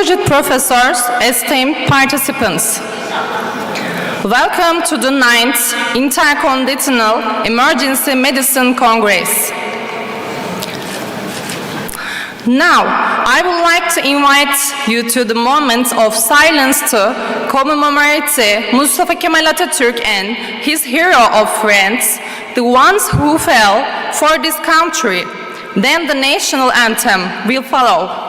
Distinguished professors, esteemed participants, welcome to the 9th Intercontinental Emergency Medicine Congress. Now, I would like to invite you to the moment of silence to commemorate Mustafa Kemal Atatürk and his hero of friends, the ones who fell for this country. Then the national anthem will follow.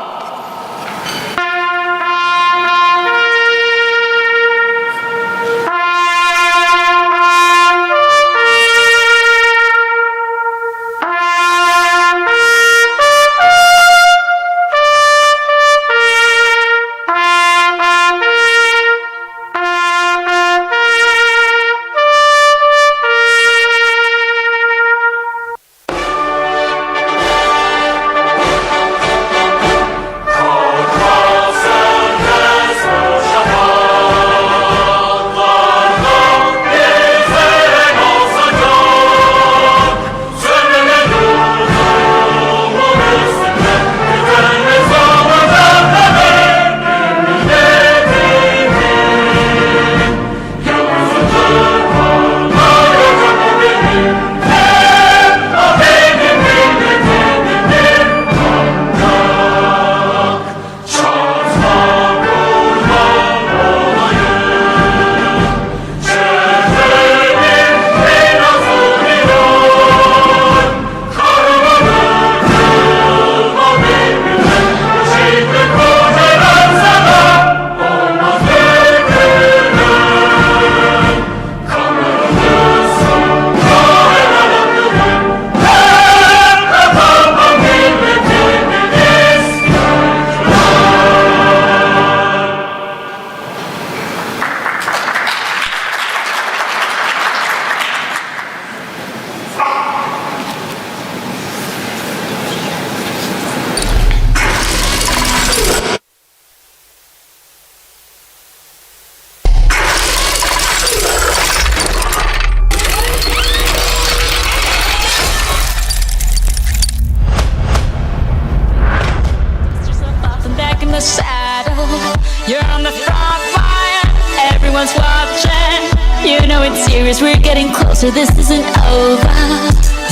You're on the front line, everyone's watching. You know it's serious, we're getting closer, this isn't over.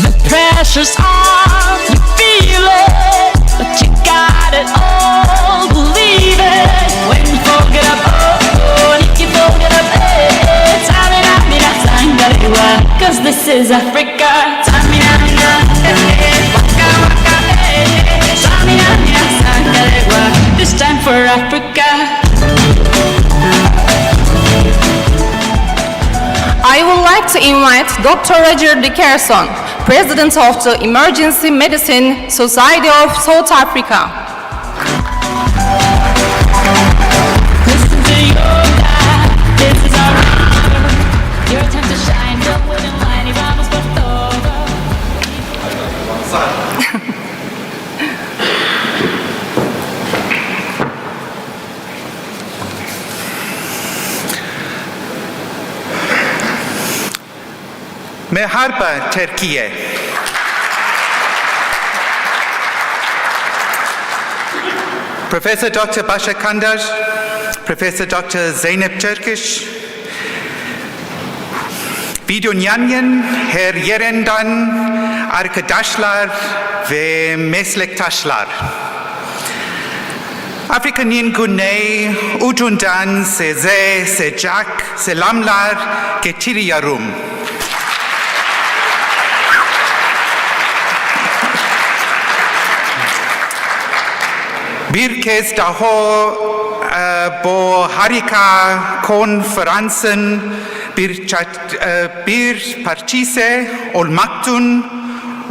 The pressure's on, you feel it, but you got it all, believe it. When you fold it up, oh, and if you fold it up, eh, Tamina, mina, sangalewa, cause this is Africa. Tamina, mina, eh, waka, waka, eh, Tamina, mina, sangalewa, this time for Africa. I would like to invite Dr. Roger Dickerson, President of the Emergency Medicine Society of South Africa. Listen to your life, this is our hour. Your time to shine, don't wait in line, y vamos por todo. Merhaba Türkiye. Professor Dr. Basha Kandar, Professor Dr. Zeynep Turkish, Videonyanyan her yerinden arkadaşlar ve meslektaşlar. Afrika'nın güney ucundan size sıcak selamlar getiriyorum. Bir kez daha bu harika konferansın bir parçası olmaktan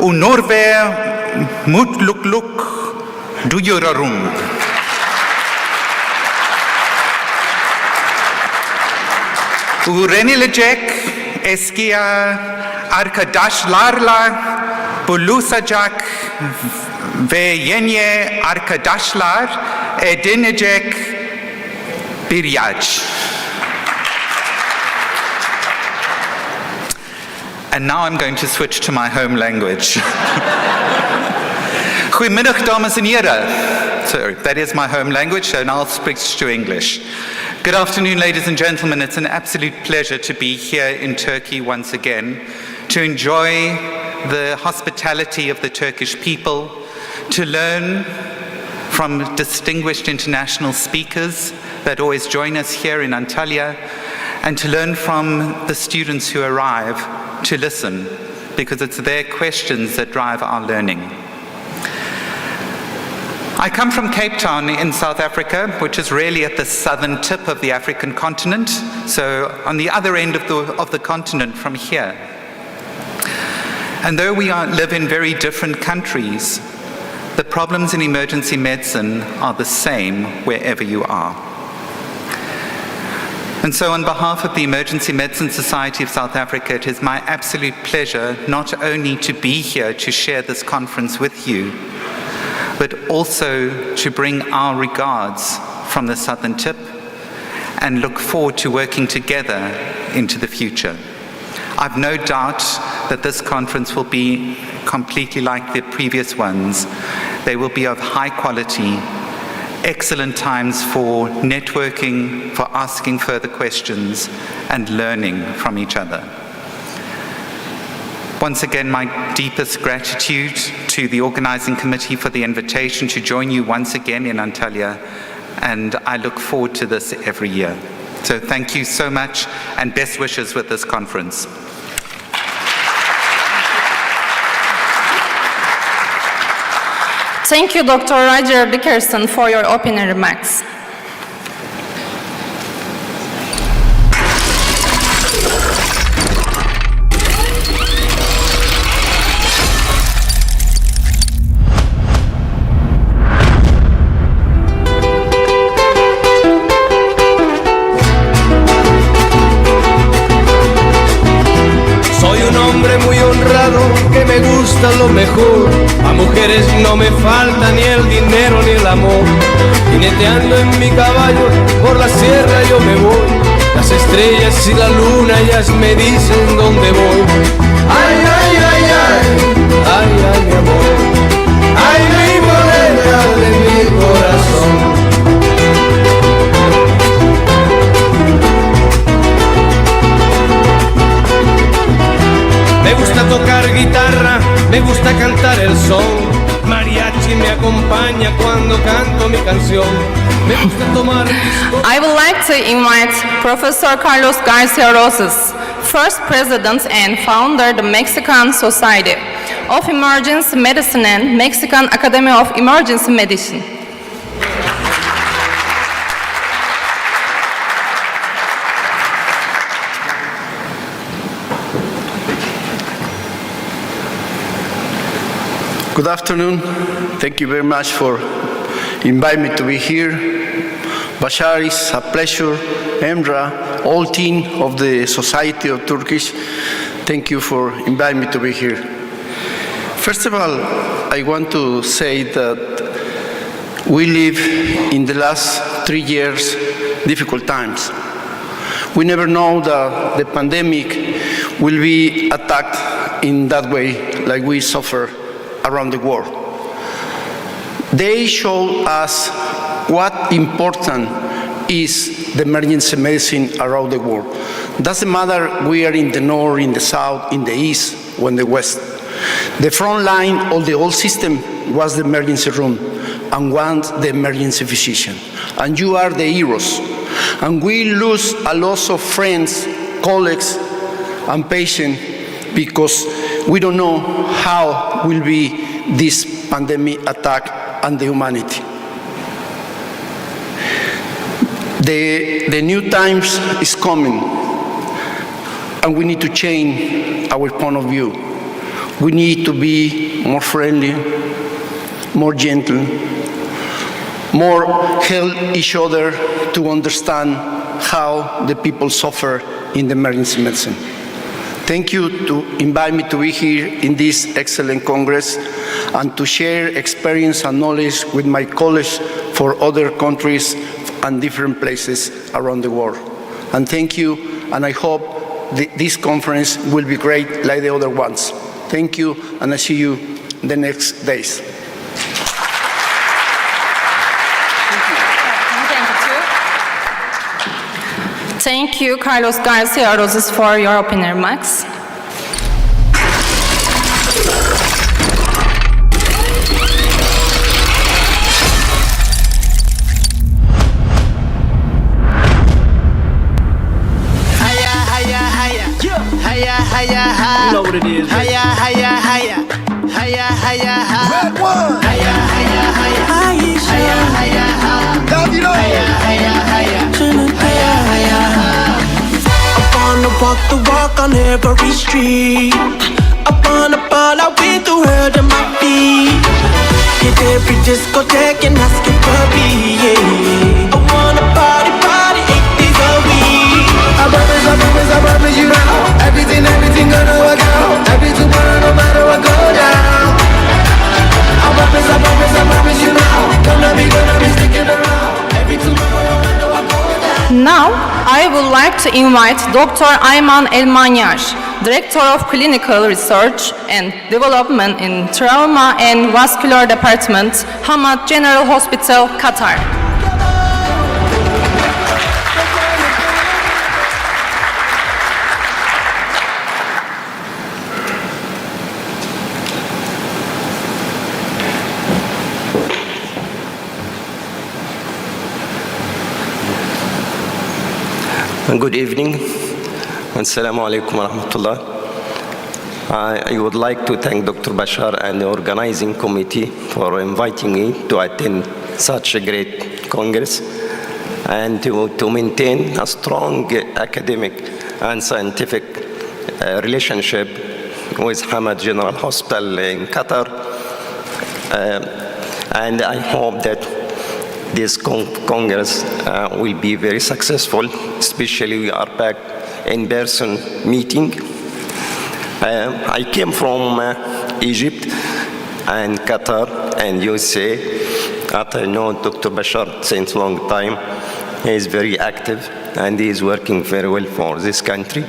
onur ve mutluluk duyuyorum. Öğrenilecek eski arkadaşlarla buluşacak ve yeni arkadaşlar edinecek bir yaş. And now I'm going to switch to my home language. Goedemiddag, dames en heren. Sorry, that is my home language, so now I'll switch to English. Good afternoon, ladies and gentlemen. It's an absolute pleasure to be here in Turkey once again, to enjoy the hospitality of the Turkish people, to learn from distinguished international speakers that always join us here in Antalya, and to learn from the students who arrive, to listen, because it's their questions that drive our learning. I come from Cape Town in South Africa, which is really at the southern tip of the African continent, so on the other end of the continent from here. And though we live in very different countries, the problems in emergency medicine are the same wherever you are. And so on behalf of the Emergency Medicine Society of South Africa, it is my absolute pleasure not only to be here to share this conference with you, but also to bring our regards from the southern tip and look forward to working together into the future. I've no doubt that this conference will be completely like the previous ones. They will be of high quality, excellent times for networking, for asking further questions, and learning from each other. Once again, my deepest gratitude to the organizing committee for the invitation to join you once again in Antalya, and I look forward to this every year. So thank you so much, and best wishes with this conference. Thank you, Dr. Roger Dickerson, for your opening remarks. Lo mejor, a mujeres no me falta ni el dinero ni el amor. Jineteando en mi caballo por la sierra yo me voy. Las estrellas y la luna ellas me dicen dónde voy. Ay, ay, ay, ay, ay, ay, mi amor. Ay, mi morena de mi corazón. Me gusta tocar guitarra, me gusta cantar el son. Mariachi me acompaña cuando canto mi canción. Me gusta tomar I would like to invite Professor Carlos Garcia Rosas, first president and founder of the Mexican Society of Emergency Medicine and Mexican Academy of Emergency Medicine. Good afternoon. Thank you very much for inviting me to be here. Bashar, it's a pleasure. Emra, all team of the Society of Turkish, thank you for inviting me to be here. First of all, I want to say that we live in the last 3 years difficult times. We never know that the pandemic will be attacked in that way like we suffer around the world. They show us what important is the emergency medicine around the world. Doesn't matter we are in the north, in the south, in the east, or in the west. The front line of the old system was the emergency room and once the emergency physician. And you are the heroes. And we lose a lot of friends, colleagues, and patients because we don't know how will be this pandemic attack on the humanity. The new times is coming, and we need to change our point of view. We need to be more friendly, more gentle, more help each other to understand how the people suffer in the emergency medicine. Thank you to invite me to be here in this excellent Congress and to share experience and knowledge with my colleagues for other countries and different places around the world. And thank you, and I hope this conference will be great like the other ones. Thank you, and I see you the next days. Thank you, Carlos Garcia Roses, for your opening remarks. You know what it is. Red one. I wanna walk the walk on every street. I wanna ball out with the world at my feet. Hit every discotheque and ask it for me, yeah. I wanna party 8 days a week. I promise you now. Everything gonna work out. Every tomorrow, no matter what go down. I promise you now. Gonna be sticking around. Every tomorrow, no matter what go down. Now, I would like to invite Dr. Ayman Elmanyar, Director of Clinical Research and Development in Trauma and Vascular Department, Hamad General Hospital, Qatar. Good evening. Assalamu alaikum wa rahmatullah. I would like to thank Dr. Bashar and the organizing committee for inviting me to attend such a great congress and to maintain a strong academic and scientific relationship with Hamad General Hospital in Qatar. And I hope that this Congress will be very successful, especially we are back in-person meeting. I came from Egypt and Qatar and USA. I know Dr. Bashar since a long time. He is very active and he is working very well for this country.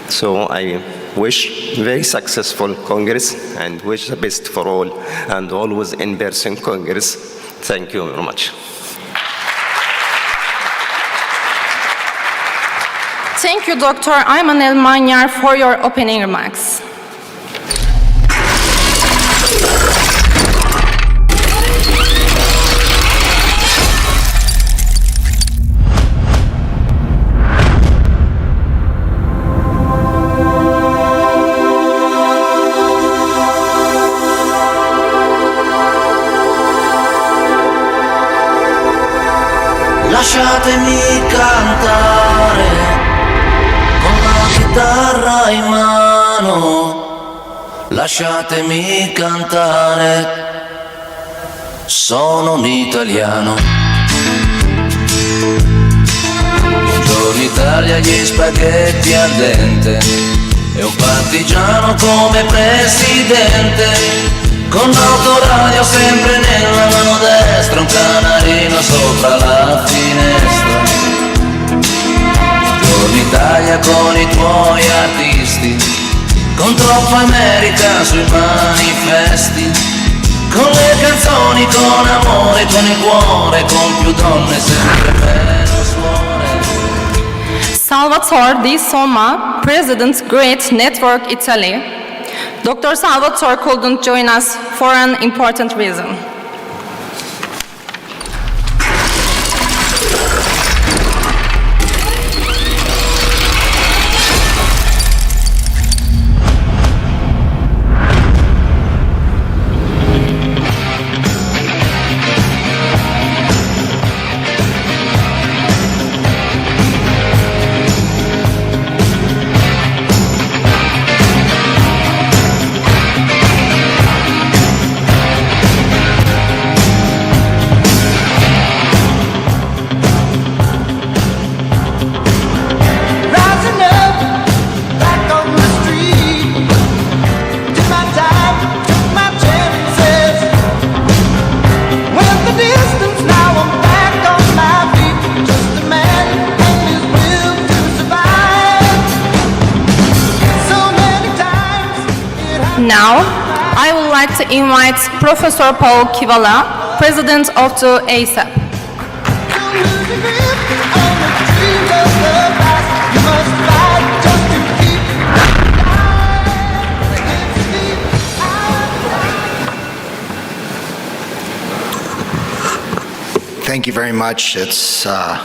So I wish very successful Congress and wish the best for all and always in-person Congress. Thank you very much. Thank you, Dr. Ayman Elmanyar, for your opening remarks. Lasciatemi cantare con la chitarra in mano, lasciatemi cantare, sono un italiano. Buongiorno Italia, gli spaghetti al dente e un partigiano come presidente. Con l'autoradio sempre nella mano destra, un canarino sopra la finestra. Buongiorno Italia con i tuoi artisti, con troppa America sui manifesti, con le canzoni, con amore, con il cuore, con più donne, sempre meno suore. Salvatore Di Soma, President, Great Network Italy. Dr. Salvatore couldn't join us for an important reason. Now, I would like to invite Professor Paul Kivala, President of the ASAP. thank you very much. It's a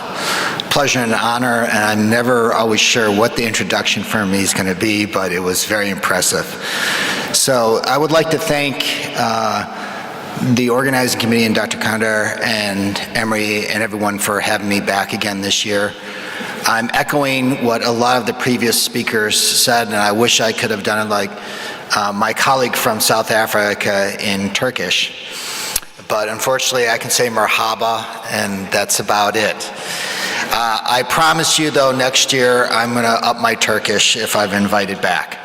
pleasure and an honor, and I'm never always sure what the introduction for me is going to be, but it was very impressive. So I would like to thank the organizing committee and Dr. Kandar and Emery and everyone for having me back again this year. I'm echoing what a lot of the previous speakers said, and I wish I could have done it like my colleague from South Africa in Turkish. But unfortunately, I can say marhaba, and that's about it. I promise you, though, next year I'm going to up my Turkish if I'm invited back.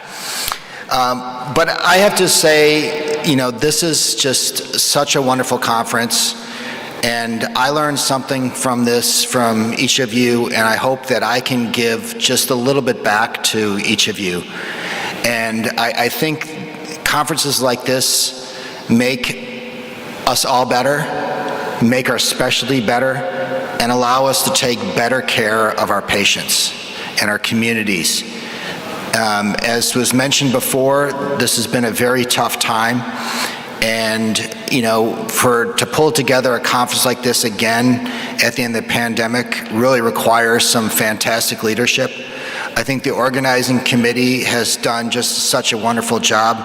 But I have to say, you know, this is just such a wonderful conference, and I learned something from this from each of you, and I hope that I can give just a little bit back to each of you. And I think conferences like this make us all better, make our specialty better, and allow us to take better care of our patients and our communities. As was mentioned before, this has been a very tough time, and you know, to pull together a conference like this again at the end of the pandemic really requires some fantastic leadership. I think the organizing committee has done just such a wonderful job,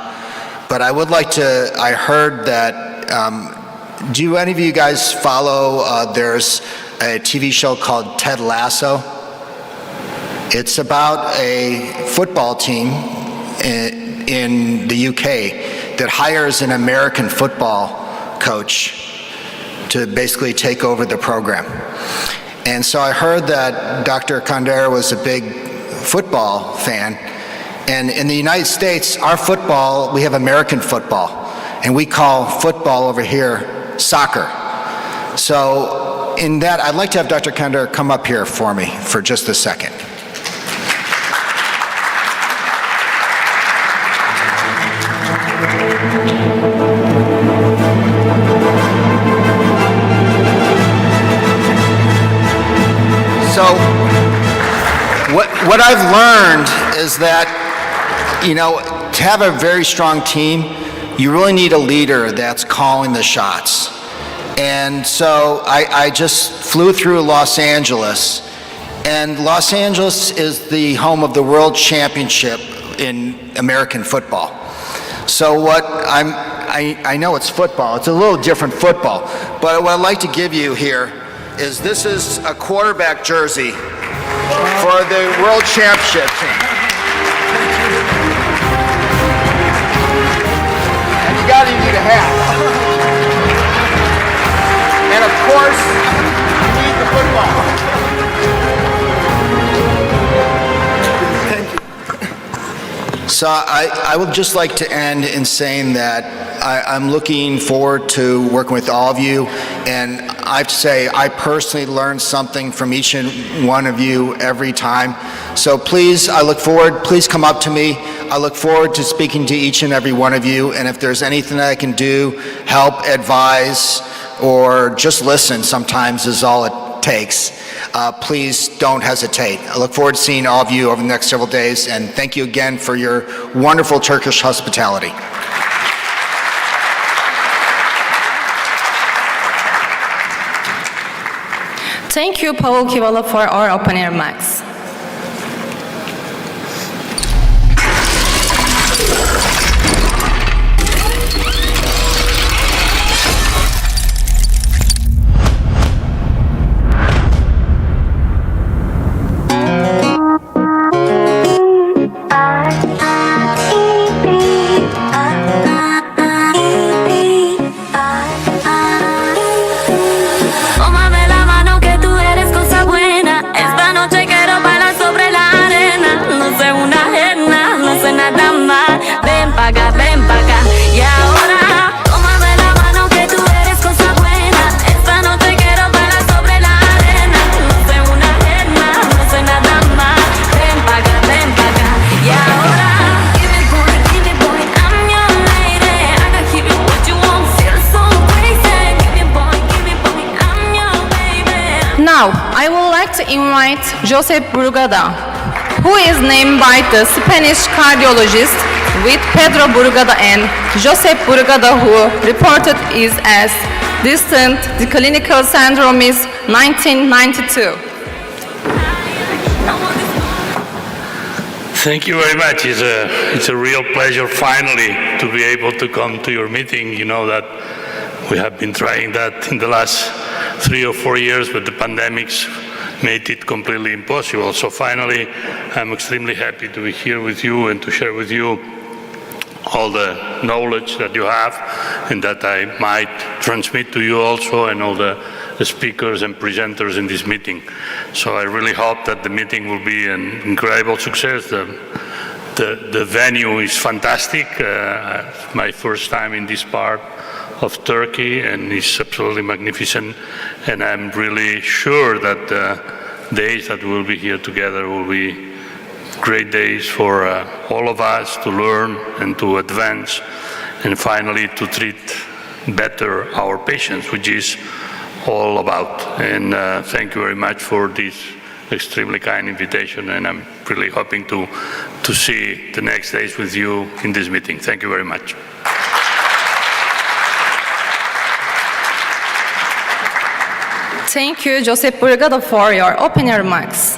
but I would like to, I heard that, do any of you guys follow, there's a TV show called Ted Lasso? It's about a football team in the UK that hires an American football coach to basically take over the program. And so I heard that Dr. Kandar was a big football fan. And in the United States, our football, we have American football, and we call football over here soccer. So in that, I'd like to have Dr. Kandar come up here for me for just a second. So what I've learned is that, you know, to have a very strong team, you really need a leader that's calling the shots. And so I just flew through Los Angeles, and Los Angeles is the home of the World Championship in American football. So what I know it's football, it's a little different football, but what I'd like to give you here is this is a quarterback jersey for the World Championship team. And you gotta need a hat. And of course, you need the football. Thank you. So I would just like to end in saying that I'm looking forward to working with all of you, and I have to say I personally learned something from each and one of you every time. So please, I look forward, please come up to me. I look forward to speaking to each and every one of you, and if there's anything that I can do, help, advise, or just listen sometimes is all it takes, please don't hesitate. I look forward to seeing all of you over the next several days, and thank you again for your wonderful Turkish hospitality. Thank you, Paul Kivala, for our opening remarks. Now, I would like to invite Josep Brugada, who is named by the Spanish cardiologist with Pedro Burgada and Josep Burgada, who reported is as distant. The clinical syndrome is 1992. Thank you very much. It's a real pleasure finally to be able to come to your meeting. You know that we have been trying that in the last 3 or 4 years, but the pandemics made it completely impossible. So finally, I'm extremely happy to be here with you and to share with you all the knowledge that you have and that I might transmit to you also, and all the speakers and presenters in this meeting. So I really hope that the meeting will be an incredible success. The venue is fantastic. My first time in this part of Turkey, and it's absolutely magnificent. And I'm really sure that the days that we'll be here together will be great days for all of us to learn and to advance, and finally to treat better our patients, which is all about. And thank you very much for this extremely kind invitation, and I'm really hoping to see the next days with you in this meeting. Thank you very much. Thank you, Josep Burgada, for your opening remarks.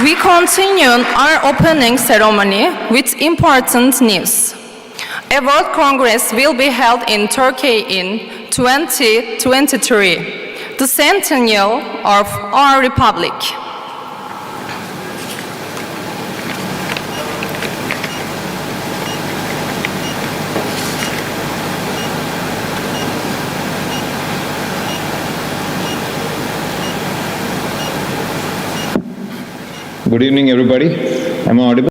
We continue our opening ceremony with important news. A World Congress will be held in Turkey in 2023, the centennial of our republic. Good evening, everybody. Am I audible?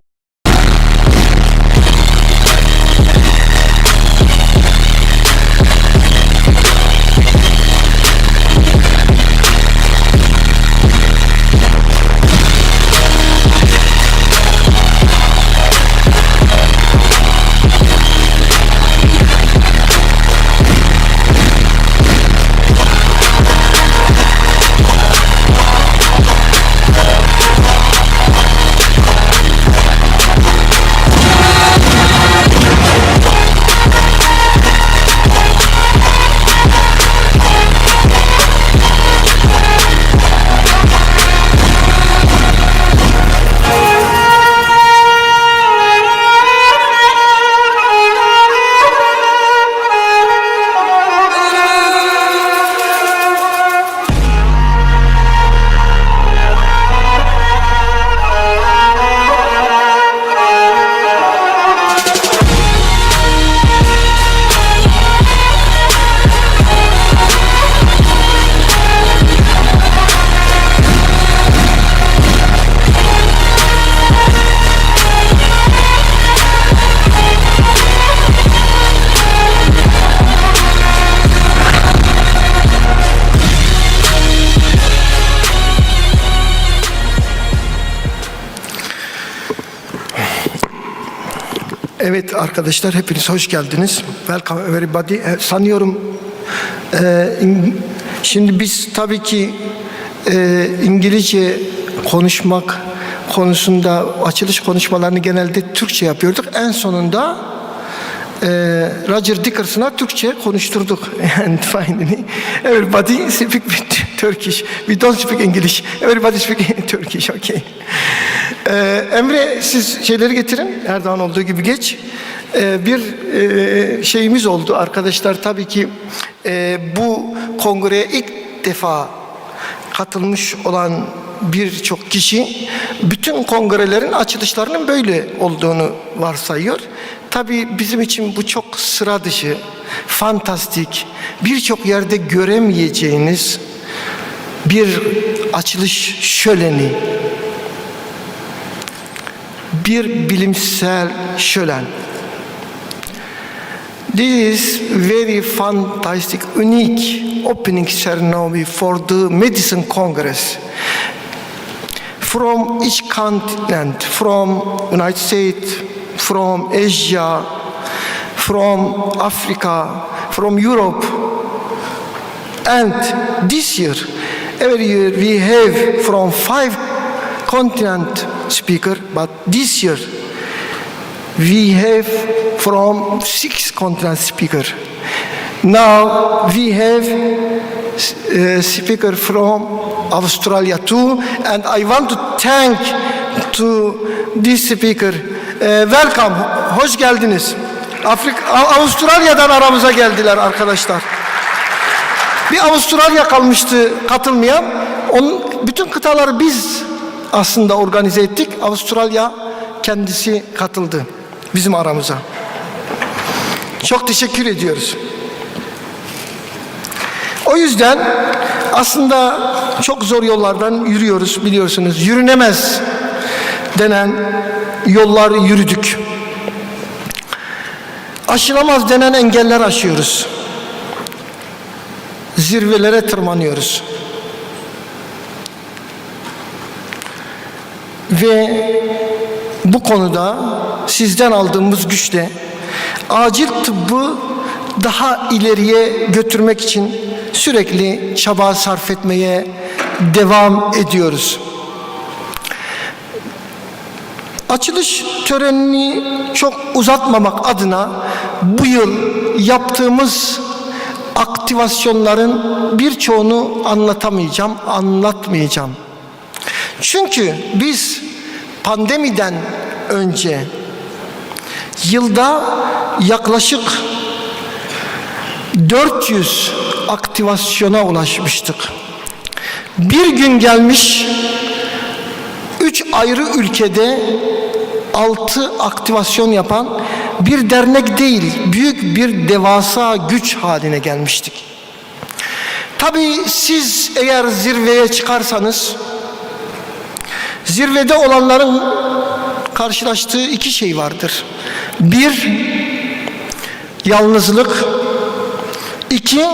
Evet arkadaşlar, hepiniz hoş geldiniz. Welcome everybody. Sanıyorum şimdi biz tabii ki İngilizce konuşmak konusunda açılış konuşmalarını genelde Türkçe yapıyorduk. En sonunda Roger Dickerson'a Türkçe konuşturduk. And finally, everybody speak Turkish. We don't speak English. Everybody speak Turkish, okay. Emre, siz şeyleri getirin. Her zaman olduğu gibi geç. Bir şeyimiz oldu arkadaşlar. Tabii ki bu kongreye ilk defa katılmış olan birçok kişi bütün kongrelerin açılışlarının böyle olduğunu varsayıyor. Tabii bizim için bu çok sıra dışı, fantastik, birçok yerde göremeyeceğiniz bir açılış şöleni, bir bilimsel şölen. This is very fantastic, unique opening ceremony for the Medicine Congress. From each continent, from United States, from Asia, from Africa, from Europe. And this year, every year we have from 5 continent speaker, but this year we have from 6 continent speaker. Now we have speaker from Australia too, and I want to thank to this speaker. Welcome, hoş geldiniz. Avustralya'dan aramıza geldiler arkadaşlar. Bir Avustralya kalmıştı katılmayan. Bütün kıtaları biz aslında organize ettik. Avustralya kendisi katıldı bizim aramıza. Çok teşekkür ediyoruz. O yüzden aslında çok zor yollardan yürüyoruz, biliyorsunuz. Yürünemez denen yollar yürüdük. Aşılamaz denen engeller aşıyoruz. Zirvelere tırmanıyoruz. Ve bu konuda sizden aldığımız güçle acil tıbbı daha ileriye götürmek için sürekli çaba sarf etmeye devam ediyoruz. Açılış törenini çok uzatmamak adına bu yıl yaptığımız aktivasyonların birçoğunu anlatmayacağım. Çünkü biz pandemiden önce yılda yaklaşık 400 aktivasyona ulaşmıştık. Bir gün gelmiş 3 ayrı ülkede 6 aktivasyon yapan bir dernek değil, büyük bir devasa güç haline gelmiştik. Tabii siz eğer zirveye çıkarsanız, zirvede olanların karşılaştığı 2 şey vardır. 1, yalnızlık. 2,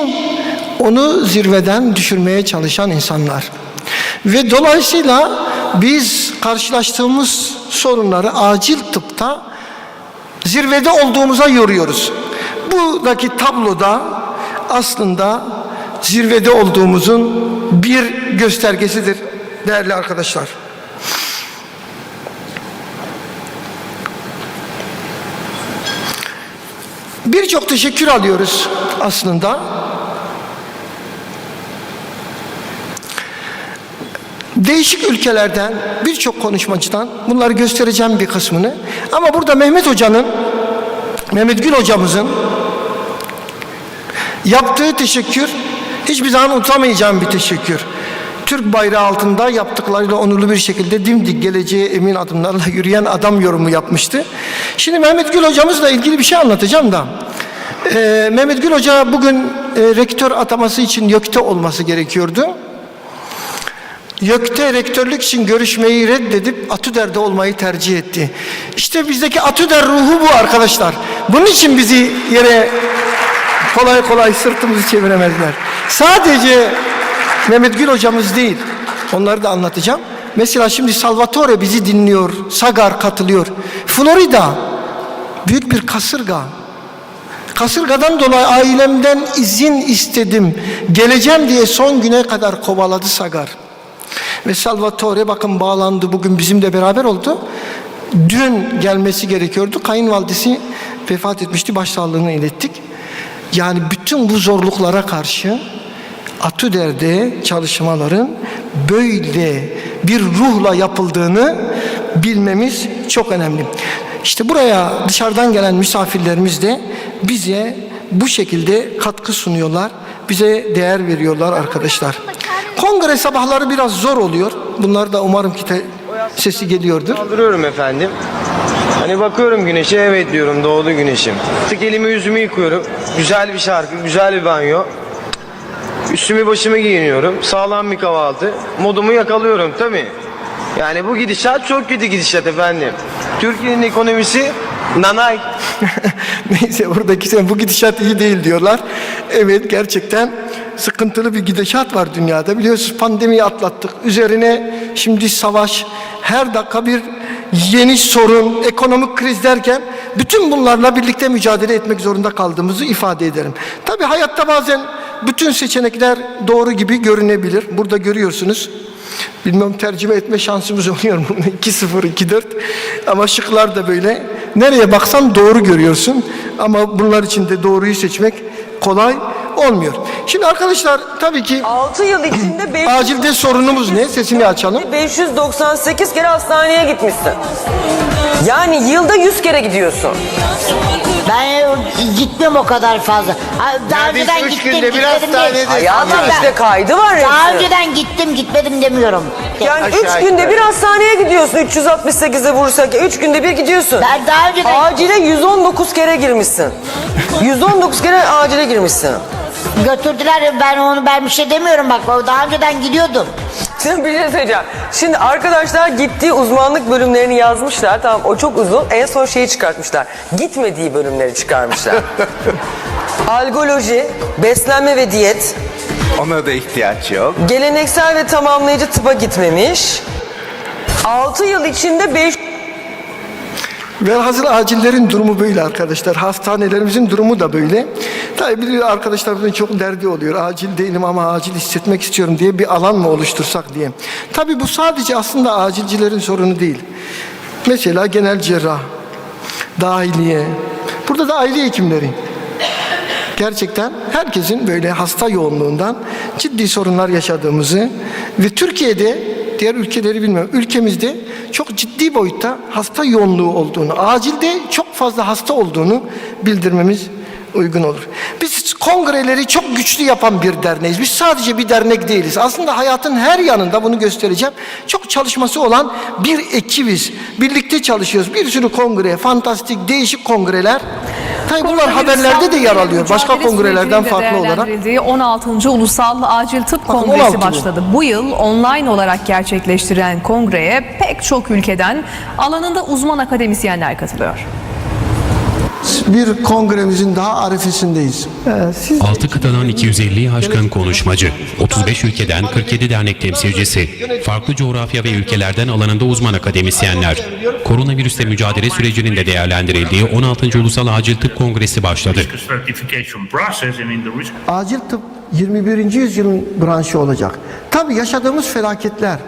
onu zirveden düşürmeye çalışan insanlar. Ve dolayısıyla biz karşılaştığımız sorunları acil tıpta zirvede olduğumuza yoruyoruz. Buradaki tabloda aslında zirvede olduğumuzun bir göstergesidir değerli arkadaşlar. Birçok teşekkür alıyoruz aslında. Değişik ülkelerden, birçok konuşmacıdan, bunları göstereceğim bir kısmını. Ama burada Mehmet Gül hocamızın yaptığı teşekkür, hiçbir zaman unutamayacağım bir teşekkür. Türk bayrağı altında yaptıklarıyla onurlu bir şekilde dimdik geleceğe emin adımlarla yürüyen adam yorumu yapmıştı. Şimdi Mehmet Gül hocamızla ilgili bir şey anlatacağım da. Mehmet Gül hoca bugün rektör ataması için YÖK'te olması gerekiyordu. YÖK'te rektörlük için görüşmeyi reddedip ATÜDER'de olmayı tercih etti. İşte bizdeki ATÜDER ruhu bu arkadaşlar. Bunun için bizi yere kolay kolay sırtımızı çeviremezler. Sadece Mehmet Gül hocamız değil, onları da anlatacağım. Mesela şimdi Salvatore bizi dinliyor, Sagar katılıyor. Florida, büyük bir kasırga. Kasırgadan dolayı ailemden izin istedim. Geleceğim diye son güne kadar kovaladı Sagar. Ve Salvatore bakın bağlandı, bugün bizimle beraber oldu. Dün gelmesi gerekiyordu. Kayınvalidesi vefat etmişti. Başsağlığını ilettik. Yani bütün bu zorluklara karşı Atüder'de çalışmaların böyle bir ruhla yapıldığını bilmemiz çok önemli. İşte buraya dışarıdan gelen misafirlerimiz de bize bu şekilde katkı sunuyorlar. Bize değer veriyorlar arkadaşlar. Kongre sabahları biraz zor oluyor. Bunlar da umarım ki sesi geliyordur. Kaldırıyorum efendim. Hani bakıyorum güneşe, evet diyorum, doğdu güneşim. Tık elimi yüzümü yıkıyorum. Güzel bir şarkı, güzel bir banyo. Üstümü başımı giyiniyorum. Sağlam bir kahvaltı. Modumu yakalıyorum tabii. Yani bu gidişat çok kötü gidişat efendim. Türkiye'nin ekonomisi nanay. Neyse oradaki bu gidişat iyi değil diyorlar. Evet, gerçekten sıkıntılı bir gidişat var dünyada. Biliyorsunuz pandemiyi atlattık. Üzerine şimdi savaş, her dakika bir yeni sorun, ekonomik kriz derken bütün bunlarla birlikte mücadele etmek zorunda kaldığımızı ifade ederim. Tabii hayatta bazen bütün seçenekler doğru gibi görünebilir. Burada görüyorsunuz. Bilmem tercüme etme şansımız oluyor mu? 2-0, 2-4. Ama şıklar da böyle. Nereye baksan doğru görüyorsun. Ama bunlar için de doğruyu seçmek kolay olmuyor. Şimdi arkadaşlar tabii ki 6 yıl içinde acilde sorunumuz ne? Sesini açalım. 598 kere hastaneye gitmişsin. Yani yılda 100 kere gidiyorsun. Ben gitmem o kadar fazla. Daha önceden biz üç gittim, günde bir gitmedim hastanede- değil. Hayatım Ama işte kaydı var daha hepsi. önceden gittim, gitmedim demiyorum. Yani Aşağı 3 günde yukarı. bir hastaneye gidiyorsun. 368'e vurursak 3 günde bir gidiyorsun. Ben daha önceden Acile 119 kere girmişsin. 119 kere acile girmişsin. götürdüler, ben bir şey demiyorum bak. Daha önceden gidiyordum. Şimdi bir şey söyleyeceğim. Şimdi arkadaşlar gittiği uzmanlık bölümlerini yazmışlar. Tamam, o çok uzun. En son şeyi çıkartmışlar. Gitmediği bölümleri çıkarmışlar. Algoloji, beslenme ve diyet, Ona da ihtiyaç yok. geleneksel ve tamamlayıcı tıba gitmemiş. 6 yıl içinde 5 Velhasıl acillerin durumu böyle arkadaşlar. Hastanelerimizin durumu da böyle. Tabii biliyor arkadaşlarımızın çok derdi oluyor. Acil değilim ama acil hissetmek istiyorum diye bir alan mı oluştursak diye. Tabii bu sadece aslında acilcilerin sorunu değil. Mesela genel cerrah, dahiliye. Burada da aile hekimleri. Gerçekten herkesin böyle hasta yoğunluğundan ciddi sorunlar yaşadığımızı ve Türkiye'de, diğer ülkeleri bilmiyorum, ülkemizde çok ciddi boyutta hasta yoğunluğu olduğunu, acilde çok fazla hasta olduğunu bildirmemiz uygun olur. Biz kongreleri çok güçlü yapan bir derneğiz. Biz sadece bir dernek değiliz. Aslında hayatın her yanında, bunu göstereceğim, çok çalışması olan bir ekibiz. Birlikte çalışıyoruz. Bir sürü kongre, fantastik, değişik kongreler. Tabii bunlar haberlerde de yer alıyor. Başka kongrelerden farklı olarak. 16. Ulusal Acil Tıp Bakın, Kongresi 16 bu. başladı. Bu yıl online olarak gerçekleştirilen kongreye pek çok ülkeden alanında uzman akademisyenler katılıyor. Bir kongremizin daha arifesindeyiz. 6 kıtadan 250'yi aşkın konuşmacı, 35 ülkeden 47 dernek temsilcisi, farklı coğrafya ve ülkelerden alanında uzman akademisyenler, koronavirüsle mücadele sürecinin de değerlendirildiği 16. Ulusal Acil Tıp Kongresi başladı. Acil tıp 21. yüzyılın branşı olacak. Tabii yaşadığımız felaketler,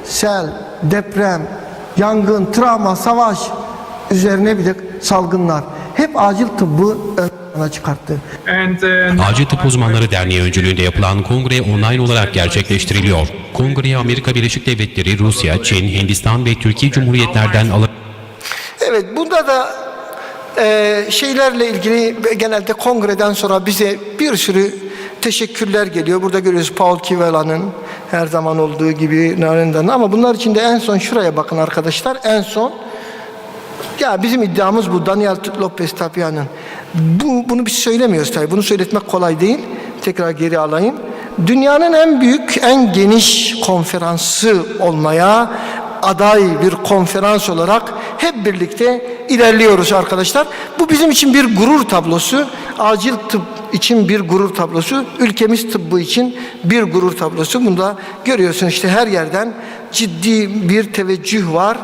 sel, deprem, yangın, travma, savaş, üzerine bir de salgınlar hep acil tıbbı ön plana çıkarttı. Acil Tıp Uzmanları Derneği öncülüğünde yapılan kongre online olarak gerçekleştiriliyor. Kongreye Amerika Birleşik Devletleri, Rusya, Çin, Hindistan ve Türkiye Cumhuriyetlerden Evet, bunda da şeylerle ilgili genelde kongreden sonra bize bir sürü teşekkürler geliyor. Burada görüyoruz Paul Kivela'nın her zaman olduğu gibi Narenda'nın, ama bunlar içinde en son şuraya bakın arkadaşlar, en son ya bizim iddiamız bu, Daniel Lopez Tapia'nın. Bunu biz söylemiyoruz tabii. Bunu söyletmek kolay değil. Tekrar geri alayım. Dünyanın en büyük, en geniş konferansı olmaya aday bir konferans olarak hep birlikte ilerliyoruz arkadaşlar. Bu bizim için bir gurur tablosu. Acil tıp için bir gurur tablosu. Ülkemiz tıbbı için bir gurur tablosu. Bunu da görüyorsun işte, her yerden ciddi bir teveccüh var.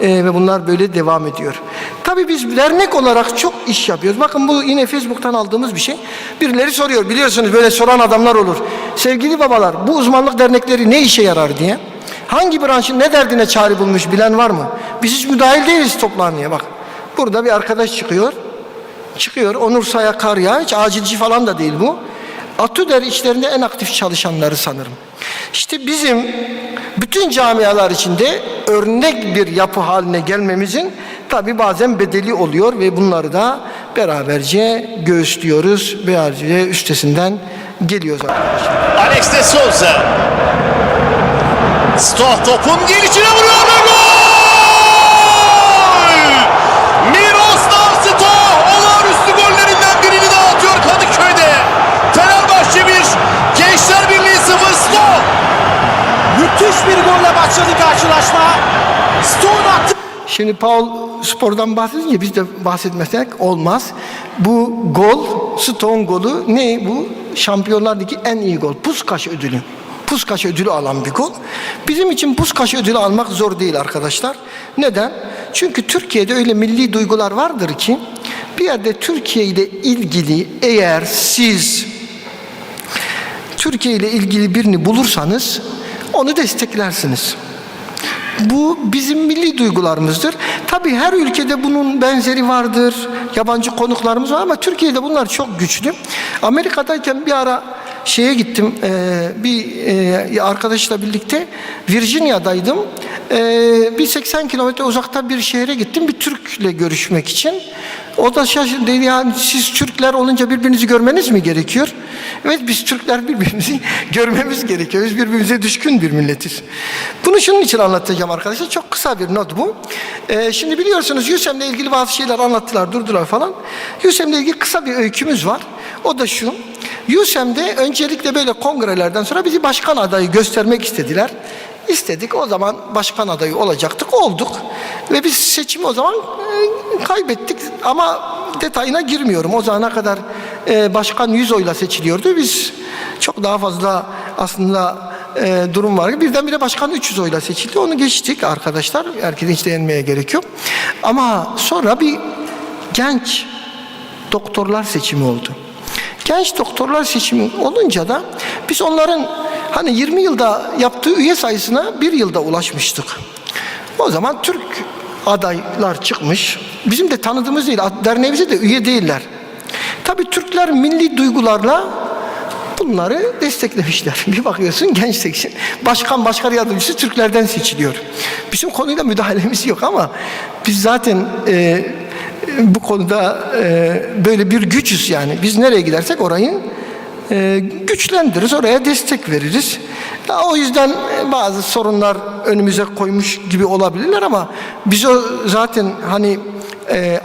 Ve bunlar böyle devam ediyor. Tabii biz dernek olarak çok iş yapıyoruz. Bakın bu yine Facebook'tan aldığımız bir şey. Birileri soruyor, biliyorsunuz böyle soran adamlar olur. Sevgili babalar, bu uzmanlık dernekleri ne işe yarar diye. Hangi branşın ne derdine çare bulmuş bilen var mı? Biz hiç müdahil değiliz toplanmaya bak. Burada bir arkadaş çıkıyor. Onur Saya Karya, hiç acilci falan da değil bu. ATÜDER içlerinde en aktif çalışanları sanırım. İşte bizim bütün camialar içinde örnek bir yapı haline gelmemizin tabi bazen bedeli oluyor ve bunları da beraberce göğüslüyoruz, beraberce üstesinden geliyoruz arkadaşlar. Alex de Souza. Stoh topun gelişine vuruyor ve gol! Miroslav Stoh olağanüstü gollerinden birini daha atıyor Kadıköy'de. Fenerbahçe 1, Gençler Birliği 0. Stoh. Müthiş bir golle başladı karşılaşma. Stoh'un attı. Şimdi Paul spordan bahsedince biz de bahsetmesek olmaz. Bu gol, Stoh'un golü ne bu? Şampiyonlar Ligi en iyi gol. Puskás ödülü. Puskás ödülü alan bir gol. Bizim için Puskás ödülü almak zor değil arkadaşlar. Neden? Çünkü Türkiye'de öyle milli duygular vardır ki bir yerde Türkiye ile ilgili eğer siz Türkiye ile ilgili birini bulursanız onu desteklersiniz. Bu bizim milli duygularımızdır. Tabii her ülkede bunun benzeri vardır. Yabancı konuklarımız var ama Türkiye'de bunlar çok güçlü. Amerika'dayken bir ara şeye gittim, bir arkadaşla birlikte Virginia'daydım. Bir 80 kilometre uzakta bir şehre gittim bir Türk'le görüşmek için. O da şaşırdı, dedi yani siz Türkler olunca birbirinizi görmeniz mi gerekiyor? Evet, biz Türkler birbirimizi görmemiz gerekiyor. Biz birbirimize düşkün bir milletiz. Bunu şunun için anlatacağım arkadaşlar. Çok kısa bir not bu. Şimdi biliyorsunuz Yusem'le ilgili bazı şeyler anlattılar, durdular falan. Yusem'le ilgili kısa bir öykümüz var. O da şu. Yusem'de öncelikle böyle kongrelerden sonra bizi başkan adayı göstermek istediler. İstedik, o zaman başkan adayı olacaktık, olduk. Ve biz seçimi o zaman kaybettik ama detayına girmiyorum. O zamana kadar başkan 100 oyla seçiliyordu. Biz çok daha fazla aslında durum var. Birdenbire başkan 300 oyla seçildi. Onu geçtik arkadaşlar. Herkese hiç değinmeye gerek yok. Ama sonra bir genç doktorlar seçimi oldu. Genç doktorlar seçimi olunca da biz onların hani 20 yılda yaptığı üye sayısına 1 yılda ulaşmıştık. O zaman Türk adaylar çıkmış. Bizim de tanıdığımız değil, derneğimize de üye değiller. Tabii Türkler milli duygularla bunları desteklemişler. Bir bakıyorsun genç seçim. Başkan yardımcısı Türklerden seçiliyor. Bizim konuyla müdahalemiz yok ama biz zaten bu konuda böyle bir gücüz yani. Biz nereye gidersek orayı güçlendiririz, oraya destek veririz. O yüzden bazı sorunlar önümüze koymuş gibi olabilirler ama biz o zaten hani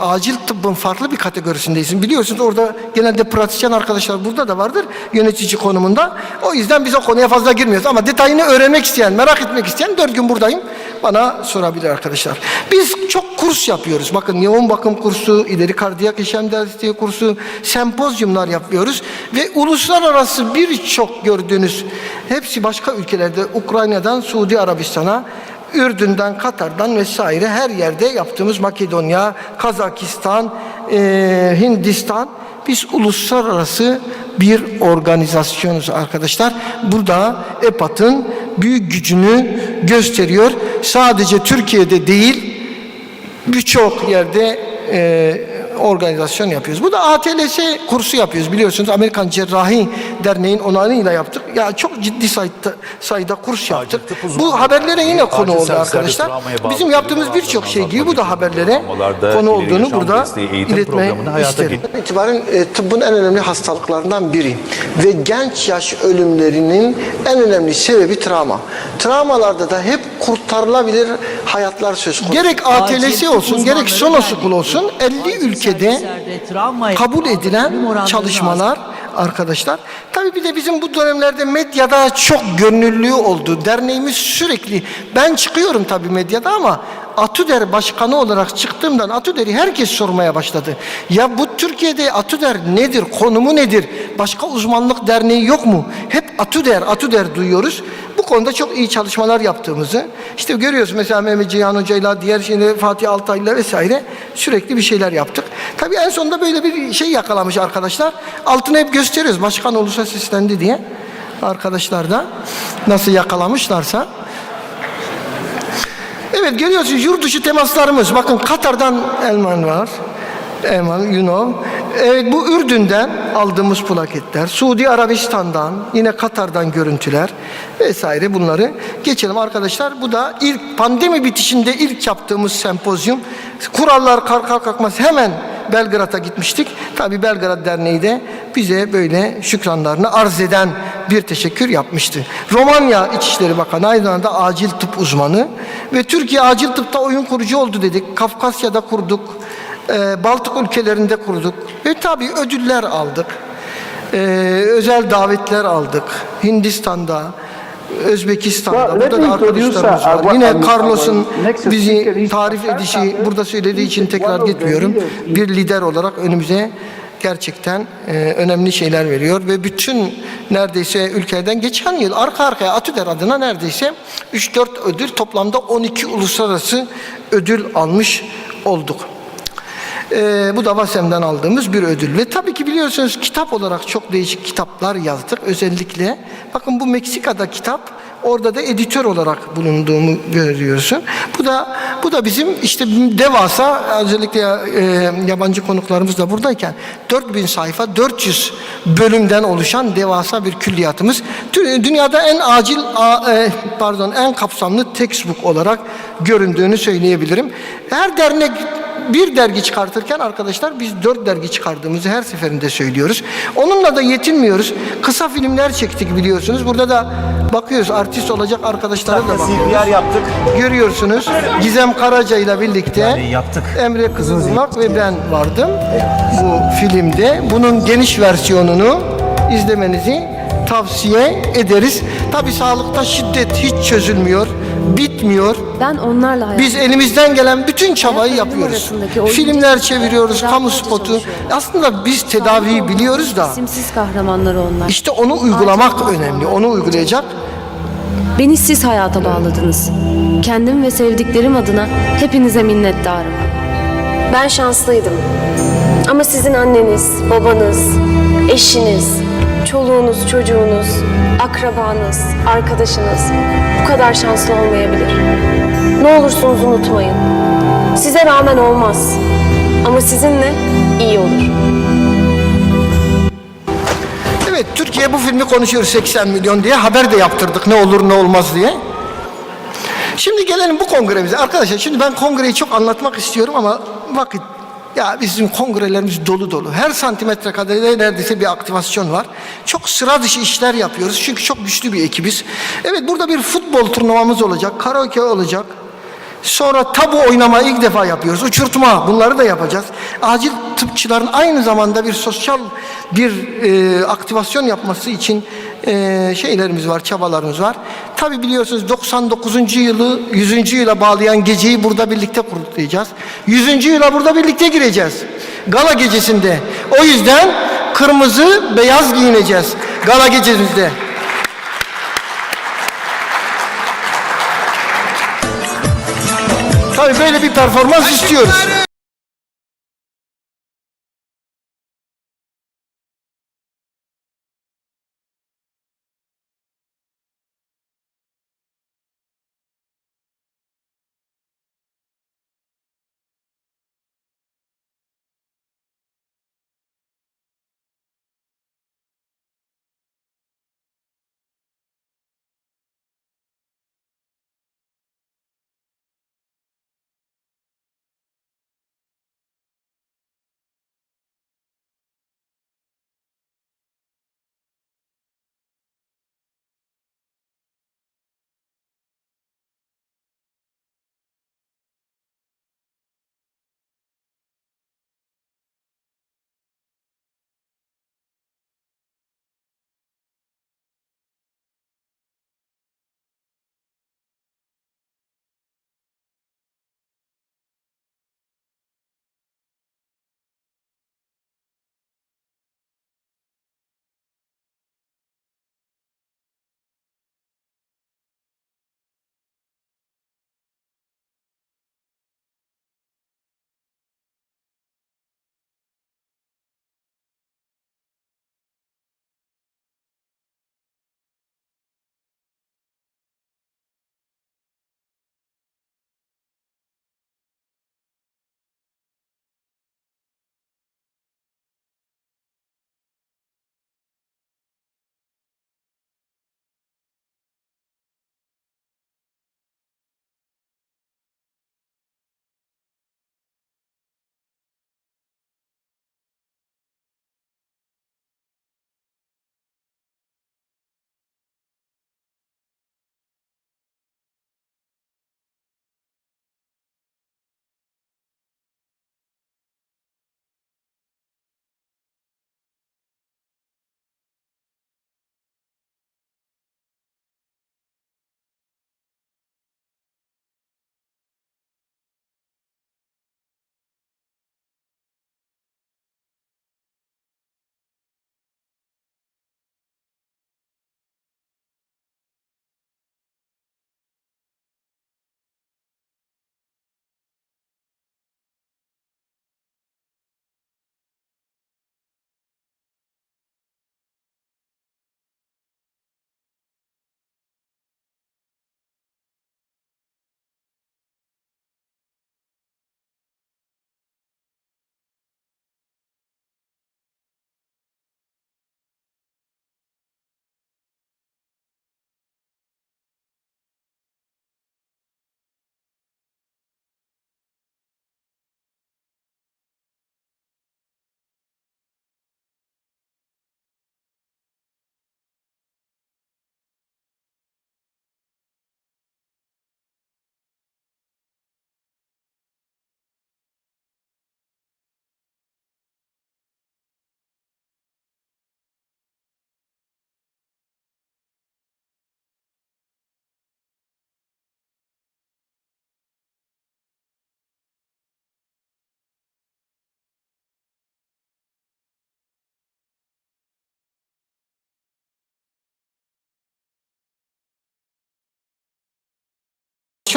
acil tıbbın farklı bir kategorisindeyiz. Biliyorsunuz orada genelde pratisyen arkadaşlar burada da vardır yönetici konumunda. O yüzden biz o konuya fazla girmiyoruz ama detayını öğrenmek isteyen, merak etmek isteyen 4 gün buradayım. Bana sorabilir arkadaşlar. Biz çok kurs yapıyoruz. Bakın yoğun bakım kursu, ileri kardiyak işlem desteği kursu, sempozyumlar yapıyoruz ve uluslararası birçok gördüğünüz hepsi başka ülkelerde, Ukrayna'dan Suudi Arabistan'a, Ürdün'den, Katar'dan vesaire her yerde yaptığımız Makedonya, Kazakistan, Hindistan, biz uluslararası bir organizasyonuz arkadaşlar. Burada EPAT'ın büyük gücünü gösteriyor. Sadece Türkiye'de değil, birçok yerde organizasyon yapıyoruz. Bu da ATLS kursu yapıyoruz. Biliyorsunuz Amerikan Cerrahi Derneği'nin onayıyla yaptık. Ya çok ciddi sayıda kurs yaptık. Bu haberlere yine konu oldu arkadaşlar. Bizim yaptığımız birçok şey gibi bu da haberlere konu olduğunu burada iletmeyi isterim. İtibaren tıbbın en önemli hastalıklarından biri ve genç yaş ölümlerinin en önemli sebebi travma. Travmalarda da hep kurtarılabilir hayatlar söz konusu. Gerek ATLS olsun, gerek Sonos Okul olsun 50 ülkede kabul edilen çalışmalar arkadaşlar. Tabii bir de bizim bu dönemlerde medyada çok gönüllülüğü oldu. Derneğimiz sürekli, ben çıkıyorum tabii medyada ama ATÜDER başkanı olarak çıktığımdan ATÜDER'i herkes sormaya başladı. Ya bu Türkiye'de ATÜDER nedir, konumu nedir, başka uzmanlık derneği yok mu? Hep ATÜDER duyuyoruz. Bu konuda çok iyi çalışmalar yaptığımızı, işte görüyoruz mesela Mehmet Cihan Hoca'yla, diğer şeyle Fatih Altaylı'yla vesaire sürekli bir şeyler yaptık. Tabii en sonunda böyle bir şey yakalamış arkadaşlar. Altını hep gösteriyoruz. Başkan olursa seslendi diye. Arkadaşlar da nasıl yakalamışlarsa. Evet, görüyorsunuz yurt dışı temaslarımız. Bakın Katar'dan Elman var. Elman, you know. Evet, bu Ürdün'den aldığımız plaketler, Suudi Arabistan'dan, yine Katar'dan görüntüler vesaire, bunları geçelim arkadaşlar. Bu da ilk pandemi bitişinde ilk yaptığımız sempozyum. Kurallar kalkar kalkmaz hemen Belgrad'a gitmiştik. Tabii Belgrad Derneği de bize böyle şükranlarını arz eden bir teşekkür yapmıştı. Romanya İçişleri Bakanı, aynı zamanda acil tıp uzmanı ve Türkiye acil tıpta oyun kurucu oldu dedik. Kafkasya'da kurduk. Baltık ülkelerinde kurduk ve tabii ödüller aldık. Özel davetler aldık. Hindistan'da, Özbekistan'da, burada da arkadaşlarımız var. Yine Carlos'un bizi tarif edişi, burada söylediği için tekrar gitmiyorum. Bir lider olarak önümüze gerçekten önemli şeyler veriyor ve bütün neredeyse ülkelerden geçen yıl arka arkaya ATÜDER adına neredeyse 3-4 ödül, toplamda 12 uluslararası ödül almış olduk. Bu da VASEM'den aldığımız bir ödül ve tabii ki biliyorsunuz kitap olarak çok değişik kitaplar yazdık. Özellikle bakın bu Meksika'da kitap, orada da editör olarak bulunduğumu görüyorsun. Bu da bizim işte devasa, özellikle yabancı konuklarımız da buradayken 4000 sayfa 400 bölümden oluşan devasa bir külliyatımız. Dünyada en kapsamlı textbook olarak göründüğünü söyleyebilirim. Her dernek bir dergi çıkartırken arkadaşlar biz 4 dergi çıkardığımızı her seferinde söylüyoruz. Onunla da yetinmiyoruz. Kısa filmler çektik biliyorsunuz. Burada da bakıyoruz, artist olacak arkadaşlara da bakıyoruz. CPR yaptık. Görüyorsunuz Gizem Karaca ile birlikte yaptık. Emre Kızılırmak ve ben vardım bu filmde. Bunun geniş versiyonunu izlemenizi tavsiye ederiz. Tabii sağlıkta şiddet hiç çözülmüyor, bitmiyor. Ben onlarla Biz elimizden gelen bütün çabayı yapıyoruz. Filmler çeviriyoruz, kamu spotu. Aslında biz tedaviyi biliyoruz da. Simsiz kahramanları onlar. İşte onu uygulamak önemli. Onu uygulayacak. Beni siz hayata bağladınız. Kendim ve sevdiklerim adına hepinize minnettarım. Ben şanslıydım. Ama sizin anneniz, babanız, eşiniz, çoluğunuz, çocuğunuz, akrabanız, arkadaşınız bu kadar şanslı olmayabilir. Ne olursunuz unutmayın. Size rağmen olmaz. Ama sizinle iyi olur. Evet, Türkiye bu filmi konuşuyor 80 milyon diye. Haber de yaptırdık ne olur ne olmaz diye. Şimdi gelelim bu kongremize. Arkadaşlar şimdi ben kongreyi çok anlatmak istiyorum ama vakit. Ya bizim kongrelerimiz dolu dolu. Her santimetre kadar neredeyse bir aktivasyon var. Çok sıra dışı işler yapıyoruz. Çünkü çok güçlü bir ekibiz. Evet, burada bir futbol turnuvamız olacak. Karaoke olacak. Sonra tabu oynama ilk defa yapıyoruz. Uçurtma, bunları da yapacağız. Acil tıpçıların aynı zamanda bir sosyal bir aktivasyon yapması için şeylerimiz var, çabalarımız var. Tabi biliyorsunuz 99. yılı 100. yıla bağlayan geceyi burada birlikte kutlayacağız. 100. yıla burada birlikte gireceğiz. Gala gecesinde. O yüzden kırmızı, beyaz giyineceğiz. Gala gecemizde. Tabii böyle bir performans istiyoruz.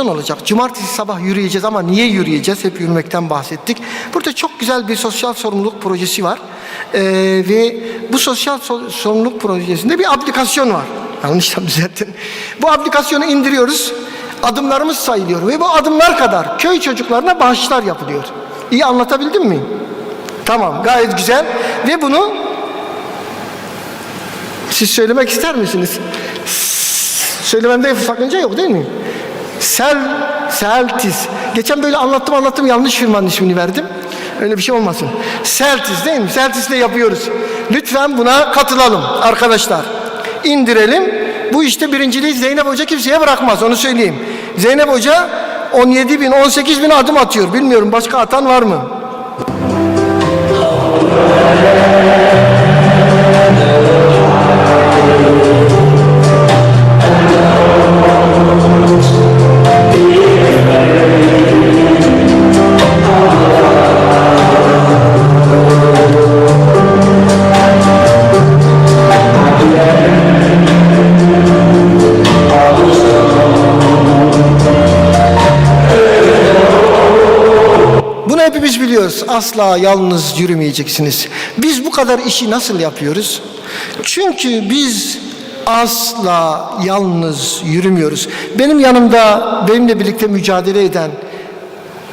olacak. Cumartesi sabah yürüyeceğiz ama niye yürüyeceğiz? Hep yürümekten bahsettik. Burada çok güzel bir sosyal sorumluluk projesi var. Ve bu sosyal sorumluluk projesinde bir aplikasyon var. Yanlışla düzeltin. Bu aplikasyonu indiriyoruz. Adımlarımız sayılıyor ve bu adımlar kadar köy çocuklarına bağışlar yapılıyor. İyi anlatabildim mi? Tamam, gayet güzel. Ve bunu siz söylemek ister misiniz? Söylememde sakınca yok değil mi? Seltiz. Geçen böyle anlattım yanlış firmanın ismini verdim. Öyle bir şey olmasın. Seltiz değil mi? Seltiz'le yapıyoruz. Lütfen buna katılalım arkadaşlar. İndirelim. Bu işte birinciliği Zeynep Hoca kimseye bırakmaz, onu söyleyeyim. Zeynep Hoca 17.000, 18.000 adım atıyor. Bilmiyorum başka atan var mı? Hepimiz biliyoruz, asla yalnız yürümeyeceksiniz. Biz bu kadar işi nasıl yapıyoruz? Çünkü biz asla yalnız yürümüyoruz. Benim yanımda benimle birlikte mücadele eden,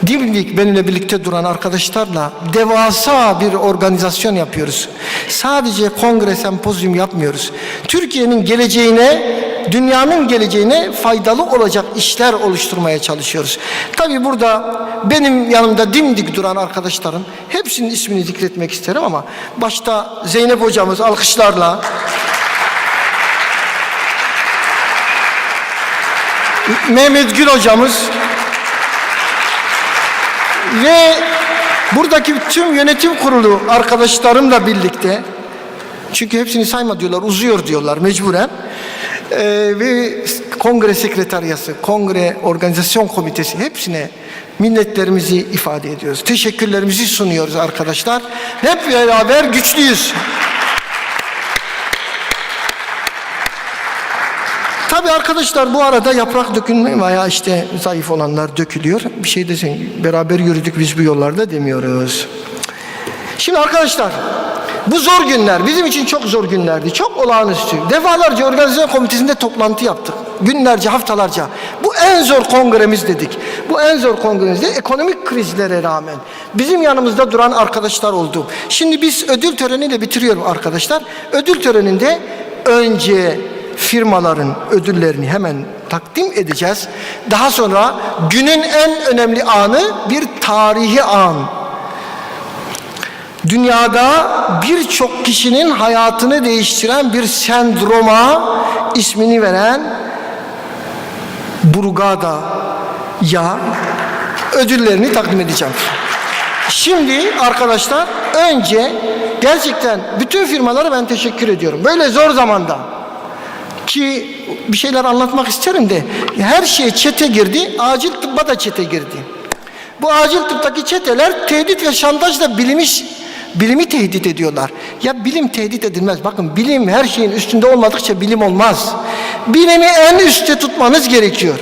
dimdik benimle birlikte duran arkadaşlarla devasa bir organizasyon yapıyoruz. Sadece kongre, sempozyum yapmıyoruz. Türkiye'nin geleceğine, dünyanın geleceğine faydalı olacak işler oluşturmaya çalışıyoruz. Tabii burada benim yanımda dimdik duran arkadaşlarım, hepsinin ismini zikretmek isterim ama başta Zeynep hocamız alkışlarla, Mehmet Gül hocamız ve buradaki tüm yönetim kurulu arkadaşlarımla birlikte, çünkü hepsini sayma diyorlar, uzuyor diyorlar mecburen, ve kongre sekreteriyası, kongre organizasyon komitesi, hepsine minnetlerimizi ifade ediyoruz. Teşekkürlerimizi sunuyoruz arkadaşlar. Hep beraber güçlüyüz. Tabii arkadaşlar bu arada yaprak dökülme veya işte zayıf olanlar dökülüyor. Bir şey desen beraber yürüdük biz bu yollarda demiyoruz. Şimdi arkadaşlar bu zor günler bizim için çok zor günlerdi. Çok olağanüstü. Defalarca organizasyon komitesinde toplantı yaptık. Günlerce, haftalarca. Bu en zor kongremiz dedik. Bu en zor kongremizde ekonomik krizlere rağmen bizim yanımızda duran arkadaşlar oldu. Şimdi biz ödül töreniyle bitiriyorum arkadaşlar. Ödül töreninde önce firmaların ödüllerini hemen takdim edeceğiz. Daha sonra günün en önemli anı bir tarihi an. Dünyada birçok kişinin hayatını değiştiren bir sendroma ismini veren Burgada'ya ödüllerini takdim edeceğim. Şimdi arkadaşlar önce gerçekten bütün firmalara ben teşekkür ediyorum. Böyle zor zamanda ki bir şeyler anlatmak isterim de her şey çete girdi, acil tıbba da çete girdi. Bu acil tıptaki çeteler tehdit ve şantajla bilimi tehdit ediyorlar. Ya bilim tehdit edilmez. Bakın bilim her şeyin üstünde olmadıkça bilim olmaz. Bilimi en üstte tutmanız gerekiyor.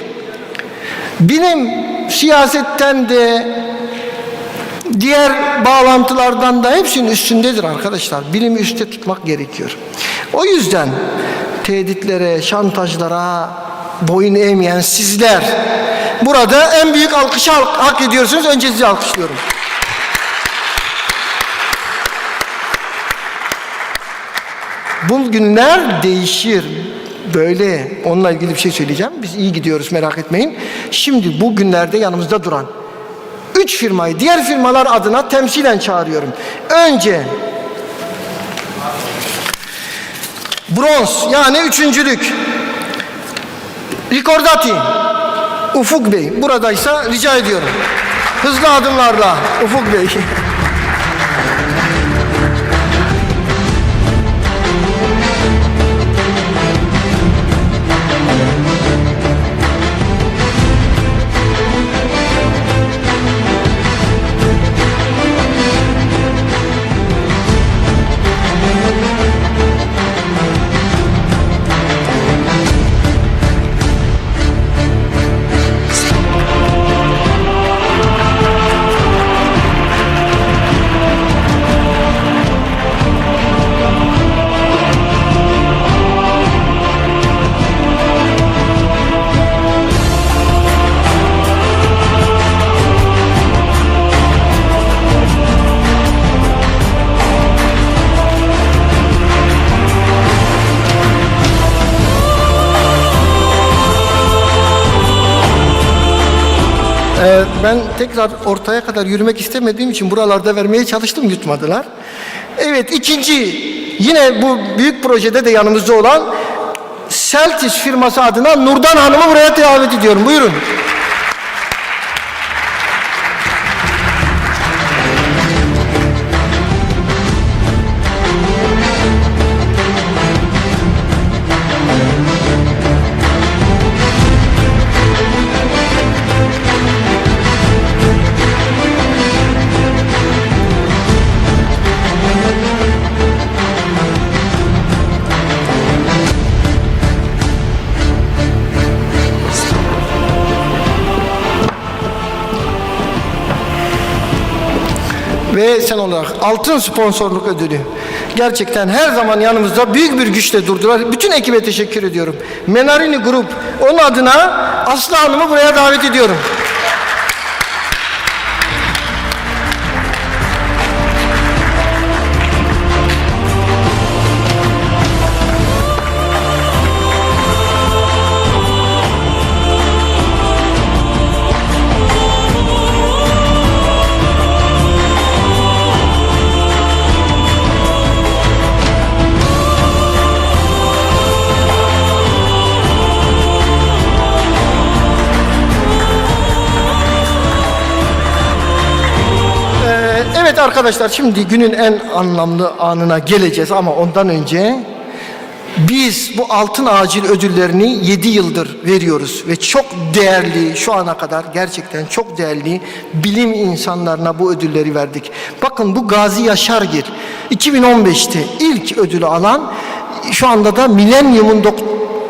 Bilim siyasetten de diğer bağlantılardan da hepsinin üstündedir arkadaşlar. Bilimi üstte tutmak gerekiyor. O yüzden tehditlere, şantajlara boyun eğmeyen sizler burada en büyük alkışı hak ediyorsunuz. Önce sizi alkışlıyorum. Bu günler değişir. Böyle onunla ilgili bir şey söyleyeceğim. Biz iyi gidiyoruz, merak etmeyin. Şimdi bu günlerde yanımızda duran 3 firmayı diğer firmalar adına temsilen çağırıyorum. Önce bronz yani üçüncülük Ricordati Ufuk Bey buradaysa rica ediyorum. Hızlı adımlarla Ufuk Bey. Ben tekrar ortaya kadar yürümek istemediğim için buralarda vermeye çalıştım, yutmadılar. Evet, ikinci, yine bu büyük projede de yanımızda olan Celtis firması adına Nurdan Hanım'ı buraya davet ediyorum. Buyurun. Ve sen olarak altın sponsorluk ödülü. Gerçekten her zaman yanımızda büyük bir güçle durdular. Bütün ekibe teşekkür ediyorum. Menarini Grup, onun adına Aslı Hanım'ı buraya davet ediyorum. Evet arkadaşlar, şimdi günün en anlamlı anına geleceğiz ama ondan önce biz bu altın acil ödüllerini 7 yıldır veriyoruz ve çok değerli, şu ana kadar gerçekten çok değerli bilim insanlarına bu ödülleri verdik. Bakın, bu Gazi Yaşargil 2015'te ilk ödülü alan, şu anda da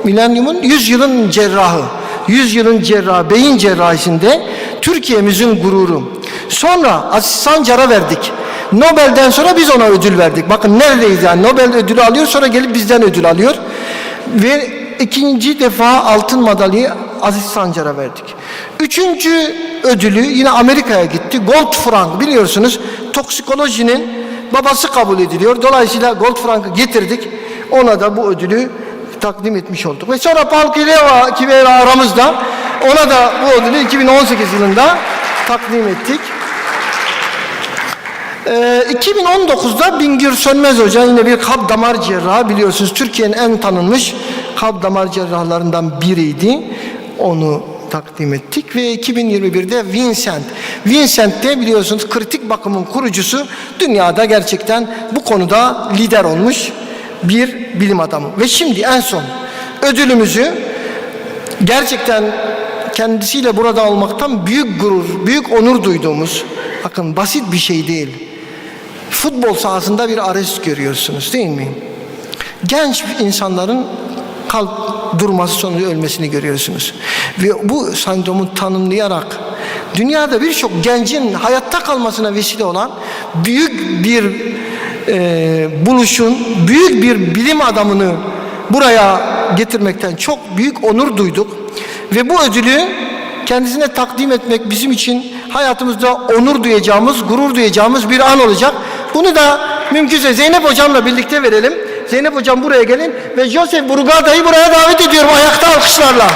Milenyumun 100 yılın cerrahı, 100 yılın cerrahı, beyin cerrahisinde Türkiye'mizin gururu. Sonra Aziz Sancar'a verdik. Nobel'den sonra biz ona ödül verdik. Bakın neredeyiz yani, Nobel ödülü alıyor, sonra gelip bizden ödül alıyor. Ve ikinci defa altın madalyayı Aziz Sancar'a verdik. Üçüncü ödülü yine Amerika'ya gitti. Goldfrank, biliyorsunuz toksikolojinin babası kabul ediliyor. Dolayısıyla Goldfrank'ı getirdik. Ona da bu ödülü takdim etmiş olduk. Ve sonra Paul Kivera aramızda, ona da bu ödülü 2018 yılında takdim ettik. 2019'da Bingür Sönmez Hoca, yine bir kalp damar cerrahı, biliyorsunuz Türkiye'nin en tanınmış kalp damar cerrahlarından biriydi. Onu takdim ettik ve 2021'de Vincent de biliyorsunuz kritik bakımın kurucusu, dünyada gerçekten bu konuda lider olmuş bir bilim adamı. Ve şimdi en son ödülümüzü gerçekten kendisiyle burada olmaktan büyük gurur, büyük onur duyduğumuz, bakın basit bir şey değil. Futbol sahasında bir arrest görüyorsunuz değil mi? Genç insanların kalp durması sonucu ölmesini görüyorsunuz. Ve bu sendromu tanımlayarak dünyada birçok gencin hayatta kalmasına vesile olan büyük bir buluşun, büyük bir bilim adamını buraya getirmekten çok büyük onur duyduk. Ve bu ödülü kendisine takdim etmek bizim için hayatımızda onur duyacağımız, gurur duyacağımız bir an olacak. Bunu da mümkünse Zeynep Hocam'la birlikte verelim. Zeynep Hocam buraya gelin ve Joseph Brugada'yı buraya davet ediyorum ayakta alkışlarla.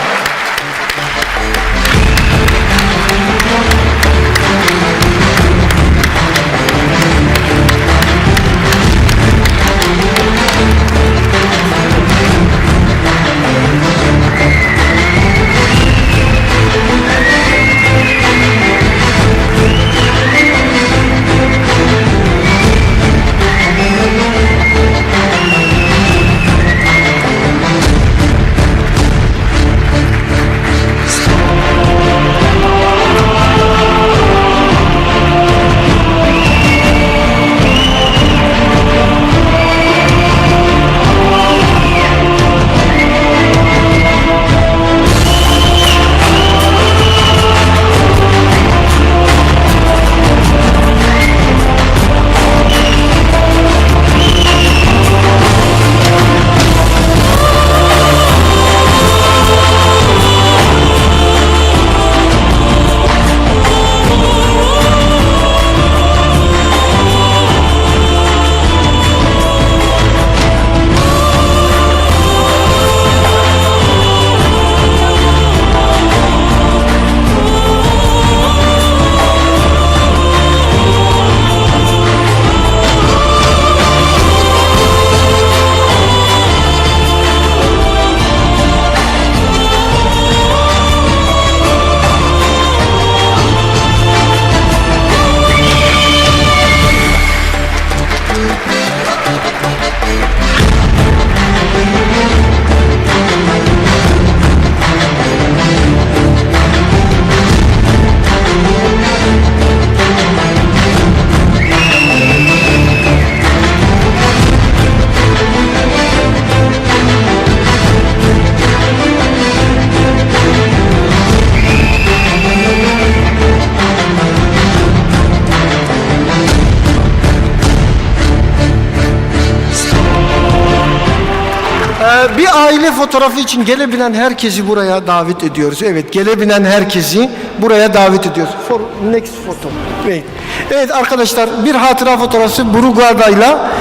aile fotoğrafı için gelebilen herkesi buraya davet ediyoruz. Evet, gelebilen herkesi buraya davet ediyoruz. For next photo. Wait. Evet arkadaşlar, bir hatıra fotoğrafı Burugarda'yla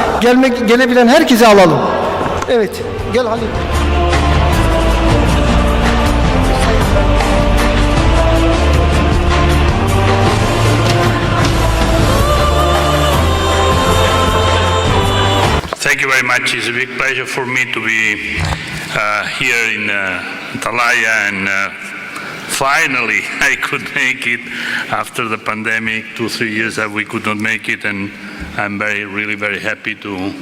gelebilen herkesi alalım. Evet, gel Halil. Thank you very much. It's a big pleasure for me to be here in Antalya, and finally I could make it after the pandemic. 2-3 years that we could not make it, and I'm really very happy to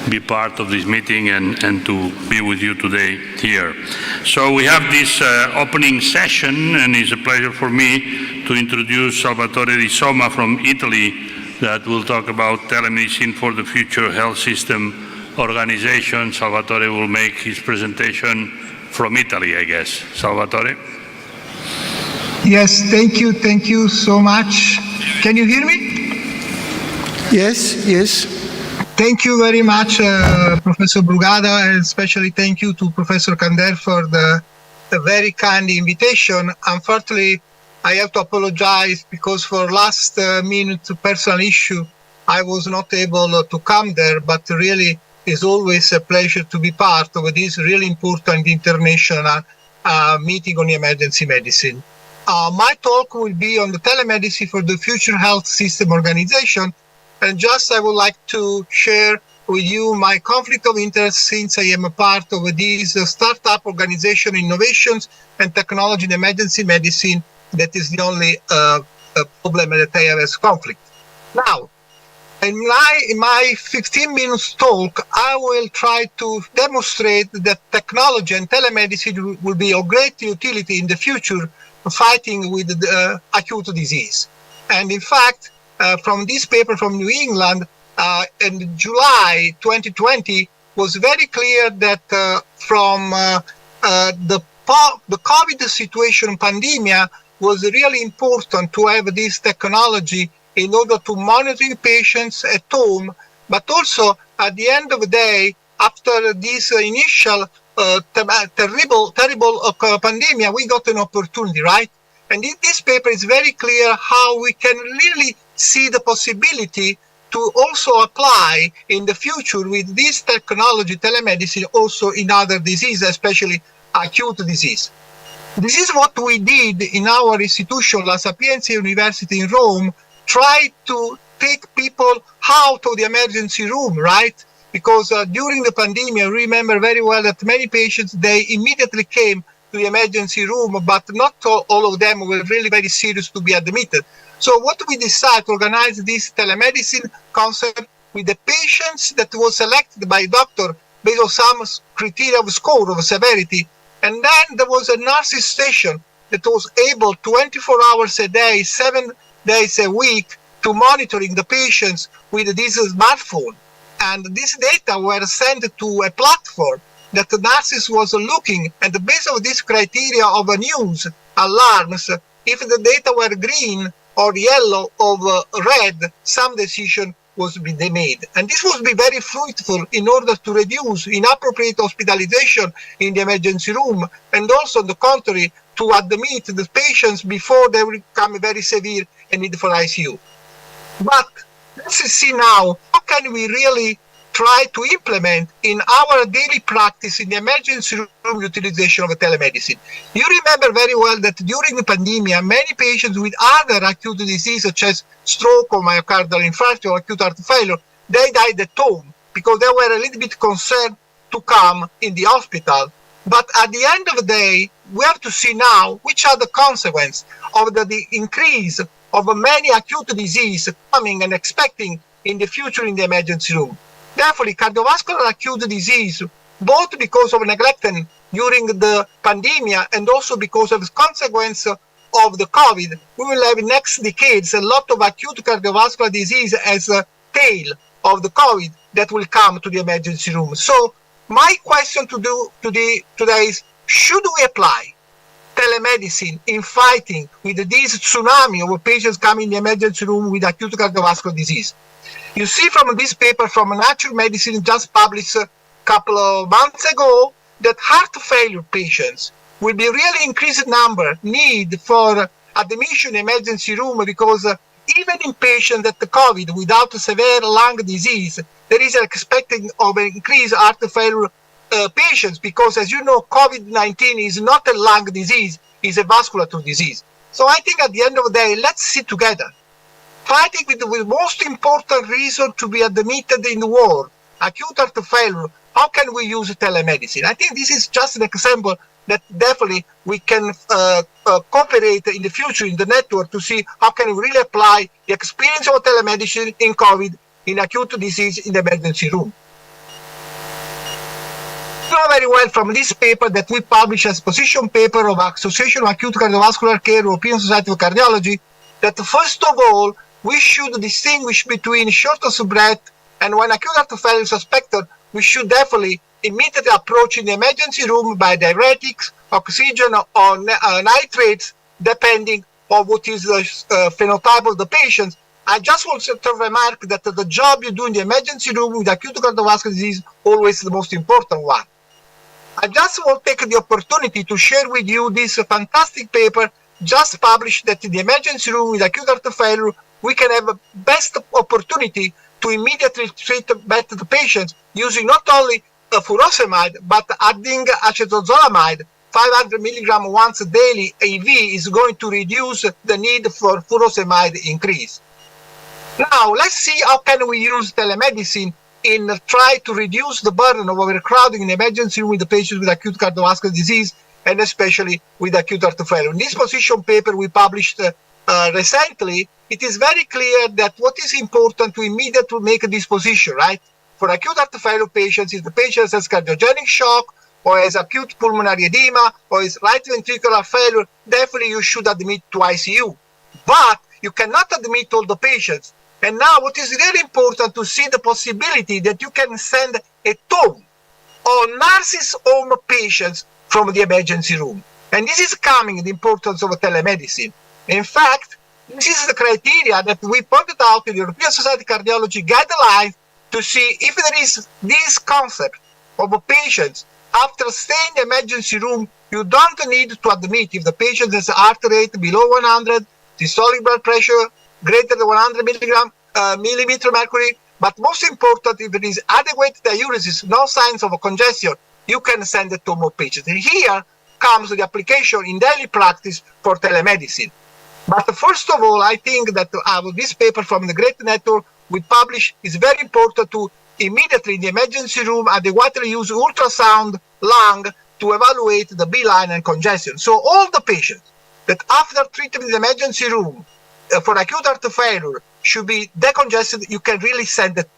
be part of this meeting and to be with you today here. So we have this opening session, and it's a pleasure for me to introduce Salvatore Di Somma from Italy, that will talk about telemedicine for the future health system organization. Salvatore will make his presentation from Italy, I guess. Salvatore? Yes, thank you so much. Can you hear me? Yes. Thank you very much, Professor Brugada, and especially thank you to Professor Kander for the very kind invitation. Unfortunately, I have to apologize because for last minute personal issue, I was not able to come there, but really it's always a pleasure to be part of this really important international meeting on emergency medicine. My talk will be on the telemedicine for the future health system organization, and just I would like to share with you my conflict of interest since I am a part of this startup organization, innovations and technology in emergency medicine. That is the only problem that I have as conflict. Now, in my 15 minutes talk, I will try to demonstrate that technology and telemedicine will be of great utility in the future fighting with acute disease. And in fact, from this paper from New England in July 2020 was very clear that from the COVID situation, pandemia, was really important to have this technology in order to monitor patients at home, but also at the end of the day, after this initial terrible pandemic, we got an opportunity, right? And in this paper is very clear how we can really see the possibility to also apply in the future with this technology, telemedicine, also in other diseases, especially acute disease. This is what we did in our institution, La Sapienza University in Rome, try to take people out of the emergency room, right? Because during the pandemic, I remember very well that many patients, they immediately came to the emergency room, but not all of them were really very serious to be admitted. So what we decided to organize this telemedicine concept with the patients that was selected by doctor based on some criteria of score of severity. And then there was a nurses station that was able 24 hours a day, 7 days a week to monitoring the patients with this smartphone. And this data were sent to a platform that the nurses was looking, and based on this criteria of news alarms, if the data were green or yellow or red, some decision was be made. And this would be very fruitful in order to reduce inappropriate hospitalization in the emergency room, and also on the contrary, to admit the patients before they become very severe and need for ICU. But let's see now, how can we really try to implement in our daily practice in the emergency room utilization of telemedicine? You remember very well that during the pandemic, many patients with other acute diseases such as stroke or myocardial infarction or acute heart failure, they died at home because they were a little bit concerned to come in the hospital. But at the end of the day, we have to see now which are the consequences of the increase of many acute disease coming and expecting in the future in the emergency room. Therefore, cardiovascular acute disease, both because of neglecting during the pandemic and also because of the consequence of the COVID, we will have in next decades a lot of acute cardiovascular disease as a tail of the COVID that will come to the emergency room. So my question today is, should we apply telemedicine in fighting with this tsunami of patients coming in the emergency room with acute cardiovascular disease? You see from this paper from Nature Medicine just published a couple of months ago that heart failure patients will be really increased number need for admission in emergency room because even in patients that the COVID without severe lung disease, there is an expecting of an increased heart failure patients because, as you know, COVID-19 is not a lung disease, it's a vascular disease. So I think at the end of the day, let's sit together, fighting with the most important reason to be admitted in the world, acute heart failure. How can we use telemedicine? I think this is just an example that definitely we can cooperate in the future in the network to see how can we really apply the experience of telemedicine in COVID, in acute disease in the emergency room. You know very well from this paper that we published as position paper of Association of Acute Cardiovascular Care, European Society of Cardiology, that first of all, we should distinguish between shortness of breath and when acute heart failure suspected, we should definitely immediately approach in the emergency room by diuretics, oxygen, or nitrates, depending on what is the phenotype of the patient. I just want to remark that the job you do in the emergency room with acute cardiovascular disease is always the most important one. I just want to take the opportunity to share with you this fantastic paper just published that in the emergency room with acute heart failure, we can have a best opportunity to immediately treat better the patients using not only furosemide, but adding acetazolamide, 500 milligram once daily IV is going to reduce the need for furosemide increase. Now, let's see how can we use telemedicine in try to reduce the burden of overcrowding in emergency room with the patients with acute cardiovascular disease and especially with acute heart failure. In this position paper we published recently, it is very clear that what is important to immediately make a disposition, right? For acute heart failure patients, if the patient has cardiogenic shock or has acute pulmonary edema or is right ventricular failure, definitely you should admit to ICU. But you cannot admit all the patients. And now what is really important to see the possibility that you can send a team or nurses home patients from the emergency room. And this is coming the importance of telemedicine. In fact, this is the criteria that we pointed out in the European Society of Cardiology guidelines to see if there is this concept of patients after staying in the emergency room, you don't need to admit if the patient has a heart rate below 100, systolic blood pressure greater than 100 millimeter mercury, but most important, if there is adequate diuresis, no signs of a congestion, you can send it to more patients. And here comes the application in daily practice for telemedicine. But first of all, I think that this paper from the Great Network we publish is very important to immediately in the emergency room adequately use ultrasound lung to evaluate the B-line and congestion. So all the patients that after treatment in the emergency room for acute heart failure should be decongested, you can really send it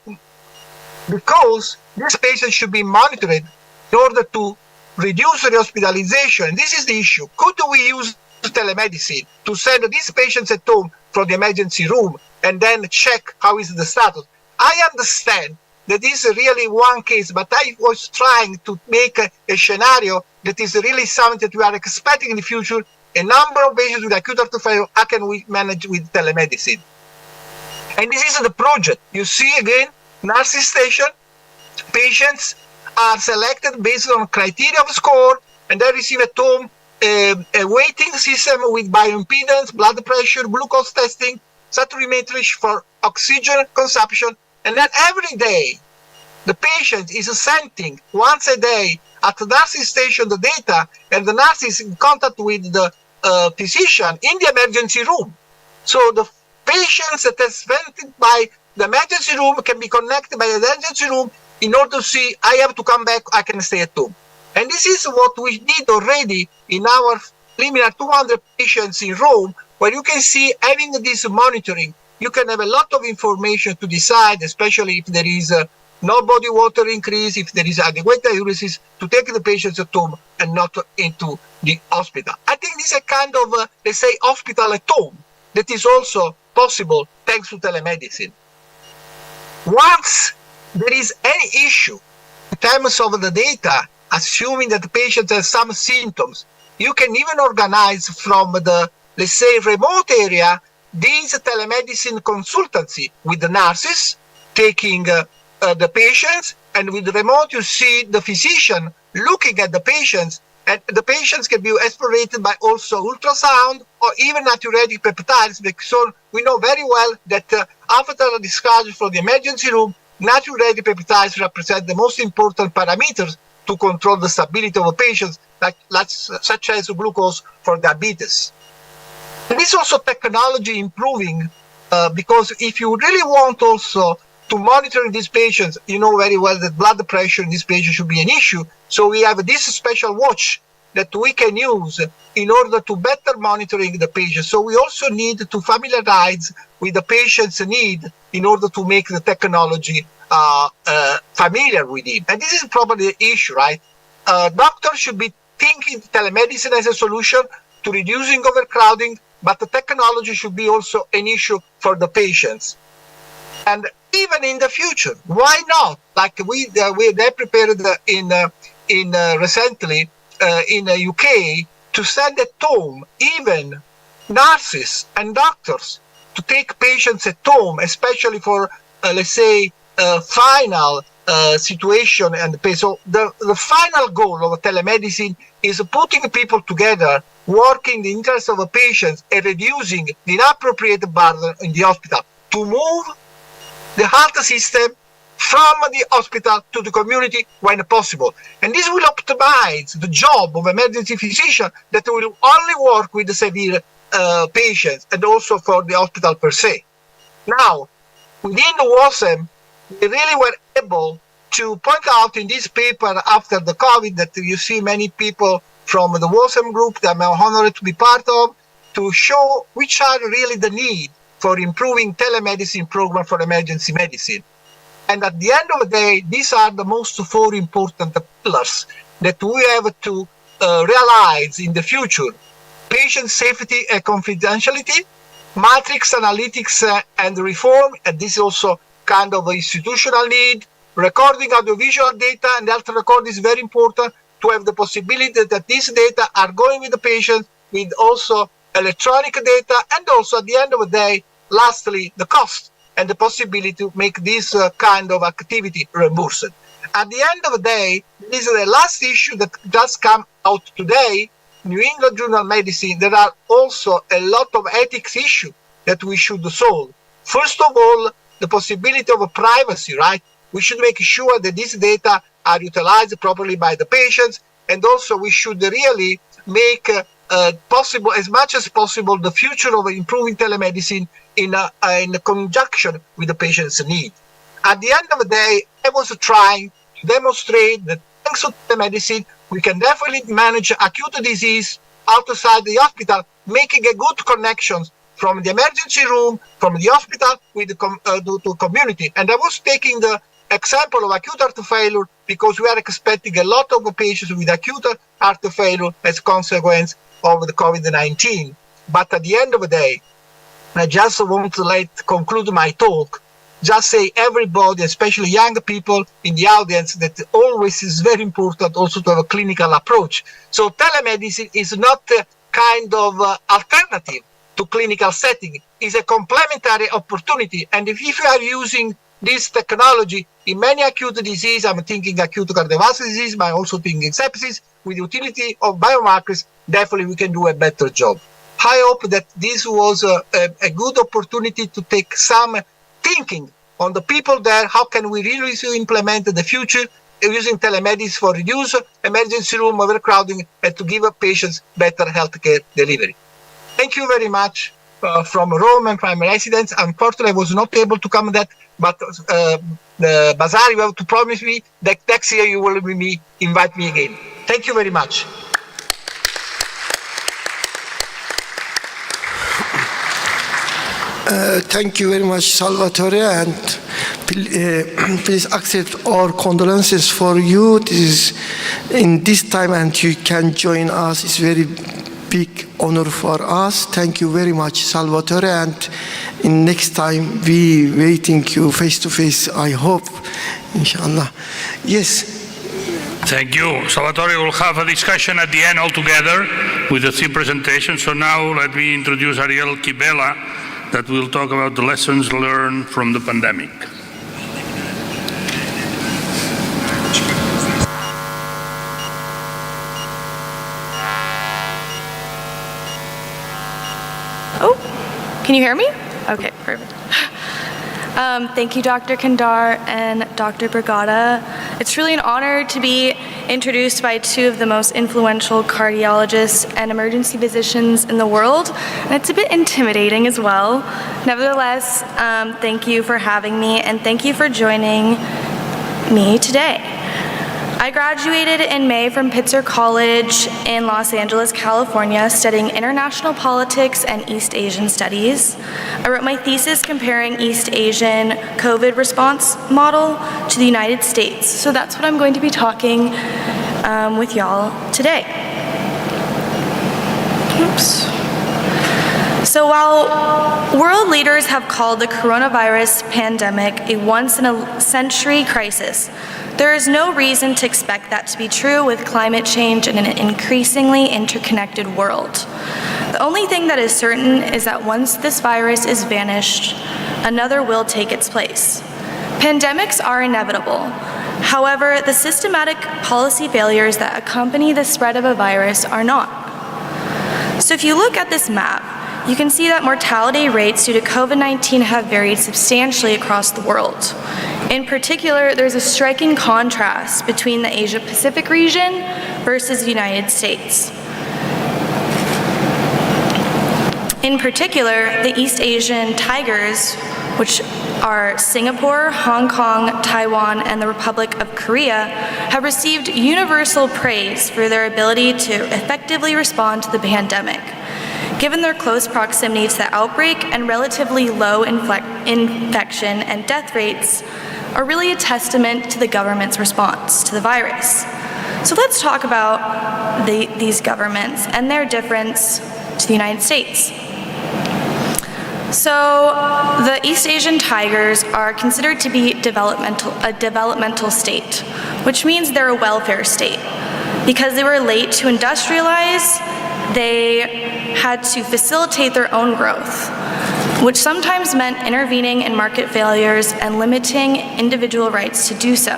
because this patient should be monitored in order to reduce the hospitalization. And this is the issue. Could we use telemedicine to send these patients at home from the emergency room and then check how is the status? I understand that this is really one case, but I was trying to make a scenario that is really something that we are expecting in the future. A number of patients with acute heart failure, how can we manage with telemedicine? And this is the project. You see again, nurses station, patients are selected based on criteria of score, and they receive at home a waiting system with bioimpedance, blood pressure, glucose testing, saturimetry for oxygen consumption, and then every day the patient is sending once a day at the nursing station the data, and the nurse is in contact with the physician in the emergency room. So the patients that are sent by the emergency room can be connected by the emergency room in order to see, I have to come back, I can stay at home. And this is what we did already in our preliminary 200 patients in Rome, where you can see having this monitoring, you can have a lot of information to decide, especially if there is no body water increase, if there is adequate diuresis, to take the patients at home and not into the hospital. I think this is a kind of, let's say, hospital at home that is also possible thanks to telemedicine. Once there is any issue in terms of the data, assuming that the patient has some symptoms, you can even organize from the, let's say, remote area, these telemedicine consultancy with the nurses taking the patients and with the remote you see the physician looking at the patients, and the patients can be explorated by also ultrasound or even natriuretic peptides, because we know very well that after the discharge from the emergency room, natriuretic peptides represent the most important parameters to control the stability of a patient, such as glucose for diabetes. And this also technology improving, because if you really want also to monitor these patients, you know very well that blood pressure in these patients should be an issue. So we have this special watch that we can use in order to better monitoring the patient. So we also need to familiarize with the patient's need in order to make the technology familiar with him. And this is probably the issue, right? Doctors should be thinking telemedicine as a solution to reducing overcrowding, but the technology should be also an issue for the patients. And even in the future, why not? Like they prepared recently in the UK to send at home even nurses and doctors to take patients at home, especially for let's say final situation and so the final goal of telemedicine is putting people together, working in the interest of the patients and reducing the inappropriate burden in the hospital to move the health system from the hospital to the community when possible. And this will optimize the job of emergency physician that will only work with the severe patients and also for the hospital per se. Now, within the WASM, we really were able to point out in this paper after the COVID that you see many people from the WASM group that I'm honored to be part of, to show which are really the need for improving telemedicine program for emergency medicine. And at the end of the day, these are the most four important pillars that we have to realize in the future: patient safety and confidentiality, matrix analytics and reform, and this is also kind of institutional need, recording audiovisual data, and health record is very important to have the possibility that these data are going with the patient, with also electronic data, and also at the end of the day, lastly, the cost and the possibility to make this kind of activity reimbursed. At the end of the day, this is the last issue that just come out today, New England Journal of Medicine. There are also a lot of ethics issues that we should solve. First of all, the possibility of privacy, right? We should make sure that these data are utilized properly by the patients, and also we should really make possible, as much as possible, the future of improving telemedicine in conjunction with the patient's need. At the end of the day, I was trying to demonstrate that thanks to telemedicine, we can definitely manage acute disease outside the hospital, making a good connections from the emergency room, from the hospital, with the community. And I was taking the example of acute heart failure because we are expecting a lot of patients with acute heart failure as a consequence of the COVID-19. But at the end of the day, I just want to conclude my talk, just say everybody, especially young people in the audience, that always is very important also to have a clinical approach. So telemedicine is not a kind of alternative to clinical setting, is a complementary opportunity. And if you are using this technology in many acute disease, I'm thinking acute cardiovascular disease, but I'm also thinking sepsis, with the utility of biomarkers, definitely we can do a better job. I hope that this was a good opportunity to take some thinking on the people there. How can we really implement the future using telemedicine for reduce emergency room overcrowding and to give patients better healthcare delivery? Thank you very much from Rome and from my residents. Unfortunately, I was not able to come to that, but Bazar, you have to promise me that next year you will invite me again. Thank you very much. Thank you very much, Salvatore, and please accept our condolences for you. This is in this time, and you can join us. It's very big honor for us. Thank you very much, Salvatore, and in next time we waiting you face to face, I hope, inshallah. Yes. Thank you. Salvatore will have a discussion at the end all together with the three presentations. So now let me introduce Ariel Kibela, that will talk about the lessons learned from the pandemic. Oh, can you hear me? Okay, perfect. Thank you, Dr. Kandar and Dr. Brigada. It's really an honor to be introduced by two of the most influential cardiologists and emergency physicians in the world, and it's a bit intimidating as well. Nevertheless, thank you for having me, and thank you for joining me today. I graduated in May from Pitzer College in Los Angeles, California, studying international politics and East Asian studies. I wrote my thesis comparing East Asian COVID response model to the United States. So that's what I'm going to be talking with y'all today. Oops. So while world leaders have called the coronavirus pandemic a once-in-a-century crisis, there is no reason to expect that to be true with climate change in an increasingly interconnected world. The only thing that is certain is that once this virus is vanished, another will take its place. Pandemics are inevitable. However, the systematic policy failures that accompany the spread of a virus are not. So if you look at this map, you can see that mortality rates due to COVID-19 have varied substantially across the world. In particular, there's a striking contrast between the Asia-Pacific region versus the United States. In particular, the East Asian tigers, which are Singapore, Hong Kong, Taiwan, and the Republic of Korea, have received universal praise for their ability to effectively respond to the pandemic. Given their close proximity to the outbreak and relatively low infection and death rates, are really a testament to the government's response to the virus. So let's talk about these governments and their difference to the United States. So the East Asian tigers are considered to be a developmental state, which means they're a welfare state. Because they were late to industrialize, they had to facilitate their own growth, which sometimes meant intervening in market failures and limiting individual rights to do so.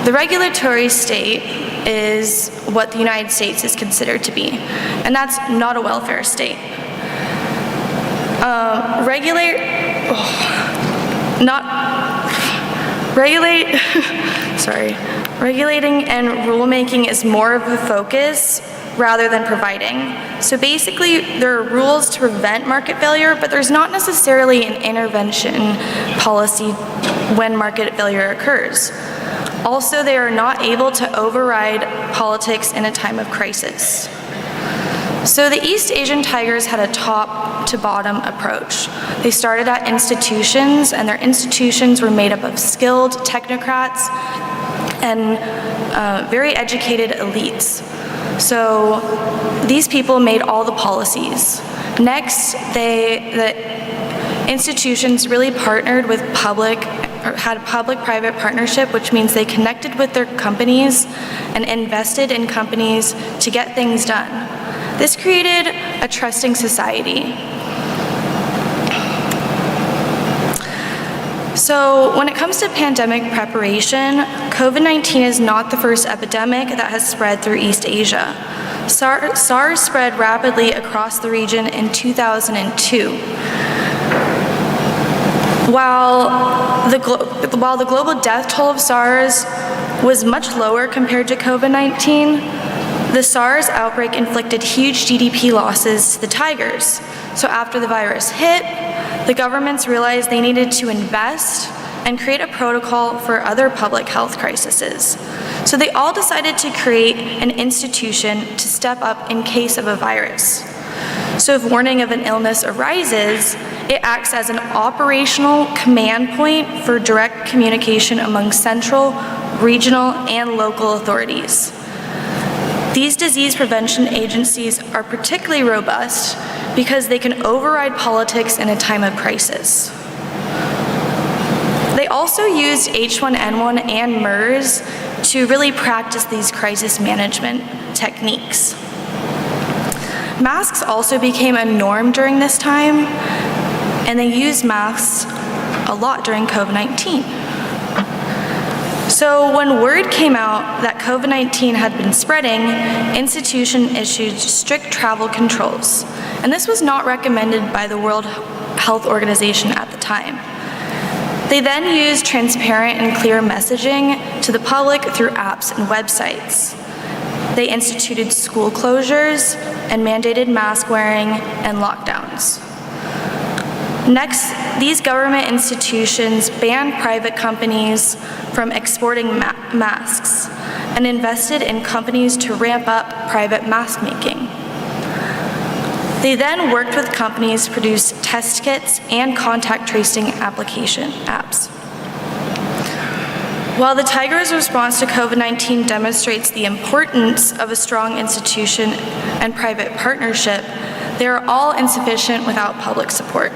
The regulatory state is what the United States is considered to be, and that's not a welfare state. Regulating and rulemaking is more of a focus rather than providing. So basically, there are rules to prevent market failure, but there's not necessarily an intervention policy when market failure occurs. Also, they are not able to override politics in a time of crisis. So the East Asian tigers had a top-to-bottom approach. They started at institutions, and their institutions were made up of skilled technocrats and very educated elites. So these people made all the policies. Next, the institutions really partnered with had a public-private partnership, which means they connected with their companies and invested in companies to get things done. This created a trusting society. So when it comes to pandemic preparation, COVID-19 is not the first epidemic that has spread through East Asia. SARS spread rapidly across the region in 2002. While the global death toll of SARS was much lower compared to COVID-19, the SARS outbreak inflicted huge GDP losses to the tigers. So after the virus hit, the governments realized they needed to invest and create a protocol for other public health crises. So they all decided to create an institution to step up in case of a virus. So if warning of an illness arises, it acts as an operational command point for direct communication among central, regional, and local authorities. These disease prevention agencies are particularly robust because they can override politics in a time of crisis. They also used H1N1 and MERS to really practice these crisis management techniques. Masks also became a norm during this time, and they used masks a lot during COVID-19. So when word came out that COVID-19 had been spreading, institutions issued strict travel controls. And this was not recommended by the World Health Organization at the time. They then used transparent and clear messaging to the public through apps and websites. They instituted school closures and mandated mask wearing and lockdowns. Next, these government institutions banned private companies from exporting masks and invested in companies to ramp up private mask making. They then worked with companies to produce test kits and contact tracing application apps. While the Tigers' response to COVID-19 demonstrates the importance of a strong institution and private partnership, they are all insufficient without public support.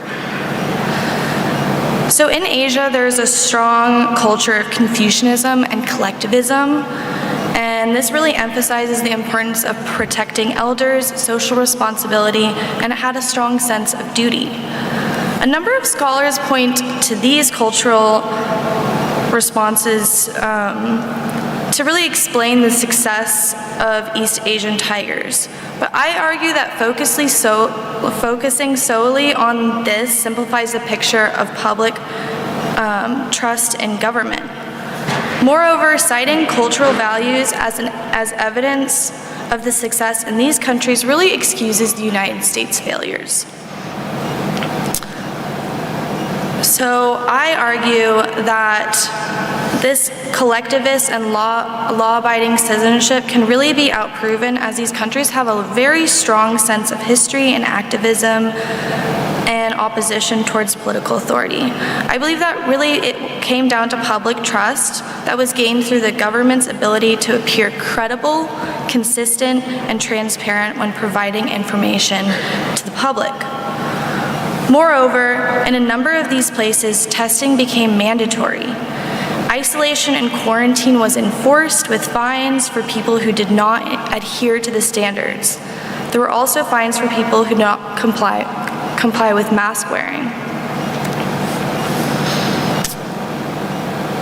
So in Asia, there's a strong culture of Confucianism and collectivism, and this really emphasizes the importance of protecting elders, social responsibility, and it had a strong sense of duty. A number of scholars point to these cultural responses to really explain the success of East Asian tigers. But I argue that focusing solely on this simplifies the picture of public trust in government. Moreover, citing cultural values as evidence of the success in these countries really excuses the United States' failures. So I argue that this collectivist and law-abiding citizenship can really be outproven as these countries have a very strong sense of history and activism and opposition towards political authority. I believe that really it came down to public trust that was gained through the government's ability to appear credible, consistent, and transparent when providing information to the public. Moreover, in a number of these places, testing became mandatory. Isolation and quarantine was enforced with fines for people who did not adhere to the standards. There were also fines for people who did not comply with mask wearing.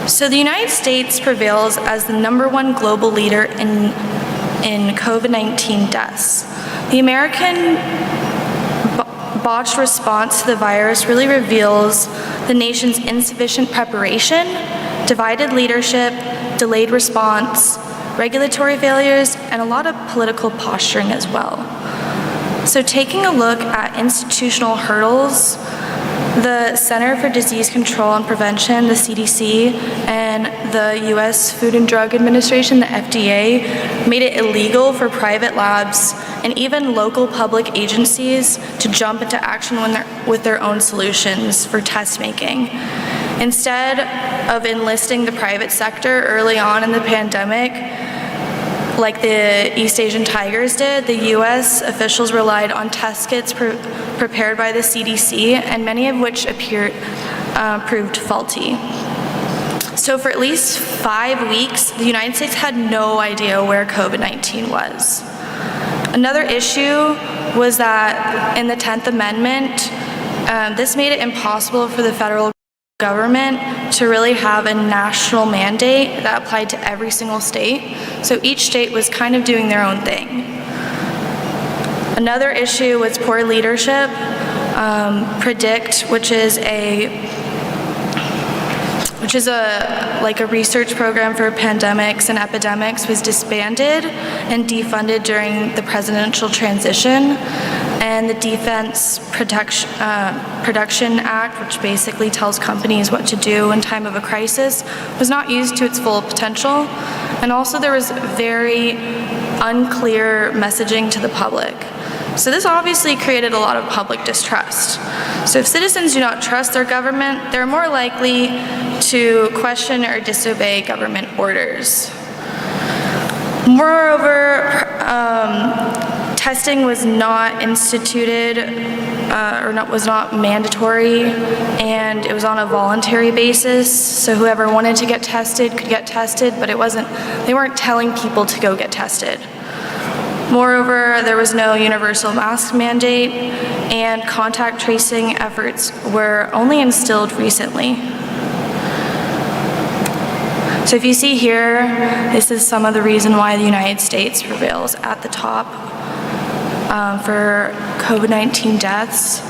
So the United States prevails as the #1 global leader in COVID-19 deaths. The American botched response to the virus really reveals the nation's insufficient preparation, divided leadership, delayed response, regulatory failures, and a lot of political posturing as well. So taking a look at institutional hurdles, the Center for Disease Control and Prevention, the CDC, and the US Food and Drug Administration, the FDA, made it illegal for private labs and even local public agencies to jump into action with their own solutions for test making. Instead of enlisting the private sector early on in the pandemic, like the East Asian Tigers did, the US officials relied on test kits prepared by the CDC, and many of which proved faulty. So for at least 5 weeks, the United States had no idea where COVID-19 was. Another issue was that in the 10th Amendment, this made it impossible for the federal government to really have a national mandate that applied to every single state. So each state was kind of doing their own thing. Another issue was poor leadership. PREDICT, which is a research program for pandemics and epidemics, was disbanded and defunded during the presidential transition. And the Defense Production Act, which basically tells companies what to do in time of a crisis, was not used to its full potential. And also there was very unclear messaging to the public. So this obviously created a lot of public distrust. So if citizens do not trust their government, they're more likely to question or disobey government orders. Moreover, testing was not instituted was not mandatory, and it was on a voluntary basis. So whoever wanted to get tested could get tested, but they weren't telling people to go get tested. Moreover, there was no universal mask mandate, and contact tracing efforts were only instilled recently. So if you see here, this is some of the reason why the United States prevails at the top for COVID-19 deaths.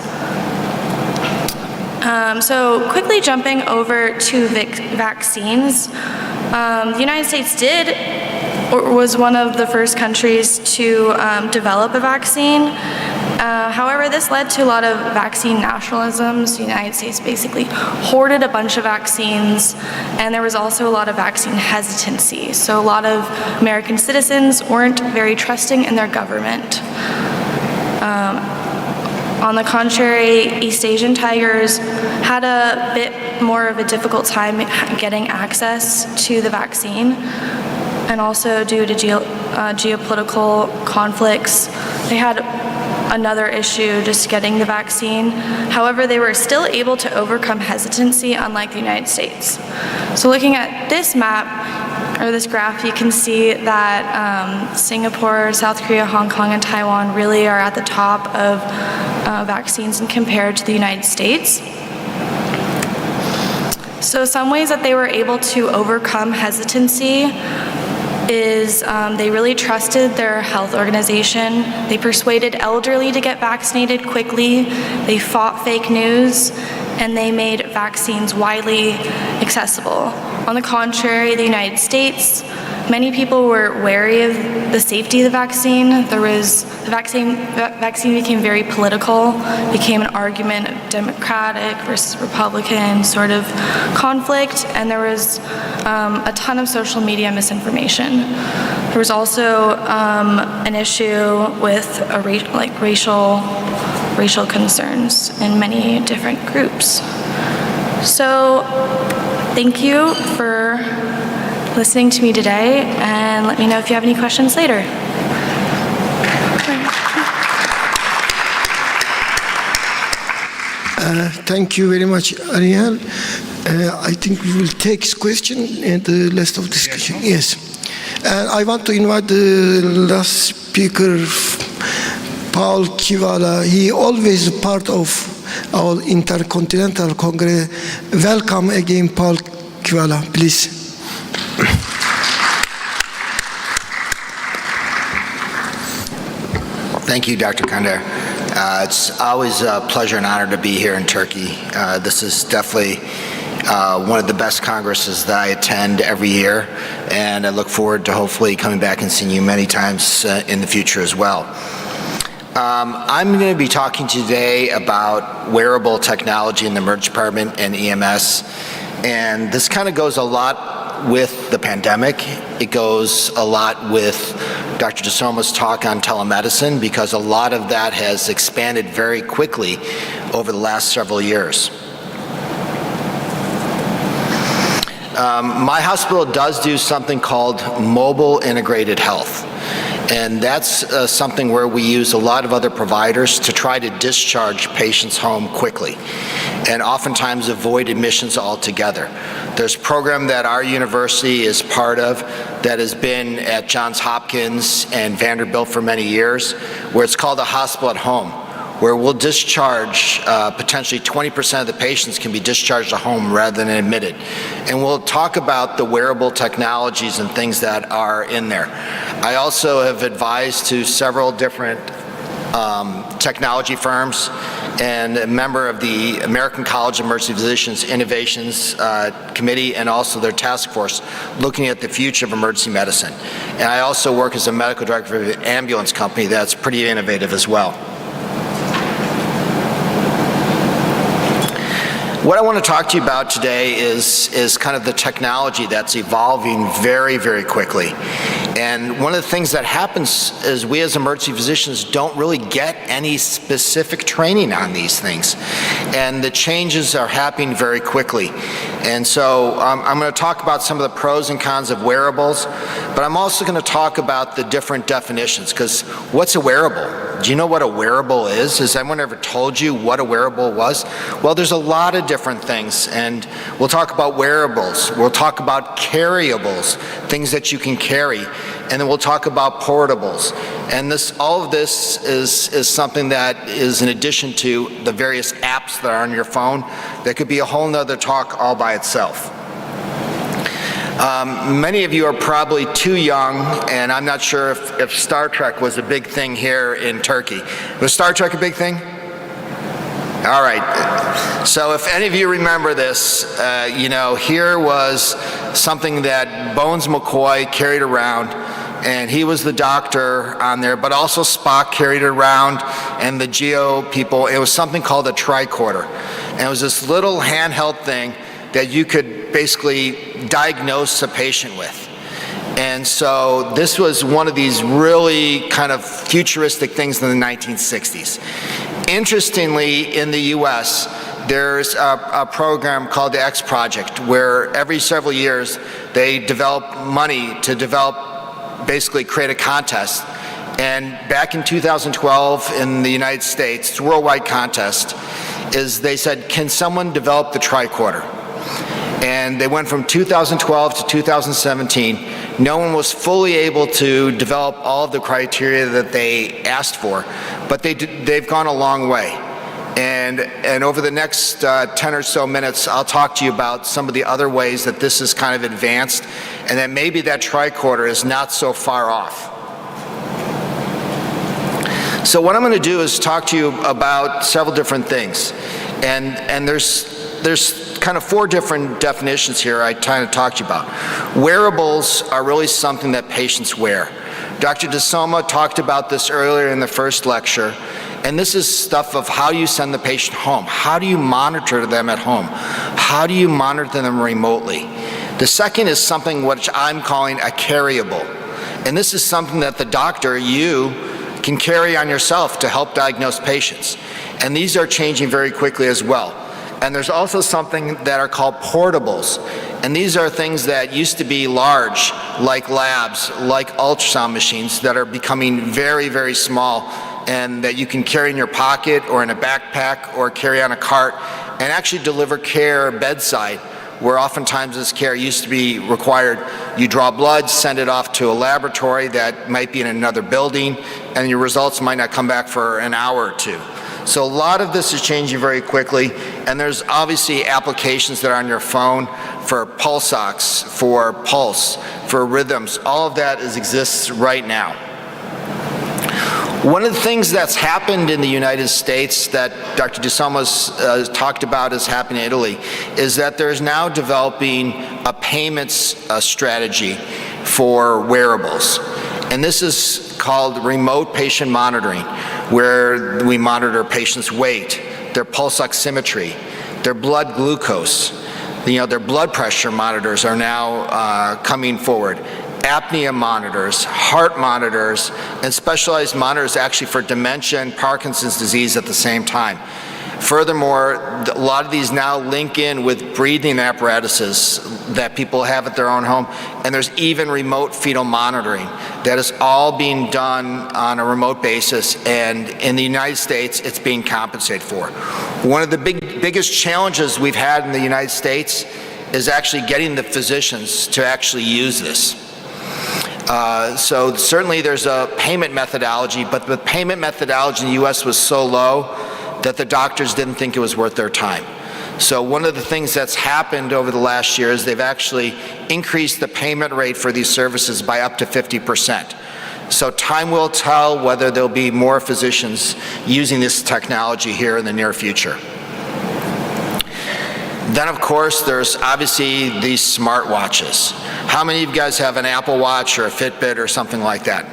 So quickly jumping over to vaccines, the United States was one of the first countries to develop a vaccine. However, this led to a lot of vaccine nationalisms. The United States basically hoarded a bunch of vaccines, and there was also a lot of vaccine hesitancy. So a lot of American citizens weren't very trusting in their government. On the contrary, East Asian tigers had a bit more of a difficult time getting access to the vaccine, and also due to geopolitical conflicts, they had another issue just getting the vaccine. However, they were still able to overcome hesitancy, unlike the United States. So looking at this map, or this graph, you can see that Singapore, South Korea, Hong Kong, and Taiwan really are at the top of vaccines and compared to the United States. So some ways that they were able to overcome hesitancy is they really trusted their health organization. They persuaded elderly to get vaccinated quickly. They fought fake news, and they made vaccines widely accessible. On the contrary, the United States, many people were wary of the safety of the vaccine. The vaccine became very political, became an argument of Democratic versus Republican sort of conflict, and there was a ton of social media misinformation. There was also an issue with racial concerns in many different groups. So thank you for listening to me today, and let me know if you have any questions later. Thank you very much, Ariel. I think we will take question and the rest of discussion. Yes. And I want to invite the last speaker, Paul Kivala. He always part of our Intercontinental Congress. Welcome again, Paul Kivala, please. Thank you, Dr. Kandar. It's always a pleasure and honor to be here in Turkey. This is definitely one of the best congresses that I attend every year, and I look forward to hopefully coming back and seeing you many times in the future as well. I'm going to be talking today about wearable technology in the emergency department and EMS, and this kind of goes a lot with the pandemic. It goes a lot with Dr. DeSoma's talk on telemedicine, because a lot of that has expanded very quickly over the last several years. My hospital does do something called mobile integrated health. And that's something where we use a lot of other providers to try to discharge patients home quickly, and oftentimes avoid admissions altogether. There's a program that our university is part of that has been at Johns Hopkins and Vanderbilt for many years, where it's called a hospital at home, where we'll discharge potentially 20% of the patients can be discharged at home rather than admitted. And we'll talk about the wearable technologies and things that are in there. I also have advised to several different technology firms, and a member of the American College of Emergency Physicians Innovations Committee, and also their task force looking at the future of emergency medicine. And I also work as a medical director of an ambulance company that's pretty innovative as well. What I want to talk to you about today is kind of the technology that's evolving very, very quickly. And one of the things that happens is we as emergency physicians don't really get any specific training on these things. And the changes are happening very quickly. And so I'm going to talk about some of the pros and cons of wearables, but I'm also going to talk about the different definitions, because what's a wearable? Do you know what a wearable is? Has anyone ever told you what a wearable was? Well, there's a lot of different things, and we'll talk about wearables. We'll talk about carryables, things that you can carry, and then we'll talk about portables. And all of this is something that is in addition to the various apps that are on your phone that could be a whole nother talk all by itself. Many of you are probably too young, and I'm not sure if Star Trek was a big thing here in Turkey. Was Star Trek a big thing? All right. So if any of you remember this, here was something that Bones McCoy carried around, and he was the doctor on there, but also Spock carried it around, and the Geo people. It was something called a tricorder. And it was this little handheld thing that you could basically diagnose a patient with. And so this was one of these really kind of futuristic things in the 1960s. Interestingly, in the US, there's a program called the X Project, where every several years they develop money to basically create a contest. And back in 2012 in the United States, it's a worldwide contest, they said, can someone develop the tricorder? And they went from 2012 to 2017. No one was fully able to develop all of the criteria that they asked for, but they've gone a long way. And over the next 10 or so minutes, I'll talk to you about some of the other ways that this is kind of advanced, and that maybe that tricorder is not so far off. So what I'm going to do is talk to you about several different things. And there's kind of 4 different definitions here I try to talk to you about. Wearables are really something that patients wear. Dr. DeSoma talked about this earlier in the first lecture, and this is stuff of how you send the patient home. How do you monitor them at home? How do you monitor them remotely? The second is something which I'm calling a carryable. And this is something that the doctor, you, can carry on yourself to help diagnose patients. And these are changing very quickly as well. And there's also something that are called portables. And these are things that used to be large, like labs, like ultrasound machines, that are becoming very, very small, and that you can carry in your pocket or in a backpack or carry on a cart and actually deliver care bedside, where oftentimes this care used to be required. You draw blood, send it off to a laboratory that might be in another building, and your results might not come back for an hour or 2. So a lot of this is changing very quickly, and there's obviously applications that are on your phone for pulse ox, for pulse, for rhythms. All of that exists right now. One of the things that's happened in the United States that Dr. DeSoma's talked about is happening in Italy is that there's now developing a payments strategy for wearables. And this is called remote patient monitoring, where we monitor patients' weight, their pulse oximetry, their blood glucose. Their blood pressure monitors are now coming forward. Apnea monitors, heart monitors, and specialized monitors actually for dementia and Parkinson's disease at the same time. Furthermore, a lot of these now link in with breathing apparatuses that people have at their own home, and there's even remote fetal monitoring that is all being done on a remote basis, and in the United States, it's being compensated for. One of the biggest challenges we've had in the United States is actually getting the physicians to actually use this. So certainly there's a payment methodology, but the payment methodology in the US was so low that the doctors didn't think it was worth their time. So one of the things that's happened over the last year is they've actually increased the payment rate for these services by up to 50%. So time will tell whether there'll be more physicians using this technology here in the near future. Then, of course, there's obviously these smartwatches. How many of you guys have an Apple Watch or a Fitbit or something like that?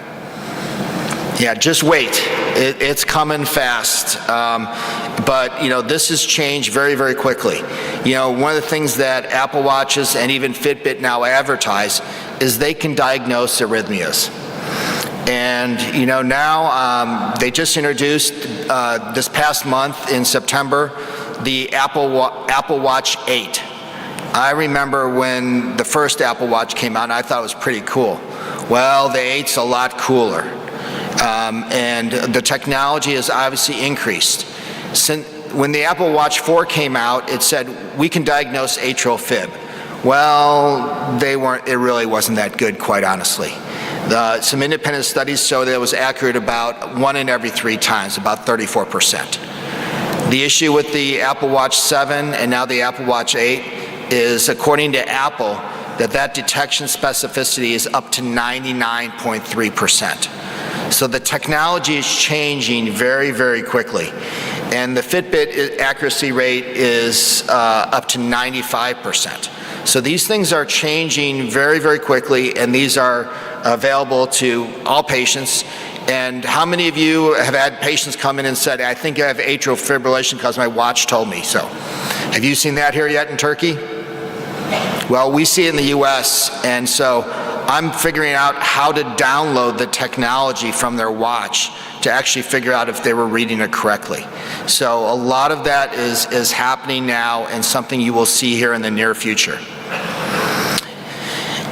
Yeah, just wait. It's coming fast. But, this has changed very, very quickly. One of the things that Apple Watches and even Fitbit now advertise is they can diagnose arrhythmias. And, now they just introduced this past month in September the Apple Watch 8. I remember when the first Apple Watch came out, and I thought it was pretty cool. Well, the 8's a lot cooler. And the technology has obviously increased. When the Apple Watch 4 came out, it said, we can diagnose atrial fib. Well, it really wasn't that good, quite honestly. Some independent studies show that it was accurate about 1 in every 3 times, about 34%. The issue with the Apple Watch 7 and now the Apple Watch 8 is, according to Apple, that detection specificity is up to 99.3%. So the technology is changing very, very quickly. And the Fitbit accuracy rate is up to 95%. So these things are changing very, very quickly, and these are available to all patients. And how many of you have had patients come in and said, I think I have atrial fibrillation because my watch told me so? Have you seen that here yet in Turkey? Well, we see it in the US, and so I'm figuring out how to download the technology from their watch to actually figure out if they were reading it correctly. So a lot of that is happening now and something you will see here in the near future.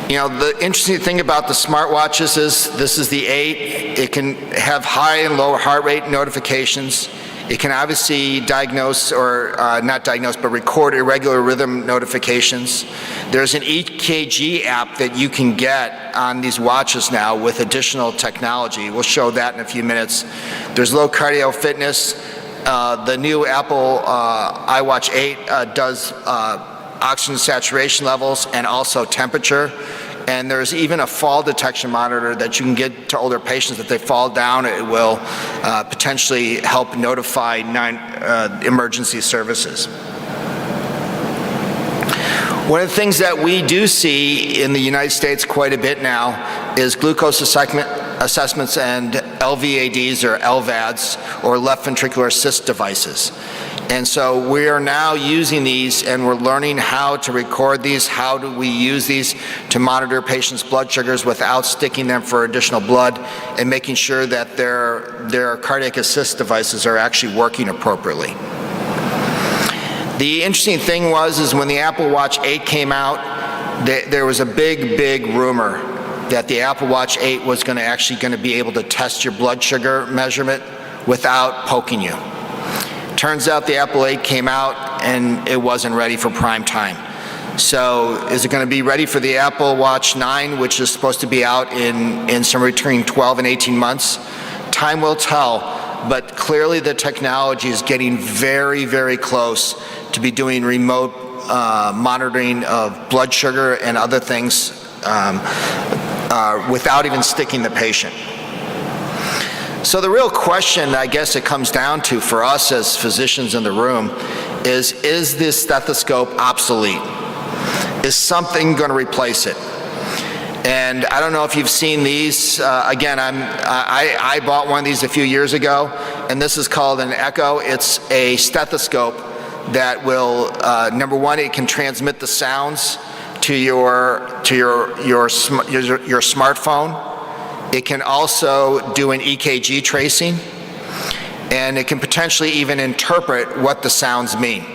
You know, the interesting thing about the smartwatches is this is the 8. It can have high and low heart rate notifications. It can obviously diagnose, or not diagnose, but record irregular rhythm notifications. There's an EKG app that you can get on these watches now with additional technology. We'll show that in a few minutes. There's low cardio fitness. The new Apple iWatch 8 does oxygen saturation levels and also temperature. And there's even a fall detection monitor that you can get to older patients. If they fall down, it will potentially help notify emergency services. One of the things that we do see in the United States quite a bit now is glucose assessments and LVADs or LVADs, or left ventricular assist devices. And so we are now using these, and we're learning how to record these, how do we use these to monitor patients' blood sugars without sticking them for additional blood, and making sure that their cardiac assist devices are actually working appropriately. The interesting thing is when the Apple Watch 8 came out, there was a big rumor that the Apple Watch 8 was actually going to be able to test your blood sugar measurement without poking you. Turns out the Apple 8 came out and it wasn't ready for prime time. So is it going to be ready for the Apple Watch 9, which is supposed to be out in somewhere between 12 and 18 months? Time will tell, but clearly the technology is getting very close to be doing remote monitoring of blood sugar and other things without even sticking the patient. So the real question, I guess it comes down to for us as physicians in the room is this stethoscope obsolete? Is something going to replace it? And I don't know if you've seen these. Again, I bought one of these a few years ago, and this is called an Echo. It's a stethoscope that will, number one, it can transmit the sounds to your smartphone. It can also do an EKG tracing, and it can potentially even interpret what the sounds mean.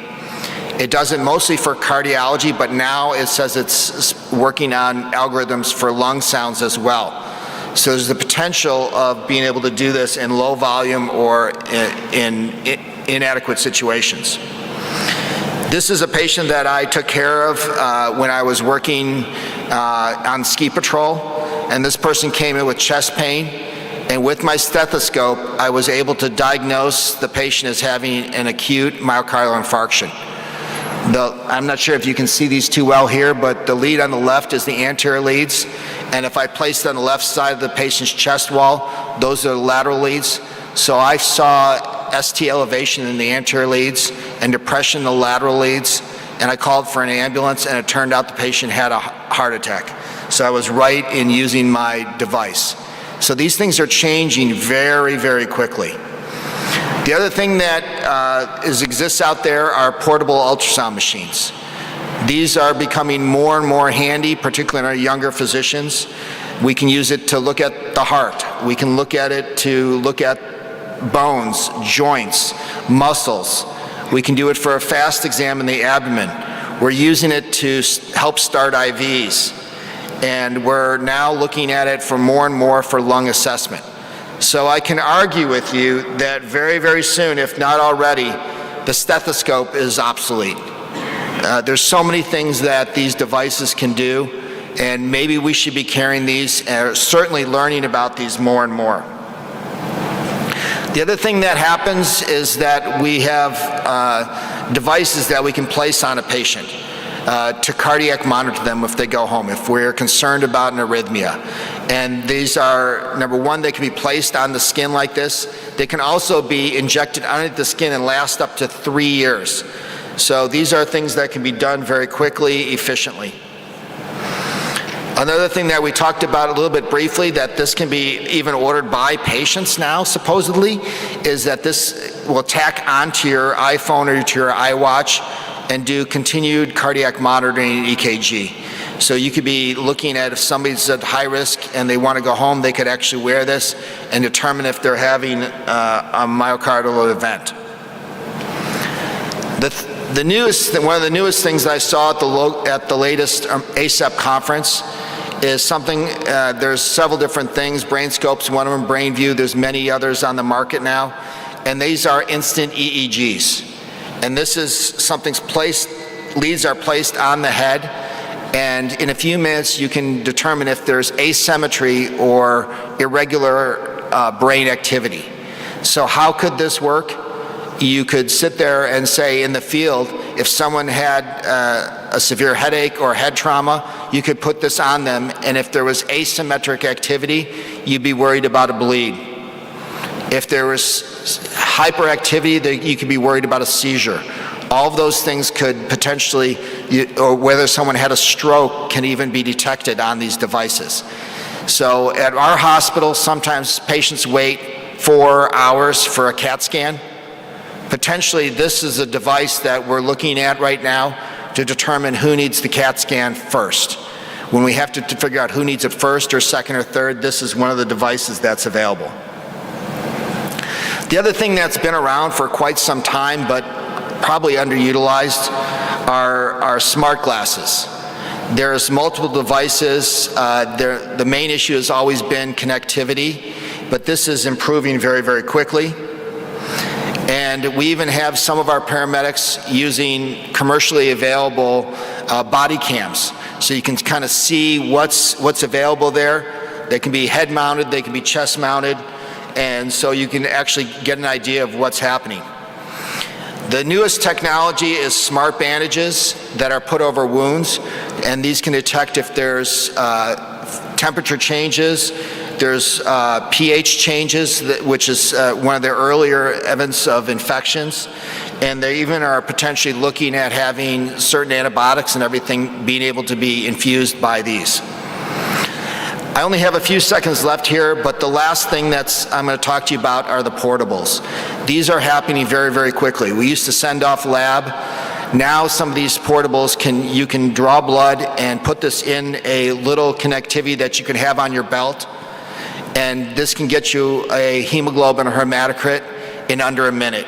It does it mostly for cardiology, but now it says it's working on algorithms for lung sounds as well. So there's the potential of being able to do this in low volume or in inadequate situations. This is a patient that I took care of when I was working on ski patrol, and this person came in with chest pain, and with my stethoscope, I was able to diagnose the patient as having an acute myocardial infarction. I'm not sure if you can see these too well here, but the lead on the left is the anterior leads, and if I placed it on the left side of the patient's chest wall, those are the lateral leads. So I saw ST elevation in the anterior leads and depression in the lateral leads, and I called for an ambulance, and it turned out the patient had a heart attack. So I was right in using my device. So these things are changing very quickly. The other thing that exists out there are portable ultrasound machines. These are becoming more and more handy, particularly in our younger physicians. We can use it to look at the heart. We can look at it to look at bones, joints, muscles. We can do it for a fast exam in the abdomen. We're using it to help start IVs. And we're now looking at it for more and more for lung assessment. So I can argue with you that very soon, if not already, the stethoscope is obsolete. There's so many things that these devices can do, and maybe we should be carrying these, certainly learning about these more and more. The other thing that happens is that we have devices that we can place on a patient. to cardiac monitor them if they go home, if we're concerned about an arrhythmia. And these are, number one, they can be placed on the skin like this. They can also be injected underneath the skin and last up to 3 years. So these are things that can be done very quickly, efficiently. Another thing that we talked about a little bit briefly, that this can be even ordered by patients now, supposedly, is that this will tack onto your iPhone or to your iWatch and do continued cardiac monitoring and EKG. So you could be looking at if somebody's at high risk and they want to go home, they could actually wear this and determine if they're having a myocardial event. One of the newest things I saw at the latest ACEP conference is something, there's several different things. BrainScope's one of them, BrainView, there's many others on the market now. And these are instant EEGs. And this is something's placed, leads are placed on the head, and in a few minutes you can determine if there's asymmetry or irregular brain activity. So how could this work? You could sit there and say in the field, if someone had a severe headache or head trauma, you could put this on them, and if there was asymmetric activity, you'd be worried about a bleed. If there was hyperactivity, you could be worried about a seizure. All of those things could potentially, or whether someone had a stroke, can even be detected on these devices. So at our hospital, sometimes patients wait 4 hours for a CAT scan. Potentially, this is a device that we're looking at right now to determine who needs the CAT scan first. When we have to figure out who needs it first or second or third, this is one of the devices that's available. The other thing that's been around for quite some time, but probably underutilized, are smart glasses. There's multiple devices. The main issue has always been connectivity, but this is improving very, very quickly. And we even have some of our paramedics using commercially available body cams. So you can kind of see what's available there. They can be head mounted, they can be chest mounted, and so you can actually get an idea of what's happening. The newest technology is smart bandages that are put over wounds, and these can detect if there's temperature changes, there's pH changes, which is one of the earlier evidence of infections, and they even are potentially looking at having certain antibiotics and everything being able to be infused by these. I only have a few seconds left here, but the last thing I'm going to talk to you about are the portables. These are happening very, very quickly. We used to send off lab. Now some of these portables, you can draw blood and put this in a little connectivity that you can have on your belt, and this can get you a hemoglobin or hematocrit in under a minute,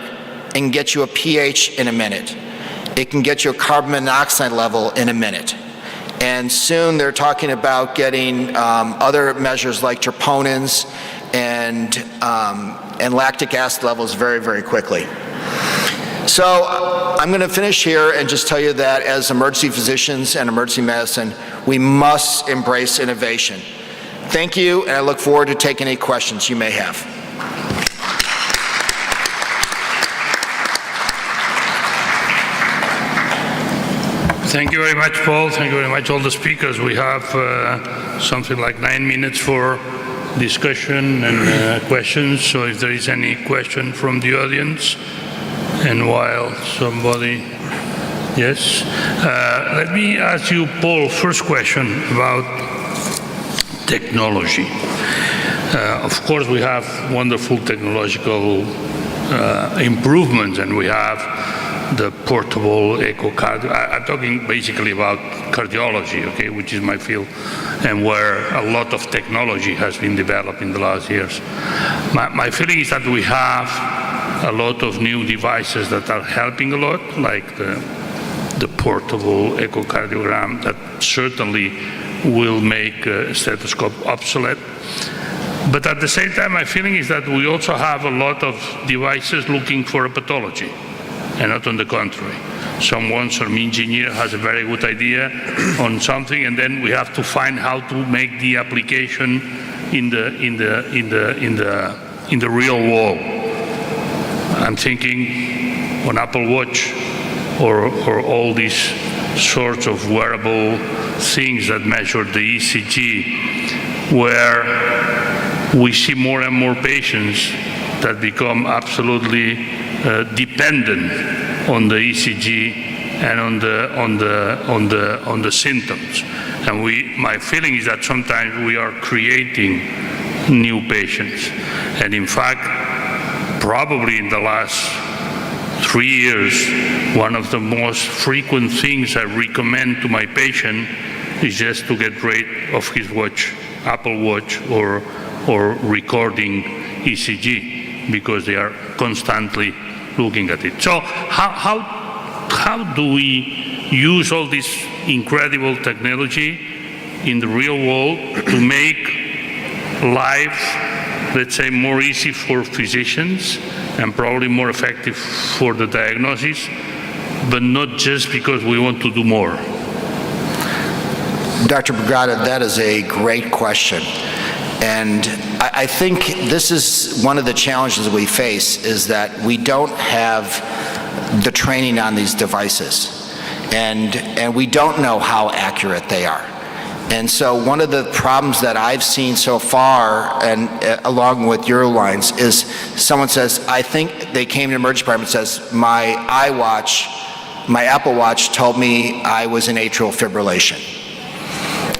and get you a pH in a minute. It can get you a carbon monoxide level in a minute. And soon they're talking about getting other measures like troponins and lactic acid levels very, very quickly. So I'm going to finish here and just tell you that as emergency physicians and emergency medicine, we must embrace innovation. Thank you, and I look forward to taking any questions you may have. Thank you very much, Paul. Thank you very much, all the speakers. We have something like 9 minutes for discussion and questions. So if there is any question from the audience, and while somebody, yes. Let me ask you, Paul, first question about technology. Of course, we have wonderful technological improvements, and we have the portable echocard. I'm talking basically about cardiology, okay, which is my field, and where a lot of technology has been developed in the last years. My feeling is that we have a lot of new devices that are helping a lot, like the portable echocardiogram that certainly will make a stethoscope obsolete. But at the same time, my feeling is that we also have a lot of devices looking for a pathology, and not on the contrary. Some engineer has a very good idea on something, and then we have to find how to make the application in the real world. I'm thinking on Apple Watch or all these sorts of wearable things that measure the ECG, where we see more and more patients that become absolutely dependent on the ECG and on the symptoms. And my feeling is that sometimes we are creating new patients. And in fact, probably in the last 3 years, one of the most frequent things I recommend to my patient is just to get rid of his watch, Apple Watch, or recording ECG, because they are constantly looking at it. So how do we use all this incredible technology in the real world to make life, let's say, more easy for physicians and probably more effective for the diagnosis, but not just because we want to do more? Dr. Brugada, that is a great question. And I think this is one of the challenges we face, is that we don't have the training on these devices. And we don't know how accurate they are. And so one of the problems that I've seen so far, and along with your lines, is someone says, I think they came to the emergency department and says, my Apple Watch told me I was in atrial fibrillation.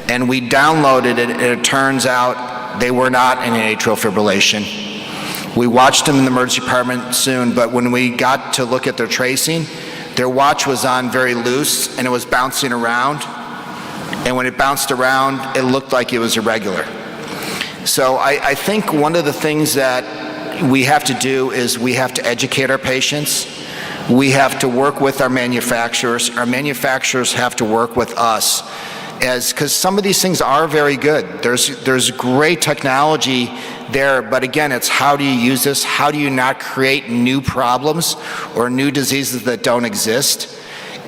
And we downloaded it, and it turns out they were not in atrial fibrillation. We watched them in the emergency department soon, but when we got to look at their tracing, their watch was on very loose, and it was bouncing around. And when it bounced around, it looked like it was irregular. So I think one of the things that we have to do is we have to educate our patients. We have to work with our manufacturers. Our manufacturers have to work with us, because some of these things are very good. There's great technology there, but again, it's how do you use this? How do you not create new problems or new diseases that don't exist?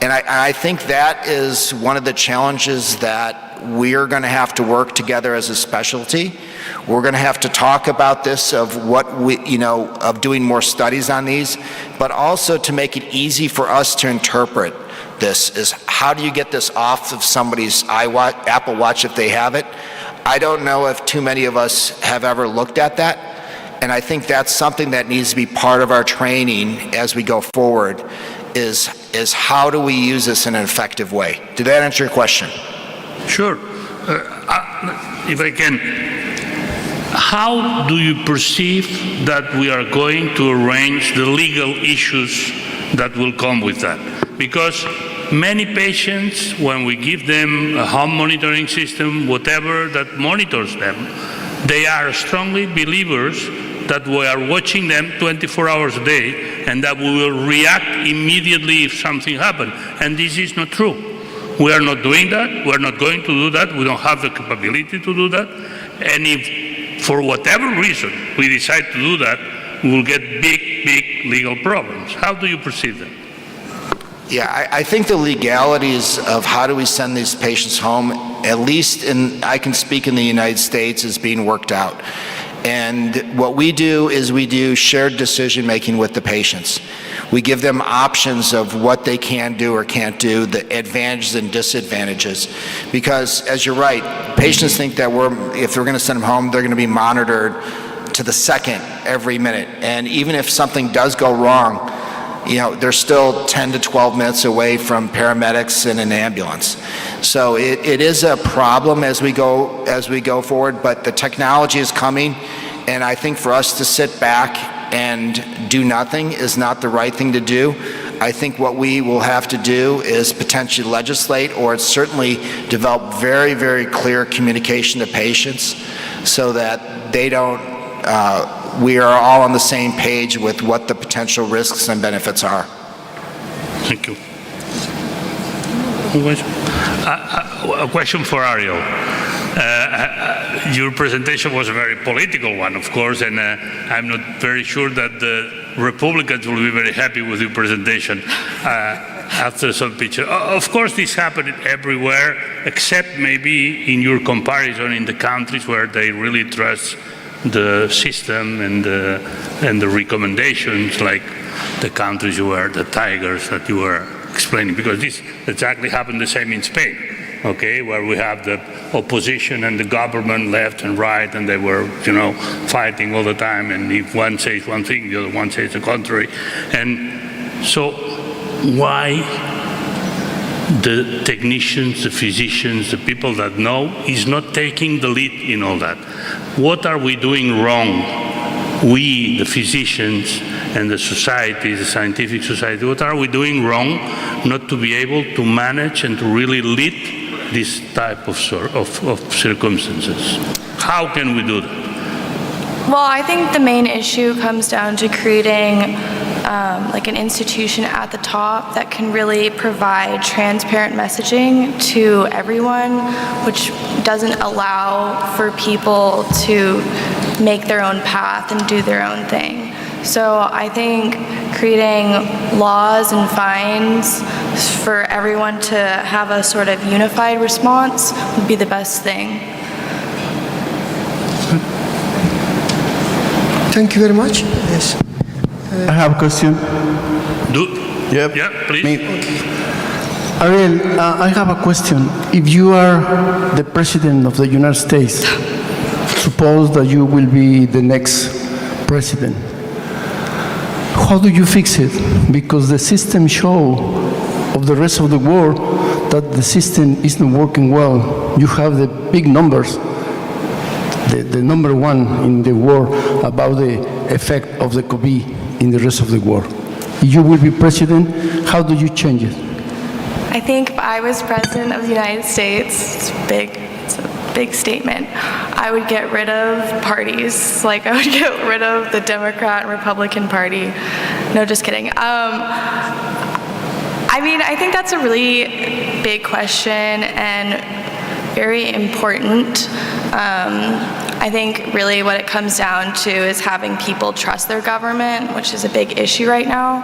And I think that is one of the challenges that we're going to have to work together as a specialty. We're going to have to talk about this, of what we, of doing more studies on these, but also to make it easy for us to interpret this, is how do you get this off of somebody's Apple Watch if they have it? I don't know if too many of us have ever looked at that. And I think that's something that needs to be part of our training as we go forward, is how do we use this in an effective way? Did that answer your question? Sure. If I can, how do you perceive that we are going to arrange the legal issues that will come with that? Because many patients, when we give them a home monitoring system, whatever that monitors them, they are strongly believers that we are watching them 24 hours a day and that we will react immediately if something happens. And this is not true. We are not doing that. We are not going to do that. We don't have the capability to do that. And if, for whatever reason, we decide to do that, we will get big legal problems. How do you perceive that? Yeah, I think the legalities of how do we send these patients home, at least I can speak in the United States, is being worked out. And what we do is we do shared decision making with the patients. We give them options of what they can do or can't do, the advantages and disadvantages. Because, as you're right, patients think that if we're going to send them home, they're going to be monitored to the second every minute. And even if something does go wrong, they're still 10 to 12 minutes away from paramedics and an ambulance. So it is a problem as we go forward, but the technology is coming, and I think for us to sit back and do nothing is not the right thing to do. I think what we will have to do is potentially legislate, or certainly develop very, very clear communication to patients so that they don't we are all on the same page with what the potential risks and benefits are. Thank you. A question for Ariel. Your presentation was a very political one, of course, and I'm not very sure that the Republicans will be very happy with your presentation after some picture. Of course, this happened everywhere, except maybe in your comparison in the countries where they really trust the system and the recommendations, like the countries you were, the tigers that you were explaining, because this exactly happened the same in Spain, okay, where we have the opposition and the government left and right, and they were, fighting all the time, and if one says one thing, the other one says the contrary. And so why the technicians, the physicians, the people that know is not taking the lead in all that? What are we doing wrong? We, the physicians, and the society, the scientific society, what are we doing wrong not to be able to manage and to really lead this type of circumstances? How can we do that? Well, I think the main issue comes down to creating like an institution at the top that can really provide transparent messaging to everyone, which doesn't allow for people to make their own path and do their own thing. So I think creating laws and fines for everyone to have a sort of unified response would be the best thing. Thank you very much. Yes. I have a question. Yep. Yeah, please. Ariel, I have a question. If you are the President of the United States, suppose that you will be the next president, how do you fix it? Because the system show of the rest of the world that the system isn't working well. You have the big numbers, the number one in the world about the effect of the COVID in the rest of the world. If you will be president, how do you change it? I think if I was president of the United States, it's a big statement, I would get rid of parties. Like, I would get rid of the Democrat and Republican Party. No, just kidding. I think that's a really big question and very important. I think really what it comes down to is having people trust their government, which is a big issue right now.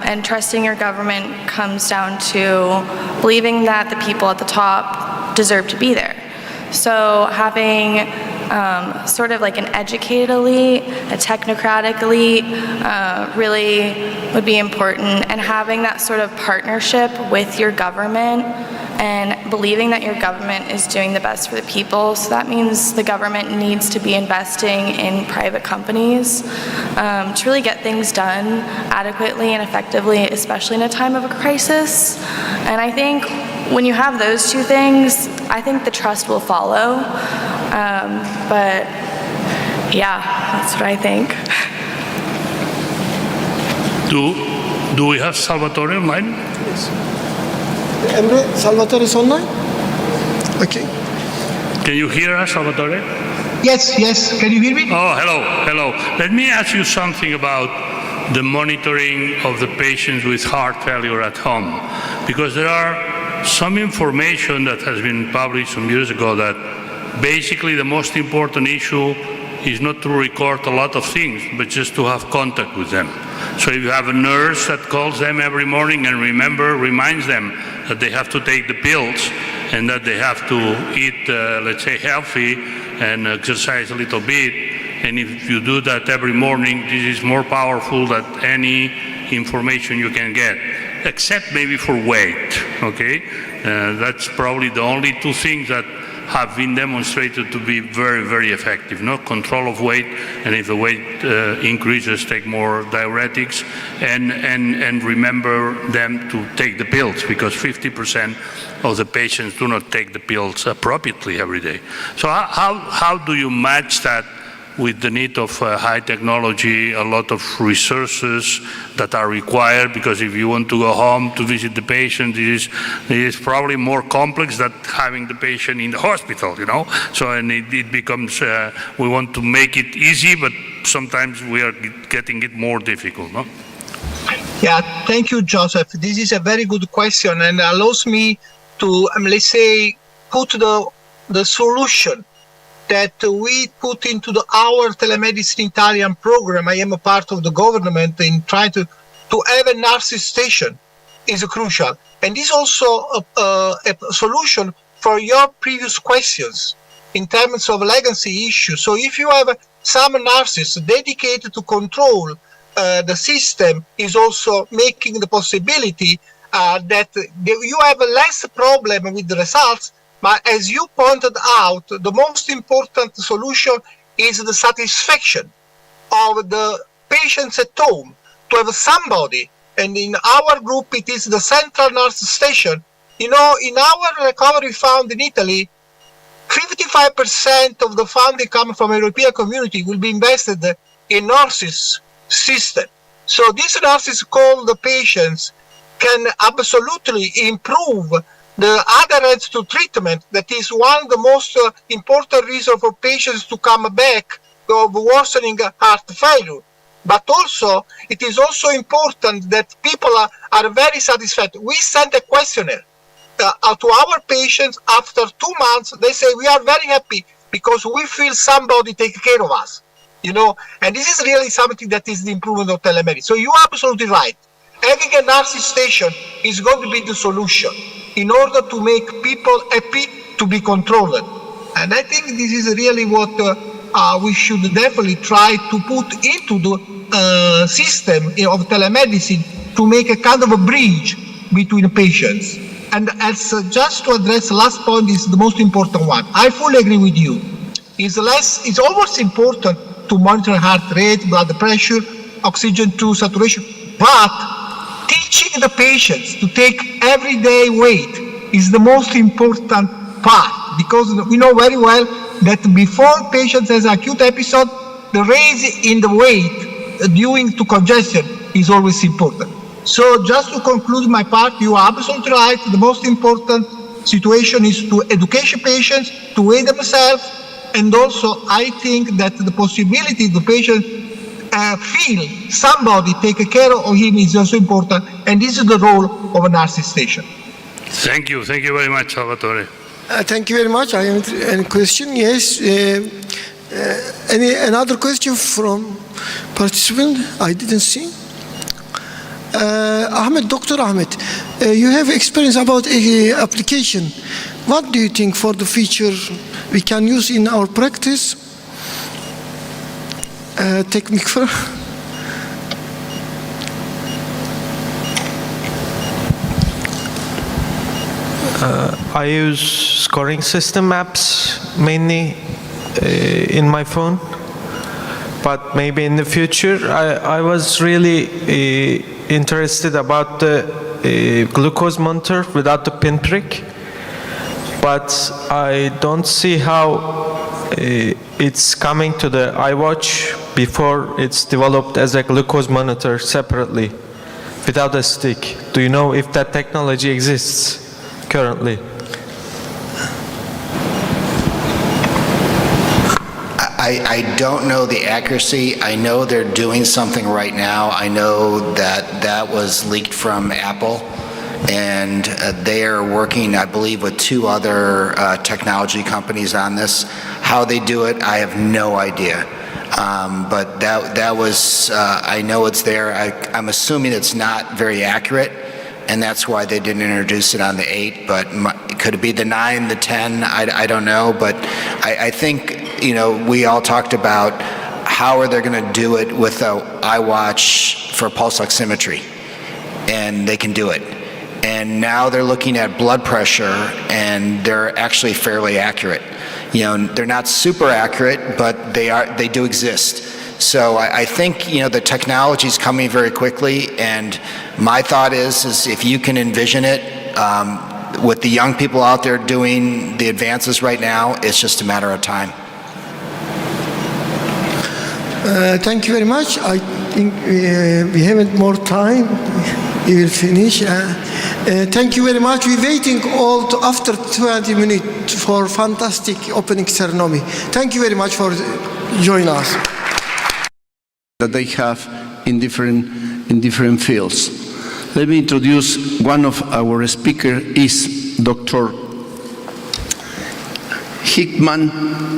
And trusting your government comes down to believing that the people at the top deserve to be there. So having sort of like an educated elite, a technocratic elite, really would be important. And having that sort of partnership with your government and believing that your government is doing the best for the people. So that means the government needs to be investing in private companies to really get things done adequately and effectively, especially in a time of a crisis. And I think when you have those two things, I think the trust will follow. But yeah, that's what I think. Do we have Salvatore online? Yes. Emre, Salvatore is online? Okay. Can you hear us, Salvatore? Yes, yes. Can you hear me? Oh, hello. Let me ask you something about the monitoring of the patients with heart failure at home. Because there are some information that has been published some years ago that basically the most important issue is not to record a lot of things, but just to have contact with them. So if you have a nurse that calls them every morning and reminds them that they have to take the pills and that they have to eat, let's say, healthy and exercise a little bit, and if you do that every morning, this is more powerful than any information you can get, except maybe for weight, okay? That's probably the only two things that have been demonstrated to be very, very effective. Control of weight, and if the weight increases, take more diuretics, and remember them to take the pills, because 50% of the patients do not take the pills appropriately every day. So how do you match that with the need of high technology, a lot of resources that are required, because if you want to go home to visit the patient, it is probably more complex than having the patient in the hospital, So and it becomes, we want to make it easy, but sometimes we are getting it more difficult, no? Yeah, thank you, Joseph. This is a very good question and allows me to, let's say, put the solution that we put into our telemedicine Italian program. I am a part of the government in trying to have a nurse station is crucial. And this is also a solution for your previous questions in terms of legacy issues. So if you have some nurses dedicated to control the system, is also making the possibility that you have less problem with the results, but as you pointed out, the most important solution is the satisfaction of the patients at home, to have somebody, and in our group it is the central nurse station. You know, in our recovery fund in Italy, 55% of the funding coming from European community will be invested in nurses system. So these nurses call the patients can absolutely improve the adherence to treatment. That is one of the most important reasons for patients to come back of worsening heart failure. But also, it is also important that people are very satisfied. We sent a questionnaire to our patients. After 2 months, they say, we are very happy because we feel somebody take care of us, you know, and this is really something that is the improvement of telemedicine. So you are absolutely right. Having a nurses station is going to be the solution in order to make people happy to be controlled. And I think this is really what we should definitely try to put into the system of telemedicine to make a kind of a bridge between patients. And as just to address the last point is the most important one. I fully agree with you. It's almost important to monitor heart rate, blood pressure, oxygen to saturation, but teaching the patients to take everyday weight is the most important part, because we know very well that before patients has acute episode, the raise in the weight due to congestion is always important. So just to conclude my part, you are absolutely right. The most important situation is to educate patients, to weigh themselves, and also I think that the possibility the patient feel somebody take care of him is also important, and this is the role of a nurses station. Thank you very much, Salvatore. Thank you very much. I have any question? Yes. Another question from participant? I didn't see. Ahmed, Dr. Ahmed, you have experience about application. What do you think for the future we can use in our practice? Technical. I use scoring system apps mainly in my phone, but maybe in the future I was really interested about the glucose monitor without the pinprick, but I don't see how it's coming to the iWatch before it's developed as a glucose monitor separately without a stick. Do you know if that technology exists currently? I don't know the accuracy. I know they're doing something right now. I know that was leaked from Apple, and they are working, I believe, with 2 other technology companies on this. How they do it, I have no idea. But that was, I know it's there. I'm assuming it's not very accurate, and that's why they didn't introduce it on the 8, but could it be the 9, the 10? I don't know, but I think, you know, we all talked about how are they going to do it with the iWatch for pulse oximetry, and they can do it. And now they're looking at blood pressure, and they're actually fairly accurate. You know, they're not super accurate, but they do exist. So I think, you know, the technology is coming very quickly, and my thought is if you can envision it, with the young people out there doing the advances right now, it's just a matter of time. Thank you very much. I think we haven't more time. We will finish. Thank you very much. We're waiting all to after 20 minutes for fantastic opening ceremony. Thank you very much for joining us. That they have in different fields. Let me introduce one of our speakers is Dr. Hikman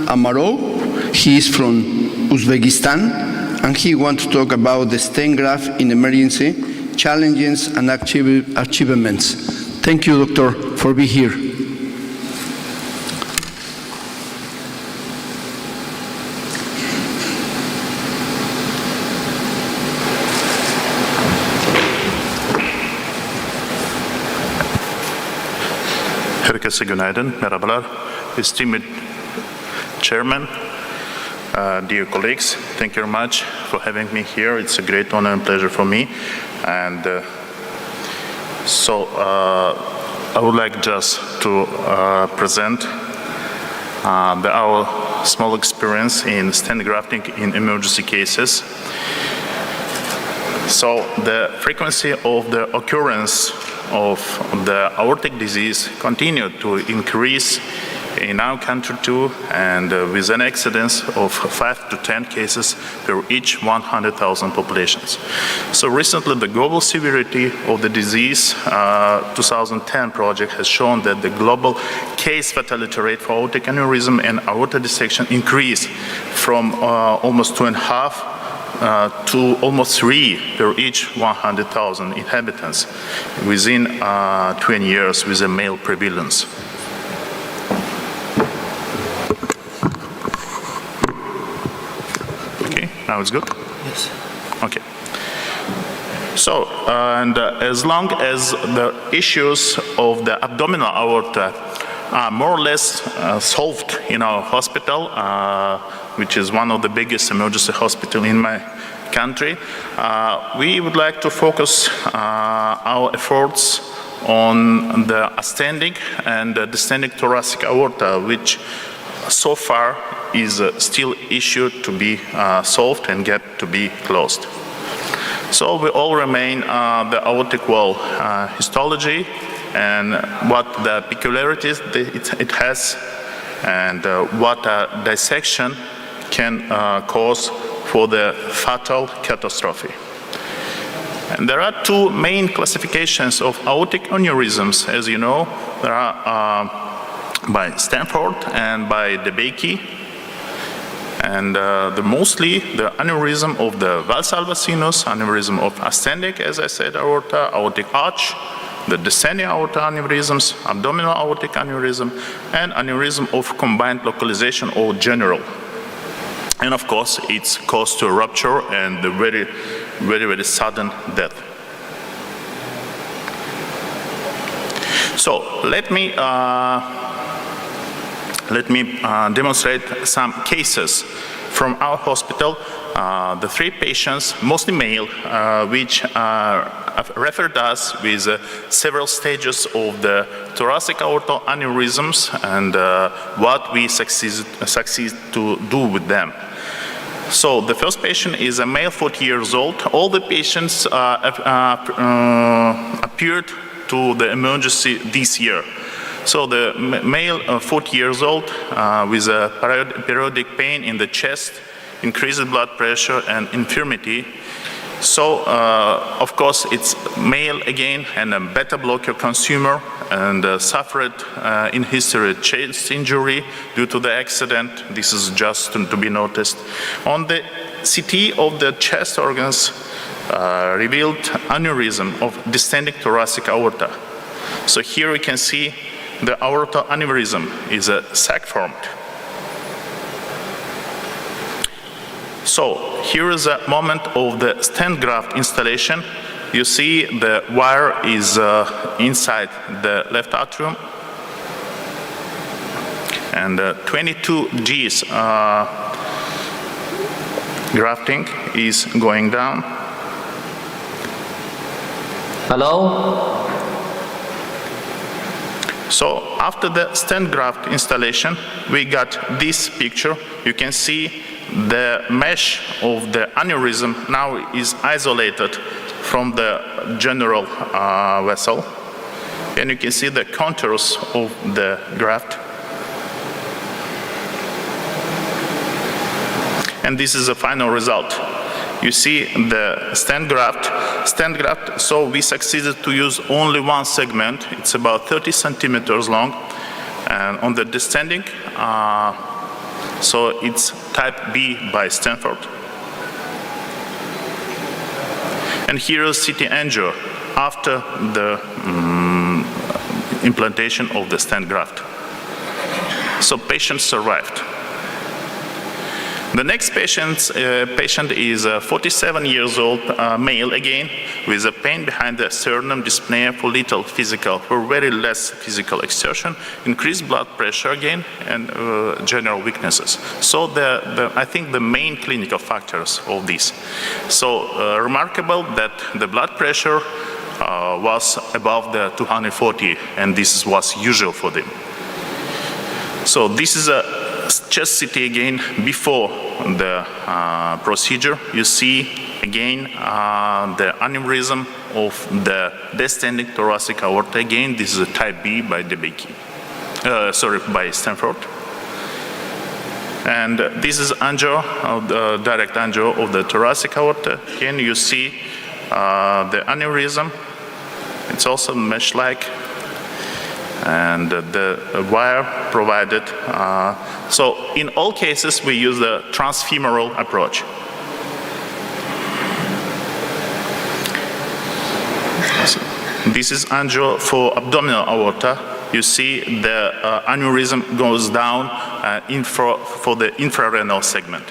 Amarov. He is from Uzbekistan, and he wants to talk about the stent graft in emergency, challenges and achievements. Thank you, Doctor, for being here. Herkese günaydın, merhabalar. Esteemed Chairman, dear colleagues, thank you very much for having me here. It's a great honor and pleasure for me. And I would like just to present our small experience in stent grafting in emergency cases. So the frequency of the occurrence of the aortic disease continued to increase in our country too, and with an incidence of 5 to 10 cases per each 100,000 populations. So recently the global severity of the disease 2010 project has shown that the global case fatality rate for aortic aneurysm and aorta dissection increased from almost 2.5 to almost 3 per each 100,000 inhabitants within 20 years with a male prevalence. Okay, now it's good? Yes. Okay. So, and as long as the issues of the abdominal aorta are more or less solved in our hospital, which is one of the biggest emergency hospitals in my country, we would like to focus our efforts on the ascending and the descending thoracic aorta, which so far is still issue to be solved and get to be closed. So we all remain the aortic wall histology and what the peculiarities it has and what a dissection can cause for the fatal catastrophe. And there are two main classifications of aortic aneurysms, as you know. There are by Stanford and by DeBakey. And mostly the aneurysm of the valsalva sinus, aneurysm of ascending, as I said, aorta, aortic arch, the descending aorta aneurysms, abdominal aortic aneurysm, and aneurysm of combined localization or general. And of course, it's caused to rupture and the very, very, very sudden death. So let me demonstrate some cases from our hospital. The 3 patients, mostly male, which referred us with several stages of the thoracic aortal aneurysms and what we succeed to do with them. So the first patient is a male, 40 years old. All the patients appeared to the emergency this year. So the male, 40 years old, with a periodic pain in the chest, increased blood pressure and infirmity. So, of course, it's male again and a beta blocker consumer and suffered in history chest injury due to the accident. This is just to be noticed. On the CT of the chest organs revealed aneurysm of descending thoracic aorta. So here we can see the aorta aneurysm is a sac formed. So here is a moment of the stent graft installation. You see the wire is inside the left atrium, and 22 G's grafting is going down. Hello? So after the stent graft installation, we got this picture. You can see the mesh of the aneurysm now is isolated from the general vessel. And you can see the contours of the graft. And this is the final result. You see the stent graft. So we succeeded to use only one segment. It's about 30 centimeters long. And on the descending, so it's type B by Stanford. And here is CT angio after the implantation of the stent graft. So patient survived. The next patient is 47 years old, male again, with a pain behind the sternum, dyspnea for little physical, for very less physical exertion, increased blood pressure again, and general weaknesses. So I think the main clinical factors of this. So remarkable that the blood pressure was above the 240, and this was usual for them. So this is a chest CT again before the procedure. You see again the aneurysm of the descending thoracic aorta. Again, this is a type B by DeBakey. By Stanford. And this is angio, the direct angio of the thoracic aorta. Again, you see the aneurysm. It's also mesh-like. And the wire provided. So in all cases, we use the transfemoral approach. So this is angio for abdominal aorta. You see the aneurysm goes down for the infrarenal segment.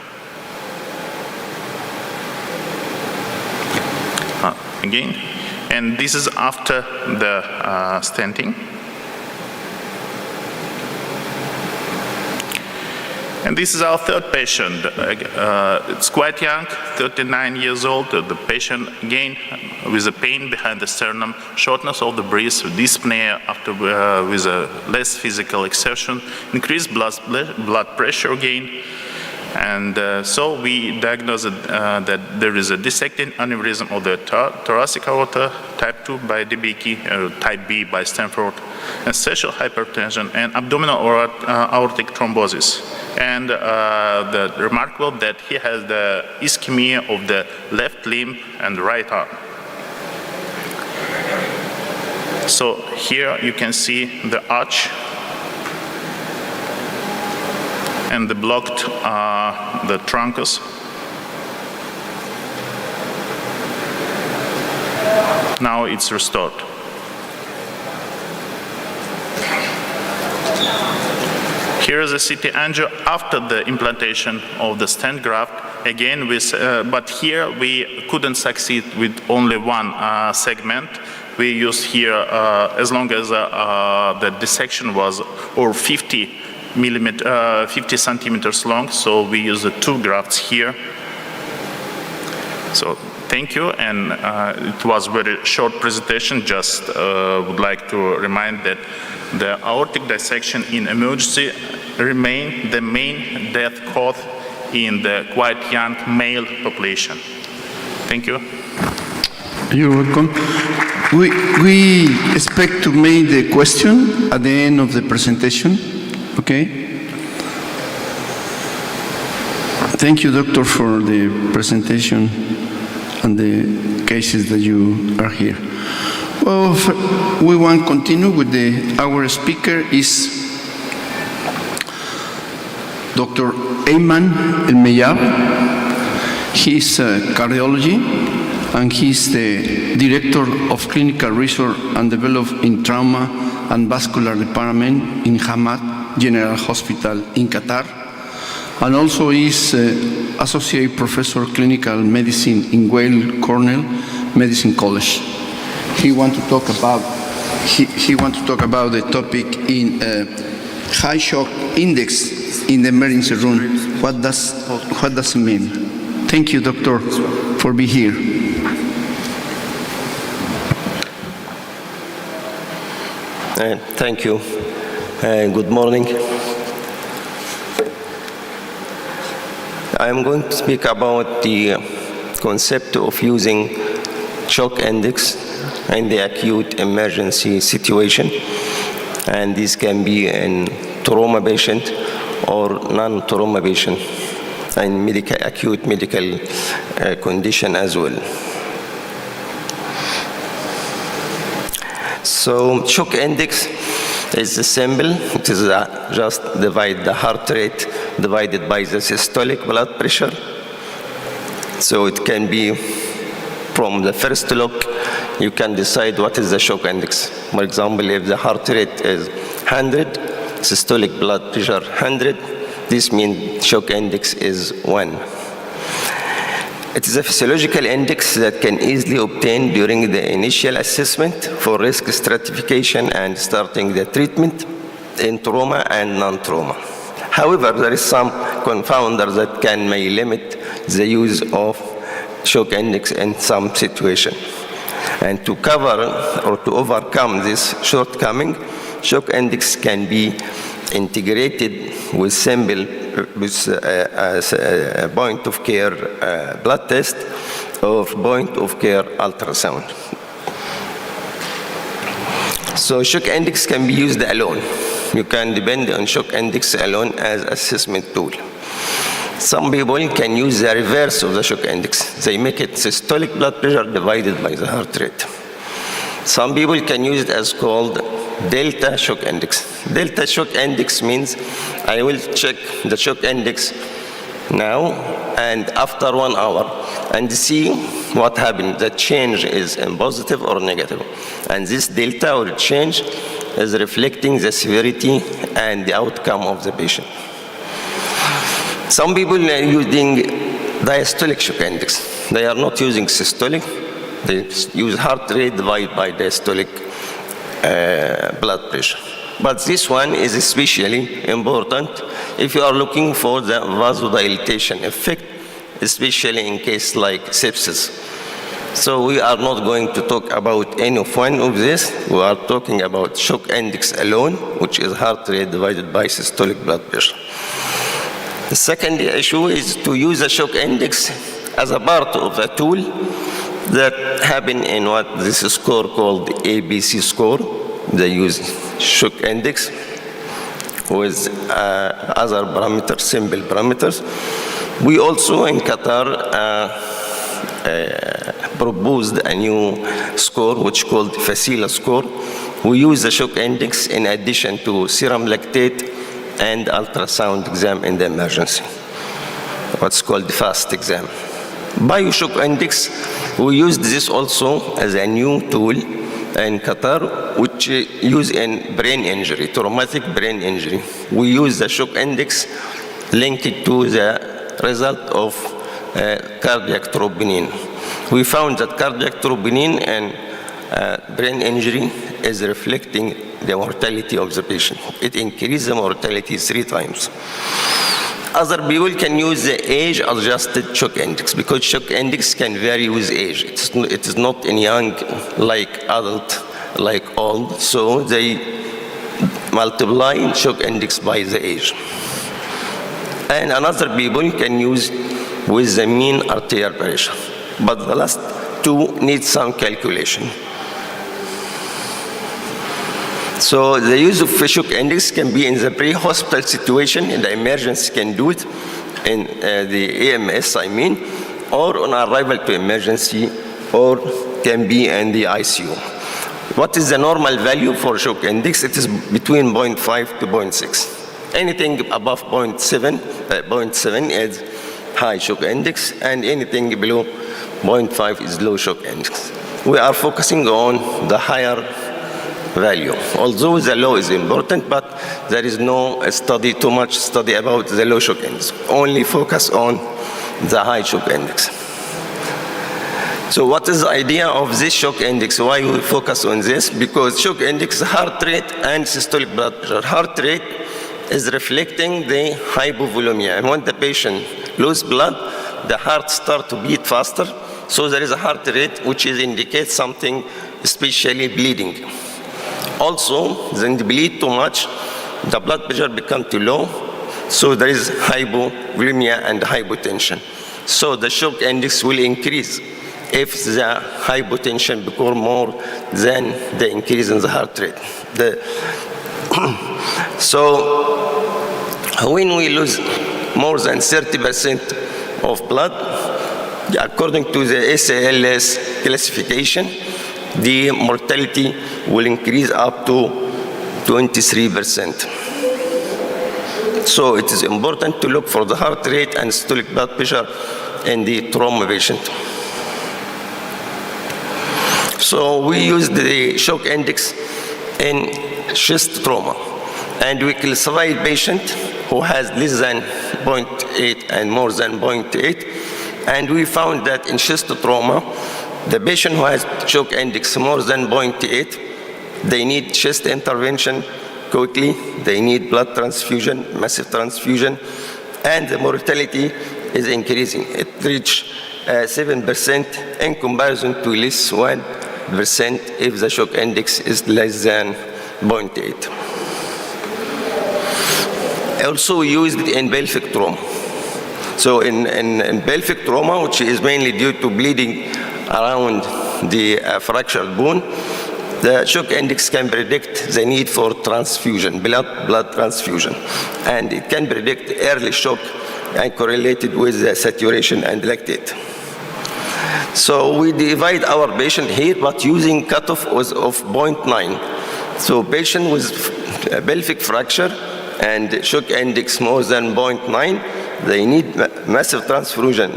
Again, and this is after the stenting. And this is our third patient. It's quite young, 39 years old. The patient, again, with a pain behind the sternum, shortness of the breath, dyspnea after with a less physical exertion, increased blood pressure again. And so we diagnosed that there is a dissecting aneurysm of the thoracic aorta, type 2 by DeBakey, type B by Stanford, and sexual hypertension, and abdominal aortic thrombosis. And the remarkable that he has the ischemia of the left limb and right arm. So here you can see the arch and the blocked the truncus. Now it's restored. Here is a CT angio after the implantation of the stent graft. Again, but here we couldn't succeed with only one segment. We used here, as long as the dissection was 50 centimeters long, so we used the two grafts here. So thank you, and it was a very short presentation. Just would like to remind that the aortic dissection in emergency remain the main death cause in the quite young male population. Thank you. You're welcome. We expect to make the question at the end of the presentation. Okay? Thank you, doctor, for the presentation and the cases that you are here. Well, we want to continue with our speaker is Dr. Ayman El-Meyab. He's cardiology, and he's the Director of Clinical Research and Development in Trauma and Vascular Department in Hamad General Hospital in Qatar, and also is Associate Professor Clinical Medicine in Weill Cornell Medicine College. He wants to talk about the topic in high shock index in the emergency room. What does it mean? Thank you, doctor, for being here. Thank you. Good morning. I am going to speak about the concept of using shock index in the acute emergency situation, and this can be in trauma patient or non-trauma patient, and acute medical condition as well. So shock index is a symbol. It is just divide the heart rate divided by the systolic blood pressure. So it can be from the first look, you can decide what is the shock index. For example, if the heart rate is 100, systolic blood pressure 100, This means shock index is 1. It is a physiological index that can easily obtain during the initial assessment for risk stratification and starting the treatment in trauma and non-trauma. However, there is some confounder that may limit the use of shock index in some situation. And to cover or to overcome this shortcoming, shock index can be integrated with simple point of care blood test or point of care ultrasound. So shock index can be used alone. You can depend on shock index alone as assessment tool. Some people can use the reverse of the shock index. They make it systolic blood pressure divided by the heart rate. Some people can use it as called delta shock index. Delta shock index means I will check the shock index now and after 1 hour and see what happened. The change is in positive or negative. And this delta or change is reflecting the severity and the outcome of the patient. Some people are using diastolic shock index. They are not using systolic. They use heart rate divided by diastolic blood pressure. But this one is especially important if you are looking for the vasodilatation effect, especially in case like sepsis. So we are not going to talk about any one of this. We are talking about shock index alone, which is heart rate divided by systolic blood pressure. The second issue is to use a shock index as a part of a tool that happen in what this score called the ABC score. They use shock index with other parameters, simple parameters. We also in Qatar proposed a new score which called Facila score. We use the shock index in addition to serum lactate and ultrasound exam in the emergency, what's called the FAST exam. Bioshock index, we used this also as a new tool in Qatar, which use in brain injury, traumatic brain injury. We use the shock index linked to the result of cardiac troponin. We found that cardiac troponin and brain injury is reflecting the mortality of the patient. It increases the mortality 3 times. Other people can use the age-adjusted shock index because shock index can vary with age. It is not in young like adult, like old. So they multiply shock index by the age. And another people can use with the mean arterial pressure. But the last two need some calculation. So the use of shock index can be in the pre-hospital situation, in the emergency can do it, in the AMS, or on arrival to emergency, or can be in the ICU. What is the normal value for shock index? It is between 0.5 to 0.6. Anything above 0.7 is high shock index, and anything below 0.5 is low shock index. We are focusing on the higher value. Although the low is important, but there is no study, too much study about the low shock index. Only focus on the high shock index. So what is the idea of this shock index? Why we focus on this? Because shock index, heart rate and systolic blood pressure. Heart rate is reflecting the hypovolemia. And when the patient loses blood, the heart starts to beat faster. So there is a heart rate which indicates something, especially bleeding. Also, when they bleed too much, the blood pressure becomes too low, so there is hypovolemia and hypotension. So the shock index will increase if the hypotension becomes more than the increase in the heart rate. So when we lose more than 30% of blood, according to the SALS classification, the mortality will increase up to 23%. So it is important to look for the heart rate and systolic blood pressure in the trauma patient. So we use the shock index in chest trauma. And we classify patient who has less than 0.8 and more than 0.8. And we found that in chest trauma, the patient who has shock index more than 0.8, they need chest intervention quickly, they need blood transfusion, massive transfusion, and the mortality is increasing. It reached 7% in comparison to less 1% if the shock index is less than 0.8. Also used in pelvic trauma. So in pelvic trauma, which is mainly due to bleeding around the fractured bone, the shock index can predict the need for transfusion, blood transfusion. And it can predict early shock and correlated with the saturation and lactate. So we divide our patient here, but using cutoff of 0.9. So patient with pelvic fracture and shock index more than 0.9, they need massive transfusion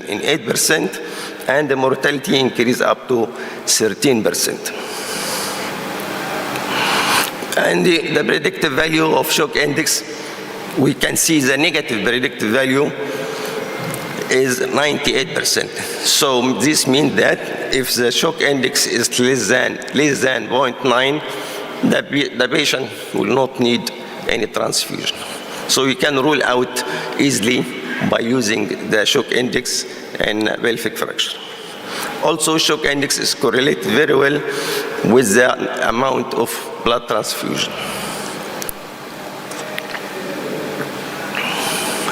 in 8%, and the mortality increase up to 13%. And the predictive value of shock index, we can see the negative predictive value is 98%. So this means that if the shock index is less than 0.9, the patient will not need any transfusion. So you can rule out easily by using the shock index in pelvic fracture. Also, shock index is correlated very well with the amount of blood transfusion.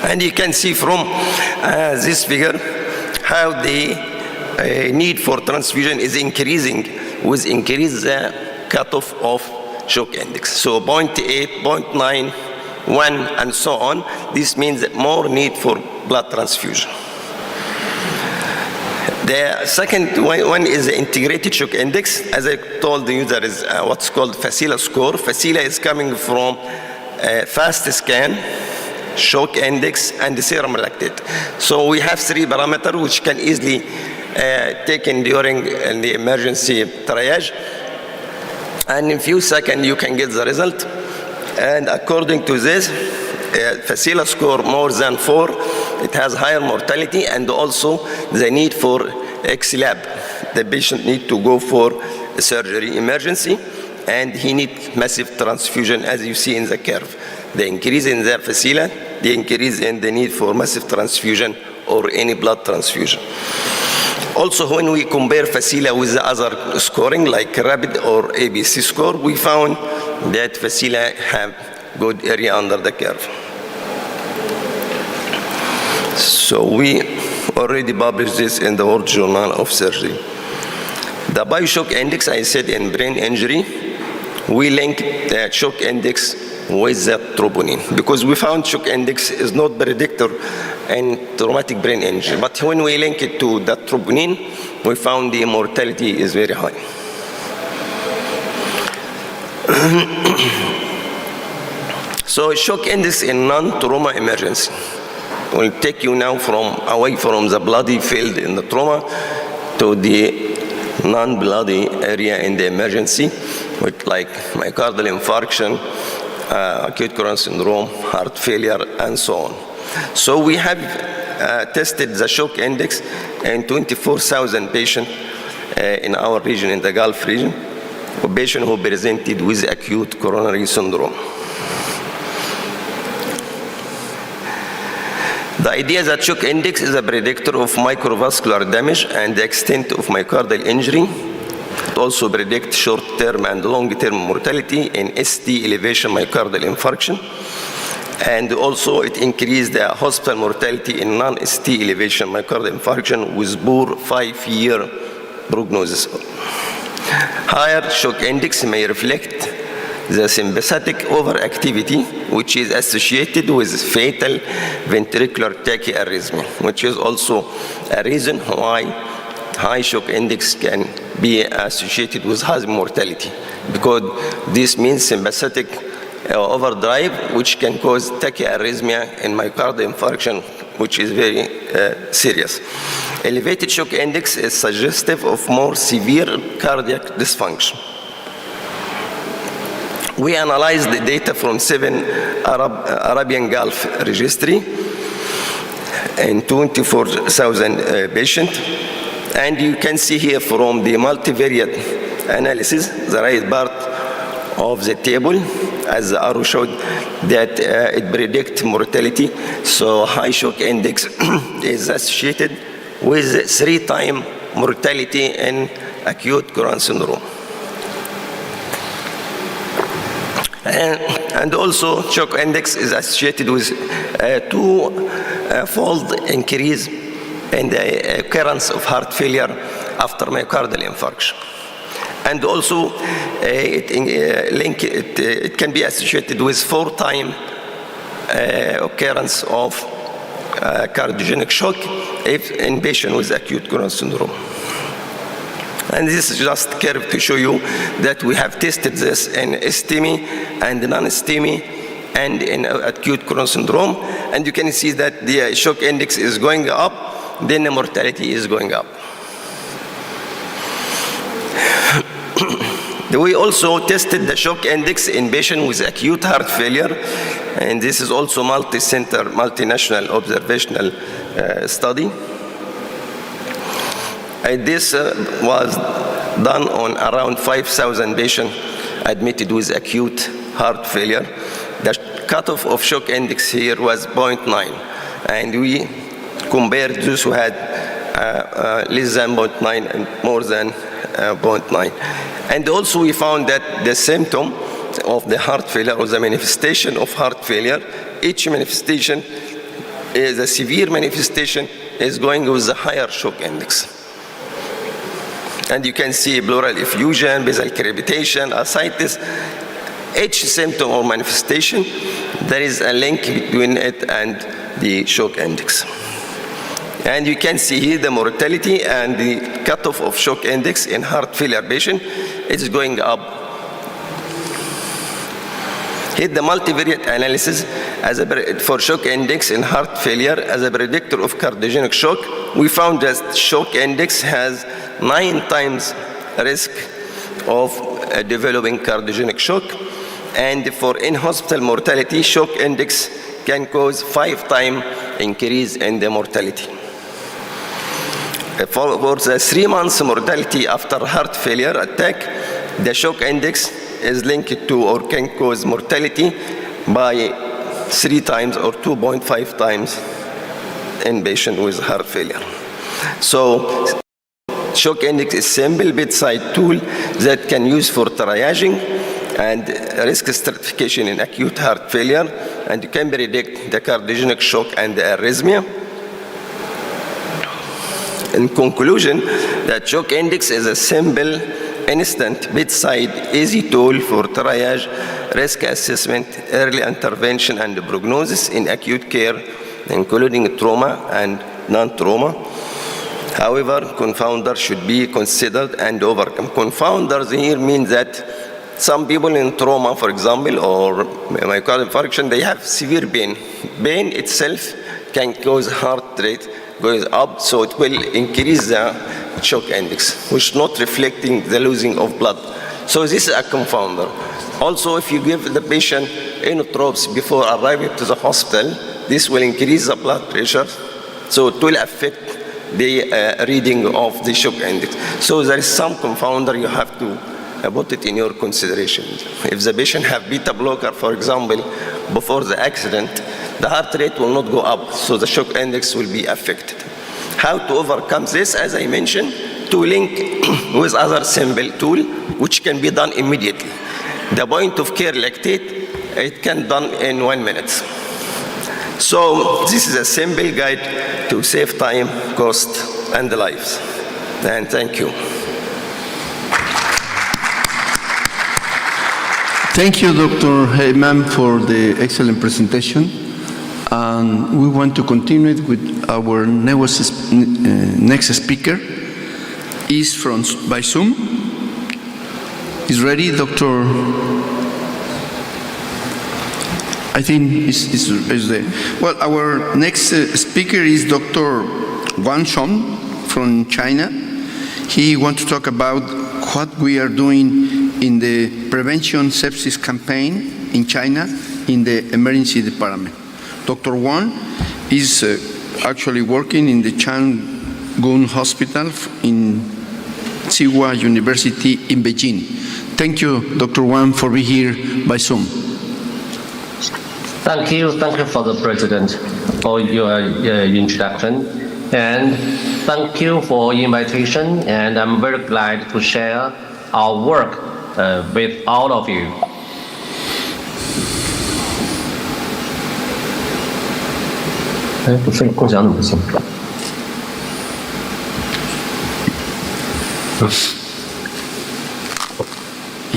And you can see from this figure how the need for transfusion is increasing with increase the cutoff of shock index. So 0.8, 0.9, 1, and so on. This means more need for blood transfusion. The second one is the integrated shock index. As I told you, there is what's called Facila score. Facila is coming from fast scan, shock index, and the serum lactate. So we have 3 parameters which can easily taken during the emergency triage. And in a few seconds you can get the result. And according to this, Facila score more than 4, it has higher mortality and also the need for Acil. The patient need to go for a surgery emergency and he needs massive transfusion, as you see in the curve. The increase in the Facila, the increase in the need for massive transfusion or any blood transfusion. Also, when we compare Facila with the other scoring like rapid or ABC score, we found that Facila have good area under the curve. So we already published this in the World Journal of Surgery. The bioshock index, I said in brain injury, we link the shock index with the troponin because we found shock index is not predictor in traumatic brain injury. But when we link it to the troponin, we found the mortality is very high. So shock index in non-trauma emergency will take you now away from the bloody field in the trauma to the non-bloody area in the emergency, with like myocardial infarction, acute coronary syndrome, heart failure, and so on. So we have tested the shock index in 24,000 patients in our region, in the Gulf region, patients who presented with acute coronary syndrome. The idea that shock index is a predictor of microvascular damage and the extent of myocardial injury. It also predicts short-term and long-term mortality in ST elevation myocardial infarction. And also it increased the hospital mortality in non-ST elevation myocardial infarction with poor 5-year prognosis. Higher shock index may reflect the sympathetic overactivity, which is associated with fatal ventricular tachyarrhythmia, which is also a reason why high shock index can be associated with high mortality, because this means sympathetic overdrive, which can cause tachyarrhythmia and myocardial infarction, which is very serious. Elevated shock index is suggestive of more severe cardiac dysfunction. We analyzed the data from 7 Arabian Gulf registry and 24,000 patients. And you can see here from the multivariate analysis, the right part of the table, as the arrow showed, that it predicts mortality. So high shock index is associated with 3-time mortality in acute coronary syndrome. And also shock index is associated with a 2-fold increase in the occurrence of heart failure after myocardial infarction. And also it can be associated with 4-time occurrence of cardiogenic shock in patients with acute coronary syndrome. And this is just a curve to show you that we have tested this in STEMI and non-STEMI and in acute coronary syndrome. And you can see that the shock index is going up, then the mortality is going up. We also tested the shock index in patients with acute heart failure, and this is also multi-center, multinational observational study. And this was done on around 5,000 patients admitted with acute heart failure. The cutoff of shock index here was 0.9, and we compared those who had less than 0.9 and more than 0.9. And also we found that the symptom of the heart failure or the manifestation of heart failure, each manifestation is a severe manifestation is going with the higher shock index. And you can see pleural effusion, basal crepitation, ascites. Each symptom or manifestation, there is a link between it and the shock index. And you can see here the mortality and the cutoff of shock index in heart failure patient is going up. Here the multivariate analysis for shock index in heart failure as a predictor of cardiogenic shock. We found that shock index has 9 times risk of developing cardiogenic shock. And for in-hospital mortality, shock index can cause 5-time increase in the mortality. For the 3 months mortality after heart failure attack, the shock index is linked to or can cause mortality by 3 times or 2.5 times in patient with heart failure. So shock index is a simple bedside tool that can use for triaging and risk stratification in acute heart failure, and you can predict the cardiogenic shock and the arrhythmia. In conclusion, that shock index is a simple, instant, bedside, easy tool for triage, risk assessment, early intervention, and prognosis in acute care, including trauma and non-trauma. However, confounders should be considered and overcome. Confounders here mean that some people in trauma, for example, or myocardial infarction, they have severe pain. Pain itself can cause heart rate goes up, so it will increase the shock index, which is not reflecting the losing of blood. So this is a confounder. Also, if you give the patient inotropes before arriving to the hospital, this will increase the blood pressure, so it will affect the reading of the shock index. So there is some confounder you have to put it in your consideration. If the patient have beta blocker, for example, before the accident, the heart rate will not go up, so the shock index will be affected. How to overcome this? As I mentioned, to link with other simple tool, which can be done immediately. The point of care lactate, it can be done in 1 minute. So this is a simple guide to save time, cost, and lives. And thank you. Thank you, Dr. Heyman, for the excellent presentation. And we want to continue with our next speaker. Is by Zoom. Is ready, Dr. I think is there. Well, our next speaker is Dr. Wang Shong from China. He wants to talk about what we are doing in the prevention sepsis campaign in China in the emergency department. Dr. Wang is actually working in the Changgun Hospital in Tsinghua University in Beijing. Thank you, Dr. Wang, for being here by Zoom. Thank you for the President for your introduction, and thank you for invitation, and I'm very glad to share our work with all of you.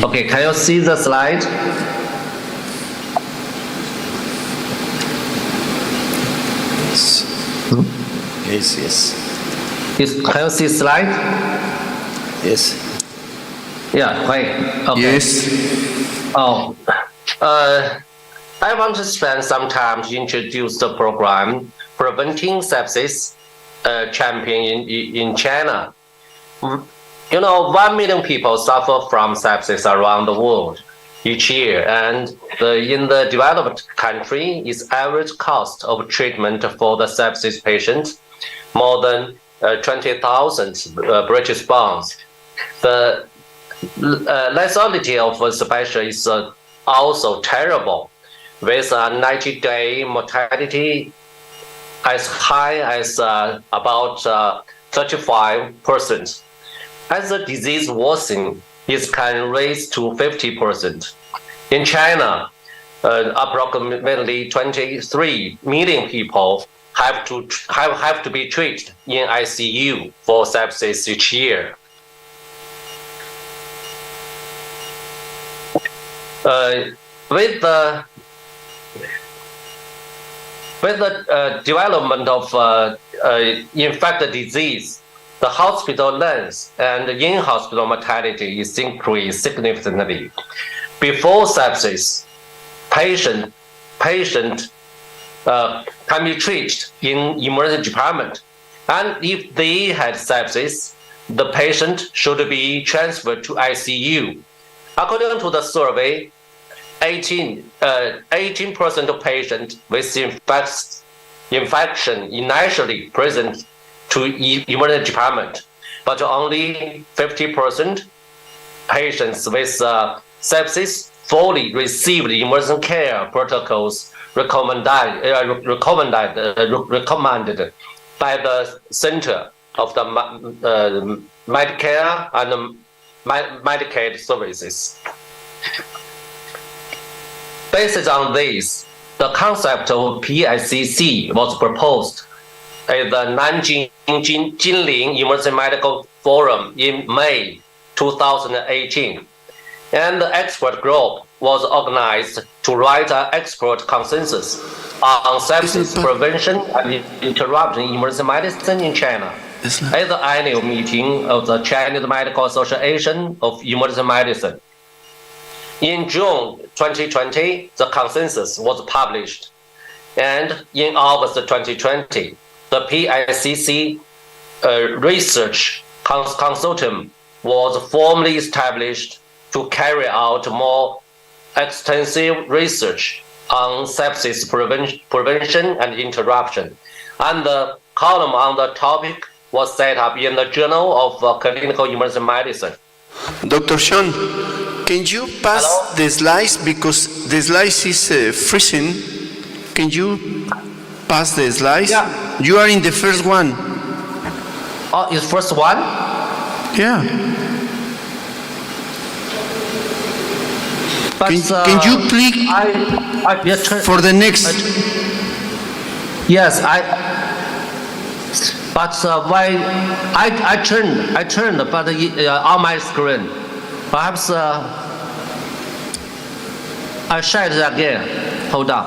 Okay, can you see the slide? Yes. Can you see slide? Yes. Yeah, great. Okay. Yes. Oh, I want to spend some time to introduce the program Preventing Sepsis Champion in China. You know, 1 million people suffer from sepsis around the world each year, and in the developed country, its average cost of treatment for the sepsis patient more than 20,000 British pounds. The lethality of the patient is also terrible, with a 90-day mortality as high as about 35%. As the disease worsens, it can raise to 50%. In China, approximately 23 million people have to be treated in ICU for sepsis each year. With the development of infected disease, the hospital length and in-hospital mortality is increased significantly. Before sepsis, patient can be treated in emergency department, and if they had sepsis, the patient should be transferred to ICU. According to the survey, 18% of patients with infection initially present to emergency department, but only 50% patients with sepsis fully received emergency care protocols recommended by the Center of the Medicare and Medicaid Services. Based on this, the concept of PICC was proposed at the Nanjing Jinling Emergency Medical Forum in May 2018, and the expert group was organized to write an expert consensus on sepsis prevention and interruption in emergency medicine in China at the annual meeting of the Chinese Medical Association of Emergency Medicine. In June 2020, the consensus was published, and in August 2020, the PICC research consortium was formally established to carry out more extensive research on sepsis prevention and interruption, and the column on the topic was set up in the Journal of Clinical Emergency Medicine. Dr. Sean, can you pass the slides, because the slides is freezing? Can you pass the slides? Yeah. You are in the first one. Oh, is first one? Yeah. But, can you click for the next? Yes, but why I turned, but on my screen. Perhaps I share it again. Hold on.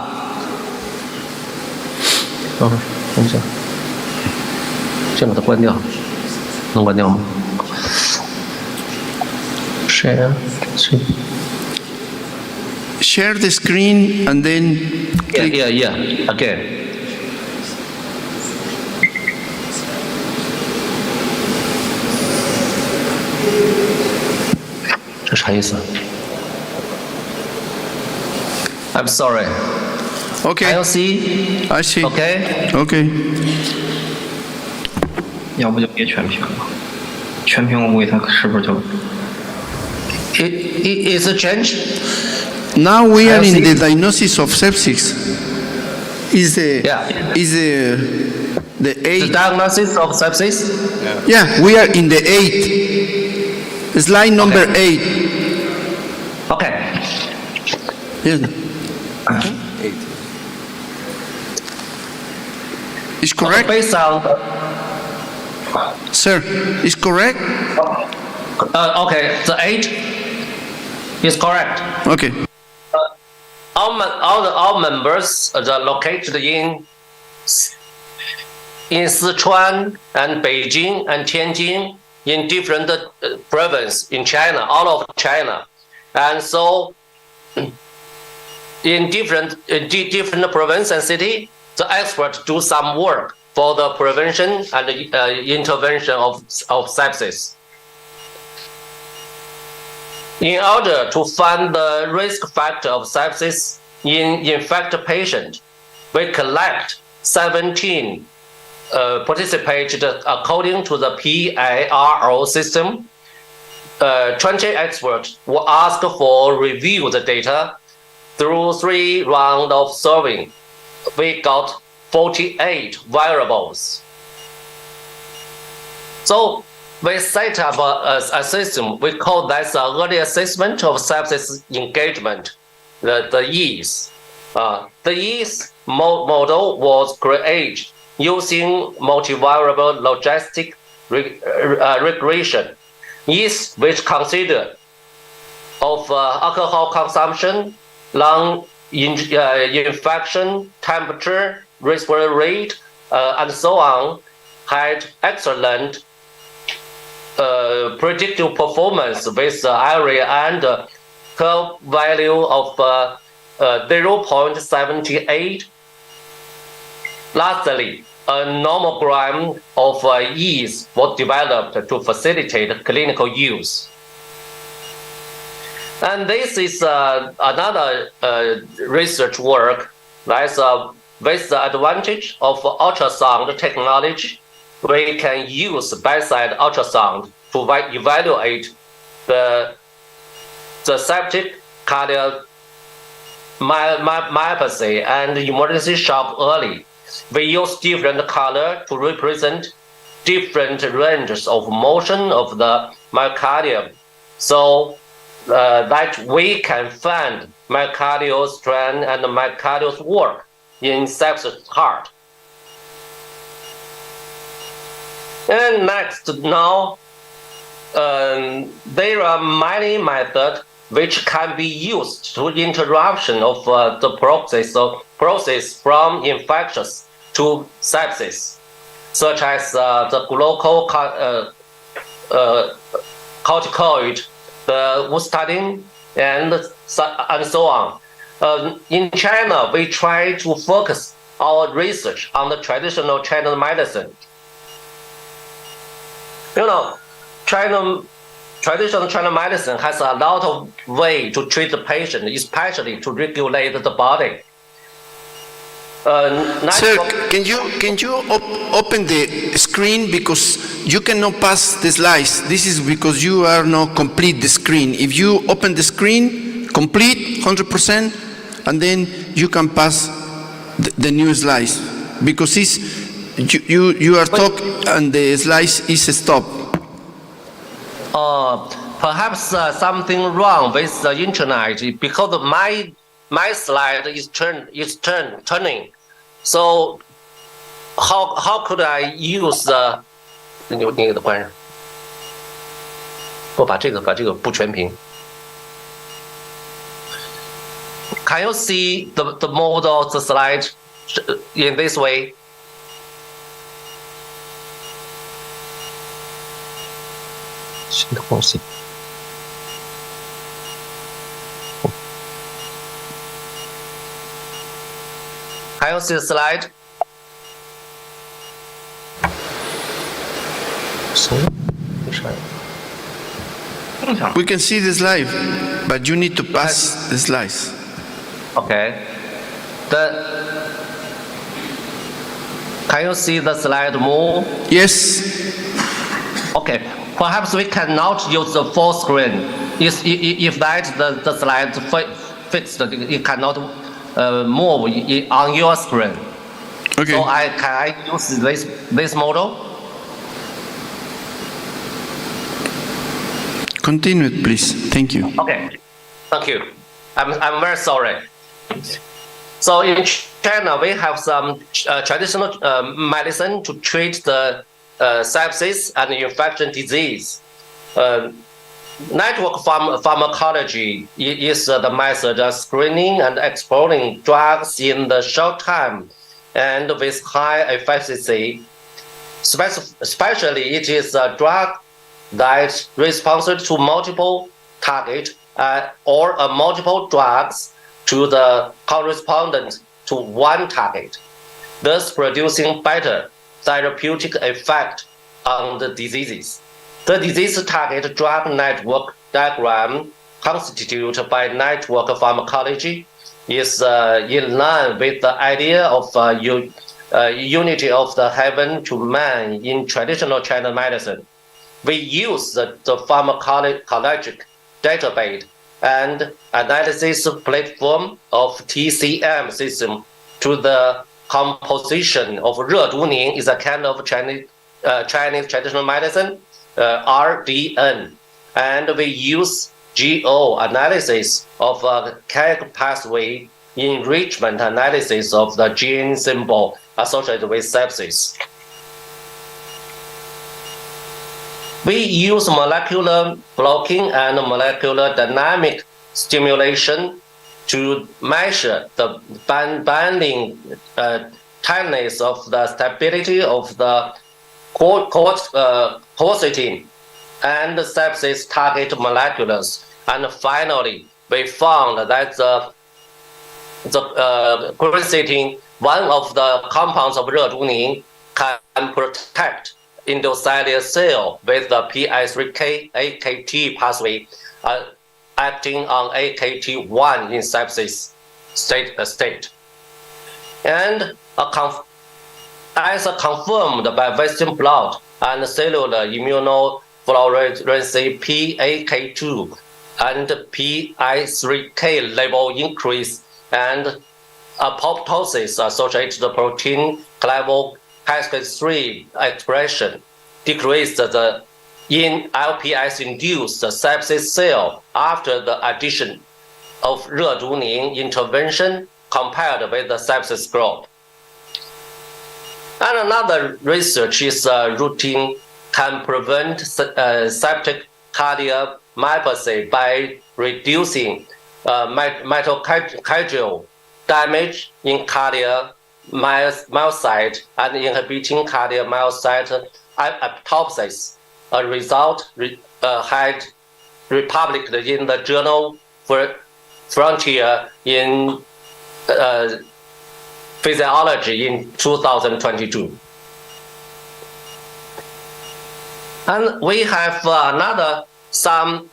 等一下，先把它关掉，能关掉吗？Share. Share the screen and then. Yeah. Okay. 这啥意思 ？I'm sorry. Okay. Can you see? I see. Okay. Okay. 要不就别全屏了，全屏我估计它是不是就 Is it changed? Now we are I in see. the diagnosis of sepsis. Is the The eight? diagnosis of sepsis? Yeah, we are in the 8. Slide number 8. Okay. Yes. Is correct? Based on Sir, is correct? okay, the 8 is correct. Okay. All members are located in Sichuan and Beijing and Tianjin in different provinces in China, all of China, and so in different province and city, the experts do some work for the prevention and intervention of sepsis. In order to find the risk factor of sepsis in infected patient, we collect 17 participants according to the PARO system. 20 experts were asked for review the data through 3 rounds of surveying. We got 48 variables. So we set up a system. We call that the early assessment of sepsis engagement, the EASE. The EASE model was created using multivariable logistic regression. EASE, which consider of alcohol consumption, lung infection, temperature, respiratory rate, and so on, had excellent predictive performance with area and curve value of 0.78. Lastly, a nomogram of EASE was developed to facilitate clinical use. And this is another research work that's with the advantage of ultrasound technology. We can use bedside ultrasound to evaluate the septic cardiomyopathy and emergency shock early. We use different color to represent different ranges of motion of the myocardium, so that we can find myocardial strain and myocardial work in sepsis heart. And next, now, there are many methods which can be used to interruption of the process from infectious to sepsis, such as the glucocorticoid, the Ustatine, and so on. In China, we try to focus our research on the traditional Chinese medicine. You know, traditional Chinese medicine has a lot of way to treat the patient, especially to regulate the body. Sir, can you open the screen, because you cannot pass the slides. This is because you are not complete the screen. If you open the screen, complete 100%, and then you can pass the new slides, because you are talking and the slides is stopped. Perhaps something wrong with the internet, because my slide is turning. So how could I use the 那个给它关上，我把这个不全屏。Can you see the mode of the slide in this way? Can you see the slide? We can see the slide, but you need to pass the slides. Okay. Can you see the slide more? Yes. Okay. Perhaps we cannot use the full screen. If that the slide fixed, it cannot move on your screen. Okay. So can I use this model? Continue, please. Thank you. Okay. Thank you. I'm very sorry. So in China, we have some traditional medicine to treat the sepsis and infection disease. Network pharmacology is the method of screening and exploring drugs in the short time and with high efficacy. Especially, it is a drug that responds to multiple targets or multiple drugs to the correspondent to one target, thus producing better therapeutic effect on the diseases. The disease target drug network diagram constituted by network pharmacology is in line with the idea of unity of the heaven to man in traditional Chinese medicine. We use the pharmacologic database and analysis platform of TCM system to the composition of 热毒宁 is a kind of Chinese traditional medicine, RDN, and we use GO analysis of chemical pathway enrichment analysis of the gene symbol associated with sepsis. We use molecular blocking and molecular dynamic stimulation to measure the binding tightness of the stability of the quercetin and sepsis target molecules. And finally, we found that the quercetin, one of the compounds of 热毒宁, can protect endothelial cell with the PI3K AKT pathway acting on AKT1 in sepsis state. And as confirmed by Western blot and cellular immunofluorescence PAK2 and PI3K level increase and apoptosis associated protein level cascade 3 expression decreased in LPS-induced sepsis cell after the addition of 热毒宁 intervention compared with the sepsis group. And another research is routine can prevent septic cardiomyopathy by reducing mitochondrial damage in cardiomyocyte and inhibiting cardiomyocyte apoptosis. A result had republished in the journal Frontier in Physiology in 2022. And we have some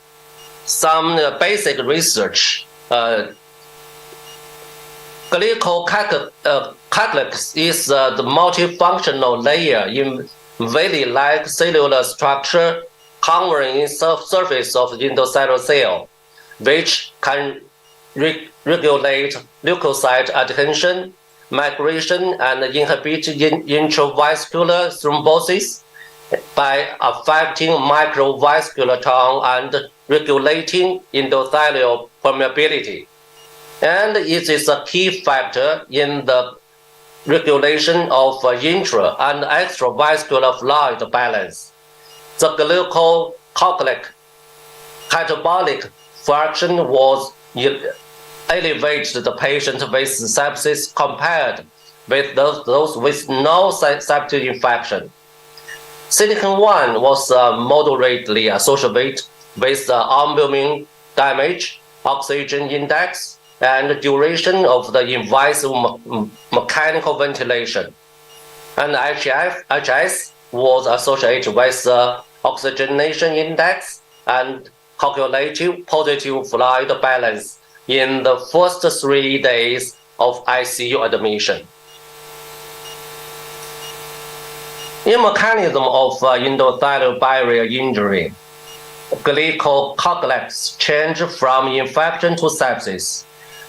basic research. Glycocalyx is the multifunctional layer in Valley-like cellular structure covering the surface of the endocellular cell, which can regulate leukocyte adhesion, migration, and inhibit intravascular thrombosis by affecting microvascular tone and regulating endothelial permeability. And it is a key factor in the regulation of intra and extravascular fluid balance. The glycocalyx catabolic fraction was elevated the patient with sepsis compared with those with no septic infection. Silicon-1 was moderately associated with albumin damage, oxygen index, and duration of the invasive mechanical ventilation. And HS was associated with oxygenation index and calculative positive fluid balance in the first 3 days of ICU admission. In mechanism of endothelial barrier injury, glycocoagulants change from infection to sepsis.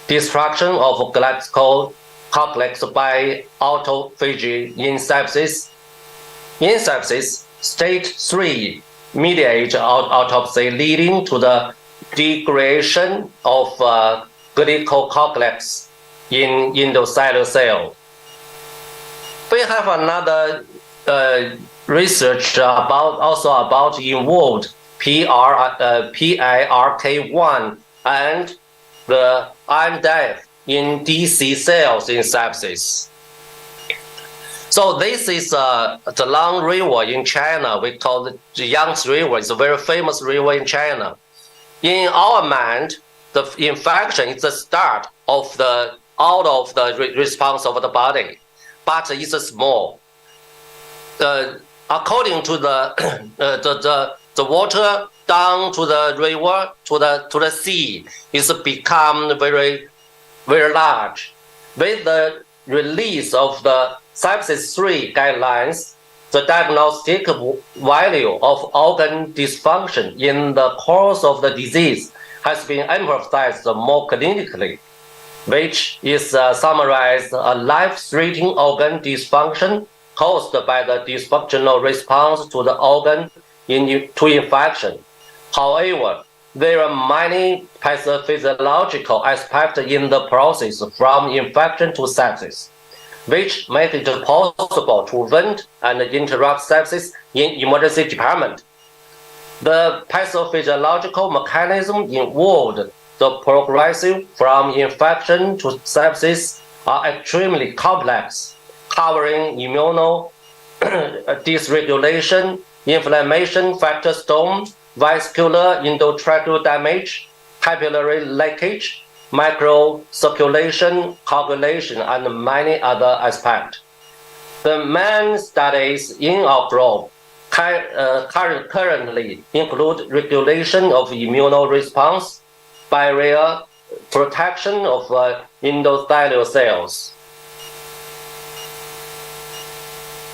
Destruction of glycocoagulants by autophagy in sepsis. In sepsis, stage 3 mediate autopsy leading to the degradation of glycocoagulants in endothelial cell. We have another research about involved PIRK1 and the iron death in DC cells in sepsis. So this is the Long River in China. We call it the Yangtze River. It's a very famous river in China. In our mind, the infection is the start of the response of the body, but it's small. According to the water down to the river to the sea is become very large. With the release of the sepsis 3 guidelines, the diagnostic value of organ dysfunction in the course of the disease has been emphasized more clinically, which is summarized a life-threatening organ dysfunction caused by the dysfunctional response to the organ to infection. However, there are many pathophysiological aspects in the process from infection to sepsis, which make it possible to prevent and interrupt sepsis in emergency department. The pathophysiological mechanism involved the progressive from infection to sepsis are extremely complex, covering immunodysregulation, inflammation factor storm, vascular endotracheal damage, capillary leakage, microcirculation, coagulation, and many other aspects. The main studies in our group currently include regulation of immune response, barrier protection of endothelial cells.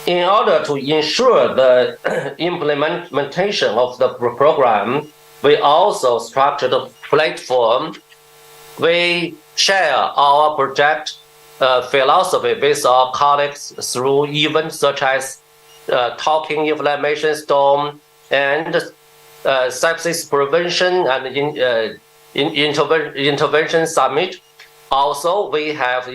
In order to ensure the implementation of the program, we also structured a platform. We share our project philosophy with our colleagues through events such as Talking Inflammation Storm and Sepsis Prevention and Intervention Summit. Also, we have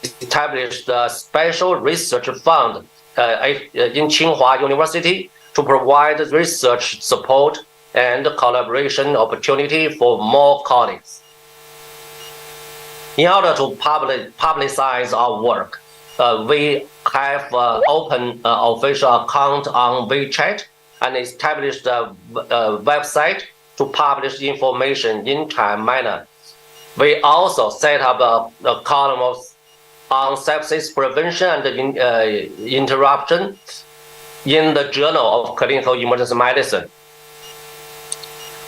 established a special research fund in Tsinghua University to provide research support and collaboration opportunity for more colleagues. In order to publicize our work, we have opened an official account on WeChat and established a website to publish information in time manner. We also set up a column on sepsis prevention and interruption in the Journal of Clinical Emergency Medicine.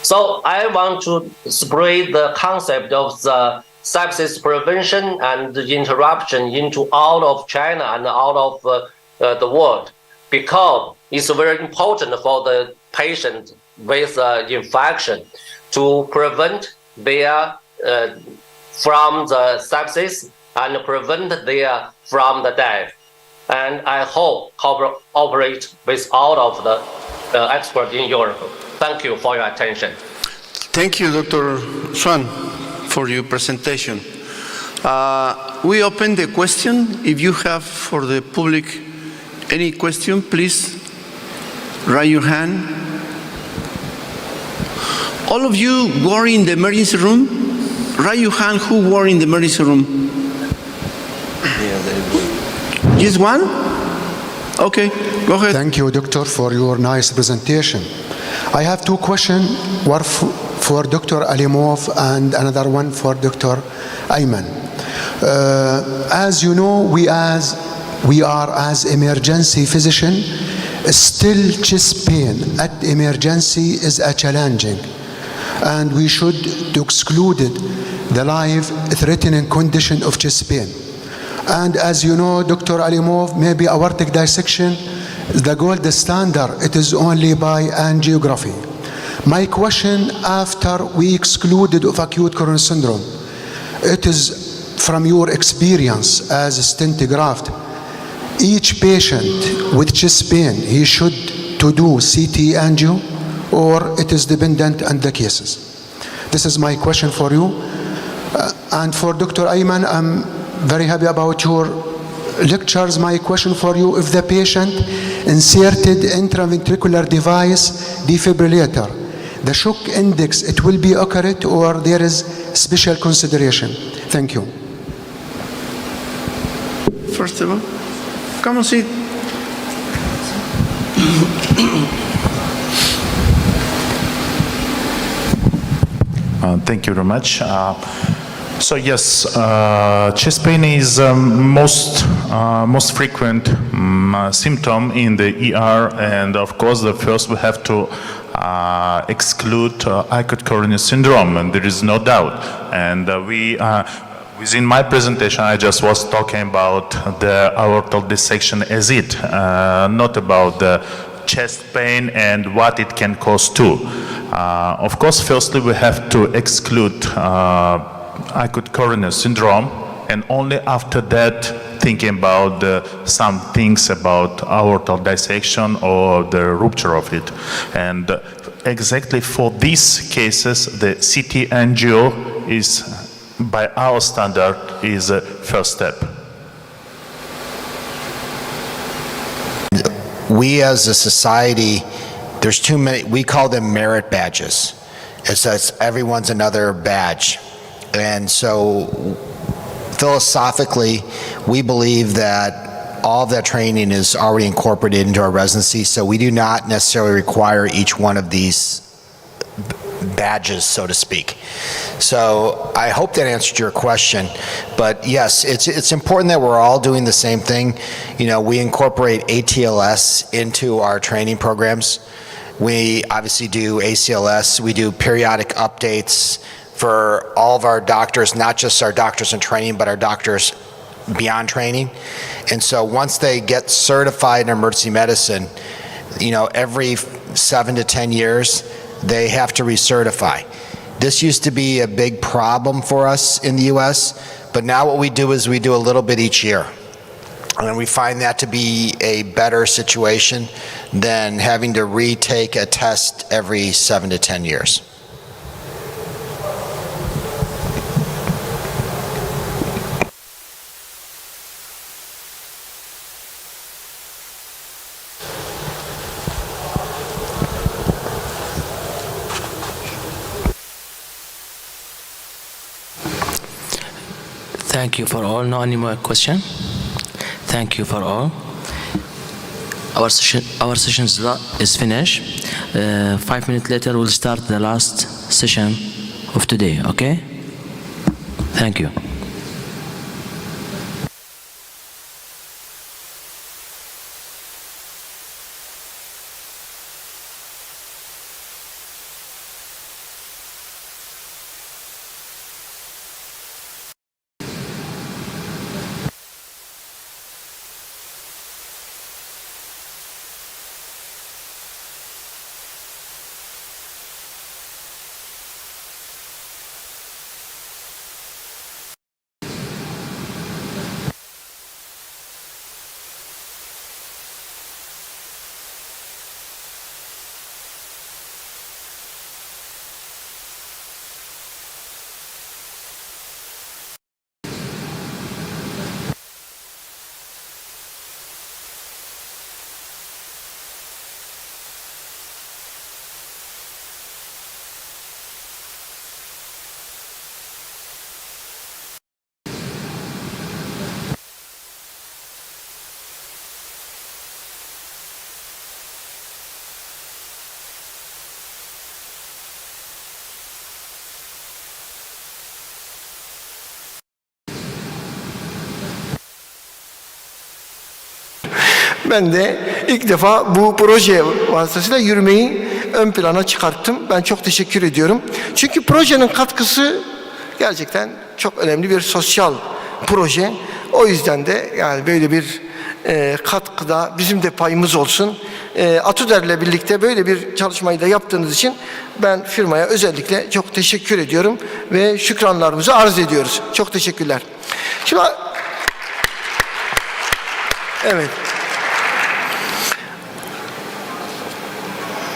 So I want to spread the concept of the sepsis prevention and interruption into all of China and all of the world, because it's very important for the patient with infection to prevent their from the sepsis and prevent their from the death. And I hope cooperate with all of the experts in Europe. Thank you for your attention. Thank you, Dr. Swan, for your presentation. We open the question. If you have for the public any question, please raise your hand. All of you who are in the emergency room, raise your hand who were in the emergency room. Just one? Okay, go ahead. Thank you, Doctor, for your nice presentation. I have two questions, one for Dr. Alimov and another one for Dr. Ayman. As you know, we are as emergency physician, still chest pain at emergency is a challenging. and we should to exclude the life-threatening condition of chest pain. And as you know, Dr. Alimov, maybe aortic dissection, the gold standard, it is only by angiography. My question, after we excluded of acute coronary syndrome, it is from your experience as a stent graft, each patient with chest pain, he should to do CT angio, or it is dependent on the cases? This is my question for you. And for Dr. Ayman, I'm very happy about your lectures. My question for you, if the patient inserted intraventricular device defibrillator, the shock index, it will be accurate or there is special consideration? Thank you. First of all, come and sit. Thank you very much. So yes, chest pain is most frequent symptom in the ER, and of course, the first we have to exclude acute coronary syndrome, and there is no doubt. And within my presentation, I just was talking about the aortal dissection as it, not about the chest pain and what it can cause too. Of course, firstly, we have to exclude acute coronary syndrome, and only after that thinking about some things about aortal dissection or the rupture of it. And exactly for these cases, the CT angio is, by our standard, is a first step. We as a society, there's too many, we call them merit badges. It says everyone's another badge. And so philosophically, we believe that all of that training is already incorporated into our residency, so we do not necessarily require each one of these badges, so to speak. So I hope that answered your question, but yes, it's important that we're all doing the same thing. You know, we incorporate ATLS into our training programs. We obviously do ACLS, we do periodic updates for all of our doctors, not just our doctors in training, but our doctors beyond training. And so once they get certified in emergency medicine, you know, every 7 to 10 years, they have to recertify. This used to be a big problem for us in the US, but now what we do is we do a little bit each year. And we find that to be a better situation than having to retake a test every 7 to 10 years. Thank you for all. No any more question? Thank you for all. Our session is finished. 5 minutes later, we'll start the last session of today. Okay? Thank you. Ben de ilk defa bu proje vasıtasıyla yürümeyi ön plana çıkarttım. Ben çok teşekkür ediyorum. Çünkü projenin katkısı gerçekten çok önemli bir sosyal proje. O yüzden de yani böyle bir katkıda bizim de payımız olsun. Atuder'le birlikte böyle bir çalışmayı da yaptığınız için ben firmaya özellikle çok teşekkür ediyorum ve şükranlarımızı arz ediyoruz. Çok teşekkürler. Şimdi evet.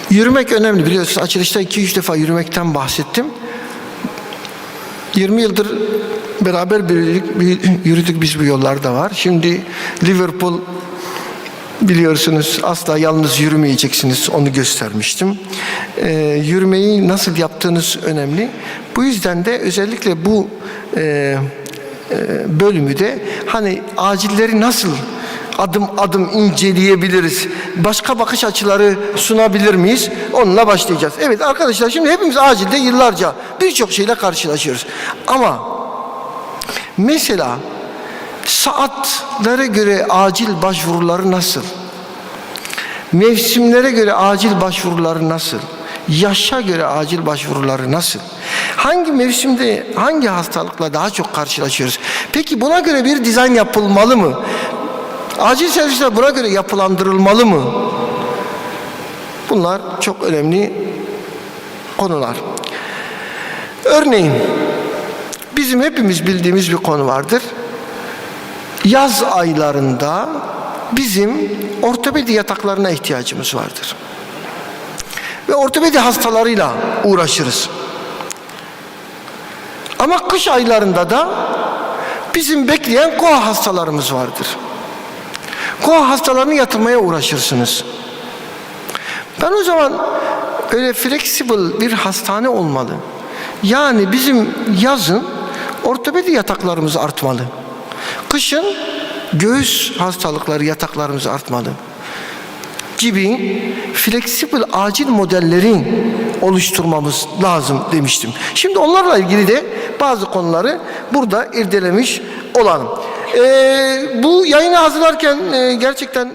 Yürümek önemli, biliyorsunuz. Açılışta 2-3 defa yürümekten bahsettim. 20 yıldır beraber yürüdük biz bu yollarda var. Şimdi Liverpool, biliyorsunuz, asla yalnız yürümeyeceksiniz, onu göstermiştim. Yürümeyi nasıl yaptığınız önemli. Bu yüzden de özellikle bu bölümü de hani acilleri nasıl adım adım inceleyebiliriz, başka bakış açıları sunabilir miyiz? Onunla başlayacağız. Evet arkadaşlar, şimdi hepimiz acilde yıllarca birçok şeyle karşılaşıyoruz. Ama mesela saatlere göre acil başvuruları nasıl? Mevsimlere göre acil başvuruları nasıl? Yaşa göre acil başvuruları nasıl? Hangi mevsimde hangi hastalıkla daha çok karşılaşıyoruz? Peki buna göre bir dizayn yapılmalı mı? Acil servisler buna göre yapılandırılmalı mı? Bunlar çok önemli konular. Örneğin bizim hepimiz bildiğimiz bir konu vardır. Yaz aylarında bizim ortopedi yataklarına ihtiyacımız vardır. Ve ortopedi hastalarıyla uğraşırız. Ama kış aylarında da bizim bekleyen koa hastalarımız vardır. Koa hastalarını yatırmaya uğraşırsınız. Ben o zaman öyle flexible bir hastane olmalı. Yani bizim yazın ortopedi yataklarımız artmalı. Kışın göğüs hastalıkları yataklarımız artmalı gibi flexible acil modellerin oluşturmamız lazım demiştim. Şimdi onlarla ilgili de bazı konuları burada irdelemiş olalım. Bu yayını hazırlarken gerçekten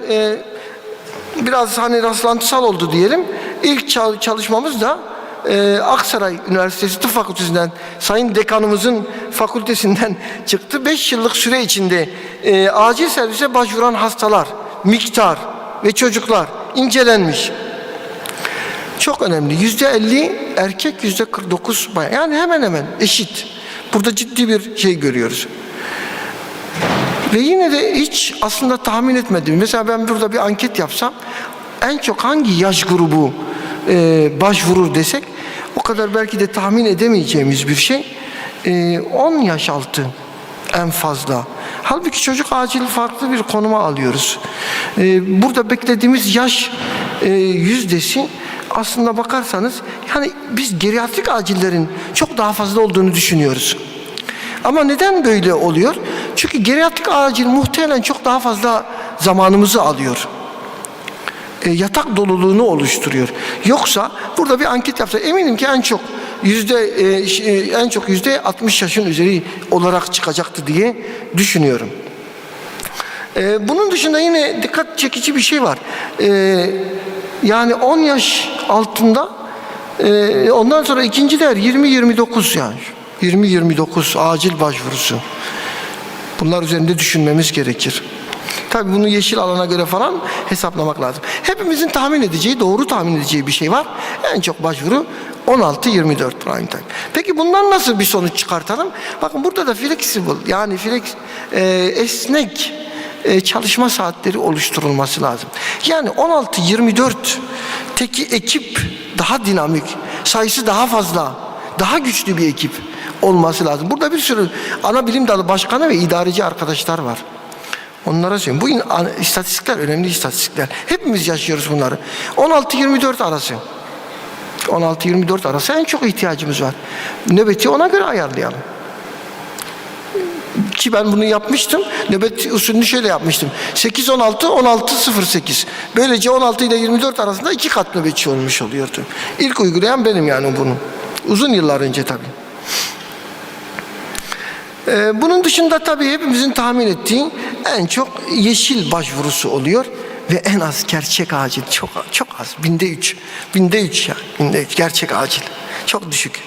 biraz hani rastlantısal oldu diyelim. İlk çalışmamız da Aksaray Üniversitesi Tıp Fakültesinden, Sayın Dekanımızın fakültesinden çıktı. 5 yıllık süre içinde acil servise başvuran hastalar, miktar ve çocuklar incelenmiş. Çok önemli. %50 erkek, %49 bayan. Yani hemen hemen eşit. Burada ciddi bir şey görüyoruz. Ve yine de hiç aslında tahmin etmedim. Mesela ben burada bir anket yapsam en çok hangi yaş grubu başvurur desek o kadar belki de tahmin edemeyeceğimiz bir şey. 10 yaş altı en fazla. Halbuki çocuk acil farklı bir konuma alıyoruz. Burada beklediğimiz yaş yüzdesi aslında bakarsanız yani biz geriatrik acillerin çok daha fazla olduğunu düşünüyoruz. Ama neden böyle oluyor? Çünkü geriatrik acil muhtemelen çok daha fazla zamanımızı alıyor. Yatak doluluğunu oluşturuyor. Yoksa burada bir anket yapsa eminim ki en çok %60 yaşın üzeri olarak çıkacaktı diye düşünüyorum. Bunun dışında yine dikkat çekici bir şey var. Yani 10 yaş altında ondan sonra ikinci değer 20-29 yani. 20-29 acil başvurusu. Bunlar üzerinde düşünmemiz gerekir. Tabii bunu yeşil alana göre falan hesaplamak lazım. Hepimizin tahmin edeceği, doğru tahmin edeceği bir şey var. En çok başvuru 16-24 prime time. Peki bundan nasıl bir sonuç çıkartalım? Bakın burada da flexible yani esnek çalışma saatleri oluşturulması lazım. Yani 16-24 teki ekip daha dinamik, sayısı daha fazla, daha güçlü bir ekip olması lazım. Burada bir sürü ana bilim dalı başkanı ve idareci arkadaşlar var. Onlara söyleyeyim. Bu istatistikler önemli istatistikler. Hepimiz yaşıyoruz bunları. 16-24 arası. 16-24 arası en çok ihtiyacımız var. Nöbeti ona göre ayarlayalım. Ki ben bunu yapmıştım. Nöbet usulünü şöyle yapmıştım. 8-16, 16-08. Böylece 16 ile 24 arasında 2 kat nöbetçi olmuş oluyordu. İlk uygulayan benim yani bunu. Uzun yıllar önce tabii. Bunun dışında tabii hepimizin tahmin ettiği en çok yeşil başvurusu oluyor. ve en az gerçek acil çok az. Binde 3 yani. Binde 3 gerçek acil. Çok düşük.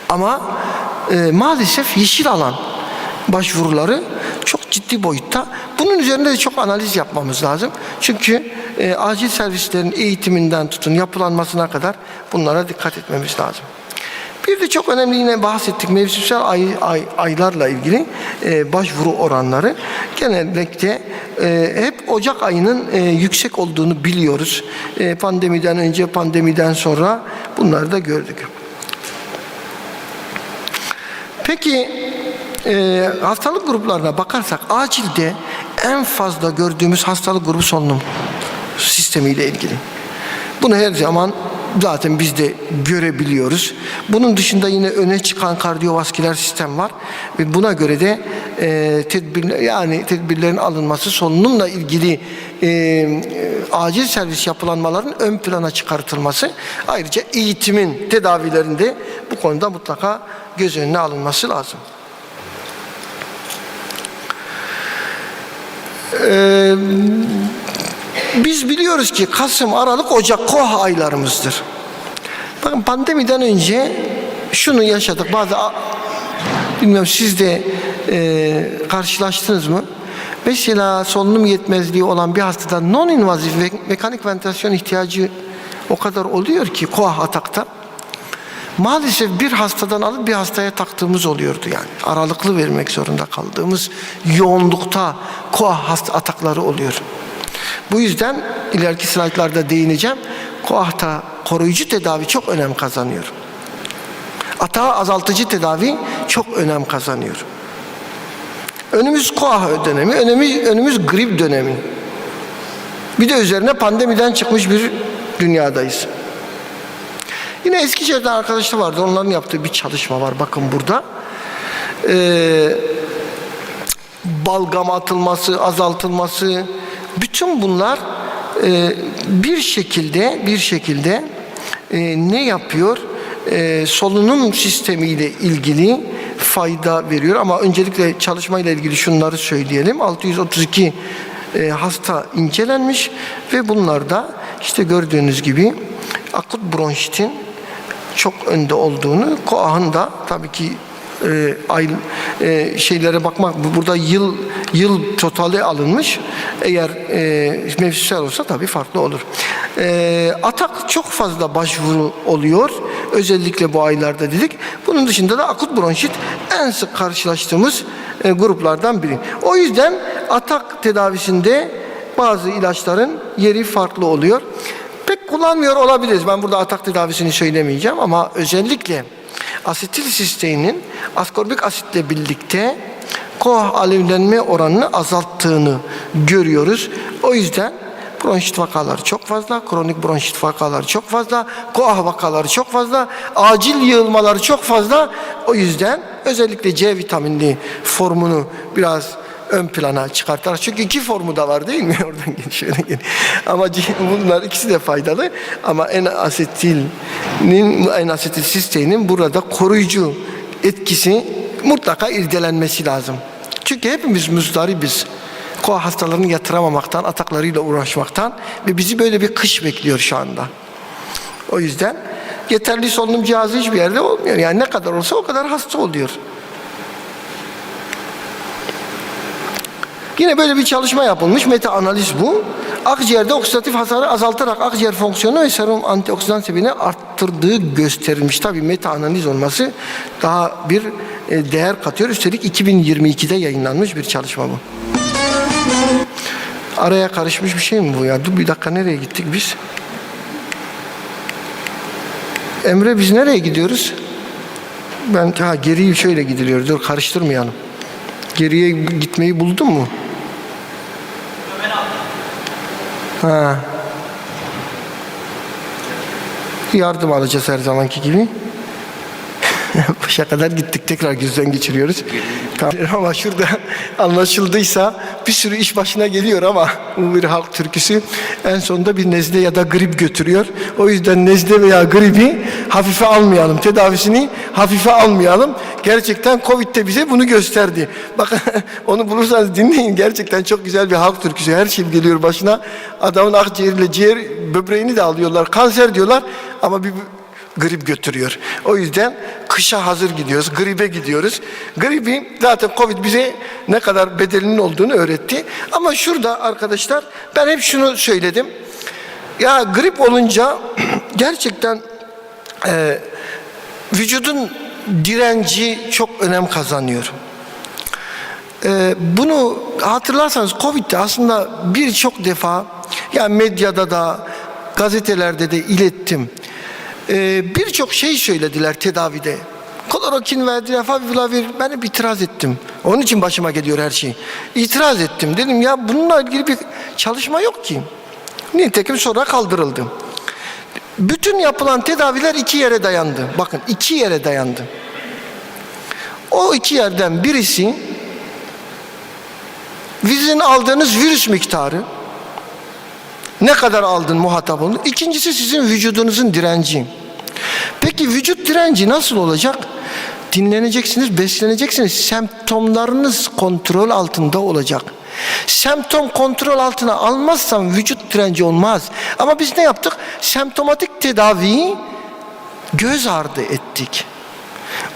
Ama maalesef yeşil alan başvuruları çok ciddi boyutta. Bunun üzerinde de çok analiz yapmamız lazım. Çünkü acil servislerin eğitiminden tutun yapılanmasına kadar bunlara dikkat etmemiz lazım. Bir de çok önemli yine bahsettik mevsimsel aylarla ilgili başvuru oranları genellikle hep Ocak ayının yüksek olduğunu biliyoruz. Pandemiden önce, pandemiden sonra bunları da gördük. Peki hastalık gruplarına bakarsak acilde en fazla gördüğümüz hastalık grubu solunum sistemiyle ilgili. Bunu her zaman zaten biz de görebiliyoruz. Bunun dışında yine öne çıkan kardiyovasküler sistem var ve buna göre de tedbirlerin alınması, solunumla ilgili acil servis yapılanmaların ön plana çıkartılması, ayrıca eğitimin tedavilerinde bu konuda mutlaka göz önüne alınması lazım. Biz biliyoruz ki Kasım, Aralık, Ocak KOH aylarımızdır. Bakın pandemiden önce şunu yaşadık. Bilmiyorum siz de karşılaştınız mı? Mesela solunum yetmezliği olan bir hastada non-invazif ve mekanik ventilasyon ihtiyacı o kadar oluyor ki KOH atakta. Maalesef bir hastadan alıp bir hastaya taktığımız oluyordu yani. Aralıklı vermek zorunda kaldığımız yoğunlukta KOH atakları oluyor. Bu yüzden ileriki slaytlarda değineceğim. KOH'ta koruyucu tedavi çok önem kazanıyor. Atağı azaltıcı tedavi çok önem kazanıyor. Önümüz KOH dönemi, önümüz grip dönemi. Bir de üzerine pandemiden çıkmış bir dünyadayız. Yine Eskişehir'den arkadaşlar vardı. Onların yaptığı bir çalışma var. Bakın burada. Balgam atılması, azaltılması, bütün bunlar bir şekilde ne yapıyor? Solunum sistemiyle ilgili fayda veriyor. Ama öncelikle çalışmayla ilgili şunları söyleyelim. 632 hasta incelenmiş ve bunlarda işte gördüğünüz gibi akut bronşitin çok önde olduğunu, KOAH'ın da tabii ki şeylere bakmak, burada yıl totali alınmış. Eğer mevsimsel olsa tabii farklı olur. Atak çok fazla başvuru oluyor. Özellikle bu aylarda dedik. Bunun dışında da akut bronşit en sık karşılaştığımız gruplardan biri. O yüzden atak tedavisinde bazı ilaçların yeri farklı oluyor. Pek kullanmıyor olabiliriz. Ben burada atak tedavisini söylemeyeceğim ama özellikle asetilsisteinin askorbik asitle birlikte KOH alevlenme oranını azalttığını görüyoruz. O yüzden bronşit vakaları çok fazla, kronik bronşit vakaları çok fazla, KOH vakaları çok fazla, acil yığılmaları çok fazla. O yüzden özellikle C vitaminli formunu biraz ön plana çıkartarak. Çünkü iki formu da var değil mi? Oradan gel, şöyle gel. Ama bunlar ikisi de faydalı. Ama N-asetilsisteinin burada koruyucu etkisi mutlaka irdelenmesi lazım. Çünkü hepimiz muzdaribiz. KOH hastalarını yatıramamaktan, ataklarıyla uğraşmaktan ve bizi böyle bir kış bekliyor şu anda. O yüzden yeterli solunum cihazı hiçbir yerde olmuyor. Yani ne kadar olsa o kadar hasta oluyor. Yine böyle bir çalışma yapılmış, meta analiz bu. Akciğerde oksidatif hasarı azaltarak akciğer fonksiyonu ve serum antioksidan seviyeni arttırdığı gösterilmiş. Tabii meta analiz olması daha bir değer katıyor. Üstelik 2022'de yayınlanmış bir çalışma bu. Araya karışmış bir şey mi bu ya? Dur bir dakika, nereye gittik biz? Emre, biz nereye gidiyoruz? Geriye şöyle gidiliyor. Dur karıştırmayalım. Geriye gitmeyi buldun mu? Yardım alacağız her zamanki gibi. Başa kadar gittik, tekrar gözden geçiriyoruz. Ama şurada anlaşıldıysa bir sürü iş başına geliyor ama bu bir halk türküsü en sonunda bir nezle ya da grip götürüyor. O yüzden nezle veya gribi hafife almayalım, tedavisini hafife almayalım. Gerçekten Covid de bize bunu gösterdi. Bakın onu bulursanız dinleyin, gerçekten çok güzel bir halk türküsü. Her şey geliyor başına. Adamın akciğeriyle ciğer böbreğini de alıyorlar, kanser diyorlar ama bir grip götürüyor. O yüzden kışa hazır gidiyoruz, gribe gidiyoruz. Gribi zaten Covid bize ne kadar bedelinin olduğunu öğretti. Ama şurada arkadaşlar ben hep şunu söyledim. Ya grip olunca gerçekten vücudun direnci çok önem kazanıyor. Bunu hatırlarsanız Covid'de aslında birçok defa ya medyada da gazetelerde de ilettim. Birçok şey söylediler tedavide. Klorokin verdiler, favipiravir. Ben hep itiraz ettim. Onun için başıma geliyor her şey. İtiraz ettim. Dedim ya bununla ilgili bir çalışma yok ki. Nitekim sonra kaldırıldı. Bütün yapılan tedaviler 2 yere dayandı. Bakın 2 yere dayandı. O 2 yerden birisi sizin aldığınız virüs miktarı. Ne kadar aldın muhatap olun. İkincisi sizin vücudunuzun direnci. Peki vücut direnci nasıl olacak? Dinleneceksiniz, besleneceksiniz. Semptomlarınız kontrol altında olacak. Semptom kontrol altına almazsan vücut direnci olmaz. Ama biz ne yaptık? Semptomatik tedaviyi göz ardı ettik.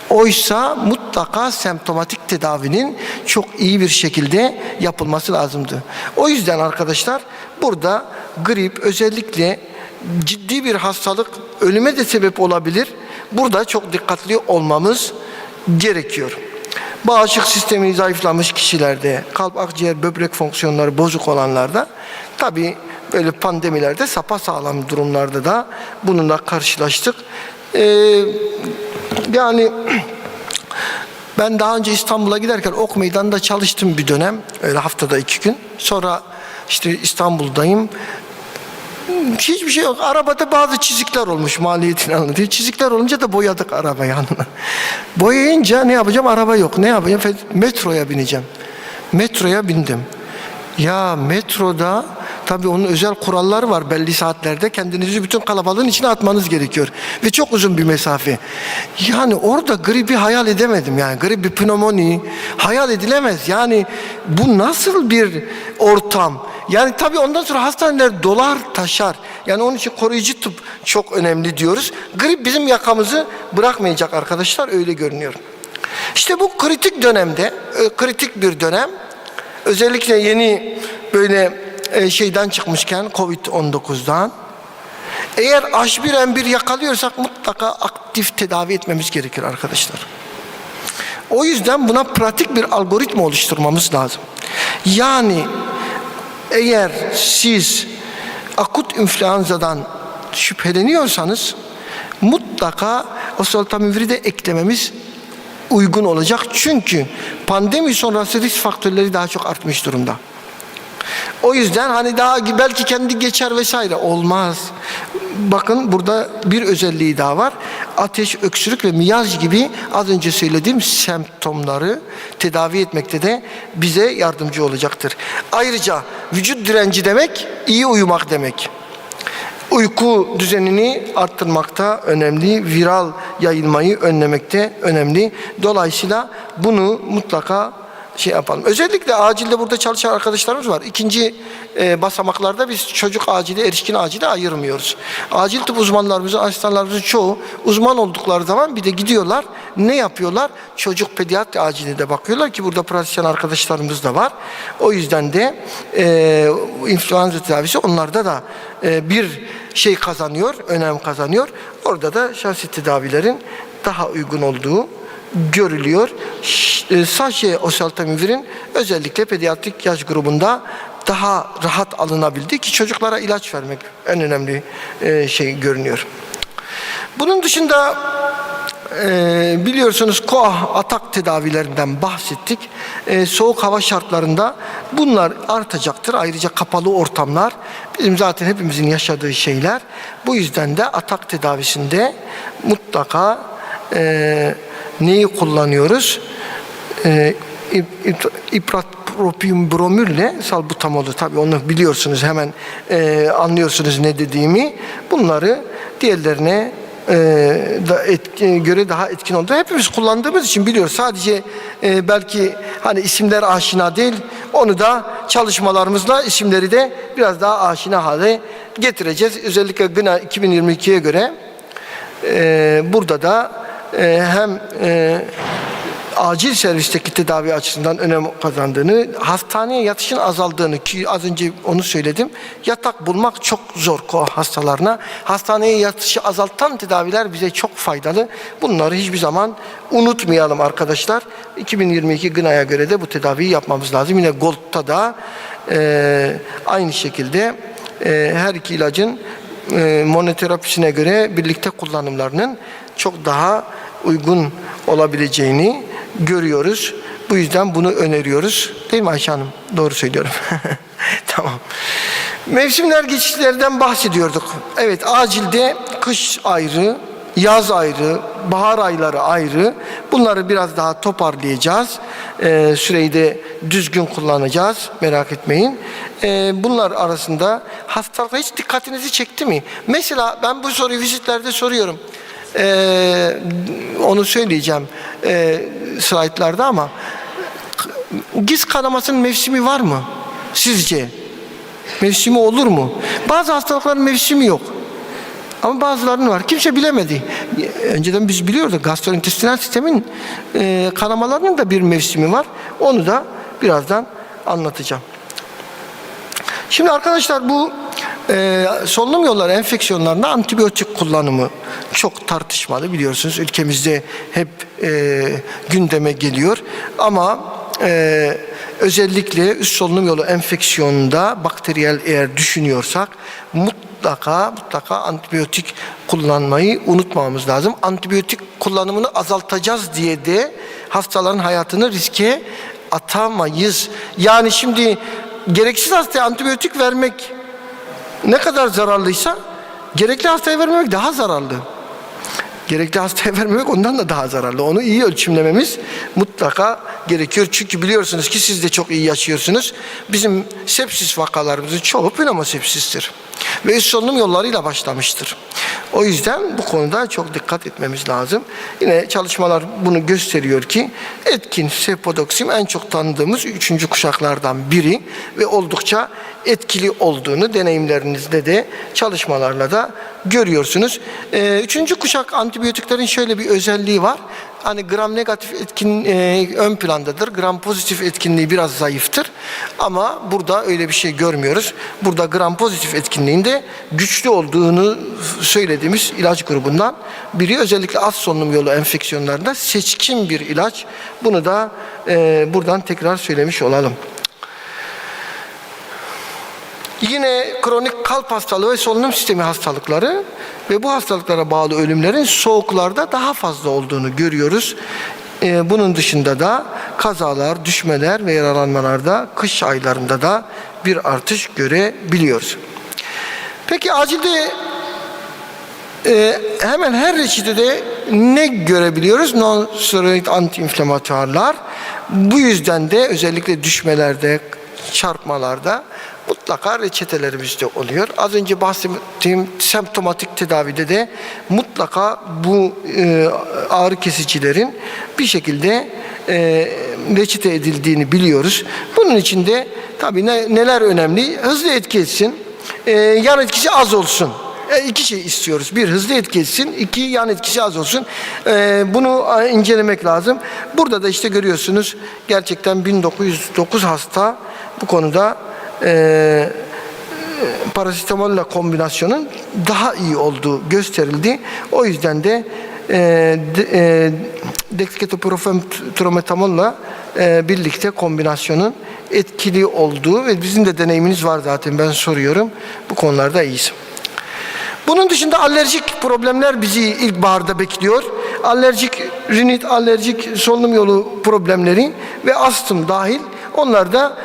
Oysa mutlaka semptomatik tedavinin çok iyi bir şekilde yapılması lazımdı. O yüzden arkadaşlar burada grip özellikle ciddi bir hastalık, ölüme de sebep olabilir. Burada çok dikkatli olmamız gerekiyor. Bağışıklık sistemi zayıflamış kişilerde, kalp, akciğer, böbrek fonksiyonları bozuk olanlarda, tabii böyle pandemilerde sapasağlam durumlarda da bununla karşılaştık. Yani ben daha önce İstanbul'a giderken Ok Meydanı'nda çalıştım bir dönem. Öyle haftada 2 gün. Sonra işte İstanbul'dayım. Hiçbir şey yok. Arabada bazı çizikler olmuş maliyetini anlatıyor. Çizikler olunca da boyadık arabayı. Boyayınca ne yapacağım? Araba yok. Ne yapacağım? Metroya bineceğim. Metroya bindim. Ya metroda tabii onun özel kuralları var belli saatlerde. Kendinizi bütün kalabalığın içine atmanız gerekiyor. Ve çok uzun bir mesafe. Yani orada gribi hayal edemedim. Yani grip, bir pnömoni hayal edilemez. Yani bu nasıl bir ortam? Yani tabii ondan sonra hastaneler dolar taşar. Yani onun için koruyucu tıp çok önemli diyoruz. Grip bizim yakamızı bırakmayacak arkadaşlar, öyle görünüyor. İşte bu kritik dönemde, kritik bir dönem. Özellikle yeni böyle şeyden çıkmışken, Covid-19'dan eğer H1N1 yakalıyorsak mutlaka aktif tedavi etmemiz gerekir arkadaşlar. O yüzden buna pratik bir algoritma oluşturmamız lazım. Yani eğer siz akut influenzadan şüpheleniyorsanız mutlaka oseltamiviri de eklememiz uygun olacak. Çünkü pandemi sonrası risk faktörleri daha çok artmış durumda. O yüzden hani daha belki kendi geçer vesaire olmaz. Bakın burada bir özelliği daha var. Ateş, öksürük ve miyaj gibi az önce söylediğim semptomları tedavi etmekte de bize yardımcı olacaktır. Ayrıca vücut direnci demek iyi uyumak demek. Uyku düzenini arttırmakta önemli, viral yayılmayı önlemekte önemli. Dolayısıyla bunu mutlaka yapalım. Özellikle acilde burada çalışan arkadaşlarımız var. İkinci basamaklarda biz çocuk acili, erişkin acili ayırmıyoruz. Acil tıp uzmanlarımızın, asistanlarımızın çoğu uzman oldukları zaman bir de gidiyorlar. Ne yapıyorlar? Çocuk pediatri acili de bakıyorlar ki burada pratisyen arkadaşlarımız da var. O yüzden de influenza tedavisi onlarda da bir şey kazanıyor, önem kazanıyor. Orada da şahsi tedavilerin daha uygun olduğu görülüyor. Sachet oseltamivirin özellikle pediatrik yaş grubunda daha rahat alınabildi ki çocuklara ilaç vermek en önemli şey görünüyor. Bunun dışında biliyorsunuz koah atak tedavilerinden bahsettik. Soğuk hava şartlarında bunlar artacaktır. Ayrıca kapalı ortamlar bizim zaten hepimizin yaşadığı şeyler. Bu yüzden de atak tedavisinde mutlaka neyi kullanıyoruz? İpratropium bromürle salbutamolu, tabii onu biliyorsunuz, hemen anlıyorsunuz ne dediğimi. Bunları diğerlerine göre daha etkin oldu. Hepimiz kullandığımız için biliyoruz. Sadece belki hani isimler aşina değil, onu da çalışmalarımızla isimleri de biraz daha aşina hale getireceğiz. Özellikle GNA 2022'ye göre burada da hem acil servisteki tedavi açısından önem kazandığını, hastaneye yatışın azaldığını, ki az önce onu söyledim, yatak bulmak çok zor hastalarına. Hastaneye yatışı azaltan tedaviler bize çok faydalı. Bunları hiçbir zaman unutmayalım arkadaşlar. 2022 GNA'ya göre de bu tedaviyi yapmamız lazım. Yine GOLD'da da aynı şekilde her iki ilacın monoterapisine göre birlikte kullanımlarının çok daha uygun olabileceğini görüyoruz. Bu yüzden bunu öneriyoruz. Değil mi Ayşe Hanım? Doğru söylüyorum. Tamam. Mevsimler geçişlerden bahsediyorduk. Evet, acilde kış ayrı, yaz ayrı, bahar ayları ayrı. Bunları biraz daha toparlayacağız. Süreyi de düzgün kullanacağız. Merak etmeyin. Bunlar arasında hastalıkla hiç dikkatinizi çekti mi? Mesela ben bu soruyu vizitlerde soruyorum. Onu söyleyeceğim slaytlarda, ama giz kanamasının mevsimi var mı? Sizce? Mevsimi olur mu? Bazı hastalıkların mevsimi yok. Ama bazılarının var. Kimse bilemedi. Önceden biz biliyorduk. Gastrointestinal sistemin kanamalarının da bir mevsimi var. Onu da birazdan anlatacağım. Şimdi arkadaşlar, bu solunum yolları enfeksiyonlarında antibiyotik kullanımı çok tartışmalı, biliyorsunuz. Ülkemizde hep gündeme geliyor. Ama özellikle üst solunum yolu enfeksiyonunda bakteriyel eğer düşünüyorsak mutlaka antibiyotik kullanmayı unutmamamız lazım. Antibiyotik kullanımını azaltacağız diye de hastaların hayatını riske atamayız. Yani şimdi gereksiz hastaya antibiyotik vermek ne kadar zararlıysa gerekli hastaya vermemek daha zararlı. Gerekli hastaya vermemek ondan da daha zararlı. Onu iyi ölçümlememiz mutlaka gerekiyor. Çünkü biliyorsunuz ki siz de çok iyi yaşıyorsunuz. Bizim sepsis vakalarımızın çoğu pnömosepsistir. Ve üst solunum yollarıyla başlamıştır. O yüzden bu konuda çok dikkat etmemiz lazım. Yine çalışmalar bunu gösteriyor ki etkin sefodoksim en çok tanıdığımız 3. kuşaklardan biri ve oldukça etkili olduğunu deneyimlerinizde de çalışmalarla da görüyorsunuz. 3. kuşak antibiyotiklerin şöyle bir özelliği var. Hani gram negatif etkin ön plandadır. Gram pozitif etkinliği biraz zayıftır. Ama burada öyle bir şey görmüyoruz. Burada gram pozitif etkinliğinde güçlü olduğunu söylediğimiz ilaç grubundan biri. Özellikle az solunum yolu enfeksiyonlarında seçkin bir ilaç. Bunu da buradan tekrar söylemiş olalım. Yine kronik kalp hastalığı ve solunum sistemi hastalıkları ve bu hastalıklara bağlı ölümlerin soğuklarda daha fazla olduğunu görüyoruz. Bunun dışında da kazalar, düşmeler ve yaralanmalarda kış aylarında da bir artış görebiliyoruz. Peki acilde hemen her reçetede ne görebiliyoruz? Non-steroid antiinflamatuarlar. Bu yüzden de özellikle düşmelerde, çarpmalarda mutlaka reçetelerimizde oluyor. Az önce bahsettiğim semptomatik tedavide de mutlaka bu ağrı kesicilerin bir şekilde reçete edildiğini biliyoruz. Bunun için de tabii neler önemli? Hızlı etki etsin, yan etkisi az olsun. İki şey istiyoruz. Bir, hızlı etki etsin. İki, yan etkisi az olsun. Bunu incelemek lazım. Burada da işte görüyorsunuz, gerçekten 1909 hasta bu konuda parasitamolle kombinasyonun daha iyi olduğu gösterildi. O yüzden de dexketoprofen trometamolla birlikte kombinasyonun etkili olduğu ve bizim de deneyiminiz var zaten, ben soruyorum. Bu konularda iyiyiz. Bunun dışında alerjik problemler bizi ilkbaharda bekliyor. Alerjik rinit, alerjik solunum yolu problemleri ve astım dahil, onlar da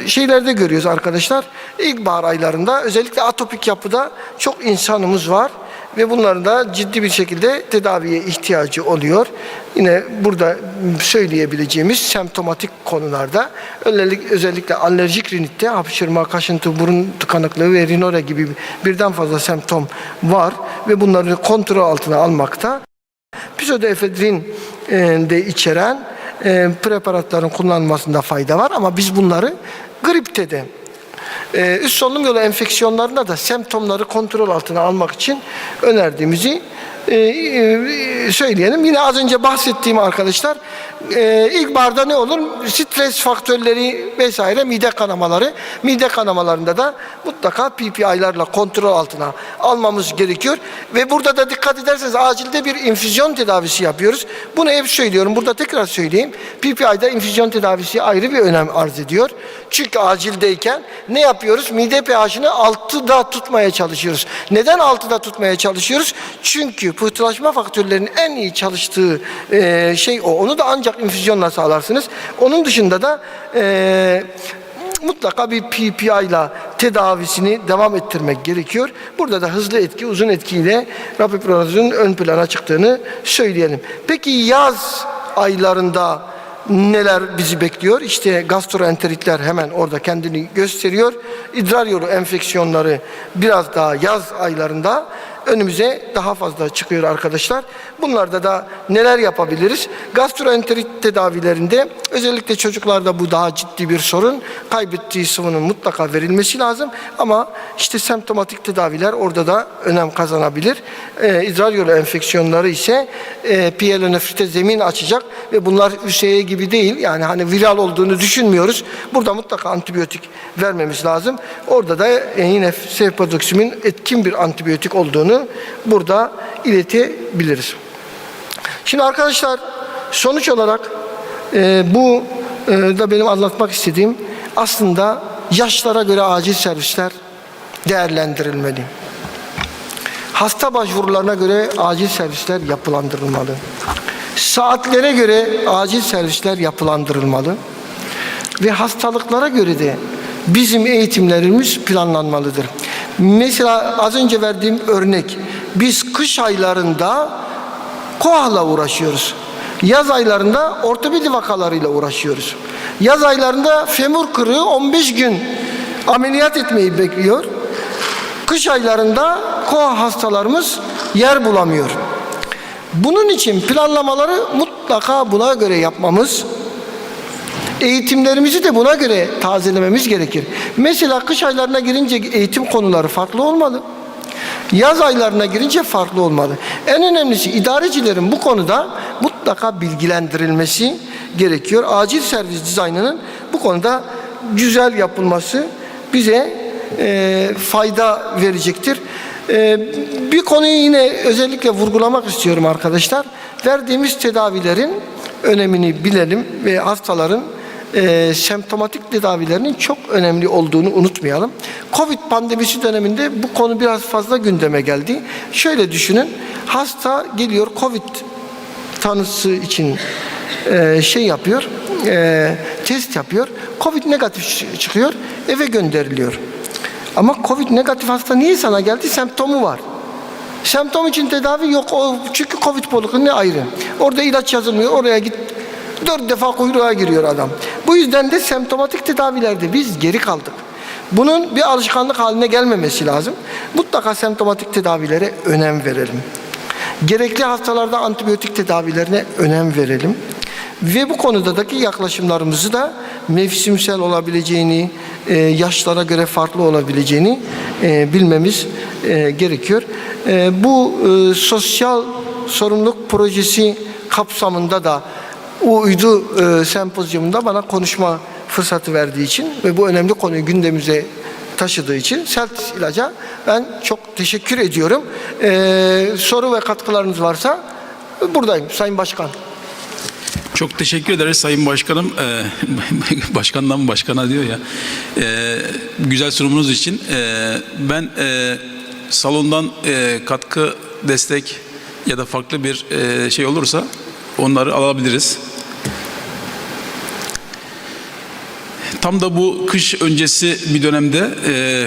şeylerde görüyoruz arkadaşlar. İlkbahar aylarında özellikle atopik yapıda çok insanımız var ve bunların da ciddi bir şekilde tedaviye ihtiyacı oluyor. Yine burada söyleyebileceğimiz semptomatik konularda özellikle alerjik rinitte hapşırma, kaşıntı, burun tıkanıklığı ve rinore gibi birden fazla semptom var ve bunları kontrol altına almakta pseudoefedrin de içeren preparatların kullanılmasında fayda var ama biz bunları gripte de üst solunum yolu enfeksiyonlarında da semptomları kontrol altına almak için önerdiğimizi söyleyelim. Yine az önce bahsettiğim arkadaşlar ilkbaharda ne olur? Stres faktörleri vesaire mide kanamaları. Mide kanamalarında da mutlaka PPI'larla kontrol altına almamız gerekiyor. Ve burada da dikkat ederseniz acilde bir infüzyon tedavisi yapıyoruz. Bunu hep söylüyorum. Burada tekrar söyleyeyim. PPI'de infüzyon tedavisi ayrı bir önem arz ediyor. Çünkü acildeyken ne yapıyoruz? Mide pH'ini 6'da tutmaya çalışıyoruz. Neden 6'da tutmaya çalışıyoruz? Çünkü pıhtılaşma faktörlerinin en iyi çalıştığı şey o. Onu da ancak infüzyonla sağlarsınız. Onun dışında da mutlaka bir PPI ile tedavisini devam ettirmek gerekiyor. Burada da hızlı etki, uzun etkiyle rapipronazolun ön plana çıktığını söyleyelim. Peki yaz aylarında neler bizi bekliyor? İşte gastroenteritler hemen orada kendini gösteriyor. İdrar yolu enfeksiyonları biraz daha yaz aylarında önümüze daha fazla çıkıyor arkadaşlar. Bunlarda da neler yapabiliriz? Gastroenterit tedavilerinde özellikle çocuklarda bu daha ciddi bir sorun. Kaybettiği sıvının mutlaka verilmesi lazım. Ama işte semptomatik tedaviler orada da önem kazanabilir. İdrar yolu enfeksiyonları ise pielonefrite zemin açacak ve bunlar ÜSE gibi değil. Yani hani viral olduğunu düşünmüyoruz. Burada mutlaka antibiyotik vermemiz lazım. Orada da yine cefpodoksimin etkin bir antibiyotik olduğunu burada iletebiliriz. Şimdi arkadaşlar sonuç olarak bu da benim anlatmak istediğim aslında yaşlara göre acil servisler değerlendirilmeli. Hasta başvurularına göre acil servisler yapılandırılmalı. Saatlere göre acil servisler yapılandırılmalı. Ve hastalıklara göre de bizim eğitimlerimiz planlanmalıdır. Mesela az önce verdiğim örnek, biz kış aylarında koahla uğraşıyoruz. Yaz aylarında ortopedi vakalarıyla uğraşıyoruz. Yaz aylarında femur kırığı 15 gün ameliyat etmeyi bekliyor. Kış aylarında koah hastalarımız yer bulamıyor. Bunun için planlamaları mutlaka buna göre yapmamız, eğitimlerimizi de buna göre tazelememiz gerekir. Mesela kış aylarına girince eğitim konuları farklı olmalı. Yaz aylarına girince farklı olmalı. En önemlisi idarecilerin bu konuda mutlaka bilgilendirilmesi gerekiyor. Acil servis dizaynının bu konuda güzel yapılması bize fayda verecektir. Bir konuyu yine özellikle vurgulamak istiyorum arkadaşlar. Verdiğimiz tedavilerin önemini bilelim ve hastaların semptomatik tedavilerinin çok önemli olduğunu unutmayalım. Covid pandemisi döneminde bu konu biraz fazla gündeme geldi. Şöyle düşünün, hasta geliyor Covid tanısı için yapıyor, test yapıyor. Covid negatif çıkıyor, eve gönderiliyor. Ama Covid negatif hasta niye sana geldi? Semptomu var. Semptom için tedavi yok. Çünkü Covid polikliniği ayrı. Orada ilaç yazılmıyor. Oraya git. 4 defa kuyruğa giriyor adam. Bu yüzden de semptomatik tedavilerde biz geri kaldık. Bunun bir alışkanlık haline gelmemesi lazım. Mutlaka semptomatik tedavilere önem verelim. Gerekli hastalarda antibiyotik tedavilerine önem verelim. Ve bu konudaki yaklaşımlarımızı da mevsimsel olabileceğini, yaşlara göre farklı olabileceğini bilmemiz gerekiyor. Bu sosyal sorumluluk projesi kapsamında da uydu sempozyumunda bana konuşma fırsatı verdiği için ve bu önemli konuyu gündemimize taşıdığı için Celtis İlaç'a ben çok teşekkür ediyorum. Soru ve katkılarınız varsa buradayım Sayın Başkan. Çok teşekkür ederiz Sayın Başkanım. Başkandan başkana diyor ya. Güzel sunumunuz için. Ben salondan katkı, destek ya da farklı bir şey olursa onları alabiliriz. Tam da bu kış öncesi bir dönemde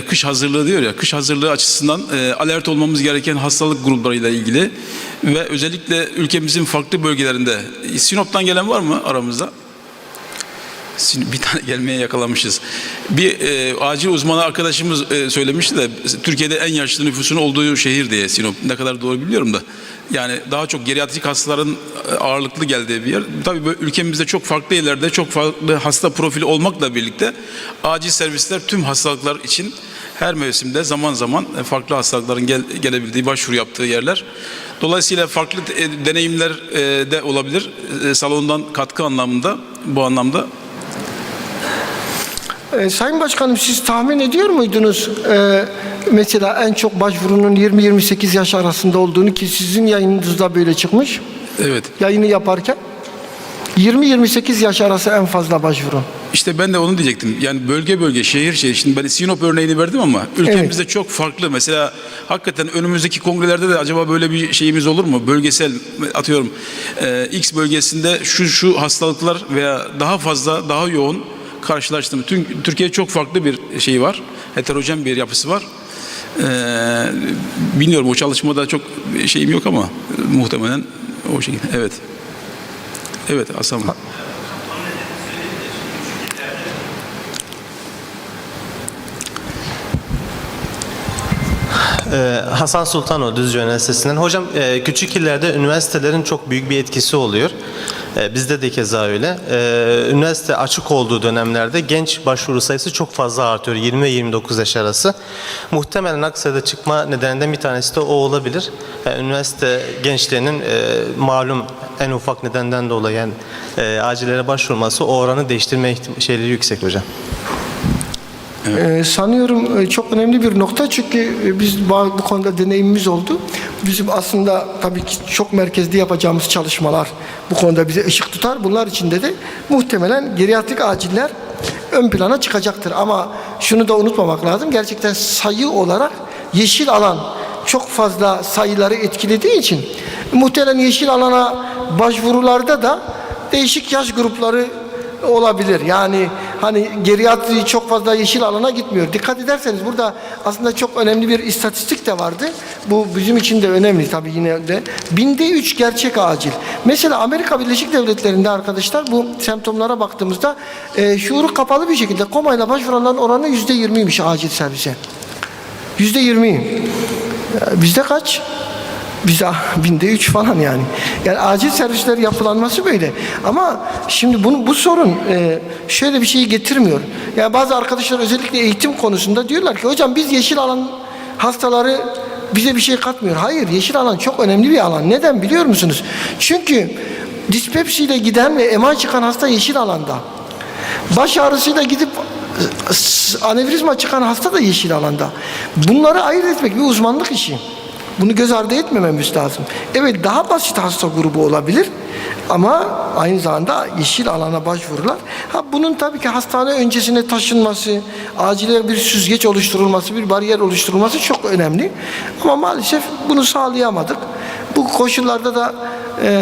kış hazırlığı diyor ya, kış hazırlığı açısından alert olmamız gereken hastalık gruplarıyla ilgili ve özellikle ülkemizin farklı bölgelerinde. Sinop'tan gelen var mı aramızda? Bir tane gelmeye yakalamışız. Bir acil uzmanı arkadaşımız söylemişti de Türkiye'de en yaşlı nüfusun olduğu şehir diye Sinop. Ne kadar doğru biliyorum da. Yani daha çok geriatrik hastaların ağırlıklı geldiği bir yer. Tabii böyle ülkemizde çok farklı yerlerde çok farklı hasta profili olmakla birlikte acil servisler tüm hastalıklar için her mevsimde zaman zaman farklı hastalıkların gelebildiği, başvuru yaptığı yerler. Dolayısıyla farklı deneyimler de olabilir. Salondan katkı anlamında, bu anlamda. Sayın Başkanım, siz tahmin ediyor muydunuz mesela en çok başvurunun 20-28 yaş arasında olduğunu, ki sizin yayınınızda böyle çıkmış? Evet. Yayını yaparken 20-28 yaş arası en fazla başvuru. İşte ben de onu diyecektim. Yani bölge bölge, şehir şehir. Şimdi ben Sinop örneğini verdim ama ülkemizde çok farklı. Mesela hakikaten önümüzdeki kongrelerde de acaba böyle bir şeyimiz olur mu? Bölgesel, atıyorum X bölgesinde şu hastalıklar veya daha fazla, daha yoğun karşılaştım. Türkiye çok farklı bir şey var. Heterojen bir yapısı var. Bilmiyorum, o çalışmada çok şeyim yok ama muhtemelen o şekilde. Evet. Evet, Hasan. Hasan Sultanoğlu Düzce Üniversitesi'nden. Hocam küçük illerde üniversitelerin çok büyük bir etkisi oluyor. Bizde de keza öyle. Üniversite açık olduğu dönemlerde genç başvuru sayısı çok fazla artıyor. 20 ve 29 yaş arası. Muhtemelen aksayıda çıkma nedeninden bir tanesi de o olabilir. Üniversite gençlerinin malum en ufak nedenden dolayı yani, acillere başvurması o oranı değiştirme şeyleri yüksek hocam. Evet. Sanıyorum çok önemli bir nokta, çünkü biz bu konuda deneyimimiz oldu. Bizim aslında tabii ki çok merkezli yapacağımız çalışmalar bu konuda bize ışık tutar. Bunlar içinde de muhtemelen geriatrik aciller ön plana çıkacaktır. Ama şunu da unutmamak lazım. Gerçekten sayı olarak yeşil alan çok fazla sayıları etkilediği için muhtemelen yeşil alana başvurularda da değişik yaş grupları olabilir. Yani hani geriatri çok fazla yeşil alana gitmiyor. Dikkat ederseniz burada aslında çok önemli bir istatistik de vardı. Bu bizim için de önemli tabii yine de. 1000'de 3 gerçek acil. Mesela Amerika Birleşik Devletleri'nde arkadaşlar bu semptomlara baktığımızda şuuru kapalı bir şekilde komayla başvuranların oranı %20'ymiş acil servise. %20. Bizde kaç? Bize 1000'de 3 falan yani. Yani acil servisler yapılanması böyle. Ama şimdi bu sorun şöyle bir şeyi getirmiyor. Yani bazı arkadaşlar özellikle eğitim konusunda diyorlar ki hocam biz yeşil alan hastaları bize bir şey katmıyor. Hayır, yeşil alan çok önemli bir alan. Neden biliyor musunuz? Çünkü dispepsiyle giden ve MI çıkan hasta yeşil alanda. Baş ağrısıyla gidip anevrizma çıkan hasta da yeşil alanda. Bunları ayırt etmek bir uzmanlık işi. Bunu göz ardı etmememiz lazım. Evet, daha basit hasta grubu olabilir ama aynı zamanda yeşil alana başvurular. Bunun tabii ki hastane öncesine taşınması, acile bir süzgeç oluşturulması, bir bariyer oluşturulması çok önemli. Ama maalesef bunu sağlayamadık. Bu koşullarda da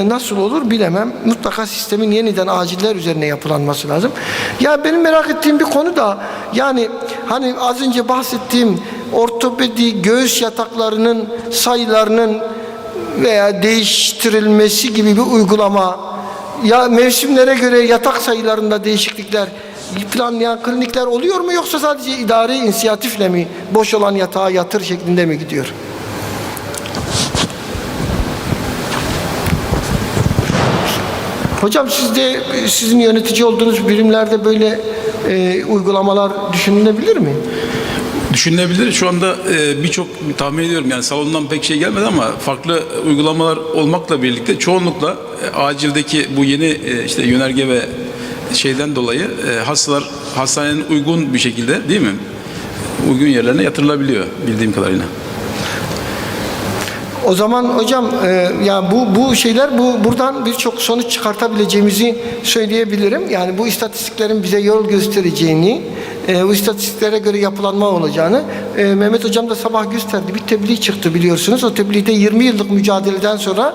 nasıl olur bilemem. Mutlaka sistemin yeniden aciller üzerine yapılanması lazım. Ya benim merak ettiğim bir konu da yani hani az önce bahsettiğim ortopedi göğüs yataklarının sayılarının veya değiştirilmesi gibi bir uygulama, ya mevsimlere göre yatak sayılarında değişiklikler planlayan klinikler oluyor mu, yoksa sadece idari inisiyatifle mi boş olan yatağa yatır şeklinde mi gidiyor? Hocam sizin yönetici olduğunuz birimlerde böyle uygulamalar düşünülebilir mi? Düşünülebilir. Şu anda birçok tahmin ediyorum yani salondan pek şey gelmedi ama farklı uygulamalar olmakla birlikte çoğunlukla acildeki bu yeni işte yönerge ve şeyden dolayı hastalar hastanenin uygun bir şekilde değil mi? Uygun yerlerine yatırılabiliyor bildiğim kadarıyla. O zaman hocam ya bu şeyler buradan birçok sonuç çıkartabileceğimizi söyleyebilirim. Yani bu istatistiklerin bize yol göstereceğini, bu istatistiklere göre yapılanma olacağını Mehmet hocam da sabah gösterdi. Bir tebliğ çıktı biliyorsunuz. O tebliğde 20 yıllık mücadeleden sonra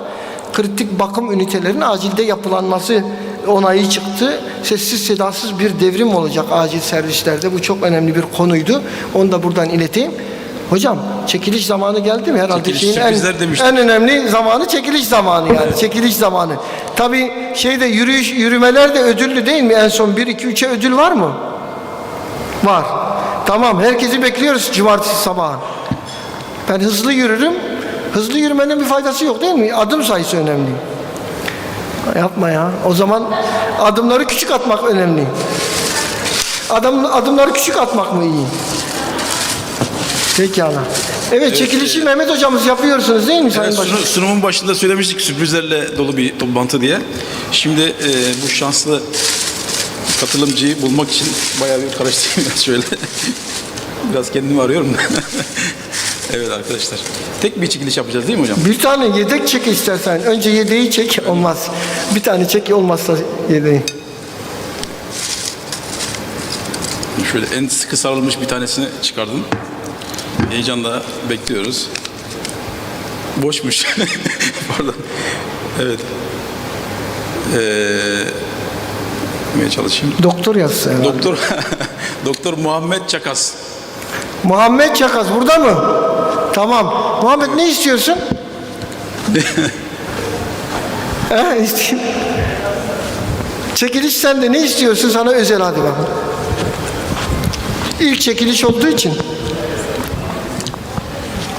kritik bakım ünitelerinin acilde yapılanması onayı çıktı. Sessiz sedasız bir devrim olacak acil servislerde. Bu çok önemli bir konuydu. Onu da buradan ileteyim. Hocam çekiliş zamanı geldi mi? Herhalde Çekiliş, en önemli zamanı çekiliş zamanı yani. Çekiliş zamanı. Tabii yürümeler de ödüllü değil mi? En son 1, 2, 3'e ödül var mı? Var. Tamam, herkesi bekliyoruz cumartesi sabahı. Ben hızlı yürürüm. Hızlı yürümenin bir faydası yok değil mi? Adım sayısı önemli. Yapma ya. O zaman adımları küçük atmak önemli. Adımları küçük atmak mı iyi? Pekala. Evet, çekilişi Mehmet hocamız yapıyorsunuz değil mi Sayın Başkan? Sunumun başında söylemiştik sürprizlerle dolu bir toplantı diye. Şimdi bu şanslı katılımcıyı bulmak için bayağı bir karıştırdım şöyle. Biraz kendimi arıyorum da. Evet arkadaşlar. Tek bir çekiliş yapacağız değil mi hocam? Bir tane yedek çek istersen. Önce yedeği çek, olmaz. Bir tane çek, olmazsa yedeği. Şöyle en sıkı sarılmış bir tanesini çıkardım. Heyecanla bekliyoruz. Boşmuş. Pardon. Evet. Çalışayım. Doktor yazsa herhalde. Doktor Muhammed Çakas. Muhammed Çakas burada mı? Tamam. Muhammed ne istiyorsun? Çekiliş sende. Ne istiyorsun? Sana özel, hadi bakalım. İlk çekiliş olduğu için.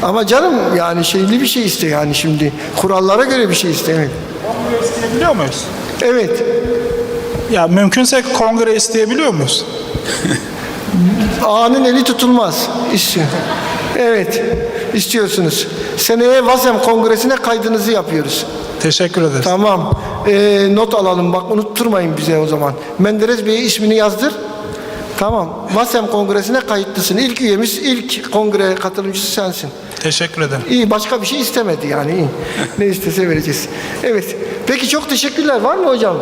Ama canım yani şeyli bir şey iste yani şimdi. Kurallara göre bir şey iste. Evet. Kongre isteyebiliyor muyuz? Evet. Ya mümkünse kongre isteyebiliyor muyuz? Ağanın eli tutulmaz. İstiyor. Evet. İstiyorsunuz. Seneye VASEM Kongresi'ne kaydınızı yapıyoruz. Teşekkür ederiz. Tamam. Not alalım bak, unutturmayın bize o zaman. Menderes Bey'e ismini yazdır. Tamam. VASEM Kongresi'ne kayıtlısın. İlk üyemiz, ilk kongre katılımcısı sensin. Teşekkür ederim. İyi, başka bir şey istemedi yani. İyi. Ne istese vereceğiz. Evet. Peki çok teşekkürler. Var mı hocam?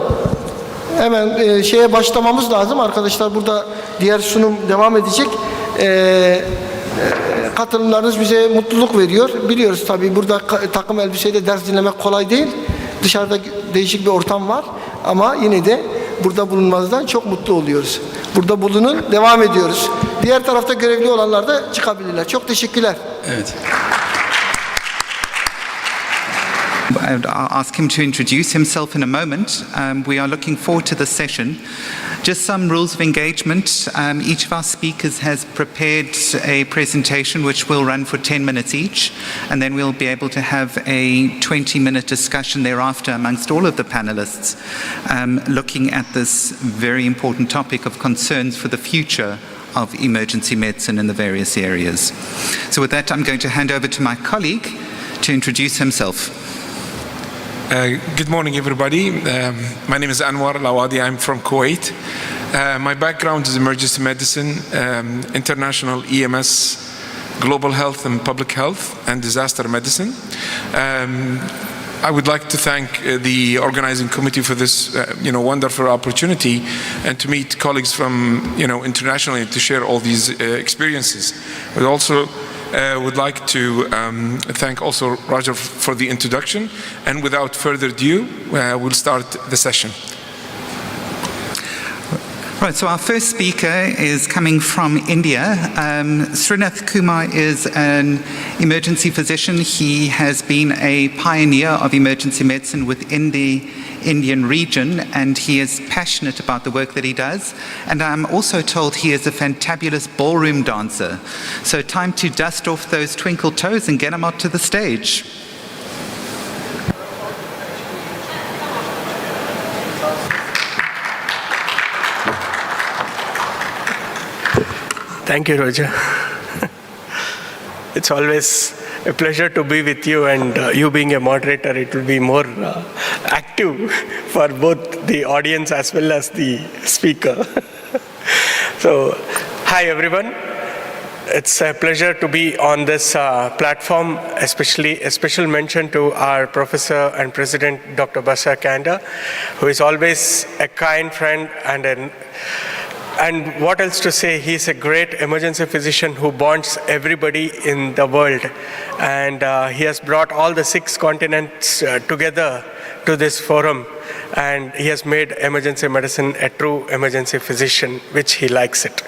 Hemen şeye başlamamız lazım. Arkadaşlar burada diğer sunum devam edecek. Katılımlarınız bize mutluluk veriyor. Biliyoruz tabii burada takım elbiseyle ders dinlemek kolay değil. Dışarıda değişik bir ortam var. Ama yine de burada bulunmanızdan çok mutlu oluyoruz. Burada bulunun, devam ediyoruz. Diğer tarafta görevli olanlar da çıkabilirler. Çok teşekkürler. Evet. I would ask him to introduce himself in a moment. We are looking forward to the session. Just some rules of engagement. Each of our speakers has prepared a presentation which will run for 10 minutes each, and then we'll be able to have a 20-minute discussion thereafter amongst all of the panelists, looking at this very important topic of concerns for the future of emergency medicine in the various areas. So with that, I'm going to hand over to my colleague to introduce himself. Good morning, everybody. My name is Anwar Lawadi. I'm from Kuwait. My background is emergency medicine, international EMS, global health and public health, and disaster medicine. I would like to thank the organizing committee for this, wonderful opportunity, and to meet colleagues from, internationally to share all these experiences. But also would like to thank also Roger for the introduction, and without further ado, we'll start the session. Right, so our first speaker is coming from India. Srinath Kumar is an emergency physician. He has been a pioneer of emergency medicine within the Indian region, and he is passionate about the work that he does. And I'm also told he is a fantabulous ballroom dancer. So time to dust off those twinkle toes and get him out to the stage. Thank you, Roger. It's always a pleasure to be with you, and you being a moderator, it will be more active for both the audience as well as the speaker. So, hi everyone. It's a pleasure to be on this platform, especially a special mention to our professor and president, Dr. Basa Kanda, who is always a kind friend and what else to say, he's a great emergency physician who bonds everybody in the world. And he has brought all the 6 continents together to this forum. and he has made emergency medicine a true emergency physician, which he likes it.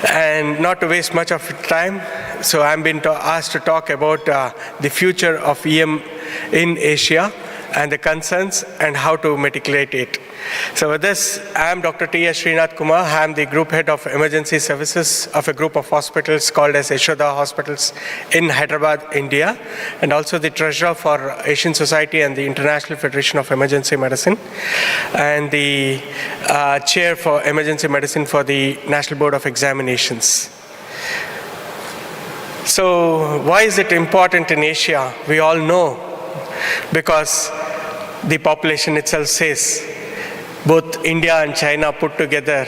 And not to waste much of time, so I'm being asked to talk about the future of EM in Asia and the concerns and how to mitigate it. So with this, I am Dr. T.S. Srinath Kumar. I am the group head of emergency services of a group of hospitals called as Yashoda Hospitals in Hyderabad, India, and also the treasurer for Asian Society and the International Federation of Emergency Medicine, and the chair for emergency medicine for the National Board of Examinations. So why is it important in Asia? We all know, because the population itself says both India and China put together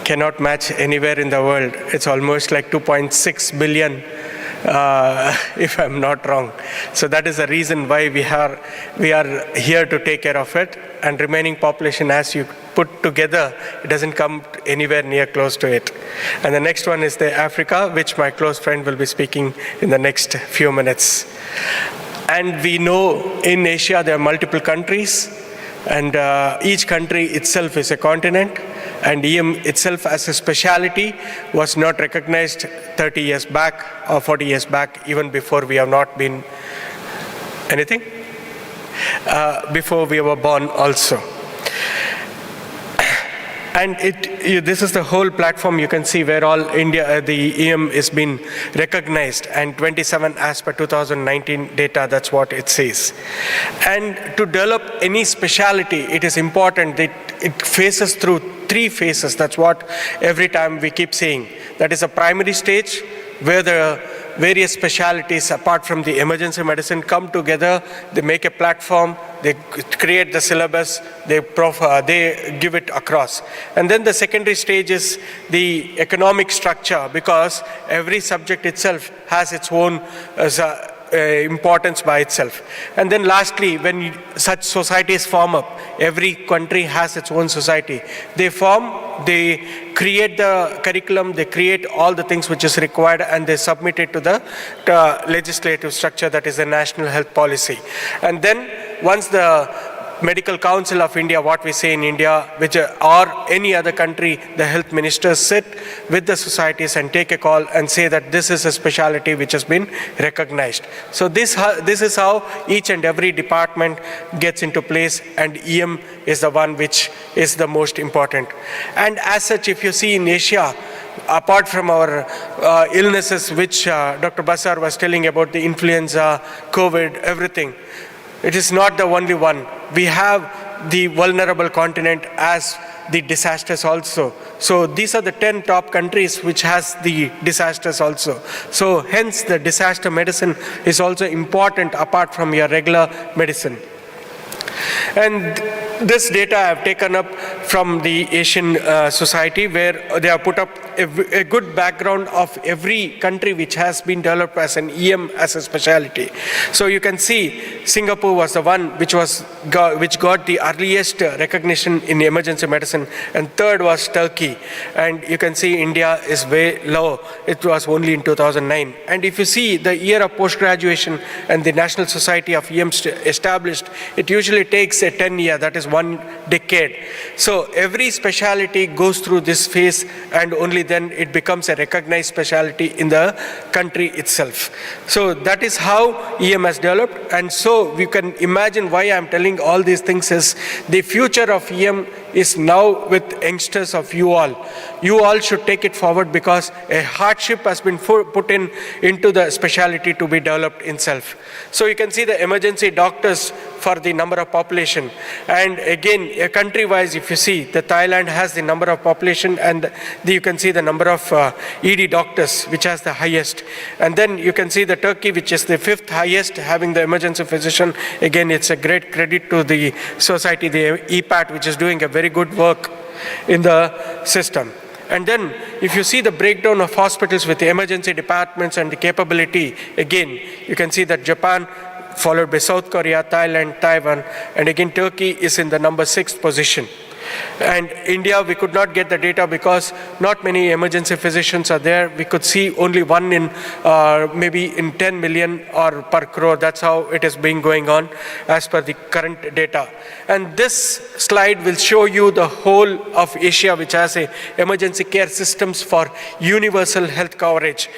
cannot match anywhere in the world. It's almost like 2.6 billion, if I'm not wrong. So that is the reason why we are here to take care of it. And remaining population, as you put together, it doesn't come anywhere near close to it. And the next one is the Africa, which my close friend will be speaking in the next few minutes. And we know in Asia there are multiple countries, and each country itself is a continent, and EM itself as a specialty was not recognized 30 years back or 40 years back, even before we have not been anything, before we were born also. And this is the whole platform you can see where all India, the EM is been recognized, and 27 as per 2019 data, that's what it says. And to develop any specialty, it is important that it phases through 3 phases. That's what every time we keep saying. That is a primary stage where the various specialties apart from the emergency medicine come together, they make a platform, they create the syllabus, they give it across. And then the secondary stage is the economic structure, because every subject itself has its own importance by itself. And then lastly, when such societies form up, every country has its own society. They form, they create the curriculum, they create all the things which is required, and they submit it to the legislative structure, that is the national health policy. And then once the Medical Council of India, what we say in India, which or any other country, the health ministers sit with the societies and take a call and say that this is a specialty which has been recognized. So this is how each and every department gets into place, and EM is the one which is the most important. And as such, if you see in Asia, apart from our illnesses, which Dr. Basar was telling about, the influenza, COVID, everything, it is not the only one. We have the vulnerable continent as the disasters also. So these are the 10 top countries which has the disasters also. So hence the disaster medicine is also important apart from your regular medicine. And this data I have taken up from the Asian Society, where they have put up a good background of every country which has been developed as an EM as a specialty. So you can see Singapore was the one which got the earliest recognition in emergency medicine, and third was Turkey. And you can see India is way low. It was only in 2009. And if you see the year of post-graduation and the National Society of EM established, it usually takes a 10-year, that is 1 decade. So every specialty goes through this phase, and only then it becomes a recognized specialty in the country itself. So that is how EM has developed. And so we can imagine why I'm telling all these things is the future of EM is now with youngsters of you all. You all should take it forward, because a hardship has been put into the specialty to be developed itself. So you can see the emergency doctors for the number of population. And again, country-wise, if you see, the Thailand has the number of population, and you can see the number of ED doctors, which has the highest. And then you can see the Turkey, which is the 5th highest, having the emergency physician. Again, it's a great credit to the society, the EPAT, which is doing a very good work in the system. And then if you see the breakdown of hospitals with the emergency departments and the capability, again, you can see that Japan, followed by South Korea, Thailand, Taiwan, and again Turkey is in the number 6th position. And India, we could not get the data because not many emergency physicians are there. We could see only one in maybe in 10 million or per crore. That's how it is being going on as per the current data. And this slide will show you the whole of Asia, which has a emergency care systems for universal health coverage.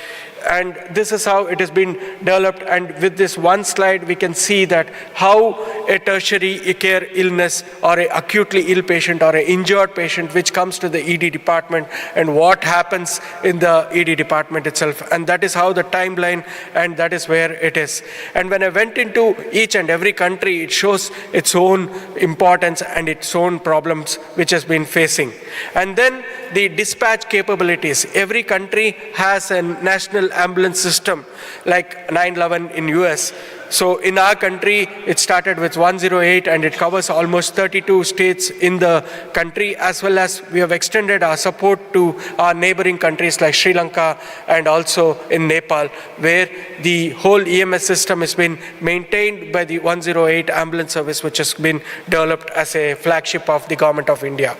And this is how it has been developed. And with this one slide, we can see that how a tertiary care illness or an acutely ill patient or an injured patient which comes to the ED department and what happens in the ED department itself. And that is how the timeline, and that is where it is. And when I went into each and every country, it shows its own importance and its own problems which has been facing. And then the dispatch capabilities. Every country has a national ambulance system like 911 in US. So in our country, it started with 108 and it covers almost 32 states in the country, as well as we have extended our support to our neighboring countries like Sri Lanka and also in Nepal, where the whole EMS system has been maintained by the 108 ambulance service, which has been developed as a flagship of the government of India.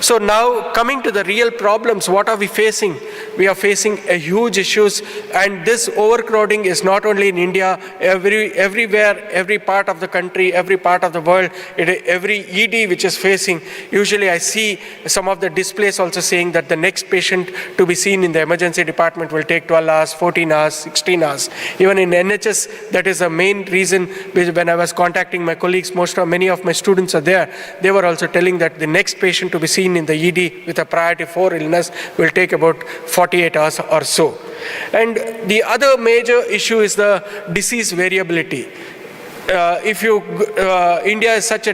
So now coming to the real problems, what are we facing? We are facing a huge issues, and this overcrowding is not only in India, everywhere, every part of the country, every part of the world, every ED which is facing. Usually I see some of the displays also saying that the next patient to be seen in the emergency department will take 12 hours, 14 hours, 16 hours. Even in NHS, that is the main reason. When I was contacting my colleagues, many of my students are there, they were also telling that the next patient to be seen in the ED with a priority 4 illness will take about 48 hours or so. And the other major issue is the disease variability. India is such a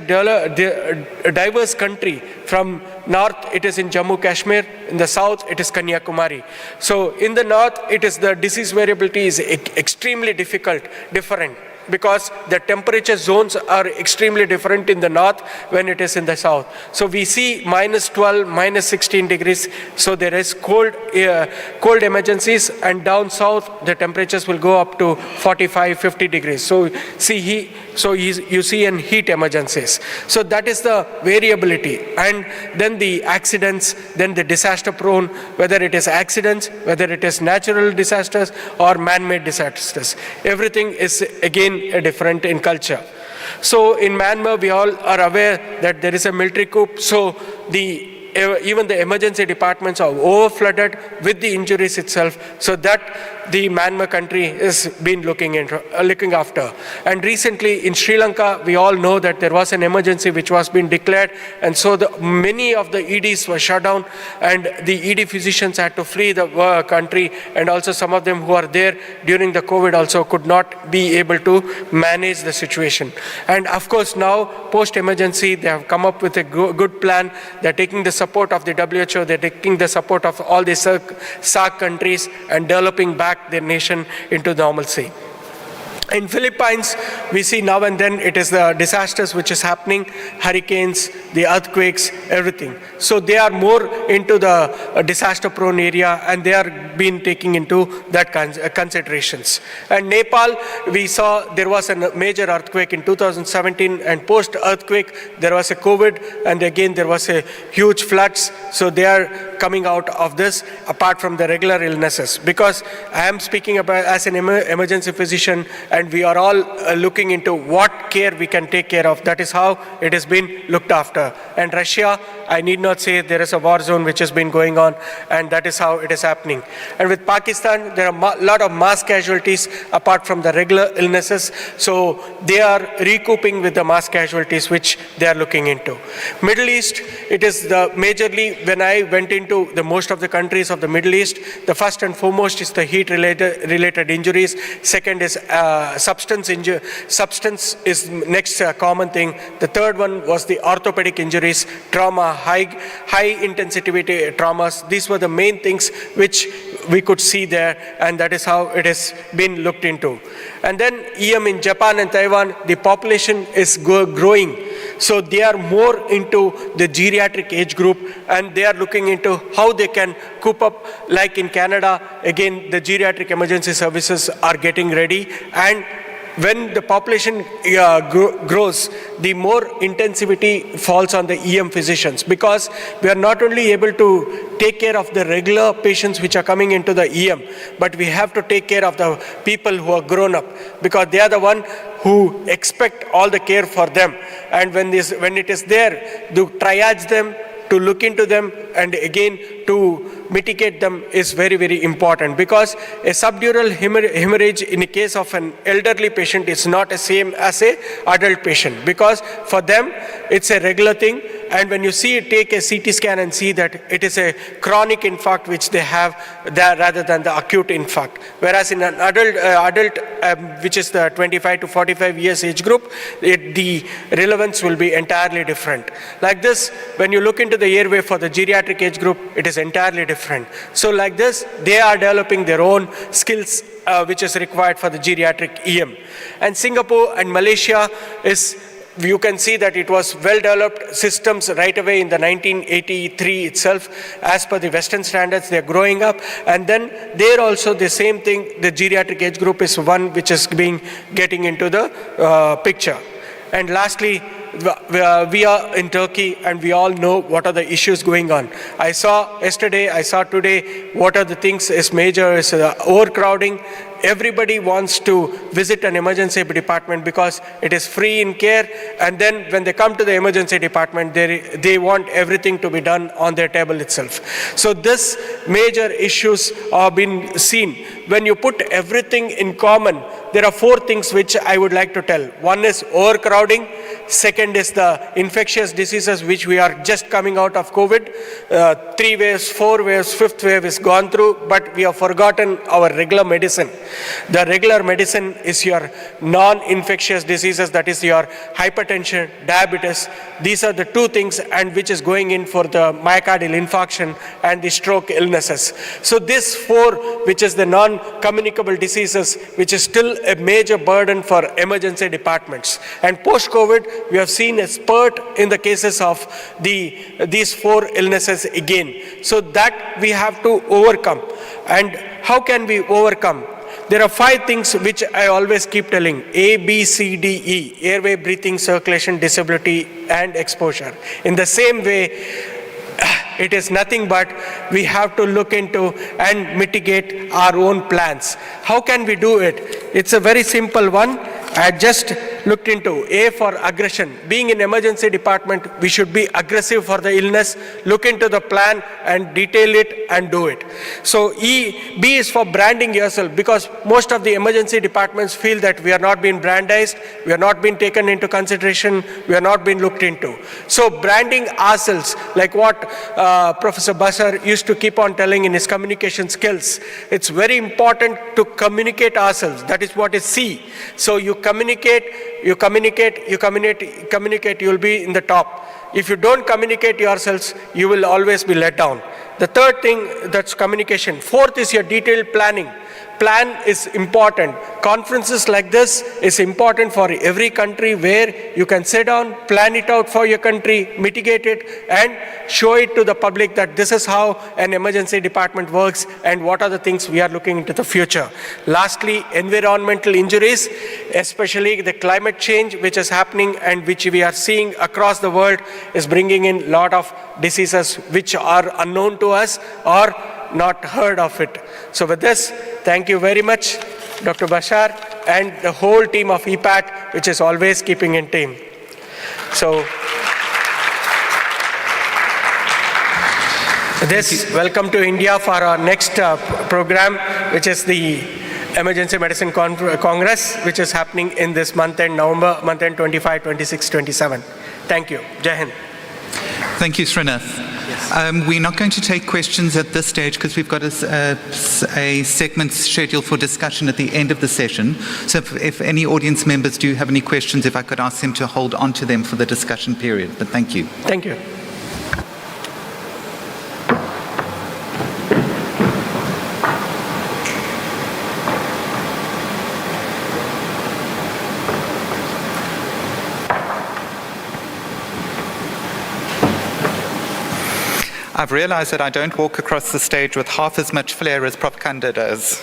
diverse country. From north, it is in Jammu Kashmir. In the south, it is Kanyakumari. So in the north, it is the disease variability is extremely different, because the temperature zones are extremely different in the north when it is in the south. So we see -12, -16 degrees. So there is cold emergencies, and down south the temperatures will go up to 45, 50 degrees. So you see in heat emergencies. So that is the variability. And then the accidents, then the disaster prone, whether it is accidents, whether it is natural disasters or man-made disasters. Everything is again different in culture. So in Myanmar, we all are aware that there is a military coup. So even the emergency departments are over-flooded with the injuries itself, so that the Myanmar country has been looking after. And recently in Sri Lanka, we all know that there was an emergency which was being declared, and so many of the EDs were shut down, and the ED physicians had to flee the country, and also some of them who are there during the COVID also could not be able to manage the situation. And of course now, post-emergency, they have come up with a good plan. They're taking the support of the WHO, they're taking the support of all the SAARC countries and developing back their nation into normalcy. In Philippines, we see now and then it is the disasters which is happening, hurricanes, the earthquakes, everything. So they are more into the disaster-prone area, and they are being taking into that considerations. And Nepal, we saw there was a major earthquake in 2017, and post-earthquake there was a COVID, and again there was a huge floods. So they are coming out of this apart from the regular illnesses. Because I am speaking about as an emergency physician, and we are all looking into what care we can take care of. That is how it has been looked after. And Russia, I need not say, there is a war zone which has been going on, and that is how it is happening. And with Pakistan, there are a lot of mass casualties apart from the regular illnesses. So they are recouping with the mass casualties which they are looking into. Middle East, it is the majorly, when I went into the most of the countries of the Middle East, the first and foremost is the heat-related injuries. Second is substance is next common thing. The third one was the orthopedic injuries, trauma, high intensity traumas. These were the main things which we could see there, and that is how it has been looked into. And then EM in Japan and Taiwan, the population is growing. So they are more into the geriatric age group, and they are looking into how they can cope up. Like in Canada, again, the geriatric emergency services are getting ready, and when the population grows, the more intensivity falls on the EM physicians, because we are not only able to take care of the regular patients which are coming into the EM, but we have to take care of the people who are grown up, because they are the one who expect all the care for them. And when it is there, to triage them, to look into them, and again to mitigate them is very, very important, because a subdural hemorrhage in the case of an elderly patient is not the same as an adult patient, because for them it's a regular thing. And when you take a CT scan and see that it is a chronic infarct which they have there rather than the acute infarct. Whereas in an adult which is the 25 to 45 years age group, the relevance will be entirely different. Like this, when you look into the airway for the geriatric age group, it is entirely different. So like this, they are developing their own skills which is required for the geriatric EM. And Singapore and Malaysia you can see that it was well-developed systems right away in the 1983 itself. As per the Western standards, they're growing up. And then there also the same thing, the geriatric age group is one which is getting into the picture. And lastly, we are in Turkey and we all know what are the issues going on. I saw yesterday, I saw today, what are the things is major is overcrowding. Everybody wants to visit an emergency department because it is free in care, and then when they come to the emergency department, they want everything to be done on their table itself. So this major issues are being seen. When you put everything in common, there are four things which I would like to tell. One is overcrowding. Second is the infectious diseases which we are just coming out of COVID. 3 waves, 4 waves, 5th wave is gone through, but we have forgotten our regular medicine. The regular medicine is your non-infectious diseases, that is your hypertension, diabetes. These are the two things and which is going in for the myocardial infarction and the stroke illnesses. So this four, which is the non-communicable diseases, which is still a major burden for emergency departments. And post-COVID, we have seen a spurt in the cases of these four illnesses again. So that we have to overcome. And how can we overcome? There are 5 things which I always keep telling: A, B, C, D, E, airway, breathing, circulation, disability, and exposure. In the same way, it is nothing but we have to look into and mitigate our own plans. How can we do it? It's a very simple one. I just looked into A for aggression. Being in emergency department, we should be aggressive for the illness, look into the plan and detail it and do it. So B is for branding yourself, because most of the emergency departments feel that we are not being brandized, we are not being taken into consideration, we are not being looked into. So branding ourselves, like what Professor Bashar used to keep on telling in his communication skills, it's very important to communicate ourselves. That is what is C. So you communicate, you'll be in the top. If you don't communicate yourselves, you will always be let down. The third thing, that's communication. Fourth is your detailed planning. Plan is important. Conferences like this is important for every country, where you can sit down, plan it out for your country, mitigate it, and show it to the public that this is how an emergency department works and what are the things we are looking into the future. Lastly, environmental injuries, especially the climate change which is happening and which we are seeing across the world, is bringing in a lot of diseases which are unknown to us or not heard of it. So with this, thank you very much, Dr. Bashar, and the whole team of EPAT, which is always keeping in team. So, welcome to India for our next program, which is the Emergency Medicine Congress, which is happening in this month end, November, month end 25, 26, 27. Thank you. Jai Hind. Thank you, Srinath. We're not going to take questions at this stage because we've got a segment scheduled for discussion at the end of the session. So if any audience members do have any questions, if I could ask them to hold on to them for the discussion period. But thank you. Thank you. I've realized that I don't walk across the stage with half as much flair as Prof. Canlı does.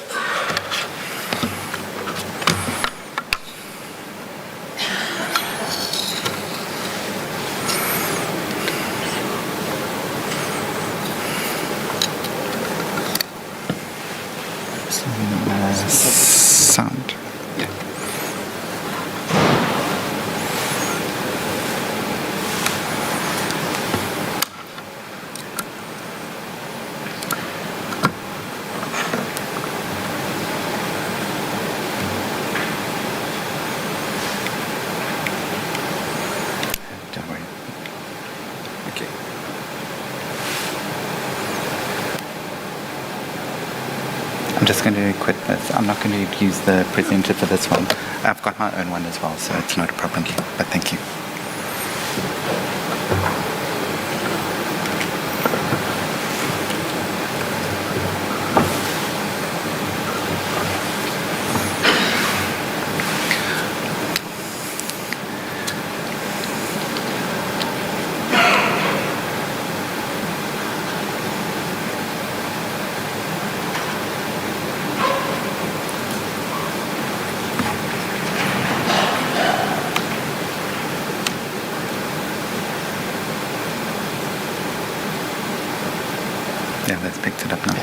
I'm just going to quit this. I'm not going to use the presenter for this one. I've got my own one as well, so it's not a problem. But thank you. Yeah, that's picked it up now.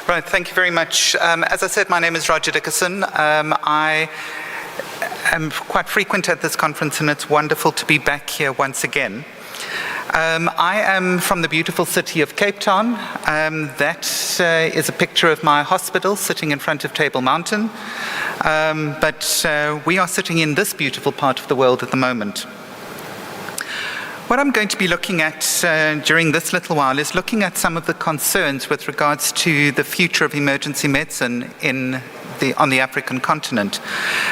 Right, thank you very much. As I said, my name is Roger Dickerson. I am quite frequent at this conference, and it's wonderful to be back here once again. I am from the beautiful city of Cape Town. That is a picture of my hospital sitting in front of Table Mountain. But we are sitting in this beautiful part of the world at the moment. What I'm going to be looking at during this little while is looking at some of the concerns with regards to the future of emergency medicine on the African continent.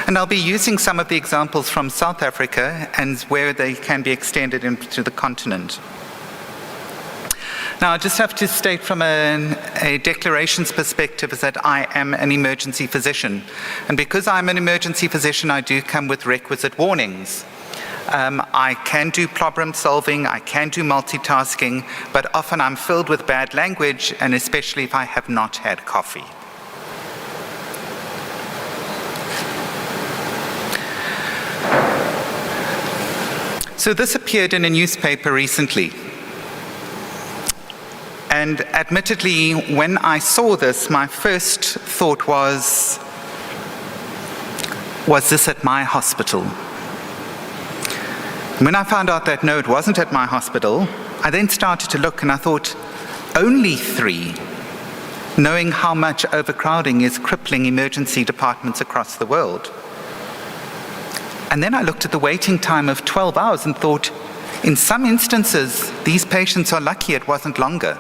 And I'll be using some of the examples from South Africa and where they can be extended into the continent. Now, I just have to state from a declarations perspective is that I am an emergency physician. And because I'm an emergency physician, I do come with requisite warnings. I can do problem solving, I can do multitasking, but often I'm filled with bad language, and especially if I have not had coffee. So this appeared in a newspaper recently. And admittedly, when I saw this, my first thought was this at my hospital? When I found out that no, it wasn't at my hospital, I then started to look and I thought, only 3, knowing how much overcrowding is crippling emergency departments across the world. And then I looked at the waiting time of 12 hours and thought, in some instances, these patients are lucky it wasn't longer.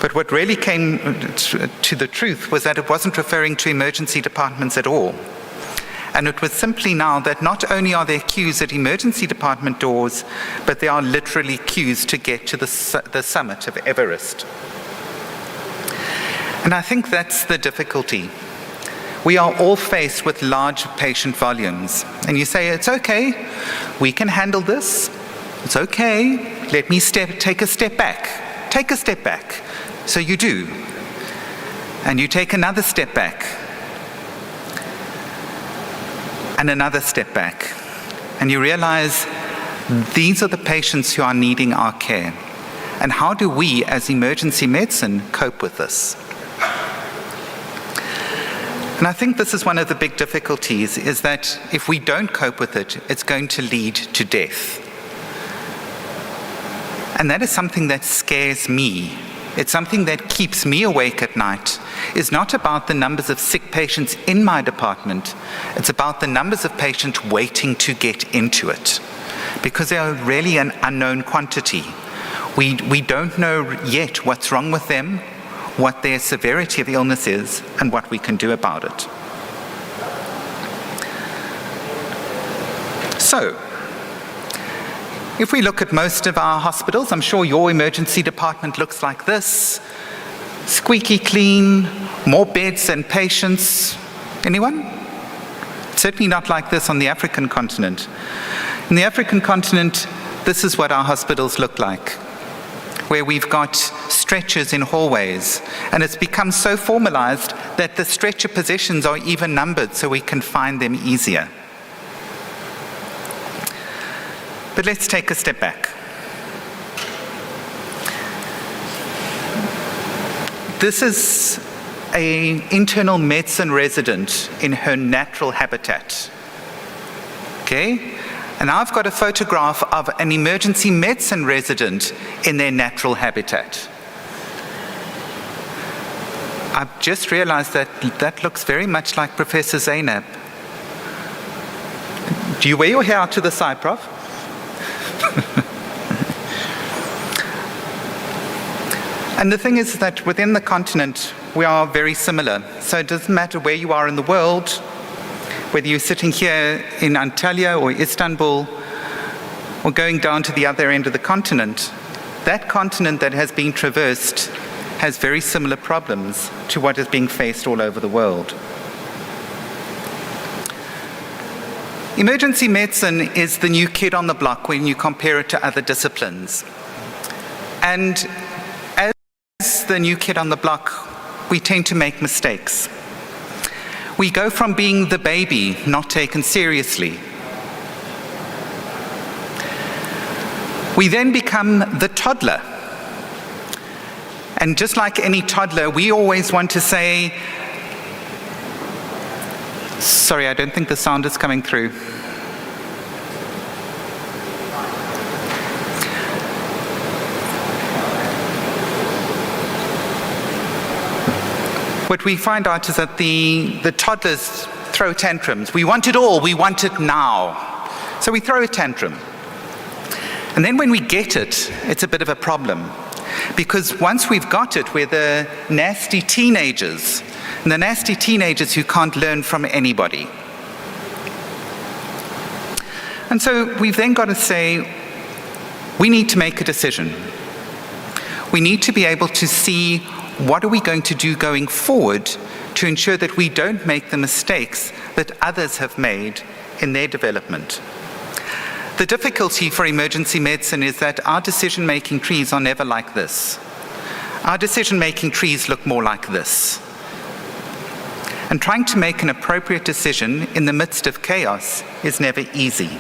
But what really came to the truth was that it wasn't referring to emergency departments at all. And it was simply now that not only are there queues at emergency department doors, but there are literally queues to get to the summit of Everest. And I think that's the difficulty. We are all faced with large patient volumes. And you say, it's okay, we can handle this. It's okay, let me take a step back. Take a step back. So you do. And you take another step back. And another step back. And you realize these are the patients who are needing our care. And how do we, as emergency medicine, cope with this? And I think this is one of the big difficulties, is that if we don't cope with it, it's going to lead to death. And that is something that scares me. It's something that keeps me awake at night. It's not about the numbers of sick patients in my department. It's about the numbers of patients waiting to get into it, because they are really an unknown quantity. We don't know yet what's wrong with them, what their severity of illness is, and what we can do about it. So, if we look at most of our hospitals, I'm sure your emergency department looks like this. Squeaky clean, more beds than patients. Anyone? Certainly not like this on the African continent. In the African continent, this is what our hospitals look like, where we've got stretchers in hallways, and it's become so formalized that the stretcher positions are even numbered so we can find them easier. But let's take a step back. This is an internal medicine resident in her natural habitat. Okay? And I've got a photograph of an emergency medicine resident in their natural habitat. I've just realized that that looks very much like Professor Zainab. Do you wear your hair out to the side, Prof? And the thing is that within the continent, we are very similar. So it doesn't matter where you are in the world, whether you're sitting here in Antalya or Istanbul, or going down to the other end of the continent, that continent that has been traversed has very similar problems to what is being faced all over the world. Emergency medicine is the new kid on the block when you compare it to other disciplines. And as the new kid on the block, we tend to make mistakes. We go from being the baby, not taken seriously. We then become the toddler. And just like any toddler, we always want to say, sorry, I don't think the sound is coming through. What we find out is that the toddlers throw tantrums. We want it all, we want it now. So we throw a tantrum. And then when we get it, it's a bit of a problem. Because once we've got it, we're the nasty teenagers. And the nasty teenagers who can't learn from anybody. And so we've then got to say, we need to make a decision. We need to be able to see what are we going to do going forward to ensure that we don't make the mistakes that others have made in their development. The difficulty for emergency medicine is that our decision-making trees are never like this. Our decision-making trees look more like this. And trying to make an appropriate decision in the midst of chaos is never easy.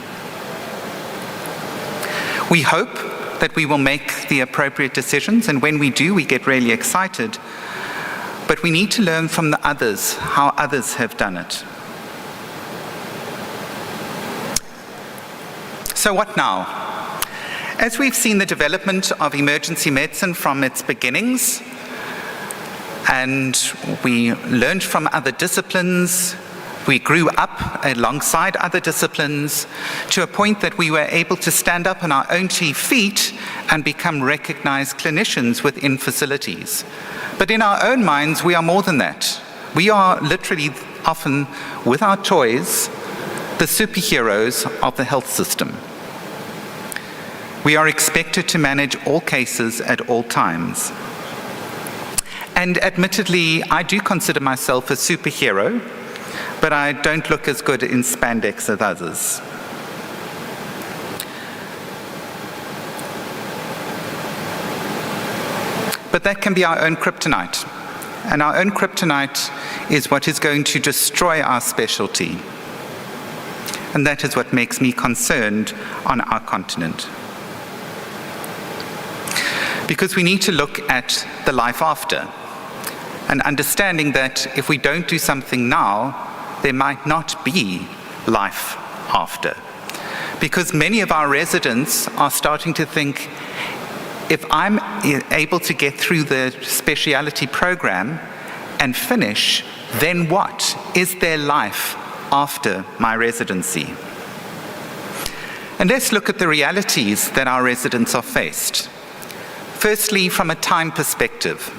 We hope that we will make the appropriate decisions, and when we do, we get really excited. But we need to learn from the others, how others have done it. So what now? As we've seen the development of emergency medicine from its beginnings, and we learned from other disciplines, we grew up alongside other disciplines to a point that we were able to stand up on our own 2 feet and become recognized clinicians within facilities. But in our own minds, we are more than that. We are literally often, with our toys, the superheroes of the health system. We are expected to manage all cases at all times. And admittedly, I do consider myself a superhero, but I don't look as good in spandex as others. But that can be our own kryptonite. And our own kryptonite is what is going to destroy our specialty. And that is what makes me concerned on our continent. Because we need to look at the life after, and understanding that if we don't do something now, there might not be life after. Because many of our residents are starting to think, if I'm able to get through the specialty program and finish, then what? Is there life after my residency? And let's look at the realities that our residents are faced. Firstly, from a time perspective.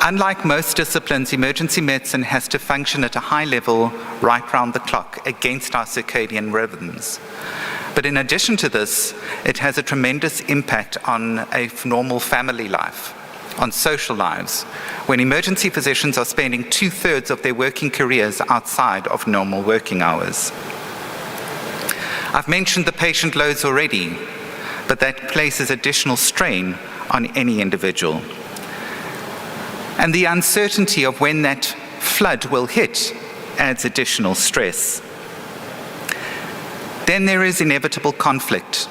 Unlike most disciplines, emergency medicine has to function at a high level right round the clock against our circadian rhythms. But in addition to this, it has a tremendous impact on a normal family life, on social lives, when emergency physicians are spending 2/3 of their working careers outside of normal working hours. I've mentioned the patient loads already, but that places additional strain on any individual. And the uncertainty of when that flood will hit adds additional stress. Then there is inevitable conflict,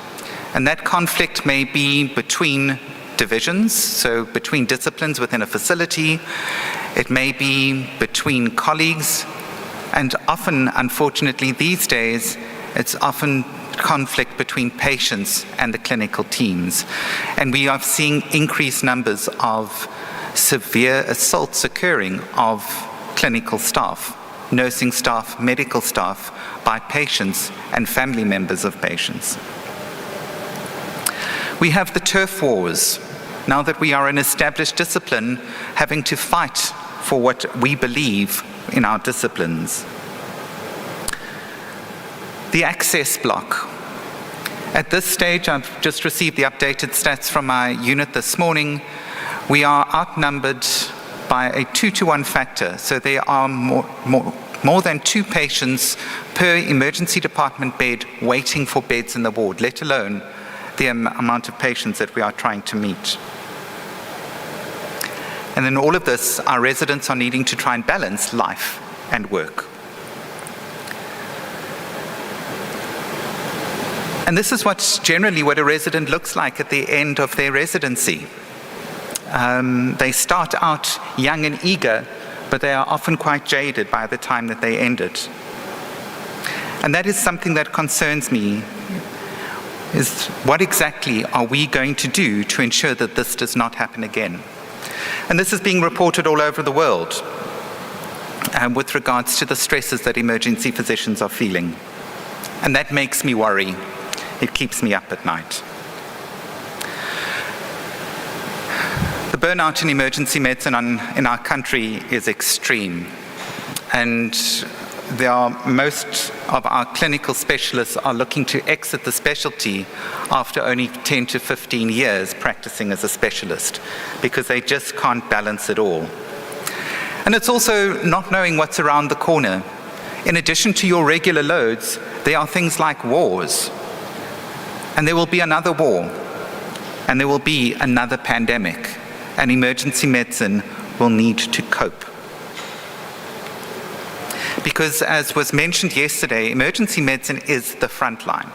and that conflict may be between divisions, so between disciplines within a facility. It may be between colleagues, and often, unfortunately, these days, it's often conflict between patients and the clinical teams. And we are seeing increased numbers of severe assaults occurring of clinical staff nursing staff, medical staff, by patients and family members of patients. We have the turf wars, now that we are an established discipline, having to fight for what we believe in our disciplines. The access block. At this stage, I've just received the updated stats from my unit this morning. We are outnumbered by a 2-to-1 factor, so there are more than 2 patients per emergency department bed waiting for beds in the ward, let alone the amount of patients that we are trying to meet. And in all of this, our residents are needing to try and balance life and work. And this is generally what a resident looks like at the end of their residency. They start out young and eager, but they are often quite jaded by the time that they end it. And that is something that concerns me, is what exactly are we going to do to ensure that this does not happen again? And this is being reported all over the world with regards to the stresses that emergency physicians are feeling. And that makes me worry. It keeps me up at night. The burnout in emergency medicine in our country is extreme. And most of our clinical specialists are looking to exit the specialty after only 10 to 15 years practicing as a specialist, because they just can't balance it all. And it's also not knowing what's around the corner. In addition to your regular loads, there are things like wars. And there will be another war, and there will be another pandemic, and emergency medicine will need to cope. Because as was mentioned yesterday, emergency medicine is the front line.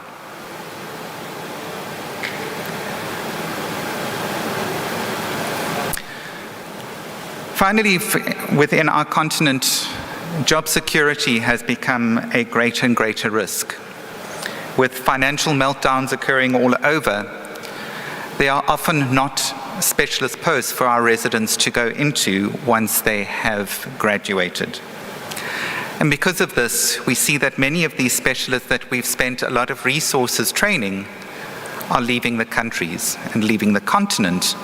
Finally, within our continent, job security has become a greater and greater risk. With financial meltdowns occurring all over, there are often not specialist posts for our residents to go into once they have graduated. And because of this, we see that many of these specialists that we've spent a lot of resources training are leaving the countries and leaving the continent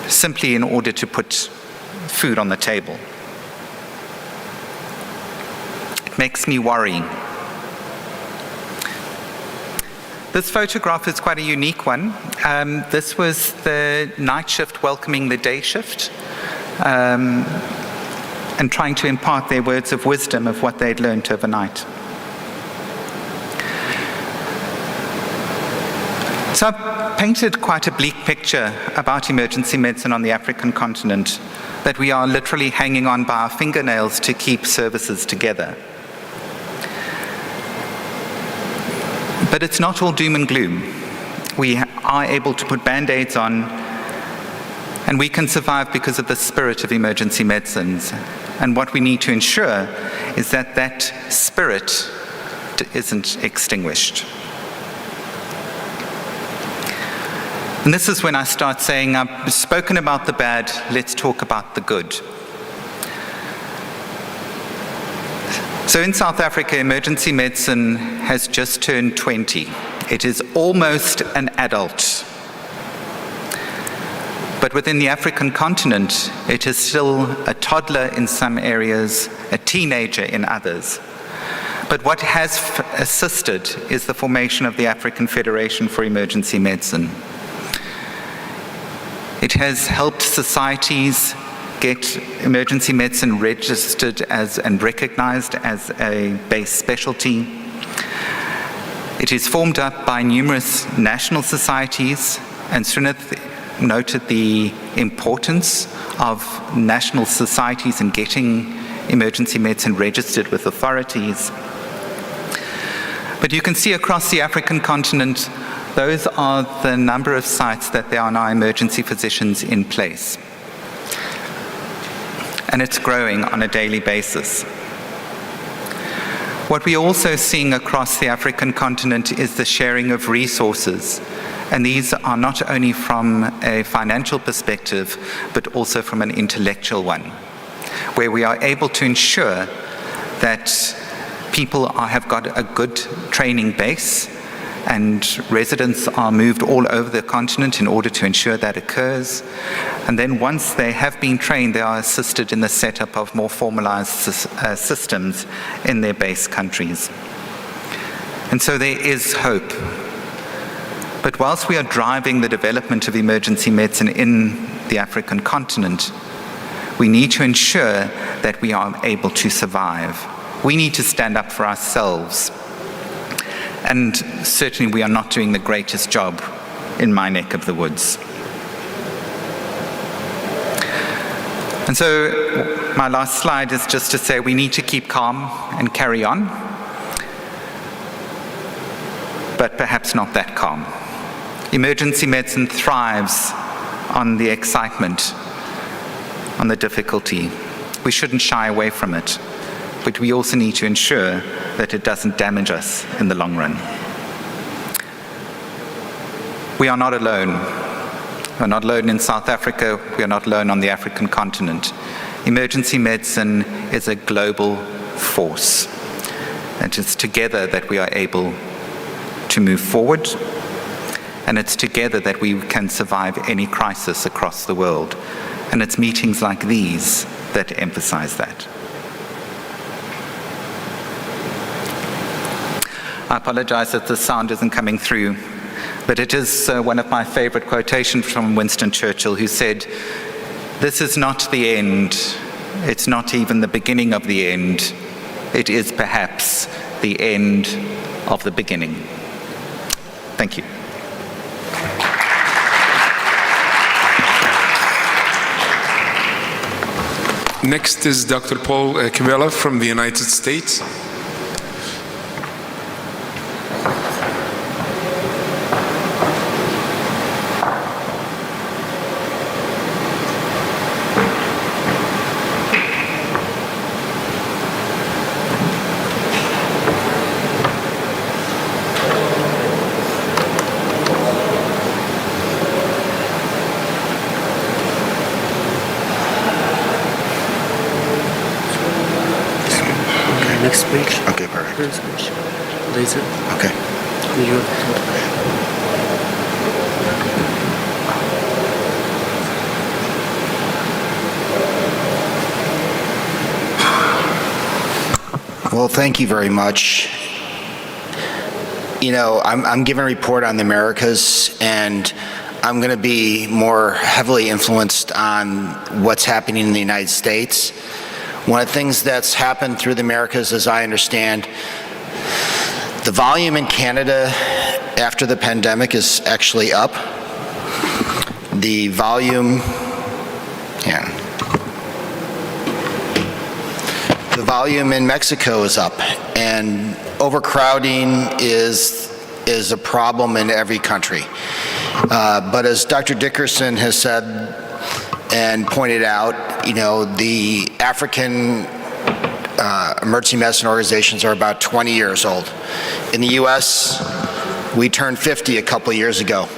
simply in order to put food on the table. It makes me worry. This photograph is quite a unique one. This was the night shift welcoming the day shift and trying to impart their words of wisdom of what they'd learned overnight. So I've painted quite a bleak picture about emergency medicine on the African continent, that we are literally hanging on by our fingernails to keep services together. But it's not all doom and gloom. We are able to put band-aids on, and we can survive because of the spirit of emergency medicines. And what we need to ensure is that that spirit isn't extinguished. And this is when I start saying, I've spoken about the bad, let's talk about the good. So in South Africa, emergency medicine has just turned 20. It is almost an adult. But within the African continent, it is still a toddler in some areas, a teenager in others. But what has assisted is the formation of the African Federation for Emergency Medicine. It has helped societies get emergency medicine registered as and recognized as a base specialty. It is formed up by numerous national societies, and Srinath noted the importance of national societies in getting emergency medicine registered with authorities. But you can see across the African continent, those are the number of sites that there are now emergency physicians in place. And it's growing on a daily basis. What we're also seeing across the African continent is the sharing of resources. And these are not only from a financial perspective, but also from an intellectual one, where we are able to ensure that people have got a good training base and residents are moved all over the continent in order to ensure that occurs. And then once they have been trained, they are assisted in the setup of more formalized systems in their base countries. And so there is hope. But whilst we are driving the development of emergency medicine in the African continent, we need to ensure that we are able to survive. We need to stand up for ourselves. And certainly we are not doing the greatest job in my neck of the woods. And so my last slide is just to say we need to keep calm and carry on, but perhaps not that calm. Emergency medicine thrives on the excitement, on the difficulty. We shouldn't shy away from it, but we also need to ensure that it doesn't damage us in the long run. We are not alone. We're not alone in South Africa. We are not alone on the African continent. Emergency medicine is a global force. And it's together that we are able to move forward, and it's together that we can survive any crisis across the world. And it's meetings like these that emphasize that. I apologize that the sound isn't coming through, but it is one of my favorite quotations from Winston Churchill, who said, "This is not the end. It's not even the beginning of the end. It is perhaps the end of the beginning." Thank you. Next is Dr. Paul Cabela from the United States. Next page. Okay, perfect. Laser. Okay. Well, thank you very much. You know, I'm giving a report on the Americas, and I'm going to be more heavily influenced on what's happening in the United States. One of the things that's happened through the Americas, as I understand, the volume in Canada after the pandemic is actually up. The volume, the volume in Mexico is up, and overcrowding is a problem in every country. But as Dr. Dickerson has said and pointed out, you know, the African emergency medicine organizations are about 20 years old. In the US, we turned 50 a couple of years ago.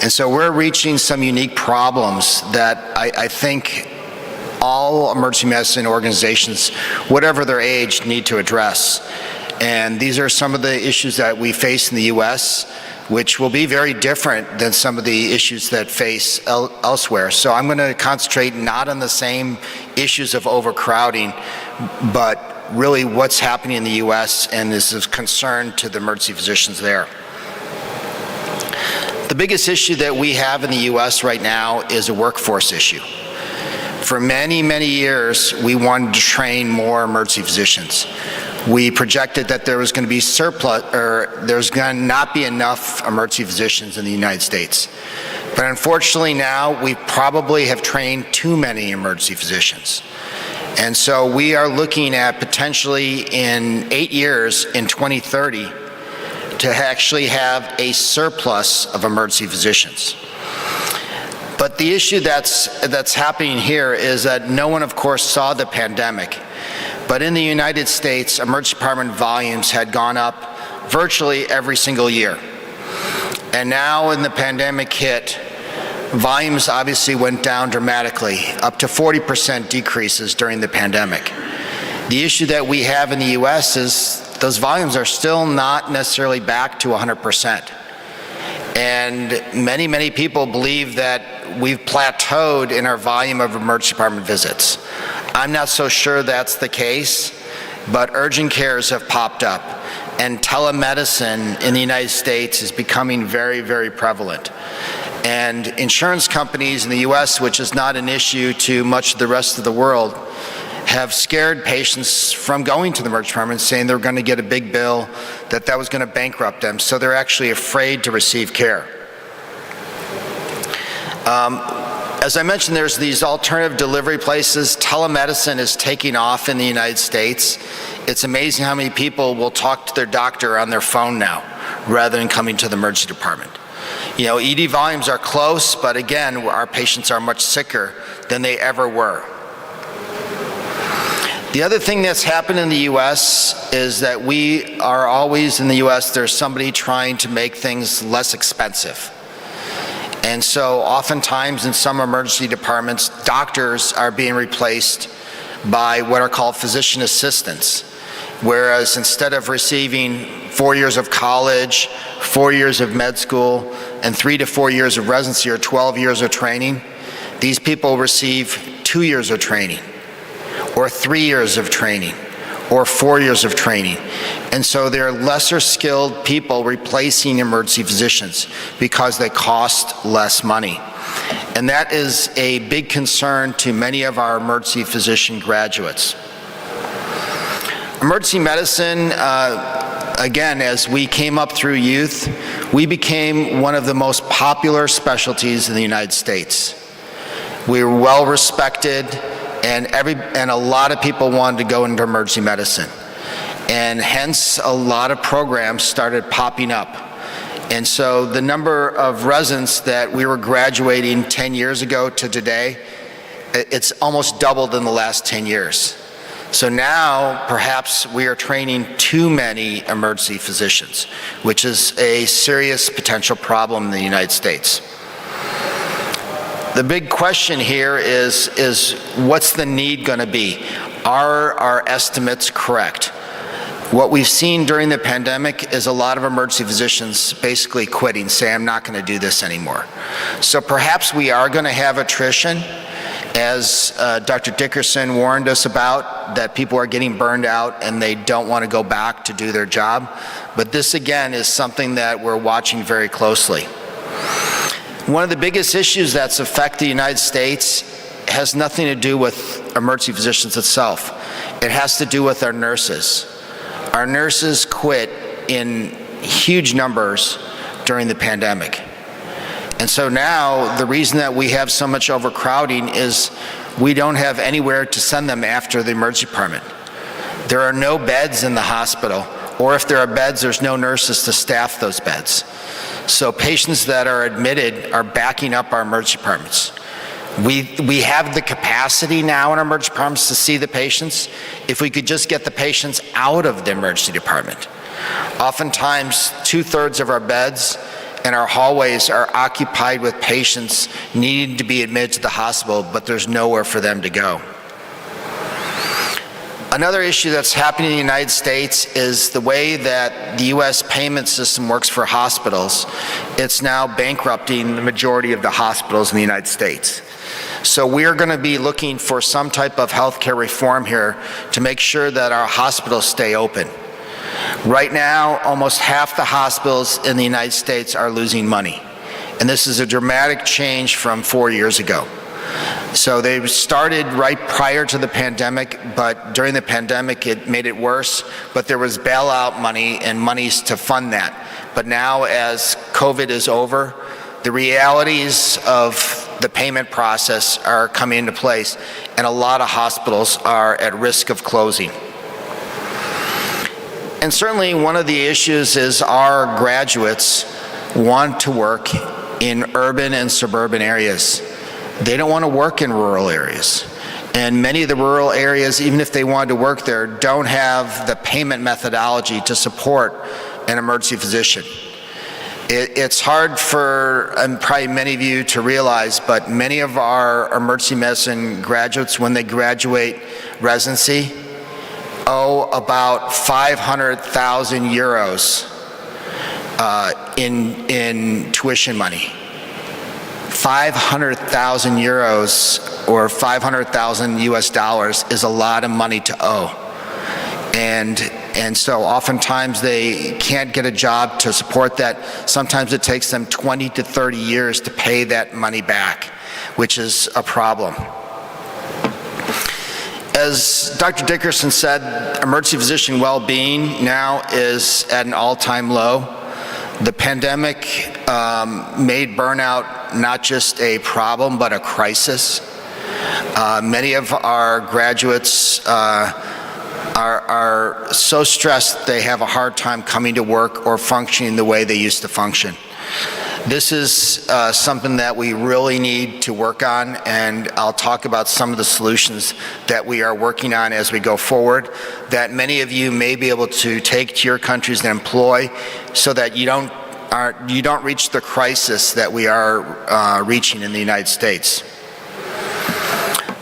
And so we're reaching some unique problems that I think all emergency medicine organizations, whatever their age, need to address. And these are some of the issues that we face in the US, which will be very different than some of the issues that face elsewhere. So I'm going to concentrate not on the same issues of overcrowding, but really what's happening in the US and is of concern to the emergency physicians there. The biggest issue that we have in the US right now is a workforce issue. For many, many years, we wanted to train more emergency physicians. We projected that there was going to be surplus, or there's going to not be enough emergency physicians in the United States. But unfortunately now, we probably have trained too many emergency physicians. And so we are looking at potentially in 8 years, in 2030, to actually have a surplus of emergency physicians. But the issue that's happening here is that no one, of course, saw the pandemic. But in the United States, emergency department volumes had gone up virtually every single year. And now when the pandemic hit, volumes obviously went down dramatically, up to 40% decreases during the pandemic. The issue that we have in the US is those volumes are still not necessarily back to 100%. And many, many people believe that we've plateaued in our volume of emergency department visits. I'm not so sure that's the case, but urgent cares have popped up, and telemedicine in the United States is becoming very, very prevalent. And insurance companies in the US, which is not an issue to much of the rest of the world, have scared patients from going to the emergency department, saying they're going to get a big bill, that was going to bankrupt them. So they're actually afraid to receive care. As I mentioned, there's these alternative delivery places. Telemedicine is taking off in the United States. It's amazing how many people will talk to their doctor on their phone now, rather than coming to the emergency department. You know, ED volumes are close, but again, our patients are much sicker than they ever were. The other thing that's happened in the US is that we are always in the US, there's somebody trying to make things less expensive. And so oftentimes in some emergency departments, doctors are being replaced by what are called physician assistants. Whereas instead of receiving 4 years of college, 4 years of med school, and 3 to 4 years of residency or 12 years of training, these people receive 2 years of training, or 3 years of training, or 4 years of training. And so they're lesser skilled people replacing emergency physicians because they cost less money. And that is a big concern to many of our emergency physician graduates. Emergency medicine, again, as we came up through youth, we became one of the most popular specialties in the United States. We were well respected, and a lot of people wanted to go into emergency medicine. And hence, a lot of programs started popping up. And so the number of residents that we were graduating 10 years ago to today, it's almost doubled in the last 10 years. So now, perhaps we are training too many emergency physicians, which is a serious potential problem in the United States. The big question here is what's the need going to be? Are our estimates correct? What we've seen during the pandemic is a lot of emergency physicians basically quitting, saying, I'm not going to do this anymore. So perhaps we are going to have attrition, as Dr. Dickerson warned us about, that people are getting burned out and they don't want to go back to do their job. But this, again, is something that we're watching very closely. One of the biggest issues that's affect the United States has nothing to do with emergency physicians itself. It has to do with our nurses. Our nurses quit in huge numbers during the pandemic. And so now the reason that we have so much overcrowding is we don't have anywhere to send them after the emergency department. There are no beds in the hospital, or if there are beds, there's no nurses to staff those beds. So patients that are admitted are backing up our emergency departments. We have the capacity now in our emergency departments to see the patients if we could just get the patients out of the emergency department. Oftentimes, 2/3 of our beds and our hallways are occupied with patients needing to be admitted to the hospital, but there's nowhere for them to go. Another issue that's happening in the United States is the way that the US payment system works for hospitals. It's now bankrupting the majority of the hospitals in the United States. So we're going to be looking for some type of healthcare reform here to make sure that our hospitals stay open. Right now, almost half the hospitals in the United States are losing money. And this is a dramatic change from 4 years ago. So they started right prior to the pandemic, but during the pandemic it made it worse, but there was bailout money and monies to fund that. But now as COVID is over, the realities of the payment process are coming into place, and a lot of hospitals are at risk of closing. And certainly one of the issues is our graduates want to work in urban and suburban areas. They don't want to work in rural areas. And many of the rural areas, even if they wanted to work there, don't have the payment methodology to support an emergency physician. It's hard for probably many of you to realize, but many of our emergency medicine graduates, when they graduate residency, owe about 500,000 euros in tuition money. 500,000 euros or 500,000 US dollars is a lot of money to owe. And so oftentimes they can't get a job to support that. Sometimes it takes them 20 to 30 years to pay that money back, which is a problem. As Dr. Dickerson said, emergency physician well-being now is at an all-time low. The pandemic made burnout not just a problem, but a crisis. Many of our graduates are so stressed they have a hard time coming to work or functioning the way they used to function. This is something that we really need to work on, and I'll talk about some of the solutions that we are working on as we go forward that many of you may be able to take to your countries and employ so that you don't reach the crisis that we are reaching in the United States.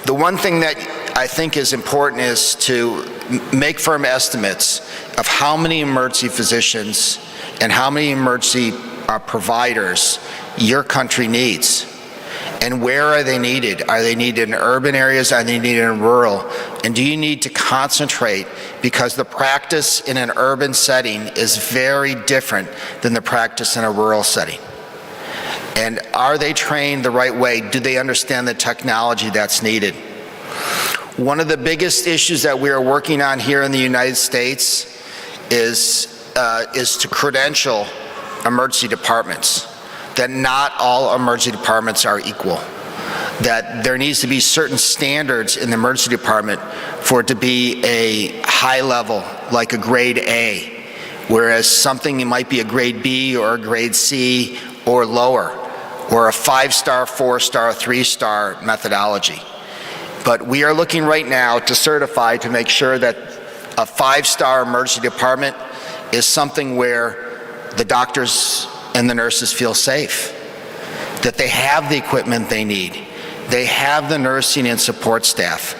The one thing that I think is important is to make firm estimates of how many emergency physicians and how many emergency providers your country needs. And where are they needed? Are they needed in urban areas? Are they needed in rural? And do you need to concentrate? Because the practice in an urban setting is very different than the practice in a rural setting. And are they trained the right way? Do they understand the technology that's needed? One of the biggest issues that we are working on here in the United States is to credential emergency departments, that not all emergency departments are equal, that there needs to be certain standards in the emergency department for it to be a high level, like a grade A, whereas something might be a grade B or a grade C or lower, or a 5-star, 4-star, 3-star methodology. But we are looking right now to certify to make sure that a 5-star emergency department is something where the doctors and the nurses feel safe, that they have the equipment they need, they have the nursing and support staff,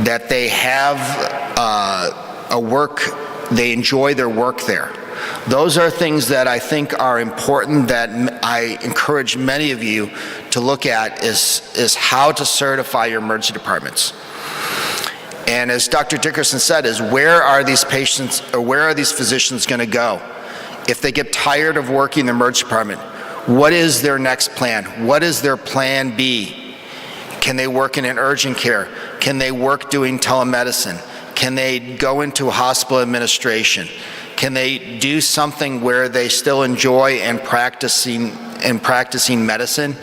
that they have they enjoy their work there. Those are things that I think are important that I encourage many of you to look at is how to certify your emergency departments. And as Dr. Dickerson said, is where are these patients or where are these physicians going to go? If they get tired of working in the emergency department, what is their next plan? What is their plan B? Can they work in an urgent care? Can they work doing telemedicine? Can they go into hospital administration? Can they do something where they still enjoy and practicing medicine,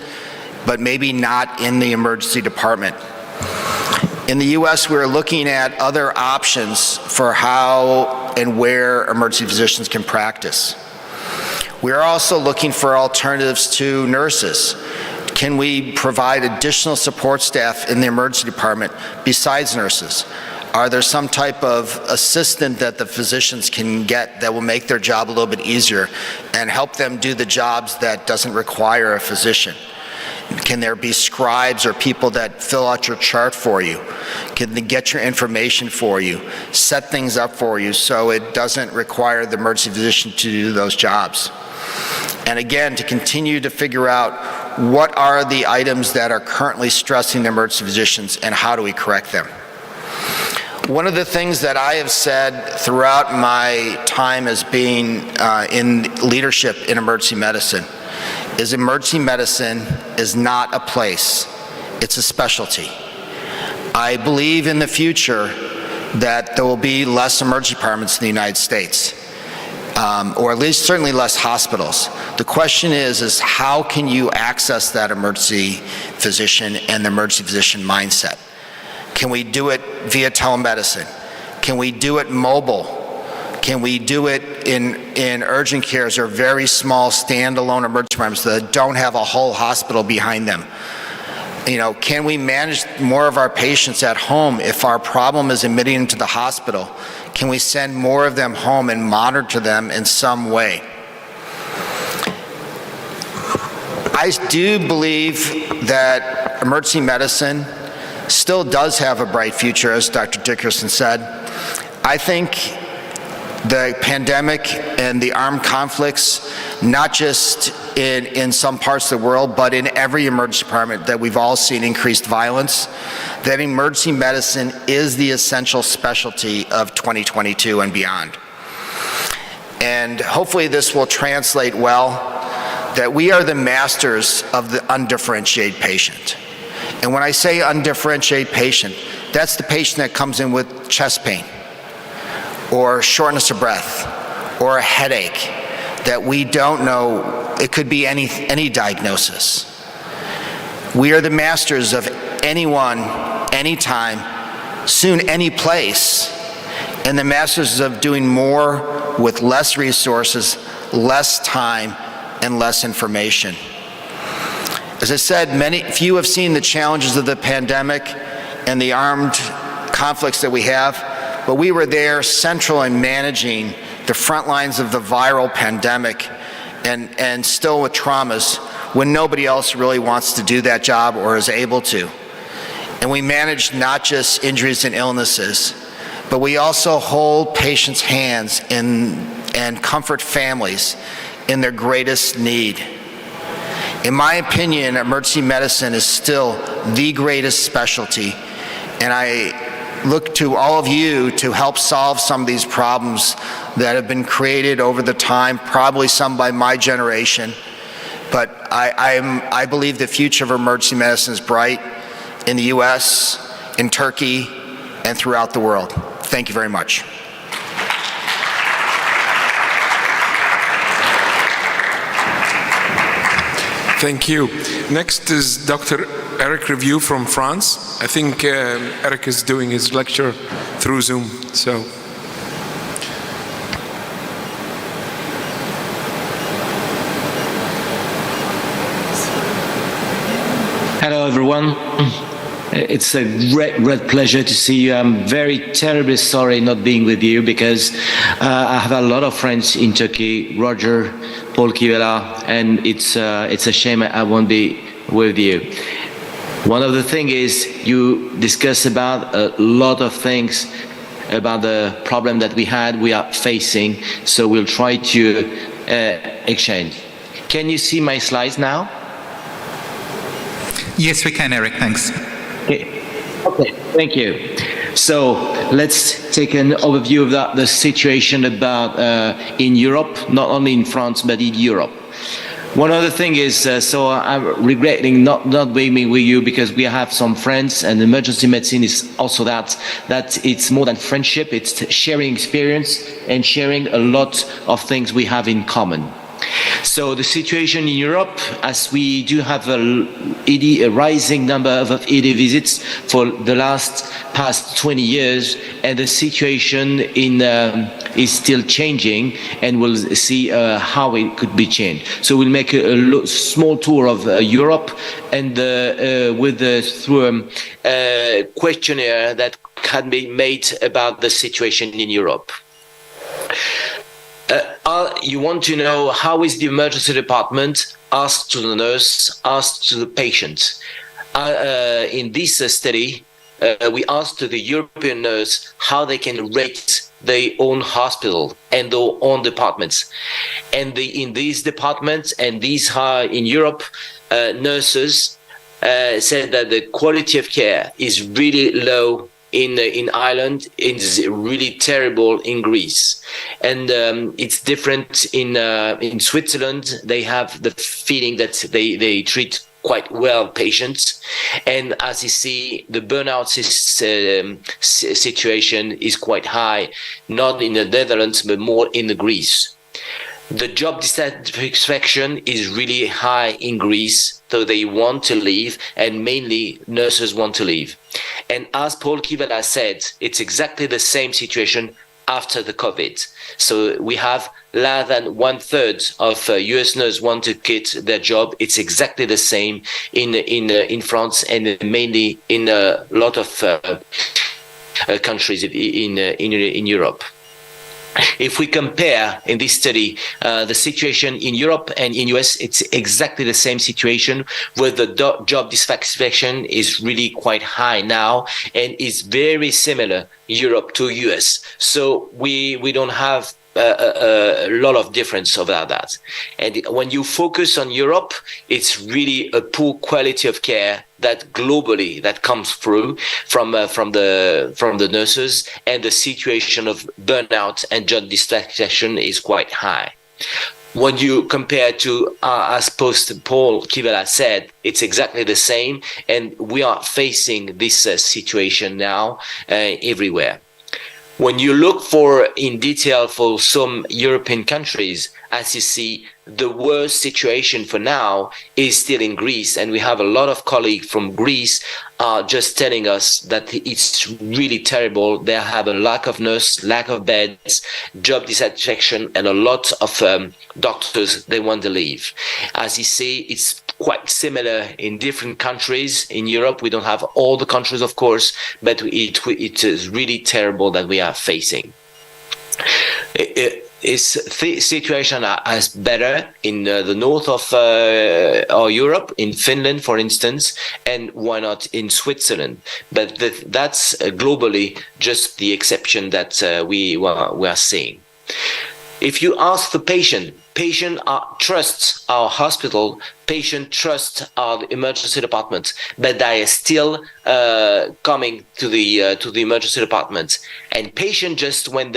but maybe not in the emergency department? In the US, we're looking at other options for how and where emergency physicians can practice. We're also looking for alternatives to nurses. Can we provide additional support staff in the emergency department besides nurses? Are there some type of assistant that the physicians can get that will make their job a little bit easier and help them do the jobs that doesn't require a physician? Can there be scribes or people that fill out your chart for you? Can they get your information for you, set things up for you so it doesn't require the emergency physician to do those jobs? And again, to continue to figure out what are the items that are currently stressing the emergency physicians and how do we correct them? One of the things that I have said throughout my time as being in leadership in emergency medicine is emergency medicine is not a place, it's a specialty. I believe in the future that there will be less emergency departments in the United States, or at least certainly less hospitals. The question is how can you access that emergency physician and the emergency physician mindset? Can we do it via telemedicine? Can we do it mobile? Can we do it in urgent cares or very small standalone emergency departments that don't have a whole hospital behind them? You know, can we manage more of our patients at home if our problem is admitting them to the hospital? Can we send more of them home and monitor them in some way? I do believe that emergency medicine still does have a bright future, as Dr. Dickerson said. I think the pandemic and the armed conflicts, not just in some parts of the world, but in every emergency department, that we've all seen increased violence, that emergency medicine is the essential specialty of 2022 and beyond. And hopefully this will translate well, that we are the masters of the undifferentiated patient. And when I say undifferentiated patient, that's the patient that comes in with chest pain, or shortness of breath, or a headache that we don't know, it could be any diagnosis. We are the masters of anyone, anytime, soon any place, and the masters of doing more with less resources, less time, and less information. As I said, few have seen the challenges of the pandemic and the armed conflicts that we have, but we were there central in managing the front lines of the viral pandemic and still with traumas when nobody else really wants to do that job or is able to. And we managed not just injuries and illnesses, but we also hold patients' hands and comfort families in their greatest need. In my opinion, emergency medicine is still the greatest specialty, and I look to all of you to help solve some of these problems that have been created over the time, probably some by my generation. But I believe the future of emergency medicine is bright in the US, in Turkey, and throughout the world. Thank you very much. Thank you. Next is Dr. Eric Review from France. I think Eric is doing his lecture through Zoom, so. Hello, everyone. It's a great pleasure to see you. I'm very terribly sorry not being with you because I have a lot of friends in Turkey, Roger, Paul Kivela, and it's a shame I won't be with you. One of the things is you discuss about a lot of things about the problem that we are facing, so we'll try to exchange. Can you see my slides now? Yes, we can, Eric, thanks. Okay, thank you. So let's take an overview of the situation about in Europe, not only in France, but in Europe. One other thing is, so I'm regretting not being with you because we have some friends, and emergency medicine is also that it's more than friendship, it's sharing experience and sharing a lot of things we have in common. So the situation in Europe, as we do have a rising number of ED visits for the past 20 years, and the situation is still changing, and we'll see how it could be changed. So we'll make a small tour of Europe, and through a questionnaire that can be made about the situation in Europe. You want to know how is the emergency department asked to the nurse, asked to the patient. In this study, we asked to the European nurse how they can rate their own hospital and their own departments. And in these departments and these in Europe, nurses said that the quality of care is really low in Ireland, it's really terrible in Greece, and it's different in Switzerland. They have the feeling that they treat quite well patients, and as you see, the burnout situation is quite high, not in the Netherlands but more in Greece. The job dissatisfaction is really high in Greece, so they want to leave, and mainly nurses want to leave. And as Paul Kivela said, it's exactly the same situation after the COVID. So we have less than 1/3 of US nurses want to quit their job. It's exactly the same in France and mainly in a lot of countries in Europe. If we compare in this study the situation in Europe and in US, it's exactly the same situation where the job dissatisfaction is really quite high now and is very similar Europe to US. So we don't have a lot of difference about that. And when you focus on Europe, it's really a poor quality of care that globally that comes through from the nurses, and the situation of burnout and job dissatisfaction is quite high. When you compare to, as Paul Kivela said, it's exactly the same, and we are facing this situation now everywhere. When you look for in detail for some European countries, as you see, the worst situation for now is still in Greece, and we have a lot of colleagues from Greece just telling us that it's really terrible. They have a lack of nurse, lack of beds, job dissatisfaction, and a lot of doctors they want to leave. As you see, it's quite similar in different countries in Europe. We don't have all the countries, of course, but it is really terrible that we are facing. The situation is better in the north of Europe, in Finland, for instance, and why not in Switzerland? But that's globally just the exception that we are seeing. If you ask the patient trusts our hospital, patient trusts our emergency department, but they are still coming to the emergency department. And patient just when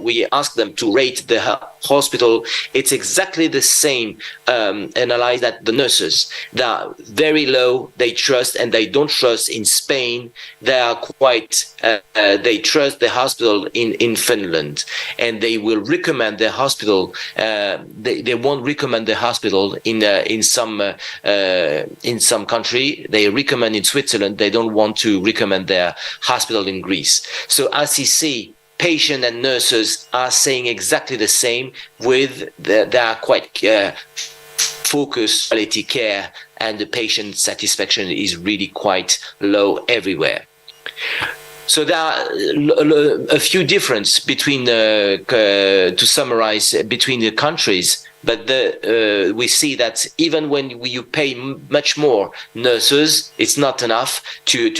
we ask them to rate the hospital, it's exactly the same analyze that the nurses. They are very low, they trust, and they don't trust in Spain. They are quite, they trust the hospital in Finland, and they will recommend the hospital. They won't recommend the hospital in some country. They recommend in Switzerland. They don't want to recommend their hospital in Greece. So as you see, patient and nurses are saying exactly the same. They are quite focused quality care, and the patient satisfaction is really quite low everywhere. So there are a few differences between, to summarize, between the countries. But we see that even when you pay much more nurses, it's not enough to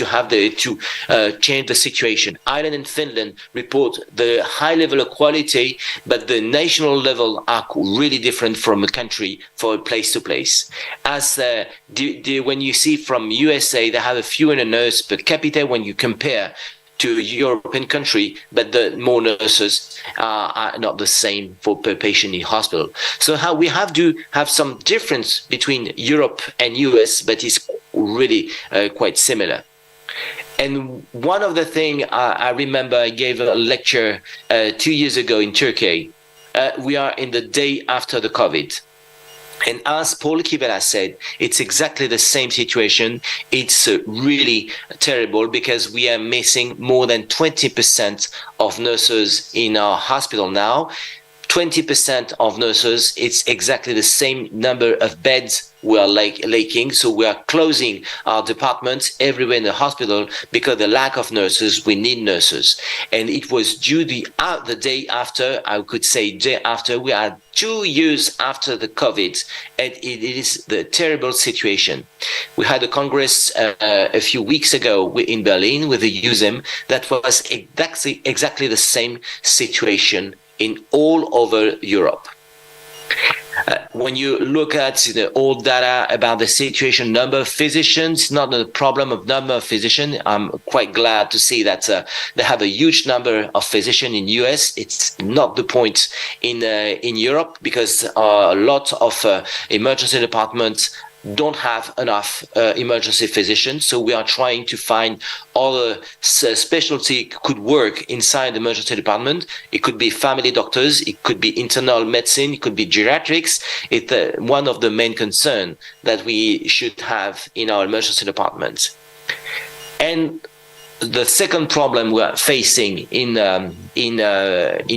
change the situation. Ireland and Finland report the high level of quality, but the national level are really different from a country, from place to place. As when you see from USA, they have a fewer nurses per capita when you compare to European country, but the more nurses are not the same per patient in hospital. So we have to have some difference between Europe and US, but it's really quite similar. And one of the things I remember, I gave a lecture 2 years ago in Turkey. We are in the day after the COVID. And as Paul Kivela said, it's exactly the same situation. It's really terrible because we are missing more than 20% of nurses in our hospital now. 20% of nurses, it's exactly the same number of beds we are lacking. So we are closing our departments everywhere in the hospital because of the lack of nurses. We need nurses. And it was due the day after, I could say day after, we are 2 years after the COVID, and it is the terrible situation. We had a congress a few weeks ago in Berlin with the USEM that was exactly the same situation in all over Europe. When you look at the old data about the situation, number of physicians, not the problem of number of physicians. I'm quite glad to see that they have a huge number of physicians in US. It's not the point in Europe because a lot of emergency departments don't have enough emergency physicians. So we are trying to find other specialty could work inside the emergency department. It could be family doctors, it could be internal medicine, it could be geriatrics. It's one of the main concerns that we should have in our emergency departments. And the second problem we are facing in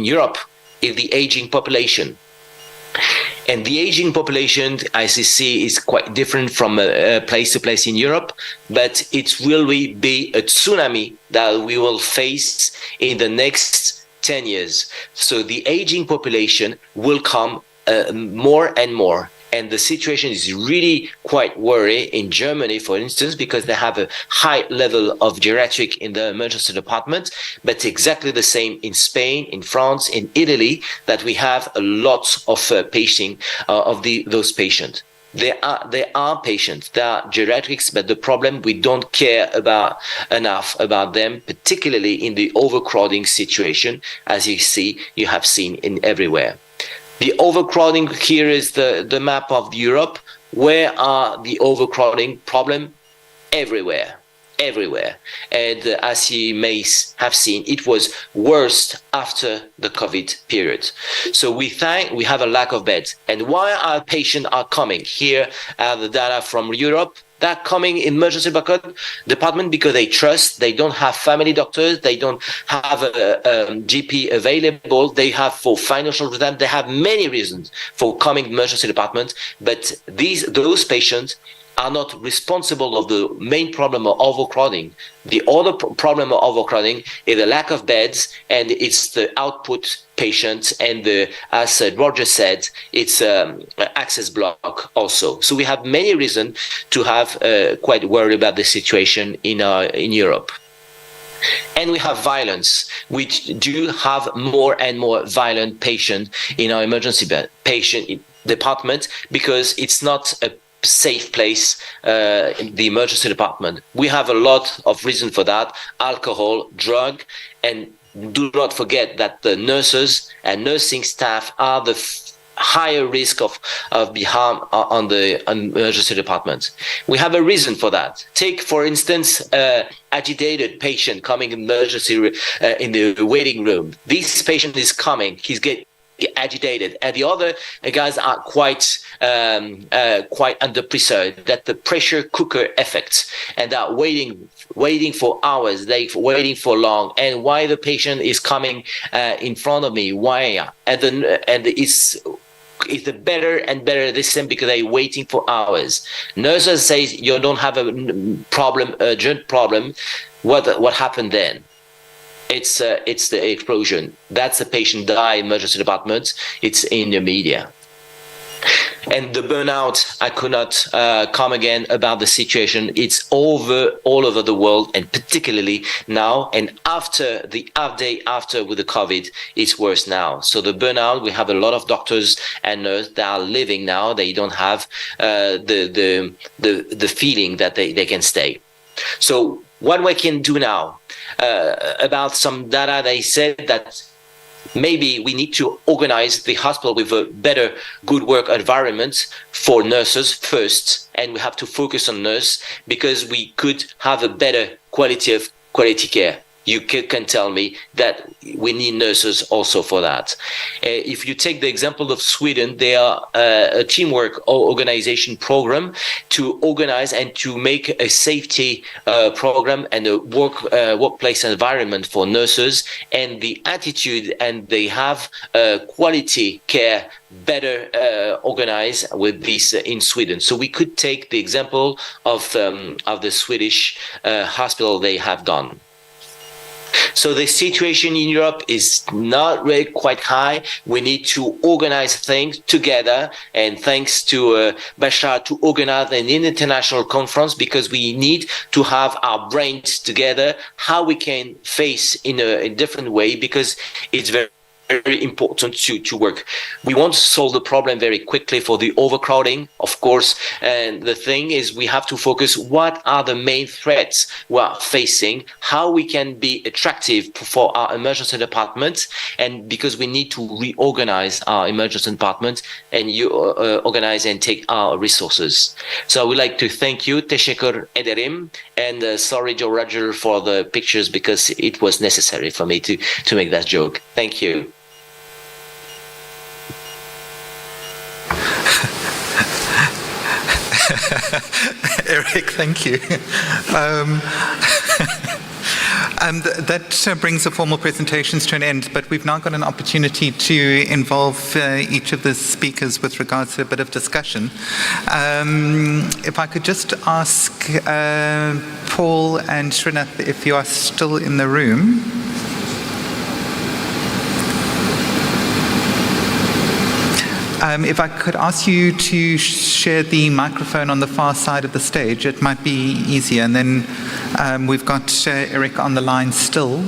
Europe is the aging population. And the aging population, as you see, is quite different from place to place in Europe, but it will be a tsunami that we will face in the next 10 years. So the aging population will come more and more. And the situation is really quite worrying in Germany, for instance, because they have a high level of geriatric in the emergency department, but exactly the same in Spain, in France, in Italy, that we have a lot of those patients. They are patients, they are geriatrics, but the problem, we don't care enough about them, particularly in the overcrowding situation, as you have seen in everywhere. The overcrowding, here is the map of Europe. Where are the overcrowding problem? Everywhere. And as you may have seen, it was worse after the COVID period. So we have a lack of beds. And why our patients are coming? Here are the data from Europe. They're coming in emergency department because they don't have family doctors, they don't have a GP available, they have for financial reasons, they have many reasons for coming emergency department, but those patients are not responsible of the main problem of overcrowding. The other problem of overcrowding is the lack of beds, and it's the output patients, and as Roger said, it's access block also. So we have many reasons to have quite worried about the situation in Europe. And we have violence. We do have more and more violent patients in our emergency patient department because it's not a safe place in the emergency department. We have a lot of reason for that: alcohol, drug, and do not forget that the nurses and nursing staff are the higher risk of the harm on the emergency department. We have a reason for that. Take, for instance, agitated patient coming in emergency in the waiting room. This patient is coming, he's getting agitated, and the other guys are quite under pressure, that the pressure cooker effect, and are waiting for hours, waiting for long. And why the patient is coming in front of me? Why? And it's the better and better system because they're waiting for hours. Nurses says you don't have a problem, urgent problem. What happened then? It's the explosion. That's a patient die in emergency department. It's in the media. And the burnout, I could not come again about the situation. It's all over the world, and particularly now. And after the day after with the COVID, it's worse now. So the burnout, we have a lot of doctors and nurses that are living now. They don't have the feeling that they can stay. So what we can do now? About some data, they said that maybe we need to organize the hospital with a better good work environment for nurses first, and we have to focus on nurse because we could have a better quality care. You can tell me that we need nurses also for that. If you take the example of Sweden, they are a teamwork organization program to organize and to make a safety program and a workplace environment for nurses, and the attitude, and they have quality care better organized with this in Sweden. So we could take the example of the Swedish hospital they have done. So the situation in Europe is not really quite high. We need to organize things together, and thanks to Bashar to organize an international conference, because we need to have our brains together, how we can face in a different way, because it's very important to work. We want to solve the problem very quickly for the overcrowding, of course, and the thing is we have to focus what are the main threats we are facing, how we can be attractive for our emergency departments, and because we need to reorganize our emergency department and organize and take our resources. So I would like to thank you, Teşekkür ederim, and sorry, Joe Roger, for the pictures, because it was necessary for me to make that joke. Thank you. Eric, thank you. That brings the formal presentations to an end, but we've now got an opportunity to involve each of the speakers with regards to a bit of discussion. If I could just ask Paul and Srinath if you are still in the room. If I could ask you to share the microphone on the far side of the stage, it might be easier. And then we've got Eric on the line still.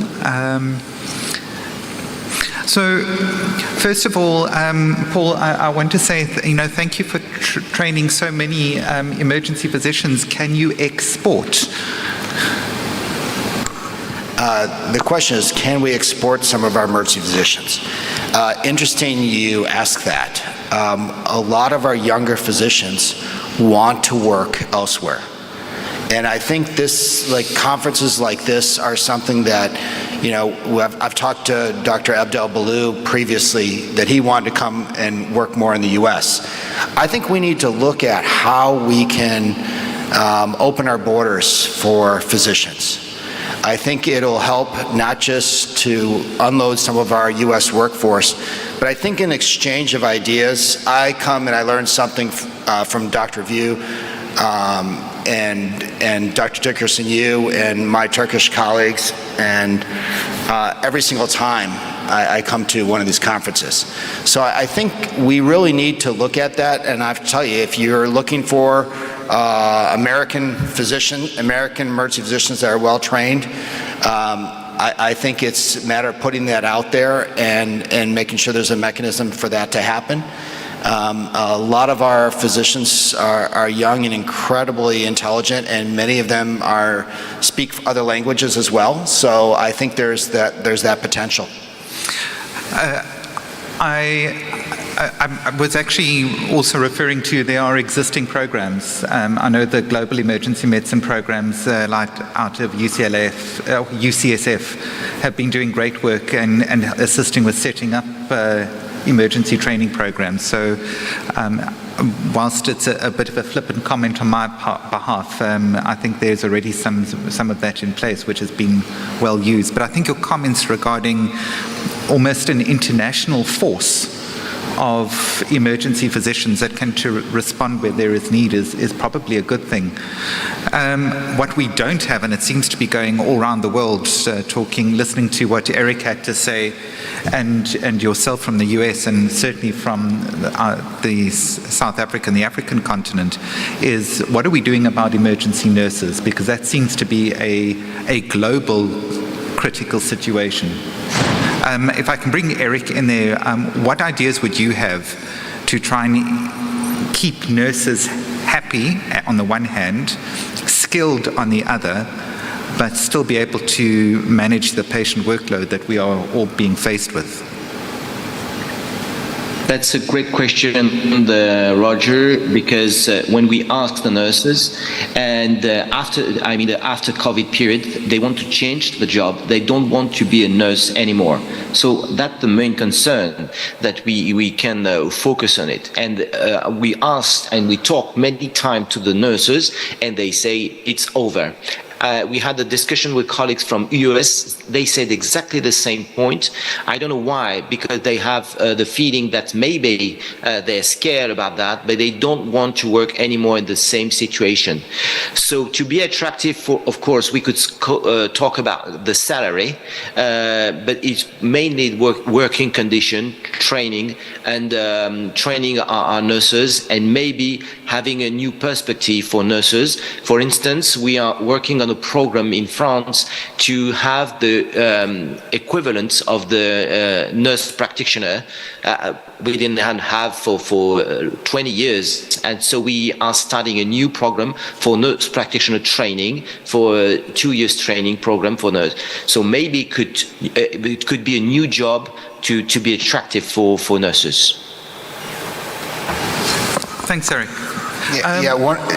So, first of all, Paul, I want to say, thank you for training so many emergency physicians. Can you export? The question is, can we export some of our emergency physicians? Interesting you ask that. A lot of our younger physicians want to work elsewhere. And I think conferences like this are something that, I've talked to Dr. Abdel Balou previously that he wanted to come and work more in the U.S. I think we need to look at how we can open our borders for physicians. I think it'll help not just to unload some of our U.S. workforce, but I think in exchange of ideas, I come and I learn something from Dr. View and Dr. Dickerson, you and my Turkish colleagues, and every single time I come to one of these conferences. So I think we really need to look at that, and I have to tell you, if you're looking for American emergency physicians that are well trained, I think it's a matter of putting that out there and making sure there's a mechanism for that to happen. A lot of our physicians are young and incredibly intelligent, and many of them speak other languages as well. So I think there's that potential. I was actually also referring to there are existing programs. I know the global emergency medicine programs like out of UCSF have been doing great work and assisting with setting up emergency training programs. So whilst it's a bit of a flippant comment on my behalf, I think there's already some of that in place which has been well used. But I think your comments regarding almost an international force of emergency physicians that can respond where there is need is probably a good thing. What we don't have, and it seems to be going all around the world, listening to what Eric had to say, and yourself from the US, and certainly from the South Africa and the African continent, is what are we doing about emergency nurses? Because that seems to be a global critical situation. If I can bring Eric in there, what ideas would you have to try and keep nurses happy on the one hand, skilled on the other, but still be able to manage the patient workload that we are all being faced with? That's a great question, Roger, because when we ask the nurses, and after COVID period, they want to change the job. They don't want to be a nurse anymore. So that's the main concern, that we can focus on it. And we asked and we talked many times to the nurses, and they say it's over. We had a discussion with colleagues from US. They said exactly the same point. I don't know why, because they have the feeling that maybe they're scared about that, but they don't want to work anymore in the same situation. So to be attractive, of course, we could talk about the salary, but it's mainly working condition, training, and training our nurses, and maybe having a new perspective for nurses. For instance, we are working on a program in France to have the equivalent of the nurse practitioner we didn't have for 20 years. And so we are starting a new program for nurse practitioner training, for a 2 years training program for nurse. So maybe it could be a new job to be attractive for nurses. Thanks, Eric.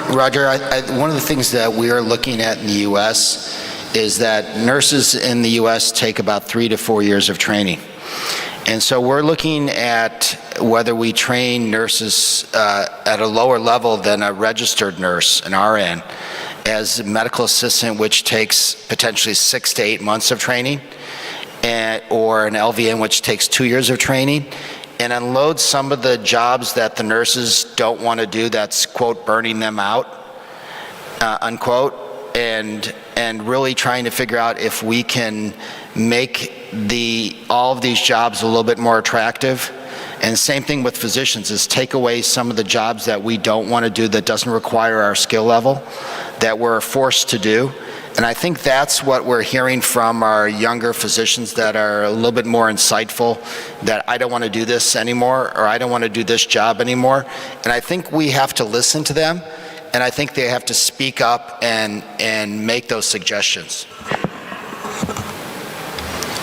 Roger, one of the things that we are looking at in the U.S. is that nurses in the U.S. take about 3 to 4 years of training. And so we're looking at whether we train nurses at a lower level than a registered nurse, an RN, as a medical assistant, which takes potentially 6 to 8 months of training, or an LVN, which takes 2 years of training, and unload some of the jobs that the nurses don't want to do, that's, quote, burning them out, unquote, and really trying to figure out if we can make all of these jobs a little bit more attractive And same thing with physicians, is take away some of the jobs that we don't want to do, that doesn't require our skill level, that we're forced to do. And I think that's what we're hearing from our younger physicians that are a little bit more insightful, that I don't want to do this anymore, or I don't want to do this job anymore. And I think we have to listen to them, and I think they have to speak up and make those suggestions.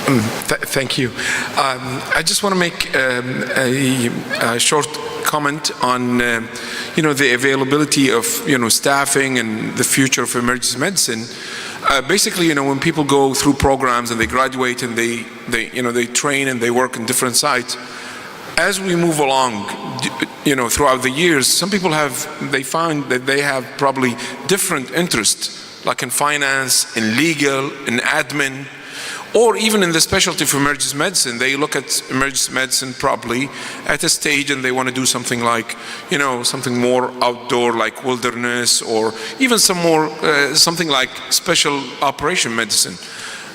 Thank you. I just want to make a short comment on the availability of staffing and the future of emergency medicine. Basically, when people go through programs and they graduate and they train and they work in different sites, as we move along, throughout the years, some people they find that they have probably different interests, like in finance, in legal, in admin, or even in the specialty for emergency medicine. They look at emergency medicine probably at a stage and they want to do something like, something more outdoor like wilderness, or even something like special operation medicine,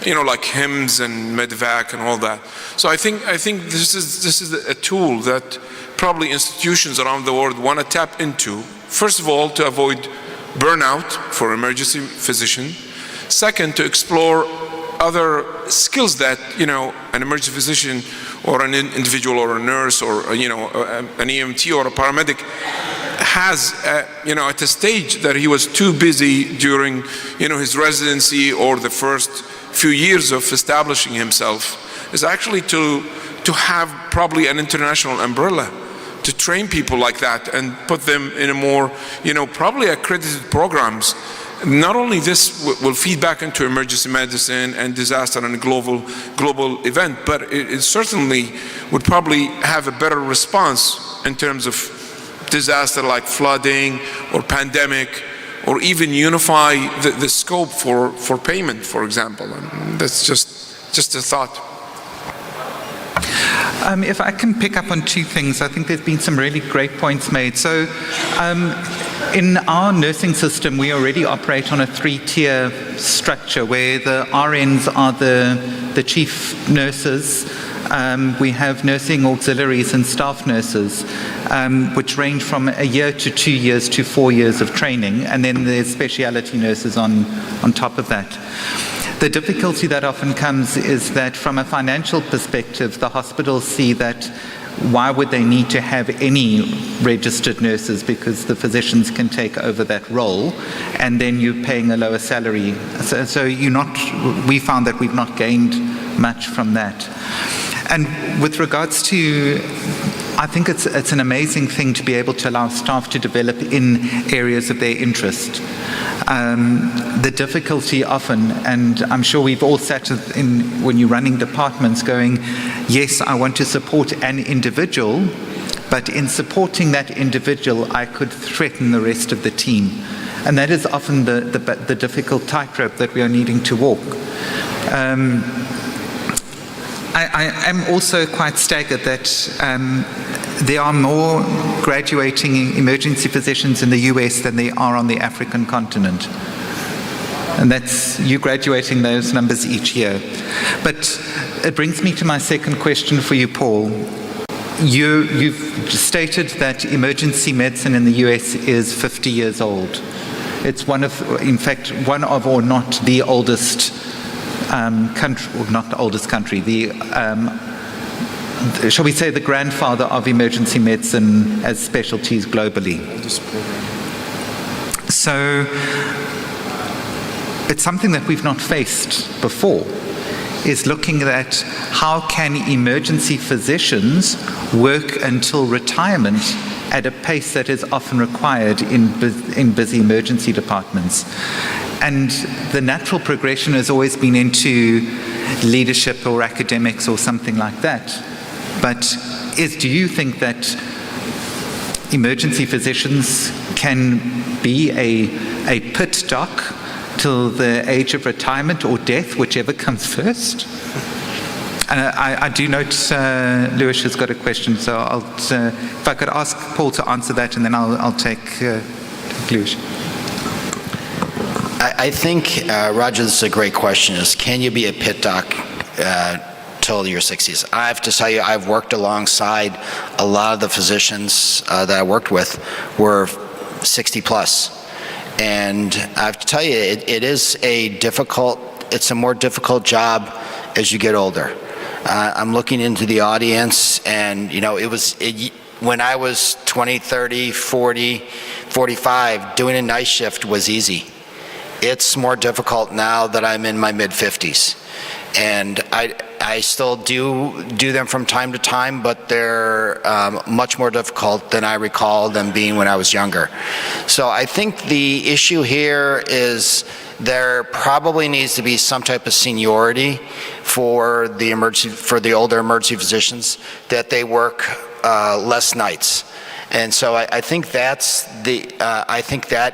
like HIMSS and Medevac and all that. So I think this is a tool that probably institutions around the world want to tap into, first of all, to avoid burnout for emergency physician. Second, to explore other skills that an emergency physician or an individual or a nurse or an EMT or a paramedic has at a stage that he was too busy during his residency or the first few years of establishing himself, is actually to have probably an international umbrella to train people like that and put them in a more probably accredited programs. Not only this will feed back into emergency medicine and disaster and a global event, but it certainly would probably have a better response in terms of disaster like flooding or pandemic, or even unify the scope for payment, for example. And that's just a thought. If I can pick up on two things, I think there's been some really great points made. So in our nursing system, we already operate on a 3-tier structure where the RNs are the chief nurses. We have nursing auxiliaries and staff nurses, which range from a year to 2 years to 4 years of training, and then there's specialty nurses on top of that. The difficulty that often comes is that from a financial perspective, the hospitals see that why would they need to have any registered nurses, because the physicians can take over that role, and then you're paying a lower salary. So we found that we've not gained much from that. And with regards to, I think it's an amazing thing to be able to allow staff to develop in areas of their interest. The difficulty often, and I'm sure we've all sat when you're running departments going, yes, I want to support an individual, but in supporting that individual, I could threaten the rest of the team. And that is often the difficult tightrope that we are needing to walk. I am also quite staggered that there are more graduating emergency physicians in the US than there are on the African continent. And that's you graduating those numbers each year. But it brings me to my second question for you, Paul. You've stated that emergency medicine in the US is 50 years old. It's one of, or not the oldest country, or not the oldest country, shall we say the grandfather of emergency medicine as specialties globally. So it's something that we've not faced before, is looking at how can emergency physicians work until retirement at a pace that is often required in busy emergency departments. And the natural progression has always been into leadership or academics or something like that. But do you think that emergency physicians can be a pit doc till the age of retirement or death, whichever comes first? And I do note Lewis has got a question, so if I could ask Paul to answer that, and then I'll take Lewis. I think, Roger, this is a great question, is can you be a pit doc until your 60s. I have to tell you, I've worked alongside a lot of the physicians that I worked with were 60 plus. And I have to tell you, it's a more difficult job as you get older. I'm looking into the audience, and when I was 20, 30, 40, 45, doing a night shift was easy. It's more difficult now that I'm in my mid-50s. And I still do them from time to time, but they're much more difficult than I recall them being when I was younger. So I think the issue here is there probably needs to be some type of seniority for the older emergency physicians, that they work less nights. And so I think that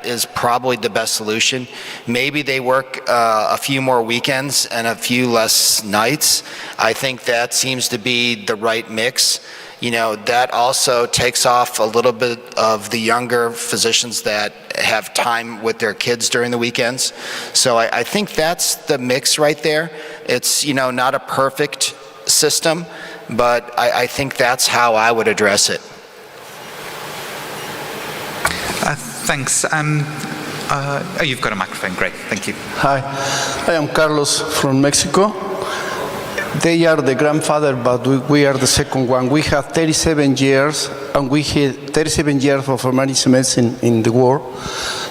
is probably the best solution. Maybe they work a few more weekends and a few less nights. I think that seems to be the right mix. That also takes off a little bit of the younger physicians that have time with their kids during the weekends. So I think that's the mix right there. It's, not a perfect system, but I think that's how I would address it. Thanks. You've got a microphone. Great. Thank you. Hi, I am Carlos from Mexico. They are the grandfather, but we are the second one. We have 37 years, and we had 37 years of emergency medicine in the war,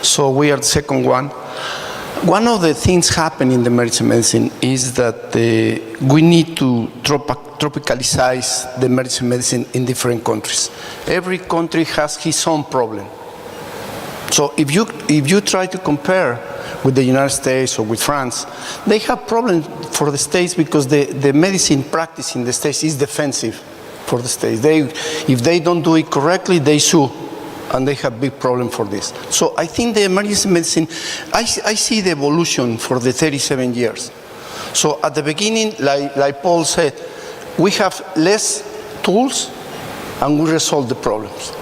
so we are the second one. One of the things happening in the emergency medicine is that we need to tropicalize the emergency medicine in different countries. Every country has its own problem. So if you try to compare with the United States or with France, they have problems for the States because the medicine practice in the States is defensive for the States. If they don't do it correctly, they sue, and they have big problem for this. So I think the emergency medicine, I see the evolution for the 37 years. So at the beginning, like Paul said, we have less tools and we resolve the problems.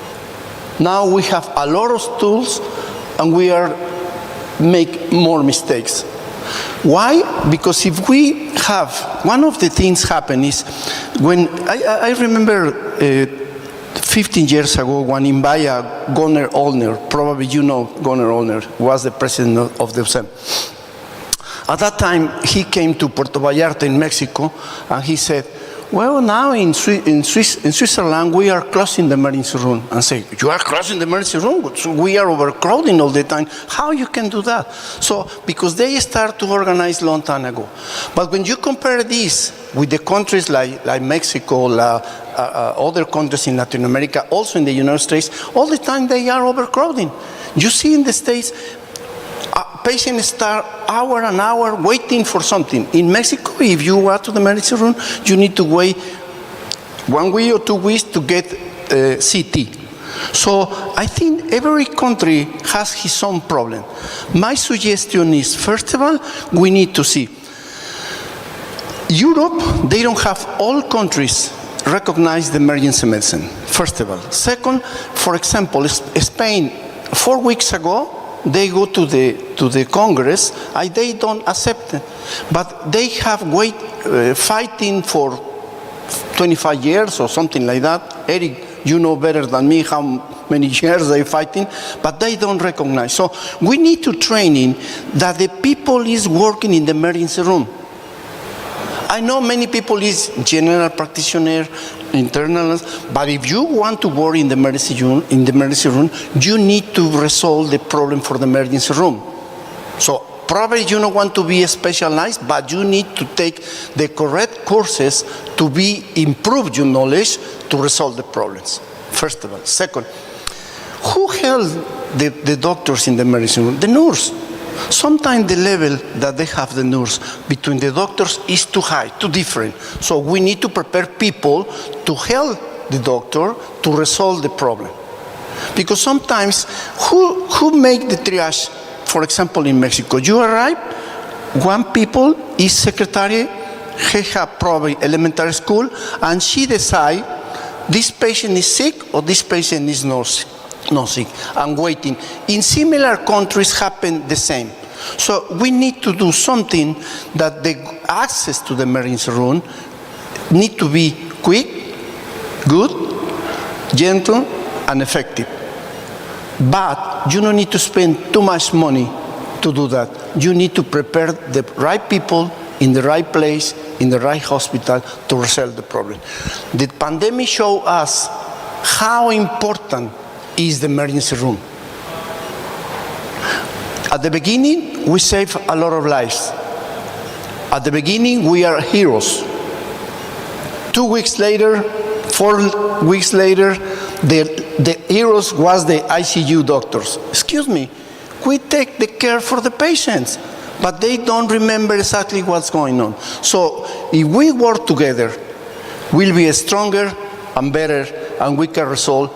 Now we have a lot of tools and we make more mistakes. Why? Because if we have, one of the things happen is when, I remember 15 years ago when in Bahia, Gunnar Ollner, probably you know Gunnar Ollner, was the president of the USEM. At that time, he came to Puerto Vallarta in Mexico and he said, well, now in Switzerland, we are closing the emergency room. And say, you are closing the emergency room? So we are overcrowding all the time. How you can do that? So, because they start to organize long time ago. But when you compare this with the countries like Mexico, other countries in Latin America, also in the United States, all the time they are overcrowding. You see in the States, patients start hour and hour waiting for something. In Mexico, if you go to the emergency room, you need to wait 1 week or 2 weeks to get CT. So I think every country has its own problem. My suggestion is, first of all, we need to see. Europe, they don't have all countries recognize the emergency medicine, first of all. Second, for example, Spain, 4 weeks ago, they go to the Congress, and they don't accept it. But they have fighting for 25 years or something like that. Eric, you know better than me how many years they're fighting, but they don't recognize. So we need to training that the people is working in the emergency room. I know many people is general practitioner, internals, but if you want to work in the emergency room, you need to resolve the problem for the emergency room. So probably you don't want to be specialized, but you need to take the correct courses to improve your knowledge to resolve the problems, first of all. Second, who held the doctors in the emergency room? The nurse. Sometimes the level that they have the nurse between the doctors is too high, too different. So we need to prepare people to help the doctor to resolve the problem. Because sometimes, who make the triage? For example, in Mexico, you arrive, one people is secretary, he have probably elementary school, and she decide this patient is sick or this patient is not sick. And waiting. In similar countries happen the same. So we need to do something that the access to the emergency room need to be quick, good, gentle, and effective. But you don't need to spend too much money to do that. You need to prepare the right people in the right place, in the right hospital to resolve the problem. The pandemic showed us how important is the emergency room. At the beginning, we saved a lot of lives. At the beginning, we are heroes. 2 weeks later, 4 weeks later, the heroes was the ICU doctors. Excuse me, we take the care for the patients, but they don't remember exactly what's going on. So if we work together, we'll be stronger and better, and we can resolve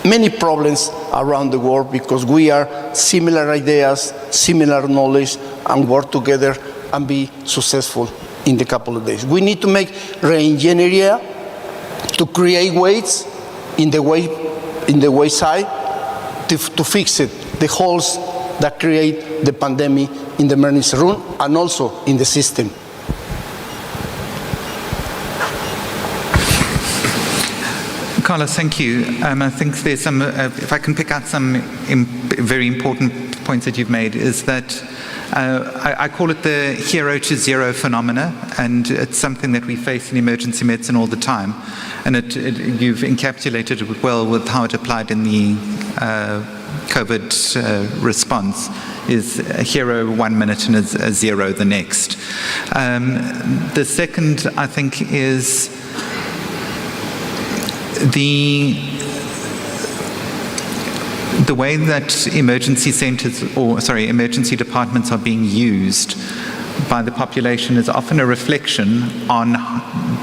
many problems around the world because we are similar ideas, similar knowledge, and work together and be successful in the couple of days. We need to make re-engineering to create ways in the wayside to fix it, the holes that create the pandemic in the emergency room and also in the system. Carlos, thank you. I think there's some, if I can pick out some very important points that you've made, is that I call it the hero to zero phenomena, and it's something that we face in emergency medicine all the time. And you've encapsulated it well with how it applied in the COVID response, is a hero 1 minute and a zero the next. The second, I think, is the way that emergency centers, emergency departments are being used by the population is often a reflection on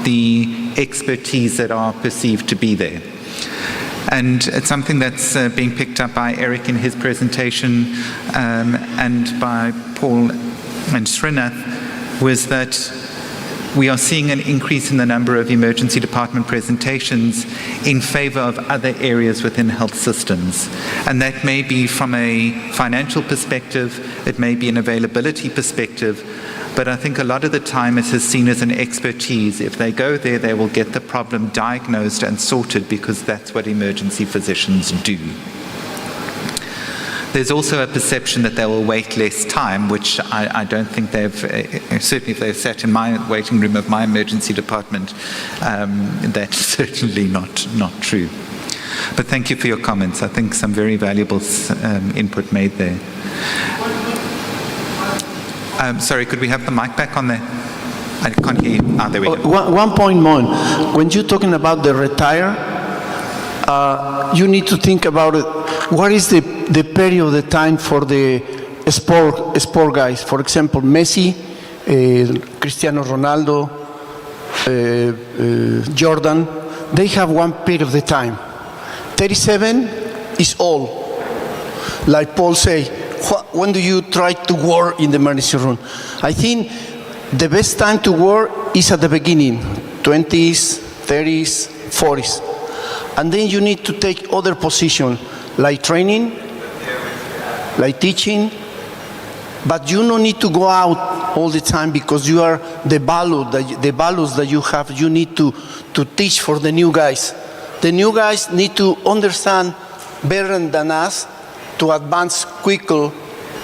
the expertise that are perceived to be there. And it's something that's being picked up by Eric in his presentation and by Paul and Srinath, was that we are seeing an increase in the number of emergency department presentations in favor of other areas within health systems. And that may be from a financial perspective, it may be an availability perspective, but I think a lot of the time it is seen as an expertise. If they go there, they will get the problem diagnosed and sorted because that's what emergency physicians do. There's also a perception that they will wait less time, which I don't think they've, certainly if they've sat in my waiting room of my emergency department, that's certainly not true. But thank you for your comments. I think some very valuable input made there. Sorry, could we have the mic back on there? I can't hear you. There we go. One point more. When you're talking about the retire, you need to think about it. What is the period of the time for the sport guys? For example, Messi, Cristiano Ronaldo, Jordan, they have one period of the time. 37 is all. Like Paul say, when do you try to work in the emergency room? I think the best time to work is at the beginning, 20s, 30s, 40s. And then you need to take other positions, like training, like teaching, but you don't need to go out all the time because you are the values that you have, you need to teach for the new guys. The new guys need to understand better than us to advance quicker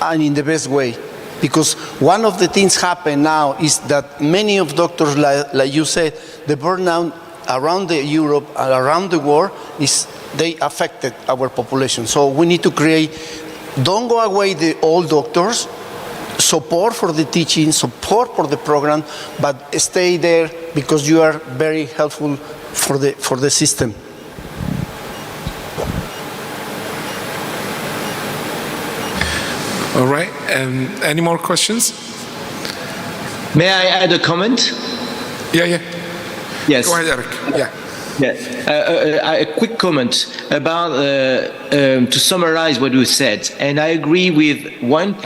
and in the best way. Because one of the things happen now is that many of doctors, like you said, the burnout around Europe and around the world they affected our population. So we need to create, don't go away the old doctors, support for the teaching, support for the program, but stay there because you are very helpful for the system. All right. Any more questions? May I add a comment? Yeah. Yes. Go ahead, Eric. Yeah. A quick comment about, to summarize what you said, and I agree with one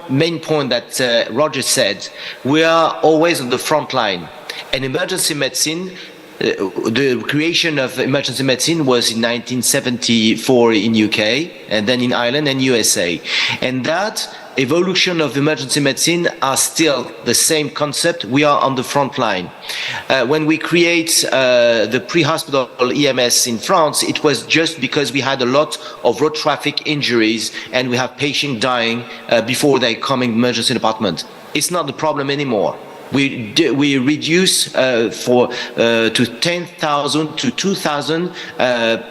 main point that Roger said. We are always on the front line, and emergency medicine, the creation of emergency medicine was in 1974 in UK, and then in Ireland and USA, and that evolution of emergency medicine are still the same concept. We are on the front line. When we create the pre-hospital EMS in France, it was just because we had a lot of road traffic injuries and we have patients dying before they come in the emergency department. It's not the problem anymore. We reduce to 10,000 to 2,000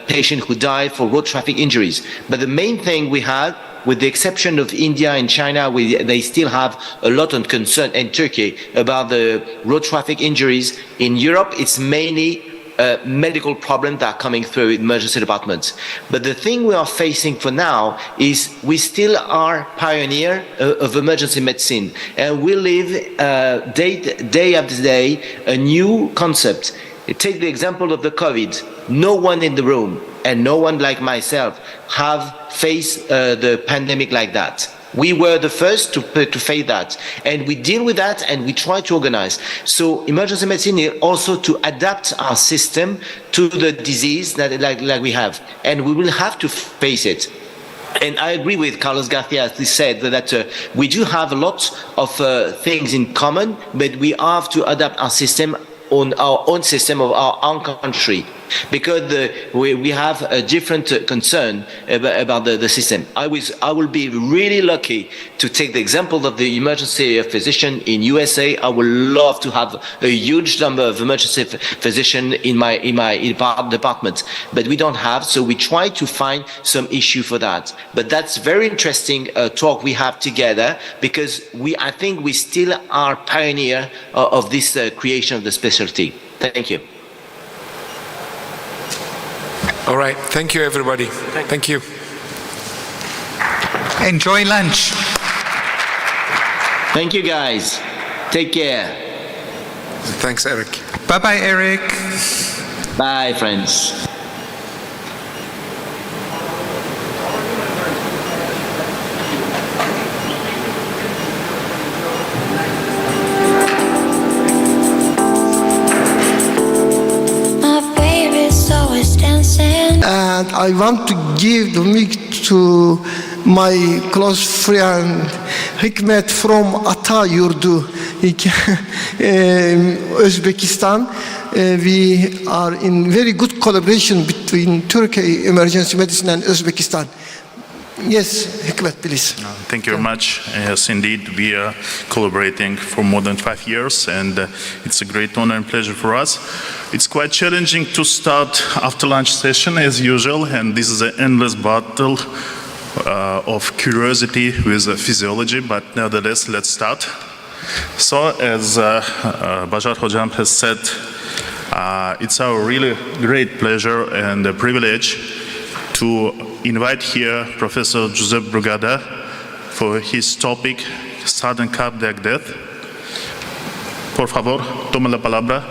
patients who die for road traffic injuries. But the main thing we have, with the exception of India and China, they still have a lot of concern, and Turkey, about the road traffic injuries. In Europe, it's mainly medical problems that are coming through emergency departments. But the thing we are facing for now is we still are pioneer of emergency medicine, and we live day after day a new concept. Take the example of the COVID. No one in the room, and no one like myself, have faced the pandemic like that. We were the first to face that, and we deal with that, and we try to organize. So emergency medicine is also to adapt our system to the disease that like we have, and we will have to face it. And I agree with Carlos Garcia, as he said, that we do have a lot of things in common, but we have to adapt our system on our own system of our own country, because we have a different concern about the system. I will be really lucky to take the example of the emergency physician in USA. I would love to have a huge number of emergency physicians in my department, but we don't have, so we try to find some issue for that. But that's very interesting talk we have together, because I think we still are pioneer of this creation of the specialty. Thank you. All right. Thank you, everybody. Thank you. Enjoy lunch. Thank you, guys. Take care. Thanks, Eric. Bye-bye, Eric. Bye, friends. And I want to give the mic to my close friend Hikmet from Atayurdu, Uzbekistan. We are in very good collaboration between Turkey Emergency Medicine and Uzbekistan. Yes, Hikmet, please. Thank you very much. Yes, indeed, we are collaborating for more than 5 years, and it's a great honor and pleasure for us. It's quite challenging to start after lunch session as usual, and this is an endless battle of curiosity with physiology, but nevertheless, let's start. So, as Bashar Hojam has said, it's our really great pleasure and a privilege to invite here Professor Josep Brugada for his topic, Sudden Cardiac Death. Por favor, tome la palabra.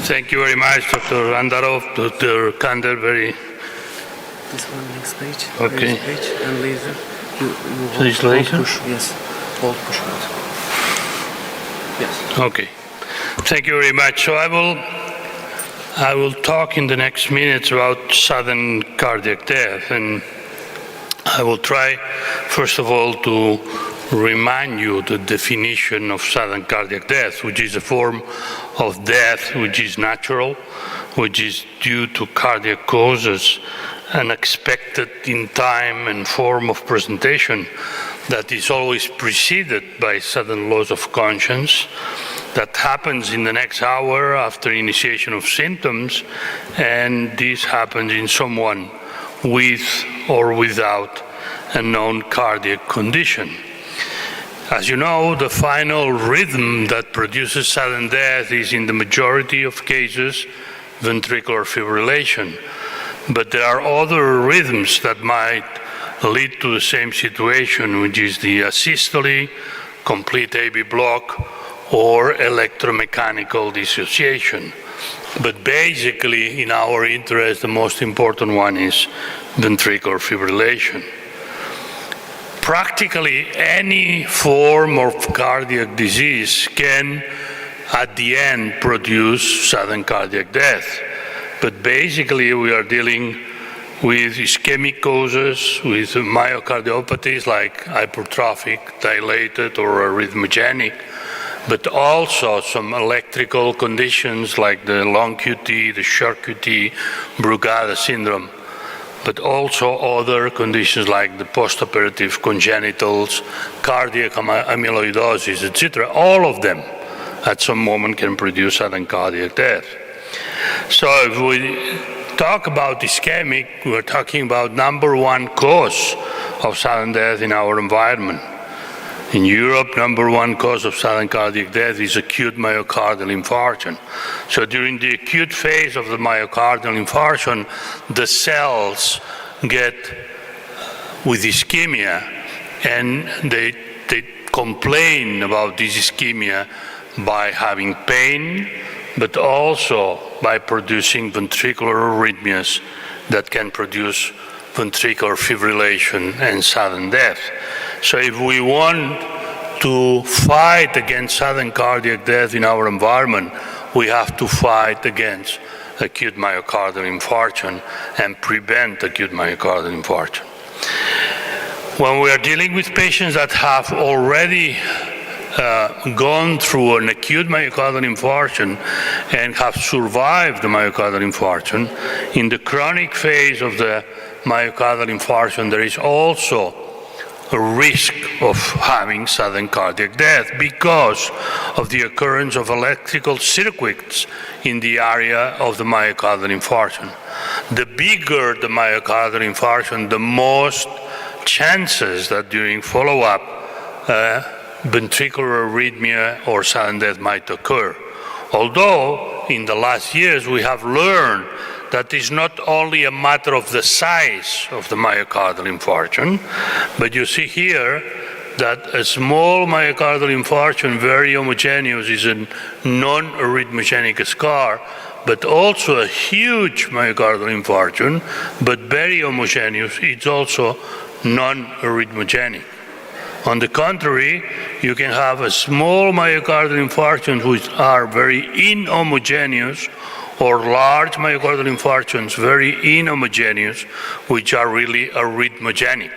Thank you very much, Dr. Andarov, Dr. Canterbury. This one, next page. Okay. Next page, and laser. You This laser? push, yes. Hold push button. Yes. Okay. Thank you very much. So I will talk in the next minutes about sudden cardiac death, and I will try, first of all, to remind you the definition of sudden cardiac death, which is a form of death which is natural, which is due to cardiac causes, unexpected in time and form of presentation, that is always preceded by sudden loss of conscience, that happens in the next hour after initiation of symptoms, and this happens in someone with or without a known cardiac condition. As you know, the final rhythm that produces sudden death is, in the majority of cases, ventricular fibrillation. But there are other rhythms that might lead to the same situation, which is the asystole, complete AV block, or electromechanical dissociation. But basically, in our interest, the most important one is ventricular fibrillation. Practically any form of cardiac disease can, at the end, produce sudden cardiac death. But basically, we are dealing with ischemic causes, with myocardiopathies like hypertrophic, dilated, or arrhythmogenic, but also some electrical conditions like the long QT, the short QT, Brugada syndrome, but also other conditions like the postoperative congenitals, cardiac amyloidosis, etc. All of them at some moment can produce sudden cardiac death. So if we talk about ischemic, we're talking about #1 cause of sudden death in our environment. In Europe, #1 cause of sudden cardiac death is acute myocardial infarction. So during the acute phase of the myocardial infarction, the cells get with ischemia, and they complain about this ischemia by having pain, but also by producing ventricular arrhythmias that can produce ventricular fibrillation and sudden death. So if we want to fight against sudden cardiac death in our environment, we have to fight against acute myocardial infarction and prevent acute myocardial infarction. When we are dealing with patients that have already gone through an acute myocardial infarction and have survived the myocardial infarction, in the chronic phase of the myocardial infarction, there is also a risk of having sudden cardiac death because of the occurrence of electrical circuits in the area of the myocardial infarction. The bigger the myocardial infarction, the most chances that during follow-up ventricular arrhythmia or sudden death might occur. Although in the last years we have learned that it's not only a matter of the size of the myocardial infarction, but you see here that a small myocardial infarction, very homogeneous, is a non-arrhythmogenic scar, but also a huge myocardial infarction, but very homogeneous, it's also non-arrhythmogenic. On the contrary, you can have a small myocardial infarction which are very inhomogeneous, or large myocardial infarctions, very inhomogeneous, which are really arrhythmogenic.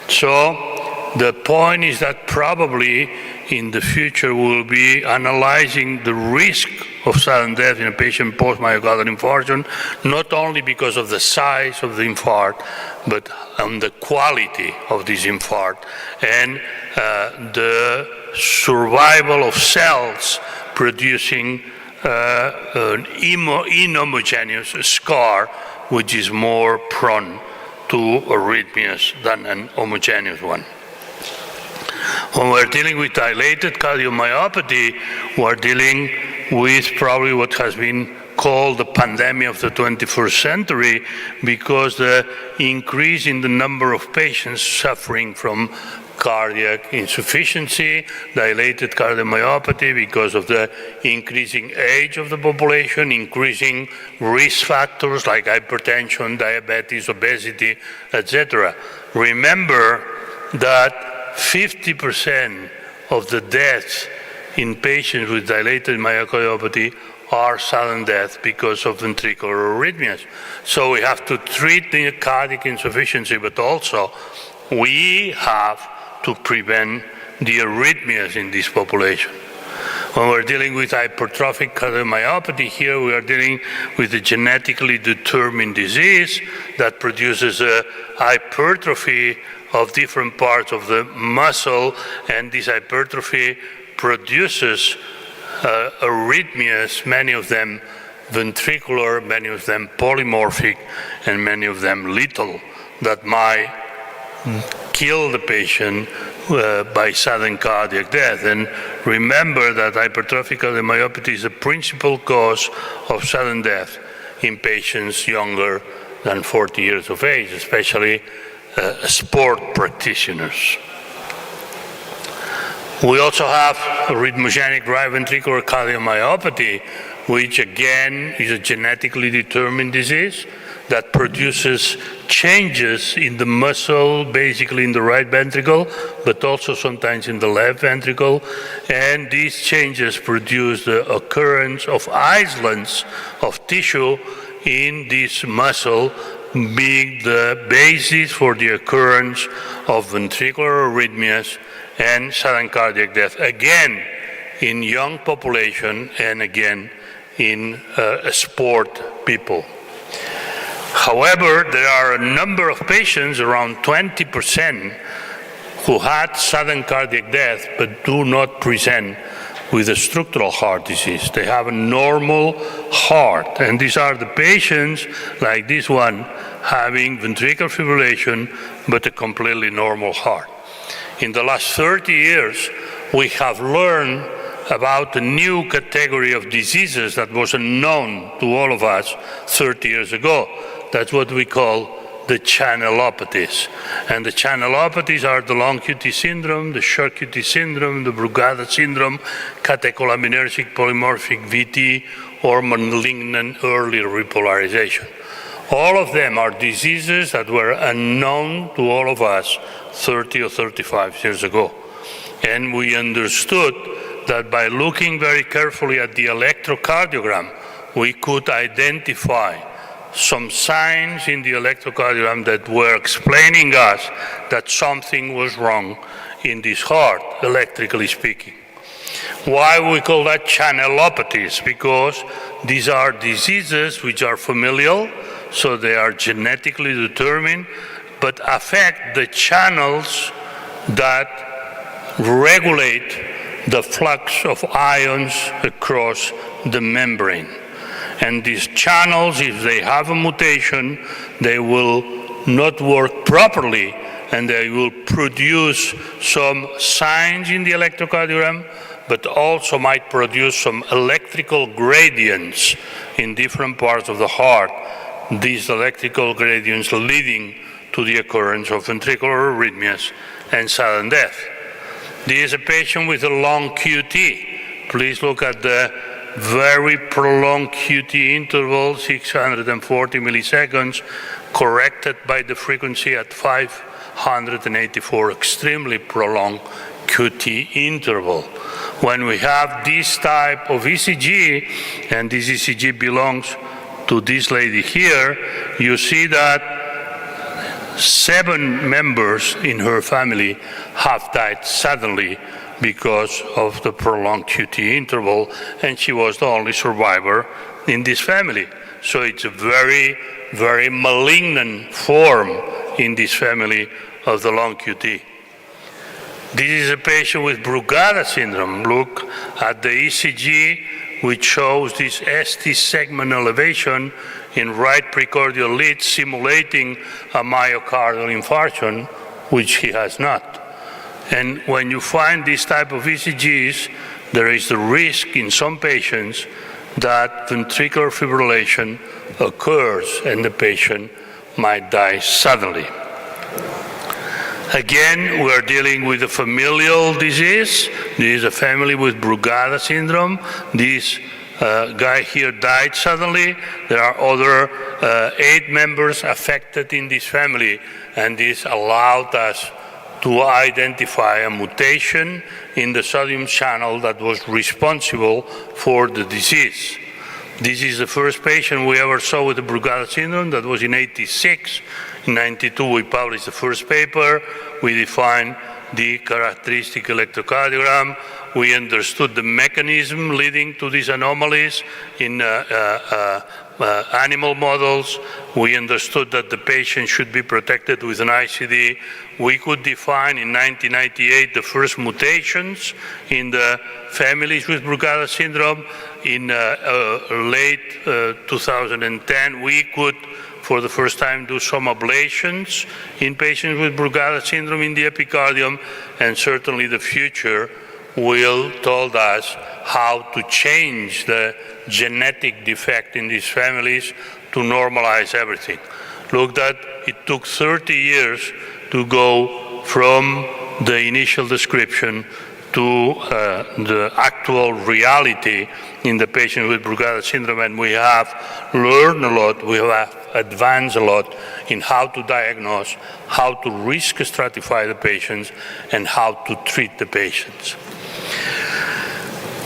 So the point is that probably in the future we'll be analyzing the risk of sudden death in a patient post-myocardial infarction, not only because of the size of the infarct, but on the quality of this infarct and the survival of cells producing an inhomogeneous scar, which is more prone to arrhythmias than an homogeneous one. When we're dealing with dilated cardiomyopathy, we're dealing with probably what has been called the pandemic of the 21st century, because the increase in the number of patients suffering from cardiac insufficiency, dilated cardiomyopathy, because of the increasing age of the population, increasing risk factors like hypertension, diabetes, obesity, etc. Remember that 50% of the deaths in patients with dilated myocardiopathy are sudden death because of ventricular arrhythmias. So we have to treat the cardiac insufficiency, but also we have to prevent the arrhythmias in this population. When we're dealing with hypertrophic cardiomyopathy, here we are dealing with a genetically determined disease that produces a hypertrophy of different parts of the muscle, and this hypertrophy produces arrhythmias, many of them ventricular, many of them polymorphic, and many of them lethal, that might kill the patient by sudden cardiac death. And remember that hypertrophic cardiomyopathy is the principal cause of sudden death in patients younger than 40 years of age, especially sport practitioners. We also have arrhythmogenic right ventricular cardiomyopathy, which again is a genetically determined disease that produces changes in the muscle, basically in the right ventricle, but also sometimes in the left ventricle. And these changes produce the occurrence of islands of tissue in this muscle being the basis for the occurrence of ventricular arrhythmias and sudden cardiac death, again in young population and again in sport people. However, there are a number of patients, around 20%, who had sudden cardiac death but do not present with a structural heart disease. They have a normal heart, and these are the patients like this one having ventricular fibrillation but a completely normal heart. In the last 30 years, we have learned about a new category of diseases that was unknown to all of us 30 years ago. That's what we call the channelopathies. And the channelopathies are the long QT syndrome, the short QT syndrome, the Brugada syndrome, catecholaminergic polymorphic VT, or malignant early repolarization. All of them are diseases that were unknown to all of us 30 or 35 years ago. And we understood that by looking very carefully at the electrocardiogram, we could identify some signs in the electrocardiogram that were explaining us that something was wrong in this heart, electrically speaking. Why we call that channelopathies? Because these are diseases which are familial, so they are genetically determined, but affect the channels that regulate the flux of ions across the membrane. And these channels, if they have a mutation, they will not work properly, and they will produce some signs in the electrocardiogram, but also might produce some electrical gradients in different parts of the heart, these electrical gradients leading to the occurrence of ventricular arrhythmias and sudden death. This is a patient with a long QT. Please look at the very prolonged QT interval, 640 milliseconds, corrected by the frequency at 584, extremely prolonged QT interval. When we have this type of ECG, and this ECG belongs to this lady here, you see that 7 members in her family have died suddenly because of the prolonged QT interval, and she was the only survivor in this family. So it's a very, very malignant form in this family of the long QT. This is a patient with Brugada syndrome. Look at the ECG, which shows this ST segment elevation in right precordial lead, simulating a myocardial infarction, which he has not. And when you find this type of ECGs, there is the risk in some patients that ventricular fibrillation occurs and the patient might die suddenly. Again, we are dealing with a familial disease. This is a family with Brugada syndrome. This guy here died suddenly. There are other 8 members affected in this family, and this allowed us to identify a mutation in the sodium channel that was responsible for the disease. This is the first patient we ever saw with the Brugada syndrome. That was in '86. In '92, we published the first paper. We defined the characteristic electrocardiogram. We understood the mechanism leading to these anomalies in animal models. We understood that the patient should be protected with an ICD. We could define in 1998 the first mutations in the families with Brugada syndrome. In late 2010, we could, for the first time, do some ablations in patients with Brugada syndrome in the epicardium, and certainly the future will tell us how to change the genetic defect in these families to normalize everything. Look, that it took 30 years to go from the initial description to the actual reality in the patient with Brugada syndrome, and we have learned a lot, we have advanced a lot in how to diagnose, how to risk stratify the patients, and how to treat the patients.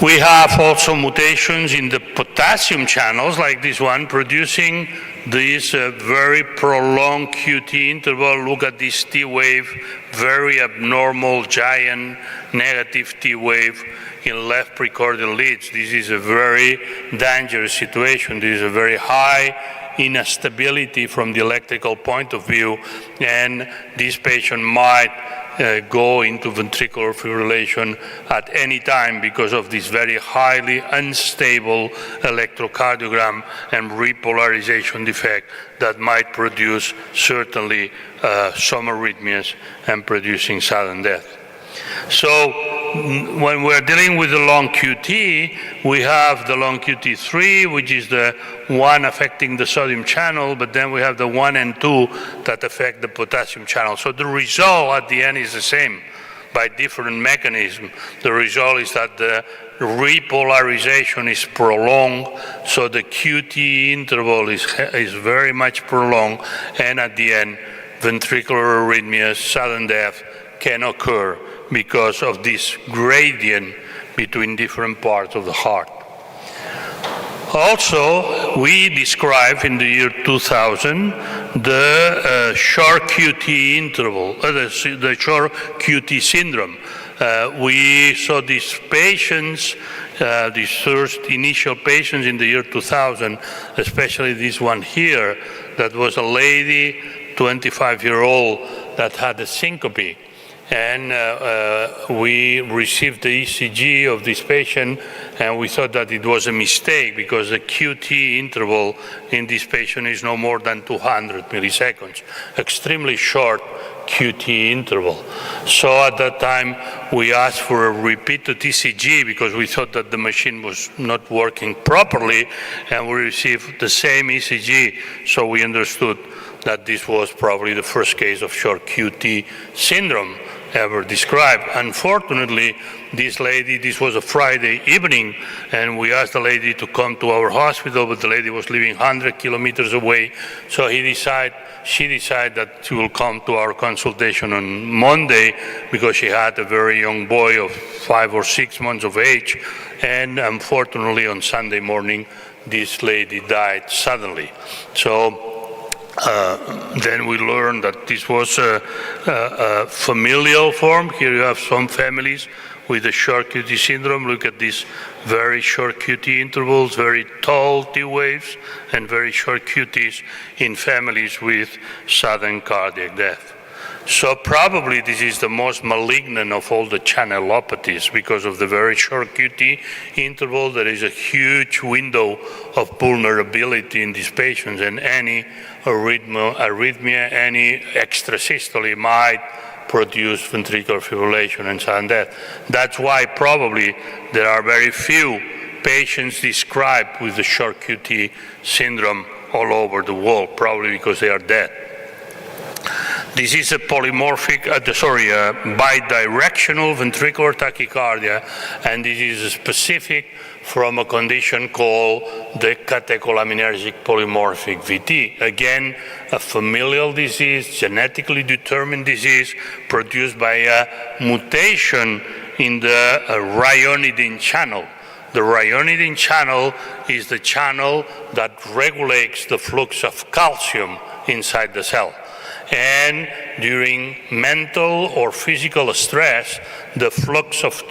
We have also mutations in the potassium channels, like this one, producing this very prolonged QT interval. Look at this T wave, very abnormal, giant, negative T wave in left precordial leads. This is a very dangerous situation. This is a very high instability from the electrical point of view, and this patient might go into ventricular fibrillation at any time because of this very highly unstable electrocardiogram and repolarization defect that might produce certainly some arrhythmias and producing sudden death. So when we're dealing with the long QT, we have the long QT3, which is the one affecting the sodium channel, but then we have the 1 and 2 that affect the potassium channel. So the result at the end is the same by different mechanism. The result is that the repolarization is prolonged, so the QT interval is very much prolonged, and at the end, ventricular arrhythmias, sudden death can occur because of this gradient between different parts of the heart. Also, we described in the year 2000 the short QT interval, the short QT syndrome. We saw these patients, these first initial patients in the year 2000, especially this one here, that was a lady, 25-year-old, that had a syncope. And we received the ECG of this patient, and we thought that it was a mistake because the QT interval in this patient is no more than 200 milliseconds, extremely short QT interval. So at that time, we asked for a repeated ECG because we thought that the machine was not working properly, and we received the same ECG, so we understood that this was probably the first case of short QT syndrome ever described. Unfortunately, this was a Friday evening, and we asked the lady to come to our hospital, but the lady was living 100 kilometers away, so she decided that she will come to our consultation on Monday because she had a very young boy of 5 or 6 months of age, and unfortunately on Sunday morning, this lady died suddenly. So then we learned that this was a familial form. Here you have some families with a short QT syndrome. Look at these very short QT intervals, very tall T waves, and very short QTs in families with sudden cardiac death. So probably this is the most malignant of all the channelopathies because of the very short QT interval. There is a huge window of vulnerability in these patients, and any arrhythmia, any extrasystole might produce ventricular fibrillation and sudden death. That's why probably there are very few patients described with the short QT syndrome all over the world, probably because they are dead. This is a bidirectional ventricular tachycardia, and this is specific from a condition called the catecholaminergic polymorphic VT. Again, a familial disease, genetically determined disease produced by a mutation in the ryanodine channel. The ryanodine channel is the channel that regulates the flux of calcium inside the cell. And during mental or physical stress, the flux of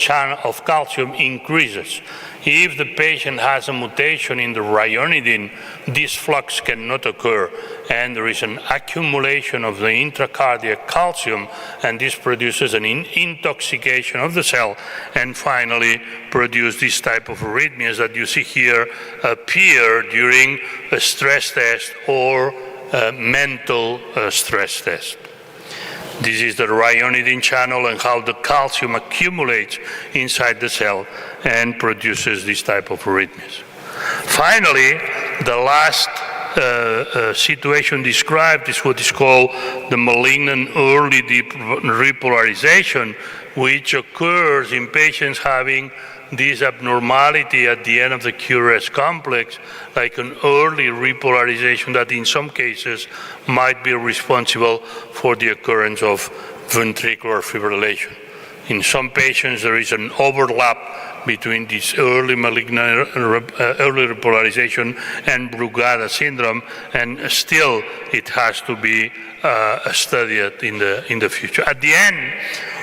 calcium increases. If the patient has a mutation in the ryanodine, this flux cannot occur, and there is an accumulation of the intracardiac calcium, and this produces an intoxication of the cell, and finally produce this type of arrhythmias that you see here appear during a stress test or mental stress test. This is the ryanodine channel and how the calcium accumulates inside the cell and produces this type of arrhythmias. Finally, the last situation described is what is called the malignant early repolarization, which occurs in patients having this abnormality at the end of the QRS complex, like an early repolarization that in some cases might be responsible for the occurrence of ventricular fibrillation. In some patients, there is an overlap between this early malignant, early repolarization and Brugada syndrome, and still it has to be studied in the future. At the end,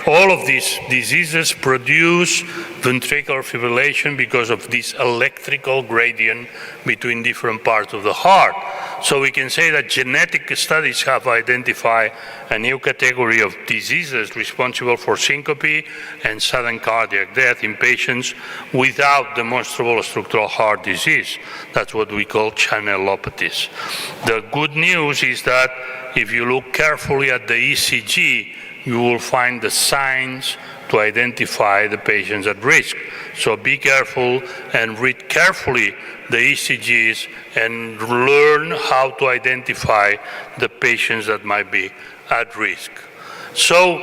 all of these diseases produce ventricular fibrillation because of this electrical gradient between different parts of the heart. So we can say that genetic studies have identified a new category of diseases responsible for syncope and sudden cardiac death in patients without demonstrable structural heart disease. That's what we call channelopathies. The good news is that if you look carefully at the ECG, you will find the signs to identify the patients at risk. So be careful and read carefully the ECGs and learn how to identify the patients that might be at risk. So,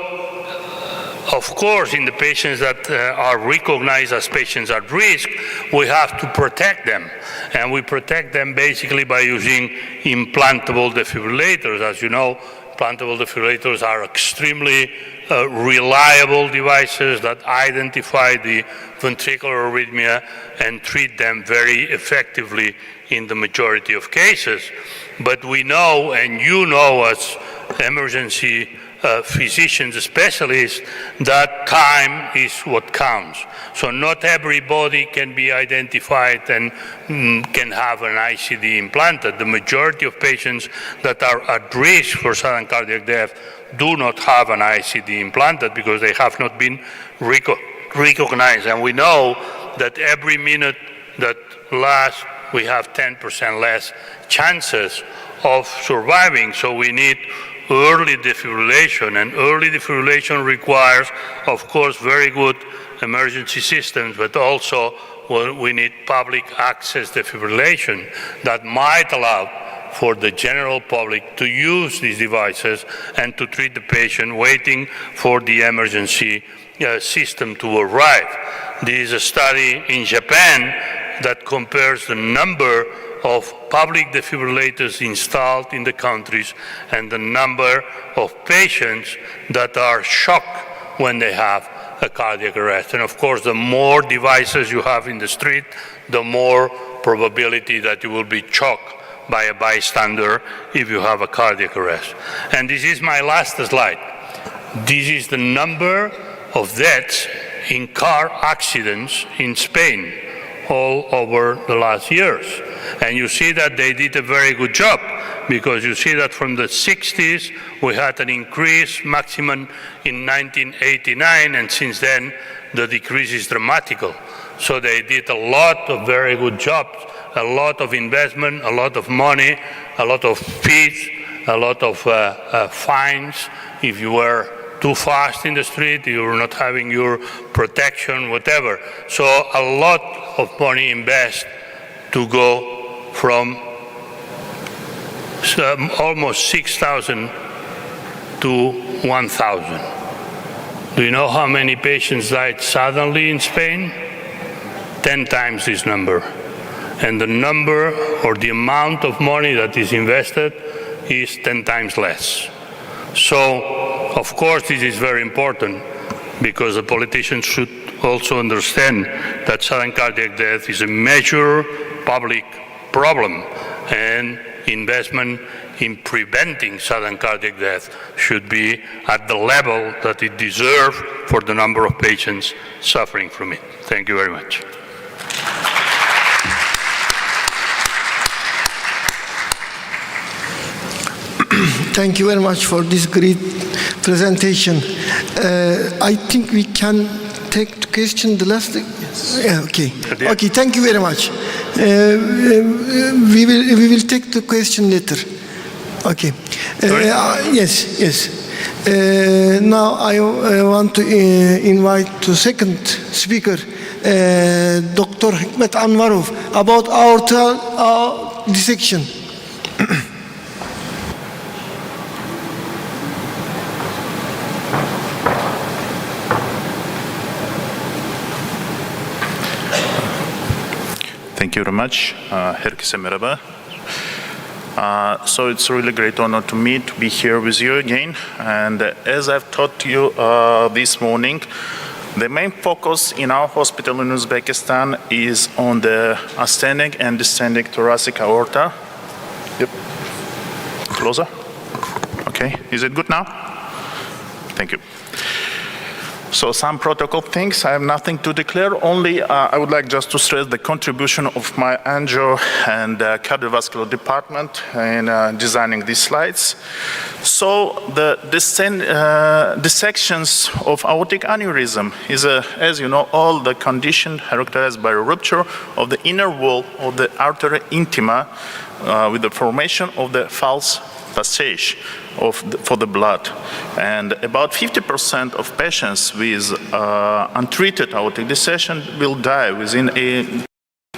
of course, in the patients that are recognized as patients at risk, we have to protect them. And we protect them basically by using implantable defibrillators. As you know, implantable defibrillators are extremely reliable devices that identify the ventricular arrhythmia and treat them very effectively in the majority of cases. But we know, and you know as emergency physicians, specialists, that time is what counts. So not everybody can be identified and can have an ICD implanted. The majority of patients that are at risk for sudden cardiac death do not have an ICD implanted because they have not been recognized. And we know that every minute that lasts, we have 10% less chances of surviving. So we need early defibrillation, and early defibrillation requires, of course, very good emergency systems, but also we need public access defibrillation that might allow for the general public to use these devices and to treat the patient waiting for the emergency system to arrive. There is a study in Japan that compares the number of public defibrillators installed in the countries and the number of patients that are shocked when they have a cardiac arrest. And of course, the more devices you have in the street, the more probability that you will be shocked by a bystander if you have a cardiac arrest. And this is my last slide. This is the number of deaths in car accidents in Spain all over the last years. And you see that they did a very good job, because you see that from the 60s we had an increase maximum in 1989, and since then the decrease is dramatical. So they did a lot of very good jobs, a lot of investment, a lot of money, a lot of fees, a lot of fines if you were too fast in the street, you were not having your protection, whatever. So a lot of money invested to go from almost 6,000 to 1,000. Do you know how many patients died suddenly in Spain? 10 times this number. And the number or the amount of money that is invested is 10 times less. So, of course, this is very important, because the politicians should also understand that sudden cardiac death is a major public problem, and investment in preventing sudden cardiac death should be at the level that it deserves for the number of patients suffering from it. Thank you very much. Thank you very much for this great presentation. I think we can take the question, the last. Yes. Yeah, okay. Okay, thank you very much. We will take the question later. Okay. Yes, yes. Now I want to invite the second speaker, Dr. Hikmet Anvarov, about our dissection. Thank you very much. Herkese merhaba. So it's a really great honor to me to be here with you again. And as I've taught you this morning, the main focus in our hospital in Uzbekistan is on the ascending and descending thoracic aorta. Yep. Closer. Okay. Is it good now? Thank you. So some protocol things, I have nothing to declare, only I would like just to stress the contribution of my angio and cardiovascular department in designing these slides. So the dissections of aortic aneurysm is, as you know, all the condition characterized by a rupture of the inner wall of the artery intima with the formation of the false passage for the blood. And about 50% of patients with untreated aortic dissection will die within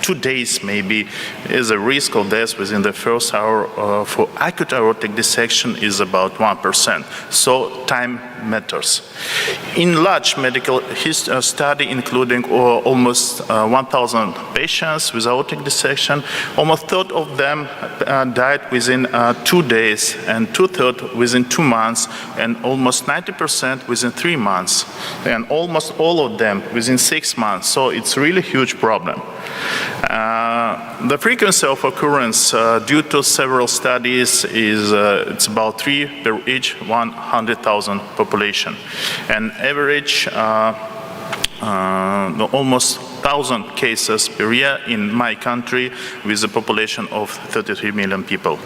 2 days, maybe, is a risk of death within the first hour for acute aortic dissection is about 1%. So time matters. In large medical study, including almost 1,000 patients with aortic dissection, almost a third of them died within 2 days, and 2/3 within 2 months, and almost 90% within 3 months, and almost all of them within 6 months. So it's really a huge problem. The frequency of occurrence due to several studies is it's about 3 per each 100,000 population, and average almost 1,000 cases per year in my country with a population of 33 million people.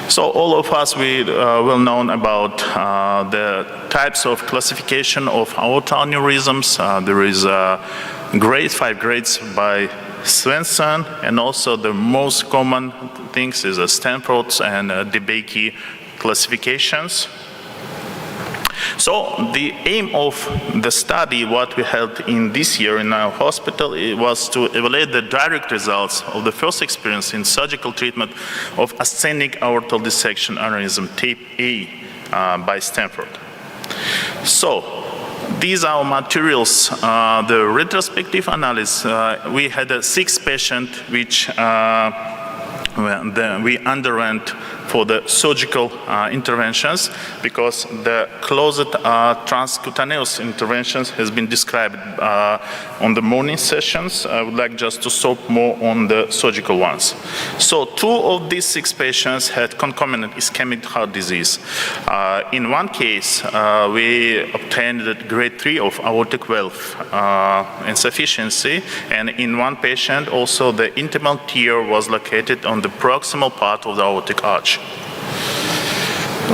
So all of us, we well known about the types of classification of aorta aneurysms. There is 5 grades by Svensson, and also the most common things is Stanford's and DeBakey classifications. So the aim of the study, what we held in this year in our hospital, it was to evaluate the direct results of the first experience in surgical treatment of ascending aortal dissection aneurysm type A by Stanford. So these are materials, the retrospective analysis. We had 6 patients which we underwent for the surgical interventions, because the closed transcutaneous interventions has been described on the morning sessions. I would like just to stop more on the surgical ones. So 2 of these 6 patients had concomitant ischemic heart disease. In one case, we obtained grade 3 of aortic valve insufficiency, and in one patient also the intimal tear was located on the proximal part of the aortic arch.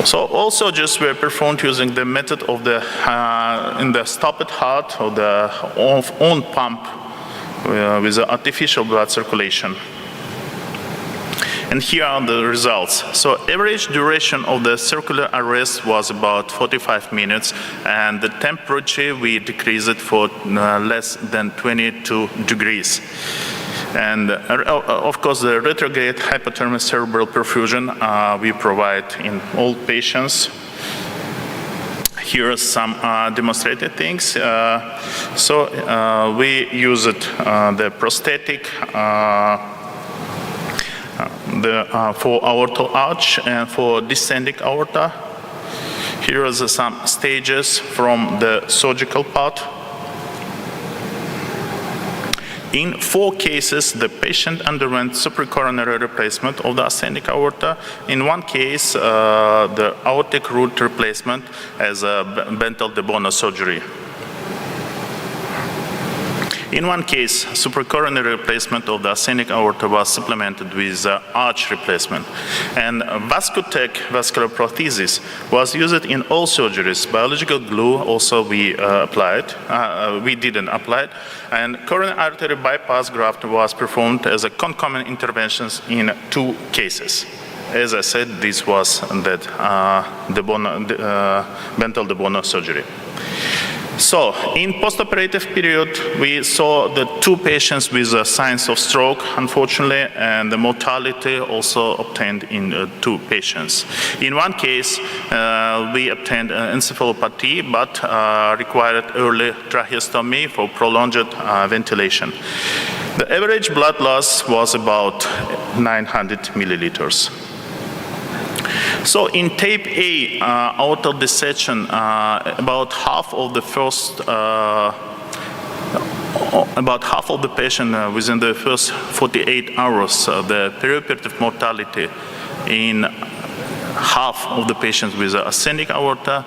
So also just were performed using the method of the in the stopped heart or the on pump with the artificial blood circulation. And here are the results. So average duration of the circular arrest was about 45 minutes, and the temperature we decreased it for less than 22 degrees. And of course, the retrograde hypothermic cerebral perfusion we provide in all patients. Here are some demonstrated things. We used the prosthetic for aortal arch and for descending aorta. Here are some stages from the surgical part. In 4 cases, the patient underwent supracoronary replacement of the ascending aorta. In one case, the aortic root replacement as a Bentel de Bono surgery. In one case, supracoronary replacement of the ascending aorta was supplemented with arch replacement. And Vascutech vascular prosthesis was used in all surgeries. Biological glue also we didn't apply it. And coronary artery bypass graft was performed as a concomitant interventions in 2 cases. As I said, this was that Bentel de Bono surgery. So, in postoperative period, we saw the 2 patients with signs of stroke, unfortunately, and the mortality also obtained in 2 patients. In one case, we obtained encephalopathy, but required early tracheostomy for prolonged ventilation. The average blood loss was about 900 milliliters. So in tape A, out of the section, about half of the patient within the first 48 hours, the perioperative mortality in half of the patients with ascending aorta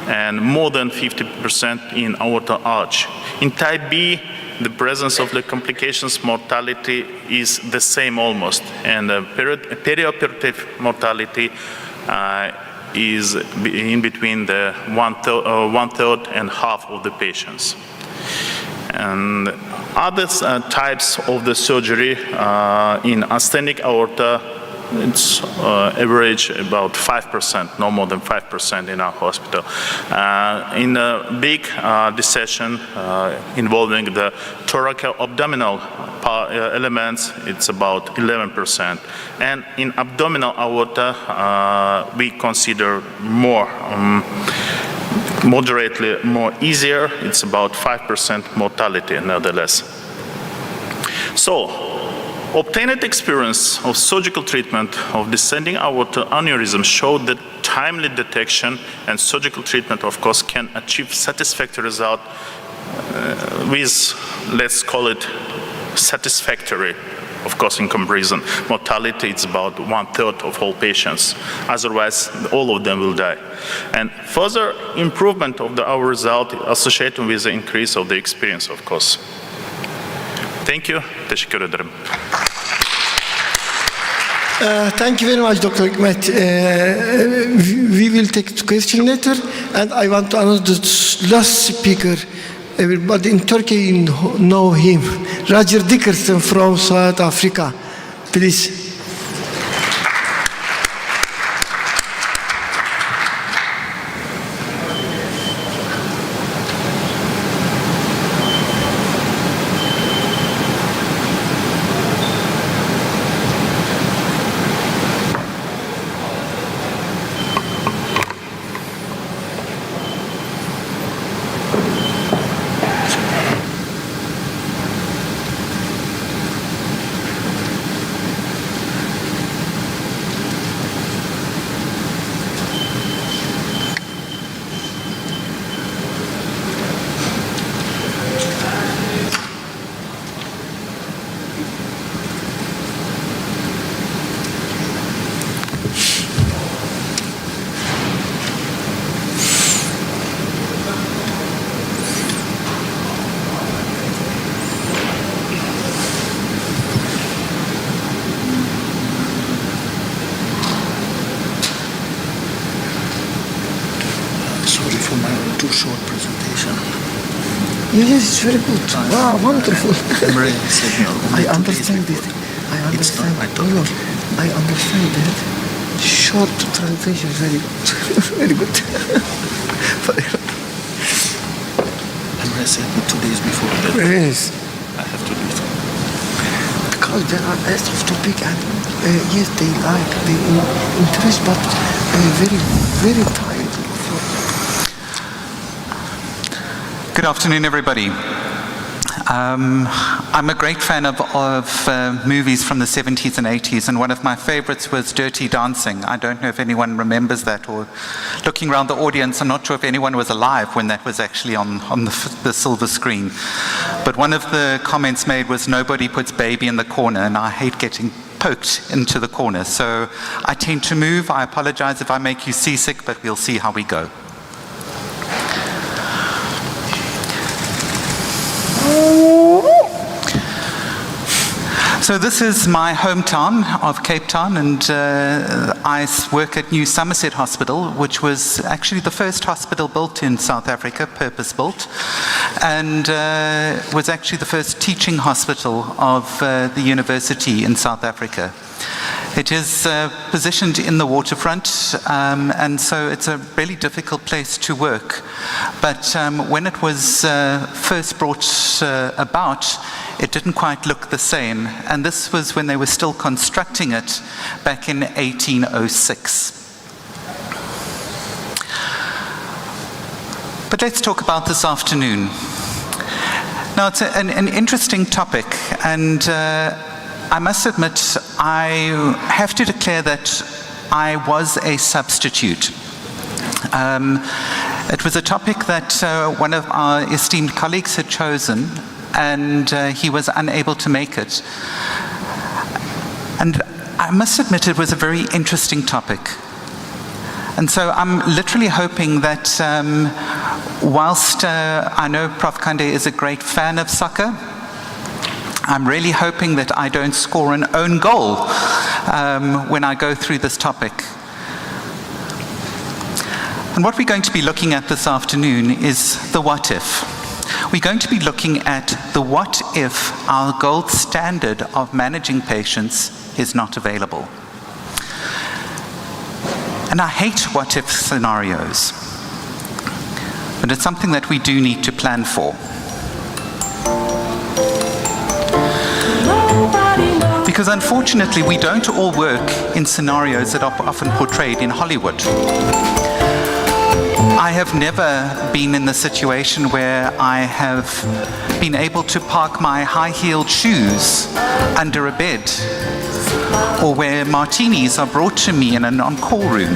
and more than 50% in aorta arch. In type B, the presence of the complications mortality is the same almost, and the perioperative mortality is in between the one third and half of the patients. And other types of the surgery in ascending aorta, it's average about 5%, no more than 5% in our hospital. In a big dissection involving the thoracoabdominal elements, it's about 11%. And in abdominal aorta, we consider more moderately more easier. It's about 5% mortality nevertheless. So, obtained experience of surgical treatment of descending aorta aneurysm showed that timely detection and surgical treatment, of course, can achieve satisfactory result with, let's call it, satisfactory. Of course, in comparison, mortality is about 1/3 of all patients. Otherwise, all of them will die. And further improvement of our result associated with the increase of the experience, of course. Thank you. Teşekkür ederim. Thank you very much, Dr. Hikmet. We will take the question later, and I want to announce the last speaker. Everybody in Turkey know him, Roger Dickerson from South Africa. Please. Too short presentation. Yes, it's very good. Wow, wonderful. I understand it. I understand. I understand that. Short translation, very good. Very good. Emre said me 2 days before that. Yes. I have to do it. Because there are lots of topic and yes, they interest, but very, very tired. Good afternoon, everybody. I'm a great fan of movies from the 70s and 80s, and one of my favorites was Dirty Dancing. I don't know if anyone remembers that, or looking around the audience, I'm not sure if anyone was alive when that was actually on the silver screen. But one of the comments made was, nobody puts baby in the corner, and I hate getting poked into the corner. So I tend to move. I apologize if I make you seasick, but we'll see how we go. So this is my hometown of Cape Town, and I work at New Somerset Hospital, which was actually the first hospital built in South Africa, purpose-built, and was actually the first teaching hospital of the university in South Africa. It is positioned in the waterfront, and so it's a really difficult place to work. But when it was first brought about, it didn't quite look the same. And this was when they were still constructing it back in 1806. But let's talk about this afternoon. Now, it's an interesting topic, and I must admit, I have to declare that I was a substitute. It was a topic that one of our esteemed colleagues had chosen, and he was unable to make it. And I must admit it was a very interesting topic. And so I'm literally hoping that whilst I know Prof. Kande is a great fan of soccer, I'm really hoping that I don't score an own goal when I go through this topic. And what we're going to be looking at this afternoon is the what if. We're going to be looking at the what if our gold standard of managing patients is not available. And I hate what if scenarios, but it's something that we do need to plan for. Because unfortunately, we don't all work in scenarios that are often portrayed in Hollywood. I have never been in the situation where I have been able to park my high-heeled shoes under a bed, or where martinis are brought to me in an on-call room.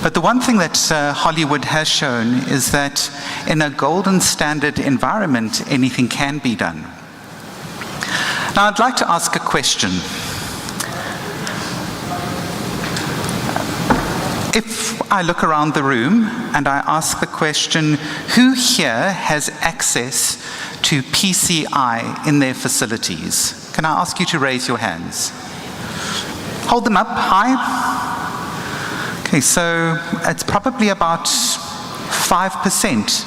But the one thing that Hollywood has shown is that in a golden standard environment, anything can be done. Now, I'd like to ask a question. If I look around the room and I ask the question, who here has access to PCI in their facilities? Can I ask you to raise your hands? Hold them up high. Okay, so it's probably about 5%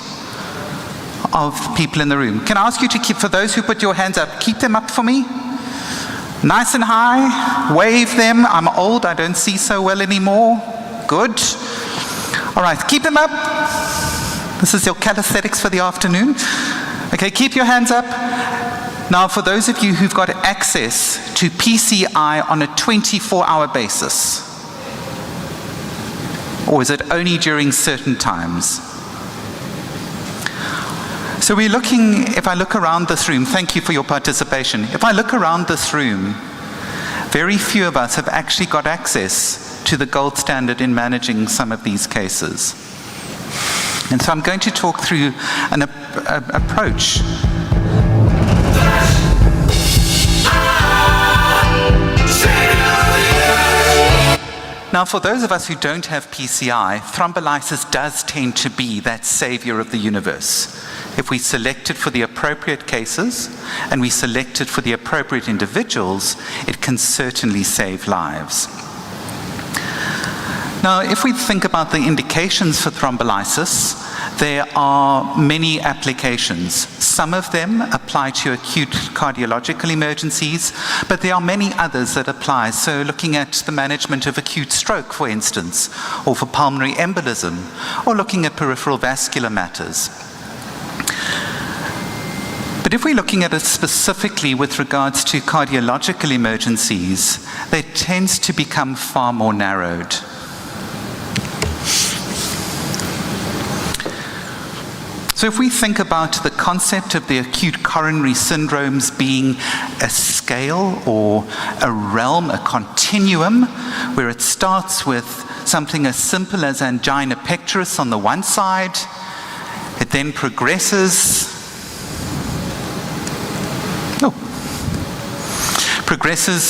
of people in the room. Can I ask you to keep, for those who put your hands up, keep them up for me? Nice and high, wave them. I'm old, I don't see so well anymore. Good. All right, keep them up. This is your calisthenics for the afternoon. Okay, keep your hands up. Now, for those of you who've got access to PCI on a 24-hour basis, or is it only during certain times? So we're looking, if I look around this room, thank you for your participation. If I look around this room, very few of us have actually got access to the gold standard in managing some of these cases. And so I'm going to talk through an approach. Now, for those of us who don't have PCI, thrombolysis does tend to be that savior of the universe. If we select it for the appropriate cases and we select it for the appropriate individuals, it can certainly save lives. Now, if we think about the indications for thrombolysis, there are many applications. Some of them apply to acute cardiological emergencies, but there are many others that apply. So looking at the management of acute stroke, for instance, or for pulmonary embolism, or looking at peripheral vascular matters. But if we're looking at it specifically with regards to cardiological emergencies, they tend to become far more narrowed. So if we think about the concept of the acute coronary syndromes being a scale or a realm, a continuum, where it starts with something as simple as angina pectoris on the one side, it then progresses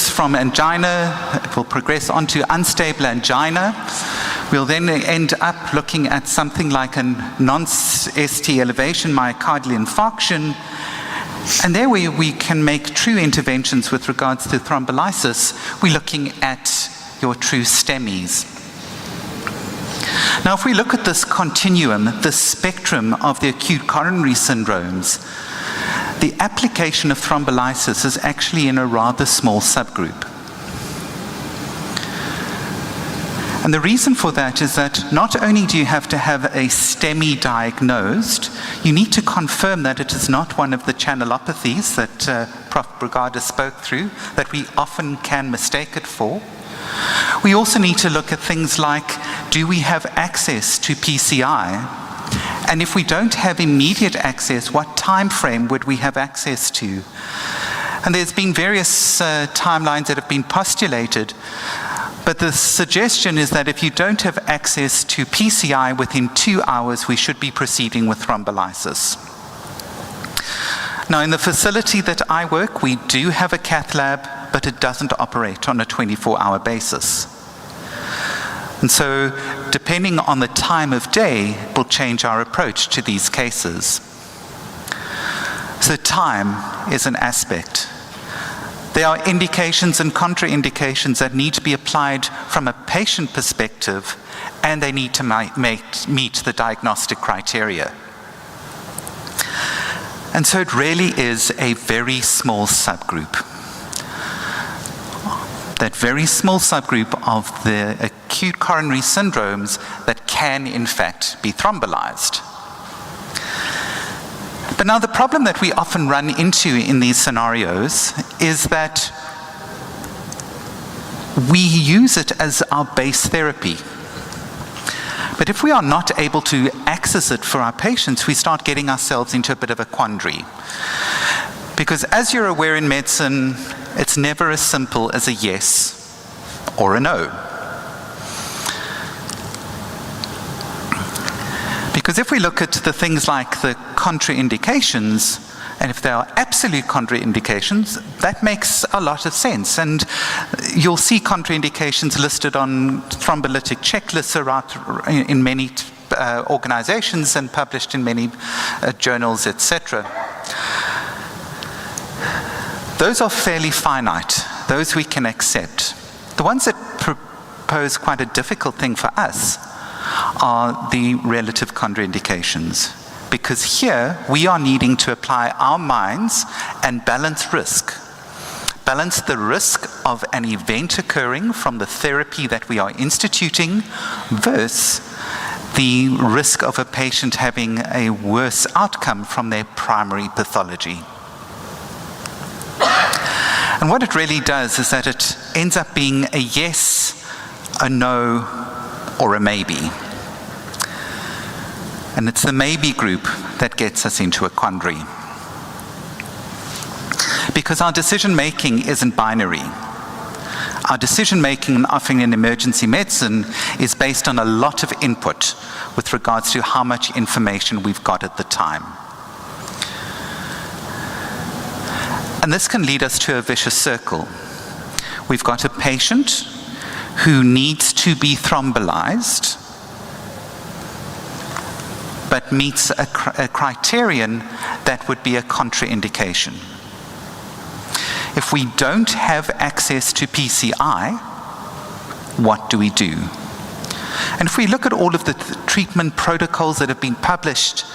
from angina, it will progress onto unstable angina. We'll then end up looking at something like a non-ST elevation myocardial infarction. And there we can make true interventions with regards to thrombolysis. We're looking at your true STEMIs. Now, if we look at this continuum, this spectrum of the acute coronary syndromes, the application of thrombolysis is actually in a rather small subgroup. And the reason for that is that not only do you have to have a STEMI diagnosed, you need to confirm that it is not one of the channelopathies that Prof. Brugada spoke through, that we often can mistake it for. We also need to look at things like, do we have access to PCI? And if we don't have immediate access, what time frame would we have access to? And there's been various timelines that have been postulated. But the suggestion is that if you don't have access to PCI within 2 hours, we should be proceeding with thrombolysis. Now, in the facility that I work, we do have a cath lab, but it doesn't operate on a 24-hour basis. And so, depending on the time of day, will change our approach to these cases. So time is an aspect. There are indications and contraindications that need to be applied from a patient perspective, and they need to meet the diagnostic criteria. And so it really is a very small subgroup. That very small subgroup of the acute coronary syndromes that can, in fact, be thrombolyzed. But now the problem that we often run into in these scenarios is that we use it as our base therapy. But if we are not able to access it for our patients, we start getting ourselves into a bit of a quandary. Because as you're aware in medicine, it's never as simple as a yes or a no. Because if we look at the things like the contraindications, and if there are absolute contraindications, that makes a lot of sense. And you'll see contraindications listed on thrombolytic checklists in many organizations and published in many journals, etc. Those are fairly finite. Those we can accept. The ones that pose quite a difficult thing for us are the relative contraindications. Because here we are needing to apply our minds and balance risk. Balance the risk of an event occurring from the therapy that we are instituting versus the risk of a patient having a worse outcome from their primary pathology. And what it really does is that it ends up being a yes, a no, or a maybe. And it's the maybe group that gets us into a quandary. Because our decision-making isn't binary. Our decision-making often in emergency medicine is based on a lot of input with regards to how much information we've got at the time. And this can lead us to a vicious circle. We've got a patient who needs to be thrombolyzed, but meets a criterion that would be a contraindication. If we don't have access to PCI, what do we do? And if we look at all of the treatment protocols that have been published,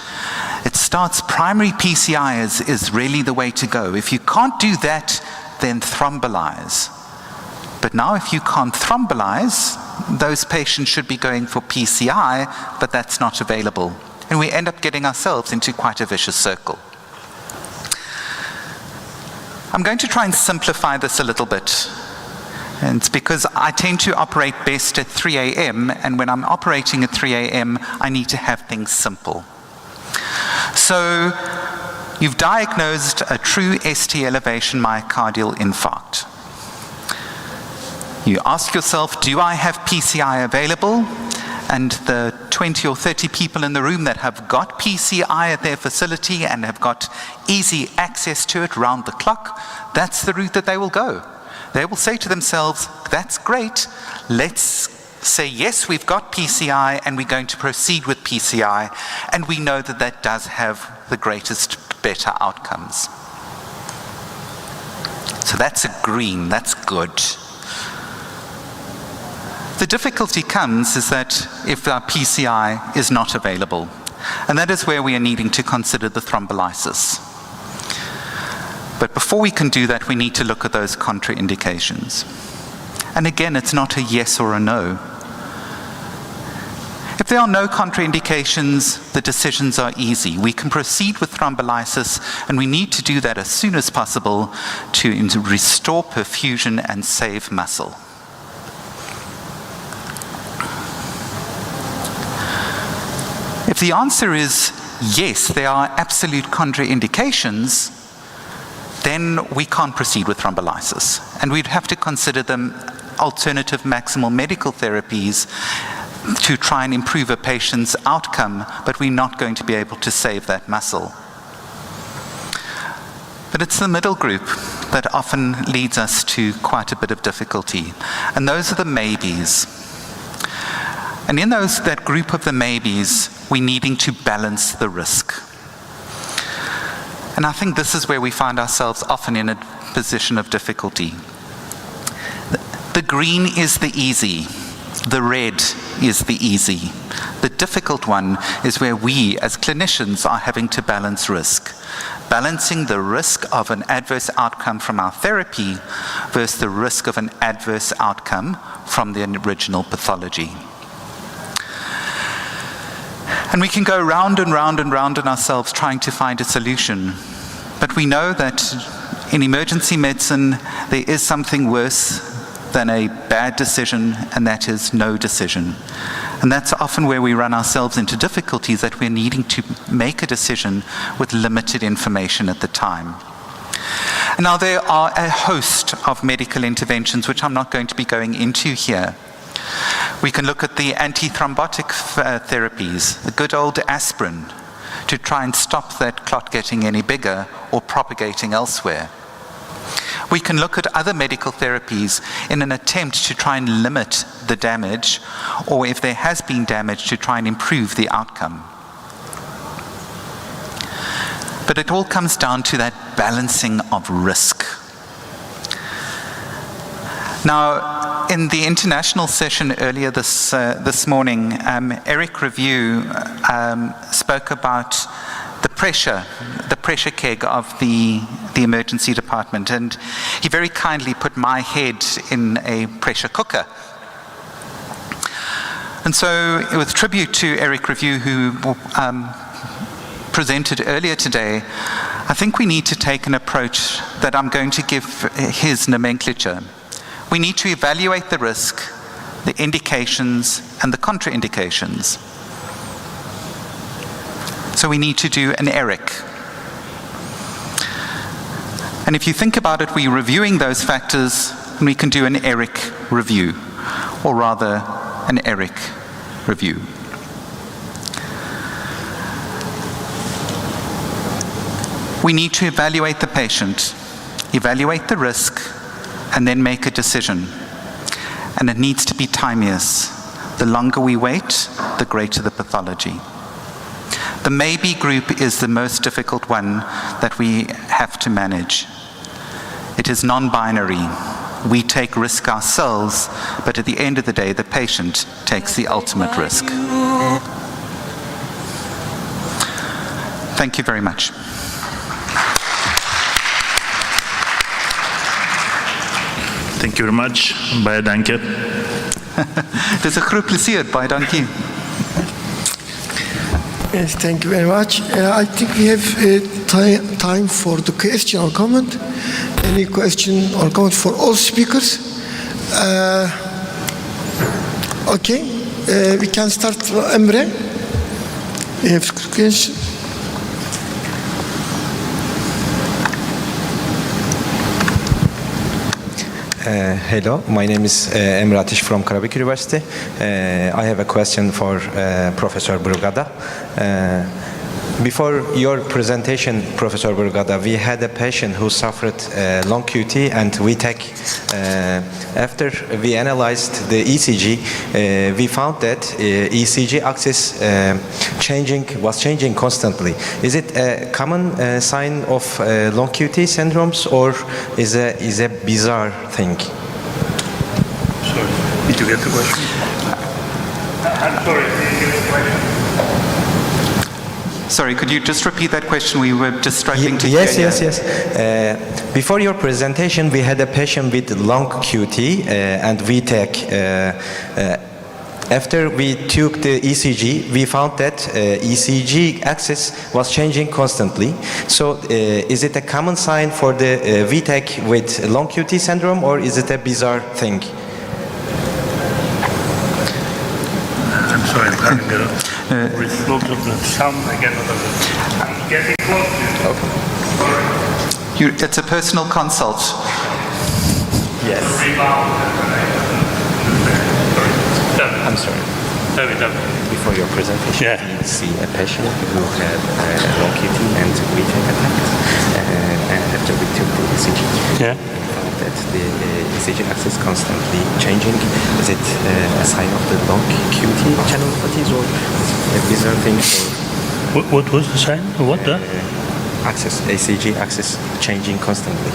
it starts primary PCI is really the way to go. If you can't do that, then thrombolyze. But now if you can't thrombolyze, those patients should be going for PCI, but that's not available. And we end up getting ourselves into quite a vicious circle. I'm going to try and simplify this a little bit. And it's because I tend to operate best at 3 a.m., and when I'm operating at 3 a.m., I need to have things simple. So, you've diagnosed a true ST elevation myocardial infarct. You ask yourself, do I have PCI available? And the 20 or 30 people in the room that have got PCI at their facility and have got easy access to it round the clock, that's the route that they will go. They will say to themselves, that's great, let's say yes, we've got PCI and we're going to proceed with PCI, and we know that that does have the greatest, better outcomes. So that's a green, that's good. The difficulty comes is that if our PCI is not available, and that is where we are needing to consider the thrombolysis. But before we can do that, we need to look at those contraindications. And again, it's not a yes or a no. If there are no contraindications, the decisions are easy. We can proceed with thrombolysis, and we need to do that as soon as possible to restore perfusion and save muscle. If the answer is yes, there are absolute contraindications, then we can't proceed with thrombolysis. And we'd have to consider them alternative maximal medical therapies to try and improve a patient's outcome, but we're not going to be able to save that muscle. But it's the middle group that often leads us to quite a bit of difficulty, and those are the maybes. And in that group of the maybes, we're needing to balance the risk. And I think this is where we find ourselves often in a position of difficulty. The green is the easy, the red is the easy. The difficult one is where we as clinicians are having to balance risk. Balancing the risk of an adverse outcome from our therapy versus the risk of an adverse outcome from the original pathology. And we can go round and round and round in ourselves trying to find a solution. But we know that in emergency medicine, there is something worse than a bad decision, and that is no decision. And that's often where we run ourselves into difficulties, that we're needing to make a decision with limited information at the time. And now there are a host of medical interventions which I'm not going to be going into here. We can look at the antithrombotic therapies, the good old aspirin, to try and stop that clot getting any bigger or propagating elsewhere. We can look at other medical therapies in an attempt to try and limit the damage, or if there has been damage, to try and improve the outcome. But it all comes down to that balancing of risk. Now, in the international session earlier this morning, Eric Review spoke about the pressure keg of the emergency department, and he very kindly put my head in a pressure cooker. And so, with tribute to Eric Review, who presented earlier today, I think we need to take an approach that I'm going to give his nomenclature. We need to evaluate the risk, the indications, and the contraindications. So we need to do an ERIC. And if you think about it, we're reviewing those factors, and we can do an ERIC review, or rather, an ERIC review. We need to evaluate the patient, evaluate the risk, and then make a decision. And it needs to be timeous. The longer we wait, the greater the pathology. The maybe group is the most difficult one that we have to manage. It is non-binary. We take risk ourselves, but at the end of the day, the patient takes the ultimate risk. Thank you very much. Thank you very much. Baie dankie. Dis 'n groot plesier. Baie dankie. Yes, thank you very much. I think we have time for the question or comment. Any question or comment for all speakers? Okay, we can start. Emre, you have a question? Hello, my name is Emre Atish from Karabük University. I have a question for Professor Brugada. Before your presentation, Professor Brugada, we had a patient who suffered long QT and VTAC. After we analyzed the ECG, we found that ECG axis was changing constantly. Is it a common sign of long QT syndromes, or is a bizarre thing? Sorry, did you get the question? I'm sorry, did you get the question? Sorry, could you just repeat that question? We were just struggling to hear. Yes. Before your presentation, we had a patient with long QT and VTAC. After we took the ECG, we found that ECG axis was changing constantly. So is it a common sign for the VTAC with long QT syndrome, or is it a bizarre thing? I'm sorry, I'm having a result of the sound again. I'm getting close to it. It's a personal consult. Yes. I'm sorry. Before your presentation, we see a patient who had long QT and retake attack, and after we took the ECG, we found that the ECG axis constantly changing. Is it a sign of the long QT channelopathies, or is there thing? What was the sign? What the? Axis, ECG axis changing constantly.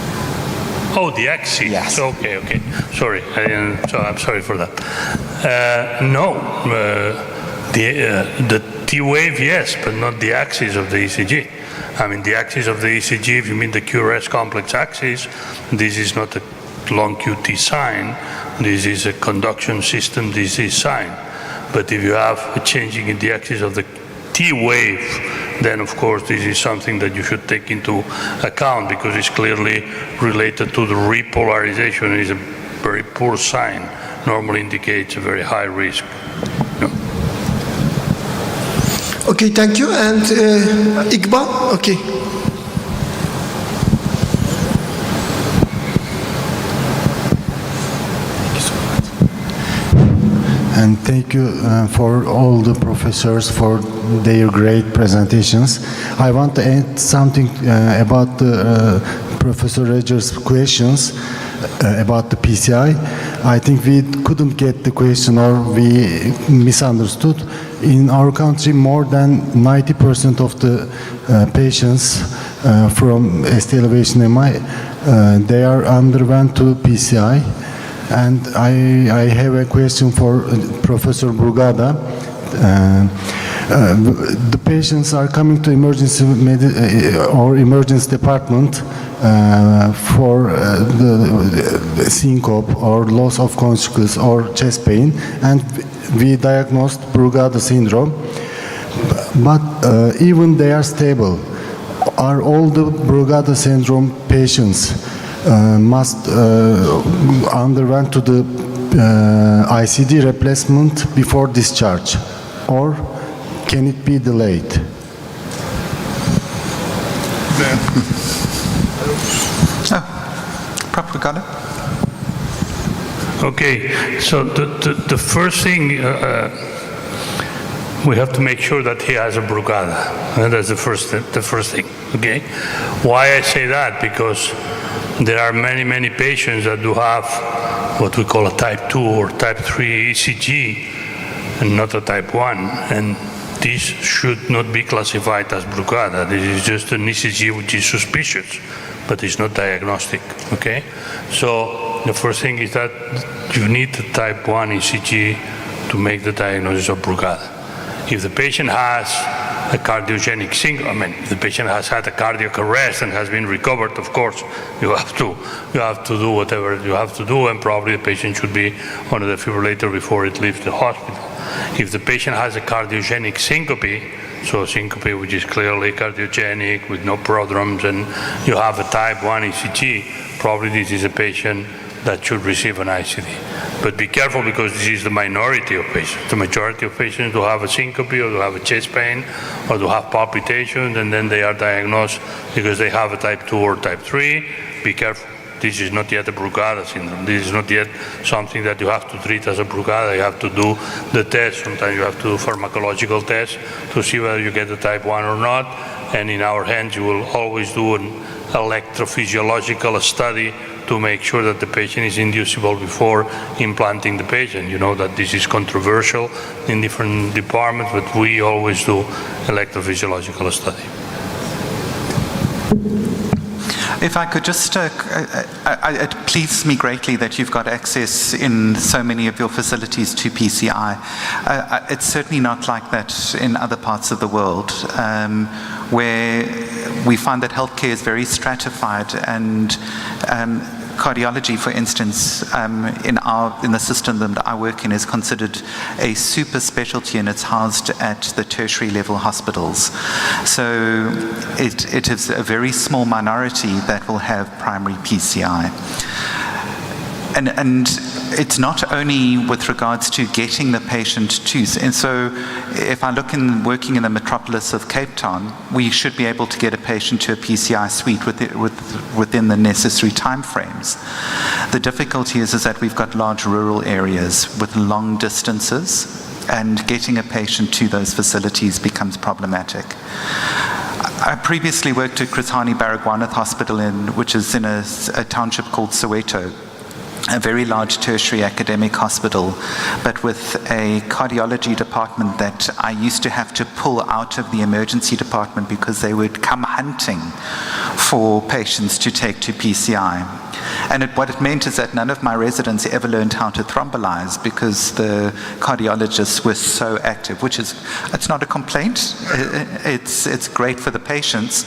Oh, the axis. Yes. Okay. Sorry, I'm sorry for that. No, the T wave, yes, but not the axis of the ECG. I mean, the axis of the ECG, if you mean the QRS complex axis, this is not a long QT sign. This is a conduction system disease sign. But if you have a changing in the axis of the T wave, then of course this is something that you should take into account because it's clearly related to the repolarization. It is a very poor sign, normally indicates a very high risk. No. Okay, thank you. And Iqbal, okay. And thank you for all the professors for their great presentations. I want to add something about Professor Reger's questions about the PCI. I think we couldn't get the question or we misunderstood. In our country, more than 90% of the patients from ST elevation MI, they are underwent to PCI. And I have a question for Professor Brugada. The patients are coming to emergency or emergency department for the syncope or loss of consciousness or chest pain, and we diagnosed Brugada syndrome. But even they are stable. Are all the Brugada syndrome patients must underwent to the ICD replacement before discharge, or can it be delayed? Brugada. Okay, so the first thing we have to make sure that he has a Brugada. That's the first thing. Okay, why I say that? Because there are many patients that do have what we call a type 2 or type 3 ECG and not a type 1, and this should not be classified as Brugada. This is just an ECG which is suspicious, but it's not diagnostic, okay? So the first thing is that you need a type 1 ECG to make the diagnosis of Brugada. If the patient has a cardiogenic syndrome, I mean, if the patient has had a cardiac arrest and has been recovered, of course, you have to do whatever you have to do, and probably the patient should be on a defibrillator before it leaves the hospital. If the patient has a cardiogenic syncope, so syncope which is clearly cardiogenic with no prodromes, and you have a type 1 ECG, probably this is a patient that should receive an ICD. But be careful, because this is the minority of patients. The majority of patients do have a syncope or do have a chest pain or do have palpitations, and then they are diagnosed because they have a type 2 or type 3. Be careful. This is not yet a Brugada syndrome. This is not yet something that you have to treat as a Brugada. You have to do the test. Sometimes you have to do pharmacological tests to see whether you get the type 1 or not. And in our hands, you will always do an electrophysiological study to make sure that the patient is inducible before implanting the patient. You know that this is controversial in different departments, but we always do electrophysiological study. If I could just, it pleases me greatly that you've got access in so many of your facilities to PCI. It's certainly not like that in other parts of the world, where we find that healthcare is very stratified, and cardiology, for instance, in the system that I work in, is considered a super specialty, and it's housed at the tertiary level hospitals. So it is a very small minority that will have primary PCI. And it's not only with regards to getting the patient to, and so if I look in working in the metropolis of Cape Town, we should be able to get a patient to a PCI suite within the necessary timeframes. The difficulty is that we've got large rural areas with long distances, and getting a patient to those facilities becomes problematic. I previously worked at Krithani Baragwanath Hospital, which is in a township called Soweto, a very large tertiary academic hospital, but with a cardiology department that I used to have to pull out of the emergency department because they would come hunting for patients to take to PCI. And what it meant is that none of my residents ever learned how to thrombolize because the cardiologists were so active, which is, it's not a complaint, it's great for the patients,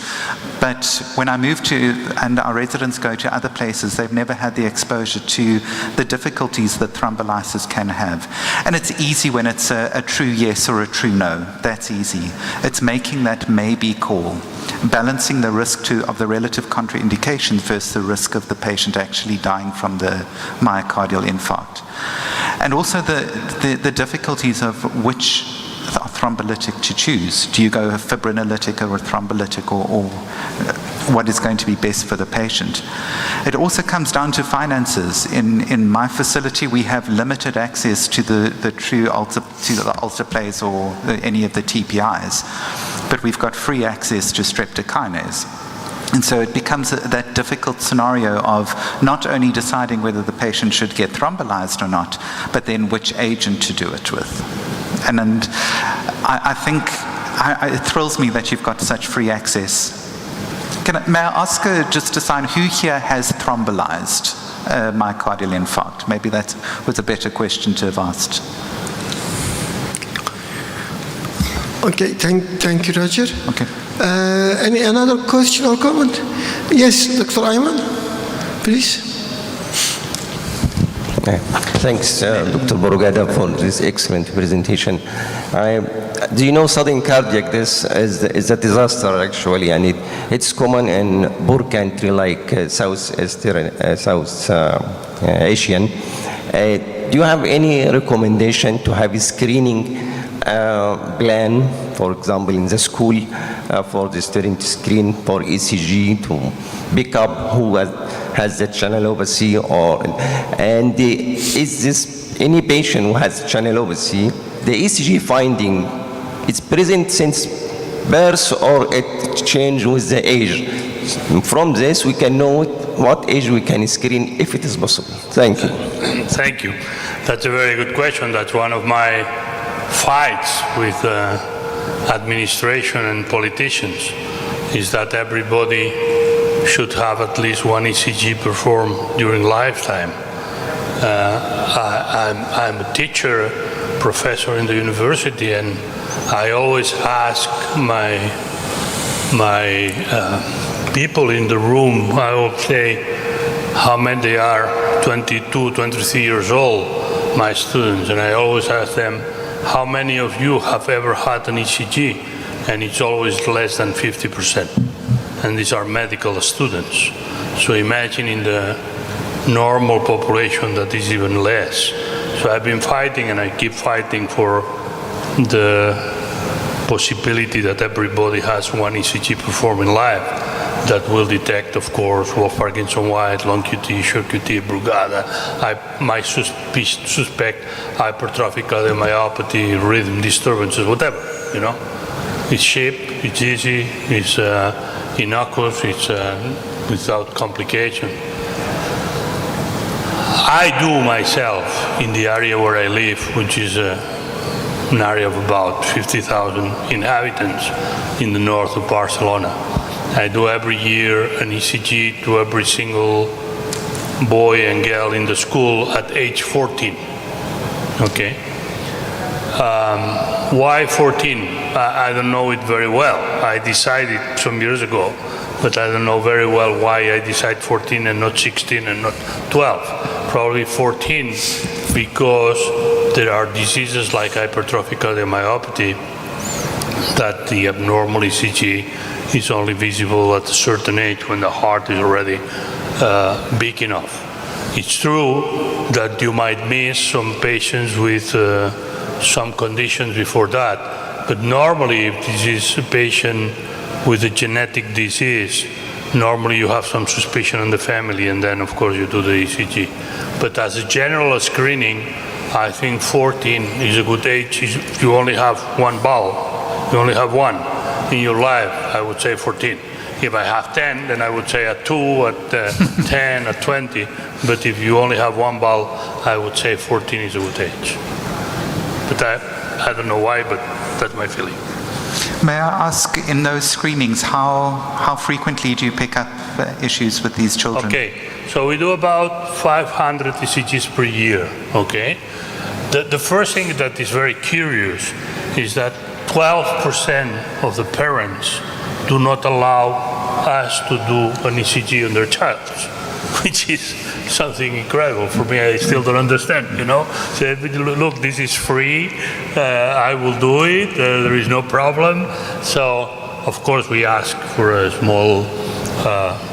but when I move to, and our residents go to other places, they've never had the exposure to the difficulties that thrombolysis can have. And it's easy when it's a true yes or a true no, that's easy. It's making that maybe call, balancing the risk of the relative contraindications versus the risk of the patient actually dying from the myocardial infarct. And also the difficulties of which thrombolytic to choose. Do you go a fibrinolytic or a thrombolytic, or what is going to be best for the patient? It also comes down to finances. In my facility, we have limited access to the true alteplase or any of the TPIs, but we've got free access to streptokinase. And so it becomes that difficult scenario of not only deciding whether the patient should get thrombolized or not, but then which agent to do it with. And I think it thrills me that you've got such free access. May I ask just to sign, who here has thrombolized myocardial infarct? Maybe that was a better question to have asked. Okay, thank you, Roger. Okay. Any another question or comment? Yes, Dr. Ayman, please. Thanks, Dr. Borgada, for this excellent presentation. Do you know sudden cardiac death is a disaster, actually, and it's common in poor country like South Asian. Do you have any recommendation to have a screening plan, for example, in the school, for the student to screen for ECG to pick up who has the channelopathy, and is this any patient who has channelopathy, the ECG finding, it's present since birth or it changed with the age? From this, we can know what age we can screen if it is possible. Thank you. Thank you. That's a very good question. That's one of my fights with administration and politicians, is that everybody should have at least one ECG performed during lifetime. I'm a teacher, professor in the university, and I always ask my people in the room, I will say how many they are, 22, 23 years old, my students, and I always ask them, how many of you have ever had an ECG? And it's always less than 50%. And these are medical students. So imagine in the normal population that is even less. So I've been fighting, and I keep fighting for the possibility that everybody has one ECG performed in life that will detect, of course, Wolff-Parkinson-White, long QT, short QT, Brugada. I might suspect hypertrophic cardiomyopathy, rhythm disturbances, whatever, you know. It's cheap, it's easy, it's innocuous, it's without complication. I do myself in the area where I live, which is an area of about 50,000 inhabitants in the north of Barcelona. I do every year an ECG to every single boy and girl in the school at age 14. Okay. Why 14? I don't know it very well. I decided some years ago, but I don't know very well why I decided 14 and not 16 and not 12. Probably 14 because there are diseases like hypertrophic cardiomyopathy that the abnormal ECG is only visible at a certain age when the heart is already big enough. It's true that you might miss some patients with some conditions before that, but normally if this is a patient with a genetic disease, normally you have some suspicion in the family, and then of course you do the ECG. But as a general screening, I think 14 is a good age. If you only have one bowel, you only have one in your life, I would say 14. If I have 10, then I would say at 2, at 10, at 20. But if you only have one bowel, I would say 14 is a good age. But I don't know why, but that's my feeling. May I ask, in those screenings, how frequently do you pick up issues with these children? Okay, so we do about 500 ECGs per year, okay? The first thing that is very curious is that 12% of the parents do not allow us to do an ECG on their child, which is something incredible for me. I still don't understand, you know. So, look, this is free, I will do it, there is no problem. So, of course, we ask for a small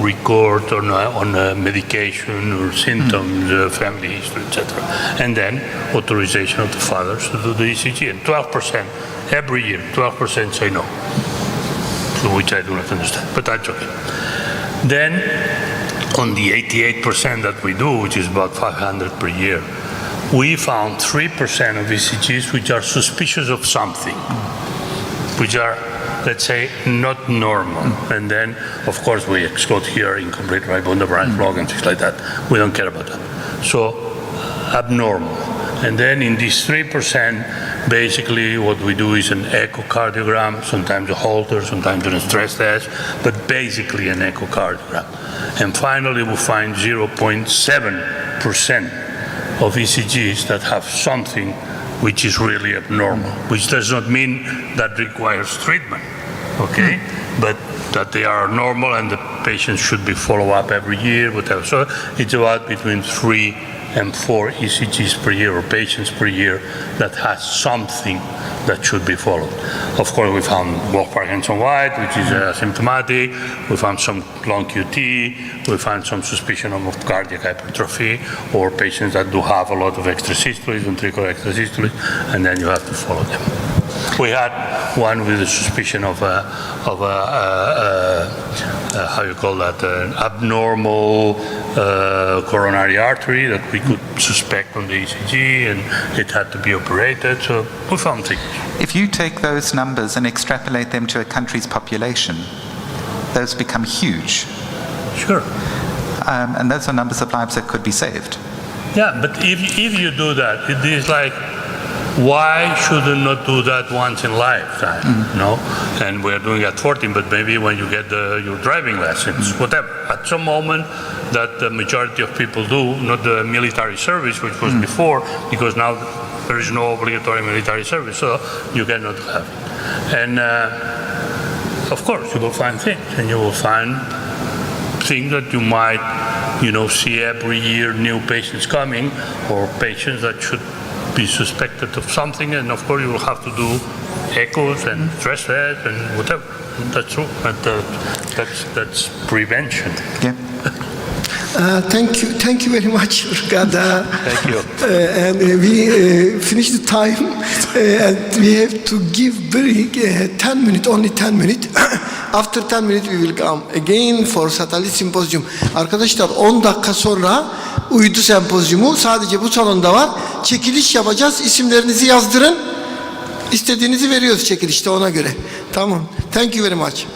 record on medication or symptoms, family history, etc. And then authorization of the fathers to do the ECG. And 12%, every year, 12% say no, so which I do not understand, but that's okay. Then, on the 88% that we do, which is about 500 per year, we found 3% of ECGs which are suspicious of something, which are, let's say, not normal. And then, of course, we exclude here incomplete ribunda branch block and things like that. We don't care about that. So, abnormal. And then in these 3%, basically what we do is an echocardiogram, sometimes a Holter, sometimes a stress test, but basically an echocardiogram. And finally, we find 0.7% of ECGs that have something which is really abnormal, which does not mean that requires treatment, okay? But that they are normal and the patient should be followed up every year, whatever. So it's about between 3 and 4 ECGs per year, or patients per year, that has something that should be followed. Of course, we found Wolff-Parkinson-White, which is asymptomatic. We found some long QT. We found some suspicion of cardiac hypertrophy, or patients that do have a lot of extrasystoles, ventricular extrasystoles, and then you have to follow them. We had one with a suspicion of how you call that, an abnormal coronary artery that we could suspect on the ECG, and it had to be operated, so we found things. If you take those numbers and extrapolate them to a country's population, those become huge. Sure. And those are numbers of lives that could be saved. Yeah, but if you do that, it is like, why should you not do that once in lifetime? No, and we're doing it at 14, but maybe when you get your driving license, whatever. At some moment that the majority of people do, not the military service, which was before, because now there is no obligatory military service, so you cannot have it. And of course, you will find things, and you will find things that you might, see every year, new patients coming, or patients that should be suspected of something, and of course you will have to do echoes and stress tests and whatever. That's true. That's prevention. Yeah. Thank you very much, Urgada. Thank you. And we finished the time, and we have to give very 10 minutes, only 10 minutes. After 10 minutes we will come again for Satellite Symposium. Arkadaşlar 10 dakika sonra uydu sempozyumu sadece bu salonda var. Çekiliş yapacağız. İsimlerinizi yazdırın. İstediğinizi veriyoruz çekilişte, ona göre. Tamam. Thank you very much.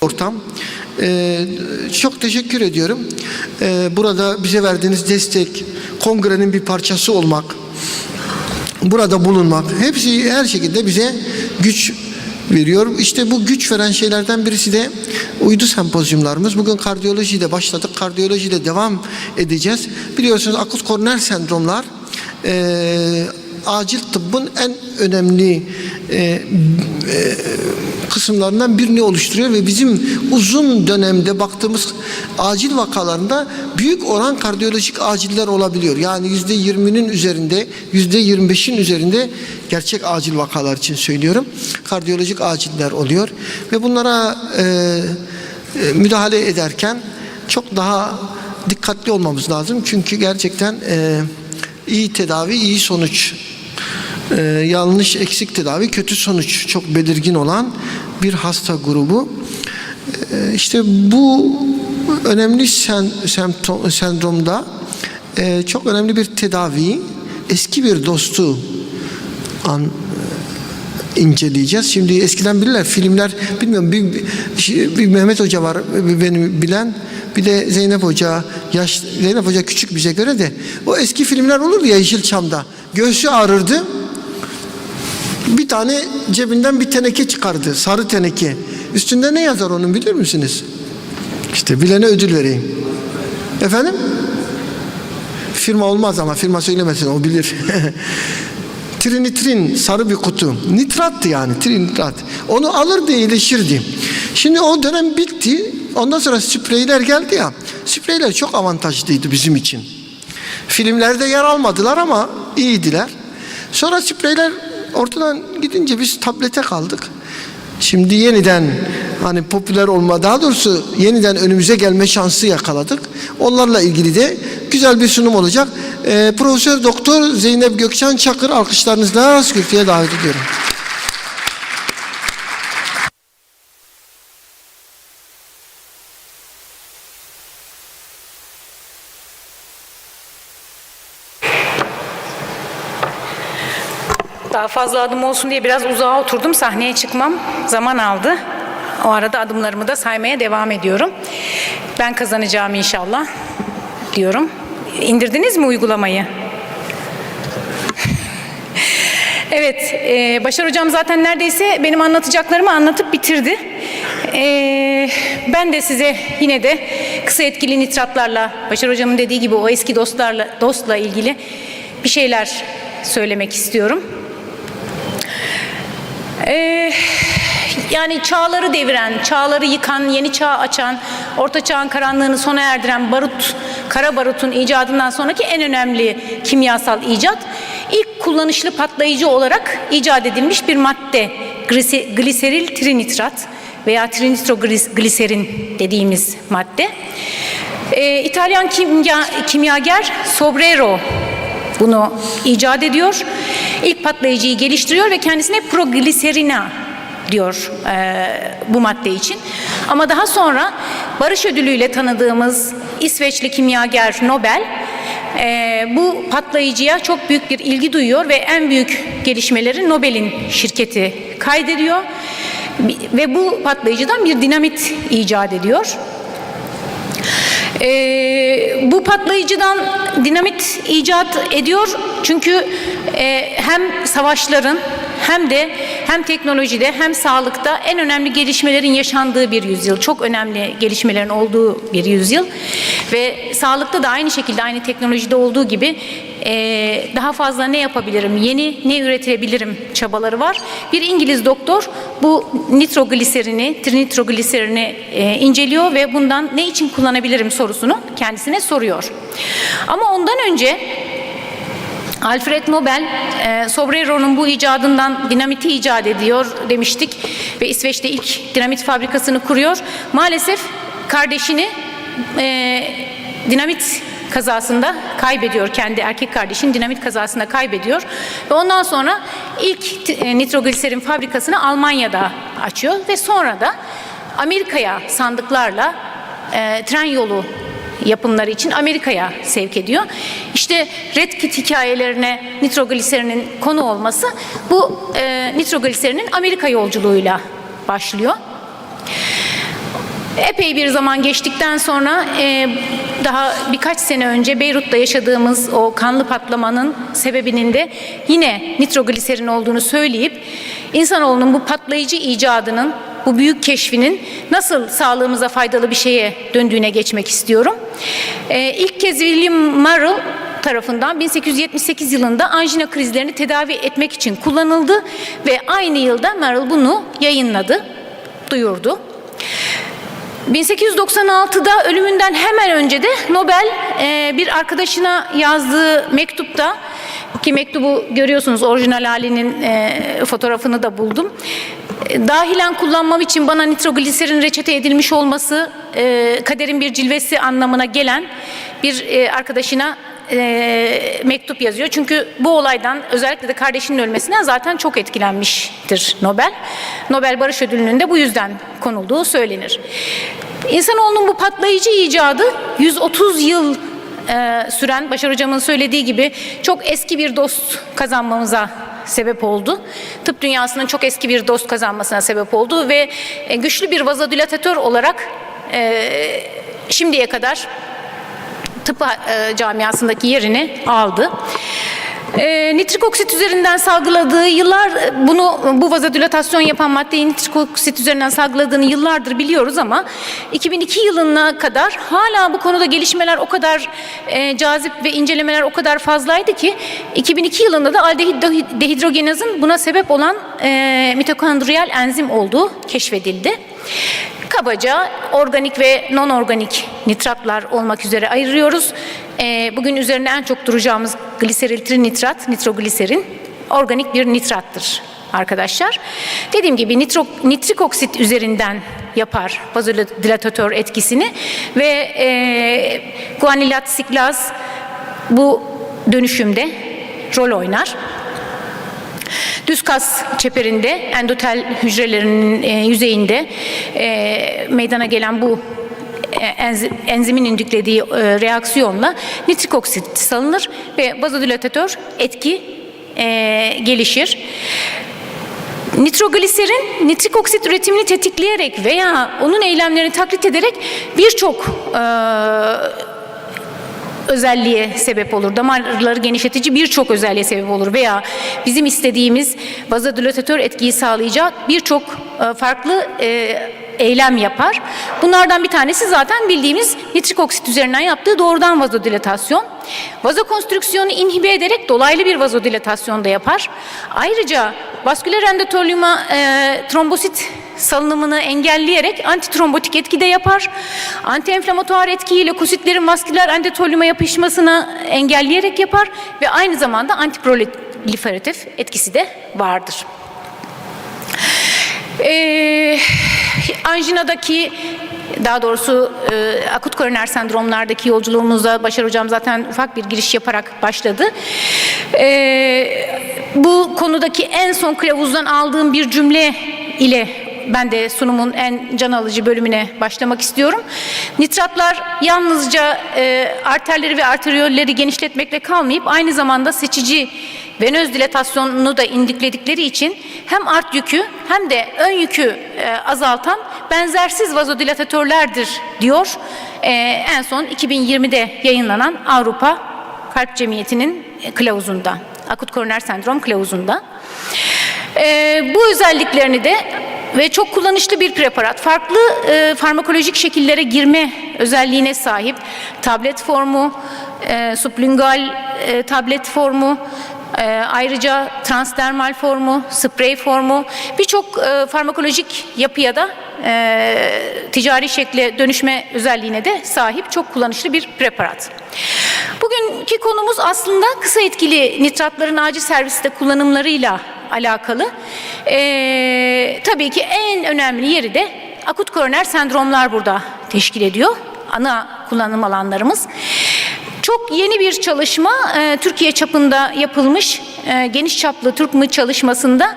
ortam. Çok teşekkür ediyorum. Burada bize verdiğiniz destek, kongrenin bir parçası olmak, burada bulunmak, hepsi her şekilde bize güç veriyor. İşte bu güç veren şeylerden birisi de uydu sempozyumlarımız. Bugün kardiyolojiyle başladık, kardiyolojiyle devam edeceğiz. Biliyorsunuz akut koroner sendromlar acil tıbbın en önemli kısımlarından birini oluşturuyor ve bizim uzun dönemde baktığımız acil vakalarında büyük oran kardiyolojik aciller olabiliyor. Yani %20'nin üzerinde, %25'in üzerinde gerçek acil vakalar için söylüyorum. Kardiyolojik aciller oluyor ve bunlara müdahale ederken çok daha dikkatli olmamız lazım. Çünkü gerçekten iyi tedavi, iyi sonuç. Yanlış, eksik tedavi, kötü sonuç çok belirgin olan bir hasta grubu. İşte bu önemli sendromda çok önemli bir tedavi, eski bir dostu inceleyeceğiz. Şimdi eskiden bilirler, filmler, bilmiyorum, bir Mehmet Hoca var beni bilen, bir de Zeynep Hoca, Zeynep Hoca küçük bize göre de, o eski filmler olur ya Yeşilçam'da, göğsü ağrırdı, bir tane cebinden bir teneke çıkardı, sarı teneke. Üstünde ne yazar onun bilir misiniz? İşte bilene ödül vereyim. Efendim? Firma olmaz ama firma söylemesin, o bilir. Trinitrin, sarı bir kutu. Nitrattı yani, trinitrat. Onu alırdı, iyileşirdi. Şimdi o dönem bitti. Ondan sonra spreyler geldi ya. Spreyler çok avantajlıydı bizim için. Filmlerde yer almadılar ama iyiydiler. Sonra spreyler ortadan gidince biz tablete kaldık. Şimdi yeniden hani popüler olma, daha doğrusu yeniden önümüze gelme şansı yakaladık. Onlarla ilgili de güzel bir sunum olacak. Profesör Doktor Zeynep Gökçen Çakır alkışlarınızla kürsüye davet ediyorum. Daha fazla adım olsun diye biraz uzağa oturdum. Sahneye çıkmam zaman aldı. O arada adımlarımı da saymaya devam ediyorum. Ben kazanacağım inşallah diyorum. İndirdiniz mi uygulamayı? Evet, Başar Hocam zaten neredeyse benim anlatacaklarımı anlatıp bitirdi. Ben de size yine de kısa etkili nitratlarla, Başar Hocam'ın dediği gibi o eski dostla ilgili bir şeyler söylemek istiyorum. Yani çağları deviren, çağları yıkan, yeni çağ açan, orta çağın karanlığını sona erdiren kara barutun icadından sonraki en önemli kimyasal icat, ilk kullanışlı patlayıcı olarak icat edilmiş bir madde, gliseril trinitrat veya trinitrogliserin dediğimiz madde. İtalyan kimyager Sobrero bunu icat ediyor. İlk patlayıcıyı geliştiriyor ve kendisine progliserina diyor bu madde için. Ama daha sonra barış ödülüyle tanıdığımız İsveçli kimyager Nobel bu patlayıcıya çok büyük bir ilgi duyuyor ve en büyük gelişmeleri Nobel'in şirketi kaydediyor ve bu patlayıcıdan bir dinamit icat ediyor. Bu patlayıcıdan dinamit icat ediyor çünkü hem savaşların hem teknolojide hem sağlıkta en önemli gelişmelerin yaşandığı bir yüzyıl. Çok önemli gelişmelerin olduğu bir yüzyıl. Ve sağlıkta da aynı şekilde, aynı teknolojide olduğu gibi daha fazla ne yapabilirim, yeni ne üretebilirim çabaları var. Bir İngiliz doktor bu trinitrogliserini inceliyor ve bundan ne için kullanabilirim sorusunu kendisine soruyor. Ama ondan önce Alfred Nobel, Sobrero'nun bu icadından dinamiti icat ediyor demiştik ve İsveç'te ilk dinamit fabrikasını kuruyor. Maalesef kardeşini dinamit kazasında kaybediyor, kendi erkek kardeşini dinamit kazasında kaybediyor ve ondan sonra ilk nitrogliserin fabrikasını Almanya'da açıyor ve sonra da Amerika'ya sandıklarla tren yolu yapımları için Amerika'ya sevk ediyor. İşte Red Kit hikayelerine nitrogliserinin konu olması bu nitrogliserinin Amerika yolculuğuyla başlıyor. Epey bir zaman geçtikten sonra daha birkaç sene önce Beyrut'ta yaşadığımız o kanlı patlamanın sebebinin de yine nitrogliserin olduğunu söyleyip insanoğlunun bu patlayıcı icadının, bu büyük keşfinin nasıl sağlığımıza faydalı bir şeye döndüğüne geçmek istiyorum. İlk kez William Murrell tarafından 1878 yılında anjina krizlerini tedavi etmek için kullanıldı ve aynı yılda Murrell bunu yayınladı, duyurdu. 1896'da ölümünden hemen önce de Nobel bir arkadaşına yazdığı mektupta, ki mektubu görüyorsunuz, orijinal halinin fotoğrafını da buldum. Dahilen kullanmam için bana nitrogliserin reçete edilmiş olması kaderin bir cilvesi anlamına gelen bir arkadaşına mektup yazıyor. Çünkü bu olaydan, özellikle de kardeşinin ölmesinden zaten çok etkilenmiştir Nobel. Nobel Barış Ödülü'nün de bu yüzden konulduğu söylenir. İnsanoğlunun bu patlayıcı icadı 130 yıl süren, Başar Hocam'ın söylediği gibi çok eski bir dost kazanmamıza sebep oldu. Tıp dünyasının çok eski bir dost kazanmasına sebep oldu ve güçlü bir vazodilatatör olarak şimdiye kadar tıp camiasındaki yerini aldı. Nitrik oksit üzerinden salgıladığı yıllar, bu vazodilatasyon yapan maddeyi nitrik oksit üzerinden salgıladığını yıllardır biliyoruz ama 2002 yılına kadar hala bu konuda gelişmeler o kadar cazip ve incelemeler o kadar fazlaydı ki 2002 yılında da aldehit dehidrogenazın buna sebep olan mitokondriyal enzim olduğu keşfedildi. Kabaca organik ve non-organik nitratlar olmak üzere ayırıyoruz. Bugün üzerine en çok duracağımız gliseril trinitrat, nitrogliserin organik bir nitrattır arkadaşlar. Dediğim gibi nitrik oksit üzerinden yapar vazodilatatör etkisini ve guanilat siklaz bu dönüşümde rol oynar. Düz kas çeperinde, endotel hücrelerinin yüzeyinde meydana gelen bu enzimin indüklediği reaksiyonla nitrik oksit salınır ve vazodilatatör etki gelişir. Nitrogliserin nitrik oksit üretimini tetikleyerek veya onun eylemlerini taklit ederek birçok özelliğe sebep olur. Damarları genişletici birçok özelliğe sebep olur veya bizim istediğimiz vazodilatatör etkiyi sağlayacak birçok farklı eylem yapar. Bunlardan bir tanesi zaten bildiğimiz nitrik oksit üzerinden yaptığı doğrudan vazodilatasyon. Vazokonstrüksiyonu inhibe ederek dolaylı bir vazodilatasyon da yapar. Ayrıca vasküler endotolyuma trombosit salınımını engelleyerek antitrombotik etki de yapar. Antienflamatuar etkiyi lökositlerin vasküler endotolyuma yapışmasını engelleyerek yapar ve aynı zamanda antiproliferatif etkisi de vardır. Anjinadaki, daha doğrusu akut koroner sendromlardaki yolculuğumuza Başar Hocam zaten ufak bir giriş yaparak başladı. Bu konudaki en son kılavuzdan aldığım bir cümle ile ben de sunumun en can alıcı bölümüne başlamak istiyorum. Nitratlar yalnızca arterleri ve arteriyolleri genişletmekle kalmayıp aynı zamanda seçici venöz dilatasyonunu da indükledikleri için hem art yükü hem de ön yükü azaltan benzersiz vazodilatatörlerdir diyor. En son 2020'de yayınlanan Avrupa Kalp Cemiyeti'nin kılavuzunda, akut koroner sendrom kılavuzunda. Bu özelliklerini de ve çok kullanışlı bir preparat, farklı farmakolojik şekillere girme özelliğine sahip tablet formu, sublingual tablet formu, ayrıca transdermal formu, sprey formu, birçok farmakolojik yapıya da ticari şekle dönüşme özelliğine de sahip çok kullanışlı bir preparat. Bugünkü konumuz aslında kısa etkili nitratların acil serviste kullanımlarıyla alakalı. Tabii ki en önemli yeri de akut koroner sendromlar burada teşkil ediyor. Ana kullanım alanlarımız. Çok yeni bir çalışma, Türkiye çapında yapılmış geniş çaplı TÜRKMÜ çalışmasında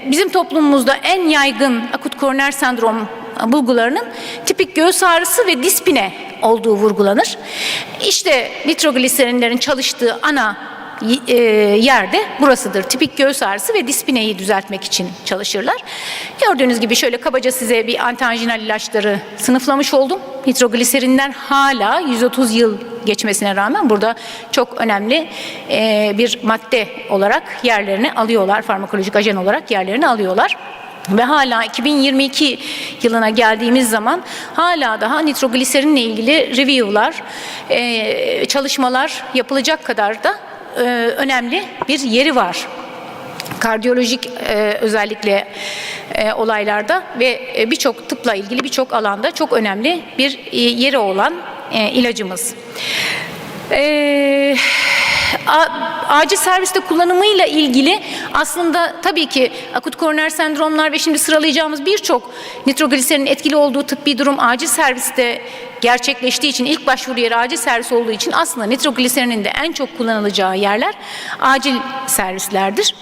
bizim toplumumuzda en yaygın akut koroner sendrom bulgularının tipik göğüs ağrısı ve dispine olduğu vurgulanır. İşte nitrogliserinlerin çalıştığı ana yerde burasıdır. Tipik göğüs ağrısı ve dispineyi düzeltmek için çalışırlar. Gördüğünüz gibi şöyle kabaca size bir antianjinal ilaçları sınıflamış oldum. Nitrogliserinden hala 130 yıl geçmesine rağmen burada çok önemli bir madde olarak yerlerini alıyorlar. Farmakolojik ajan olarak yerlerini alıyorlar. Ve hala 2022 yılına geldiğimiz zaman hala daha nitrogliserinle ilgili review'lar, çalışmalar yapılacak kadar da önemli bir yeri var. Kardiyolojik özellikle olaylarda ve birçok tıpla ilgili birçok alanda çok önemli bir yeri olan ilacımız. Acil serviste kullanımıyla ilgili aslında tabii ki akut koroner sendromlar ve şimdi sıralayacağımız birçok nitrogliserinin etkili olduğu tıbbi durum acil serviste gerçekleştiği için, ilk başvuru yeri acil servis olduğu için aslında nitrogliserinin de en çok kullanılacağı yerler acil servislerdir.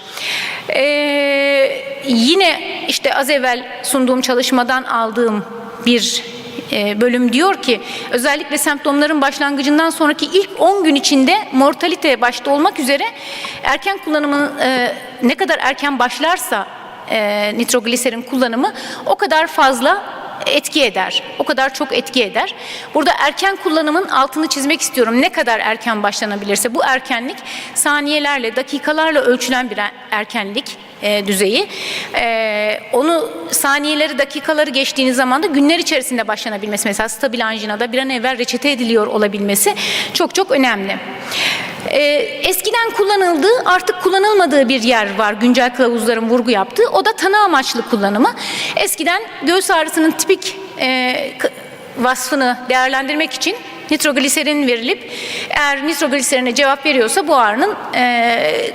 Yine işte az evvel sunduğum çalışmadan aldığım bir bölüm diyor ki özellikle semptomların başlangıcından sonraki ilk 10 gün içinde mortalite başta olmak üzere erken kullanımın ne kadar erken başlarsa nitrogliserin kullanımı o kadar fazla etki eder. O kadar çok etki eder. Burada erken kullanımın altını çizmek istiyorum. Ne kadar erken başlanabilirse bu erkenlik saniyelerle, dakikalarla ölçülen bir erkenlik düzeyi. Onu saniyeleri, dakikaları geçtiğiniz zaman da günler içerisinde başlanabilmesi, mesela stabil anjinada bir an evvel reçete ediliyor olabilmesi çok çok önemli. Eskiden kullanıldığı, artık kullanılmadığı bir yer var güncel kılavuzların vurgu yaptığı. O da tanı amaçlı kullanımı. Eskiden göğüs ağrısının tipik vasfını değerlendirmek için nitrogliserin verilip eğer nitrogliserine cevap veriyorsa bu ağrının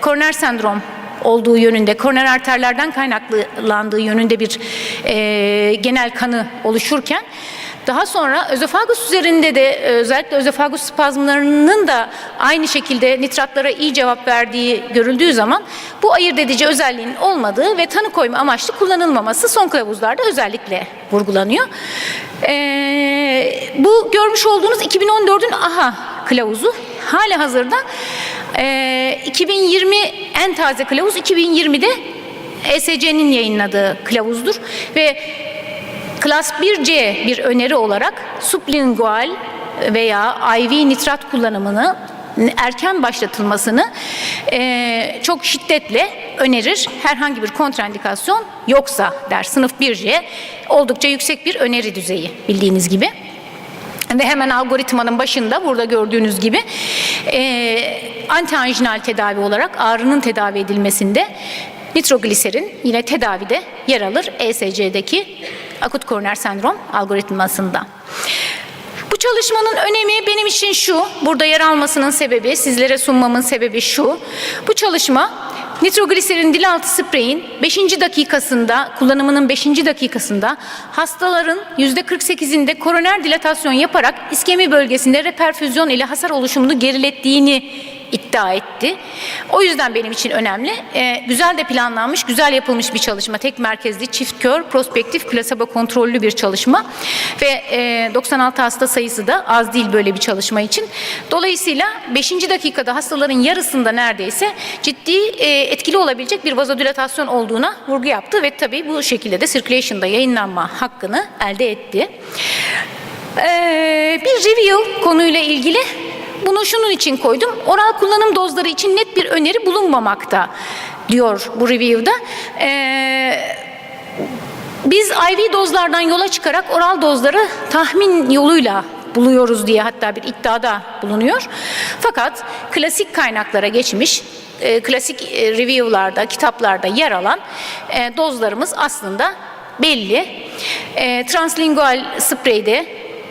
koroner sendrom olduğu yönünde, koroner arterlerden kaynaklandığı yönünde bir genel kanı oluşurken daha sonra özofagus üzerinde de özellikle özofagus spazmlarının da aynı şekilde nitratlara iyi cevap verdiği görüldüğü zaman bu ayırt edici özelliğinin olmadığı ve tanı koyma amaçlı kullanılmaması son kılavuzlarda özellikle vurgulanıyor. Bu görmüş olduğunuz 2014'ün AHA kılavuzu halihazırda 2020 en taze kılavuz 2020'de ESC'nin yayınladığı kılavuzdur ve Klas 1C bir öneri olarak sublingual veya IV nitrat kullanımını erken başlatılmasını çok şiddetle önerir. Herhangi bir kontraindikasyon yoksa der. Sınıf 1C oldukça yüksek bir öneri düzeyi bildiğiniz gibi. Ve hemen algoritmanın başında burada gördüğünüz gibi antianjinal tedavi olarak ağrının tedavi edilmesinde nitrogliserin yine tedavide yer alır ESC'deki akut koroner sendrom algoritmasında. Bu çalışmanın önemi benim için şu, burada yer almasının sebebi, sizlere sunmamın sebebi şu. Bu çalışma nitrogliserin dil altı spreyin 5. dakikasında, kullanımının 5. dakikasında hastaların %48'inde koroner dilatasyon yaparak iskemi bölgesinde reperfüzyon ile hasar oluşumunu gerilettiğini iddia etti. O yüzden benim için önemli. Güzel de planlanmış, güzel yapılmış bir çalışma. Tek merkezli, çift kör, prospektif, plasebo kontrollü bir çalışma. Ve 96 hasta sayısı da az değil böyle bir çalışma için. Dolayısıyla 5. dakikada hastaların yarısında neredeyse ciddi etkili olabilecek bir vazodilatasyon olduğuna vurgu yaptı ve tabii bu şekilde de Circulation'da yayınlanma hakkını elde etti. Bir review konuyla ilgili bunu şunun için koydum. Oral kullanım dozları için net bir öneri bulunmamakta diyor bu review'da. Biz IV dozlardan yola çıkarak oral dozları tahmin yoluyla buluyoruz diye hatta bir iddiada bulunuyor. Fakat klasik kaynaklara geçmiş, klasik review'larda, kitaplarda yer alan dozlarımız aslında belli. Translingual spreyde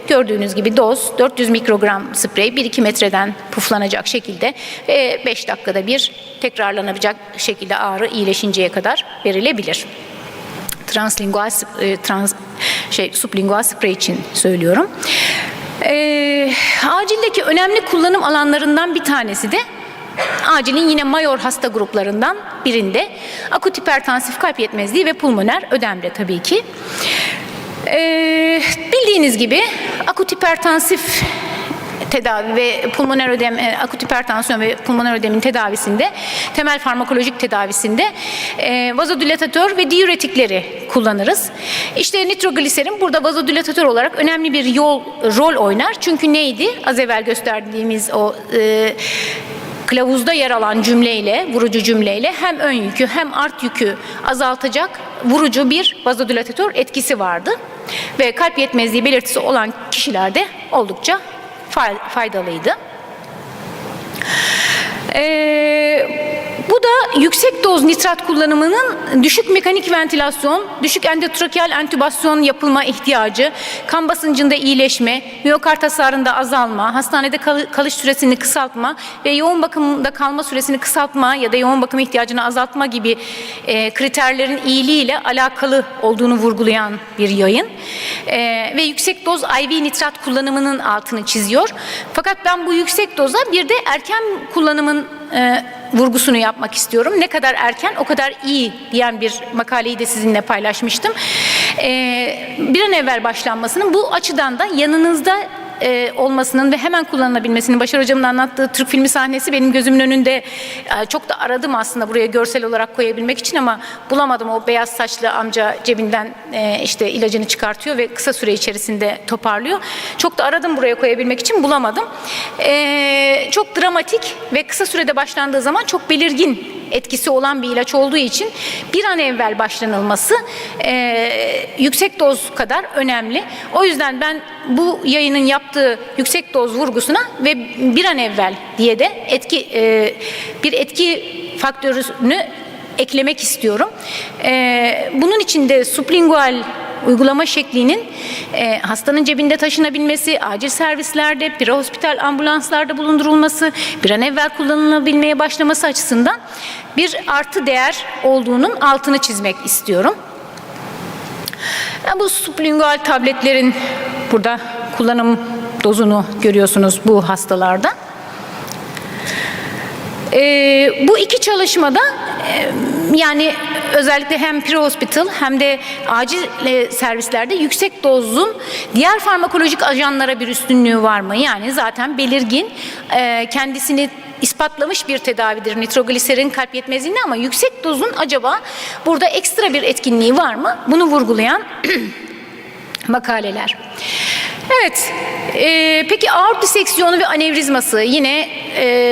gördüğünüz gibi doz 400 mikrogram sprey 1-2 metreden puflanacak şekilde 5 dakikada bir tekrarlanabilecek şekilde ağrı iyileşinceye kadar verilebilir. Sublingual sprey için söylüyorum. Acildeki önemli kullanım alanlarından bir tanesi de acilin yine mayor hasta gruplarından birinde akut hipertansif kalp yetmezliği ve pulmoner ödemde tabii ki. Bildiğiniz gibi akut hipertansif tedavi ve pulmoner ödem, akut hipertansiyon ve pulmoner ödemin tedavisinde, temel farmakolojik tedavisinde vazodilatatör ve diüretikleri kullanırız. İşte nitrogliserin burada vazodilatatör olarak önemli bir rol oynar. Çünkü neydi? Az evvel gösterdiğimiz o kılavuzda yer alan cümleyle, vurucu cümleyle hem ön yükü hem art yükü azaltacak vurucu bir vazodilatatör etkisi vardı. Ve kalp yetmezliği belirtisi olan kişilerde oldukça faydalıydı. Bu da yüksek doz nitrat kullanımının düşük mekanik ventilasyon, düşük endotrakeal entübasyon yapılma ihtiyacı, kan basıncında iyileşme, miyokard hasarında azalma, hastanede kalış süresini kısaltma ve yoğun bakımda kalma süresini kısaltma ya da yoğun bakım ihtiyacını azaltma gibi kriterlerin iyiliğiyle alakalı olduğunu vurgulayan bir yayın. Ve yüksek doz IV nitrat kullanımının altını çiziyor. Fakat ben bu yüksek doza bir de erken kullanımın vurgusunu yapmak istiyorum. Ne kadar erken o kadar iyi diyen bir makaleyi de sizinle paylaşmıştım. Bir an evvel başlanmasının bu açıdan da yanınızda olmasının ve hemen kullanılabilmesinin, Başar Hocam'ın anlattığı Türk filmi sahnesi benim gözümün önünde. Çok da aradım aslında buraya görsel olarak koyabilmek için ama bulamadım. O beyaz saçlı amca cebinden işte ilacını çıkartıyor ve kısa süre içerisinde toparlıyor. Çok da aradım buraya koyabilmek için, bulamadım. Çok dramatik ve kısa sürede başlandığı zaman çok belirgin etkisi olan bir ilaç olduğu için bir an evvel başlanılması yüksek doz kadar önemli. O yüzden ben bu yayının yaptığı yüksek doz vurgusuna ve bir an evvel diye de bir etki faktörünü eklemek istiyorum. Bunun için de sublingual uygulama şeklinin hastanın cebinde taşınabilmesi, acil servislerde, prehospital ambulanslarda bulundurulması, bir an evvel kullanılabilmeye başlaması açısından bir artı değer olduğunun altını çizmek istiyorum. Bu sublingual tabletlerin burada kullanım dozunu görüyorsunuz bu hastalarda. Bu iki çalışmada yani özellikle hem prehospital hem de acil servislerde yüksek dozun diğer farmakolojik ajanlara bir üstünlüğü var mı? Yani zaten belirgin, kendisini ispatlamış bir tedavidir nitrogliserin kalp yetmezliğinde, ama yüksek dozun acaba burada ekstra bir etkinliği var mı? Bunu vurgulayan makaleler. Evet, peki aort diseksiyonu ve anevrizması yine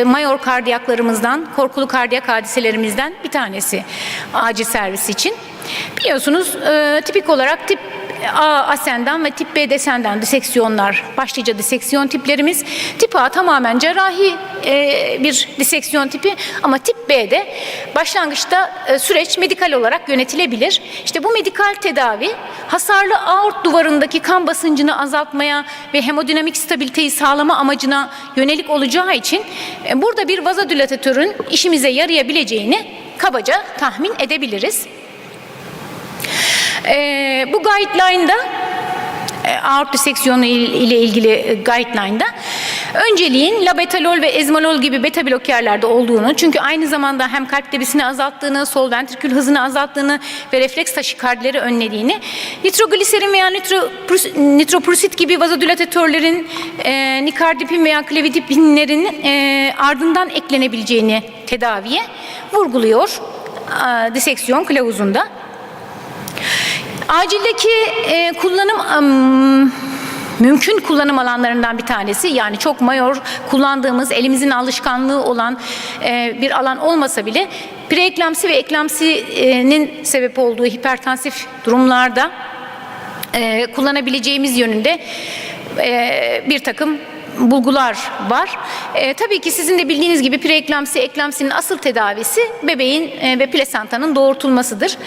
mayor kardiyaklarımızdan, korkulu kardiyak hadiselerimizden bir tanesi acil servis için. Biliyorsunuz tipik olarak tip A ascendant ve tip B descendant diseksiyonlar başlıca diseksiyon tiplerimiz. Tip A tamamen cerrahi bir diseksiyon tipi, ama tip B'de başlangıçta süreç medikal olarak yönetilebilir. İşte bu medikal tedavi hasarlı aort duvarındaki kan basıncını azaltmaya ve hemodinamik stabiliteyi sağlama amacına yönelik olacağı için burada bir vazodilatatörün işimize yarayabileceğini kabaca tahmin edebiliriz. Bu guideline'da aort diseksiyonu ile ilgili guideline'da önceliğin labetalol ve ezmalol gibi beta blokerlerde olduğunu, çünkü aynı zamanda hem kalp debisini azalttığını, sol ventrikül hızını azalttığını ve refleks taşikardileri önlediğini, nitrogliserin veya nitroprusit gibi vazodilatatörlerin nikardipin veya klevitipinlerin ardından eklenebileceğini tedaviye vurguluyor diseksiyon kılavuzunda. Acildeki mümkün kullanım alanlarından bir tanesi, yani çok mayor kullandığımız, elimizin alışkanlığı olan bir alan olmasa bile preeklamsi ve eklamsinin sebep olduğu hipertansif durumlarda kullanabileceğimiz yönünde bir takım bulgular var. Tabii ki sizin de bildiğiniz gibi preeklamsi, eklamsinin asıl tedavisi bebeğin ve plasentanın doğurtulmasıdır.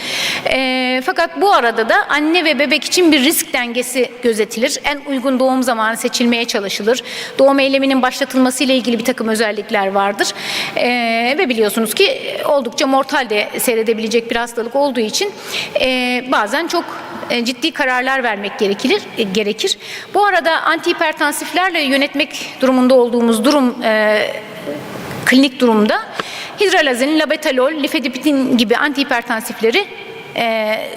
Fakat bu arada da anne ve bebek için bir risk dengesi gözetilir. En uygun doğum zamanı seçilmeye çalışılır. Doğum eyleminin başlatılması ile ilgili bir takım özellikler vardır. Ve biliyorsunuz ki oldukça mortal de seyredebilecek bir hastalık olduğu için bazen çok ciddi kararlar vermek gerekir. Bu arada antihipertansiflerle yönetmek durumunda olduğumuz klinik durumda hidralazin, labetalol, lifedipin gibi antihipertansifleri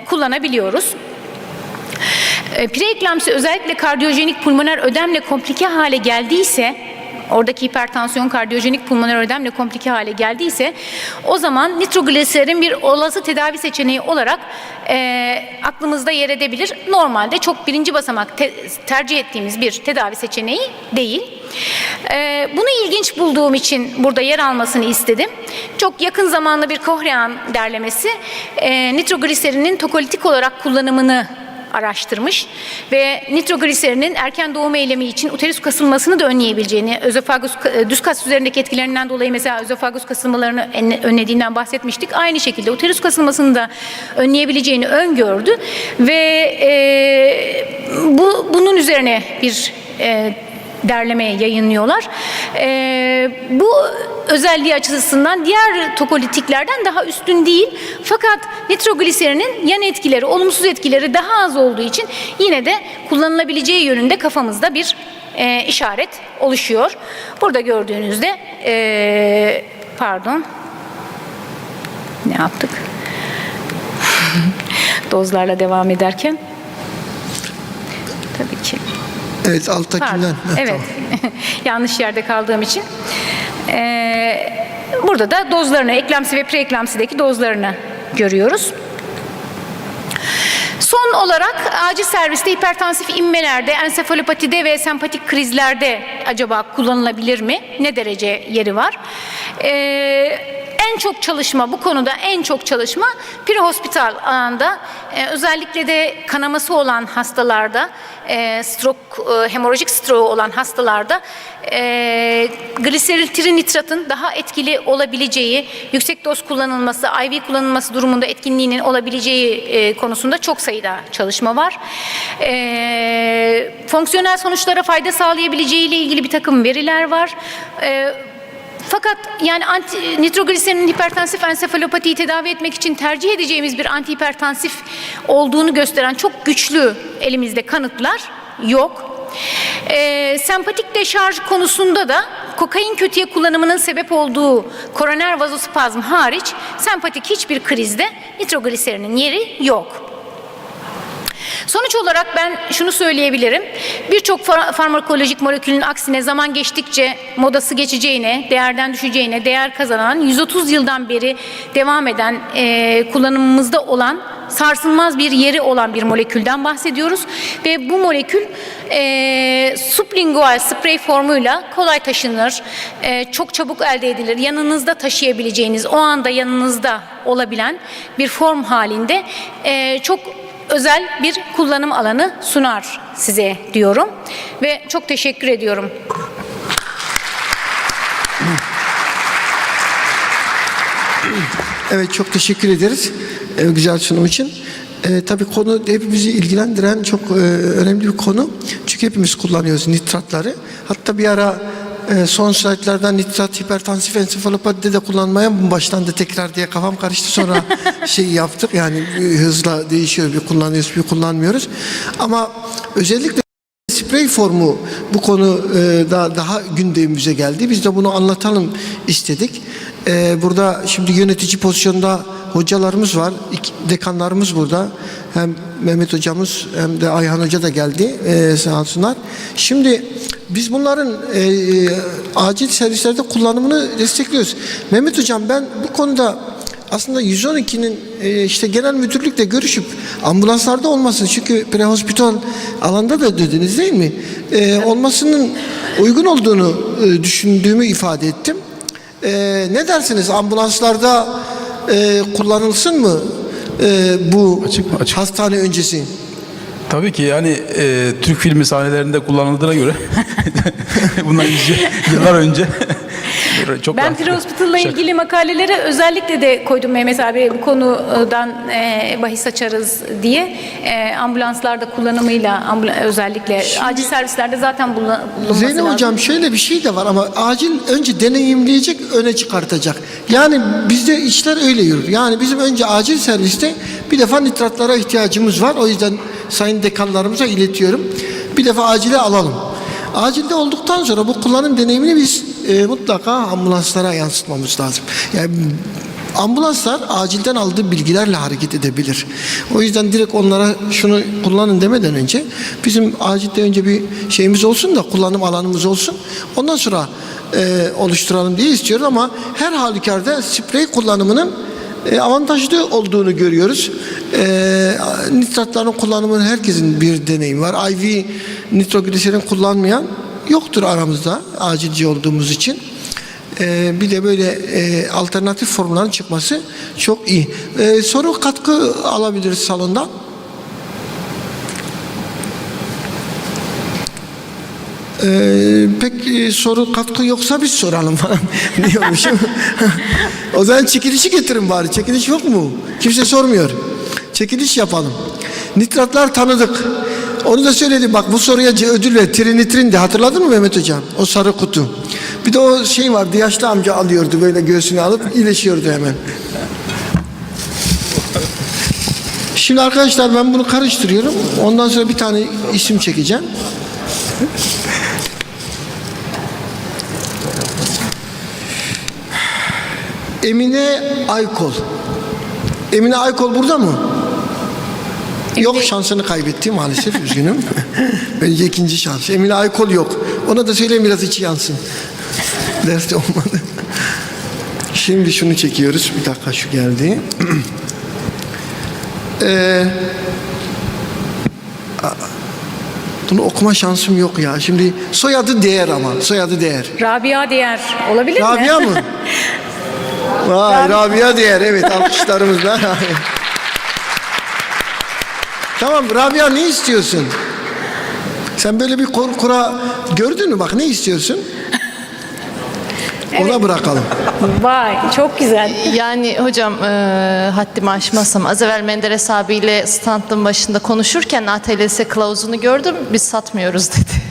kullanabiliyoruz. Preeklamsi özellikle kardiyojenik pulmoner ödemle komplike hale geldiyse, oradaki hipertansiyon kardiyojenik pulmoner ödemle komplike hale geldiyse, o zaman nitrogliserin bir olası tedavi seçeneği olarak aklımızda yer edebilir. Normalde çok birinci basamak tercih ettiğimiz bir tedavi seçeneği değil. Bunu ilginç bulduğum için burada yer almasını istedim. Çok yakın zamanda bir Cochrane derlemesi nitrogliserinin tokolitik olarak kullanımını araştırmış ve nitrogliserinin erken doğum eylemi için uterus kasılmasını da önleyebileceğini, özofagus düz kas üzerindeki etkilerinden dolayı mesela özofagus kasılmalarını önlediğinden bahsetmiştik. Aynı şekilde uterus kasılmasını da önleyebileceğini öngördü ve bunun üzerine bir derleme yayınlıyorlar. Bu özelliği açısından diğer tokolitiklerden daha üstün değil. Fakat nitrogliserinin yan etkileri, olumsuz etkileri daha az olduğu için yine de kullanılabileceği yönünde kafamızda bir işaret oluşuyor. Burada gördüğünüzde pardon, ne yaptık? Dozlarla devam ederken tabii ki. Evet, alttakinden. Evet, yanlış yerde kaldığım için. Burada da dozlarını, eklamsi ve preeklamsideki dozlarını görüyoruz. Son olarak acil serviste hipertansif inmelerde, ensefalopatide ve sempatik krizlerde acaba kullanılabilir mi? Ne derece yeri var? En çok çalışma, bu konuda en çok çalışma prehospital alanda, özellikle de kanaması olan hastalarda, hemorajik stroke olan hastalarda gliseril trinitratın daha etkili olabileceği, yüksek doz kullanılması, IV kullanılması durumunda etkinliğinin olabileceği konusunda çok sayıda çalışma var. Fonksiyonel sonuçlara fayda sağlayabileceği ile ilgili bir takım veriler var. Fakat yani nitrogliserinin hipertansif ensefalopatiyi tedavi etmek için tercih edeceğimiz bir antihipertansif olduğunu gösteren çok güçlü elimizde kanıtlar yok. Sempatik deşarj konusunda da kokain kötüye kullanımının sebep olduğu koroner vazospazm hariç sempatik hiçbir krizde nitrogliserinin yeri yok. Sonuç olarak ben şunu söyleyebilirim. Birçok farmakolojik molekülün aksine zaman geçtikçe modası geçeceğine, değerden düşeceğine, değer kazanan 130 yıldan beri devam eden kullanımımızda olan sarsılmaz bir yeri olan bir molekülden bahsediyoruz. Ve bu molekül sublingual sprey formuyla kolay taşınır, çok çabuk elde edilir. Yanınızda taşıyabileceğiniz, o anda yanınızda olabilen bir form halinde çok özel bir kullanım alanı sunar size diyorum ve çok teşekkür ediyorum. Evet, çok teşekkür ederiz güzel sunum için. Tabii konu hepimizi ilgilendiren çok önemli bir konu. Çünkü hepimiz kullanıyoruz nitratları. Hatta bir ara son slaytlardan nitrat hipertansif ensefalopatide de kullanmaya başlandı tekrar diye kafam karıştı. Sonra yaptık, yani hızla değişiyor, bir kullanıyoruz bir kullanmıyoruz. Ama özellikle sprey formu bu konu daha gündemimize geldi. Biz de bunu anlatalım istedik. Burada şimdi yönetici pozisyonda hocalarımız var, dekanlarımız burada. Hem Mehmet hocamız hem de Ayhan hoca da geldi, sağ olsunlar. Şimdi biz bunların acil servislerde kullanımını destekliyoruz. Mehmet hocam, ben bu konuda aslında 112'nin genel müdürlükle görüşüp ambulanslarda olmasın, çünkü prehospital alanda da dediniz değil mi? Olmasının uygun olduğunu düşündüğümü ifade ettim. Ne dersiniz, ambulanslarda kullanılsın mı bu hastane öncesi? Tabii ki, yani Türk filmi sahnelerinde kullanıldığına göre bundan yıllar önce çok ben prehospital'la ilgili makalelere özellikle de koydum Mehmet abi, bu konudan bahis açarız diye. Ambulanslarda kullanımıyla özellikle acil servislerde zaten bulunması Zeynep lazım. hocam, şöyle bir şey de var ama acil önce deneyimleyecek, öne çıkartacak. Yani bizde işler öyle yürür. Yani bizim önce acil serviste bir defa nitratlara ihtiyacımız var. O yüzden sayın dekanlarımıza iletiyorum. Bir defa acile alalım. Acilde olduktan sonra bu kullanım deneyimini biz mutlaka ambulanslara yansıtmamız lazım. Yani ambulanslar acilden aldığı bilgilerle hareket edebilir. O yüzden direkt onlara şunu kullanın demeden önce bizim acilde önce bir şeyimiz olsun da kullanım alanımız olsun. Ondan sonra oluşturalım diye istiyoruz ama her halükarda sprey kullanımının avantajlı olduğunu görüyoruz. Nitratların kullanımının herkesin bir deneyimi var. IV nitrogliserin kullanmayan yoktur aramızda acilci olduğumuz için. Bir de böyle alternatif formların çıkması çok iyi. Soru katkı alabiliriz salondan. Pek soru katkı yoksa biz soralım falan diyormuşum. O zaman çekilişi getirin bari. Çekiliş yok mu? Kimse sormuyor. Çekiliş yapalım. Nitratlar tanıdık. Onu da söyledim. Bak bu soruya ödül ver. Trinitrin de hatırladın mı Mehmet Hocam? O sarı kutu. Bir de o şey vardı. Yaşlı amca alıyordu böyle göğsüne alıp iyileşiyordu hemen. Şimdi arkadaşlar ben bunu karıştırıyorum. Ondan sonra bir tane isim çekeceğim. Emine Aykol. Emine Aykol burada mı? Yok, şansını kaybetti maalesef. Üzgünüm. Bence ikinci şans. Emine Aykol yok. Ona da söyleyeyim biraz içi yansın. Derste olmadı. Şimdi şunu çekiyoruz. Bir dakika şu geldi. Bunu okuma şansım yok ya. Şimdi soyadı Değer ama. Soyadı Değer. Rabia Değer. Olabilir mi? Rabia mı? Vay, Rabia Değer. Evet, alkışlarımızla. Tamam, Rabia ne istiyorsun? Sen böyle bir kura gördün mü? Bak ne istiyorsun? Ona bırakalım. Vay, çok güzel. Yani hocam haddimi aşmazsam az evvel Menderes abiyle standın başında konuşurken ATLS kılavuzunu gördüm. Biz satmıyoruz dedi.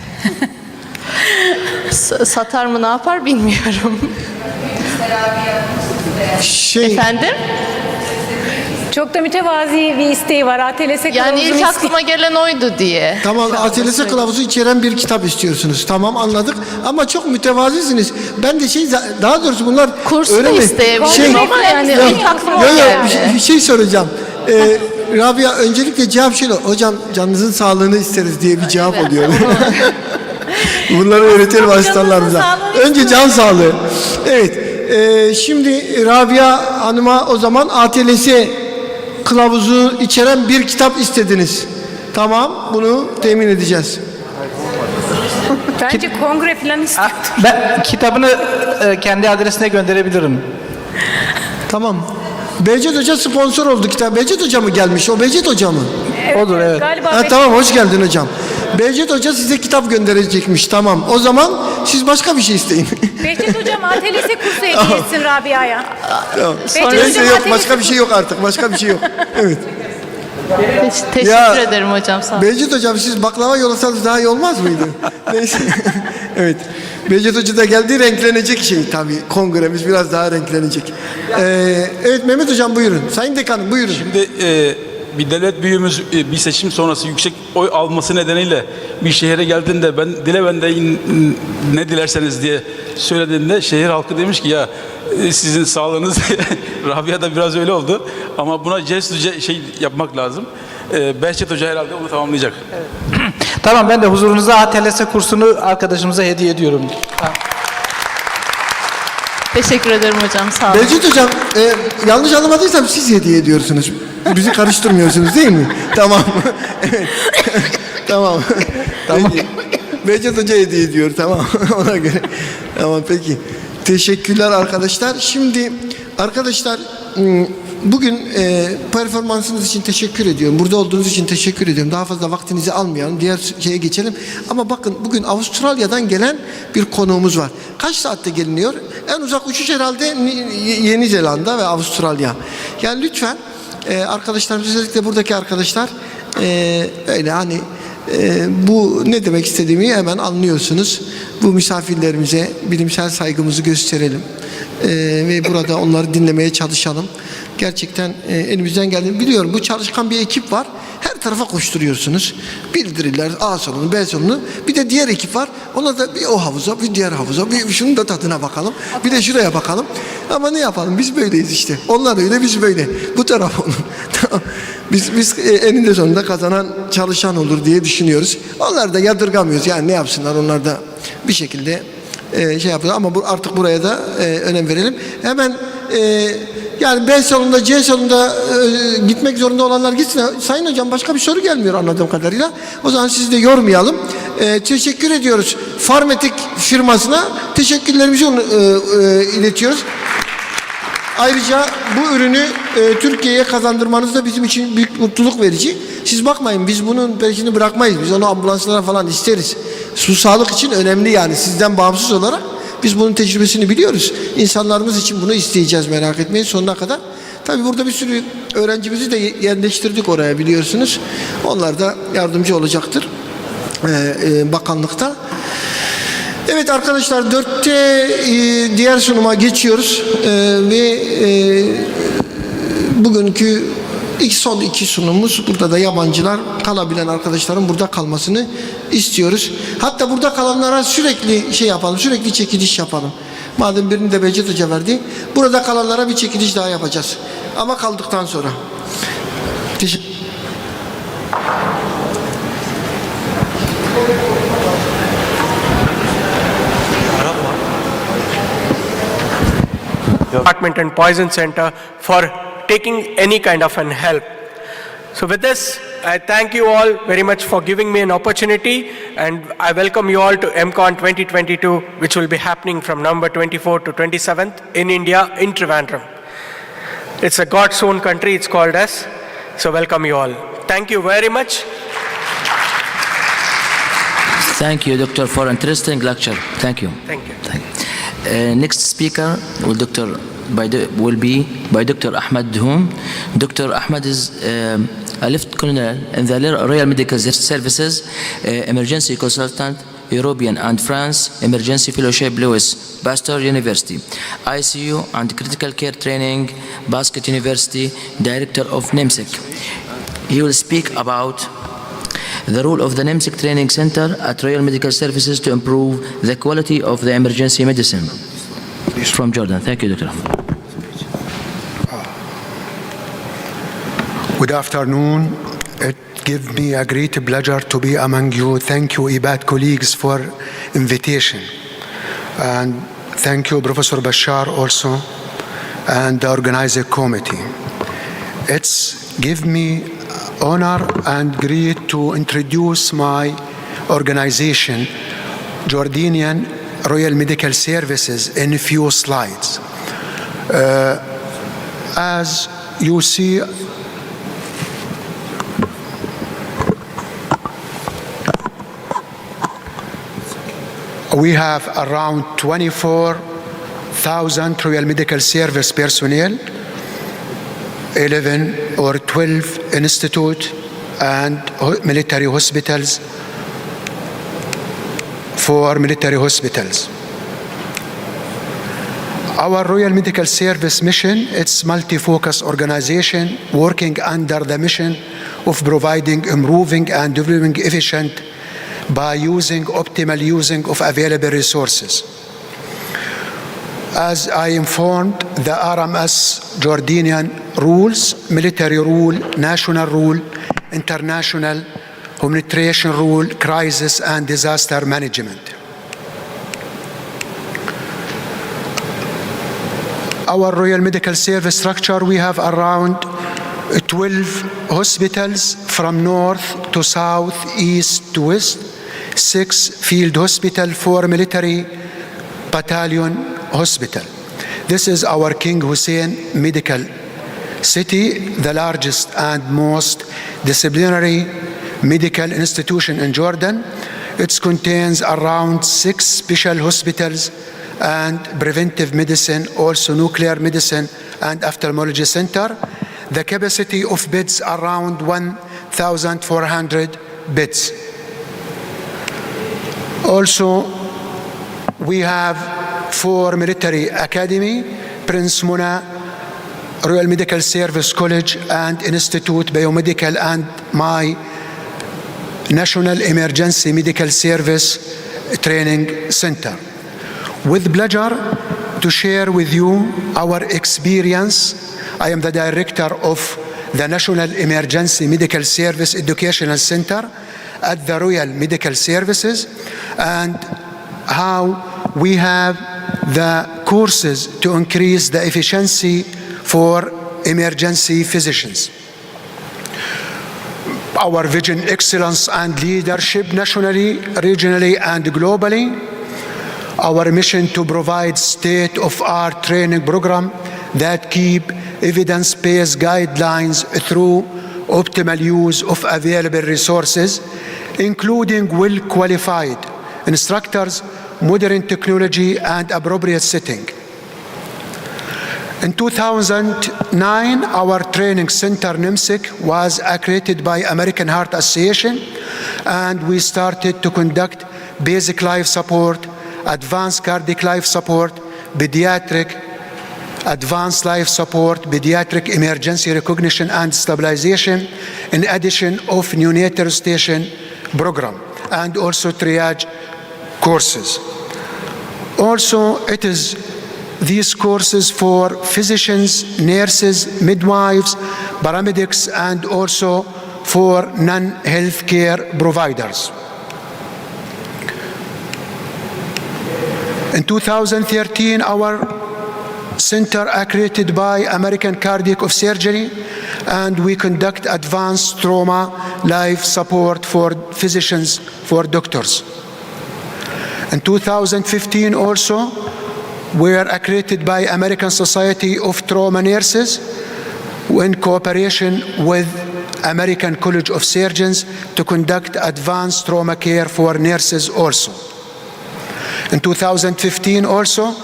Satar mı ne yapar bilmiyorum. Efendim? Çok da mütevazi bir isteği var. ATLS kılavuzunu Yani ilk aklıma gelen oydu diye. Tamam, ATLS kılavuzu içeren bir kitap istiyorsunuz. Tamam, anladık. Ama çok mütevazisiniz. Ben de daha doğrusu bunlar kursu da isteyebilirim ama yani ilk aklıma geldi. Bir şey soracağım. Rabia, öncelikle cevap şöyle. Hocam canınızın sağlığını isteriz diye bir cevap oluyor. Bunları öğretelim asistanlarımıza. Önce can sağlığı. Evet. Şimdi Rabia Hanım'a o zaman ATLS kılavuzu içeren bir kitap istediniz. Tamam, bunu temin edeceğiz. Bence kongre falan istiyor. Ben kitabını kendi adresine gönderebilirim. Tamam. Becet Hoca sponsor oldu kitap. Becet Hoca mı gelmiş? O Becet Hoca mı? Odur, evet. Galiba Tamam, hoş geldin hocam. Becet Hoca size kitap gönderecekmiş. Tamam. O zaman siz başka bir şey isteyin. Behçet Hocam ATLS kursu hediye etsin Rabia'ya. Tamam. Behçet Neyse, Hocam yok, başka bir şey yok artık. Başka bir şey yok. Evet. Teşekkür ederim hocam, sağ olun. Becet Hocam, siz baklava yollasanız daha iyi olmaz mıydı? Neyse. Evet. Becet Hoca da geldi, renklenecek şey tabii. Kongremiz biraz daha renklenecek. Evet Mehmet Hocam, buyurun. Sayın Dekanım, buyurun. Şimdi bir devlet büyüğümüz bir seçim sonrası yüksek oy alması nedeniyle bir şehre geldiğinde dile benden ne dilerseniz diye söylediğinde şehir halkı demiş ki ya sizin sağlığınız Rabia da biraz öyle oldu ama buna cesur şey yapmak lazım. Behçet Hoca herhalde onu tamamlayacak. Evet. Tamam, ben de huzurunuza ATLS kursunu arkadaşımıza hediye ediyorum. Teşekkür ederim hocam, sağ olun. Becet Hocam, yanlış anlamadıysam siz hediye ediyorsunuz. Bizi karıştırmıyorsunuz değil mi? Tamam. Evet. Tamam. Tamam. Becet Hoca hediye ediyor, tamam. Ona göre. Tamam, peki. Teşekkürler arkadaşlar. Şimdi arkadaşlar, bugün performansınız için teşekkür ediyorum. Burada olduğunuz için teşekkür ediyorum. Daha fazla vaktinizi almayalım. Diğer şeye geçelim. Ama bakın, bugün Avustralya'dan gelen bir konuğumuz var. Kaç saatte geliniyor? En uzak uçuş herhalde Yeni Zelanda ve Avustralya. Yani lütfen arkadaşlarımız, özellikle buradaki arkadaşlar öyle hani bu ne demek istediğimi hemen anlıyorsunuz. Bu misafirlerimize bilimsel saygımızı gösterelim. Ve burada onları dinlemeye çalışalım. Gerçekten elimizden geldiğini biliyorum. Bu çalışkan bir ekip var. Her tarafa koşturuyorsunuz. Bildiriler, A salonu, B salonu. Bir de diğer ekip var. Ona da bir o havuza, bir diğer havuza, bir şunun da tadına bakalım. Bir de şuraya bakalım. Ama ne yapalım? Biz böyleyiz işte. Onlar öyle, biz böyle. Bu taraf onun. Biz eninde sonunda kazanan çalışan olur diye düşünüyoruz. Onlar da yadırgamıyoruz. Yani ne yapsınlar? Onlar da bir şekilde şey yapıyor. Ama artık buraya da önem verelim. Hemen yani B salonunda, C salonunda gitmek zorunda olanlar gitsin. Sayın Hocam, başka bir soru gelmiyor anladığım kadarıyla. O zaman sizi de yormayalım. Teşekkür ediyoruz Farmetik firmasına. Teşekkürlerimizi iletiyoruz. Ayrıca bu ürünü Türkiye'ye kazandırmanız da bizim için büyük mutluluk verici. Siz bakmayın, biz bunun peşini bırakmayız. Biz onu ambulanslara falan isteriz. Su sağlık için önemli yani, sizden bağımsız olarak. Biz bunun tecrübesini biliyoruz. İnsanlarımız için bunu isteyeceğiz, merak etmeyin sonuna kadar. Tabii burada bir sürü öğrencimizi de yerleştirdik oraya, biliyorsunuz. Onlar da yardımcı olacaktır bakanlıkta. Evet arkadaşlar, 4'te diğer sunuma geçiyoruz ve bugünkü son iki sunumumuz. Burada da yabancılar, kalabilen arkadaşların burada kalmasını istiyoruz. Hatta burada kalanlara sürekli şey yapalım, sürekli çekiliş yapalım. Madem birini de Becet Hoca verdi, burada kalanlara bir çekiliş daha yapacağız. Ama kaldıktan sonra. Teşekkür. Department and Poison Center for taking any kind of an help. So with this, I thank you all very much for giving me an opportunity, and I welcome you all to MCON 2022, which will be happening from November 24th to 27th in India, in Trivandrum. It's a God's own country, it's called as. So welcome you all. Thank you very much. Thank you, Doctor, for an interesting lecture. Thank you. Thank you. Next speaker will be by Dr. Ahmed Dhoum. Dr. Ahmed is a Lieutenant Colonel in the Royal Medical Services, Emergency Consultant, European and France, Emergency Fellowship, Louis Pasteur University, ICU and Critical Care Training, Basket University, Director of NIMSIC. He will speak about the role of the NIMSIC Training Center at Royal Medical Services to improve the quality of the emergency medicine. From Jordan. Thank you, Doctor. Good afternoon. It gives me a great pleasure to be among you. Thank you, IBAD colleagues, for invitation. And thank you, Professor Bashar, also, and the organizing committee. It's give me honor and great to introduce my organization, Jordanian Royal Medical Services, in a few slides. As you see, we have around 24,000 Royal Medical Service personnel, 11 or 12 institutes and military hospitals, 4 military hospitals. Our Royal Medical Service mission, it's multi-focus organization working under the mission of providing, improving and developing efficient by optimal using of available resources. As I informed, the RMS Jordanian rules, military rule, national rule, international humanitarian rule, crisis and disaster management. Our Royal Medical Service structure, we have around 12 hospitals from north to south, east to west, 6 field hospitals, 4 military battalion hospital. This is our King Hussein Medical City, the largest and most disciplinary medical institution in Jordan. It contains around 6 special hospitals and preventive medicine, also nuclear medicine and ophthalmology center. The capacity of beds around 1,400 beds. Also, we have 4 Military Academy, Prince Muna Royal Medical Service College and Institute Biomedical, and my National Emergency Medical Service Training Center. With pleasure to share with you our experience. I am the director of the National Emergency Medical Service Educational Center at the Royal Medical Services, and how we have the courses to increase the efficiency for emergency physicians. Our vision, excellence and leadership nationally, regionally and globally. Our mission to provide state-of-art training program that keep evidence-based guidelines through optimal use of available resources, including well-qualified instructors, modern technology and appropriate setting. In 2009, our training center, NIMSIC, was accredited by American Heart Association, and we started to conduct basic life support, advanced cardiac life support, pediatric advanced life support, pediatric emergency recognition and stabilization, in addition of neonatal station program, and also triage courses. Also, it is these courses for physicians, nurses, midwives, paramedics, and also for non-healthcare providers. In 2013, our center accredited by American Cardiac of Surgery, and we conduct advanced trauma life support for physicians, for doctors. In 2015 also, we are accredited by American Society of Trauma Nurses in cooperation with American College of Surgeons to conduct advanced trauma care for nurses also. In 2015 also,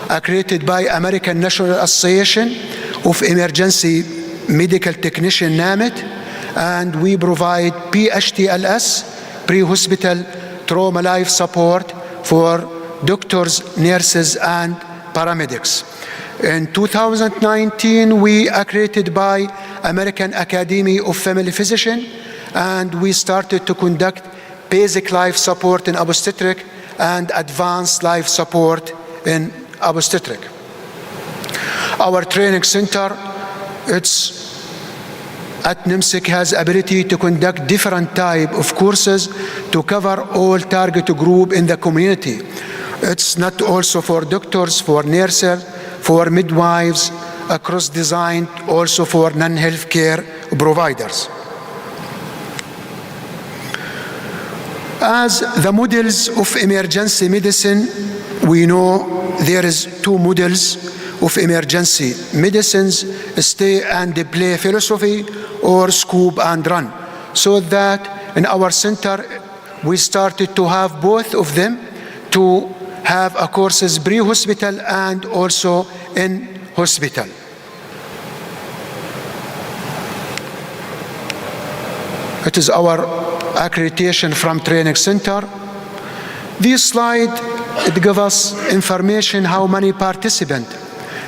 accredited by American National Association of Emergency Medical Technician, NAMET, and we provide PHTLS, pre-hospital trauma life support for doctors, nurses, and paramedics. In 2019, we accredited by American Academy of Family Physician, and we started to conduct basic life support in obstetric and advanced life support in obstetric. Our training center, at NIMSIC, has ability to conduct different type of courses to cover all target group in the community. It's not also for doctors, for nurses, for midwives, across designed also for non-healthcare providers. As the models of emergency medicine, we know there is two models of emergency medicines: stay and play philosophy or scoop and run. So that in our center, we started to have both of them, to have a courses pre-hospital and also in hospital. It is our accreditation from training center. This slide, it gives us information how many participants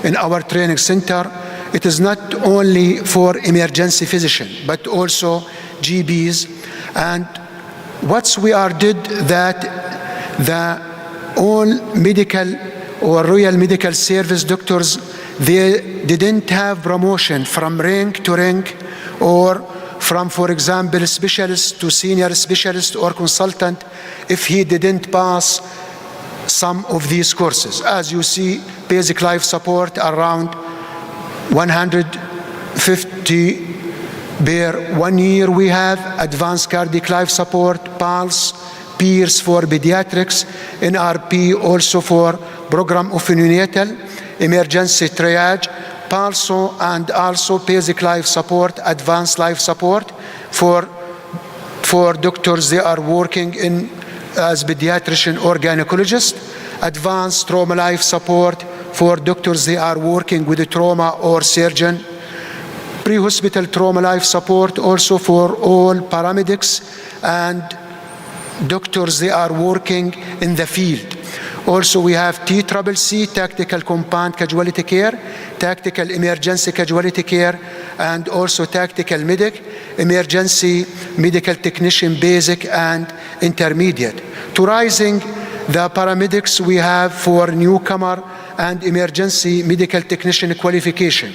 in our training center. It is not only for emergency physician, but also GPs. And what we are did that the all medical or Royal Medical Service doctors, they didn't have promotion from rank to rank, or from, for example, specialist to senior specialist or consultant, if he didn't pass some of these courses. As you see, basic life support around 150 per 1 year. We have advanced cardiac life support, pulse, peers for pediatrics, NRP also for program of neonatal, emergency triage, PALSO, and also basic life support, advanced life support for doctors. They are working in as pediatrician or gynecologist, advanced trauma life support for doctors. They are working with a trauma or surgeon, pre-hospital trauma life support also for all paramedics and doctors. They are working in the field. Also, we have TCCC, Tactical Compound Casualty Care, Tactical Emergency Casualty Care, and also Tactical Medic, Emergency Medical Technician Basic and Intermediate. To rising the paramedics we have for newcomer and emergency medical technician qualification.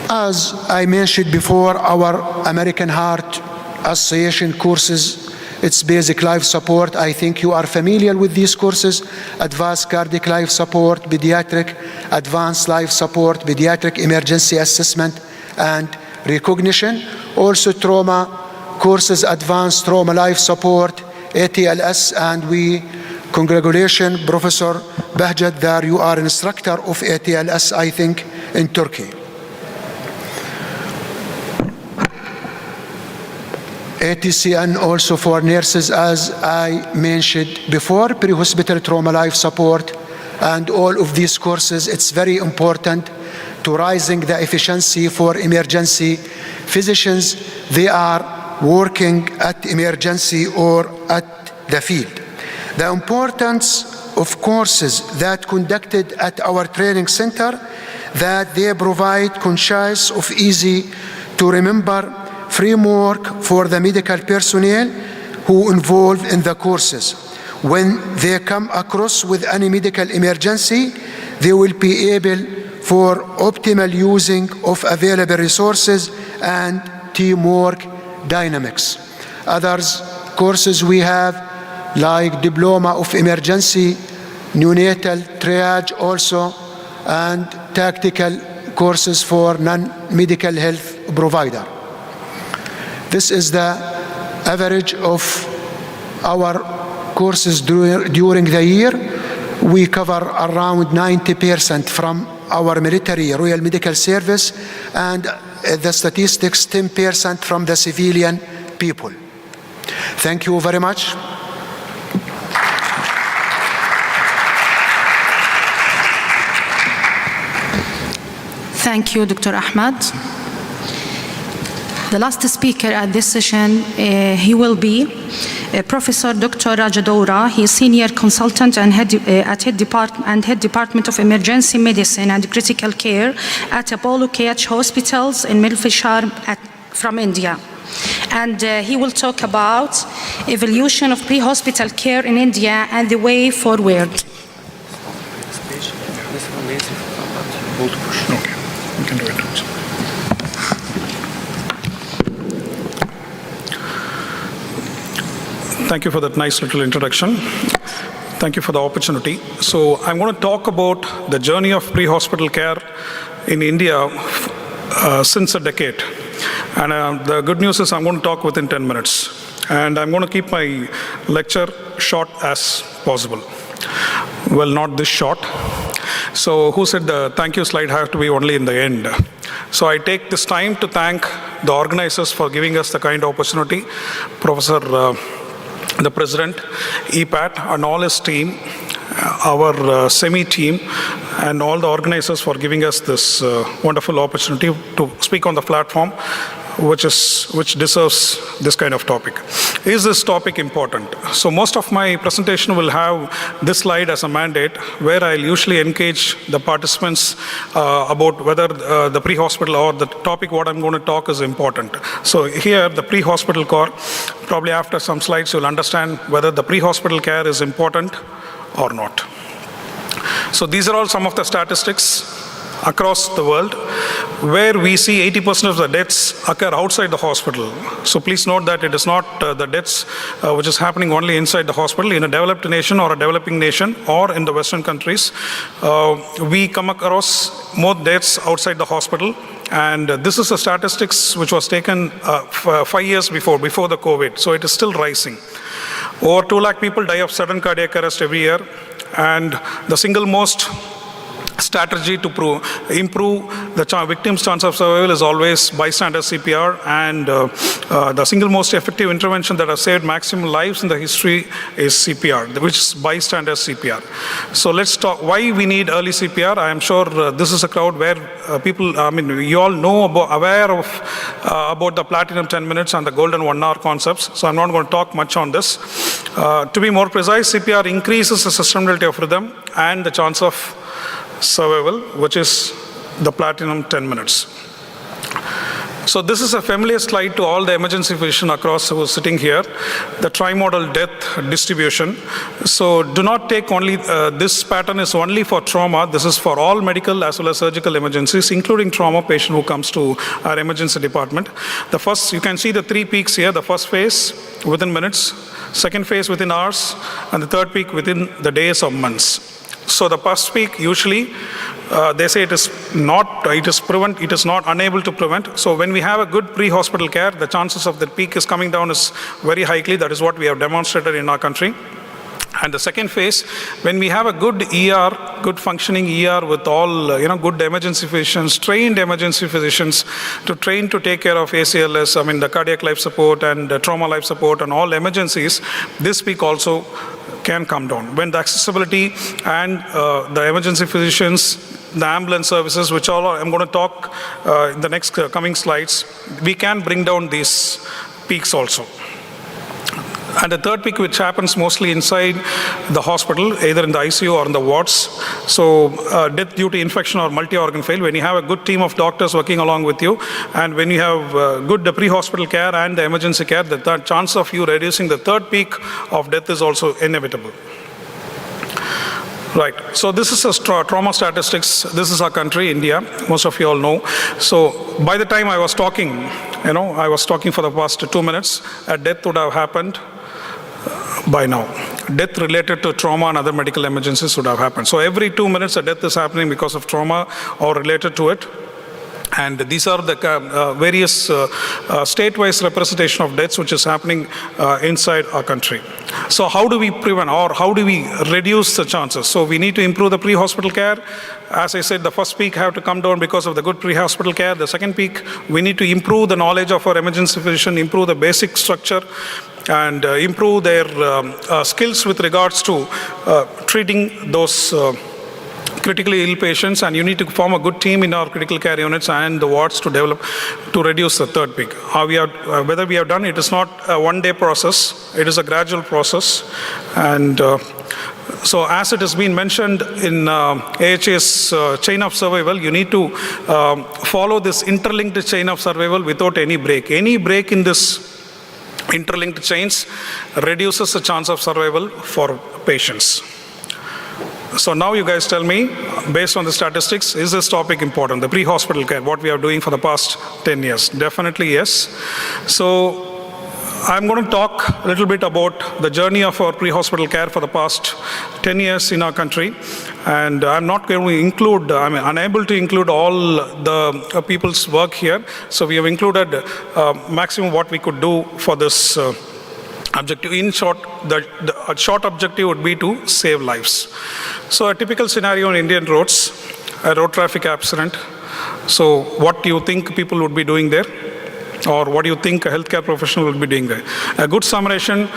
As I mentioned before, our American Heart Association courses, it's basic life support. I think you are familiar with these courses: advanced cardiac life support, pediatric advanced life support, pediatric emergency assessment and recognition. Also trauma courses, advanced trauma life support, ATLS, and we congratulations Professor Bahjat that you are an instructor of ATLS, I think, in Turkey. ATCN also for nurses, as I mentioned before, pre-hospital trauma life support, and all of these courses, it's very important to raising the efficiency for emergency physicians. They are working at emergency or at the field. The importance of courses that conducted at our training center, that they provide concise of easy to remember framework for the medical personnel who involved in the courses. When they come across with any medical emergency, they will be able for optimal using of available resources and teamwork dynamics. Others courses we have like Diploma of Emergency, Neonatal Triage also, and tactical courses for non-medical health provider. This is the average of our courses during the year. We cover around 90% from our military Royal Medical Service, and the statistics 10% from the civilian people. Thank you very much. Thank you, Dr. Ahmad. The last speaker at this session, he will be Professor Dr. Rajadoura. He is Senior Consultant and Head Department of Emergency Medicine and Critical Care at Apollo KH Hospitals in Milfishar from India. And he will talk about evolution of pre-hospital care in India and the way forward. Okay, we can do it. Thank you for that nice little introduction. Thank you for the opportunity. So I'm going to talk about the journey of pre-hospital care in India since a decade. And the good news is I'm going to talk within 10 minutes. And I'm going to keep my lecture short as possible. Well, not this short. So who said the thank you slide have to be only in the end? So I take this time to thank the organizers for giving us the kind of opportunity. Professor the President, EPAT, and all his team, our SEMI team, and all the organizers for giving us this wonderful opportunity to speak on the platform, which deserves this kind of topic. Is this topic important? So most of my presentation will have this slide as a mandate, where I'll usually engage the participants about whether the pre-hospital or the topic what I'm going to talk is important. So here, the pre-hospital care, probably after some slides you'll understand whether the pre-hospital care is important or not. So these are all some of the statistics across the world, where we see 80% of the deaths occur outside the hospital. So please note that it is not the deaths which is happening only inside the hospital. In a developed nation or a developing nation or in the Western countries, we come across more deaths outside the hospital. And this is the statistics which was taken 5 years before the COVID. So it is still rising. Over 2 lakh people die of sudden cardiac arrest every year. And the single most strategy to improve the victim's chance of survival is always bystander CPR, and the single most effective intervention that has saved maximum lives in the history is CPR, which is bystander CPR. So let's talk why we need early CPR. I am sure this is a crowd where you all know aware of about the platinum 10 minutes and the golden 1 hour concepts, so I'm not going to talk much on this. To be more precise, CPR increases the sustainability of rhythm and the chance of survival, which is the platinum 10 minutes. So this is a familiar slide to all the emergency physicians across who are sitting here, the trimodal death distribution. So do not take only, this pattern is only for trauma. This is for all medical as well as surgical emergencies, including trauma patient who comes to our emergency department. The first, you can see the 3 peaks here, the first phase within minutes, second phase within hours, and the third peak within the days or months. So the first peak usually, they say it is not unable to prevent. So when we have a good pre-hospital care, the chances of the peak is coming down is very highly. That is what we have demonstrated in our country. And the second phase, when we have a good ER, good functioning ER with all, good emergency physicians, trained emergency physicians to take care of ACLS, the cardiac life support and trauma life support and all emergencies, this peak also can come down. When the accessibility and the emergency physicians, the ambulance services, which all I'm going to talk in the next coming slides, we can bring down these peaks also. And the third peak, which happens mostly inside the hospital, either in the ICU or in the wards. So death due to infection or multi-organ failure, when you have a good team of doctors working along with you, and when you have good pre-hospital care and the emergency care, the chance of you reducing the third peak of death is also inevitable. Right, so this is a trauma statistics. This is our country, India. Most of you all know. So by the time I was talking, I was talking for the past 2 minutes, a death would have happened by now. Death related to trauma and other medical emergencies would have happened. So every 2 minutes a death is happening because of trauma or related to it. And these are the various state-wise representation of deaths which is happening inside our country. So how do we prevent or how do we reduce the chances? So we need to improve the pre-hospital care. As I said, the first peak have to come down because of the good pre-hospital care. The second peak, we need to improve the knowledge of our emergency physician, improve the basic structure, and improve their skills with regards to treating those critically ill patients, and you need to form a good team in our critical care units and the wards to develop, to reduce the third peak. Whether we have done it is not a one-day process, it is a gradual process. And so as it has been mentioned in AHA's chain of survival, you need to follow this interlinked chain of survival without any break. Any break in this interlinked chains reduces the chance of survival for patients. So now you guys tell me, based on the statistics, is this topic important? The pre-hospital care, what we are doing for the past 10 years? Definitely yes. So I'm going to talk a little bit about the journey of our pre-hospital care for the past 10 years in our country. And I'm not going to include, I'm unable to include all the people's work here. So we have included maximum what we could do for this objective. In short, the short objective would be to save lives. So a typical scenario on Indian roads, a road traffic accident. So what do you think people would be doing there? Or what do you think a healthcare professional would be doing there? A good summation,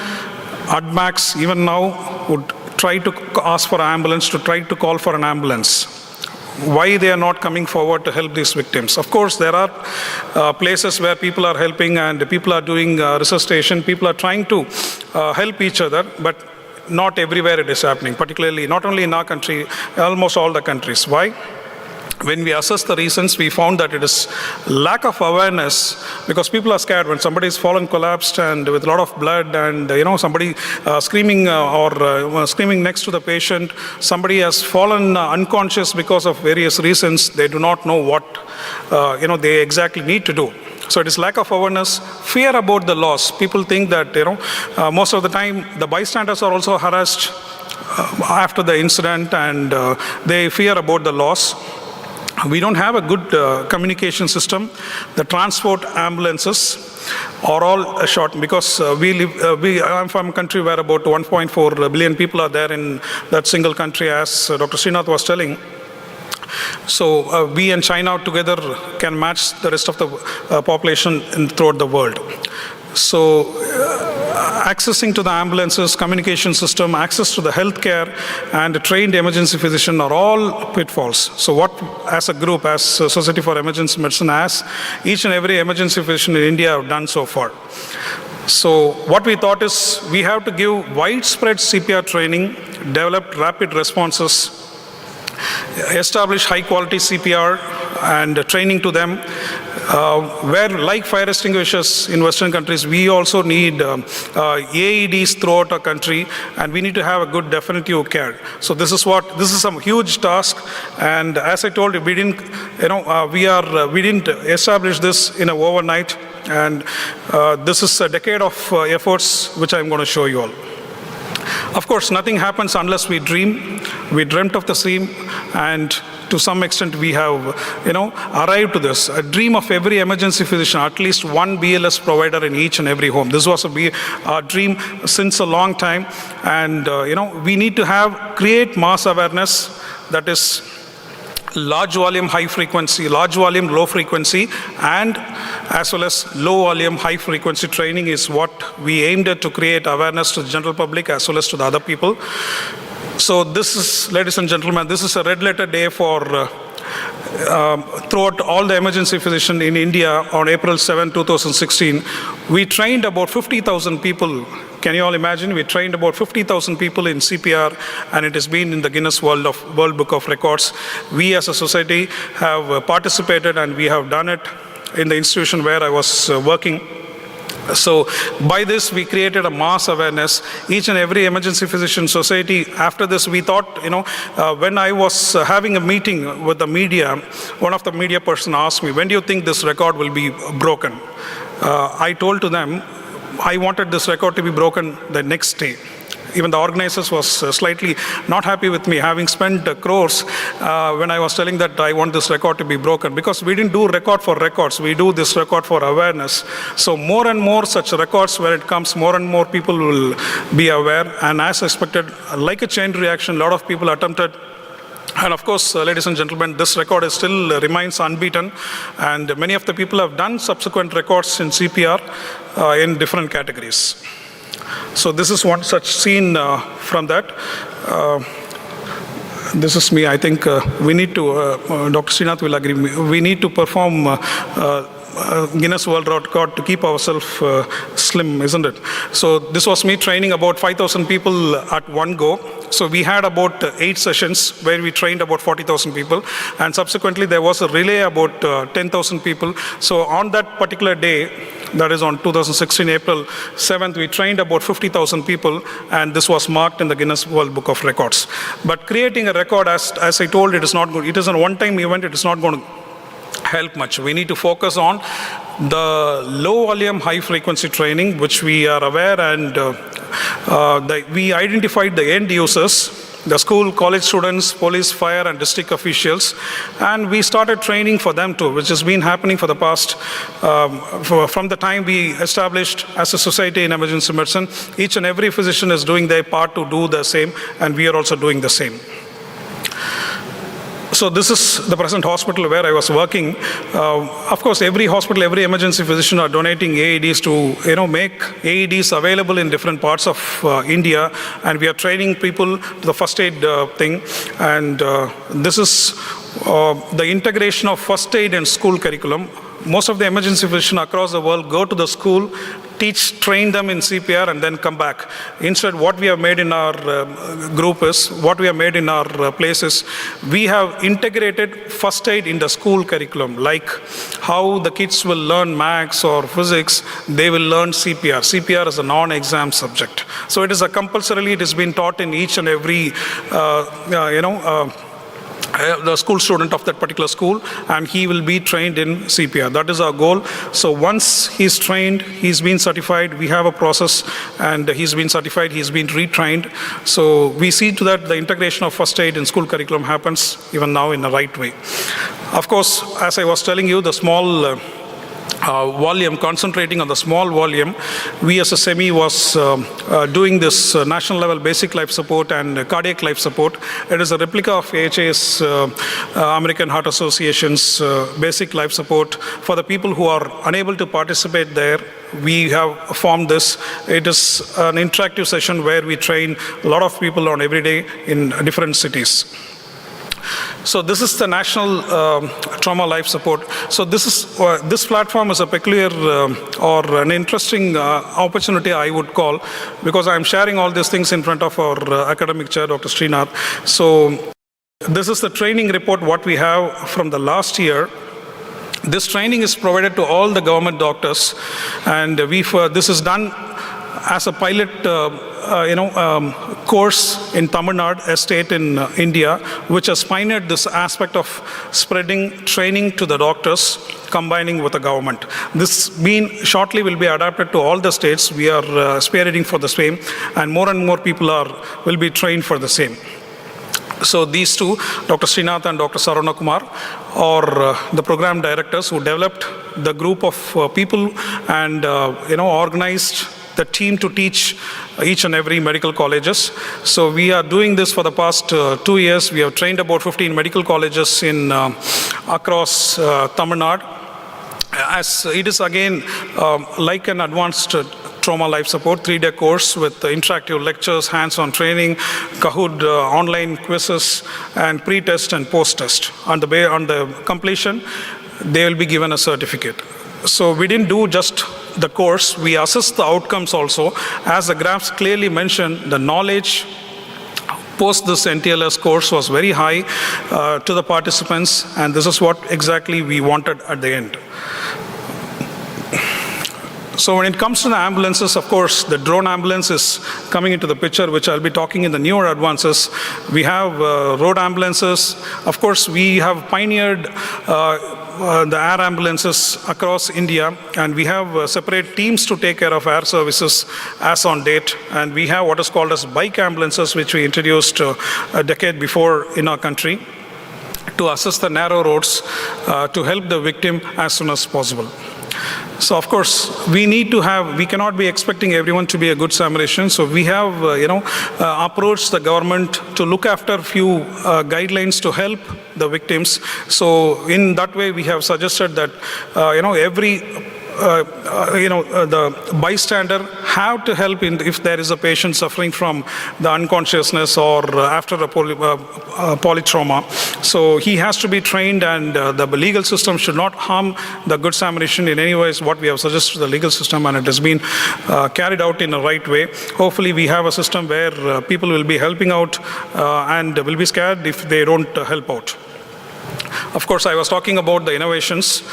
ADMAX even now would try to ask for an ambulance, to try to call for an ambulance. Why they are not coming forward to help these victims? Of course, there are places where people are helping and people are doing resuscitation. People are trying to help each other, but not everywhere it is happening, particularly not only in our country, almost all the countries. Why? When we assess the reasons, we found that it is lack of awareness, because people are scared when somebody is fallen, collapsed, and with a lot of blood, and somebody screaming or screaming next to the patient. Somebody has fallen unconscious because of various reasons. They do not know what they exactly need to do. So it is lack of awareness, fear about the loss. People think that most of the time the bystanders are also harassed after the incident, and they fear about the loss. We don't have a good communication system. The transport ambulances are all short, because I'm from a country where about 1.4 billion people are there in that single country, as Dr. Srinath was telling. So we and China together can match the rest of the population throughout the world. So accessing to the ambulances, communication system, access to the healthcare, and a trained emergency physician are all pitfalls. So what, as a group, as Society for Emergency Medicine, as each and every emergency physician in India have done so far. So what we thought is we have to give widespread CPR training, develop rapid responses, establish high-quality CPR and training to them. Where, like fire extinguishers in Western countries, we also need AEDs throughout our country, and we need to have a good definitive care. So this is some huge task, and as I told you, we didn't establish this in an overnight, and this is a decade of efforts which I'm going to show you all. Of course, nothing happens unless we dream. We dreamt of the same, and to some extent we have, arrived to this. A dream of every emergency physician, at least one BLS provider in each and every home. This was a dream since a long time, and we need to create mass awareness, that is large volume, high frequency, large volume, low frequency, and as well as low volume, high frequency training is what we aimed at, to create awareness to the general public as well as to the other people. So this is, ladies and gentlemen, this is a red letter day for throughout all the emergency physicians in India on April 7, 2016. We trained about 50,000 people. Can you all imagine? We trained about 50,000 people in CPR, and it has been in the Guinness World Book of Records. We as a society have participated, and we have done it in the institution where I was working. So by this, we created a mass awareness. Each and every emergency physician society, after this, we thought, when I was having a meeting with the media, one of the media person asked me, when do you think this record will be broken? I told to them, I wanted this record to be broken the next day. Even the organizers was slightly not happy with me, having spent crores when I was telling that I want this record to be broken, because we didn't do record for records, we do this record for awareness. So more and more such records where it comes, more and more people will be aware, and as expected, like a chain reaction, a lot of people attempted. And of course, ladies and gentlemen, this record still remains unbeaten, and many of the people have done subsequent records in CPR in different categories. So this is one such scene from that. This is me. I think we need to, Dr. Srinath will agree, we need to perform Guinness World Record to keep ourselves slim, isn't it? So this was me training about 5,000 people at one go. So we had about 8 sessions where we trained about 40,000 people, and subsequently there was a relay about 10,000 people. So on that particular day, that is on 2016 April 7th, we trained about 50,000 people, and this was marked in the Guinness World Book of Records. But creating a record, as I told, it is not good. It is a one-time event. It is not going to help much. We need to focus on the low volume, high frequency training, which we are aware, and we identified the end users, the school, college students, police, fire, and district officials, and we started training for them too, which has been happening for the past, from the time we established as a society in emergency medicine. Each and every physician is doing their part to do the same, and we are also doing the same. So this is the present hospital where I was working. Of course, every hospital, every emergency physician are donating AEDs to make AEDs available in different parts of India, and we are training people to the first aid thing. And this is the integration of first aid and school curriculum. Most of the emergency physicians across the world go to the school, train them in CPR, and then come back. Instead, what we have made in our group is, what we have made in our place is, we have integrated first aid in the school curriculum, like how the kids will learn maths or physics, they will learn CPR. CPR is a non-exam subject. So it is compulsorily, it has been taught in each and every, the school student of that particular school, and he will be trained in CPR. That is our goal. So once he's trained, he's been certified, we have a process, and he's been certified, he's been retrained. So we see to that the integration of first aid in school curriculum happens even now in the right way. Of course, as I was telling you, the small volume, concentrating on the small volume, we as a SEMI was doing this national level basic life support and cardiac life support. It is a replica of AHA's, American Heart Association's basic life support. For the people who are unable to participate there, we have formed this. It is an interactive session where we train a lot of people on every day in different cities. So this is the National Trauma Life Support. So this platform is a peculiar or an interesting opportunity, I would call, because I'm sharing all these things in front of our academic chair, Dr. Srinath. So this is the training report, what we have from the last year. This training is provided to all the government doctors, and this is done as a pilot course in Tamil Nadu, a state in India, which has pioneered this aspect of spreading training to the doctors, combining with the government. This shortly will be adapted to all the states. We are spearheading for the same, and more people will be trained for the same. So these two, Dr. Srinath and Dr. Sarana Kumar, are the program directors who developed the group of people and organized the team to teach each and every medical colleges. So we are doing this for the past 2 years. We have trained about 15 medical colleges in across Tamil Nadu. As it is again like an advanced trauma life support 3-day course with interactive lectures, hands-on training, Kahoot online quizzes, and pre-test and post-test. On the completion, they will be given a certificate. So we didn't do just the course, we assessed the outcomes also. As the graphs clearly mention, the knowledge post this NTLS course was very high to the participants, and this is what exactly we wanted at the end. So when it comes to the ambulances, of course, the drone ambulance is coming into the picture, which I'll be talking in the newer advances. We have road ambulances. Of course, we have pioneered the air ambulances across India, and we have separate teams to take care of air services as on date. And we have what is called as bike ambulances, which we introduced a decade before in our country, to assess the narrow roads to help the victim as soon as possible. So of course, we cannot be expecting everyone to be a good Samaritan. So we have, approached the government to look after a few guidelines to help the victims. So in that way, we have suggested that, the bystander have to help if there is a patient suffering from the unconsciousness or after a polytrauma. So he has to be trained, and the legal system should not harm the Good Samaritan in any way, is what we have suggested to the legal system, and it has been carried out in the right way. Hopefully we have a system where people will be helping out and will be scared if they don't help out. Of course, I was talking about the innovations.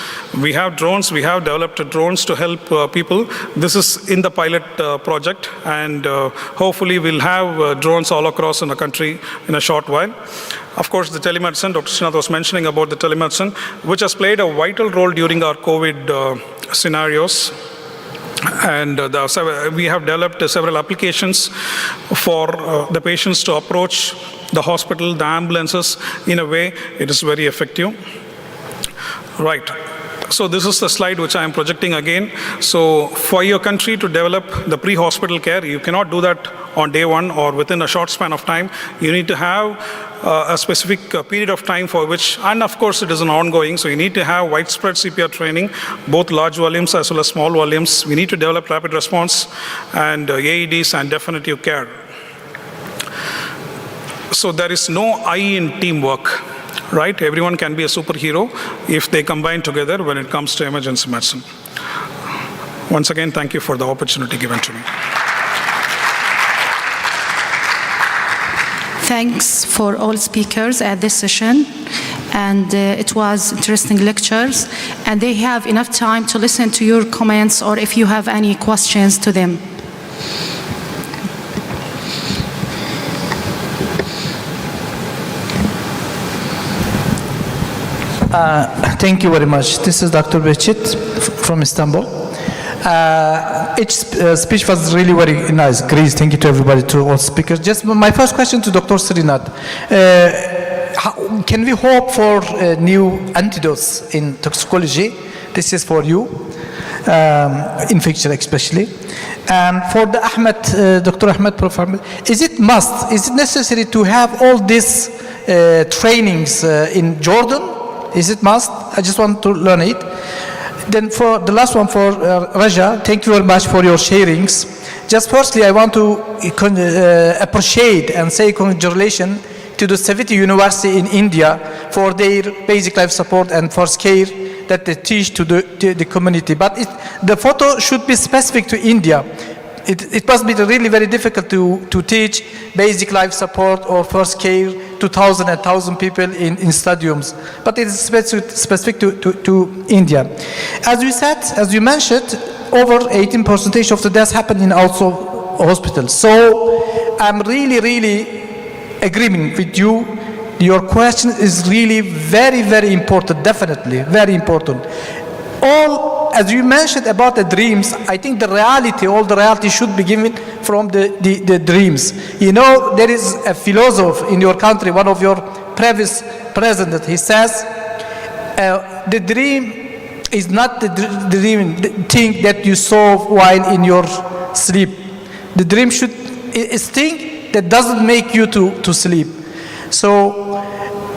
We have drones. We have developed drones to help people. This is in the pilot project, and hopefully we'll have drones all across in the country in a short while. Of course, the telemedicine, Dr. Srinath was mentioning about the telemedicine, which has played a vital role during our COVID scenarios. And we have developed several applications for the patients to approach the hospital, the ambulances, in a way it is very effective. Right. So this is the slide which I am projecting again. So for your country to develop the pre-hospital care, you cannot do that on day one or within a short span of time. You need to have a specific period of time for which, and of course it is an ongoing, so you need to have widespread CPR training, both large volumes as well as small volumes. We need to develop rapid response and AEDs and definitive care. So there is no I in teamwork, right? Everyone can be a superhero if they combine together when it comes to emergency medicine. Once again, thank you for the opportunity given to me. Thanks for all speakers at this session, and it was interesting lectures, and they have enough time to listen to your comments or if you have any questions to them. Thank you very much. This is Dr. Behçet from Istanbul. Each speech was really very nice. Great. Thank you to everybody, to all speakers. Just my first question to Dr. Srinath. Can we hope for new antidotes in toxicology? This is for you. infection especially. And for the Dr. Ahmed Professor, is it necessary to have all these trainings in Jordan? Is it must? I just want to learn it. Then for the last one for Raja, thank you very much for your sharings. Just firstly, I want to appreciate and say congratulations to the Savitri University in India for their basic life support and first care that they teach to the community. But the photo should be specific to India. It must be really very difficult to teach basic life support or first care to 1,000 people in stadiums. But it is specific to India. As you mentioned, over 18% of the deaths happen in outsourced hospitals. So I'm really agreeing with you. Your question is really very important, definitely, very important. As you mentioned about the dreams, I think all the reality should be given from the dreams. You know, there is a philosopher in your country, one of your previous presidents, he says, the dream is not the thing that you saw while in your sleep. The dream is thing that doesn't make you to sleep. So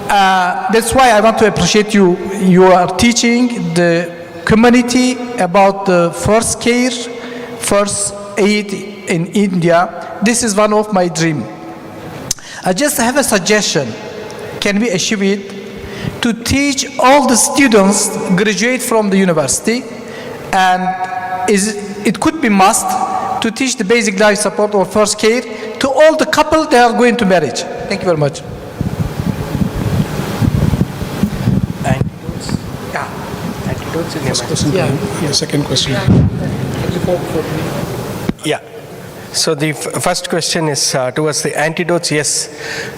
that's why I want to appreciate you. You are teaching the community about the first care, first aid in India. This is one of my dreams. I just have a suggestion. Can we achieve it? To teach all the students graduate from the university, and it could be must to teach the basic life support or first care to all the couple that are going to marriage. Thank you very much. Yeah. Second question. Yeah. So the first question is towards the antidotes. Yes,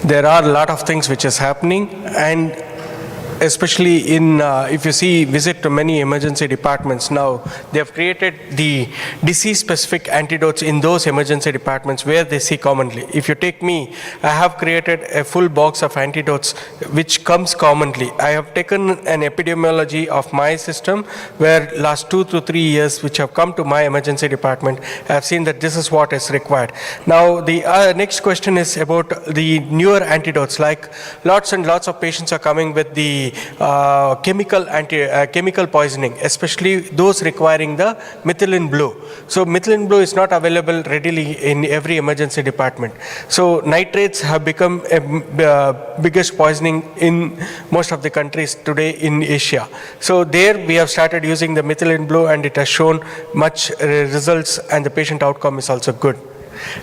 there are a lot of things which is happening, and especially if you visit to many emergency departments now, they have created the disease-specific antidotes in those emergency departments where they see commonly. If you take me, I have created a full box of antidotes which comes commonly. I have taken an epidemiology of my system where last 2 to 3 years which have come to my emergency department, I have seen that this is what is required. Now the next question is about the newer antidotes, like lots and lots of patients are coming with the chemical poisoning, especially those requiring the methylene blue. So methylene blue is not available readily in every emergency department. So nitrates have become a biggest poisoning in most of the countries today in Asia. So there we have started using the methylene blue, and it has shown much results, and the patient outcome is also good.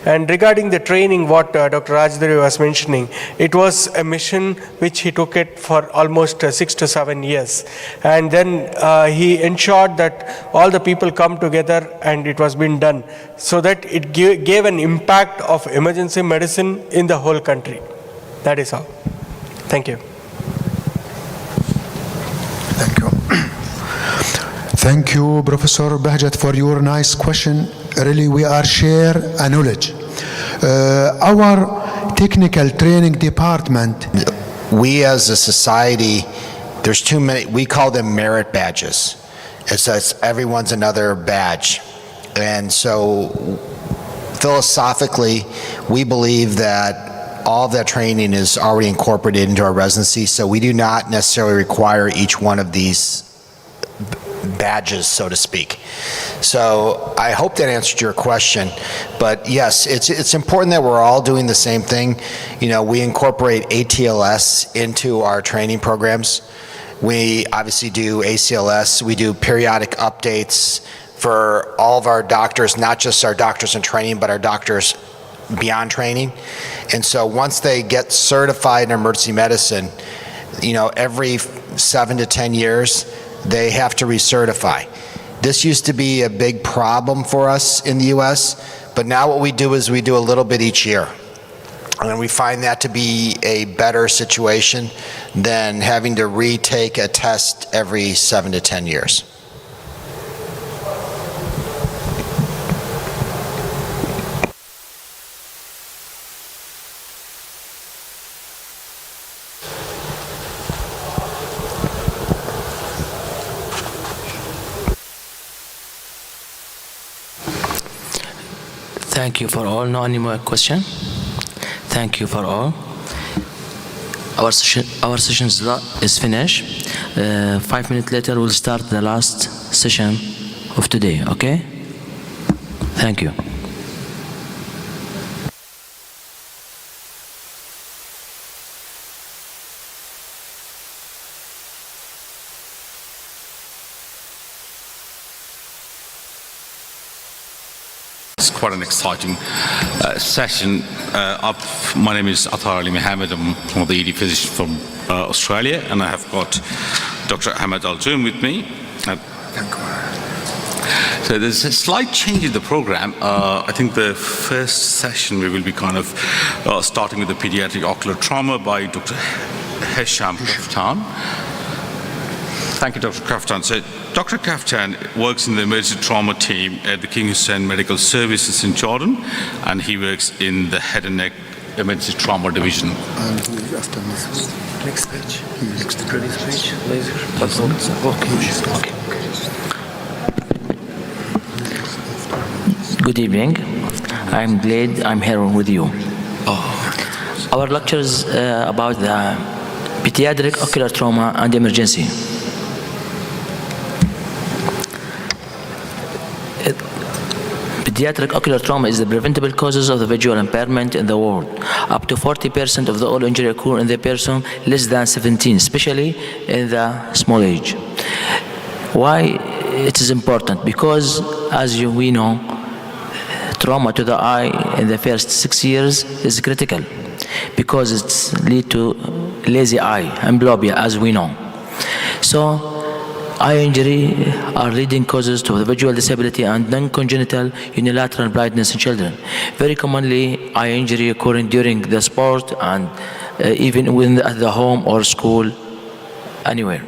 And regarding the training, what Dr. Rajdari was mentioning, it was a mission which he took it for almost 6 to 7 years. And then he ensured that all the people come together and it was being done, so that it gave an impact of emergency medicine in the whole country. That is all. Thank you. Thank you. Thank you, Professor Bahjat, for your nice question. Really, we are share a knowledge. Our technical training department. We as a society, there's too many, we call them merit badges. It's everyone's another badge. And so philosophically, we believe that all of that training is already incorporated into our residency, so we do not necessarily require each one of these badges, so to speak. So I hope that answered your question. But yes, it's important that we're all doing the same thing. You know, we incorporate ATLS into our training programs. We obviously do ACLS. We do periodic updates for all of our doctors, not just our doctors in training, but our doctors beyond training. And so once they get certified in emergency medicine, you know, every 7 to 10 years, they have to recertify. This used to be a big problem for us in the US, but now what we do is we do a little bit each year. And we find that to be a better situation than having to retake a test every 7 to 10 years. Thank you for all. No any more question? Thank you for all. Our session is finished. 5 minutes later, we'll start the last session of today, okay? Thank you. It's quite an exciting session. My name is Atar Ali Mohammed. I'm one of the ED physicians from Australia, and I have got Dr. Ahmed Al-Zoom with me. So there's a slight change in the program. I think the first session we will be kind of starting with the pediatric ocular trauma by Dr. Hesham Kaftan. Thank you, Dr. Kaftan. So Dr. Kaftan works in the emergency trauma team at the King Hussein Medical Services in Jordan, and he works in the head and neck emergency trauma division. Next page. Next previous page. Laser. Okay. Good evening. I'm glad I'm here with you. Our lecture is about the pediatric ocular trauma and emergency. Pediatric ocular trauma is the preventable causes of the visual impairment in the world. Up to 40% of the all injury occur in the person less than 17, especially in the small age. Why it is important? Because as we know, trauma to the eye in the first 6 years is critical because it leads to lazy eye, amblyopia, as we know. So eye injury are leading causes to the visual disability and non-congenital unilateral blindness in children. Very commonly, eye injury occurring during the sport and even when at the home or school, anywhere.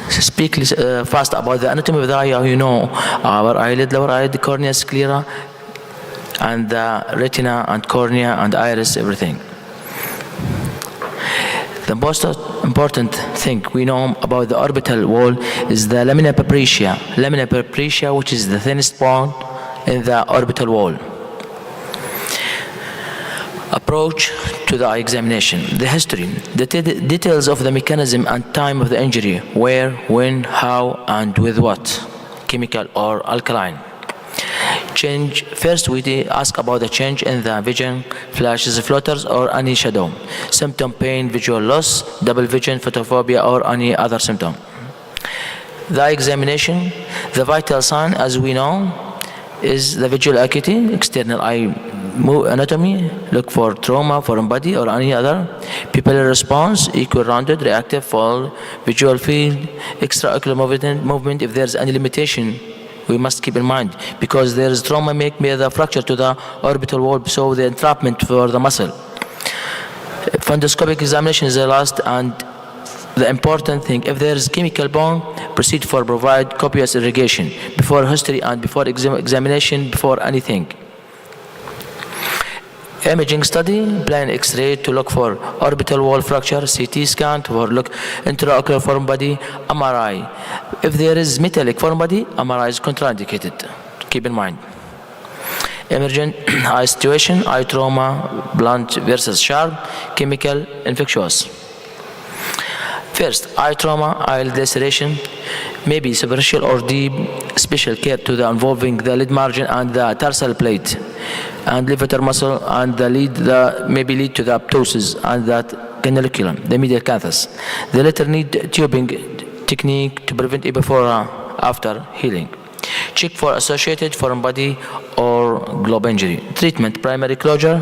Speak fast about the anatomy of the eye. You know, our eyelid, lower eyelid, the cornea, sclera, and the retina and cornea and iris, everything. The most important thing we know about the orbital wall is the lamina papyracea. Lamina papyracea, which is the thinnest bone in the orbital wall. Approach to the eye examination. The history, the details of the mechanism and time of the injury, where, when, how, and with what, chemical or alkaline. Change. First, we ask about the change in the vision, flashes, floaters, or any shadow. Symptom: pain, visual loss, double vision, photophobia, or any other symptom. The eye examination, the vital sign, as we know, is the visual acuity, external eye anatomy, look for trauma, foreign body, or any other. Pupillary response, equal rounded, reactive, full, visual field, extraocular movement. If there's any limitation, we must keep in mind, because there is trauma make the fracture to the orbital wall, so the entrapment for the muscle. Fundoscopic examination is the last and the important thing. If there is chemical bone, proceed for provide copious irrigation before history and before examination, before anything. Imaging study, plain X-ray to look for orbital wall fracture, CT scan to look intraocular foreign body, MRI. If there is metallic foreign body, MRI is contraindicated. Keep in mind. Emergent eye situation, eye trauma, blunt versus sharp, chemical, infectious. First, eye trauma, eye laceration, maybe superficial or deep, special care to the involving the lid margin and the tarsal plate and levator muscle, and the lead maybe lead to the apoptosis and that canaliculum, the medial canthus. The latter need tubing technique to prevent it before after healing. Check for associated foreign body or globe injury. Treatment: primary closure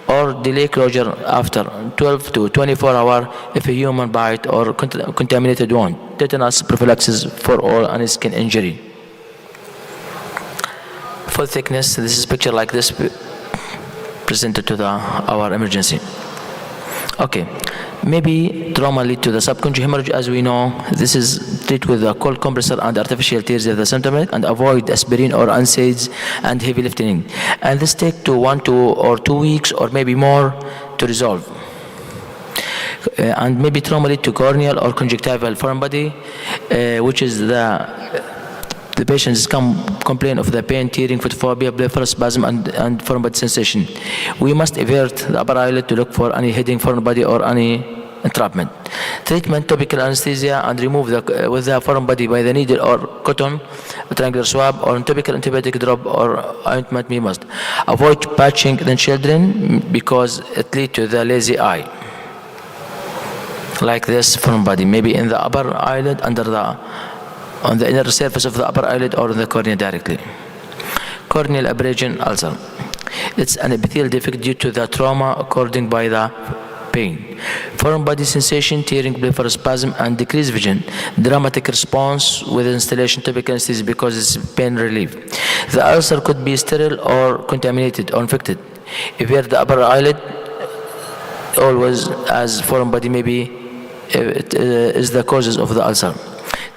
or delay closure after 12 to 24 hours if a human bite or contaminated wound. Tetanus prophylaxis for all any skin injury. Full thickness, this is picture like this presented to our emergency. Okay, maybe trauma lead to the subconjunctival hemorrhage. As we know, this is treated with a cold compressor and artificial tears of the symptomatic, and avoid aspirin or NSAIDs and heavy lifting. And this take to 1 or 2 weeks or maybe more to resolve. And maybe trauma lead to corneal or conjunctival foreign body, which is the The patients complain of the pain, tearing, photophobia, blepharospasm, and foreign body sensation. We must avert the upper eyelid to look for any hidden foreign body or any entrapment. Treatment: topical anesthesia and remove with the foreign body by the needle or cotton, triangular swab, or topical antibiotic drop or ointment. We must avoid patching in children because it leads to the lazy eye. Like this foreign body, maybe in the upper eyelid, on the inner surface of the upper eyelid, or in the cornea directly. Corneal abrasion ulcer. It's an epithelial defect due to the trauma occurring by the pain. Foreign body sensation, tearing, blepharospasm, and decreased vision. Dramatic response with installation topical anesthesia because it's pain relief. The ulcer could be sterile or contaminated or infected. If you have the upper eyelid, always as foreign body maybe it is the causes of the ulcer.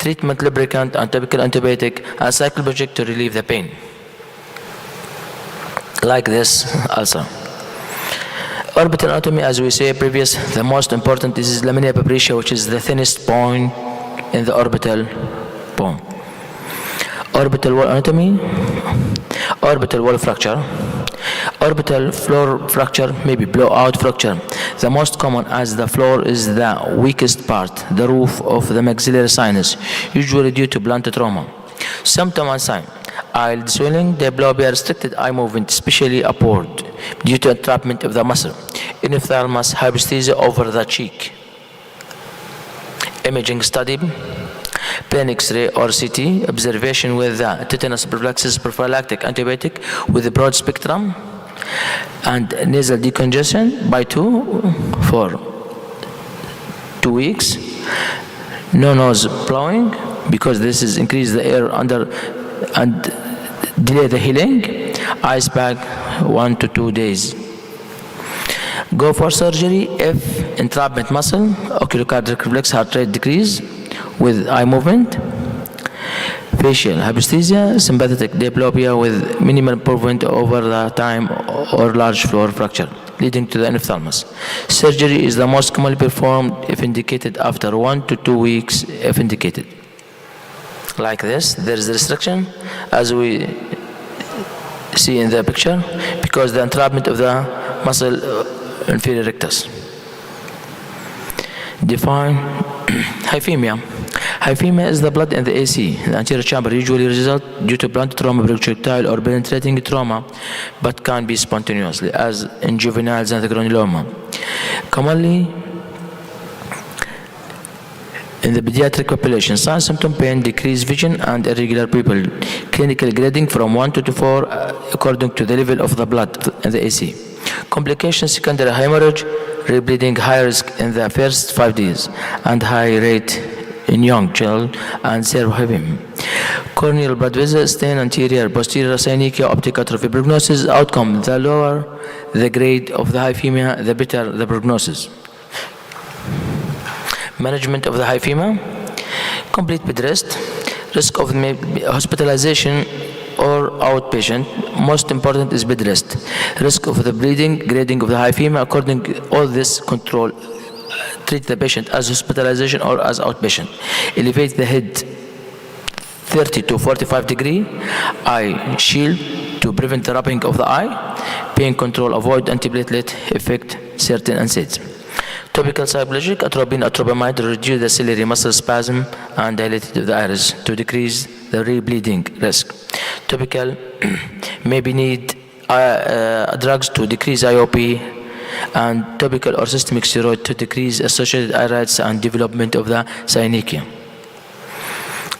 Treatment: lubricant and topical antibiotic and cycloplegic to relieve the pain. Like this ulcer. Orbital anatomy, as we say previous, the most important is lamina papyracea, which is the thinnest point in the orbital bone. Orbital wall anatomy, orbital wall fracture. Orbital floor fracture, maybe blowout fracture. The most common, as the floor is the weakest part, the roof of the maxillary sinus, usually due to blunt trauma. Symptom and sign: eyelid swelling, diplopia, restricted eye movement, especially upward, due to entrapment of the muscle. Enophthalmos, hypoesthesia over the cheek. Imaging study: plain X-ray or CT, observation with the tetanus prophylaxis, prophylactic antibiotic with a broad spectrum, and nasal decongestion by 2 for 2 weeks. No nose blowing because this is increase the air under and delay the healing. Ice pack 1 to 2 days. Go for surgery if entrapment muscle, oculocardiac reflex, heart rate decrease with eye movement. Facial hypoesthesia, sympathetic diplopia with minimal improvement over the time, or large floor fracture leading to the enophthalmos. Surgery is the most commonly performed if indicated after 1 to 2 weeks if indicated. Like this, there is a restriction as we see in the picture because the entrapment of the muscle inferior rectus. Define hyphemia. Hyphemia is the blood in the AC. The anterior chamber usually results due to blunt trauma, projectile, or penetrating trauma, but can be spontaneously, as in juveniles and the granuloma. Commonly in the pediatric population, sign, symptom, pain, decreased vision, and irregular pupil. Clinical grading from 1 to 4 according to the level of the blood in the AC. Complications: secondary hemorrhage, rebleeding, high risk in the first 5 days, and high rate in young children, and cerebrohypemia. Corneal blood vessel stain, anterior, posterior synechiae, optic atrophy. Prognosis: outcome: the lower the grade of the hyphemia, the better the prognosis. Management of the hyphemia: complete bed rest, risk of hospitalization or outpatient. Most important is bed rest. Risk of the bleeding, grading of the hyphemia, according to all this control. Treat the patient as hospitalization or as outpatient. Elevate the head 30 to 45 degree. Eye shield to prevent the rubbing of the eye. Pain control: avoid antiplatelet effect, certain NSAIDs. Topical cycloplegic, atropine, atropamide to reduce the ciliary muscle spasm and dilate of the iris to decrease the rebleeding risk. Topical maybe need drugs to decrease IOP, and topical or systemic steroid to decrease associated irides and development of the synechiae.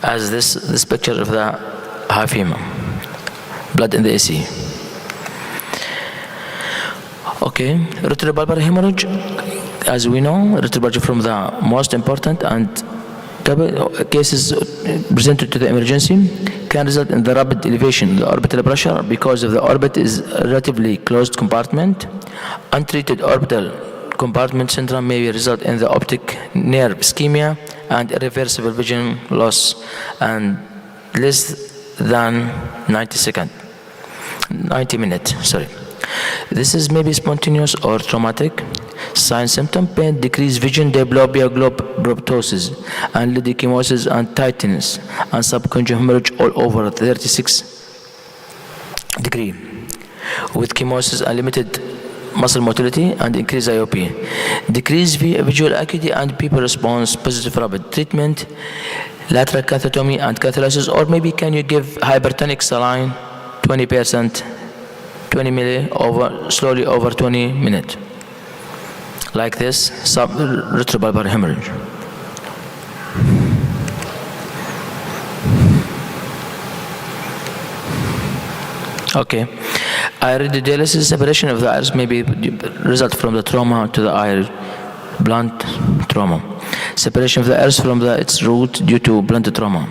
As this picture of the hyphemia, blood in the AC. Okay, retrobulbar hemorrhage. As we know, retrobulbar from the most important and cases presented to the emergency can result in the rapid elevation of the orbital pressure because of the orbit is a relatively closed compartment. Untreated orbital compartment syndrome may result in the optic nerve ischemia and irreversible vision loss and less than 90 minutes. This is maybe spontaneous or traumatic. Sign symptom pain, decreased vision, diplopia, proptosis, and lidechymosis and tightness, and subconjunctival hemorrhage all over 36 degree, with chemosis and limited muscle motility and increased IOP. Decreased visual acuity and people response, positive rapid treatment, lateral cathetomy and catheterization, or maybe can you give hypertonic saline 20%, 20 milli slowly over 20 minutes. Like this, subretrobulbar hemorrhage. Okay. Iridodialysis, separation of the iris may be result from the trauma to the eye, blunt trauma. Separation of the iris from its root due to blunt trauma.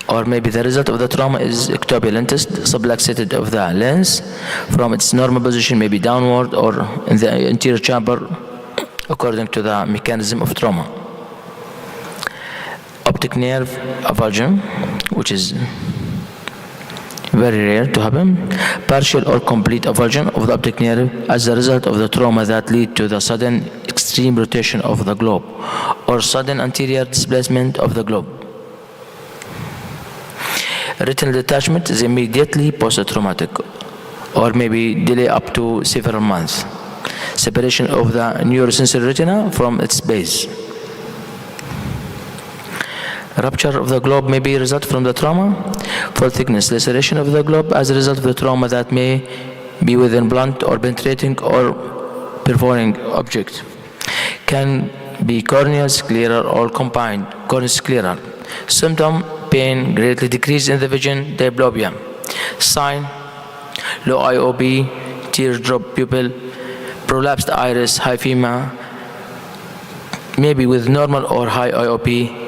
Or maybe the result of the trauma is ectopia lentis, subluxated of the lens from its normal position, maybe downward or in the anterior chamber, according to the mechanism of trauma. Optic nerve avulsion, which is very rare to happen. Partial or complete avulsion of the optic nerve as a result of the trauma that lead to the sudden extreme rotation of the globe or sudden anterior displacement of the globe. Retinal detachment is immediately post-traumatic or maybe delay up to several months. Separation of the neurosensory retina from its base. Rupture of the globe may be a result from the trauma. For thickness, laceration of the globe as a result of the trauma that may be within blunt or penetrating or perforating object. Can be corneal scleral or combined corneal scleral. Symptom, pain, greatly decrease in the vision, diplopia. Sign, low IOP, teardrop pupil, prolapsed iris, hyphema, maybe with normal or high IOP,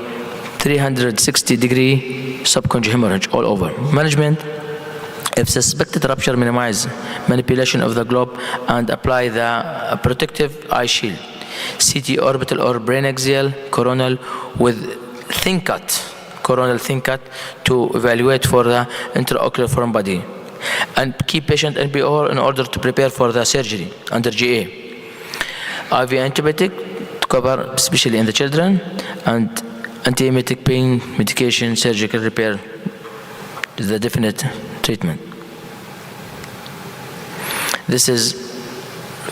360-degree subconjunctival hemorrhage all over. Management, if suspected rupture, minimize manipulation of the globe and apply the protective eye shield. CT orbital or brain axial, coronal with thin cut, coronal thin cut to evaluate for the intraocular foreign body. And keep patient NPO in order to prepare for the surgery under GA. IV antibiotic to cover, especially in the children, and antiemetic pain medication, surgical repair is the definite treatment. This is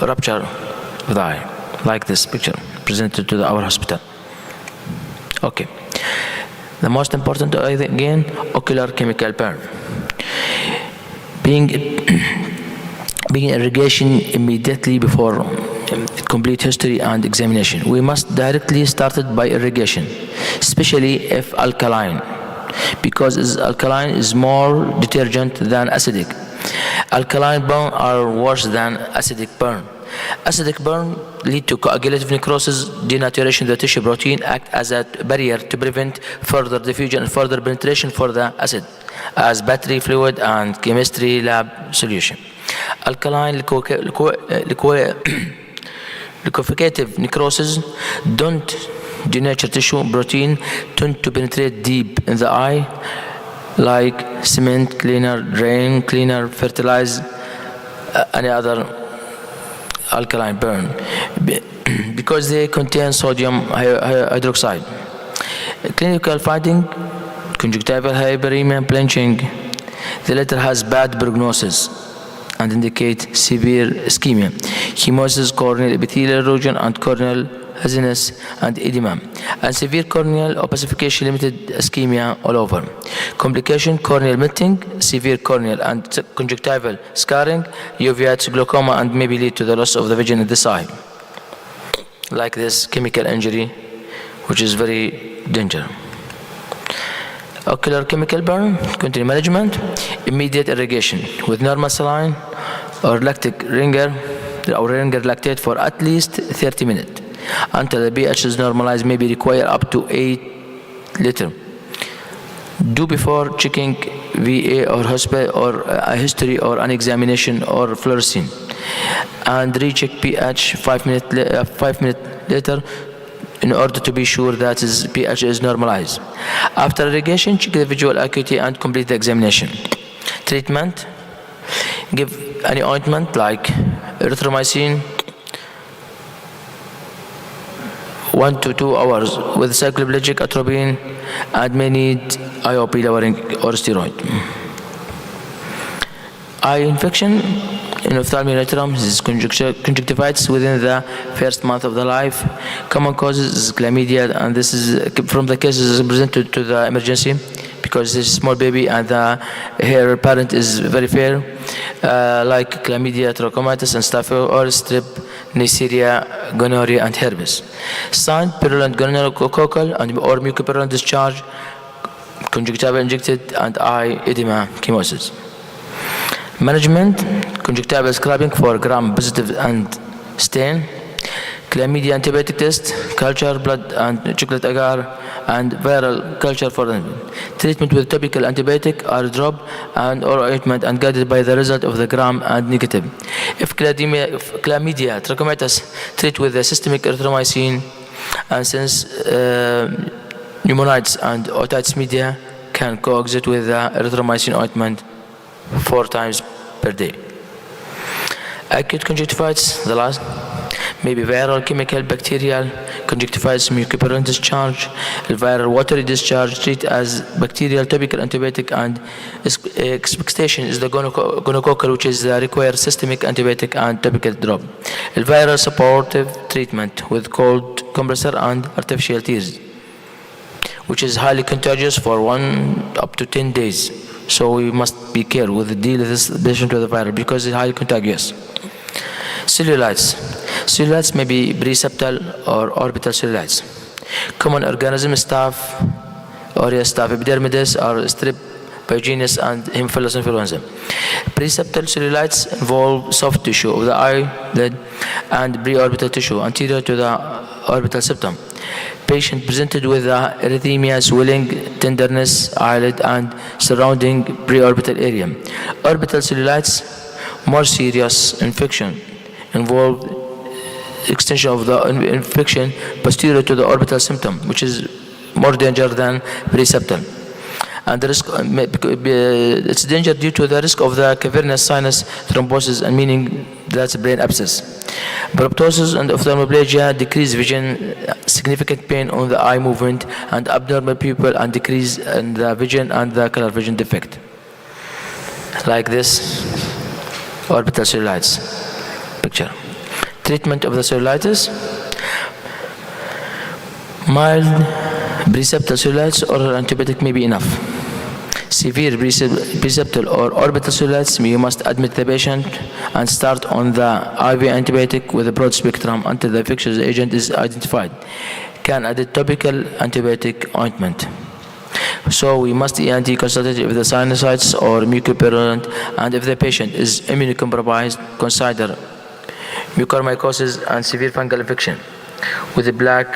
rupture of the eye, like this picture presented to our hospital. Okay. The most important, again, ocular chemical burn. Being irrigation immediately before complete history and examination. We must directly start it by irrigation, especially if alkaline, because alkaline is more detergent than acidic. Alkaline burn are worse than acidic burn. Acidic burn lead to coagulative necrosis, denaturation of the tissue protein, act as a barrier to prevent further diffusion and further penetration for the acid, as battery fluid and chemistry lab solution. Alkaline liquefative necrosis don't denature tissue protein, tend to penetrate deep in the eye, like cement cleaner, drain cleaner, fertilize, any other alkaline burn, because they contain sodium hydroxide. Clinical finding, conjunctival hyperemia, blanching. The latter has bad prognosis and indicate severe ischemia, hemosis, corneal epithelial erosion, and corneal haziness and edema, and severe corneal opacification, limited ischemia all over. Complication, corneal melting, severe corneal and conjunctival scarring, uveitis, glaucoma, and maybe lead to the loss of the vision in this eye. Like this chemical injury, which is very dangerous. Ocular chemical burn, continued management, immediate irrigation with normal saline or lactic ringer lactate for at least 30 minutes until the pH is normalized, maybe require up to 8 liters. Do before checking VA or hospital or a history or an examination or fluorescein, and recheck pH 5 minutes later in order to be sure that his pH is normalized. After irrigation, check the visual acuity and complete the examination. Treatment, give any ointment like erythromycin 1 to 2 hours with cycloplegic atropine and may need IOP lowering or steroid. Eye infection in ophthalmic neutrum is conjunctivitis within the first month of the life. Common causes is chlamydia, and this is from the cases presented to the emergency because this small baby and her parent is very fair, like chlamydia, trachomatis, and staphylococcus, strep, Neisseria, gonorrhea, and herpes. Sign: purulent gonococcal and or mucopurulent discharge, conjunctiva injected, and eye edema, chemosis. Management: conjunctival scrubbing for gram-positive and stain, chlamydia antibiotic test, culture, blood and chocolate agar, and viral culture for treatment with topical antibiotic, eye drop, and or ointment, and guided by the result of the gram and negative. If chlamydia trachomatis, treat with the systemic erythromycin, and since pneumonitis and otitis media can coexist with the erythromycin ointment 4 times per day. Acute conjunctivitis, the last, may be viral, chemical, bacterial. Conjunctivitis, mucopurulent discharge, viral watery discharge. Treat as bacterial, topical antibiotic, and expectation is the gonococcal, which is require systemic antibiotic and topical drop. Viral supportive treatment with cold compressor and artificial tears, which is highly contagious for 1 up to 10 days. So we must be careful with the deal with this patient with the virus because it's highly contagious. Cellulitis. Cellulitis may be preseptal or orbital cellulitis. Common organism: staph aureus, staph epidermidis, or strep pyogenes, and Haemophilus influenza. Preseptal cellulitis involve soft tissue of the eyelid and preorbital tissue anterior to the orbital septum. Patient presented with erythema, swelling, tenderness, eyelid, and surrounding preorbital area. Orbital cellulitis, more serious infection, involve extension of the infection posterior to the orbital septum, which is more danger than preseptal. And the risk, it's danger due to the risk of the cavernous sinus thrombosis, and meaning that's brain abscess. Proptosis and ophthalmoplegia decrease vision, significant pain on the eye movement, and abnormal pupil, and decrease in the vision and the color vision defect. Like this, orbital cellulitis picture. Treatment of the cellulitis: mild preseptal cellulitis, oral antibiotic may be enough. Severe preseptal or orbital cellulitis, you must admit the patient and start on the IV antibiotic with a broad spectrum until the infectious agent is identified. Can add a topical antibiotic ointment. So we must ENT consulted if the sinusitis or mucopurulent, and if the patient is immunocompromised, consider mucormycosis and severe fungal infection with a black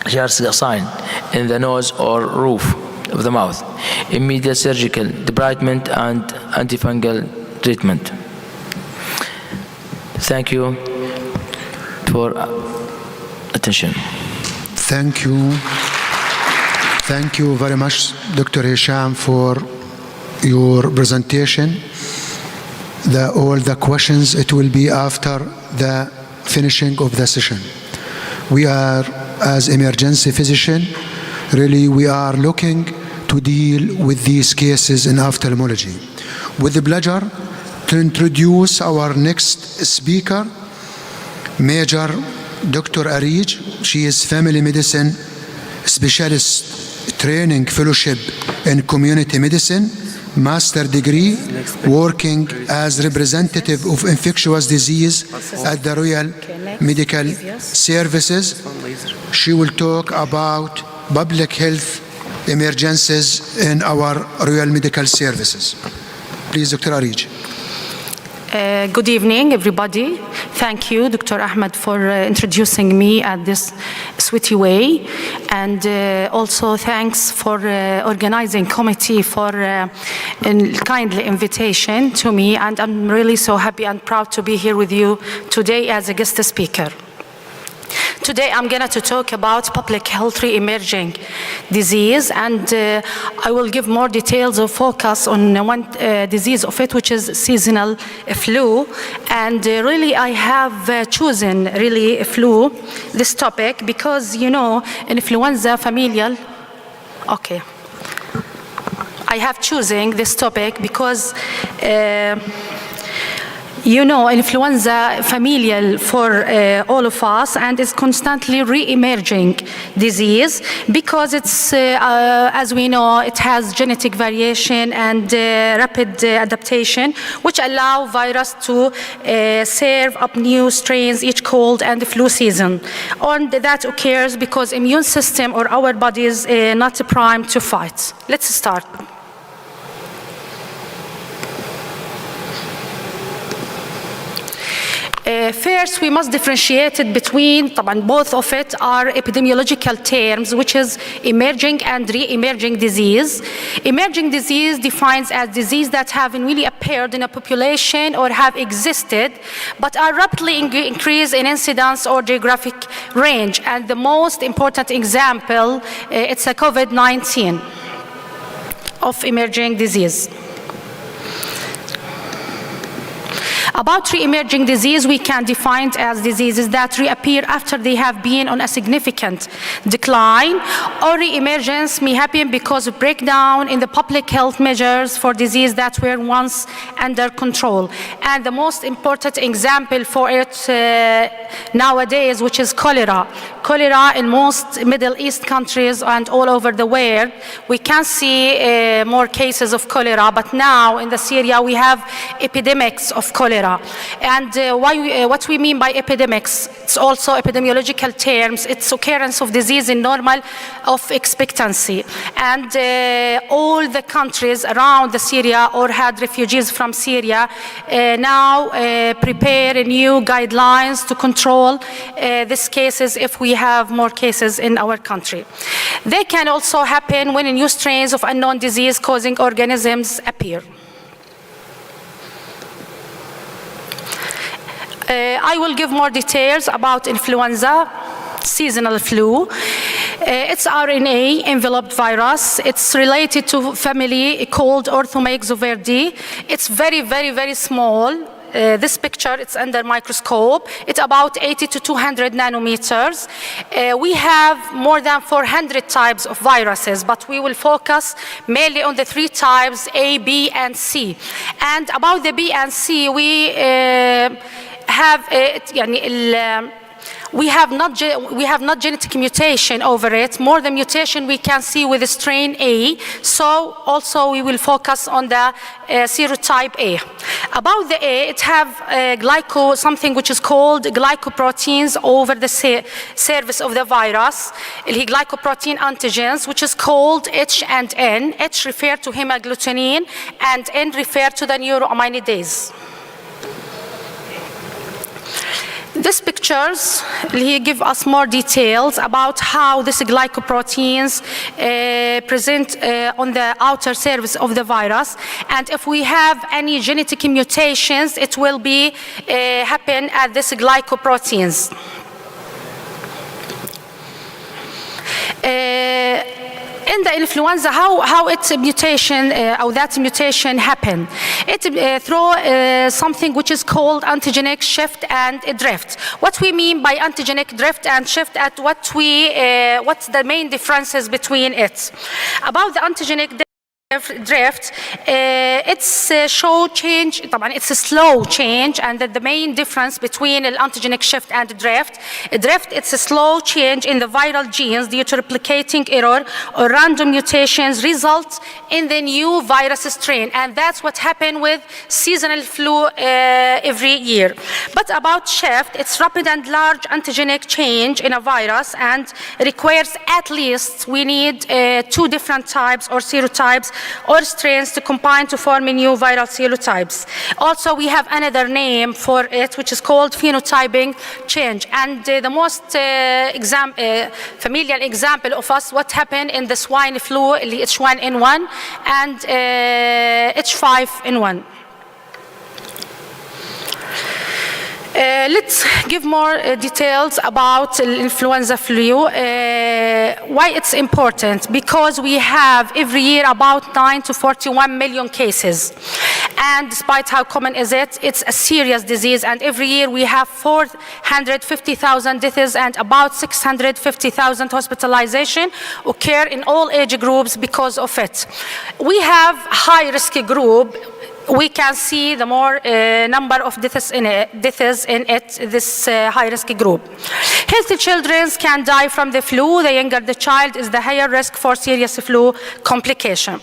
Jar's sign in the nose or roof of the mouth. Immediate surgical debridement and antifungal treatment. Thank you for attention. Thank you. Thank you very much, Dr. Hisham, for your presentation. All the questions, it will be after the finishing of the session. We are, as emergency physician, really we are looking to deal with these cases in ophthalmology. With the pleasure to introduce our next speaker, Major Dr. Arij. She is family medicine specialist, training fellowship in community medicine, master degree, working as representative of infectious disease at the Royal Medical Services. She will talk about public health emergencies in our Royal Medical Services. Please, Dr. Arij. Good evening, everybody. Thank you, Dr. Ahmed, for introducing me at this sweetie way. And also thanks for organizing committee for kindly invitation to me. And I'm really so happy and proud to be here with you today as a guest speaker. Today I'm going to talk about public health re-emerging disease, and I will give more details or focus on one disease of it, which is seasonal flu. And really I have chosen really flu, this topic, because influenza familial, okay. I have chosen this topic because influenza familial for all of us, and is constantly re-emerging disease because it's, as we know, it has genetic variation and rapid adaptation, which allow virus to serve up new strains each cold and flu season. And that occurs because immune system or our body is not primed to fight. Let's start. First, we must differentiate it between, both of it are epidemiological terms, which is emerging and re-emerging disease. Emerging disease defines as disease that have really appeared in a population or have existed, but are rapidly increased in incidence or geographic range. And the most important example, it's a COVID-19 of emerging disease. About re-emerging disease, we can define it as diseases that reappear after they have been on a significant decline, or re-emergence may happen because of breakdown in the public health measures for disease that were once under control. And the most important example for it nowadays, which is cholera. Cholera in most Middle East countries and all over the world, we can see more cases of cholera, but now in Syria we have epidemics of cholera. And what we mean by epidemics, it's also epidemiological terms, it's occurrence of disease in normal of expectancy. And all the countries around Syria or had refugees from Syria now prepare new guidelines to control these cases if we have more cases in our country. They can also happen when new strains of unknown disease-causing organisms appear. I will give more details about influenza, seasonal flu. It's RNA enveloped virus. It's related to family called Orthomyxoverdi. It's very, very, very small. This picture, it's under microscope. It's about 80 to 200 nanometers. We have more than 400 types of viruses, but we will focus mainly on the 3 types, A, B, and C. And about the B and C, we have not genetic mutation over it. More the mutation we can see with the strain A. So also we will focus on the serotype A. About the A, it have something which is called glycoproteins over the surface of the virus. Glycoprotein antigens, which is called H and N. H refer to hemagglutinin and N refer to the neuroaminidase. These pictures give us more details about how these glycoproteins present on the outer surface of the virus, and if we have any genetic mutations, it will be happen at these glycoproteins. In the influenza, how its mutation or that mutation happen? It through something which is called antigenic shift and drift. What we mean by antigenic drift and shift, at what's the main differences between it? About the antigenic drift, it's a show change. It's a slow change, and the main difference between the antigenic shift and drift, it's a slow change in the viral genes due to replicating error or random mutations result in the new virus strain, and that's what happened with seasonal flu every year. But about shift, it's rapid and large antigenic change in a virus and requires at least we need 2 different types or serotypes or strains to combine to form new viral serotypes. Also, we have another name for it, which is called phenotyping change. And the most familiar example of us, what happened in the swine flu, H1N1 and H5N1. Let's give more details about influenza flu. Why it's important? Because we have every year about 9 to 41 million cases. And despite how common is it, it's a serious disease. And every year we have 450,000 deaths and about 650,000 hospitalization occur in all age groups because of it. We have high-risk group. We can see the more number of deaths in this high-risk group. Healthy children can die from the flu. The younger the child is the higher risk for serious flu complication.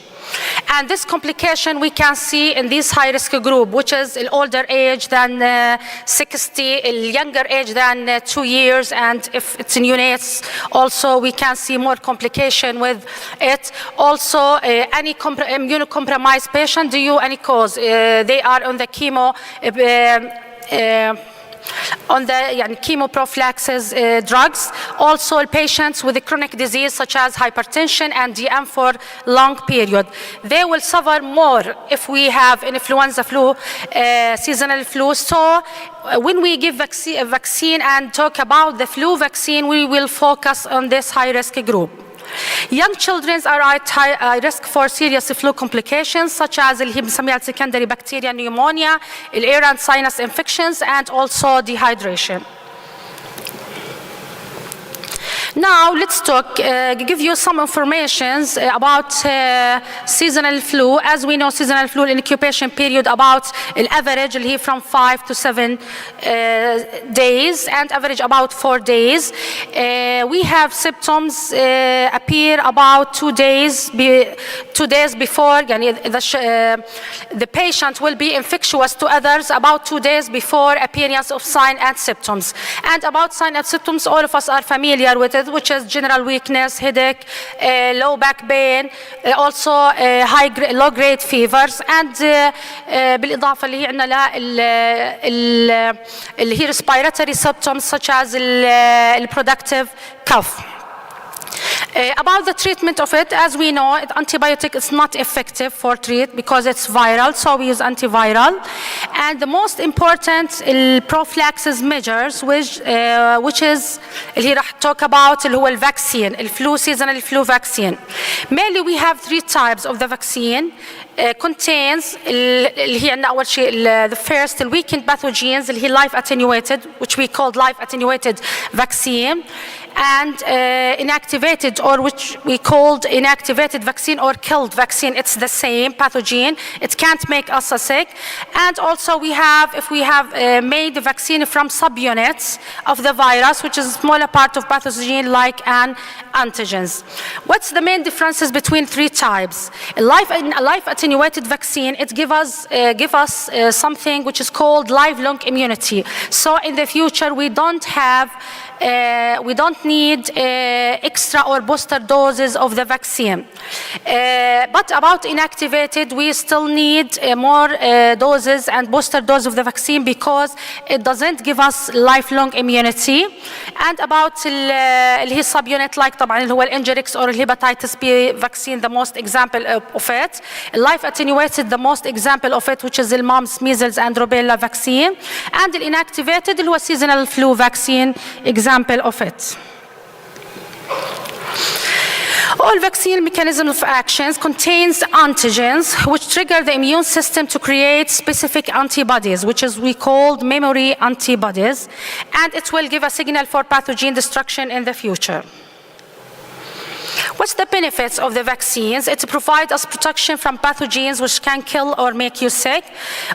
And this complication we can see in this high-risk group, which is older age than 60, younger age than 2 years, and if it's in units, also we can see more complication with it. Also, any immunocompromised patient due any cause, they are on the chemo. On the chemoprophylaxis drugs. Also patients with a chronic disease such as hypertension and DM for long period. They will suffer more if we have influenza flu, seasonal flu. So when we give vaccine and talk about the flu vaccine, we will focus on this high-risk group. Young children are at high risk for serious flu complications such as secondary bacteria pneumonia, ear and sinus infections, and also dehydration. Now let's give you some information about seasonal flu. As we know, seasonal flu incubation period about an average from 5 to 7 days and average about 4 days. We have symptoms appear about 2 days before the patient will be infectious to others about 2 days before appearance of signs and symptoms. And about signs and symptoms, all of us are familiar with it, which is general weakness, headache, low back pain, also low-grade fevers, and بالإضافة اللي هي عندنا اللي هي respiratory symptoms such as productive cough. About the treatment of it, as we know, antibiotic is not effective for treat because it's viral, so we use antiviral. And the most important prophylaxis measures, which is اللي راح talk about اللي هو الvaccine, الفلو seasonal flu vaccine. Mainly we have 3 types of the vaccine. Contains اللي هي عندنا أول شيء the first the weakened pathogens اللي هي life attenuated, which we called life attenuated vaccine, and inactivated, or which we called inactivated vaccine or killed vaccine. It's the same pathogen. It can't make us sick. And also we have, if we have made the vaccine from subunits of the virus, which is a smaller part of pathogen like an antigens. What's the main differences between 3 types? A life attenuated vaccine, it give us something which is called lifelong immunity. So in the future we don't need extra or booster doses of the vaccine. But about inactivated, we still need more doses and booster doses of the vaccine because it doesn't give us lifelong immunity. And about اللي هي subunit like طبعا اللي هو الانجريكس or hepatitis B vaccine, the most example of it. Life attenuated, the most example of it, which is the mumps, measles, and rubella vaccine. And the inactivated اللي هو seasonal flu vaccine, example of it. All vaccine mechanism of actions contains antigens which trigger the immune system to create specific antibodies, which is we called memory antibodies, and it will give a signal for pathogen destruction in the future. What's the benefits of the vaccines? It provides us protection from pathogens which can kill or make you sick.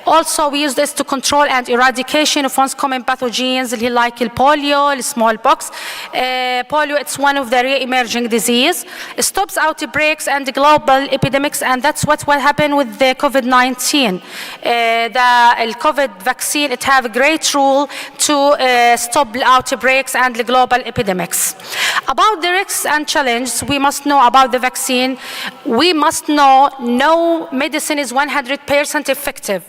Also, we use this to control and eradication of once common pathogens like polio, smallpox. Polio, it's one of the re-emerging disease. It stops outbreaks and global epidemics, and that's what will happen with the COVID-19. The COVID vaccine, it have a great role to stop outbreaks and the global epidemics. About the risks and challenges, we must know about the vaccine. We must know no medicine is 100% effective.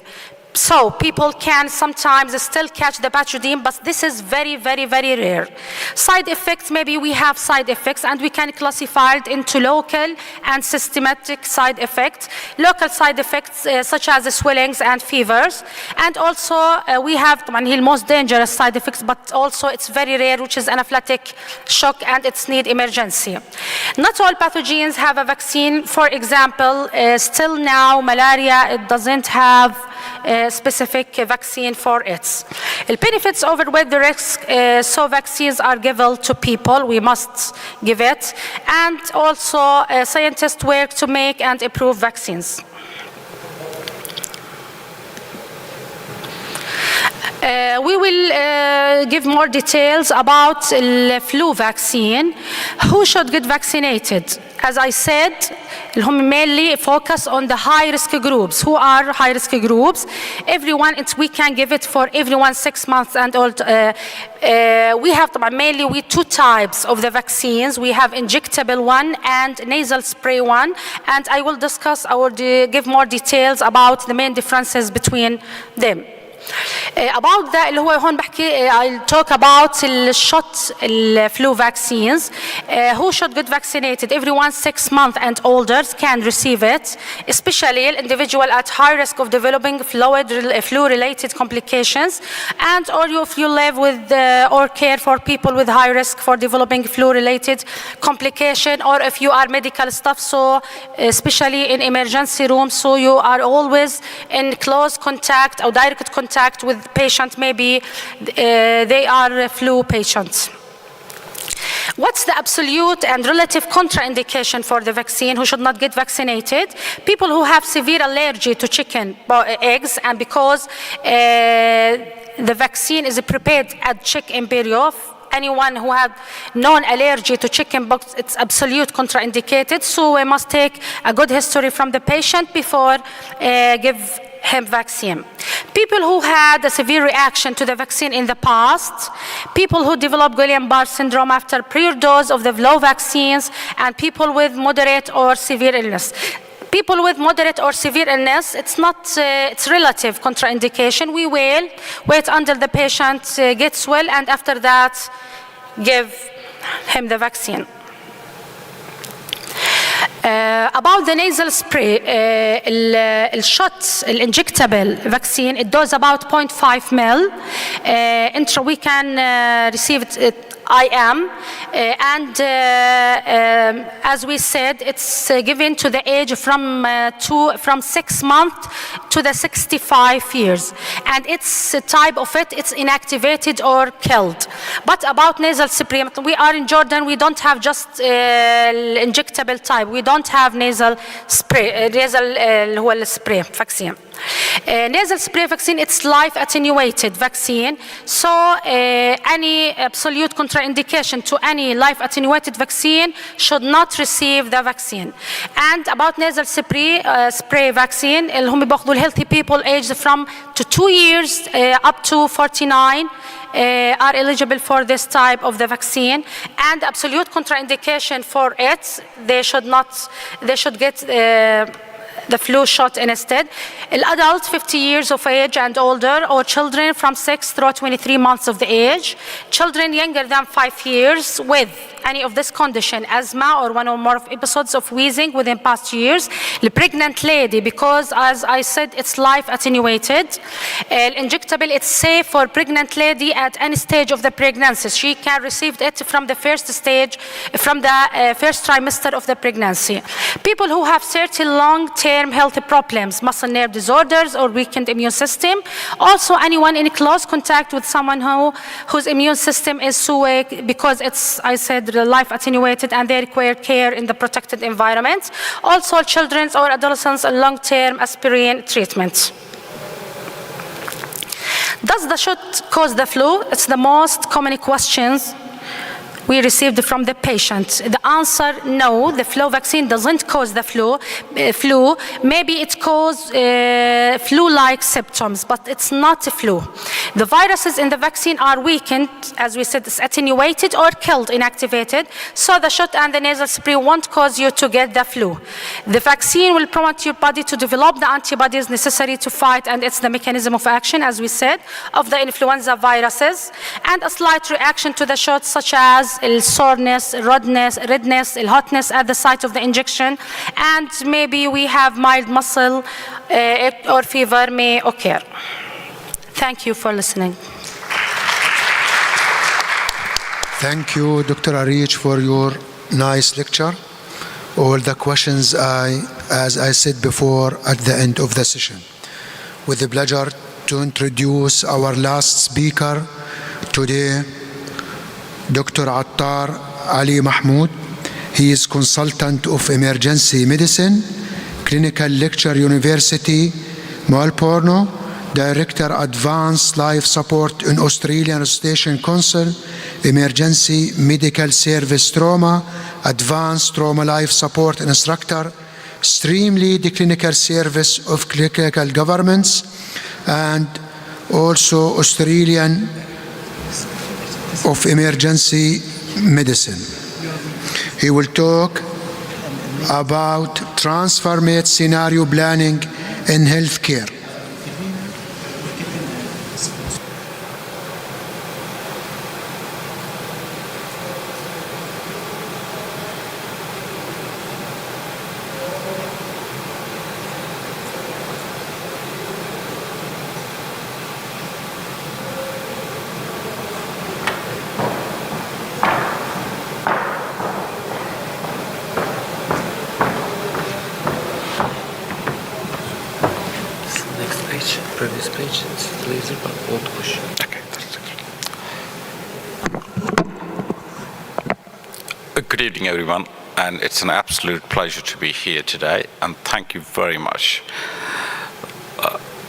So people can sometimes still catch the Botulinum, but this is very, very, very rare. Side effects, maybe we have side effects, and we can classify it into local and systematic side effects. Local side effects such as the swellings and fevers, and also we have the most dangerous side effects, but also it's very rare, which is anaphylactic shock, and it's need emergency. Not all pathogens have a vaccine. For example, still now malaria, it doesn't have specific vaccine for it. The benefits overweigh the risk, so vaccines are given to people. We must give it. And also scientists work to make and improve vaccines. We will give more details about the flu vaccine. Who should get vaccinated? As I said, mainly focus on the high-risk groups. Who are high-risk groups? Everyone, we can give it for everyone 6 months and old. We have mainly two types of the vaccines. We have injectable one and nasal spray one, and I will discuss, give more details about the main differences between them. About that, اللي هو هون بحكي, I'll talk about the shot flu vaccines. Who should get vaccinated? Everyone 6 months and older can receive it, especially individual at high risk of developing flu-related complications, and or if you live with or care for people with high risk for developing flu-related complication, or if you are medical staff, so especially in emergency rooms, so you are always in close contact or direct contact with patients, maybe they are flu patients. What's the absolute and relative contraindication for the vaccine? Who should not get vaccinated? People who have severe allergy to chicken eggs, and because the vaccine is prepared at chicken embryo. Anyone who had known allergy to chicken pox, it's absolute contraindicated, so we must take a good history from the patient before give him vaccine. People who had a severe reaction to the vaccine in the past, people who develop Guillain-Barré syndrome after prior dose of the flu vaccines, and people with moderate or severe illness. People with moderate or severe illness, it's not, it's relative contraindication. We will wait until the patient gets well, and after that, give him the vaccine. About the nasal spray, the injectable vaccine, it does about 0.5 ml. We can receive it IM, and as we said, it's given to the age from 6 months to the 65 years, and it's a type of it, it's inactivated or killed. But about nasal spray, we are in Jordan, we don't have just injectable type, we don't have nasal spray, nasal spray vaccine. Nasal spray vaccine, it's life attenuated vaccine, so any absolute contraindication to any life attenuated vaccine should not receive the vaccine. And about nasal spray vaccine, اللي هم بياخذوا healthy people aged from 2 years up to 49 are eligible for this type of the vaccine, and absolute contraindication for it, they should get the flu shot instead. Adults 50 years of age and older, or children from 6 through 23 months of the age, children younger than 5 years with any of this condition, asthma or one or more of episodes of wheezing within past years, the pregnant lady, because as I said, it's life attenuated. Injectable, it's safe for pregnant lady at any stage of the pregnancy. She can receive it from the first stage, from the first trimester of the pregnancy. People who have certain long-term health problems, muscle nerve disorders or weakened immune system. Also anyone in close contact with someone whose immune system is so weak, because it's, I said, life attenuated, and they require care in the protected environment. Also children or adolescents on long-term aspirin treatment. Does the shot cause the flu? It's the most common questions we received from the patient? The answer, no, the flu vaccine doesn't cause the flu. Maybe it causes flu-like symptoms, but it's not a flu. The viruses in the vaccine are weakened, as we said, it's attenuated or killed, inactivated, so the shot and the nasal spray won't cause you to get the flu. The vaccine will prompt your body to develop the antibodies necessary to fight, and it's the mechanism of action, as we said, of the influenza viruses, and a slight reaction to the shot, such as soreness, redness, hotness at the site of the injection, and maybe we have mild muscle or fever may occur. Thank you for listening. Thank you, Dr. Arich, for your nice lecture. All the questions, as I said before, at the end of the session. With the pleasure to introduce our last speaker today, Dr. Attar Ali Mahmoud. He is consultant of emergency medicine, clinical lecturer, University Melbourne, Director Advanced Life Support in Australian Station Council, Emergency Medical Service Trauma, Advanced Trauma Life Support Instructor, Stream Lead Clinical Service of Clinical Governments, and also Australian of Emergency Medicine. He will talk about transformative scenario planning in healthcare. Previous page, it's laser, but old push. Okay. Good evening, everyone, and it's an absolute pleasure to be here today, and thank you very much.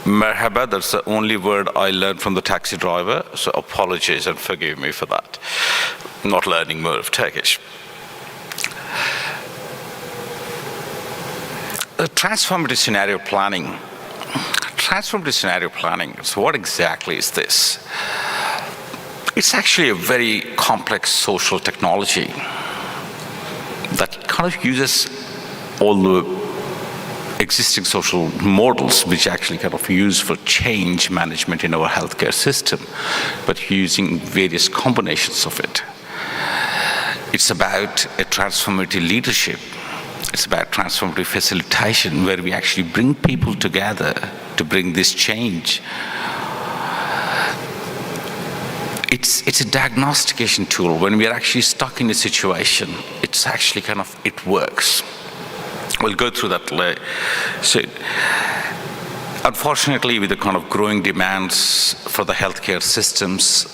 Merhaba, that's the only word I learned from the taxi driver, so apologies and forgive me for that. I'm not learning more of Turkish. Transformative scenario planning. Transformative scenario planning, so what exactly is this? It's actually a very complex social technology that kind of uses all the existing social models which actually kind of use for change management in our healthcare system, but using various combinations of it. It's about a transformative leadership. It's about transformative facilitation, where we actually bring people together to bring this change. It's a diagnostication tool. When we are actually stuck in a situation, it's actually kind of, it works. We'll go through that later. So, unfortunately, with the kind of growing demands for the healthcare systems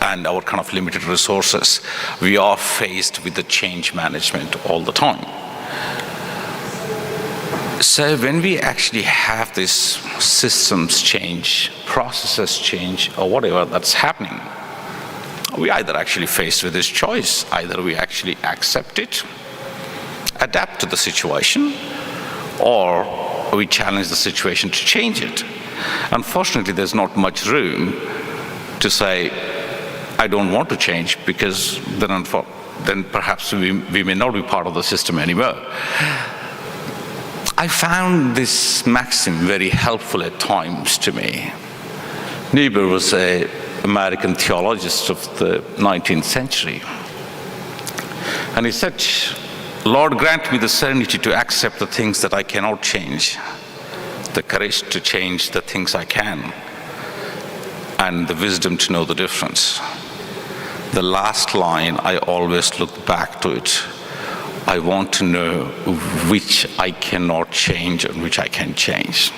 and our kind of limited resources, we are faced with the change management all the time. So when we actually have this systems change, processes change, or whatever that's happening, we either actually faced with this choice. Either we actually accept it, adapt to the situation, or we challenge the situation to change it. Unfortunately, there's not much room to say, I don't want to change, because then perhaps we may not be part of the system anymore. I found this maxim very helpful at times to me. Niebuhr was an American theologist of the 19th century. And he said, Lord, grant me the serenity to accept the things that I cannot change, the courage to change the things I can, and the wisdom to know the difference. The last line, I always look back to it. I want to know which I cannot change and which I can change.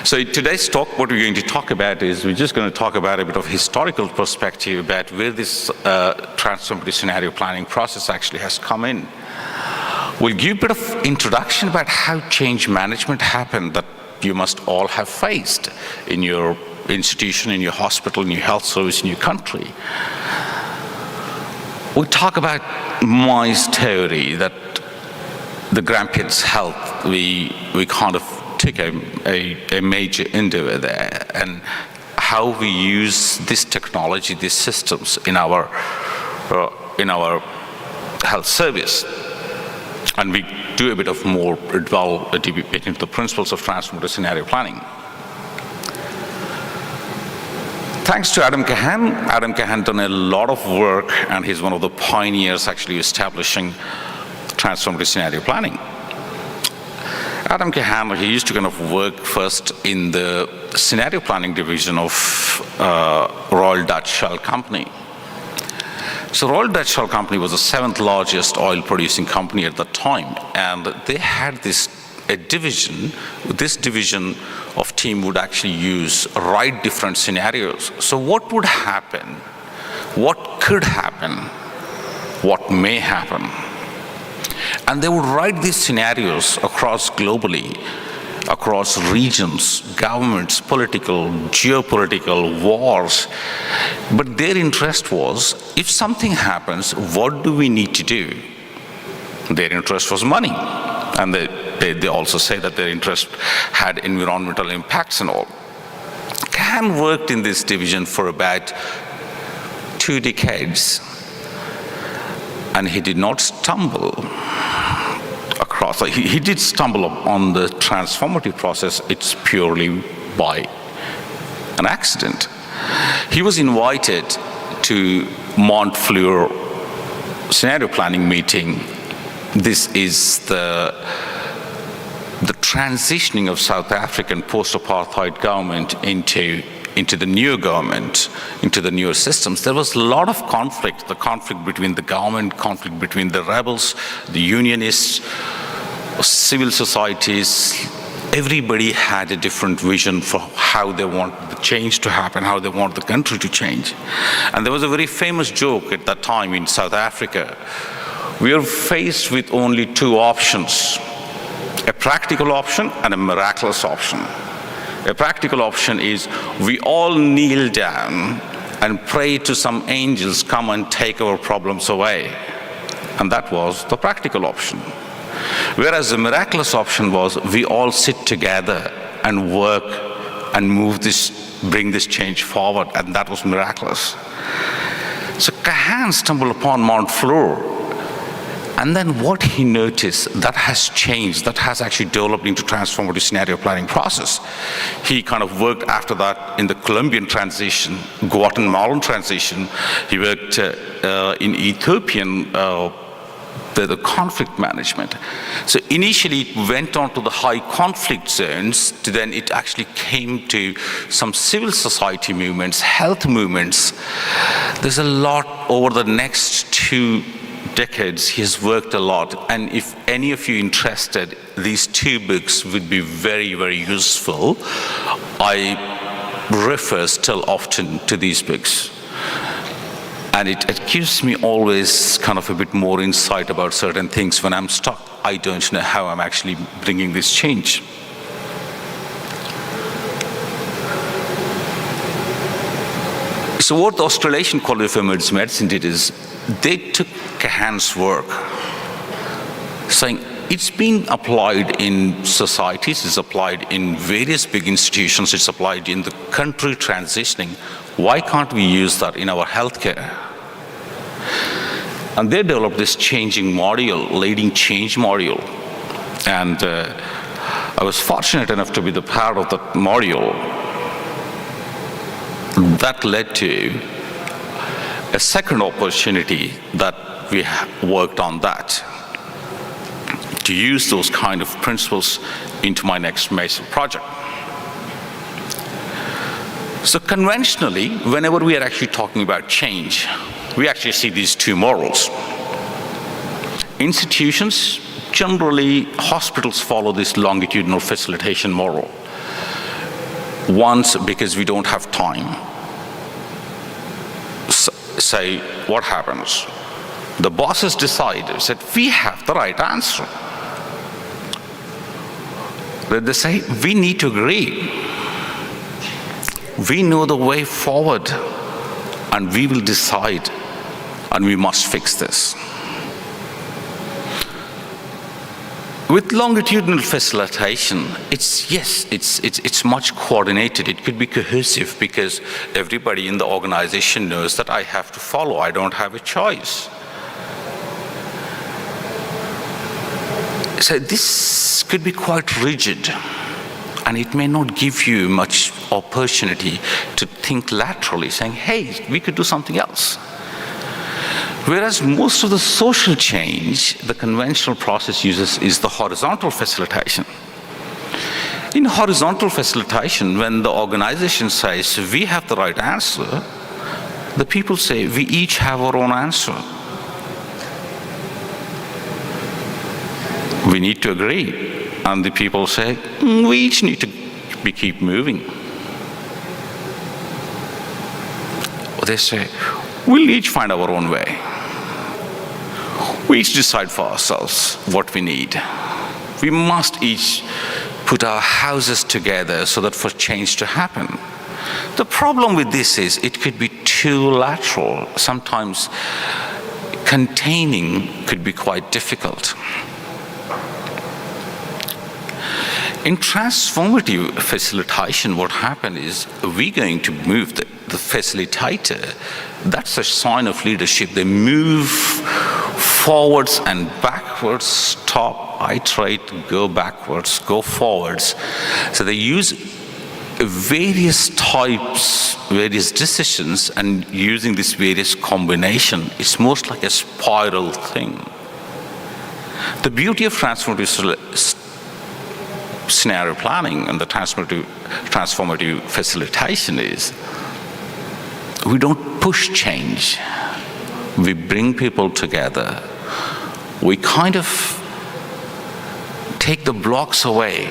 So in today's talk, what we're going to talk about is we're just going to talk about a bit of historical perspective about where this transformative scenario planning process actually has come in. We'll give a bit of introduction about how change management happened that you must all have faced in your institution, in your hospital, in your health service, in your country. we talk about my story that the grandkids' health, we kind of took a major endeavor there, and how we use this technology, these systems in our health service. And we do a bit of more delve into the principles of transformative scenario planning. Thanks to Adam Kahan. Adam Kahan done a lot of work, and he's one of the pioneers actually establishing transformative scenario planning. Adam Kahan, he used to kind of work first in the scenario planning division of Royal Dutch Shell Company. So Royal Dutch Shell Company was the 7th largest oil producing company at the time, and they had this division. This division of team would actually write different scenarios. So what would happen? What could happen? What may happen? And they would write these scenarios across globally, across regions, governments, political, geopolitical, wars. But their interest was, if something happens, what do we need to do? Their interest was money. And they also say that their interest had environmental impacts and all. Kahan worked in this division for about 2 decades. And he did not stumble across, he did stumble on the transformative process. It's purely by an accident. He was invited to Montfleur scenario planning meeting. This is the transitioning of South African post-apartheid government into the new government, into the newer systems. There was a lot of conflict, the conflict between the government, conflict between the rebels, the unionists, civil societies. Everybody had a different vision for how they want the change to happen, how they want the country to change. And there was a very famous joke at that time in South Africa. We are faced with only 2 options, a practical option and a miraculous option. A practical option is we all kneel down and pray to some angels come and take our problems away. And that was the practical option. Whereas the miraculous option was we all sit together and work and bring this change forward, and that was miraculous. So Kahan stumbled upon Montfleur. And then what he noticed, that has changed, that has actually developed into transformative scenario planning process. He kind of worked after that in the Colombian transition, Guatemalan transition. He worked in Ethiopian, the conflict management. So initially it went on to the high conflict zones, then it actually came to some civil society movements, health movements. There's a lot over the next 2 decades. He has worked a lot, and if any of you interested, these 2 books would be very, very useful. I refer still often to these books, and it gives me always kind of a bit more insight about certain things. When I'm stuck, I don't know how I'm actually bringing this change. So what the Australasian College of Emergency Medicine did is they took Kahan's work, saying it's been applied in societies, it's applied in various big institutions, it's applied in the country transitioning. Why can't we use that in our healthcare? And they developed this changing module, leading change module. And I was fortunate enough to be the part of that module. That led to a second opportunity that we worked on that, to use those kind of principles into my next major project. So conventionally, whenever we are actually talking about change, we actually see these 2 models. Institutions, generally hospitals follow this longitudinal facilitation model. Once, because we don't have time, say what happens? The bosses decide, said, we have the right answer. They say, we need to agree. We know the way forward, and we will decide and we must fix this. With longitudinal facilitation, it's much coordinated. It could be cohesive because everybody in the organization knows that I have to follow. I don't have a choice. So this could be quite rigid, and it may not give you much opportunity to think laterally, saying, hey, we could do something else. Whereas most of the social change the conventional process uses is the horizontal facilitation. In horizontal facilitation, when the organization says, we have the right answer, the people say, we each have our own answer. We need to agree. And the people say, we each need to keep moving. They say, we'll each find our own way. We each decide for ourselves what we need. We must each put our houses together so that for change to happen. The problem with this is it could be too lateral. Sometimes containing could be quite difficult. In transformative facilitation, what happened is we're going to move the facilitator. That's a sign of leadership. They move forwards and backwards, stop, iterate, go backwards, go forwards. So they use various types, various decisions, and using this various combination, it's most like a spiral thing. The beauty of transformative scenario planning and the transformative facilitation is we don't push change. We bring people together. We kind of take the blocks away,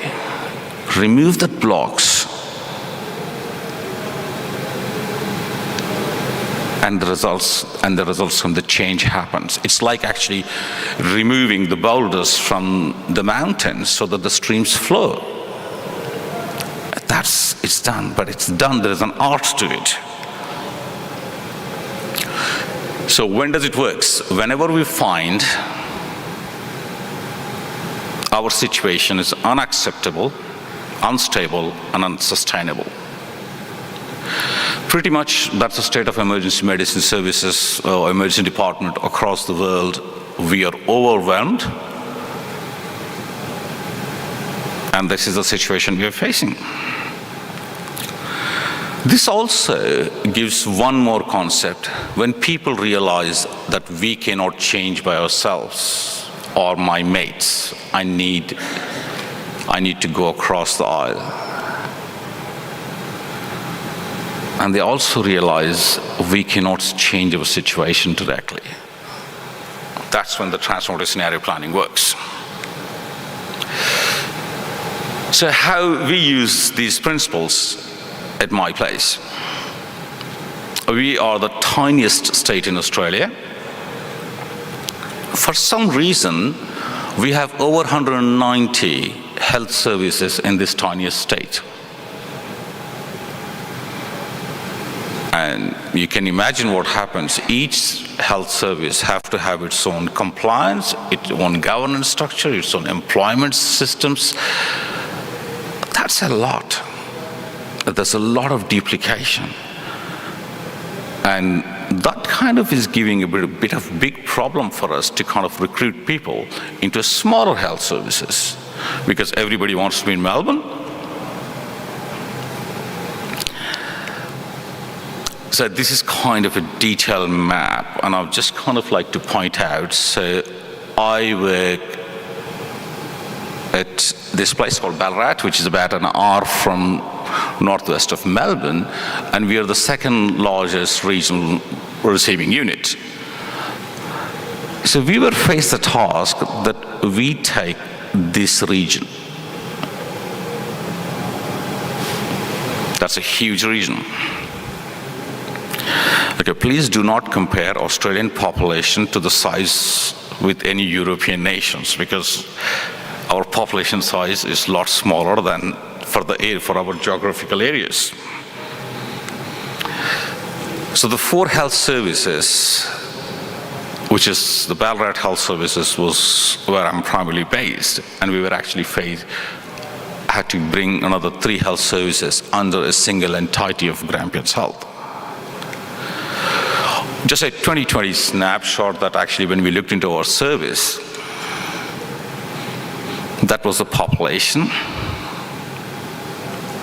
remove the blocks, and the results from the change happens. It's like actually removing the boulders from the mountains so that the streams flow. It's done, but it's done, there's an art to it. So when does it work? Whenever we find our situation is unacceptable, unstable, and unsustainable. Pretty much that's the state of emergency medicine services or emergency department across the world. We are overwhelmed, and this is the situation we are facing. This also gives one more concept. When people realize that we cannot change by ourselves or my mates, I need to go across the aisle. And they also realize we cannot change our situation directly. That's when the transformative scenario planning works. So how we use these principles at my place. We are the tiniest state in Australia. For some reason, we have over 190 health services in this tiniest state. And you can imagine what happens. Each health service has to have its own compliance, its own governance structure, its own employment systems. That's a lot. There's a lot of duplication. And that kind of is giving a bit of big problem for us to kind of recruit people into smaller health services because everybody wants to be in Melbourne. So this is kind of a detailed map, and I'd just kind of like to point out, so I work at this place called Ballarat, which is about an hour from northwest of Melbourne, and we are the second largest regional receiving unit. So we were faced the task that we take this region. That's a huge region. Okay, please do not compare Australian population to the size with any European nations, because our population size is a lot smaller than for our geographical areas. So the 4 health services which is the Ballarat Health Services, was where I'm primarily based, and we were actually had to bring another 3 health services under a single entity of Grampians Health. Just a 2020 snapshot that actually when we looked into our service, that was the population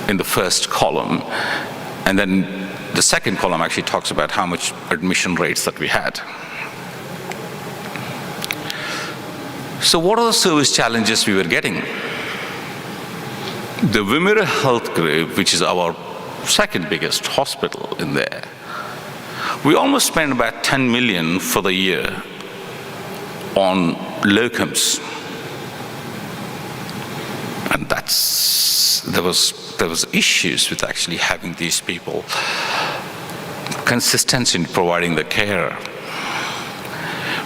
in the first column, and then the second column actually talks about how much admission rates that we had. So what are the service challenges we were getting? The Wimmera Health Group, which is our second biggest hospital in there, we almost spend about 10 million for the year on locums. And there was issues with actually having these people consistency in providing the care.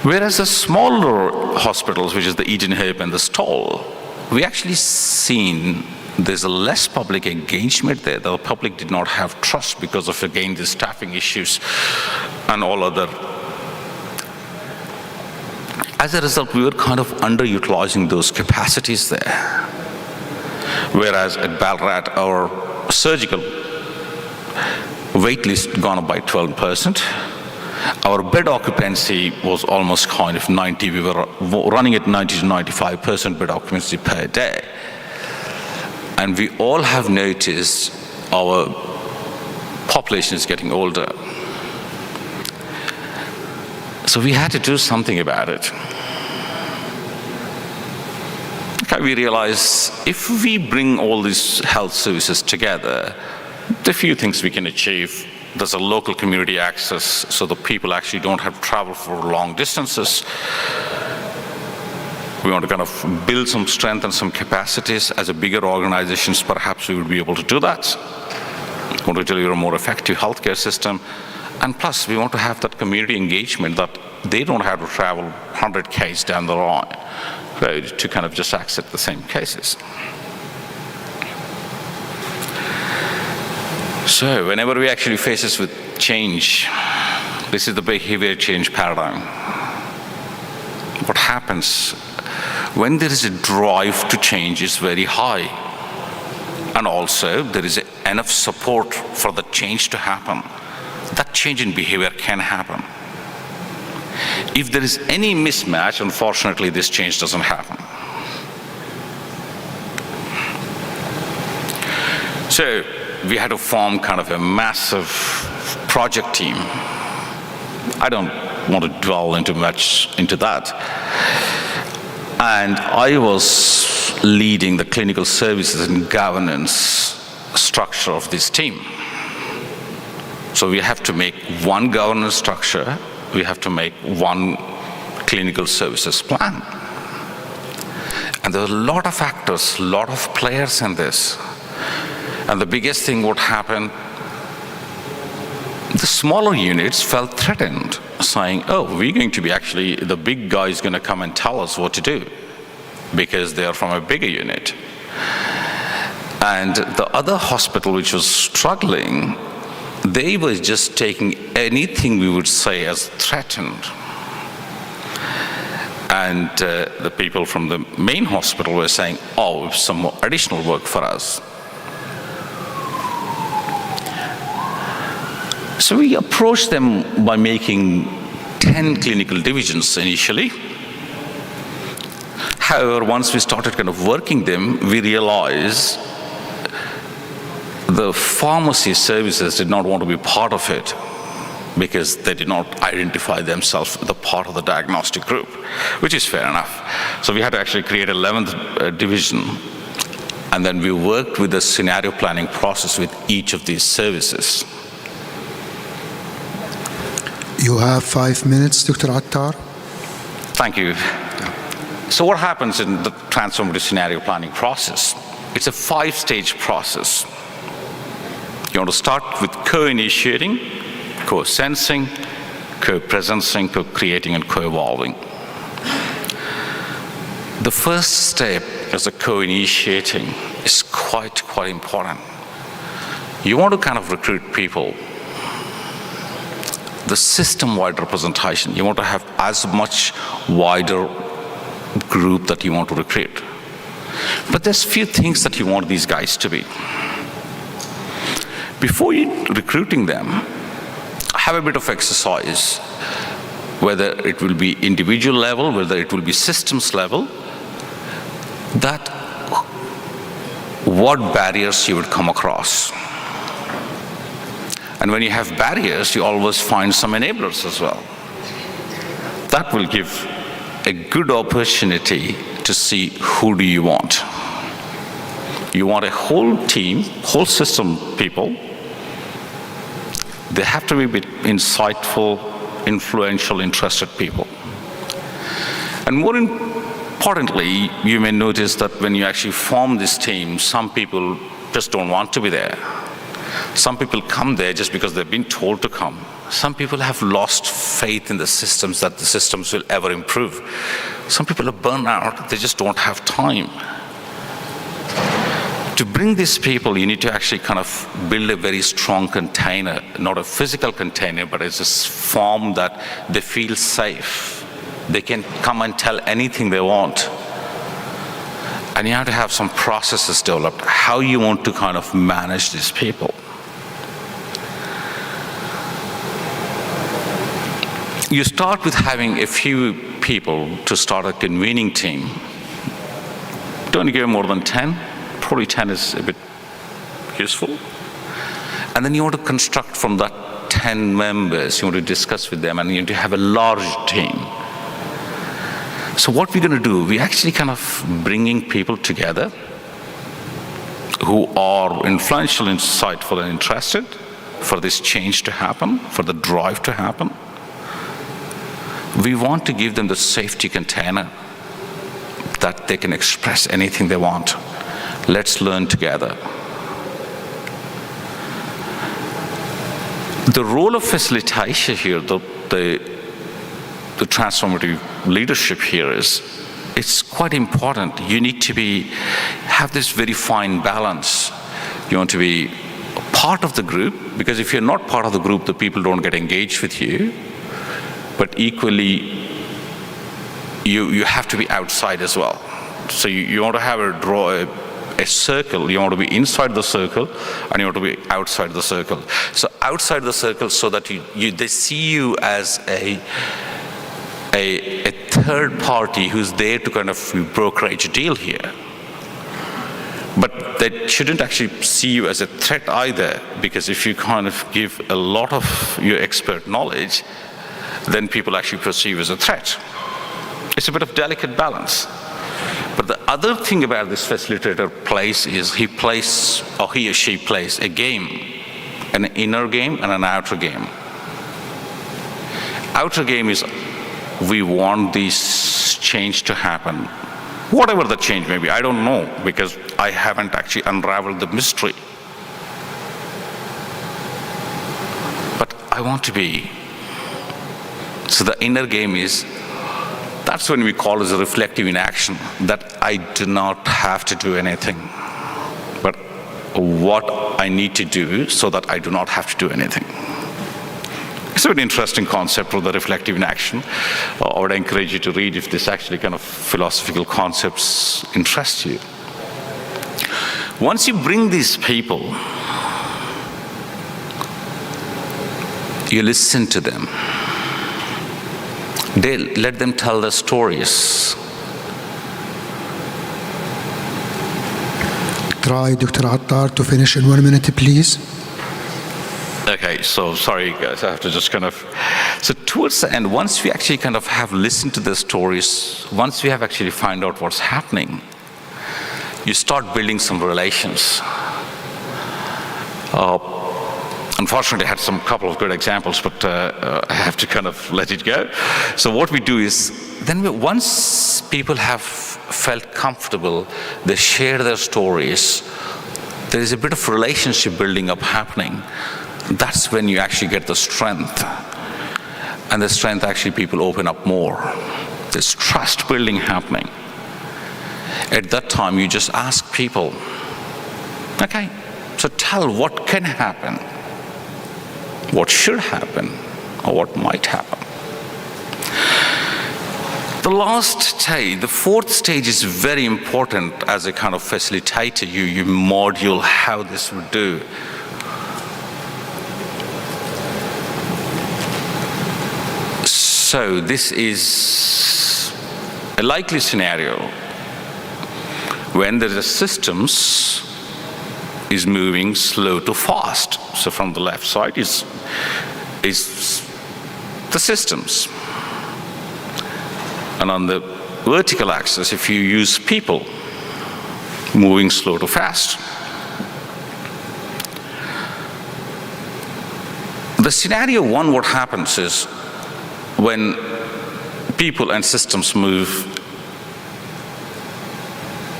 Whereas the smaller hospitals, which is the Eden Hope and the Stall, we actually seen there's a less public engagement there. The public did not have trust because of, again, the staffing issues and all other. As a result, we were kind of underutilizing those capacities there. Whereas at Ballarat, our surgical wait list gone up by 12%. Our bed occupancy was almost kind of 90. We were running at 90 to 95% bed occupancy per day. And we all have noticed our population is getting older. So we had to do something about it. Okay, we realized if we bring all these health services together, there are a few things we can achieve. There's a local community access, so the people actually don't have to travel for long distances. We want to kind of build some strength and some capacities. As a bigger organizations, perhaps we would be able to do that. We want to deliver a more effective healthcare system. And plus, we want to have that community engagement that they don't have to travel 100 k's down the line, right, to kind of just accept the same cases. So whenever we actually face with change, this is the behavior change paradigm. What happens when there is a drive to change is very high, and also there is enough support for the change to happen, that change in behavior can happen. If there is any mismatch, unfortunately, this change doesn't happen. So we had to form kind of a massive project team. I don't want to dwell into much into that. And I was leading the clinical services and governance structure of this team. So we have to make one governance structure, we have to make one clinical services plan. And there are a lot of factors, a lot of players in this. And the biggest thing would happen, the smaller units felt threatened, saying, oh, we're going to be actually, the big guy is going to come and tell us what to do because they are from a bigger unit. And the other hospital which was struggling, they were just taking anything we would say as threatened. And the people from the main hospital were saying, oh, some more additional work for us. So we approached them by making 10 clinical divisions initially. However, once we started kind of working them, we realized the pharmacy services did not want to be part of it because they did not identify themselves as the part of the diagnostic group, which is fair enough. So we had to actually create an 11th division, and then we worked with the scenario planning process with each of these services. You have 5 minutes, Dr. Attar. Thank you. So what happens in the transformative scenario planning process? It's a 5-stage process. You want to start with co-initiating, co-sensing, co-presencing, co-creating, and co-evolving. The first step as a co-initiating is quite important. You want to kind of recruit people. the system-wide representation. You want to have as much wider group that you want to recruit. But there's few things that you want these guys to be. Before you recruiting them, have a bit of exercise, whether it will be individual level, whether it will be systems level, that what barriers you would come across. And when you have barriers, you always find some enablers as well. That will give a good opportunity to see who do you want. You want a whole team, whole system people. They have to be a bit insightful, influential, interested people. And more importantly, you may notice that when you actually form this team, some people just don't want to be there. Some people come there just because they've been told to come. Some people have lost faith in the systems, that the systems will ever improve. Some people are burned out, they just don't have time. To bring these people, you need to actually kind of build a very strong container, not a physical container, but it's a form that they feel safe. They can come and tell anything they want. And you have to have some processes developed, how you want to kind of manage these people. You start with having a few people to start a convening team. Don't give more than 10. Probably 10 is a bit useful. And then you want to construct from that 10 members, you want to discuss with them, and you want to have a large team. So what we're going to do, we're actually kind of bringing people together who are influential, insightful, and interested for this change to happen, for the drive to happen. We want to give them the safety container that they can express anything they want. Let's learn together. The role of facilitation here, the transformative leadership here is, it's quite important. You need to have this very fine balance. You want to be part of the group, because if you're not part of the group, the people don't get engaged with you. But equally, you have to be outside as well. So you want to have a circle. You want to be inside the circle, and you want to be outside the circle. So outside the circle, so that they see you as a third party who's there to kind of brokerage a deal here. But they shouldn't actually see you as a threat either, because if you kind of give a lot of your expert knowledge, then people actually perceive as a threat. It's a bit of delicate balance. But the other thing about this facilitator plays is he or she plays a game, an inner game and an outer game. Outer game is, we want this change to happen. Whatever the change may be, I don't know, because I haven't actually unraveled the mystery. But I want to be. So the inner game is, that's when we call it a reflective inaction, that I do not have to do anything, but what I need to do so that I do not have to do anything. It's a very interesting concept of the reflective inaction. I would encourage you to read if this actually kind of philosophical concepts interest you. Once you bring these people, you listen to them. Let them tell their stories. Try, Dr. Attar, to finish in 1 minute, please. Okay, so sorry guys, I have to just kind of, so towards the end, once we actually kind of have listened to the stories, once we have actually found out what's happening, you start building some relations. Unfortunately, I had some couple of good examples, but I have to kind of let it go. So what we do is, once people have felt comfortable, they share their stories, there is a bit of relationship building up happening. That's when you actually get the strength. And the strength, actually, people open up more. There's trust building happening. At that time, you just ask people, okay, so tell what can happen. What should happen? or what might happen. The last stage, the fourth stage, is very important as a kind of facilitator. You module how this would do. So this is a likely scenario when the systems is moving slow to fast. So from the left side is the systems. And on the vertical axis, if you use people moving slow to fast. The scenario one, what happens is when people and systems move,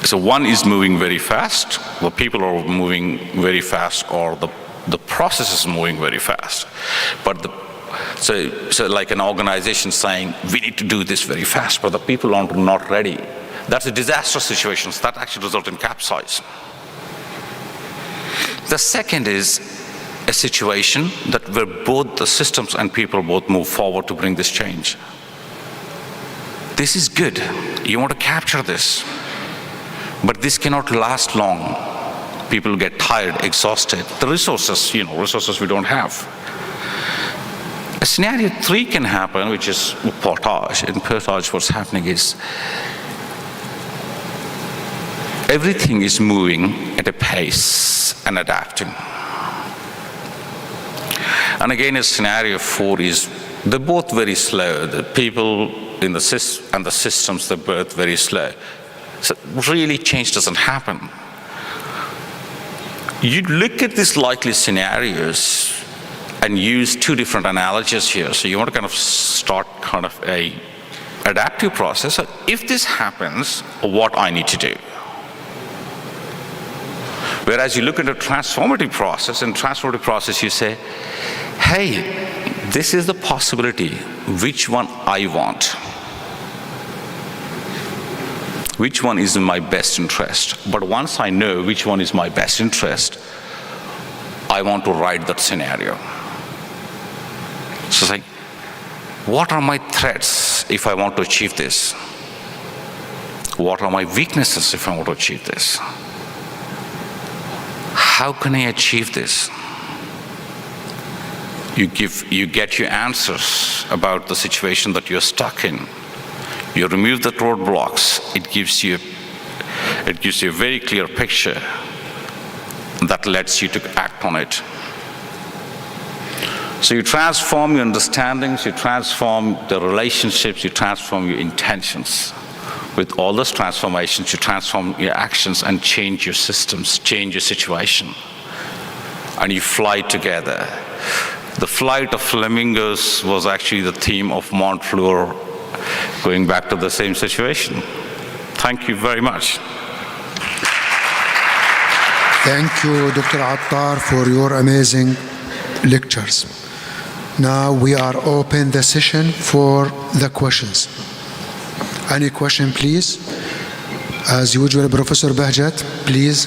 so one is moving very fast, the people are moving very fast, or the process is moving very fast. But so like an organization saying, we need to do this very fast, but the people are not ready. That's a disastrous situation. That actually results in capsize. The second is a situation that where both the systems and people both move forward to bring this change. This is good. You want to capture this. But this cannot last long. People get tired, exhausted. The resources, resources we don't have. A scenario 3 can happen, which is portage. In portage, what's happening is everything is moving at a pace and adapting. And again, a scenario 4 is they're both very slow. The people in the and the systems, they're both very slow. So really change doesn't happen. You look at these likely scenarios and use 2 different analogies here. So you want to kind of start kind of a adaptive process. So if this happens, what I need to do? Whereas you look at a transformative process, in transformative process you say, hey, this is the possibility, which one I want? Which one is in my best interest? But once I know which one is my best interest, I want to write that scenario. So it's like, what are my threats if I want to achieve this? What are my weaknesses if I want to achieve this? How can I achieve this? You get your answers about the situation that you're stuck in. You remove the roadblocks. It gives you a very clear picture that lets you to act on it. So you transform your understandings, you transform the relationships, you transform your intentions. With all those transformations, you transform your actions and change your systems, change your situation. And you fly together. The flight of flamingos was actually the theme of Montfleur, going back to the same situation. Thank you very much. Thank you, Dr. Attar, for your amazing lectures. Now we are open the session for the questions. Any question, please? As usual, Professor Bahjat, please.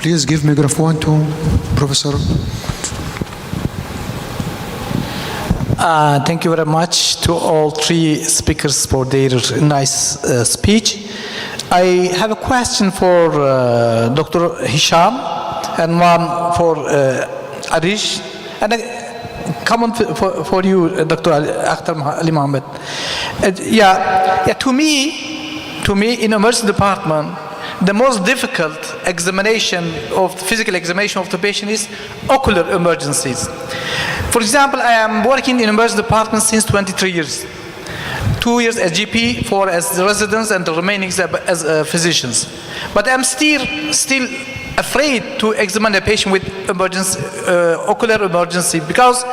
Please give microphone to Professor. Thank you very much to all 3 speakers for their nice speech. I have a question for Dr. Hisham and one for Arish, and a comment for you, Dr. Akhtar Ali Mohammed. To me, in emergency department, the most difficult physical examination of the patient is ocular emergencies. For example, I am working in emergency department since 23 years. 2 years as GP, 4 as residents, and the remaining as physicians. But I'm still afraid to examine a patient with ocular emergency because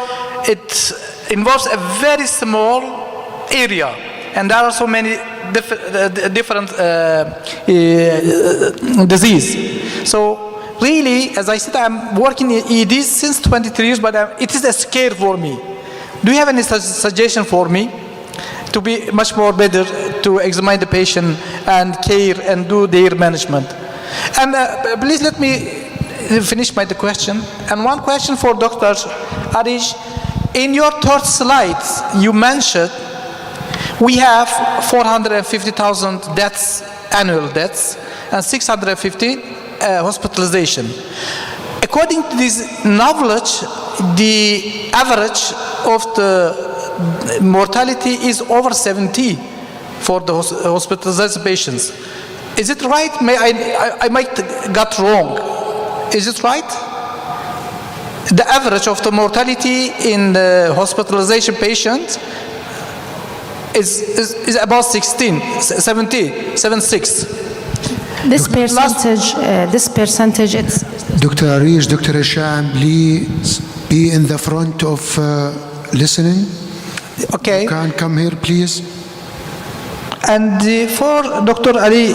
it involves a very small area, and there are so many different disease. So really, as I said, I'm working in EDs since 23 years, but it is a scare for me. Do you have any suggestion for me? to be much more better to examine the patient and care and do their management. And please let me finish my question. And one question for Dr. Arish. In your third slide, you mentioned we have 450,000 deaths, annual deaths, and 650 hospitalization. According to this knowledge, the average of the mortality is over 70 for the hospitalized patients. Is it right? I might got wrong. Is it right? The average of the mortality in the hospitalization patients is about 76. This percentage, it's Dr. Arish, Dr. Hisham, please be in the front of listening. Okay. You can come here, please. And for Dr. Ali,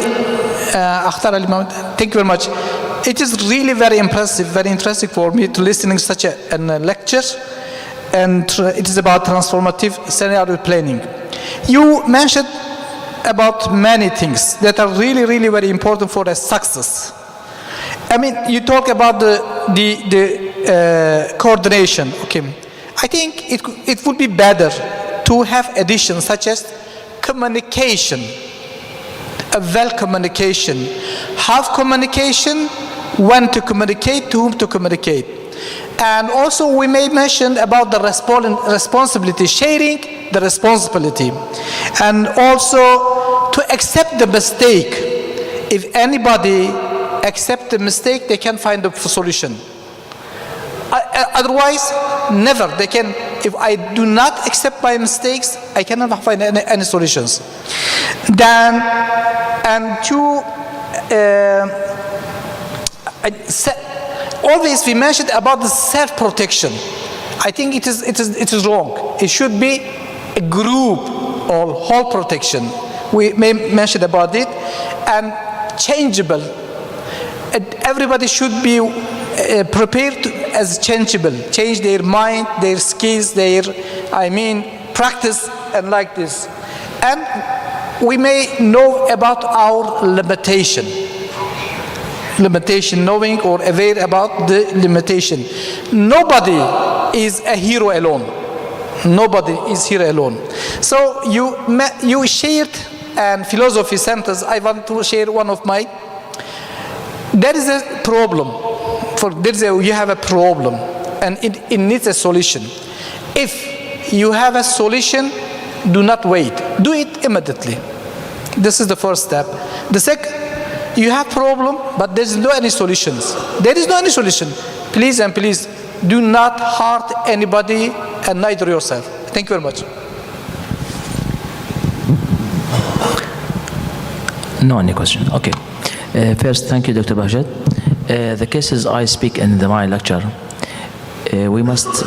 Akhtar Ali Mahmoud, thank you very much. It is really very impressive, very interesting for me to listening such a lecture, and it is about transformative scenario planning. You mentioned about many things that are really, really very important for a success. I mean, you talk about the coordination. Okay, I think it would be better to have additions such as communication, a well communication, have communication, when to communicate, to whom to communicate. And also we may mention about the responsibility, sharing the responsibility. And also to accept the mistake. If anybody accept the mistake, they can find a solution. Otherwise, never. They can. If I do not accept my mistakes, I cannot find any solutions. Then, and to always we mentioned about the self-protection. I think it is wrong. It should be a group or whole protection. We may mention about it, and changeable. Everybody should be prepared as changeable, change their mind, their skills, their, practice, and like this. And we may know about our limitation, knowing or aware about the limitation. Nobody is a hero alone. Nobody is here alone. So you shared and philosophy sentence. I want to share one of my. There is a problem. You have a problem, and it needs a solution. If you have a solution, do not wait. Do it immediately. This is the first step. The second, you have problem, but there is no any solutions. There is no any solution. Please and please, do not hurt anybody and neither yourself. Thank you very much. No any question. Okay. First, thank you, Dr. Bahjat. The cases I speak in my lecture, we must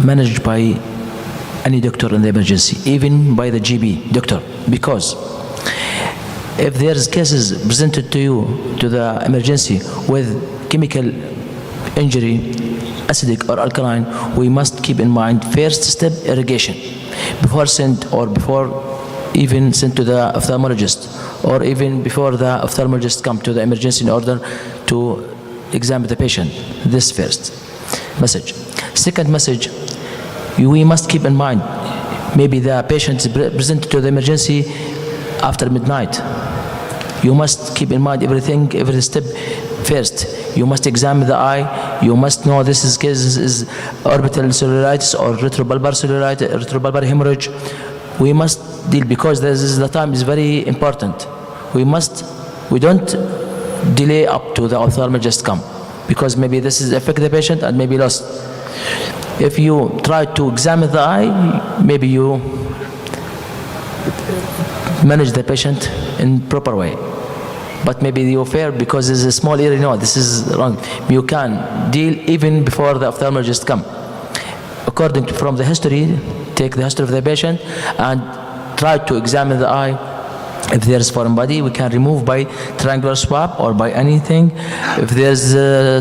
manage by any doctor in the emergency, even by the GB doctor, because if there's cases presented to you to the emergency with chemical injury, acidic or alkaline, we must keep in mind first step irrigation before sent or before even sent to the ophthalmologist, or even before the ophthalmologist come to the emergency in order to examine the patient. This first message. Second message, we must keep in mind, maybe the patient is presented to the emergency after midnight. You must keep in mind everything, every step first. You must examine the eye. You must know this case is orbital cellulitis or retrobulbar cellulitis, retrobulbar hemorrhage. We must deal, because the time is very important. We don't delay up to the ophthalmologist come, because maybe this is affect the patient and maybe lost. If you try to examine the eye, maybe you manage the patient in proper way. But maybe you fair because it's a small area. No, this is wrong. You can deal even before the ophthalmologist come. According to from the history, take the history of the patient and try to examine the eye. If there's foreign body, we can remove by triangular swab or by anything. If there's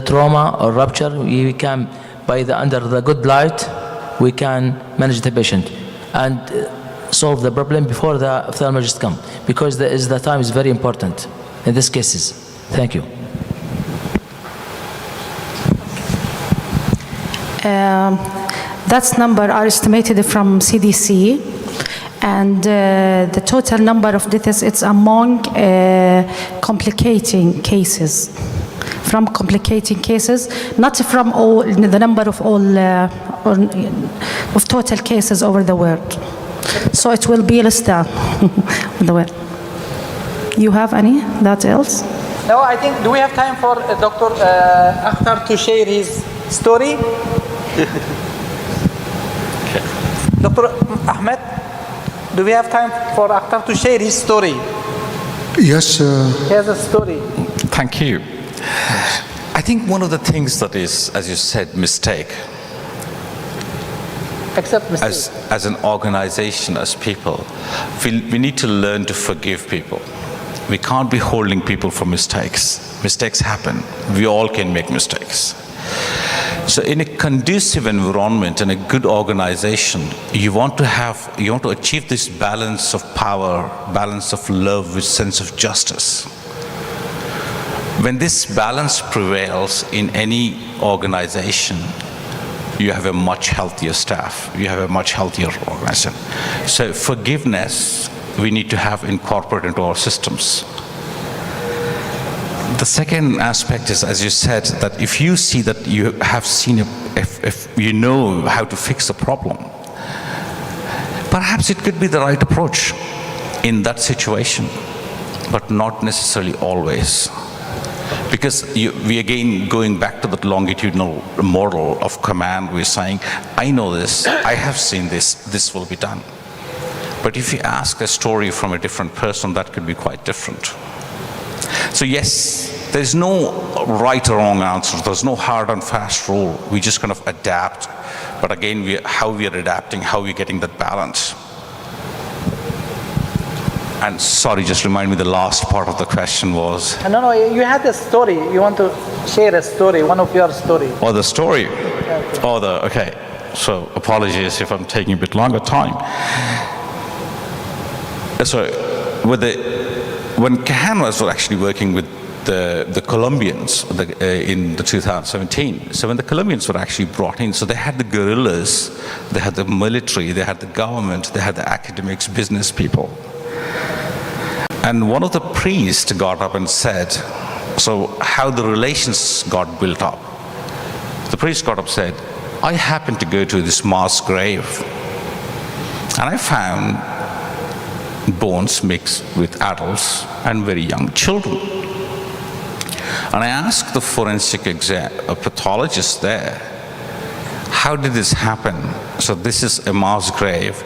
trauma or rupture, we can by under the good light, we can manage the patient. And solve the problem before the ophthalmologist come, because the time is very important in these cases. Thank you. That's number are estimated from CDC, and the total number of deaths, it's among complicating cases. From complicating cases, not from all the number of all of total cases over the world. So it will be less than the world. You have any that else? No, I think, do we have time for Dr. Akhtar to share his story? Dr. Ahmed, do we have time for Akhtar to share his story? Yes. He has a story. Thank you. I think one of the things that is, as you said, mistake, Except mistake. as an organization, as people, we need to learn to forgive people. We can't be holding people for mistakes. Mistakes happen. We all can make mistakes. So in a conducive environment and a good organization, you want to achieve this balance of power, balance of love with sense of justice. When this balance prevails in any organization, you have a much healthier staff, you have a much healthier organization. So forgiveness, we need to have incorporated into our systems. The second aspect is, as you said, that if you see that you have seen, if you know how to fix a problem, perhaps it could be the right approach in that situation, but not necessarily always. Because we again, going back to that longitudinal model of command, we're saying, I know this, I have seen this, this will be done. But if you ask a story from a different person, that could be quite different. So yes, there's no right or wrong answer. There's no hard and fast rule. We just kind of adapt. But again, how we are adapting, how we're getting that balance. And sorry, just remind me the last part of the question was. No, you had a story. You want to share a story, one of your story. Oh, the story. Okay. So apologies if I'm taking a bit longer time. So when Kahan was actually working with the Colombians in the 2017, so when the Colombians were actually brought in, so they had the guerrillas, they had the military, they had the government, they had the academics, business people. And one of the priests got up and said, so how the relations got built up. The priest got up and said, I happened to go to this mass grave, and I found bones mixed with adults and very young children. And I asked the forensic pathologist there, how did this happen? So this is a mass grave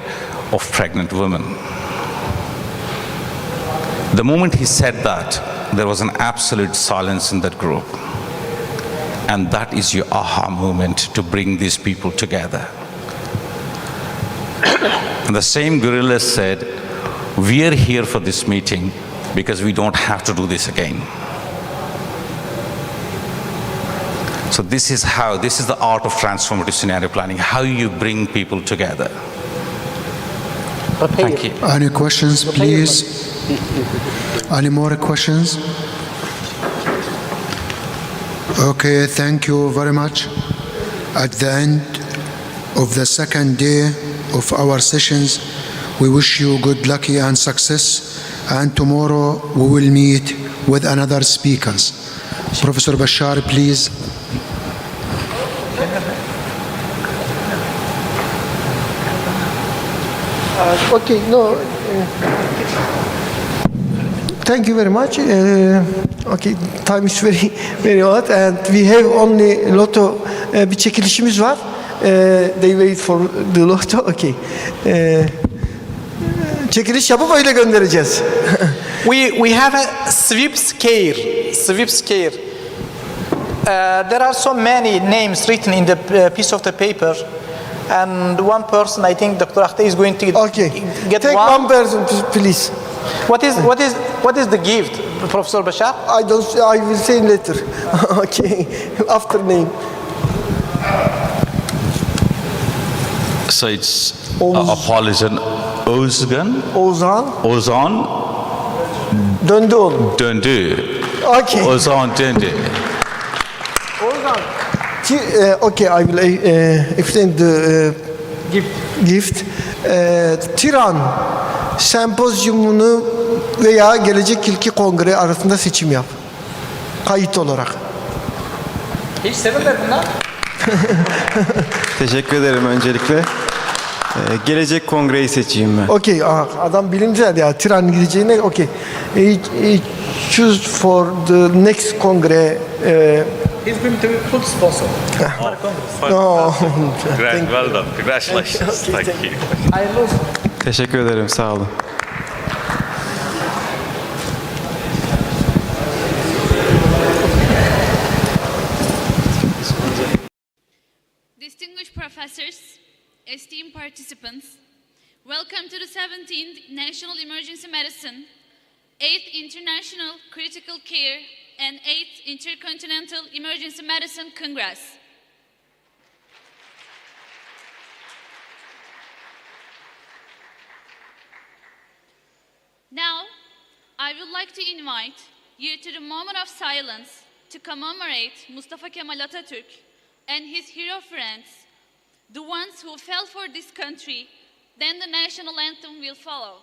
of pregnant women. The moment he said that, there was an absolute silence in that group. And that is your aha moment to bring these people together. And the same guerrilla said, we are here for this meeting because we don't have to do this again. So this is the art of transformative scenario planning, how you bring people together. Thank you. Any questions, please? Any more questions? Okay, thank you very much. At the end of the second day of our sessions, we wish you good luck and success. And tomorrow we will meet with another speakers. Professor Bashar, please. Okay, no. Thank you very much. Okay, time is very hot and we have only lotto bir çekilişimiz var. They wait for the lotto. Okay. Çekiliş yapıp öyle göndereceğiz. We have a sweep scare. There are so many names written in the piece of the paper, and one person, I think Dr. Akhtar is going to get Take one person, please. What is the gift, Professor Bashar? I will say later. Okay, after name. So it's a polygon Ozan Döndü oğlum. döndü. Okay. Ozan döndü. Ozan. Okay, I will extend the gift. Tiran sempozyumunu veya gelecek ilki kongre arasında seçim yap. Kayıt olarak. Hiç sevinler bunlar. Teşekkür ederim öncelikle. Gelecek kongreyi seçeyim ben. Okay, adam bilimsel ya. Tiran gideceğine okay. Choose for the next kongre. He's going to be full sponsor. No. Well done. Congratulations. Thank you. Hayırlı olsun. Teşekkür ederim, sağ olun. Distinguished professors, esteemed participants, welcome to the 17th National Emergency Medicine, 8th International Critical Care, and 8th Intercontinental Emergency Medicine Congress. Now, I would like to invite you to the moment of silence to commemorate Mustafa Kemal Atatürk and his hero friends, the ones who fell for this country. Then the national anthem will follow.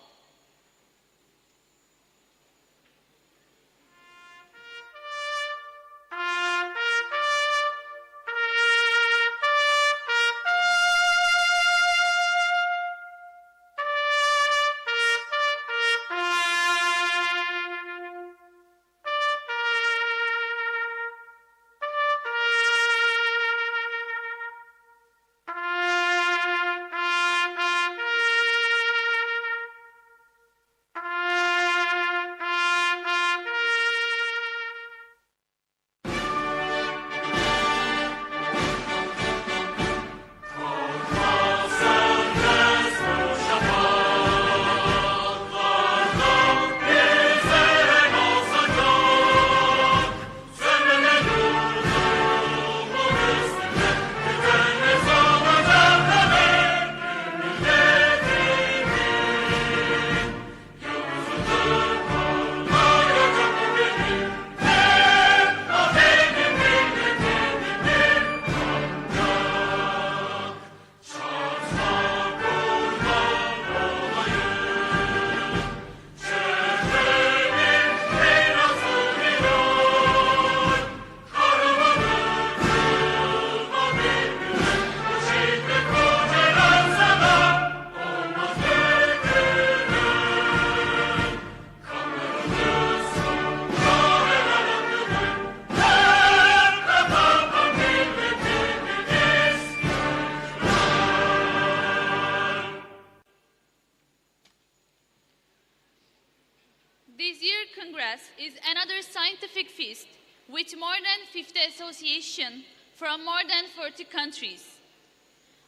This year Congress is another scientific feast with more than 50 associations from more than 40 countries.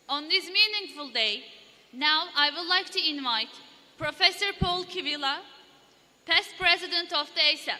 On this meaningful day, now I would like to invite Professor Paul Kivila, past president of the ASAP.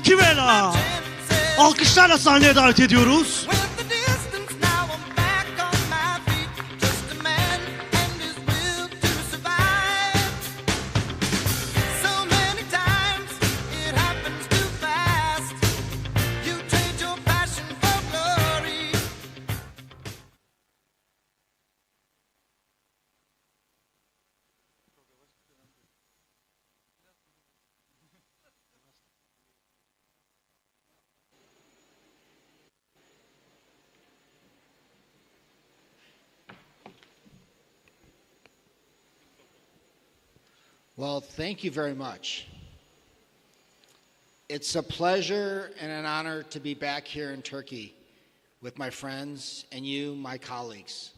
Kivela. Alkışlarla sahneye davet ediyoruz. Glory. Well, thank you very much. It's a pleasure and an honor to be back here in Turkey with my friends and you, my colleagues.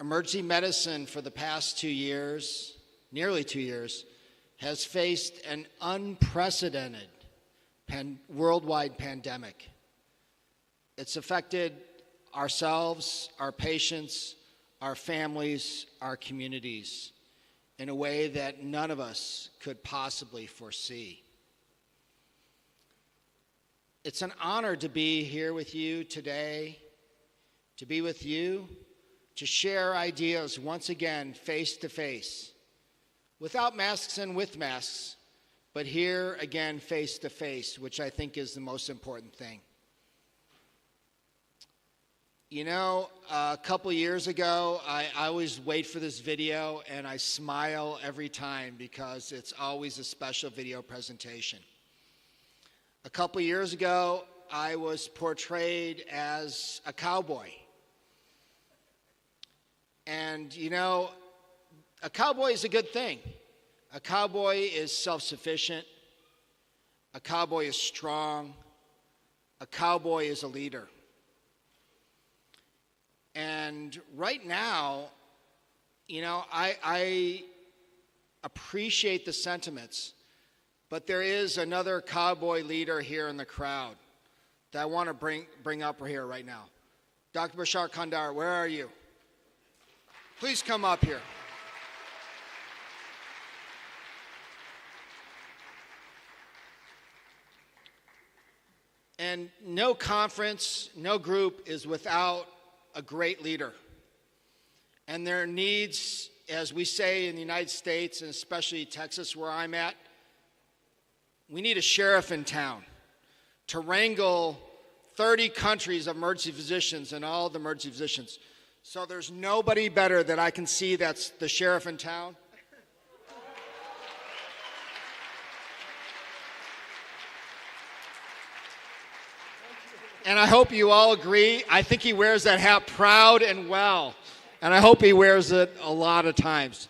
Emergency medicine for the past 2 years, nearly 2 years, has faced an unprecedented worldwide pandemic. It's affected ourselves, our patients, our families, our communities in a way that none of us could possibly foresee. It's an honor to be here with you today, to be with you, to share ideas once again face to face, without masks and with masks, but here again face to face, which I think is the most important thing. You know, a couple years ago, I always wait for this video and I smile every time because it's always a special video presentation. A couple years ago, I was portrayed as a cowboy. And you know, a cowboy is a good thing. A cowboy is self-sufficient. A cowboy is strong. A cowboy is a leader. And right now, you know, I appreciate the sentiments, but there is another cowboy leader here in the crowd that I want to bring up here right now. Dr. Bashar Kandar, where are you? Please come up here. And no conference, no group is without a great leader. And there needs, as we say in the United States, and especially Texas where I'm at, we need a sheriff in town to wrangle 30 countries of emergency physicians and all the emergency physicians. So there's nobody better that I can see that's the sheriff in town. And I hope you all agree. I think he wears that hat proud and well. And I hope he wears it a lot of times.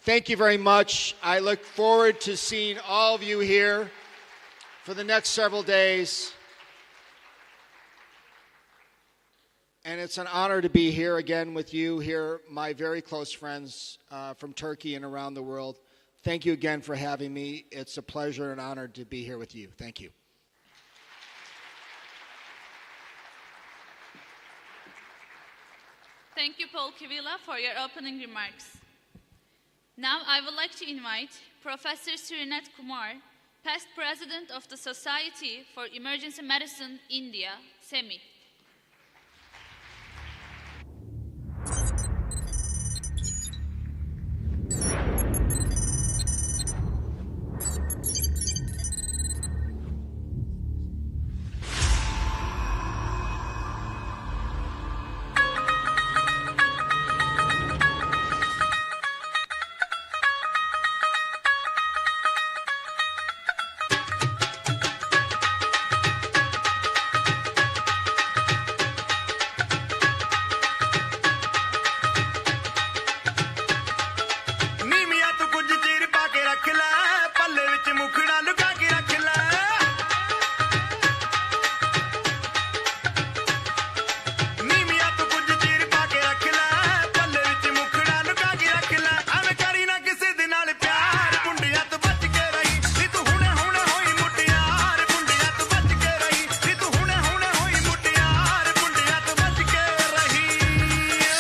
Thank you very much. I look forward to seeing all of you here for the next several days. And it's an honor to be here again with you here, my very close friends from Turkey and around the world. Thank you again for having me. It's a pleasure and honor to be here with you. Thank you. Thank you, Paul Kivila, for your opening remarks. Now I would like to invite Professor Srinath Kumar, past president of the Society for Emergency Medicine, India, SEMI.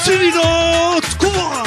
Srinath Kumar.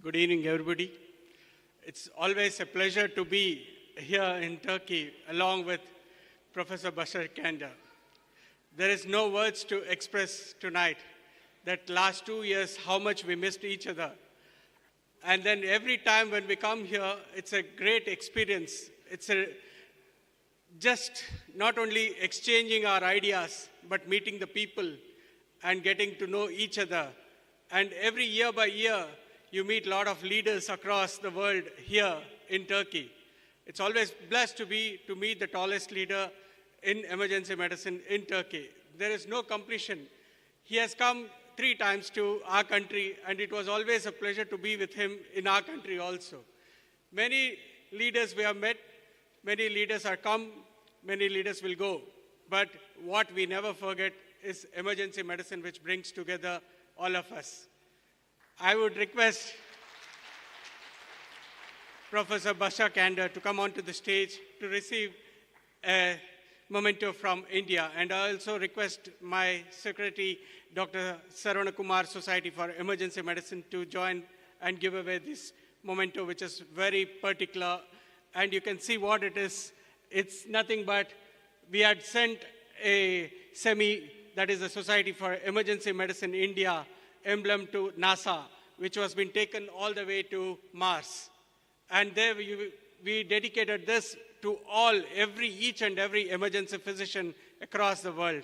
Good evening, everybody. It's always a pleasure to be here in Turkey along with Professor Bashar Kandar. There is no words to express tonight that last 2 years how much we missed each other. And then every time when we come here, it's a great experience. It's just not only exchanging our ideas, but meeting the people and getting to know each other. And every year by year, you meet a lot of leaders across the world here in Turkey. It's always blessed to meet the tallest leader in emergency medicine in Turkey. There is no competition. He has come 3 times to our country, and it was always a pleasure to be with him in our country also. Many leaders we have met, many leaders are come, many leaders will go. But what we never forget is emergency medicine, which brings together all of us. I would request Professor Bashar Kanda to come onto the stage to receive a memento from India. And I also request my secretary, Dr. Saravana Kumar, Society for Emergency Medicine, to join and give away this memento, which is very particular. And you can see what it is. It's nothing but we had sent a that is the Society for Emergency Medicine India emblem to NASA, which was been taken all the way to Mars. And there we dedicated this to each and every emergency physician across the world.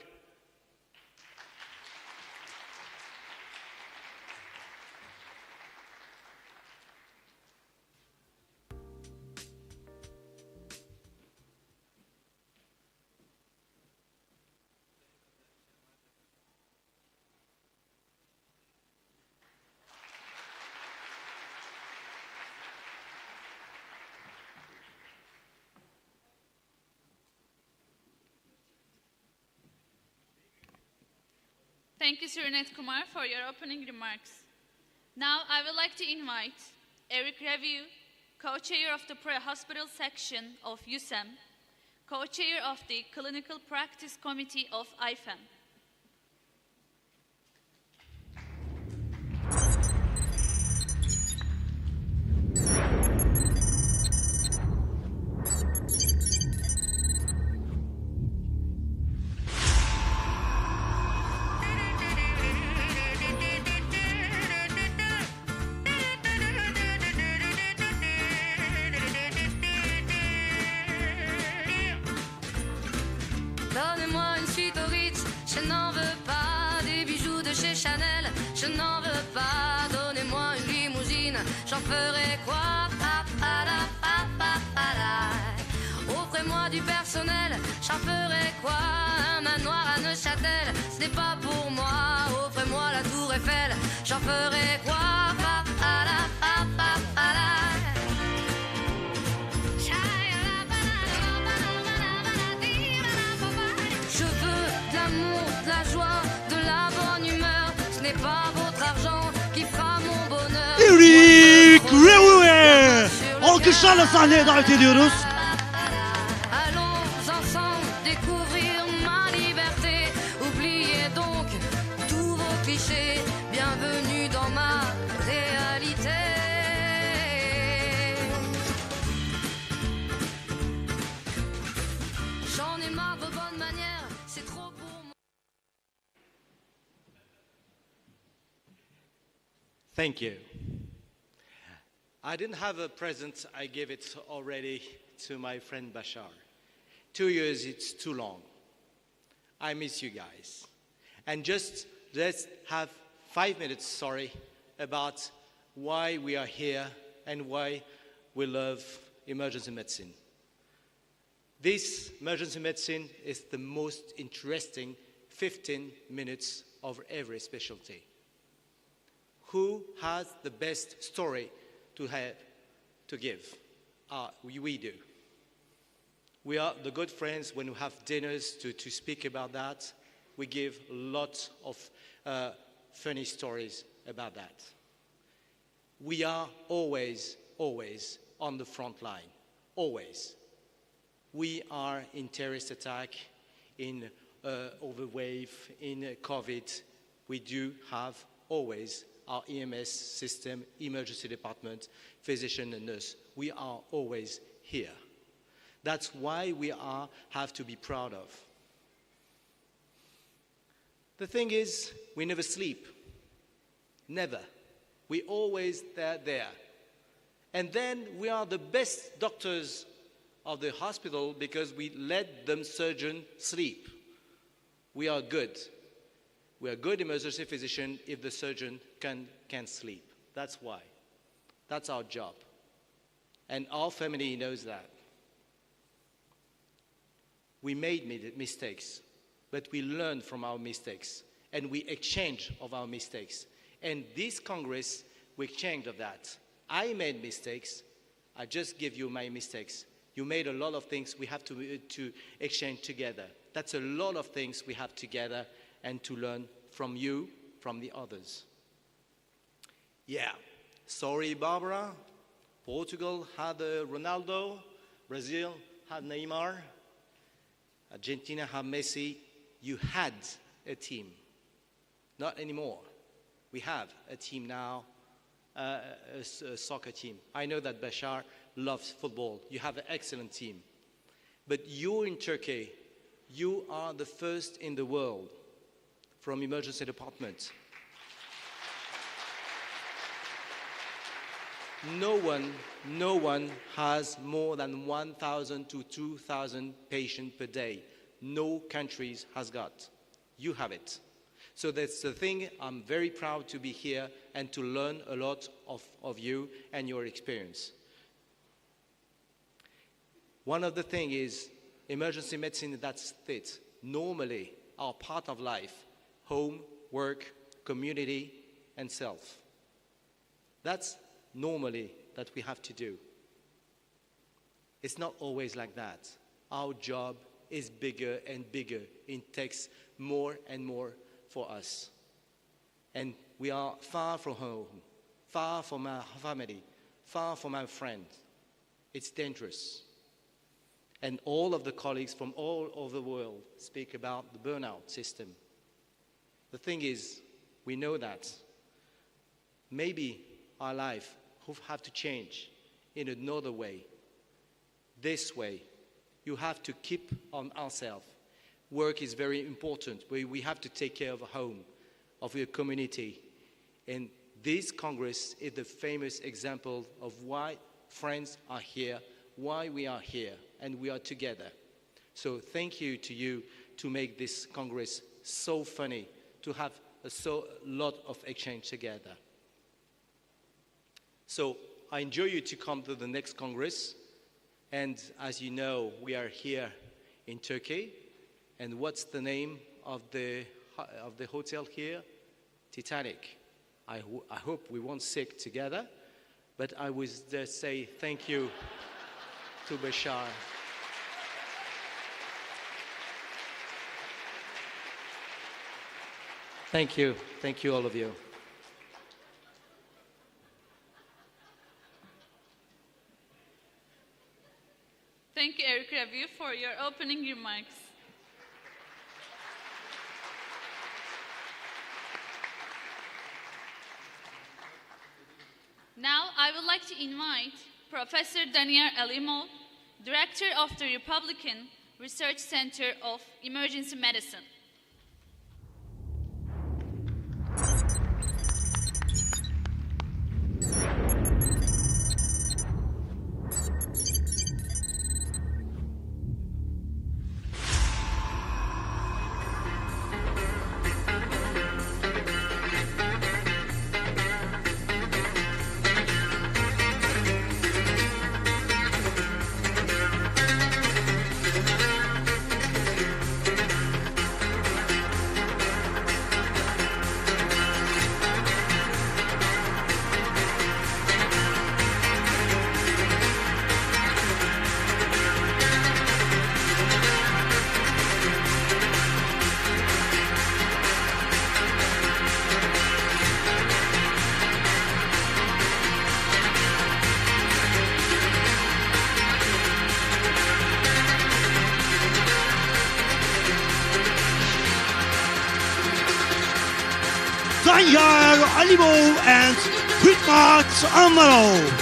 Thank you, Surenet Kumar, for your opening remarks. Now, I would like to invite Eric Review, co-chair of the pre-hospital section of USEM, co-chair of the Clinical Practice Committee of IFEM. Donnez-moi une suite au Ritz, je n'en veux pas. Des bijoux de chez Chanel, je n'en veux pas. Donnez-moi une limousine, j'en ferai quoi? Offrez-moi du personnel, j'en ferai quoi? Un manoir à Neuchâtel, ce n'est pas pour moi. Offrez-moi la tour Eiffel, j'en ferai quoi? Je veux de l'amour, de la joie, de la bonne humeur. Ce n'est pas votre argent qui fera mon bonheur. Eric Revue! Alkışlarla sahneye davet ediyoruz. Allons ensemble découvrir ma liberté. Oubliez donc tous vos clichés. Bienvenue dans ma réalité. J'en ai marre de bonnes manières, c'est trop pour moi. Thank you. I didn't have a present, I gave it already to my friend Bashar. 2 years, it's too long. I miss you guys. And just let's have 5 minutes, about why we are here and why we love emergency medicine. This emergency medicine is the most interesting 15 minutes of every specialty. Who has the best story to give? We do. We are the good friends when we have dinners to speak about that. We give lots of funny stories about that. We are always on the front line, always. We are in terrorist attack, in overwave, in COVID. We do have always our EMS system, emergency department, physician and nurse. We are always here. That's why we have to be proud of. The thing is, we never sleep. Never. We always there. And then we are the best doctors of the hospital because we let them surgeon sleep. We are good. We are good emergency physician if the surgeon can sleep. That's why. That's our job. And our family knows that. We made mistakes, but we learn from our mistakes, and we exchange of our mistakes. And this Congress, we exchange of that. I made mistakes. I just give you my mistakes. You made a lot of things we have to exchange together. That's a lot of things we have together and to learn from you, from the others. Yeah. Sorry, Barbara. Portugal had Ronaldo. Brazil had Neymar. Argentina had Messi. You had a team. Not anymore. We have a team now, a soccer team. I know that Bashar loves football. You have an excellent team. But you in Turkey, you are the first in the world from emergency department. No one has more than 1,000 to 2,000 patients per day. No countries has got. You have it. So that's the thing. I'm very proud to be here and to learn a lot of you and your experience. One of the things is emergency medicine, that's it. Normally, our part of life, home, work, community, and self. That's normally that we have to do. It's not always like that. Our job is bigger and bigger. It takes more and more for us. And we are far from home, far from our family, far from our friends. It's dangerous. And all of the colleagues from all over the world speak about the burnout system. The thing is, we know that maybe our life will have to change in another way. This way, you have to keep on ourselves. Work is very important. We have to take care of a home, of your community. And this Congress is the famous example of why friends are here, why we are here, and we are together. So thank you to you to make this Congress so funny, to have so lot of exchange together. So I enjoy you to come to the next Congress. And as you know, we are here in Turkey. And what's the name of the hotel here? Titanic. I hope we won't sick together. But I would just say thank you to Bashar. Thank you. Thank you, all of you. Thank you, Eric Raviu, for your opening remarks. Now, I would like to invite Professor Daniel Alimov, Director of the Republican Research Center of Emergency Medicine. Daniel Alimov and Hikmat Amarov.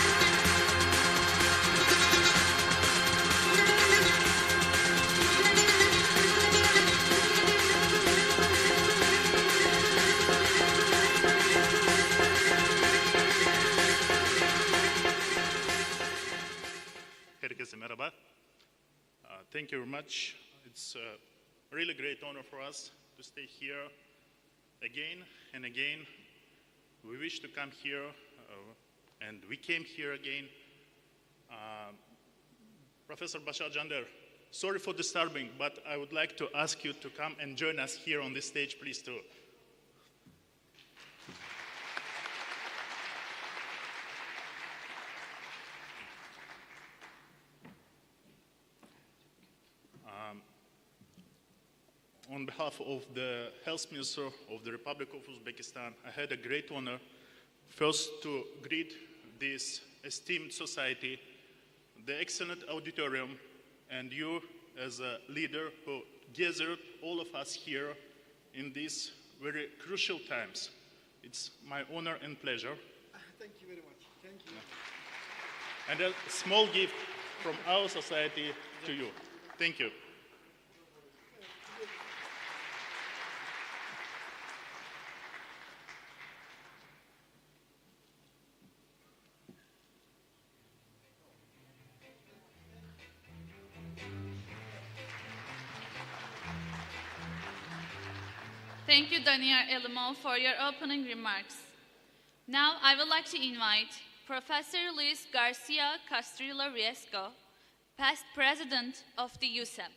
Merhaba. Thank you very much. It's a really great honor for us to stay here again and again. We wish to come here, and we came here again. Professor Bashar Jander, sorry for disturbing, but I would like to ask you to come and join us here on this stage, please, too. On behalf of the Health Minister of the Republic of Uzbekistan, I had a great honor first to greet this esteemed society, the excellent auditorium, and you as a leader who gathered all of us here in these very crucial times. It's my honor and pleasure. Thank you very much. Thank you. And a small gift from our society to you. Thank you. Thank you, Daniel Elimo, for your opening remarks. Now, I would like to invite Professor Luis Garcia Castrillo Riesco, past president of the USEM.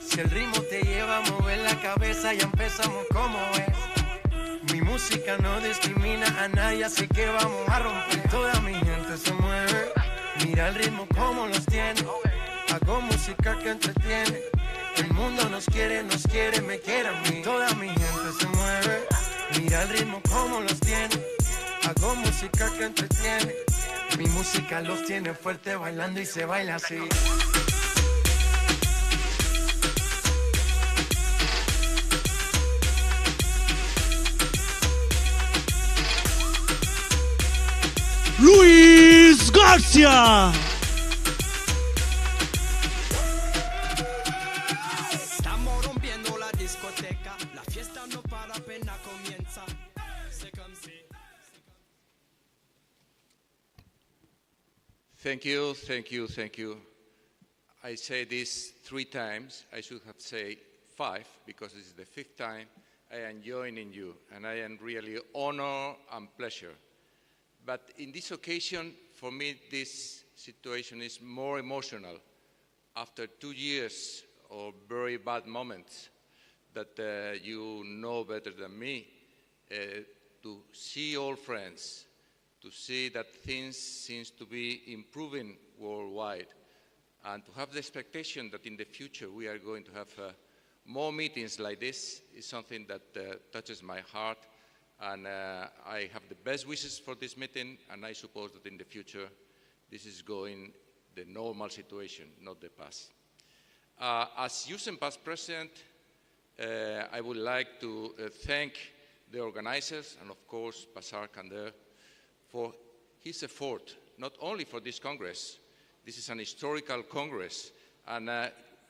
Si el ritmo te lleva a mover la cabeza, ya empezamos como es. Mi música no discrimina a nadie, así que vamos a romper. Toda mi gente se mueve, mira el ritmo como los tiene. Hago música que entretiene. El mundo nos quiere, me quiere a mí. Toda mi gente se mueve, mira el ritmo como los tiene. Hago música que entretiene. Mi música los tiene fuerte bailando y se baila así. Luis Garcia. Estamos rompiendo la discoteca, la fiesta no para, apenas comienza. Thank you, thank you, thank you. I say this 3 times. I should have said 5 because this is the 5th time I am joining you, and I am really honored and pleasure. But in this occasion, for me, this situation is more emotional. After 2 years of very bad moments that you know better than me, to see old friends, to see that things seem to be improving worldwide, and to have the expectation that in the future we are going to have more meetings like this is something that touches my heart. And I have the best wishes for this meeting, and I suppose that in the future this is going the normal situation, not the past. As USEM past president, I would like to thank the organizers and of course Bashar Jander for his effort, not only for this Congress. This is an historical Congress, and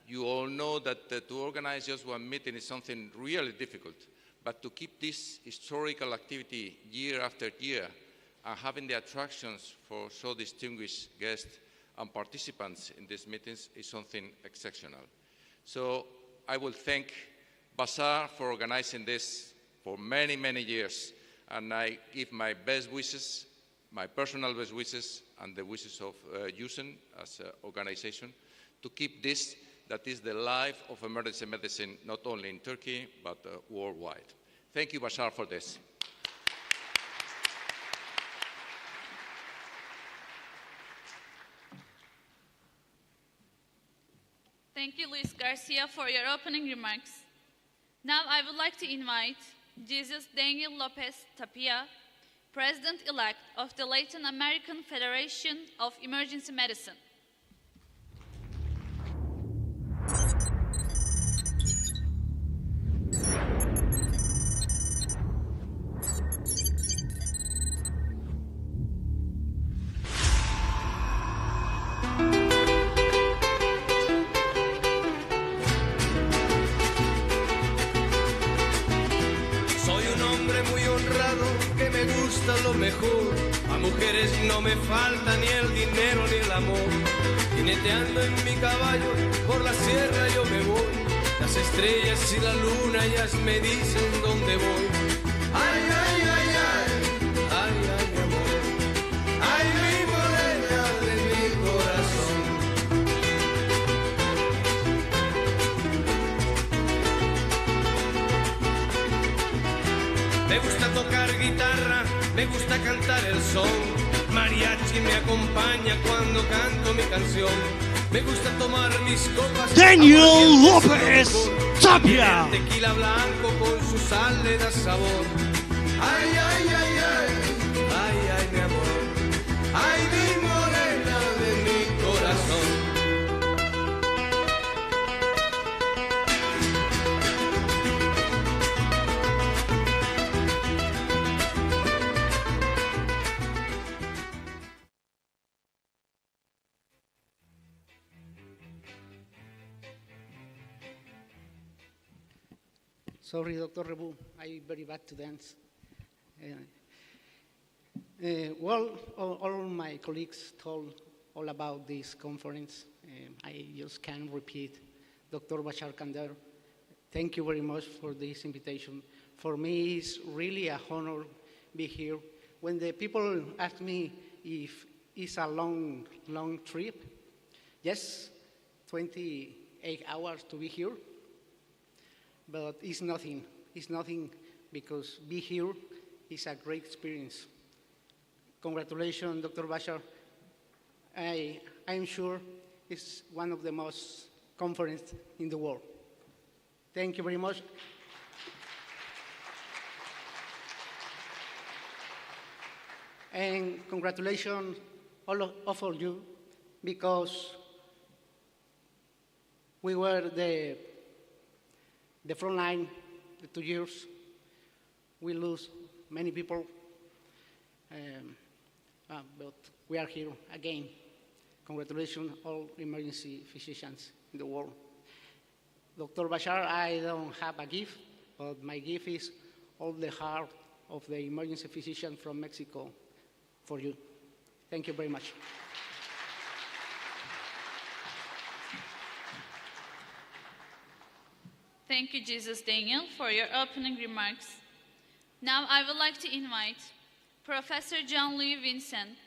you all know that to organize just one meeting is something really difficult. But to keep this historical activity year after year and having the attractions for so distinguished guests and participants in these meetings is something exceptional. So I will thank Bashar for organizing this for many, many years. And I give my best wishes, my personal best wishes, and the wishes of USEN as an organization to keep this. That is the life of emergency medicine, not only in Turkey, but worldwide. Thank you, Bashar, for this. Thank you, Luis Garcia, for your opening remarks. Now I would like to invite Jesus Daniel Lopez Tapia, President-elect of the Latin American Federation of Emergency Medicine. mejor. A mujeres no me falta ni el dinero ni el amor. Jineteando en mi caballo por la sierra yo me voy. Las estrellas y la luna ellas me dicen dónde voy. Ay, ay, ay, ay, ay, ay, mi amor. Ay, mi morena de mi corazón. Me gusta tocar guitarra, me gusta cantar el son. Mariachi me acompaña cuando canto mi canción. Me gusta tomar mis copas. Daniel López Tapia. El tequila blanco con su sal le da sabor. Ay, ay, ay, ay, ay, ay, mi amor. Ay, mi morena de mi corazón. Sorry, Dr. Rebu, I'm very bad to dance. Well, all my colleagues told all about this conference. I just can't repeat. Dr. Bashar Kander, thank you very much for this invitation. For me, it's really a honor to be here. When the people ask me if it's a long trip, yes, 28 hours to be here. But it's nothing. It's nothing because be here is a great experience. Congratulations, Dr. Bashar. I'm sure it's one of the most conferences in the world. Thank you very much. And congratulations, all of you, because we were the front line, the 2 years. We lose many people, but we are here again. Congratulations, all emergency physicians in the world. Dr. Bashar, I don't have a gift, but my gift is all the heart of the emergency physician from Mexico for you. Thank you very much. Thank you, Jesus Daniel, for your opening remarks. Now I would like to invite Professor John Louis Vincent,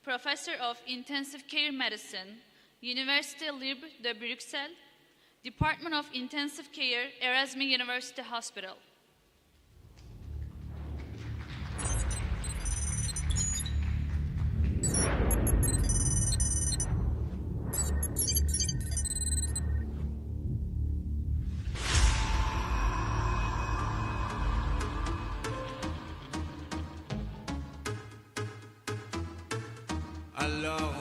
Professor of Intensive Care Medicine, Université Libre de Bruxelles, Department of Intensive Care, Erasmus University Hospital. Alors,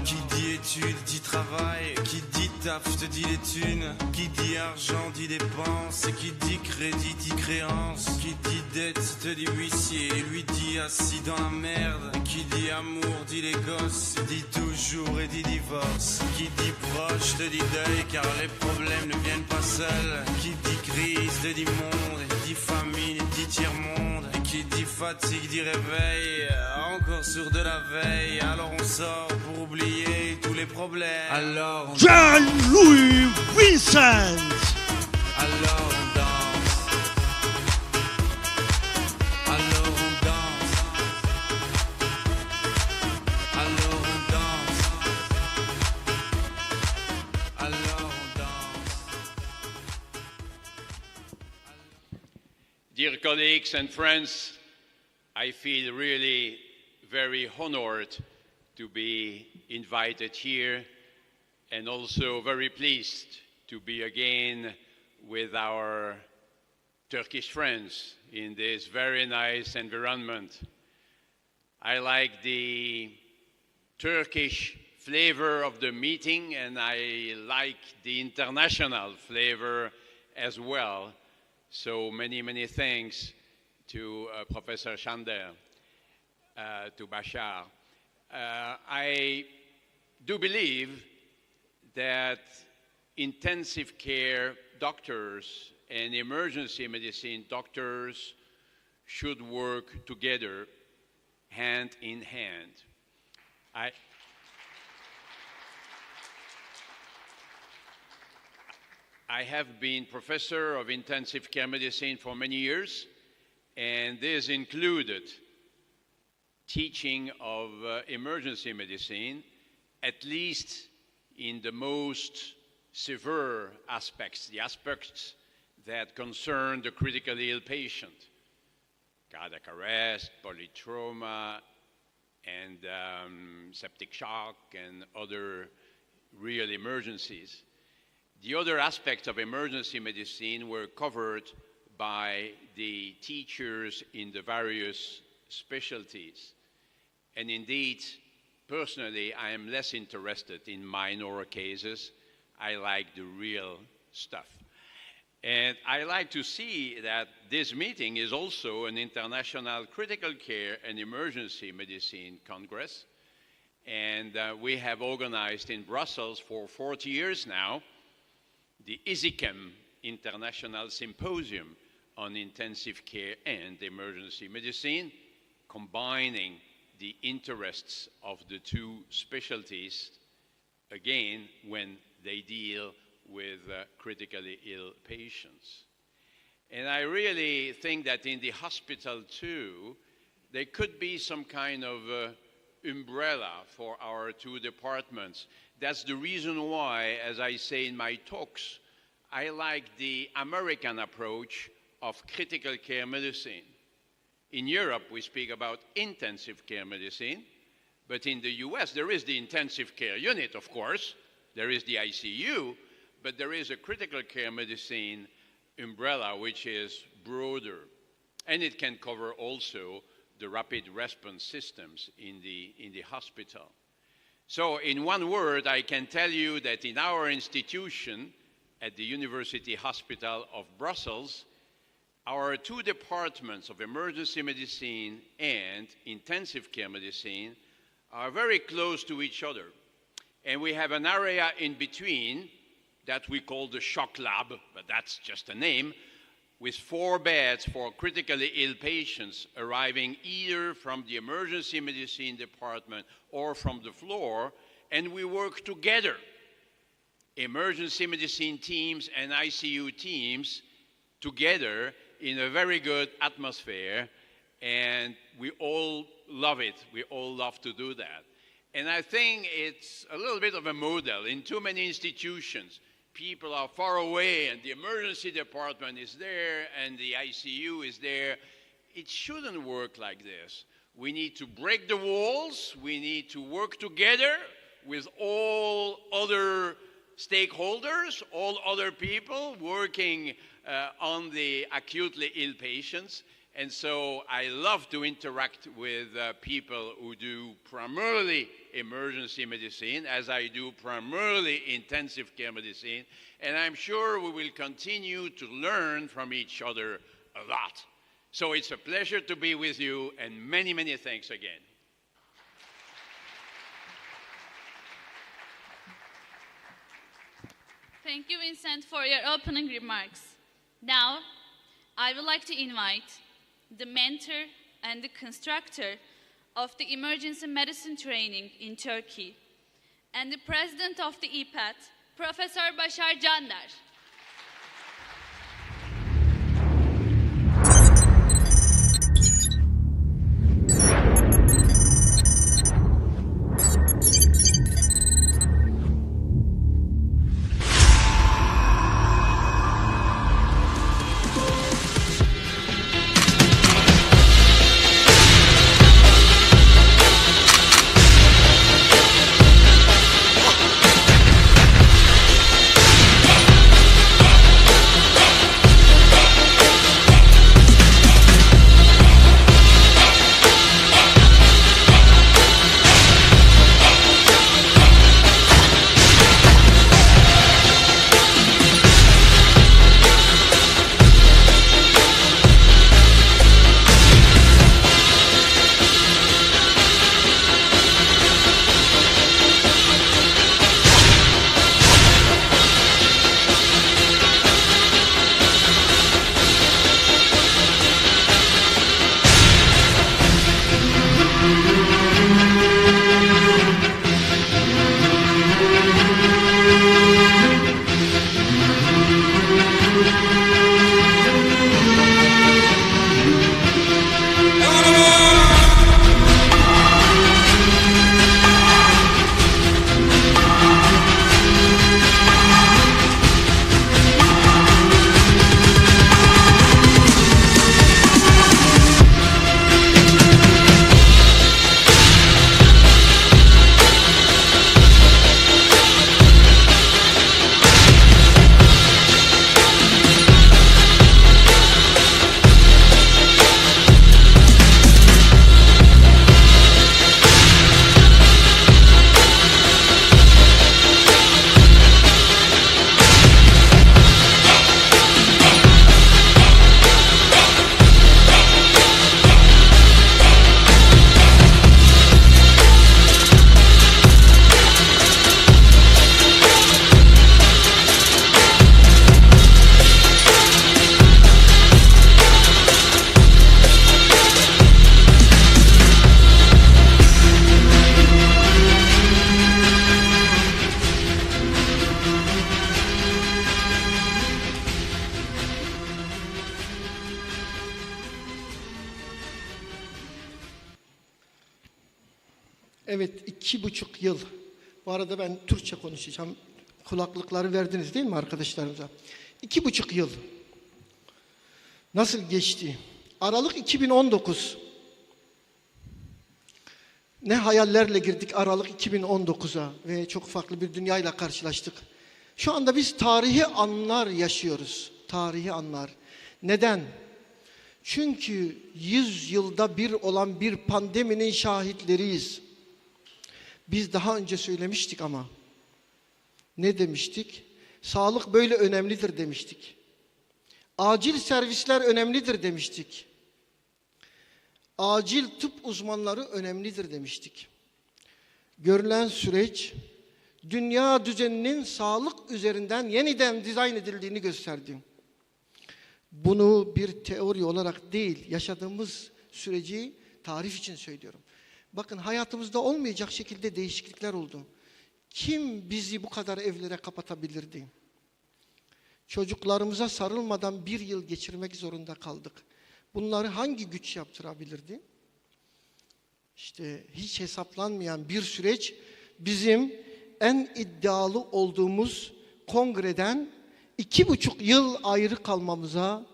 qui dit études dit travail, qui dit taf te dit les thunes, qui dit argent dit dépense, et qui dit crédit dit créance, qui dit dette te dit huissier, et lui dit assis dans la merde, qui dit amour dit les gosses, dit toujours et dit divorce, qui dit proche te dit deuil car les problèmes ne viennent pas seuls, qui dit crise te dit monde, et dit famine et dit tiers-monde, et qui dit fatigue dit réveil, encore sur de la veille, alors on sort pour oublier tous les problèmes. Alors on John Louis Vincent. Alors on danse. Alors on danse. Alors on danse. Alors on danse. Dear colleagues and friends, I feel really very honored to be invited here and also very pleased to be again with our Turkish friends in this very nice environment. I like the Turkish flavor of the meeting and I like the international flavor as well. So many thanks to Professor Chander, to Bashar. I do believe that intensive care doctors and emergency medicine doctors should work together, hand in hand. I have been professor of intensive care medicine for many years, and this included teaching of emergency medicine, at least in the most severe aspects, the aspects that concern the critically ill patient, cardiac arrest, polytrauma, and septic shock, and other real emergencies. The other aspects of emergency medicine were covered by the teachers in the various specialties. And indeed, personally, I am less interested in minor cases. I like the real stuff. And I like to see that this meeting is also an international critical care and emergency medicine congress. And we have organized in Brussels for 40 years now the ISICEM International Symposium on Intensive Care and Emergency Medicine, combining the interests of the two specialties, again, when they deal with critically ill patients. And I really think that in the hospital too, there could be some kind of umbrella for our two departments. That's the reason why, as I say in my talks, I like the American approach of critical care medicine. In Europe, we speak about intensive care medicine, but in the US, there is the intensive care unit, of course. There is the ICU, but there is a critical care medicine umbrella which is broader. And it can cover also the rapid response systems in the hospital. So in one word, I can tell you that in our institution at the University Hospital of Brussels, our two departments of emergency medicine and intensive care medicine are very close to each other. And we have an area in between that we call the shock lab, but that's just a name, with 4 beds for critically ill patients arriving either from the emergency medicine department or from the floor, and we work together, emergency medicine teams and ICU teams, together in a very good atmosphere, and we all love it. We all love to do that. And I think it's a little bit of a model. In too many institutions, people are far away and the emergency department is there and the ICU is there. It shouldn't work like this. We need to break the walls. We need to work together with all other stakeholders, all other people working on the acutely ill patients. And so I love to interact with people who do primarily emergency medicine, as I do primarily intensive care medicine. And I'm sure we will continue to learn from each other a lot. So it's a pleasure to be with you, and many, many thanks again. Thank you, Vincent, for your opening remarks. Now, I would like to invite the mentor and the constructor of the emergency medicine training in Turkey and the president of the EPAT, Professor Başar Candar. Evet, 2,5 yıl. Bu arada ben Türkçe konuşacağım. Kulaklıkları verdiniz değil mi arkadaşlarımıza? 2,5 yıl. Nasıl geçti? Aralık 2019. Ne hayallerle girdik Aralık 2019'a ve çok farklı bir dünyayla karşılaştık. Şu anda biz tarihi anlar yaşıyoruz. Tarihi anlar. Neden? Çünkü 100 yılda bir olan bir pandeminin şahitleriyiz. Biz daha önce söylemiştik ama. Ne demiştik? Sağlık böyle önemlidir demiştik. Acil servisler önemlidir demiştik. Acil tıp uzmanları önemlidir demiştik. Görülen süreç dünya düzeninin sağlık üzerinden yeniden dizayn edildiğini gösterdi. Bunu bir teori olarak değil, yaşadığımız süreci tarif için söylüyorum. Bakın hayatımızda olmayacak şekilde değişiklikler oldu. Kim bizi bu kadar evlere kapatabilirdi? Çocuklarımıza sarılmadan 1 yıl geçirmek zorunda kaldık. Bunları hangi güç yaptırabilirdi? İşte hiç hesaplanmayan bir süreç bizim en iddialı olduğumuz kongreden 2,5 yıl ayrı kalmamıza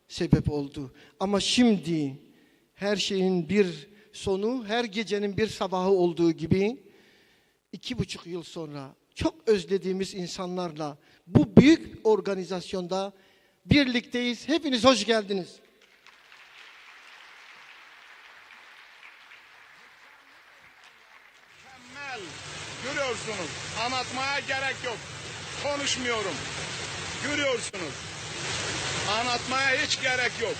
sebep oldu. Ama şimdi her şeyin bir sonu, her gecenin bir sabahı olduğu gibi 2,5 yıl sonra çok özlediğimiz insanlarla bu büyük organizasyonda birlikteyiz. Hepiniz hoş geldiniz. Mükemmel. Görüyorsunuz. Anlatmaya gerek yok. Konuşmuyorum. Görüyorsunuz. Anlatmaya hiç gerek yok.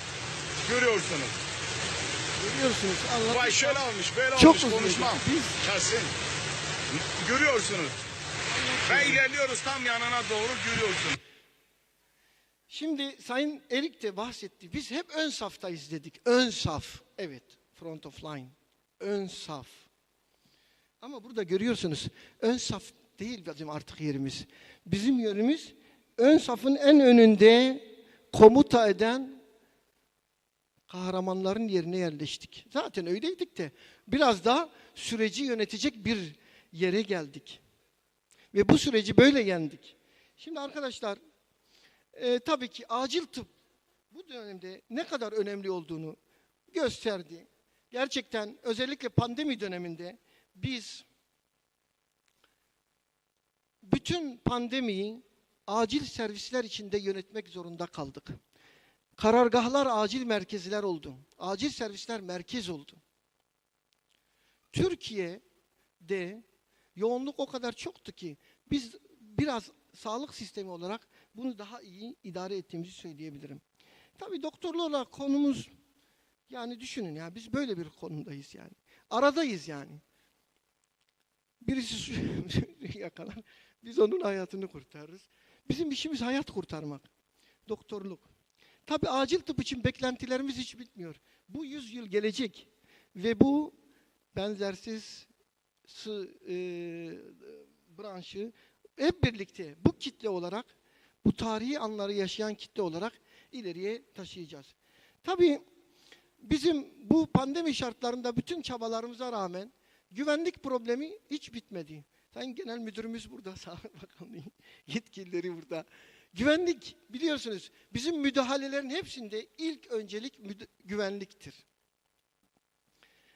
Görüyorsunuz. Görüyorsunuz. Vay şöyle olmuş, böyle çok olmuş, konuşmam. Kesin. Görüyorsunuz. Ve ilerliyoruz tam yanına doğru, görüyorsunuz. Şimdi Sayın Erik de bahsetti. Biz hep ön saftayız dedik. Ön saf. Evet. Front of line. Ön saf. Ama burada görüyorsunuz. Ön saf değil bizim artık yerimiz. Bizim yerimiz ön safın en önünde komuta eden kahramanların yerine yerleştik. Zaten öyleydik de biraz daha süreci yönetecek bir yere geldik. Ve bu süreci böyle yendik. Şimdi arkadaşlar tabii ki acil tıp bu dönemde ne kadar önemli olduğunu gösterdi. Gerçekten özellikle pandemi döneminde biz bütün pandemiyi acil servisler içinde yönetmek zorunda kaldık. Karargahlar acil merkezler oldu. Acil servisler merkez oldu. Türkiye'de yoğunluk o kadar çoktu ki biz biraz sağlık sistemi olarak bunu daha iyi idare ettiğimizi söyleyebilirim. Tabii doktorlarla konumuz yani düşünün ya biz böyle bir konumdayız yani. Aradayız yani. Birisi yakalar, biz onun hayatını kurtarırız. Bizim işimiz hayat kurtarmak. Doktorluk. Tabii acil tıp için beklentilerimiz hiç bitmiyor. Bu 100 yıl gelecek ve bu benzersiz branşı hep birlikte bu kitle olarak, bu tarihi anları yaşayan kitle olarak ileriye taşıyacağız. Tabii bizim bu pandemi şartlarında bütün çabalarımıza rağmen güvenlik problemi hiç bitmedi. Sayın Genel Müdürümüz burada, Sağlık Bakanlığı yetkilileri burada. Güvenlik biliyorsunuz bizim müdahalelerin hepsinde ilk öncelik güvenliktir.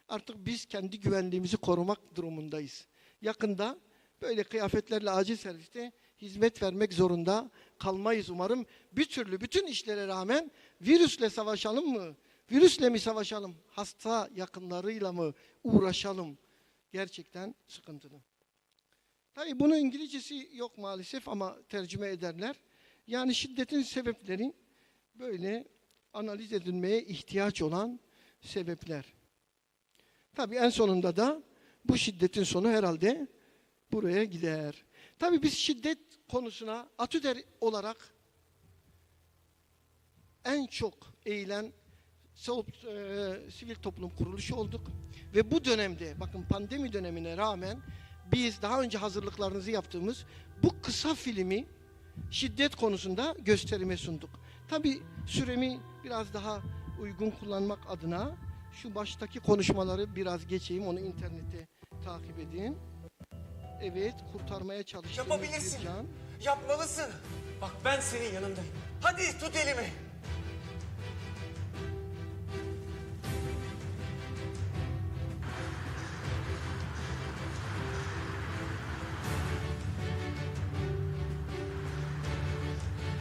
Artık biz kendi güvenliğimizi korumak durumundayız. Yakında böyle kıyafetlerle acil serviste hizmet vermek zorunda kalmayız umarım. Bir türlü bütün işlere rağmen virüsle savaşalım mı? Virüsle mi savaşalım? Hasta yakınlarıyla mı uğraşalım? Gerçekten sıkıntılı. Tabii bunun İngilizcesi yok maalesef ama tercüme ederler. Yani şiddetin sebepleri böyle analiz edilmeye ihtiyaç olan sebepler. Tabii en sonunda da bu şiddetin sonu herhalde buraya gider. Tabii biz şiddet konusuna ATÜDER olarak en çok eğilen sivil toplum kuruluşu olduk. Ve bu dönemde, bakın pandemi dönemine rağmen biz daha önce hazırlıklarınızı yaptığımız bu kısa filmi şiddet konusunda gösterime sunduk. Tabii süremi biraz daha uygun kullanmak adına şu baştaki konuşmaları biraz geçeyim, onu internete takip edin. Evet, kurtarmaya çalıştığınız Yapabilirsin. bir can. Yapmalısın. Bak ben senin yanındayım. Hadi tut elimi.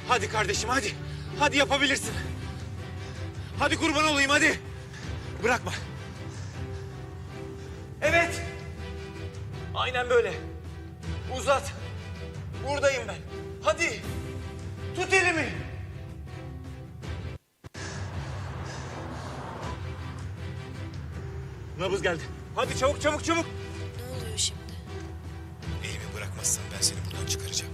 Hadi kardeşim hadi. Hadi yapabilirsin. Hadi kurban olayım hadi. Bırakma. Evet. Aynen böyle. Uzat. Buradayım ben. Hadi. Tut elimi. Nabız geldi. Hadi çabuk çabuk çabuk. Ne oluyor şimdi? Elimi bırakmazsan ben seni buradan çıkaracağım.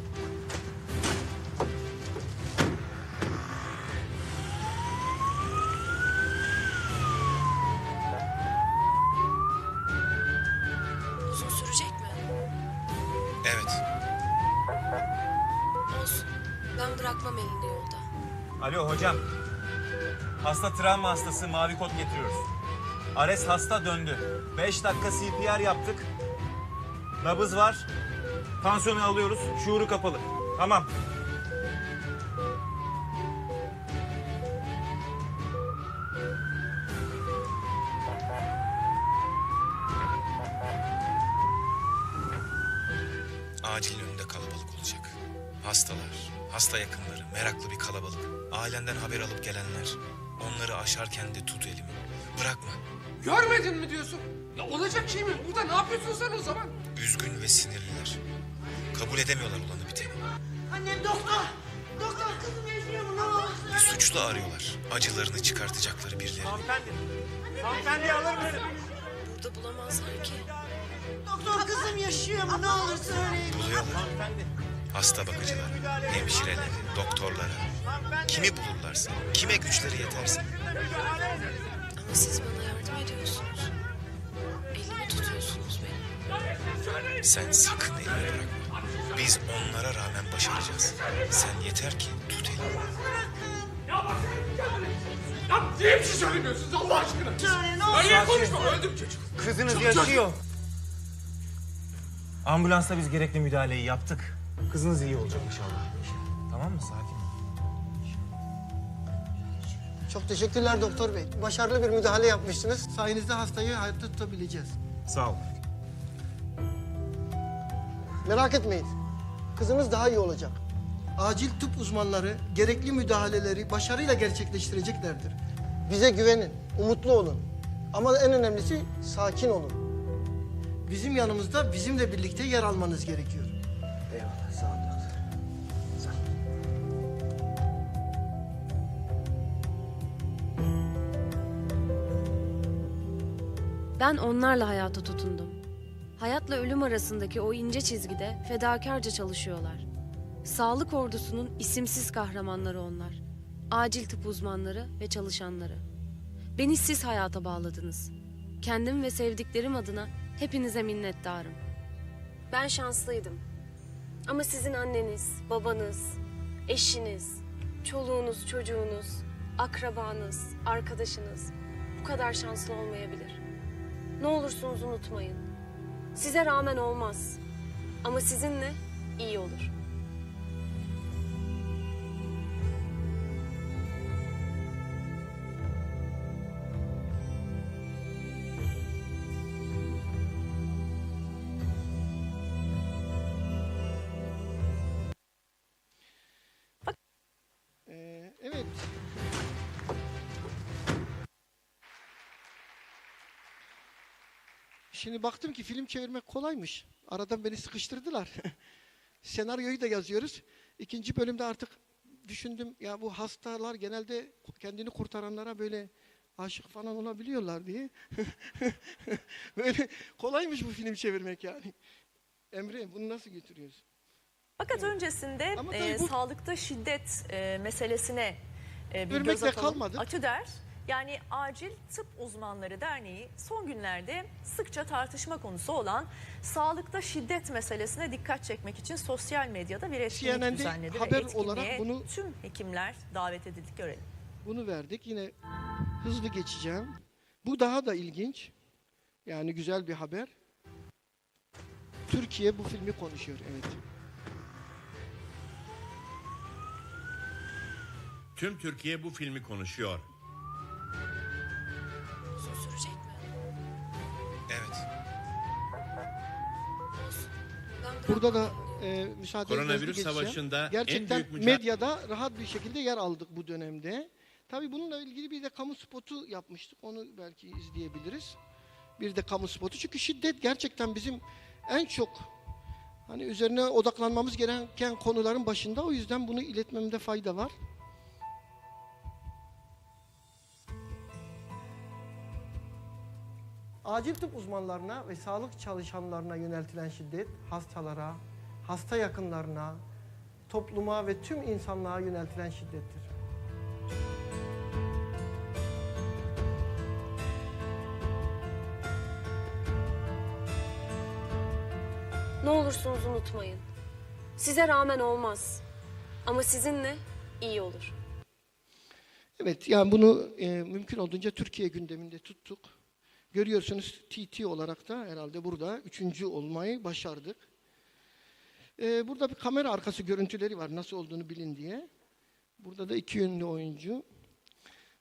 Uzun sürecek mi? Evet. Olsun. Ben bırakmam elini yolda. Alo hocam. Hasta travma hastası, mavi kod getiriyoruz. Ares hasta döndü. 5 dakika CPR yaptık. Nabız var. Tansiyonu alıyoruz. Şuuru kapalı. Tamam. Acilin önünde kalabalık olacak. Hastalar, hasta yakınları, meraklı bir kalabalık. Ailenden haber alıp gelenler. Onları aşarken de tut elimi. Bırakma. Görmedin mi diyorsun? Ya olacak şey mi? Burada ne yapıyorsun sen o zaman? Üzgün ve sinirliler. Kabul edemiyorlar olanı biteni. Annem doktor. Doktor kızım yaşıyor mu? Ne olur? Bir suçlu arıyorlar. Acılarını çıkartacakları birileri. Hanımefendi. Hanımefendi alır mısın? Burada bulamazlar ki. Doktor kızım yaşıyor mu? Ne olur söyleyin. Buluyorlar. Hasta bakıcıları, hemşireleri, doktorları. Kimi bulurlarsa, kime güçleri yeterse. Ama siz bana yardım ediyorsunuz. Elimi tutuyorsunuz benim. Sen sakın elini bırakma. Biz onlara rağmen başaracağız. Sen yeter ki tut elini. Ya niye bir şey söylemiyorsunuz Allah aşkına? Söyle ne olur. Niye konuşma? Öldüm çocuk. Kızınız yaşıyor. Ambulansla biz gerekli müdahaleyi yaptık. Kızınız iyi olacak inşallah. Tamam mı? Sakin ol. Çok teşekkürler doktor bey. Başarılı bir müdahale yapmışsınız. Sayenizde hastayı hayatta tutabileceğiz. Sağ ol. Merak etmeyin. Kızınız daha iyi olacak. Acil tıp uzmanları gerekli müdahaleleri başarıyla gerçekleştireceklerdir. Bize güvenin, umutlu olun. Ama en önemlisi sakin olun. Bizim yanımızda bizimle birlikte yer almanız gerekiyor. Eyvallah, sağ olun doktor. Sağ olun. Ben onlarla hayata tutundum. Hayatla ölüm arasındaki o ince çizgide fedakarca çalışıyorlar. Sağlık ordusunun isimsiz kahramanları onlar. Acil tıp uzmanları ve çalışanları. Beni siz hayata bağladınız. Kendim ve sevdiklerim adına hepinize minnettarım. Ben şanslıydım. Ama sizin anneniz, babanız, eşiniz, çoluğunuz, çocuğunuz, akrabanız, arkadaşınız bu kadar şanslı olmayabilir. Ne olursunuz unutmayın. Size rağmen olmaz. Ama sizinle iyi olur. Evet. Şimdi baktım ki film çevirmek kolaymış. Aradan beni sıkıştırdılar. Senaryoyu da yazıyoruz. İkinci bölümde artık düşündüm ya bu hastalar genelde kendini kurtaranlara böyle aşık falan olabiliyorlar diye. Böyle kolaymış bu film çevirmek yani. Emre bunu nasıl götürüyorsun? Fakat öncesinde bu- sağlıkta şiddet meselesine bir göz Görmekle atalım. kalmadık. ATÜDER yani Acil Tıp Uzmanları Derneği son günlerde sıkça tartışma konusu olan sağlıkta şiddet meselesine dikkat çekmek için sosyal medyada bir etkinlik CNN'de düzenledi. haber ve olarak etkinliğe bunu- tüm hekimler davet edildik, görelim. Bunu verdik. Yine hızlı geçeceğim. Bu daha da ilginç. Yani güzel bir haber. Türkiye bu filmi konuşuyor. Evet. Tüm Türkiye bu filmi konuşuyor. Uzun sürecek mi? Evet. Olsun. Ben Burada da bırakmam. müsaade Koronavirüs geçeceğim. savaşında en gerçekten büyük mücadele... medyada rahat bir şekilde yer aldık bu dönemde. Tabii bununla ilgili bir de kamu spotu yapmıştık. Onu belki izleyebiliriz. Bir de kamu spotu. Çünkü şiddet gerçekten bizim en çok hani üzerine odaklanmamız gereken konuların başında. O yüzden bunu iletmemde fayda var. Acil tıp uzmanlarına ve sağlık çalışanlarına yöneltilen şiddet, hastalara, hasta yakınlarına, topluma ve tüm insanlığa yöneltilen şiddettir. Ne olursunuz unutmayın. Size rağmen olmaz. Ama sizinle iyi olur. Evet, yani bunu mümkün olduğunca Türkiye gündeminde tuttuk. Görüyorsunuz TT olarak da herhalde burada 3. olmayı başardık. Burada bir kamera arkası görüntüleri var nasıl olduğunu bilin diye. Burada da 2 yönlü oyuncu.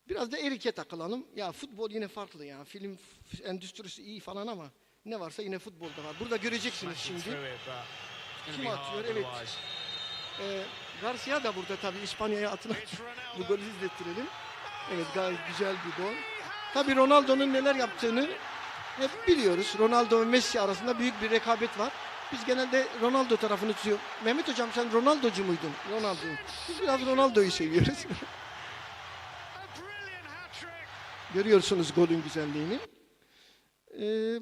Biraz da erike takılalım. Ya futbol yine farklı ya. Film endüstrisi iyi falan ama ne varsa yine futbolda var. Burada göreceksiniz şimdi. Kim atıyor? Evet. Garcia da burada tabii İspanya'ya atılan bu golü izlettirelim. Evet, gayet güzel bir gol. Tabii Ronaldo'nun neler yaptığını hep biliyoruz. Ronaldo ve Messi arasında büyük bir rekabet var. Biz genelde Ronaldo tarafını tutuyoruz. Mehmet Hocam sen Ronaldo'cu muydun? Ronaldo. Biz biraz Ronaldo'yu seviyoruz. Görüyorsunuz golün güzelliğini.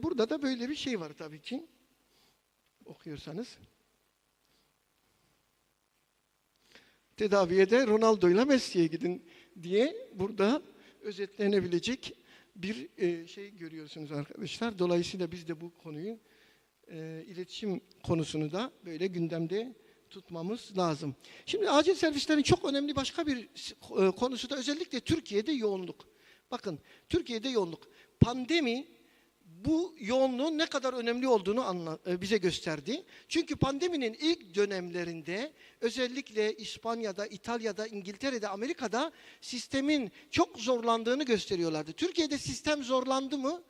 Burada da böyle bir şey var tabii ki. Okuyorsanız. Tedaviye de Ronaldo'yla Messi'ye gidin diye burada özetlenebilecek bir şey görüyorsunuz arkadaşlar. Dolayısıyla biz de bu konuyu iletişim konusunu da böyle gündemde tutmamız lazım. Şimdi acil servislerin çok önemli başka bir konusu da özellikle Türkiye'de yoğunluk. Bakın Türkiye'de yoğunluk. Pandemi bu yoğunluğun ne kadar önemli olduğunu bize gösterdi. Çünkü pandeminin ilk dönemlerinde özellikle İspanya'da, İtalya'da, İngiltere'de, Amerika'da sistemin çok zorlandığını gösteriyorlardı. Türkiye'de sistem zorlandı mı?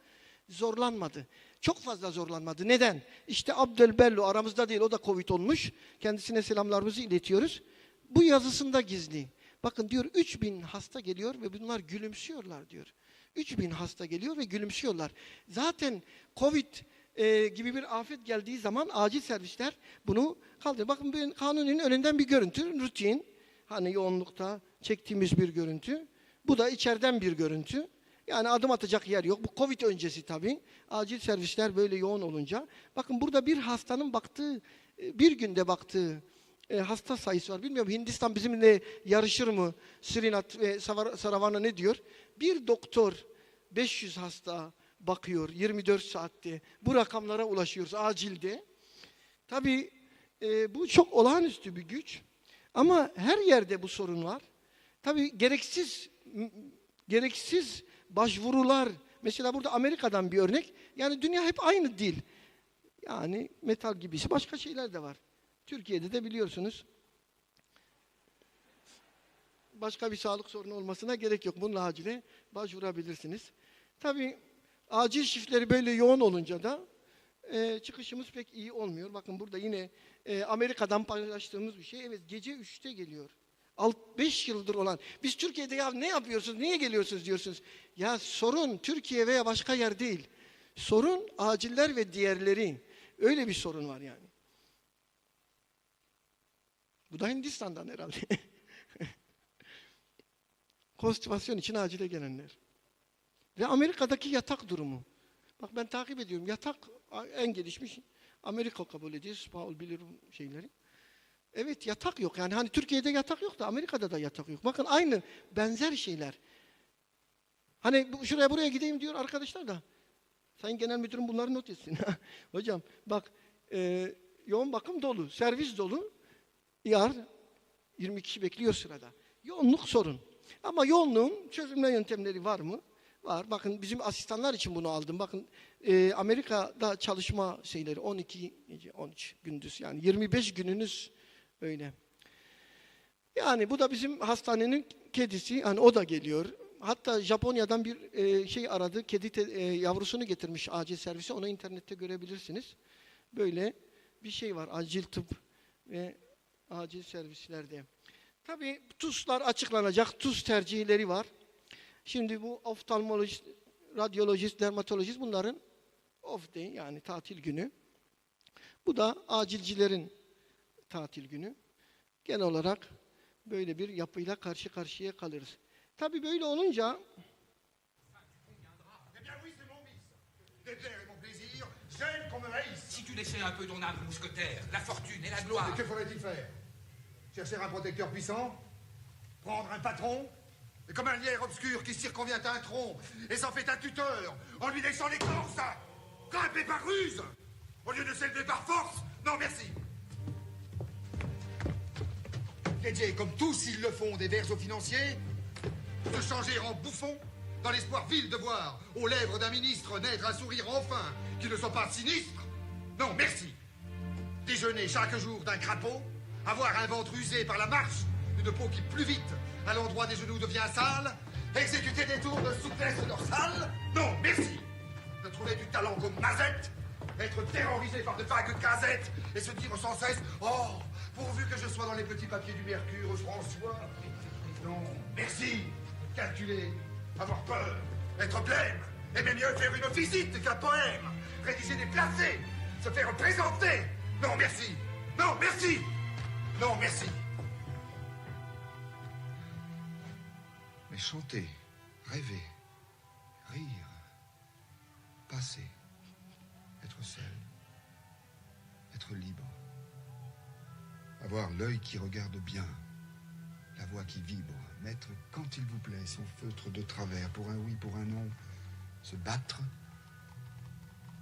Zorlanmadı. Çok fazla zorlanmadı. Neden? İşte Abdelbello aramızda değil, o da Covid olmuş. Kendisine selamlarımızı iletiyoruz. Bu yazısında gizli. Bakın diyor 3000 hasta geliyor ve bunlar gülümsüyorlar diyor. 3000 hasta geliyor ve gülümsüyorlar. Zaten Covid gibi bir afet geldiği zaman acil servisler bunu kaldırıyor. Bakın bu kanunun önünden bir görüntü, rutin. Hani yoğunlukta çektiğimiz bir görüntü. Bu da içeriden bir görüntü. Yani adım atacak yer yok. Bu Covid öncesi tabii. Acil servisler böyle yoğun olunca. Bakın burada bir hastanın baktığı, bir günde baktığı hasta sayısı var. Bilmiyorum Hindistan bizimle yarışır mı? Srinath ve Saravana ne diyor? Bir doktor 500 hasta bakıyor 24 saatte. Bu rakamlara ulaşıyoruz acilde. Tabii bu çok olağanüstü bir güç. Ama her yerde bu sorun var. Tabii gereksiz başvurular. Mesela burada Amerika'dan bir örnek. Yani dünya hep aynı değil. Yani metal gibisi başka şeyler de var. Türkiye'de de biliyorsunuz başka bir sağlık sorunu olmasına gerek yok. Bununla acile başvurabilirsiniz. Tabii acil şiftleri böyle yoğun olunca da çıkışımız pek iyi olmuyor. Bakın burada yine Amerika'dan paylaştığımız bir şey. Evet gece 3'te geliyor. 5 yıldır olan. Biz Türkiye'de ya ne yapıyorsunuz, niye geliyorsunuz diyorsunuz. Ya sorun Türkiye veya başka yer değil. Sorun aciller ve diğerleri. Öyle bir sorun var yani. Bu da Hindistan'dan herhalde. Konstipasyon için acile gelenler. Ve Amerika'daki yatak durumu. Bak ben takip ediyorum. Yatak en gelişmiş Amerika kabul ediyor. Paul bilir şeyleri. Evet yatak yok. Yani hani Türkiye'de yatak yok da Amerika'da da yatak yok. Bakın aynı benzer şeyler. Hani şuraya buraya gideyim diyor arkadaşlar da. Sayın Genel Müdürüm bunları not etsin. Hocam bak yoğun bakım dolu, servis dolu. 20 kişi bekliyor sırada. Yoğunluk sorun. Ama yoğunluğun çözülme yöntemleri var mı? var. Bakın bizim asistanlar için bunu aldım. Bakın Amerika'da çalışma şeyleri 12 gece 13 gündüz yani 25 gününüz öyle. Yani bu da bizim hastanenin kedisi. Hani o da geliyor. Hatta Japonya'dan bir şey aradı. Kedi yavrusunu getirmiş acil servise. Onu internette görebilirsiniz. Böyle bir şey var. Acil tıp ve acil servislerde. Tabii TUS'lar açıklanacak. TUS tercihleri var. Şimdi bu oftalmolojist, radyolojist, dermatolojist bunların off day yani tatil günü. Bu da acilcilerin tatil günü. Genel olarak böyle bir yapıyla karşı karşıya kalırız. Tabii böyle olunca Si tu laissais un peu ton âme mousquetaire, la fortune et la gloire. Et que faudrait-il faire? Chercher un protecteur puissant? Prendre un patron? Et comme un lierre obscur qui circonvient un tronc et s'en fait un tuteur en lui laissant l'écorce? Grimper par ruse au lieu de s'élever par force? Non, merci. Dédier, comme tous ils le font, des vers aux financiers, se changer en bouffon, dans l'espoir vil de voir aux lèvres d'un ministre naître un sourire enfin qui ne soit pas sinistre? Non, merci. Déjeuner chaque jour d'un crapaud, avoir un ventre usé par la marche, une peau qui plus vite à l'endroit des genoux devient sale, exécuter des tours de souplesse dorsale? Non, merci. De trouver du talent comme Mazette, être terrorisé par de vagues gazettes et se dire sans cesse « Oh, pourvu que je sois dans les petits papiers du Mercure, François !» Non, merci. Calculer, avoir peur, être blême, aimer mieux faire une visite qu'un poème, rédiger des placés, se faire présenter. Non, merci. Non, merci. Non, merci. Mais chanter, rêver, rire, passer, être seul, être libre, avoir l'œil qui regarde bien, la voix qui vibre, mettre quand il vous plaît son feutre de travers pour un oui, pour un non, se battre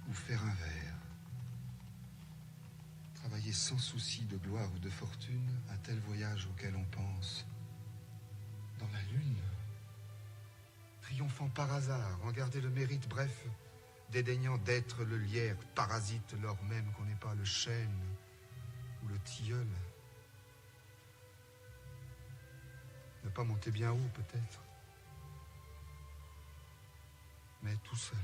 ou faire un vers. Travailler sans souci de gloire ou de fortune, un tel voyage auquel on pense. Dans la lune, triomphant par hasard, en garder le mérite, bref, dédaignant d'être le lierre parasite lors même qu'on n'est pas le chêne ou le tilleul. Ne pas monter bien haut, peut-être, mais tout seul.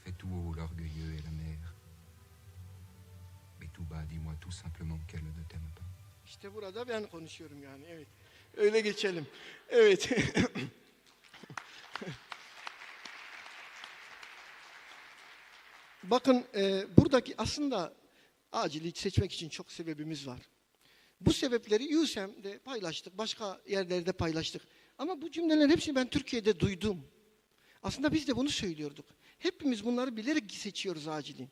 Fais tout haut l'orgueilleux et la mère. Mais tout bas, dis-moi tout simplement qu'elle ne t'aime pas. İşte burada ben konuşuyorum yani, evet. Öyle geçelim. Evet. Bakın buradaki aslında acili seçmek için çok sebebimiz var. Bu sebepleri USM'de paylaştık, başka yerlerde paylaştık. Ama bu cümlelerin hepsini ben Türkiye'de duydum. Aslında biz de bunu söylüyorduk. Hepimiz bunları bilerek seçiyoruz acili.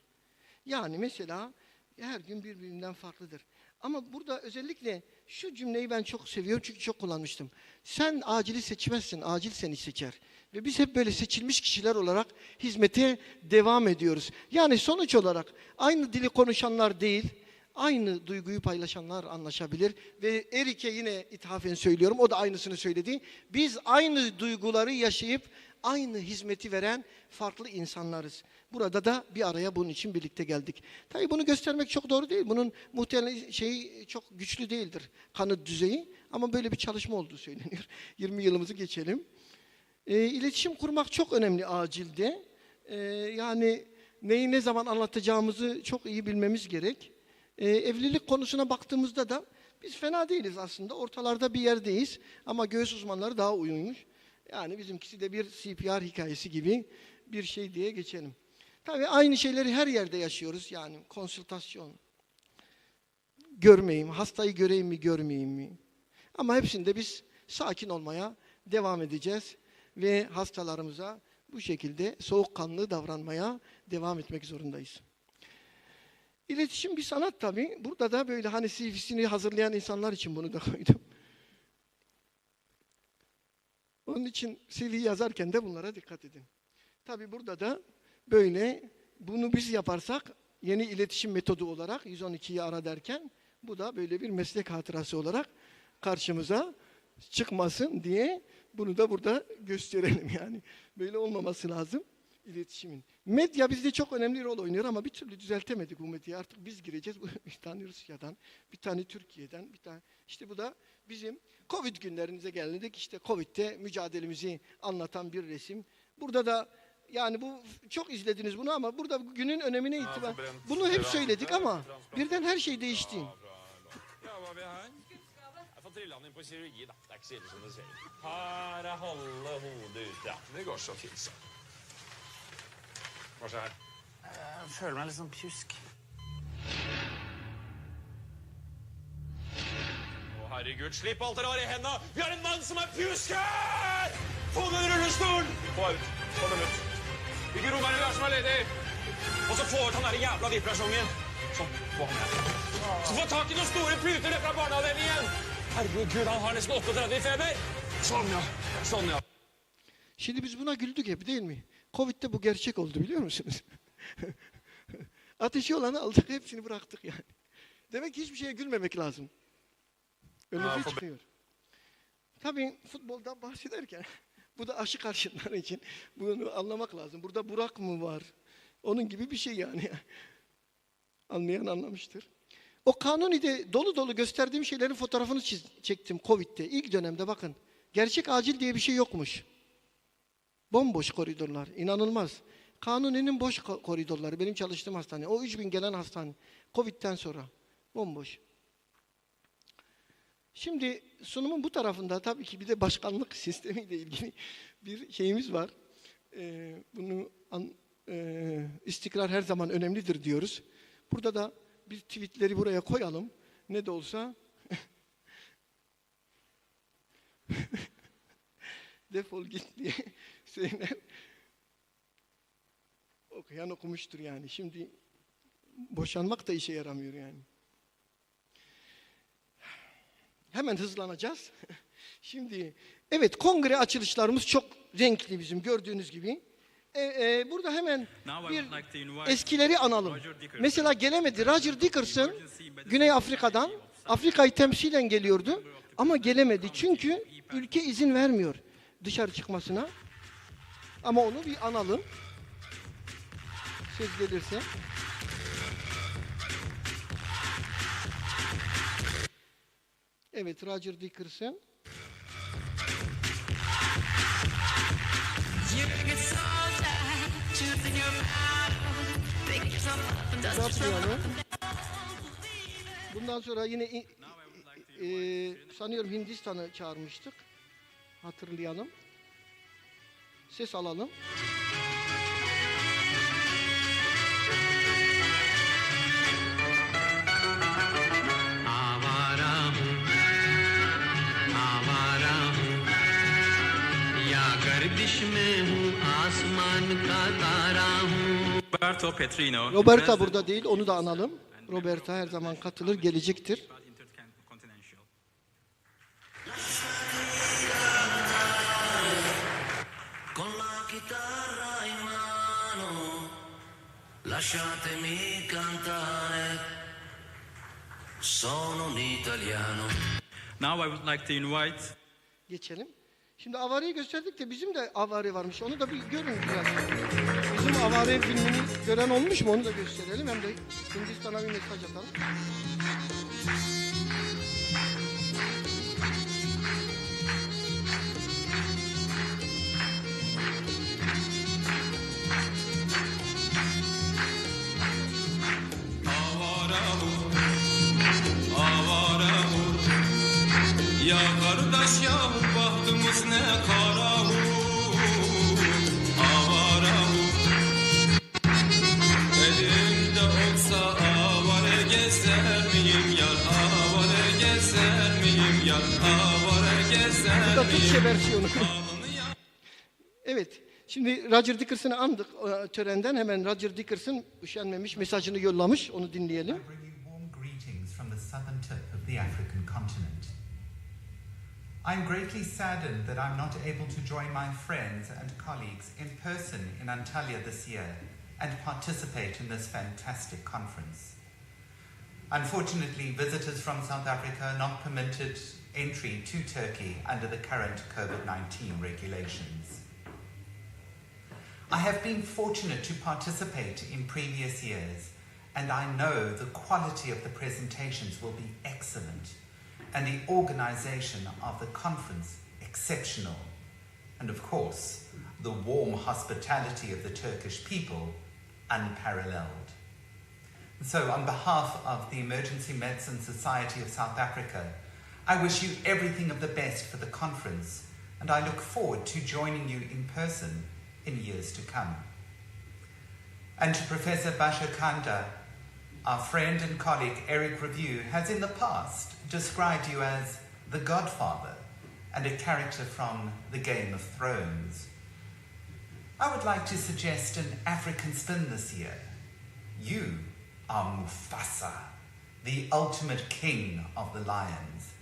Yani mesela her gün birbirinden farklıdır. Ama burada özellikle şu cümleyi ben çok seviyorum çünkü çok kullanmıştım. Sen acili seçmezsin, acil seni seçer. Ve biz hep böyle seçilmiş kişiler olarak hizmete devam ediyoruz. Yani sonuç olarak aynı dili konuşanlar değil, aynı duyguyu paylaşanlar anlaşabilir. Ve Erik'e yine ithafen söylüyorum, o da aynısını söyledi. Biz aynı duyguları yaşayıp aynı hizmeti veren farklı insanlarız. Burada da bir araya bunun için birlikte geldik. Tabii bunu göstermek çok doğru değil. Bunun muhtemelen şeyi çok güçlü değildir, kanıt düzeyi. Ama böyle bir çalışma olduğu söyleniyor. 20 yılımızı geçelim. İletişim kurmak çok önemli acilde. Yani neyi ne zaman anlatacağımızı çok iyi bilmemiz gerek. Evlilik konusuna baktığımızda da biz fena değiliz aslında. Ortalarda bir yerdeyiz ama göğüs uzmanları daha uyumuş. Yani bizimkisi de bir CPR hikayesi gibi bir şey diye geçelim. Tabii aynı şeyleri her yerde yaşıyoruz. Yani konsültasyon, görmeyeyim, hastayı göreyim mi, görmeyeyim mi? Ama hepsinde biz sakin olmaya devam edeceğiz ve hastalarımıza bu şekilde soğukkanlı davranmaya devam etmek zorundayız. İletişim bir sanat tabii. Burada da böyle hani CV'sini hazırlayan insanlar için bunu da koydum. Onun için CV yazarken de bunlara dikkat edin. Tabii burada da böyle bunu biz yaparsak yeni iletişim metodu olarak 112'yi ara derken bu da böyle bir meslek hatırası olarak karşımıza çıkmasın diye Bunu da burada gösterelim yani. Böyle olmaması lazım iletişimin. Medya bizde çok önemli rol oynuyor ama bir türlü düzeltemedik bu medyayı. Artık biz gireceğiz. Bir tane Rusya'dan, bir tane Türkiye'den, bir tane. İşte bu da bizim Covid günlerimize geldik. İşte Covid'de mücadelemizi anlatan bir resim. Burada da yani bu çok izlediniz bunu ama burada günün önemine itibar. Bunu hep söyledik ama birden her şey değişti. Får trilla han inn på kirurgi, da. Det er ikke så ille som det ser ut. Her er halve hodet ute, ja. Det går så fint, så. Hva skjer her? Jeg føler meg litt sånn pjusk. Å, herregud, slipp alt dere har i hendene! Vi har en mann som er pjusk her! Få den rullestolen! Få ut. Få den ut. Hvilke rom er det vi har som er ledig? Og så få ut han der jævla vibrasjongen. Sånn, få han med. Så få tak i noen store puter fra barneavdelingen! Herregud, han har nesten 38 i feber. Sånn ja, sånn ja. Şimdi biz buna güldük hep değil mi? Covid'de bu gerçek oldu biliyor musunuz? Ateşi olanı aldık hepsini bıraktık yani. Demek ki hiçbir şeye gülmemek lazım. Önümüze çıkıyor. Tabii futboldan bahsederken bu da aşı karşıtları için bunu anlamak lazım. Burada Burak mı var? Onun gibi bir şey yani. Anlayan anlamıştır. O Kanuni'de dolu dolu gösterdiğim şeylerin fotoğrafını çektim Covid'de. İlk dönemde bakın. Gerçek acil diye bir şey yokmuş. Bomboş koridorlar. İnanılmaz. Kanuni'nin boş koridorları. Benim çalıştığım hastane. O 3000 gelen hastane. Covid'den sonra. Bomboş. Şimdi sunumun bu tarafında tabii ki bir de başkanlık sistemiyle ilgili bir şeyimiz var. İstikrar her zaman önemlidir diyoruz. Burada da bir tweetleri buraya koyalım. Ne de olsa defol git diye söyler. Okuyan okumuştur yani. Şimdi boşanmak da işe yaramıyor yani. Hemen hızlanacağız. Şimdi evet kongre açılışlarımız çok renkli bizim gördüğünüz gibi. Burada hemen bir eskileri analım. Mesela gelemedi. Roger Dickerson Güney Afrika'dan Afrika'yı temsilen geliyordu ama gelemedi. Çünkü ülke izin vermiyor dışarı çıkmasına. Ama onu bir analım. Söz gelirse. Evet, Roger Dickerson. Bundan sonra yine sanıyorum Hindistan'ı çağırmıştık. Hatırlayalım. Ses alalım. Roberta burada değil, onu da analım. Roberta her zaman katılır, gelecektir. Lasciatemi cantare, sono un italiano. Now I would like to invite. Geçelim. Şimdi avareyi gösterdik de bizim de avare varmış. Onu da bir görün biraz. Bizim avare filmini gören olmuş mu? Onu da gösterelim. Hem de Hindistan'a bir mesaj atalım. Ya kardeş ya bahtımız ne kara avara elimde olsa avare gezer miyim yar avare gezer miyim yar avare gezer Bu da Türkçe versiyonu. Evet. Şimdi Roger Dickerson'ı andık törenden. Hemen Roger Dickerson üşenmemiş mesajını yollamış. Onu dinleyelim. From the southern tip of the African continent. I'm greatly saddened that I'm not able to join my friends and colleagues in person in Antalya this year and participate in this fantastic conference. Unfortunately, visitors from South Africa are not permitted entry to Turkey under the current COVID-19 regulations. I have been fortunate to participate in previous years, and I know the quality of the presentations will be excellent, and the organization of the conference exceptional, and of course, the warm hospitality of the Turkish people unparalleled. So on behalf of the Emergency Medicine Society of South Africa, I wish you everything of the best for the conference, and I look forward to joining you in person in years to come. And to Professor Bashar Kanda, our friend and colleague Eric Review has in the past described you as the Godfather and a character from the Game of Thrones. I would like to suggest an African spin this year. You are Mufasa, the ultimate king of the lions.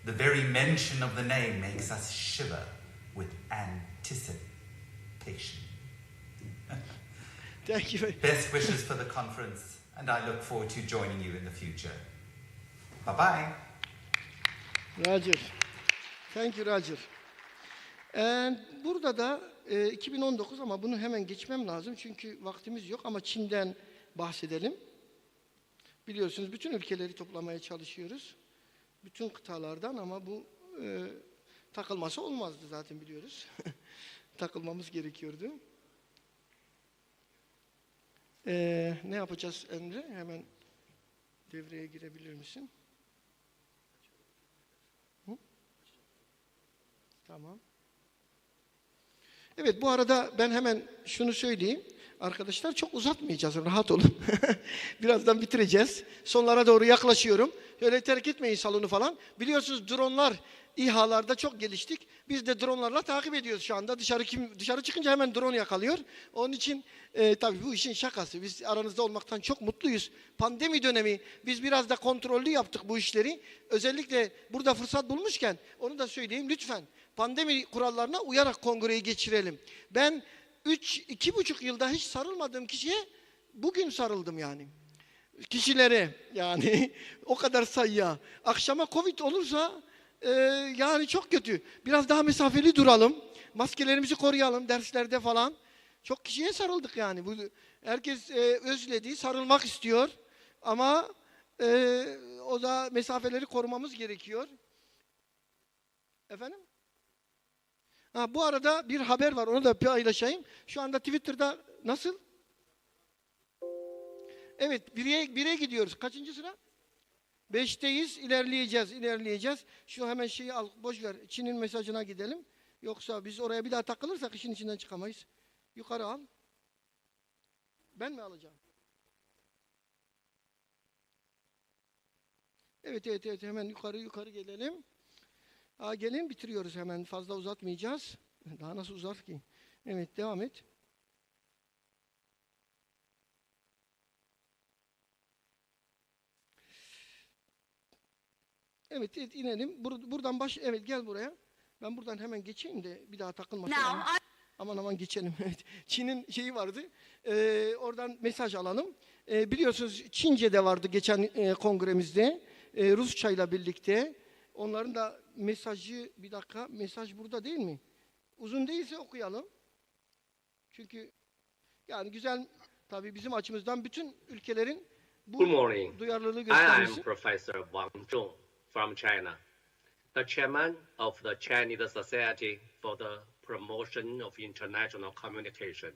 The very mention of the name makes us shiver with anticipation. Thank you. Best wishes for the conference, and I look forward to joining you in the future. Bye-bye. Roger. Thank you, Roger. Burada da 2019 ama bunu hemen geçmem lazım çünkü vaktimiz yok ama Çin'den bahsedelim. Biliyorsunuz bütün ülkeleri toplamaya çalışıyoruz. Bütün kıtalardan ama bu takılması olmazdı zaten biliyoruz. Takılmamız gerekiyordu. Ne yapacağız Emre? Hemen devreye girebilir misin? Hı? Tamam. Evet, bu arada ben hemen şunu söyleyeyim. Arkadaşlar çok uzatmayacağız, rahat olun. Birazdan bitireceğiz. Sonlara doğru yaklaşıyorum. Öyle terk etmeyin salonu falan. Biliyorsunuz dronlar İHA'larda çok geliştik. Biz de dronlarla takip ediyoruz şu anda. Dışarı çıkınca hemen drone yakalıyor. Onun için tabii bu işin şakası. Biz aranızda olmaktan çok mutluyuz. Pandemi dönemi biz biraz da kontrollü yaptık bu işleri. Özellikle burada fırsat bulmuşken onu da söyleyeyim lütfen. Pandemi kurallarına uyarak kongreyi geçirelim. Ben 2,5 yılda hiç sarılmadığım kişiye bugün sarıldım yani. Kişilere yani o kadar sayıya. Akşama Covid olursa yani çok kötü. Biraz daha mesafeli duralım. Maskelerimizi koruyalım derslerde falan. Çok kişiye sarıldık yani. Herkes özledi, sarılmak istiyor. Ama o da mesafeleri korumamız gerekiyor. Efendim? Bu arada bir haber var, onu da paylaşayım. Şu anda Twitter'da nasıl? Evet, 1'e gidiyoruz. Kaçıncı sıra? 5'teyiz, ilerleyeceğiz. Şu hemen şeyi al, boş ver. Çin'in mesajına gidelim. Yoksa biz oraya bir daha takılırsak işin içinden çıkamayız. Yukarı al. Ben mi alacağım? Evet, hemen yukarı gelelim. Gelin bitiriyoruz hemen. Fazla uzatmayacağız. Daha nasıl uzar ki? Evet, devam et. Evet, inelim. Buradan evet gel buraya. Ben buradan hemen geçeyim de bir daha takılmasın. Aman geçelim. Evet. Çin'in şeyi vardı. Oradan mesaj alalım. Biliyorsunuz Çince'de vardı geçen kongremizde. Rusçayla birlikte. Onların da mesajı, bir dakika, mesaj burada değil mi? Uzun değilse okuyalım. Çünkü yani güzel, tabii bizim açımızdan bütün ülkelerin bu duyarlılığı göstermesi. I am Professor Wang Zhong from China, the chairman of the Chinese Society for the Promotion of International Communication.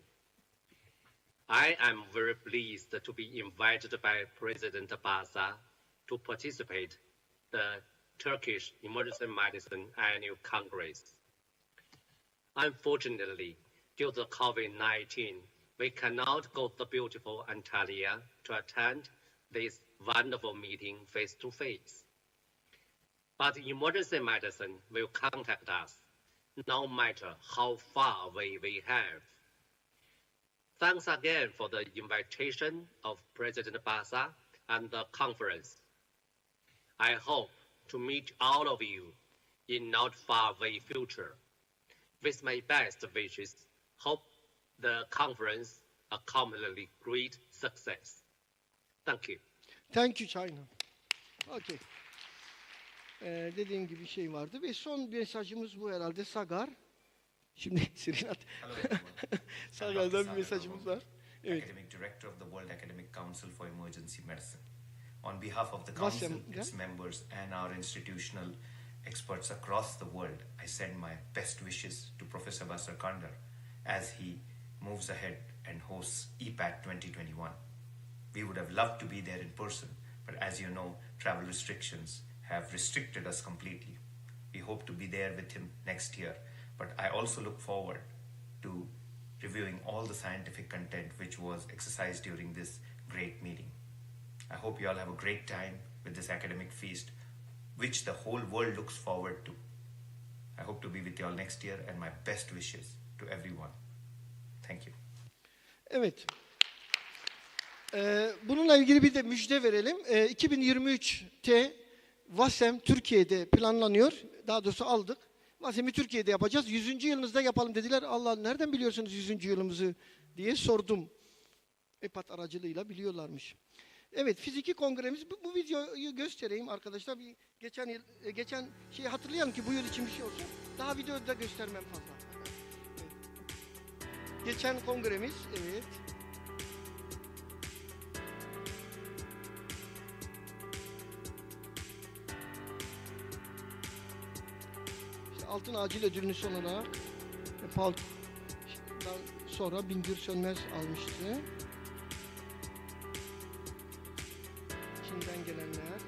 I am very pleased to be invited by President Basa to participate the Turkish Emergency Medicine Annual Congress. Unfortunately, due to COVID-19, we cannot go to the beautiful Antalya to attend this wonderful meeting face-to-face. But emergency medicine will contact us, no matter how far away we have. Thanks again for the invitation of President Basa and the conference. I hope to meet all of you in not far away future. With my best wishes, hope the conference accomplishes great success. Thank you. Thank you, China. Okay. Dediğim gibi şey vardı ve son mesajımız bu herhalde Sagar. Şimdi Sirinat. Sagar'dan bir mesajımız var. Evet. Academic Director of the World Academic Council for Emergency Medicine. On behalf of the Council, its members, and our institutional experts across the world, I send my best wishes to Professor Basar Kandar as he moves ahead and hosts EPAT 2021. We would have loved to be there in person, but as you know, travel restrictions have restricted us completely. We hope to be there with him next year, but I also look forward to reviewing all the scientific content which was exercised during this great meeting. I hope you all have a great time with this academic feast, which the whole world looks forward to. I hope to be with you all next year, and my best wishes to everyone. Thank you. Evet. Bununla ilgili bir de müjde verelim. 2023'te VASEM Türkiye'de planlanıyor. Daha doğrusu aldık. VASEM'i Türkiye'de yapacağız. 100. yılınızda yapalım dediler. Allah nereden biliyorsunuz 100. yılımızı diye sordum. EPAT aracılığıyla biliyorlarmış. Evet, fiziki kongremiz. Bu videoyu göstereyim arkadaşlar. Bir geçen şeyi hatırlayalım ki bu yıl için bir şey olsun. Daha videoda göstermem fazla. Evet. Geçen kongremiz, evet. İşte altın acil ödülünü son olarak sonra Bingür Sönmez almıştı. Çin'den gelenler,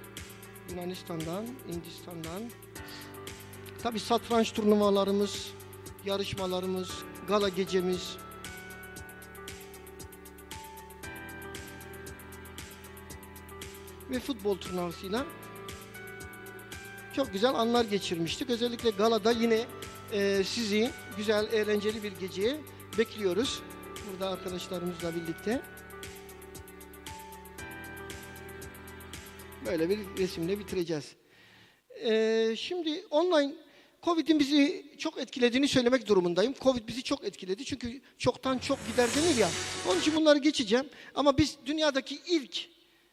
Yunanistan'dan, Hindistan'dan. Tabii satranç turnuvalarımız, yarışmalarımız, gala gecemiz. Ve futbol turnuvasıyla çok güzel anlar geçirmiştik. Özellikle galada yine sizi güzel, eğlenceli bir geceye bekliyoruz. Burada arkadaşlarımızla birlikte. Böyle bir resimle bitireceğiz. Şimdi online Covid'in bizi çok etkilediğini söylemek durumundayım. Covid bizi çok etkiledi çünkü çoktan çok gider denir ya. Onun için bunları geçeceğim. Ama biz dünyadaki ilk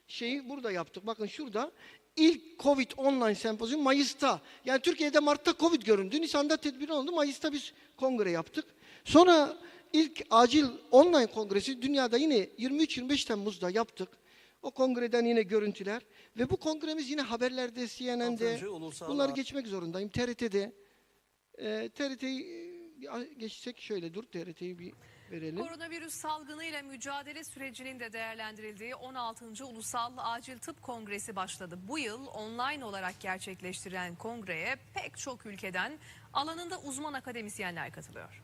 şeyi burada yaptık. Bakın şurada ilk Covid online sempozyum Mayıs'ta. Yani Türkiye'de Mart'ta Covid göründü. Nisan'da tedbir oldu. Mayıs'ta biz kongre yaptık. Sonra ilk acil online kongresi dünyada yine 23-25 Temmuz'da yaptık. O kongreden yine görüntüler ve bu kongremiz yine haberlerde, CNN'de, bunları geçmek zorundayım. TRT'de, TRT'yi geçsek şöyle dur, TRT'yi bir verelim. Koronavirüs salgınıyla mücadele sürecinin de değerlendirildiği 16. Ulusal Acil Tıp Kongresi başladı. Bu yıl online olarak gerçekleştirilen kongreye pek çok ülkeden alanında uzman akademisyenler katılıyor.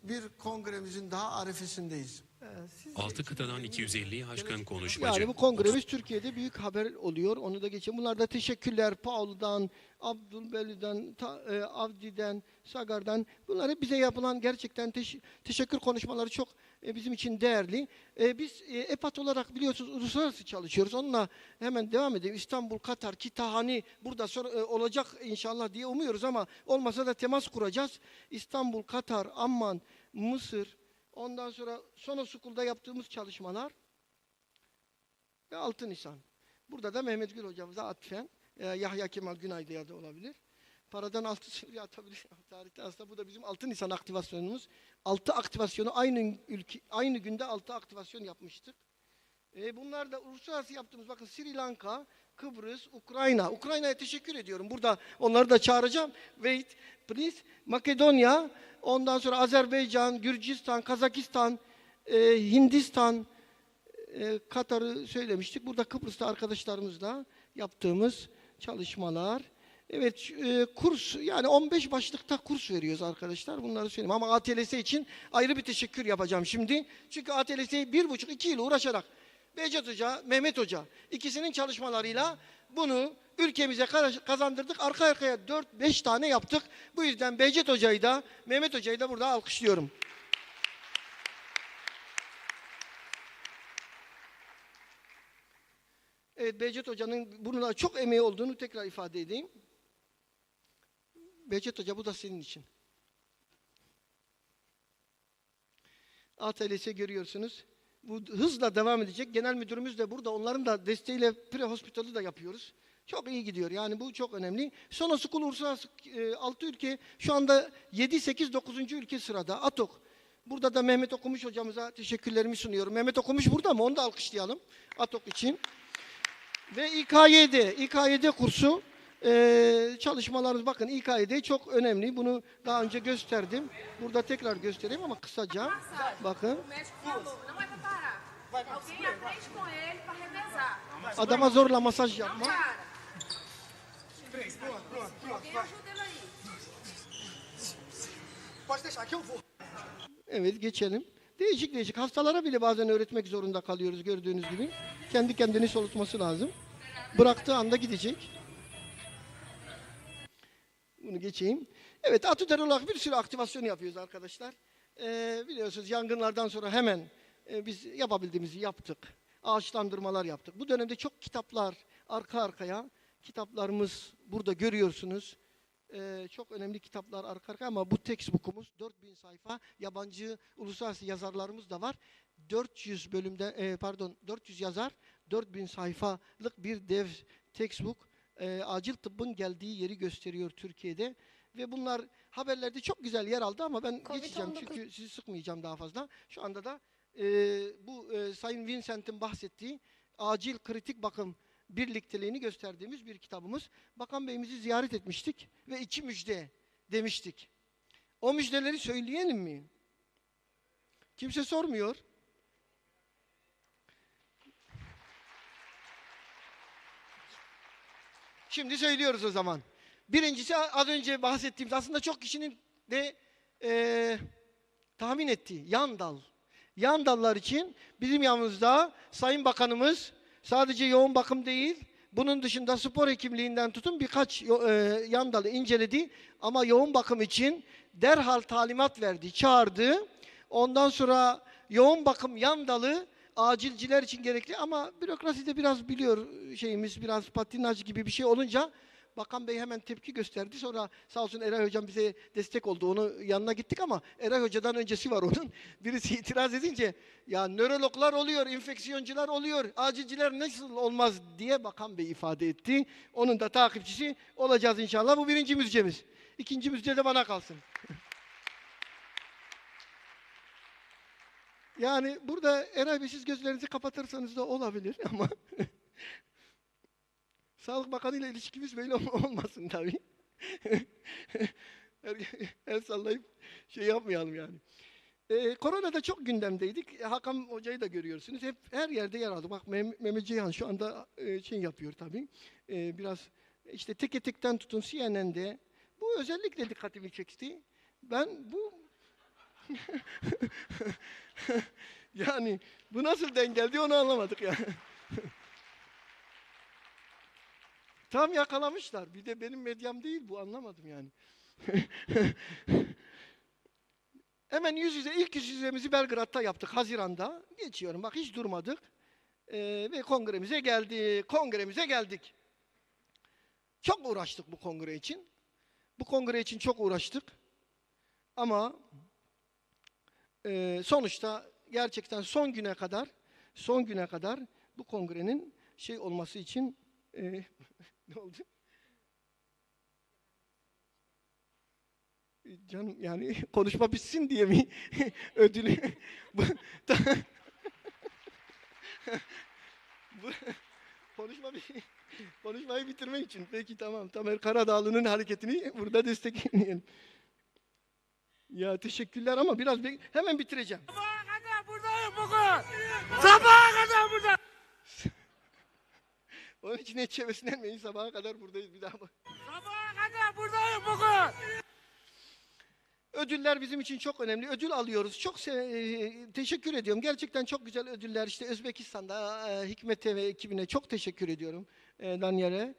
Bir kongremizin daha arifesindeyiz. 6 kıtadan 250'yi aşkın konuşmacı. Yani bu kongremiz Türkiye'de büyük haber oluyor. Onu da geçelim. Bunlar da teşekkürler Paul'dan, Abdülbeli'den, Avdi'den, Sagar'dan. Bunlar hep bize yapılan gerçekten teşekkür konuşmaları çok bizim için değerli. Biz EPAT olarak biliyorsunuz uluslararası çalışıyoruz. Onunla hemen devam edelim. İstanbul, Katar, Kitahani burada sonra olacak inşallah diye umuyoruz ama olmasa da temas kuracağız. İstanbul, Katar, Amman, Mısır, ondan sonra Sonos School'da yaptığımız çalışmalar ve 6 Nisan. Burada da Mehmet Gül hocamıza atfen Yahya Kemal Günaylı'ya da olabilir. Paradan 6 sivri atabilir. Tarihte aslında bu da bizim 6 Nisan aktivasyonumuz. 6 aktivasyonu aynı günde 6 aktivasyon yapmıştık. Bunlar da uluslararası yaptığımız bakın Sri Lanka, Kıbrıs, Ukrayna. Ukrayna'ya teşekkür ediyorum. Burada onları da çağıracağım. Wait, please. Makedonya, ondan sonra Azerbaycan, Gürcistan, Kazakistan, Hindistan, Katar'ı söylemiştik. Burada Kıbrıs'ta arkadaşlarımızla yaptığımız çalışmalar. Evet, kurs yani 15 başlıkta kurs veriyoruz arkadaşlar. Bunları söyleyeyim. Ama ATLS için ayrı bir teşekkür yapacağım şimdi. Çünkü ATLS'yi 1,5-2 yıl uğraşarak Behçet Hoca, Mehmet Hoca ikisinin çalışmalarıyla bunu ülkemize kazandırdık. Arka arkaya 4-5 tane yaptık. Bu yüzden Behçet Hoca'yı da Mehmet Hoca'yı da burada alkışlıyorum. Evet, Behçet Hoca'nın buna çok emeği olduğunu tekrar ifade edeyim. Behçet Hoca bu da senin için. ATLS görüyorsunuz. Bu hızla devam edecek. Genel müdürümüz de burada. Onların da desteğiyle pre-hospital'ı da yapıyoruz. Çok iyi gidiyor. Yani bu çok önemli. Sonra School uluslararası 6 ülke şu anda 7, 8, 9. ülke sırada. ATOK. Burada da Mehmet Okumuş hocamıza teşekkürlerimi sunuyorum. Mehmet Okumuş burada mı? Onu da alkışlayalım ATOK için. Ve İKYD kursu çalışmalarımız, bakın İKYD çok önemli. Bunu daha önce gösterdim. Burada tekrar göstereyim ama kısaca. Bakın. Adama zorla masaj yapma. Evet, geçelim. Değişik değişik hastalara bile bazen öğretmek zorunda kalıyoruz gördüğünüz gibi. Kendi kendini solutması lazım. Bıraktığı anda gidecek. Bunu geçeyim. Evet, atüder olarak bir sürü aktivasyon yapıyoruz arkadaşlar. Biliyorsunuz yangınlardan sonra hemen biz yapabildiğimizi yaptık. Ağaçlandırmalar yaptık. Bu dönemde çok kitaplar arka arkaya. Kitaplarımız burada görüyorsunuz. Çok önemli kitaplar arka arkaya ama bu textbook'umuz 4000 sayfa. Yabancı uluslararası yazarlarımız da var. 400 yazar, 4000 sayfalık bir dev textbook. Acil tıbbın geldiği yeri gösteriyor Türkiye'de. Ve bunlar haberlerde çok güzel yer aldı ama ben geçeceğim çünkü sizi sıkmayacağım daha fazla. Şu anda da Sayın Vincent'in bahsettiği acil kritik bakım birlikteliğini gösterdiğimiz bir kitabımız. Bakan Bey'imizi ziyaret etmiştik ve 2 müjde demiştik. O müjdeleri söyleyelim mi? Kimse sormuyor. Şimdi söylüyoruz o zaman. Birincisi az önce bahsettiğimiz, aslında çok kişinin de tahmin ettiği yan dal. Yan dallar için bizim yanımızda Sayın Bakanımız sadece yoğun bakım değil, bunun dışında spor hekimliğinden tutun birkaç yan dalı inceledi. Ama yoğun bakım için derhal talimat verdi, çağırdı. Ondan sonra yoğun bakım yan dalı acilciler için gerekli ama bürokraside biraz biliyor şeyimiz, biraz patinaj gibi bir şey olunca Bakan Bey hemen tepki gösterdi. Sonra sağ olsun Eray Hocam bize destek oldu. Onun yanına gittik ama Eray Hoca'dan öncesi var onun. Birisi itiraz edince ya nörologlar oluyor, enfeksiyoncular oluyor, acilciler nasıl olmaz diye Bakan Bey ifade etti. Onun da takipçisi olacağız inşallah. Bu birinci müjdemiz. İkinci müjde de bana kalsın. Yani burada Eray Bey siz gözlerinizi kapatırsanız da olabilir ama Sağlık Bakanı ile ilişkimiz böyle olmasın tabii. El sallayıp şey yapmayalım yani. Koronada çok gündemdeydik. Hakan Hoca'yı da görüyorsunuz. Hep her yerde yer aldı. Bak Mehmet Ceyhan şu anda şey yapıyor tabii. Biraz işte teke tekten tutun CNN'de. Bu özellikle dikkatimi çekti. Ben bu yani bu nasıl denk geldi onu anlamadık ya. Tam yakalamışlar. Bir de benim medyam değil bu, anlamadım yani. Hemen ilk yüz yüzemizi Belgrad'da yaptık Haziran'da. Geçiyorum bak, hiç durmadık. Ve kongremize geldik. Çok uğraştık bu kongre için. Bu kongre için çok uğraştık. Ama sonuçta gerçekten son güne kadar bu kongrenin şey olması için ne oldu? Canım yani konuşma bitsin diye mi ödülü konuşmayı bitirmek için. Peki tamam. Tamer Karadağlı'nın hareketini burada destekleyelim. Ya teşekkürler ama biraz hemen bitireceğim. Sabaha kadar buradayım bugün. Sabaha kadar burada. Onun için hiç çevesinlenmeyin, sabaha kadar buradayız bir daha. Sabaha kadar buradayım bugün. Ödüller bizim için çok önemli. Ödül alıyoruz. Çok teşekkür ediyorum. Gerçekten çok güzel ödüller. İşte Özbekistan'da Hikmet'e ve ekibine çok teşekkür ediyorum. Daniel'e.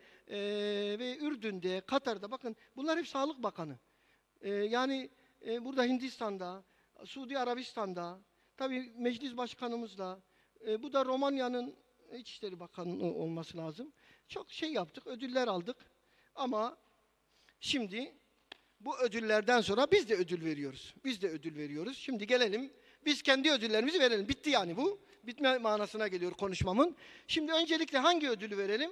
Ve Ürdün'de, Katar'da, bakın bunlar hep Sağlık Bakanı. Yani burada Hindistan'da, Suudi Arabistan'da, tabii meclis başkanımızla, bu da Romanya'nın İçişleri Bakanı olması lazım. Çok şey yaptık, ödüller aldık. Ama şimdi bu ödüllerden sonra biz de ödül veriyoruz. Şimdi gelelim, biz kendi ödüllerimizi verelim. Bitti yani bu. Bitme manasına geliyor konuşmamın. Şimdi öncelikle hangi ödülü verelim?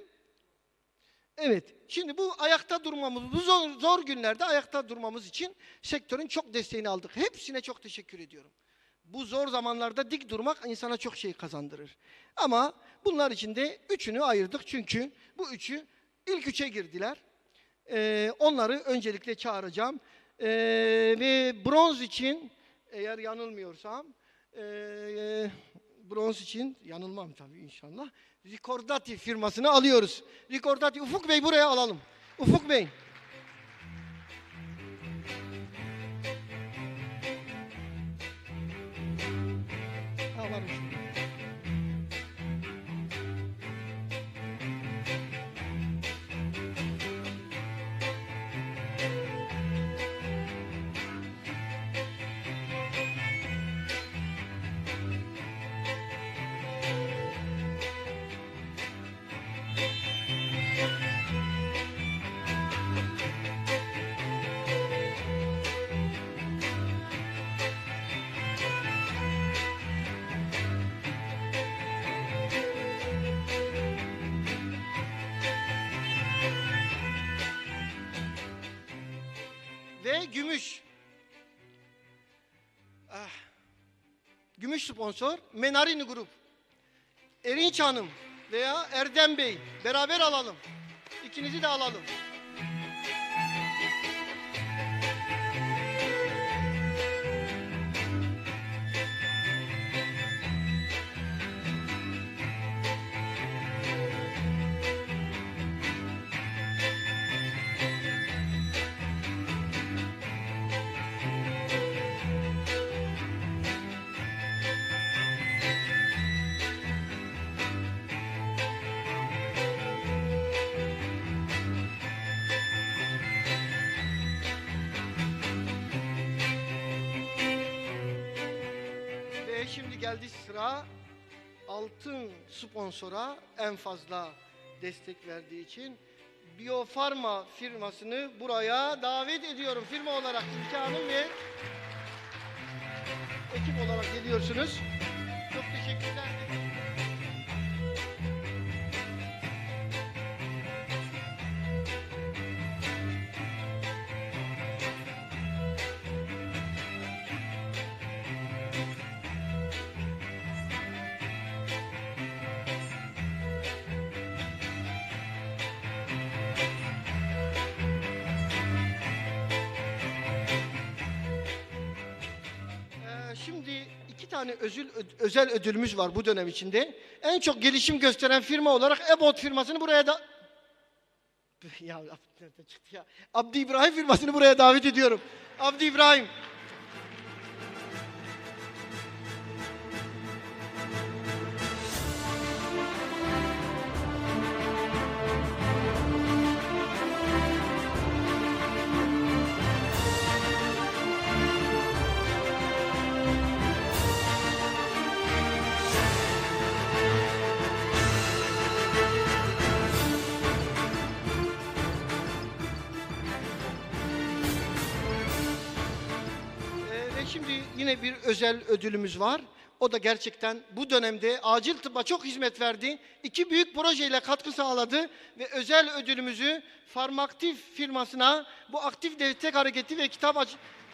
Evet, şimdi bu ayakta durmamız, bu zor günlerde ayakta durmamız için sektörün çok desteğini aldık. Hepsine çok teşekkür ediyorum. Bu zor zamanlarda dik durmak insana çok şey kazandırır. Ama bunlar için de üçünü ayırdık çünkü bu üçü ilk üçe girdiler. Onları öncelikle çağıracağım. Ve bronz için, eğer yanılmıyorsam, bronz için, yanılmam tabii inşallah, Ricordati firmasını alıyoruz. Ricordati, Ufuk Bey buraya alalım. Ufuk Bey. Alalım şimdi. Ve gümüş. Gümüş sponsor Menarini Grup. Erinç Hanım veya Erdem Bey beraber alalım. İkinizi de alalım. Şimdi geldi sıra altın sponsora en fazla destek verdiği için Biofarma firmasını buraya davet ediyorum. Firma olarak İlke Hanım ve ekip olarak geliyorsunuz. Çok teşekkürler. Şimdi iki tane özel ödülümüz var bu dönem içinde. En çok gelişim gösteren firma olarak Ebot firmasını buraya da... Ya nereden çıktı ya? Abdi İbrahim firmasını buraya davet ediyorum. Abdi İbrahim. Şimdi yine bir özel ödülümüz var. O da gerçekten bu dönemde acil tıbba çok hizmet verdi. 2 büyük projeyle katkı sağladı ve özel ödülümüzü Farmaktif firmasına bu aktif destek hareketi ve kitap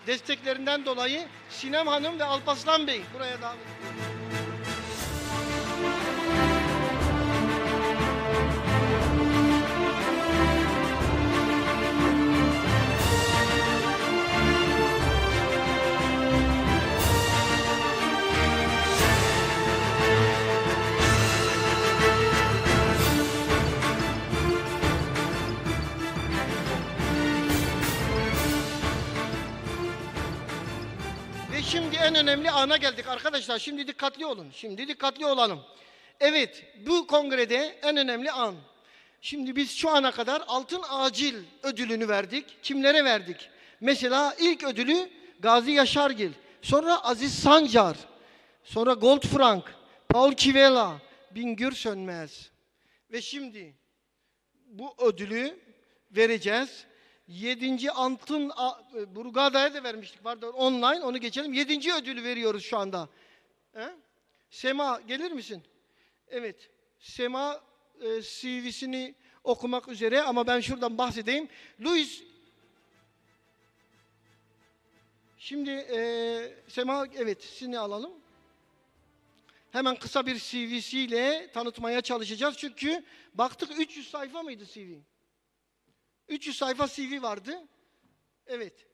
desteklerinden dolayı Sinem Hanım ve Alparslan Bey buraya davet ediyoruz. Şimdi en önemli ana geldik arkadaşlar. Şimdi dikkatli olun. Şimdi dikkatli olalım. Evet, bu kongrede en önemli an. Şimdi biz şu ana kadar Altın Acil ödülünü verdik. Kimlere verdik? Mesela ilk ödülü Gazi Yaşargil, sonra Aziz Sancar, sonra Goldfrank, Paul Kivela, Bingür Sönmez. Ve şimdi bu ödülü vereceğiz. 7. Altın Burgada'ya da vermiştik. Pardon, online onu geçelim. 7. ödülü veriyoruz şu anda. Sema gelir misin? Evet. Sema CV'sini okumak üzere ama ben şuradan bahsedeyim. Louis, şimdi Sema, evet sizi alalım. Hemen kısa bir CV'siyle tanıtmaya çalışacağız. Çünkü baktık 300 sayfa mıydı CV? 300 sayfa CV vardı. Evet.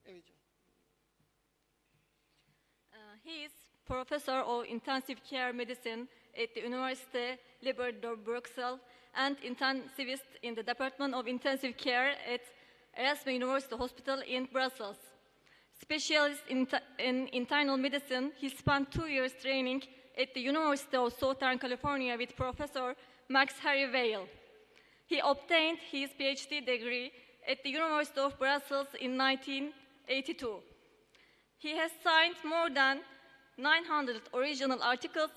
Evet. He is professor of intensive care medicine at the University Libre de Bruxelles and intensivist in the Department of Intensive Care at Erasmus University Hospital in Brussels. Specialist in internal medicine, he spent 2 years training at the University of Southern California with Professor Max Harry Weil. He obtained his PhD degree at the University of Brussels in 1982. He has signed more than 900 original articles,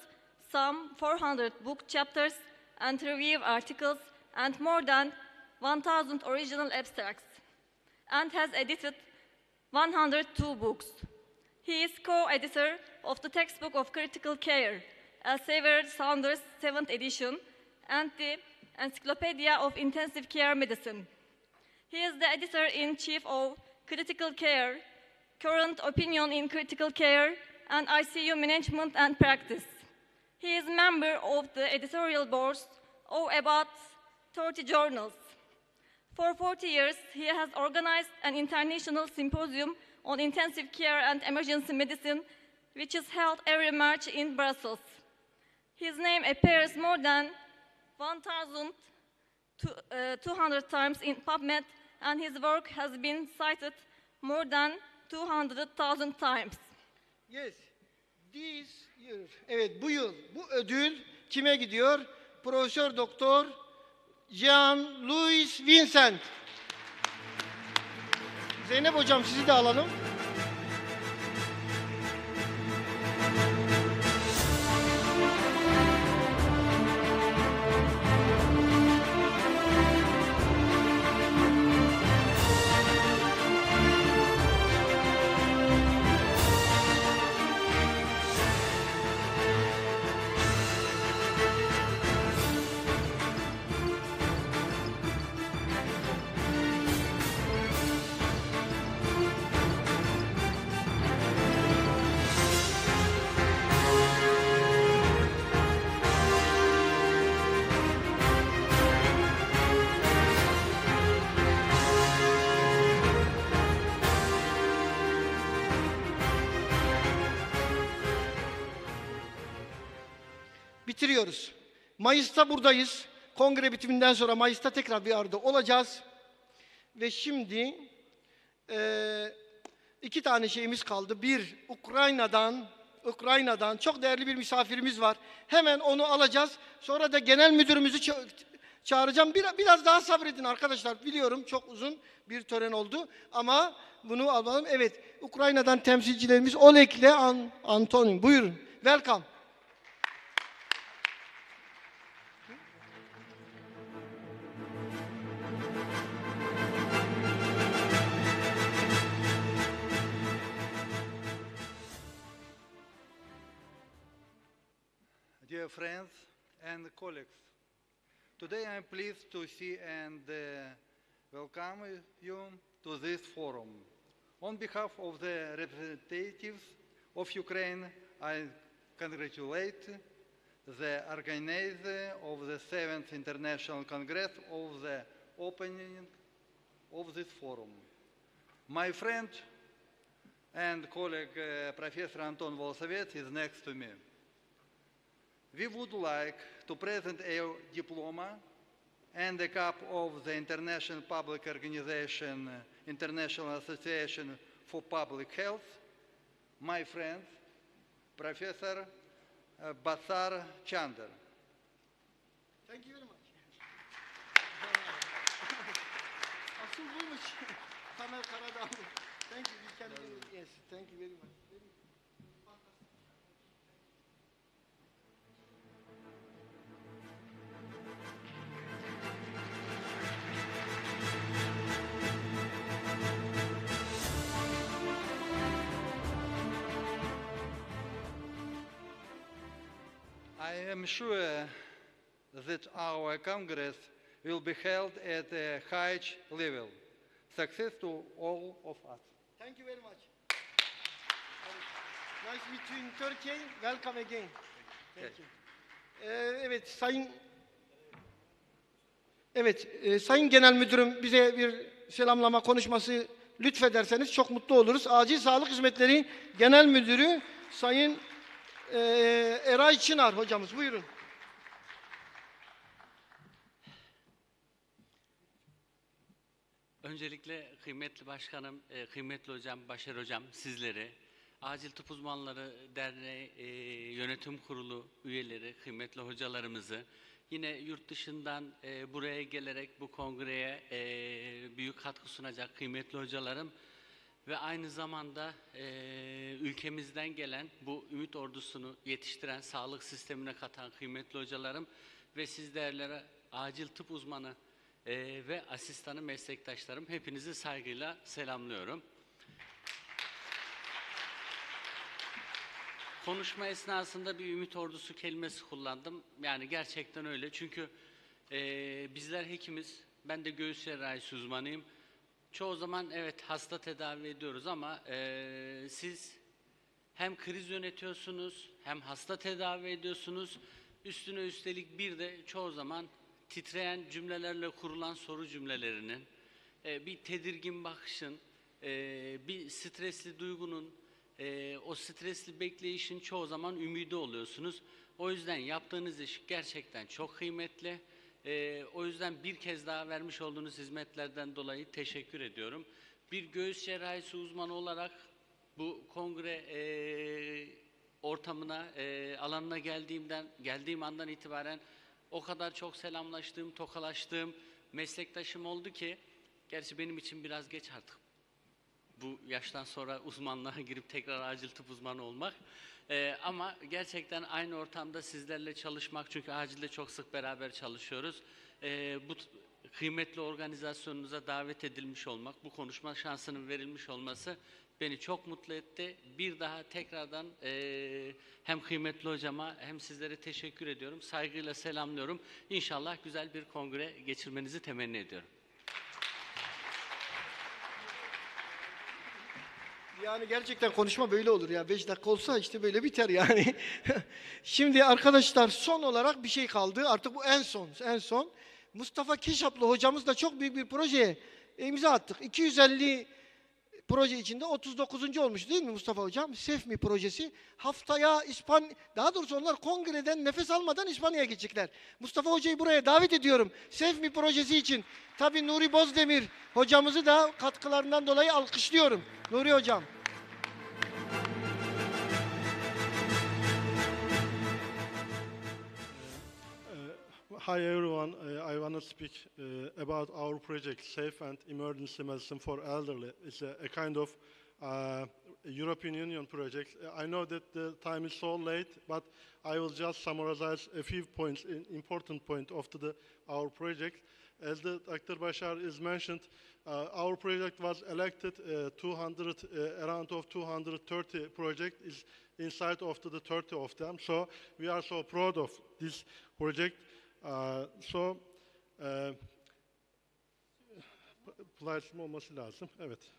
some 400 book chapters and review articles, and more than 1,000 original abstracts, and has edited 102 books. He is co-editor of the Textbook of Critical Care, Elsevier Saunders' 7th edition, and the Encyclopedia of Intensive Care Medicine. He is the editor-in-chief of Critical Care, Current Opinion in Critical Care, and ICU Management and Practice. He is member of the editorial boards of about 30 journals. For 40 years, he has organized an international symposium on intensive care and emergency medicine, which is held every March in Brussels. His name appears more than 1,200 times in PubMed, and his work has been cited more than 200,000 times. Yes, this year. Evet, bu yıl bu ödül kime gidiyor? Profesör Doktor Jean-Louis Vincent. Zeynep Hocam sizi de alalım. Bitiriyoruz. Mayıs'ta buradayız. Kongre bitiminden sonra Mayıs'ta tekrar bir arada olacağız. Ve şimdi 2 tane şeyimiz kaldı. Bir, Ukrayna'dan çok değerli bir misafirimiz var. Hemen onu alacağız. Sonra da genel müdürümüzü çağıracağım. Biraz daha sabredin arkadaşlar. Biliyorum çok uzun bir tören oldu. Ama bunu alalım. Evet, Ukrayna'dan temsilcilerimiz Oleg ile Antonin. Buyurun. Welcome. Dear friends and colleagues, today I am pleased to see and welcome you to this forum. On behalf of the representatives of Ukraine, I congratulate the organizer of the 7th International Congress of the opening of this forum. My friend and colleague Professor Anton Volosovets is next to me. We would like to present a diploma and a cup of the International Public Organization, International Association for Public Health, my friend, Professor Basar Chander. Thank you very much. Asıl bulmuş. Tamer Karadağlı. Thank you. We can do, yes, thank you very much. I am sure that our Congress will be held at a high level. Success to all of us. Thank you very much. Nice to meet you in Turkey. Welcome again. Thank you. Evet Sayın Genel Müdürüm bize bir selamlama konuşması lütfederseniz çok mutlu oluruz. Acil Sağlık Hizmetleri Genel Müdürü Sayın Eray Çınar hocamız. Buyurun. Öncelikle kıymetli başkanım, kıymetli hocam, Başar hocam, sizleri, Acil Tıp Uzmanları Derneği Yönetim Kurulu üyeleri, kıymetli hocalarımızı, yine yurt dışından buraya gelerek bu kongreye büyük katkı sunacak kıymetli hocalarım ve aynı zamanda ülkemizden gelen bu ümit ordusunu yetiştiren, sağlık sistemine katan kıymetli hocalarım ve siz değerli acil tıp uzmanı ve asistanı meslektaşlarım, hepinizi saygıyla selamlıyorum. Konuşma esnasında bir ümit ordusu kelimesi kullandım. Yani gerçekten öyle. Çünkü bizler hekimiz, ben de göğüs cerrahisi uzmanıyım. Çoğu zaman evet hasta tedavi ediyoruz ama siz hem kriz yönetiyorsunuz, hem hasta tedavi ediyorsunuz. Üstüne üstelik bir de çoğu zaman titreyen cümlelerle kurulan soru cümlelerinin, bir tedirgin bakışın, bir stresli duygunun, o stresli bekleyişin çoğu zaman ümidi oluyorsunuz. O yüzden yaptığınız iş gerçekten çok kıymetli. O yüzden bir kez daha vermiş olduğunuz hizmetlerden dolayı teşekkür ediyorum. Bir göğüs cerrahisi uzmanı olarak bu kongre ortamına, alanına geldiğim andan itibaren o kadar çok selamlaştığım, tokalaştığım meslektaşım oldu ki, gerçi benim için biraz geç artık bu yaştan sonra uzmanlığa girip tekrar acil tıp uzmanı olmak. Ama gerçekten aynı ortamda sizlerle çalışmak, çünkü acilde çok sık beraber çalışıyoruz. Bu kıymetli organizasyonunuza davet edilmiş olmak, bu konuşma şansının verilmiş olması beni çok mutlu etti. Bir daha tekrardan hem kıymetli hocama hem sizlere teşekkür ediyorum. Saygıyla selamlıyorum. İnşallah güzel bir kongre geçirmenizi temenni ediyorum. Yani gerçekten konuşma böyle olur ya. 5 dakika olsa işte böyle biter yani. Şimdi arkadaşlar son olarak bir şey kaldı. Artık bu en son. Mustafa Keşaplı hocamızla çok büyük bir projeye imza attık. 250 proje içinde 39. olmuş değil mi Mustafa hocam? SEFMI projesi. Haftaya daha doğrusu onlar kongreden nefes almadan İspanya'ya gidecekler. Mustafa hocayı buraya davet ediyorum. SEFMI projesi için. Tabii Nuri Bozdemir hocamızı da katkılarından dolayı alkışlıyorum. Nuri hocam. Hi everyone, I want to speak about our project, Safe and Emergency Medicine for Elderly. It's a kind of European Union project. I know that the time is so late, but I will just summarize a few points, important point of our project. As Dr. Bashar is mentioned, our project was elected around of 230 project is inside of the 30 of them. So we are so proud of this project. Paylaşım olması lazım. Evet.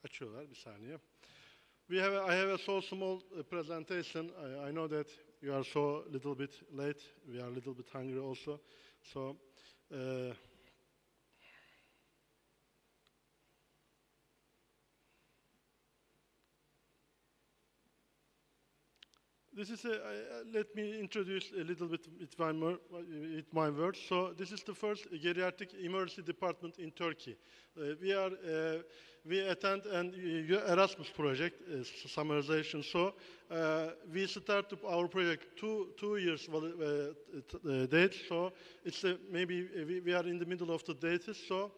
Açıyorlar bir saniye. I have a so small presentation. I know that you are so little bit late. We are a little bit hungry also. So this is let me introduce a little bit with my words. So this is the first geriatric emergency department in Turkey. We attend an Erasmus project summarization. So we started our project two years date. So it's maybe we are in the middle of the date. So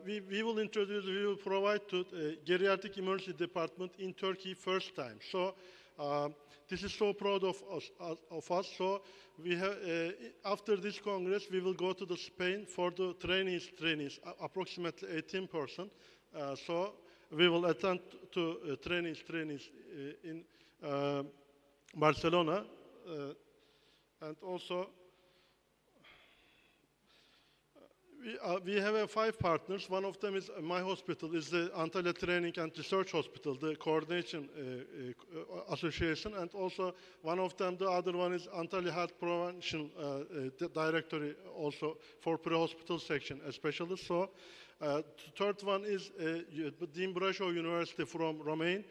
we will provide to geriatric emergency department in Turkey first time. So this is so proud of us. So we have after this congress we will go to the Spain for the trainees, approximately 18%. So we will attend to trainees in Barcelona, and also we have 5 partners. One of them is my hospital, is the Antalya Training and Research Hospital, the coordination association, and also one of them, the other one is Antalya Health Prevention Directory, also for pre-hospital section especially. So third one is Din Brașov University from Romania.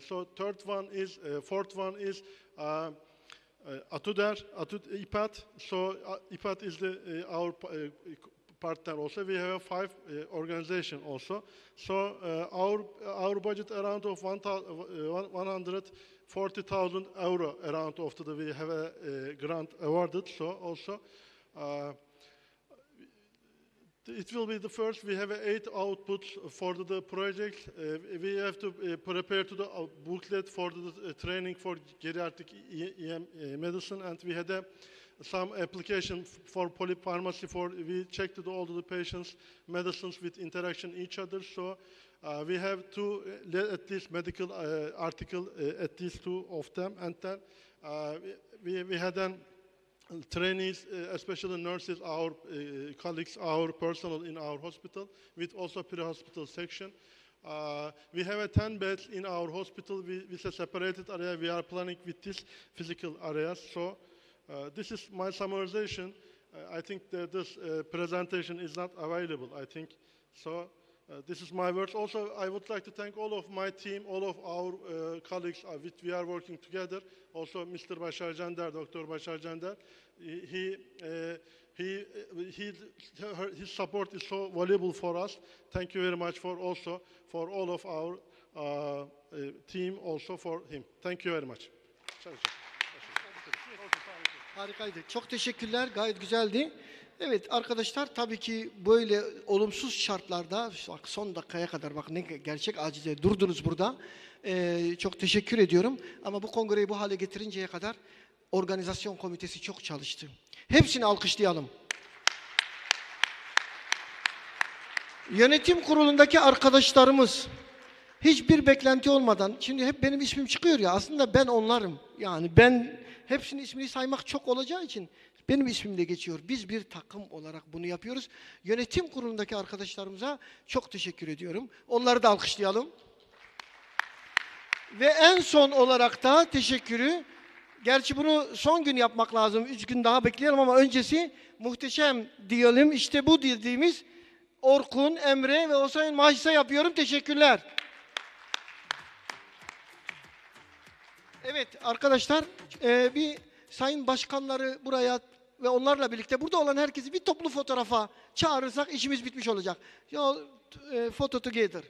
So fourth one is IPAT. So IPAT is our partner also. We have 5 organization also. So our budget around of 140,000 euro around of we have a grant awarded. So also it will be the first. We have 8 outputs for the project. We have to prepare to the booklet for the training for geriatric EM medicine, and we had some application for polypharmacy. We checked all the patients' medicines with interaction each other. So we have to at least medical article at least 2 of them, and then we had then trainees, especially nurses, our colleagues, our personnel in our hospital, with also pre-hospital section. We have 10 beds in our hospital with a separated area. We are planning with these physical areas. So this is my summarization. I think that this presentation is not available, I think. So this is my words. Also, I would like to thank all of my team, all of our colleagues with we are working together. Also, Mr. Başar Cander, Dr. Başar Cander. His support is so valuable for us. Thank you very much for all of our team, also for him. Thank you very much. Harikaydı. Çok teşekkürler. Gayet güzeldi. Evet arkadaşlar, tabii ki böyle olumsuz şartlarda bak son dakikaya kadar bak ne gerçek acize durdunuz burada. Çok teşekkür ediyorum. Ama bu kongreyi bu hale getirinceye kadar organizasyon komitesi çok çalıştı. Hepsini alkışlayalım. Yönetim kurulundaki arkadaşlarımız hiçbir beklenti olmadan, şimdi hep benim ismim çıkıyor ya, aslında ben onlarım. Yani ben hepsinin ismini saymak çok olacağı için benim ismim de geçiyor. Biz bir takım olarak bunu yapıyoruz. Yönetim kurulundaki arkadaşlarımıza çok teşekkür ediyorum. Onları da alkışlayalım. Ve en son olarak da teşekkürü, gerçi bunu son gün yapmak lazım, 3 gün daha bekleyelim ama öncesi muhteşem diyelim, işte bu dediğimiz Orkun, Emre ve Osay'ın Maaşis'e yapıyorum. Teşekkürler. Evet arkadaşlar, bir sayın başkanları buraya ve onlarla birlikte burada olan herkesi bir toplu fotoğrafa çağırırsak işimiz bitmiş olacak. Photo together.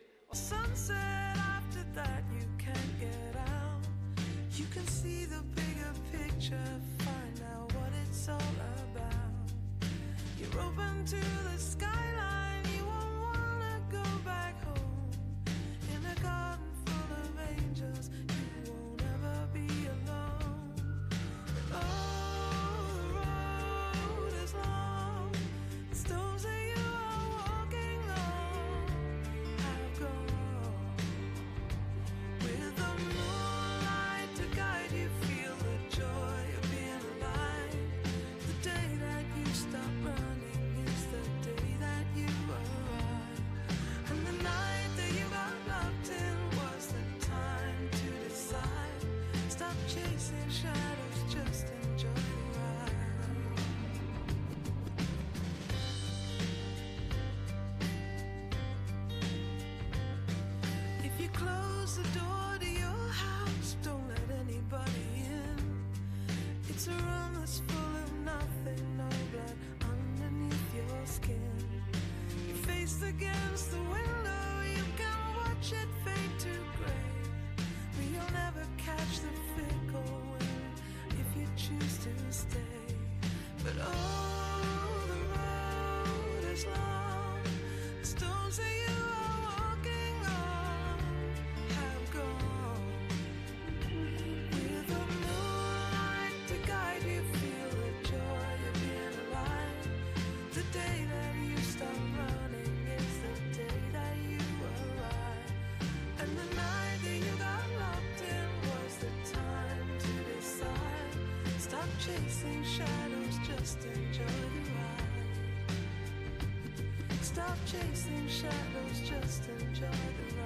Against the window, you can watch it fade to gray. But you'll never catch the fickle wind if you choose to stay. But oh, the road is long. The stones that you are walking on have gone. With the moonlight to guide you, feel the joy of being alive. The day that you stop running. Stop chasing shadows, just enjoy the ride. stop chasing shadows, just enjoy the ride.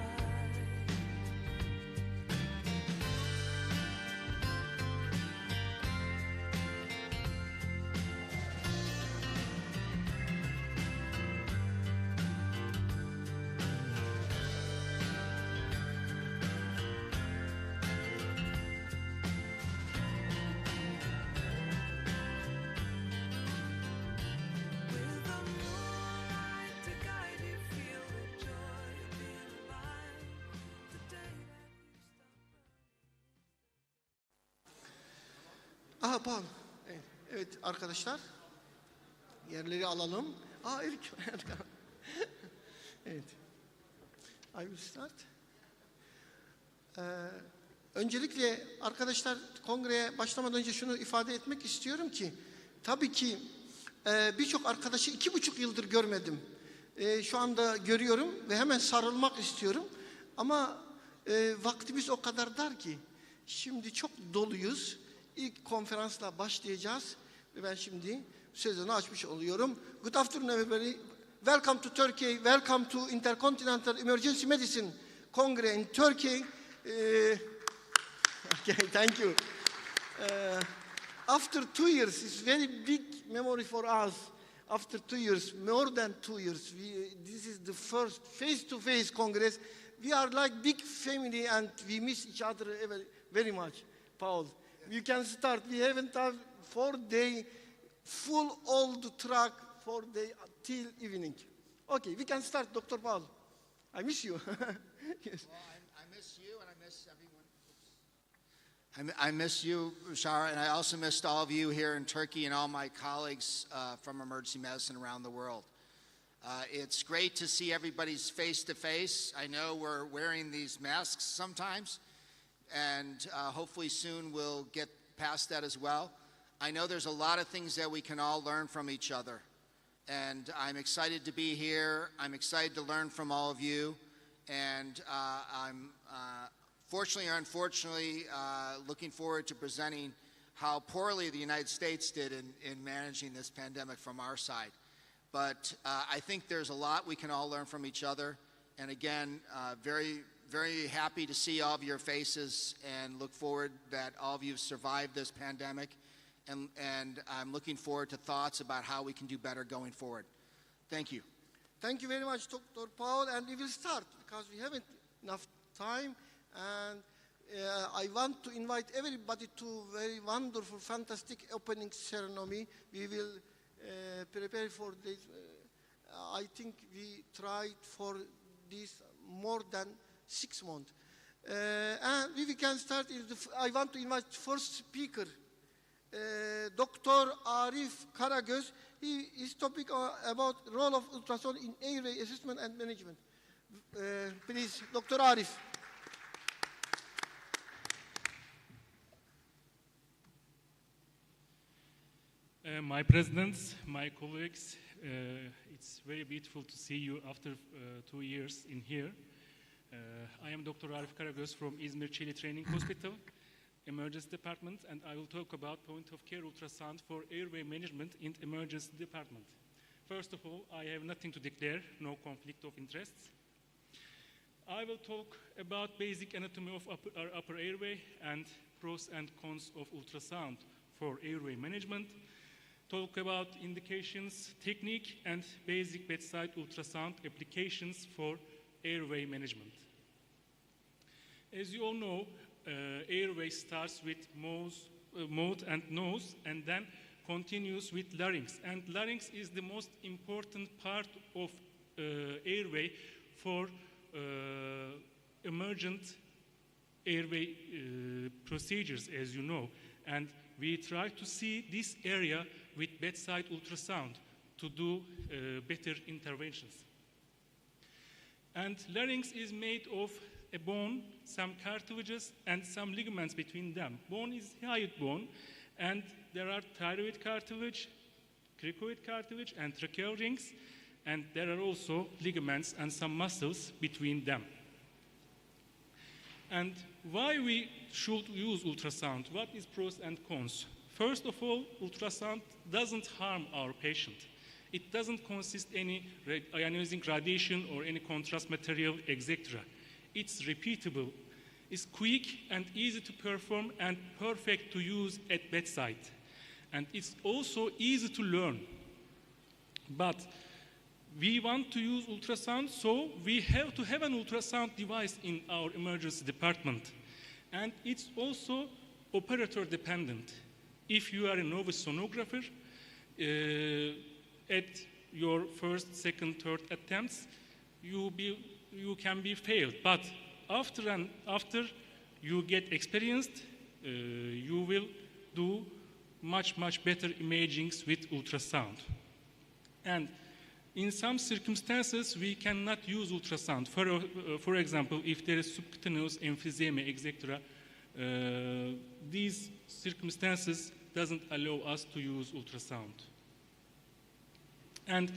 Aha pardon. Evet arkadaşlar. Yerleri alalım. Erik. Evet. I will start. Öncelikle arkadaşlar kongreye başlamadan önce şunu ifade etmek istiyorum ki tabii ki birçok arkadaşı 2,5 yıldır görmedim. Şu anda görüyorum ve hemen sarılmak istiyorum. Ama vaktimiz o kadar dar ki şimdi çok doluyuz. İlk konferansla başlayacağız ve ben şimdi sözünü açmış oluyorum. Good afternoon everybody. Welcome to Turkey. Welcome to Intercontinental Emergency Medicine Congress in Turkey. Okay, thank you. After 2 years, it's very big memory for us. After 2 years, more than 2 years, this is the first face-to-face Congress. We are like big family and we miss each other very much. Paul, you can start. We haven't had 4 days full old track 4 days till evening. Okay, we can start, Dr. Paul. I miss you. Yes. Well, I miss you and I miss everyone. I miss you, Shara, and I also missed all of you here in Turkey and all my colleagues from emergency medicine around the world. It's great to see everybody's face-to-face. I know we're wearing these masks sometimes, and hopefully soon we'll get past that as well. I know there's a lot of things that we can all learn from each other, and I'm excited to be here. I'm excited to learn from all of you, and I'm fortunately or unfortunately looking forward to presenting how poorly the United States did in managing this pandemic from our side. But I think there's a lot we can all learn from each other, and again, very happy to see all of your faces and look forward that all of you have survived this pandemic. And I'm looking forward to thoughts about how we can do better going forward. Thank you. Thank you very much, Dr. Paul. And we will start because we haven't enough time. And I want to invite everybody to a very wonderful, fantastic opening ceremony. We will prepare for this. I think we tried for this more than 6 months. And we can start. I want to invite first speaker. Dr. Arif Karagöz. He is topic about role of ultrasound in airway assessment and management. Please, Dr. Arif. My presidents, my colleagues, it's very beautiful to see you after 2 years in here. I am Dr. Arif Karagöz from İzmir Çiğli Training Hospital. Emergency department, and I will talk about point-of-care ultrasound for airway management in emergency department. First of all, I have nothing to declare, no conflict of interests. I will talk about basic anatomy of upper airway and pros and cons of ultrasound for airway management, talk about indications, technique, and basic bedside ultrasound applications for airway management. As you all know, airway starts with mouth and nose and then continues with larynx. And larynx is the most important part of airway for emergent airway procedures, as you know. And we try to see this area with bedside ultrasound to do better interventions. And larynx is made of a bone, some cartilages, and some ligaments between them. Bone is hyoid bone, and there are thyroid cartilage, cricoid cartilage, and tracheal rings, and there are also ligaments and some muscles between them. And why we should use ultrasound? What is pros and cons? First of all, ultrasound doesn't harm our patient. It doesn't consist any ionizing radiation or any contrast material, etc. It's repeatable, it's quick and easy to perform and perfect to use at bedside. And it's also easy to learn. But we want to use ultrasound, so we have to have an ultrasound device in our emergency department. And it's also operator dependent. If you are a novice sonographer, at your first, second, third attempts, you can be failed. But after you get experienced, you will do much better imagings with ultrasound. And in some circumstances, we cannot use ultrasound. For example, if there is subcutaneous emphysema, etc., these circumstances doesn't allow us to use ultrasound. And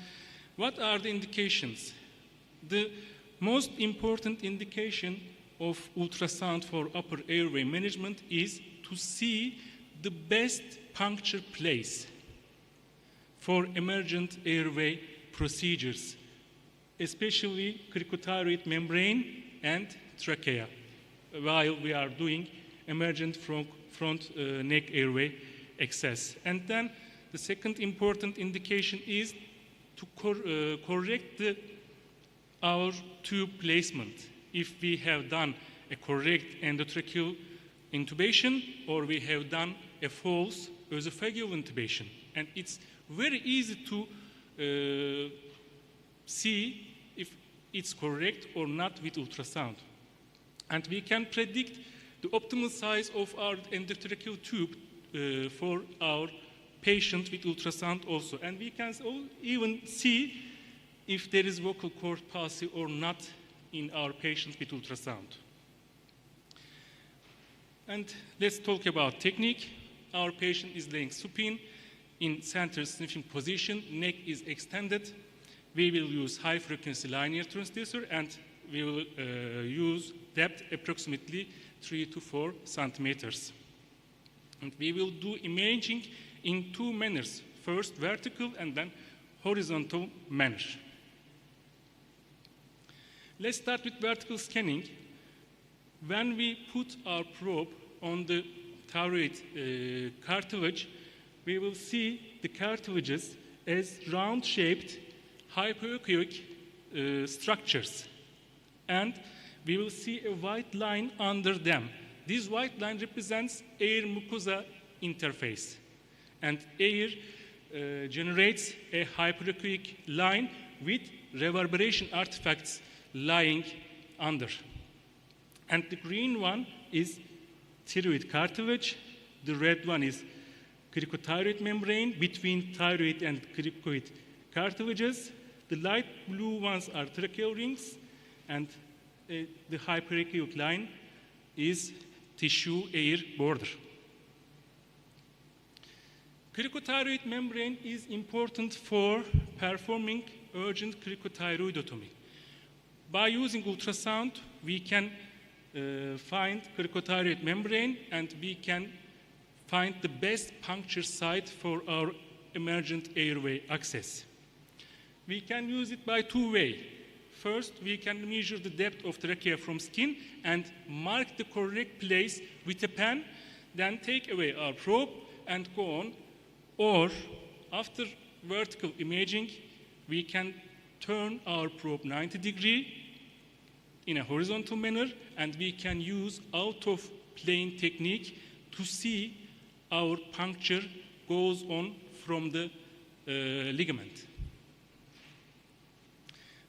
what are the indications? The most important indication of ultrasound for upper airway management is to see the best puncture place for emergent airway procedures, especially cricothyroid membrane and trachea, while we are doing emergent front neck airway access. And then the second important indication is to correct our tube placement. If we have done a correct endotracheal intubation or we have done a false esophageal intubation. And it's very easy to see if it's correct or not with ultrasound. And we can predict the optimal size of our endotracheal tube for our patient with ultrasound also. And we can even see if there is vocal cord palsy or not in our patients with ultrasound. And let's talk about technique. Our patient is laying supine in center sniffing position, neck is extended. We will use high frequency linear transducer and we will use depth approximately 3 to 4 centimeters. And we will do imaging in two manners, first vertical and then horizontal manner. Let's start with vertical scanning. When we put our probe on the thyroid cartilage, we will see the cartilages as round-shaped hypoechoic structures. And we will see a white line under them. This white line represents air-mucosa interface. And air generates a hypoechoic line with reverberation artifacts lying under. And the green one is thyroid cartilage. The red one is cricothyroid membrane between thyroid and cricoid cartilages. The light blue ones are tracheal rings, and the hyperechoic line is tissue air border. Cricothyroid membrane is important for performing urgent cricothyroidotomy. By using ultrasound, we can find cricothyroid membrane and we can find the best puncture site for our emergent airway access. We can use it by two ways. First, we can measure the depth of trachea from skin and mark the correct place with a pen, then take away our probe and go on. Or, after vertical imaging, we can turn our probe 90 degrees in a horizontal manner, and we can use out-of-plane technique to see our puncture goes on from the ligament.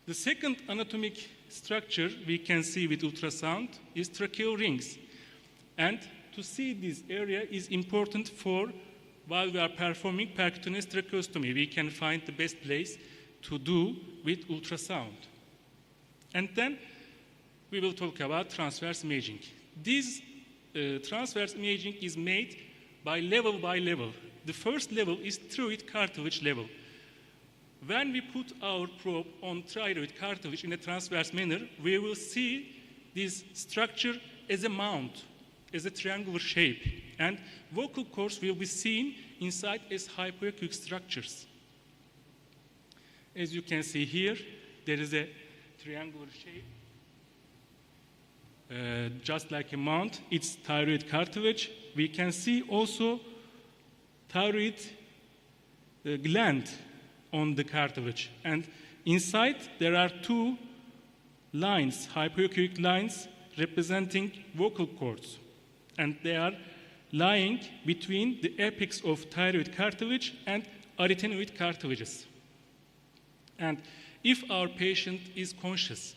The second anatomic structure we can see with ultrasound is tracheal rings. And to see this area is important for while we are performing percutaneous tracheostomy. We can find the best place to do with ultrasound. And then we will talk about transverse imaging. This transverse imaging is made by level. The first level is thyroid cartilage level. When we put our probe on thyroid cartilage in a transverse manner, we will see this structure as a mount, as a triangular shape. And vocal cords will be seen inside as hypoechoic structures. As you can see here, there is a triangular shape, just like a mount. It's thyroid cartilage. We can see also thyroid gland on the cartilage. And inside, there are two lines, hypoechoic lines, representing vocal cords. And they are lying between the apex of thyroid cartilage and arytenoid cartilages. And if our patient is conscious,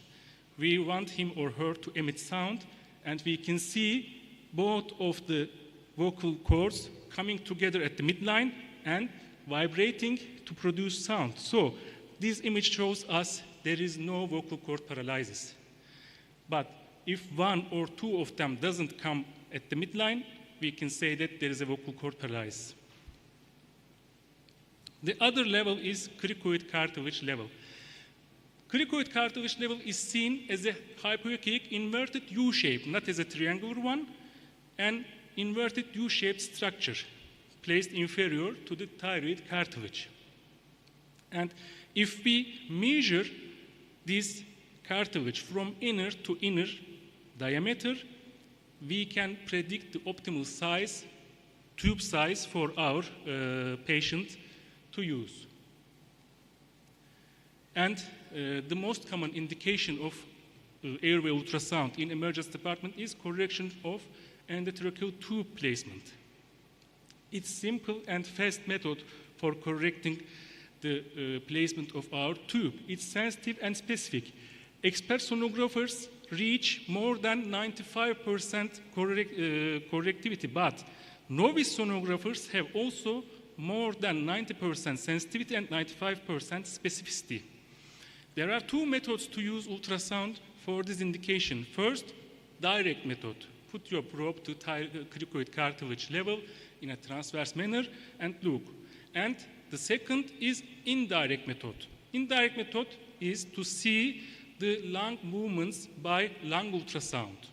we want him or her to emit sound, and we can see both of the vocal cords coming together at the midline and vibrating to produce sound. So this image shows us there is no vocal cord paralysis. But if one or two of them doesn't come at the midline, we can say that there is a vocal cord paralysis. The other level is cricoid cartilage level. Cricoid cartilage level is seen as a hypoechoic inverted U shape, not as a triangular one, an inverted U-shaped structure placed inferior to the thyroid cartilage. And if we measure this cartilage from inner to inner diameter, we can predict the optimal size, tube size for our patient to use. And the most common indication of airway ultrasound in emergency department is correction of endotracheal tube placement. It's simple and fast method for correcting the placement of our tube. It's sensitive and specific. Expert sonographers reach more than 95% correctivity, but novice sonographers have also more than 90% sensitivity and 95% specificity. There are two methods to use ultrasound for this indication. First, direct method. Put your probe to cricoid cartilage level in a transverse manner and look. And the second is indirect method. Indirect method is to see the lung movements by lung ultrasound.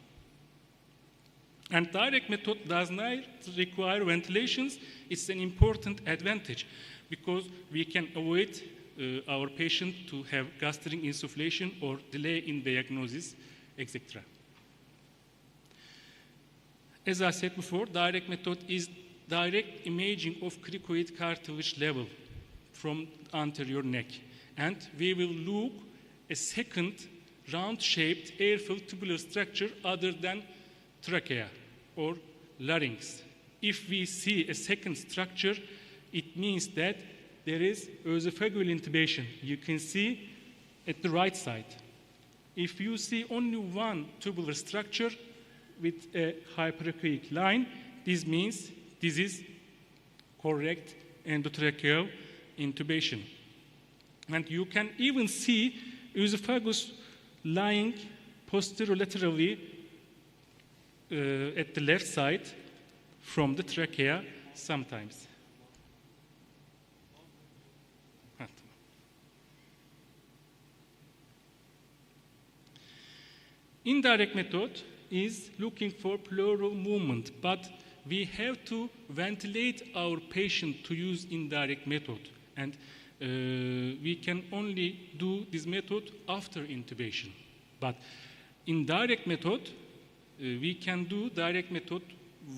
And direct method does not require ventilations. It's an important advantage because we can avoid our patient to have gastric insufflation or delay in diagnosis, etc. As I said before, direct method is direct imaging of cricoid cartilage level from anterior neck. And we will look a second round-shaped air-filled tubular structure other than trachea or larynx. If we see a second structure, it means that there is esophageal intubation. You can see at the right side. If you see only one tubular structure with a hyperechoic line, this means this is correct endotracheal intubation. And you can even see esophagus lying posterolaterally at the left side from the trachea sometimes. Indirect method is looking for pleural movement, but we have to ventilate our patient to use indirect method. And we can only do this method after intubation. But in direct method, we can do direct method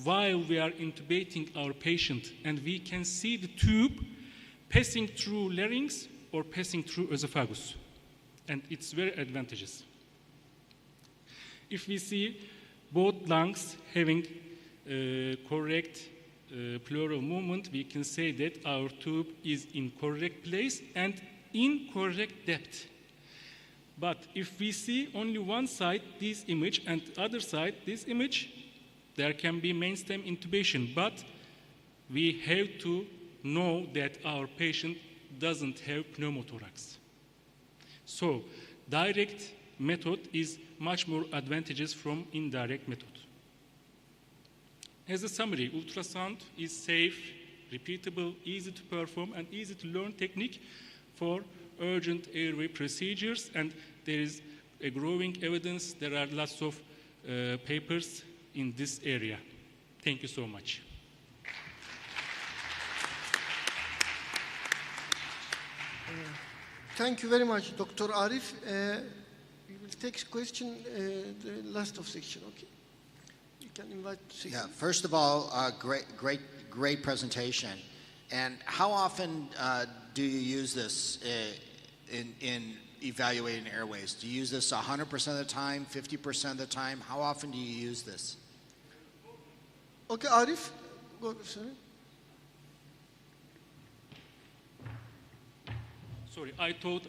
while we are intubating our patient, and we can see the tube passing through larynx or passing through esophagus. And it's very advantageous. If we see both lungs having correct pleural movement, we can say that our tube is in correct place and in correct depth. But if we see only one side, this image, and other side, this image, there can be mainstem intubation. But we have to know that our patient doesn't have pneumothorax. So direct method is much more advantageous from indirect method. As a summary, ultrasound is safe, repeatable, easy to perform, and easy to learn technique for urgent airway procedures, and there is a growing evidence. There are lots of papers in this area. Thank you so much. Thank you very much, Dr. Arif. We will take question, the last of section, okay? You can invite. Yeah, first of all, great presentation. And how often do you use this in evaluating airways? Do you use this 100% of the time, 50% of the time? How often do you use this? Okay, Arif, go, sorry. Sorry, I thought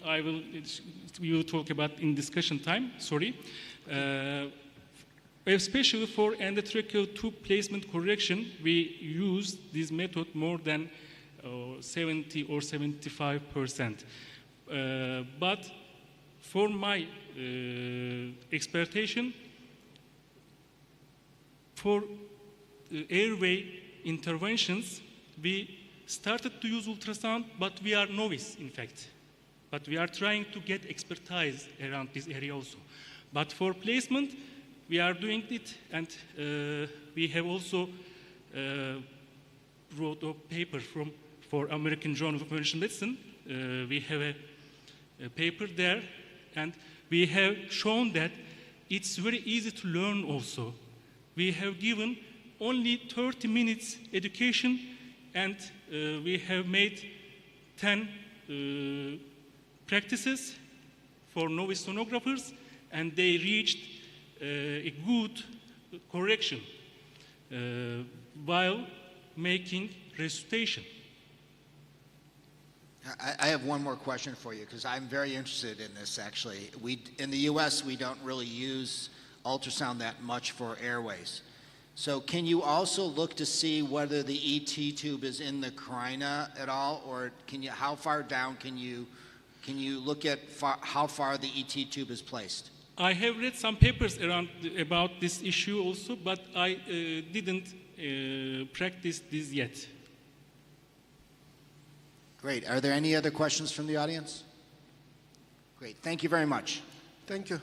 we will talk about in discussion time. Sorry. Especially for endotracheal tube placement correction, we use this method more than 70 or 75%. But for my expectation, for airway interventions, we started to use ultrasound, but we are novice, in fact. But we are trying to get expertise around this area also. But for placement, we are doing it, and we have also wrote a paper for American Journal of Emergency Medicine. We have a paper there, and we have shown that it's very easy to learn also. We have given only 30 minutes education, and we have made 10 practices for novice sonographers, and they reached a good correction while making resuscitation. I have one more question for you, because I'm very interested in this, actually. In the U.S., we don't really use ultrasound that much for airways. So can you also look to see whether the ET tube is in the carina at all, or how far down can you look at how far the ET tube is placed? I have read some papers about this issue also, but I didn't practice this yet. Great. Are there any other questions from the audience? Great. Thank you very much. Thank you.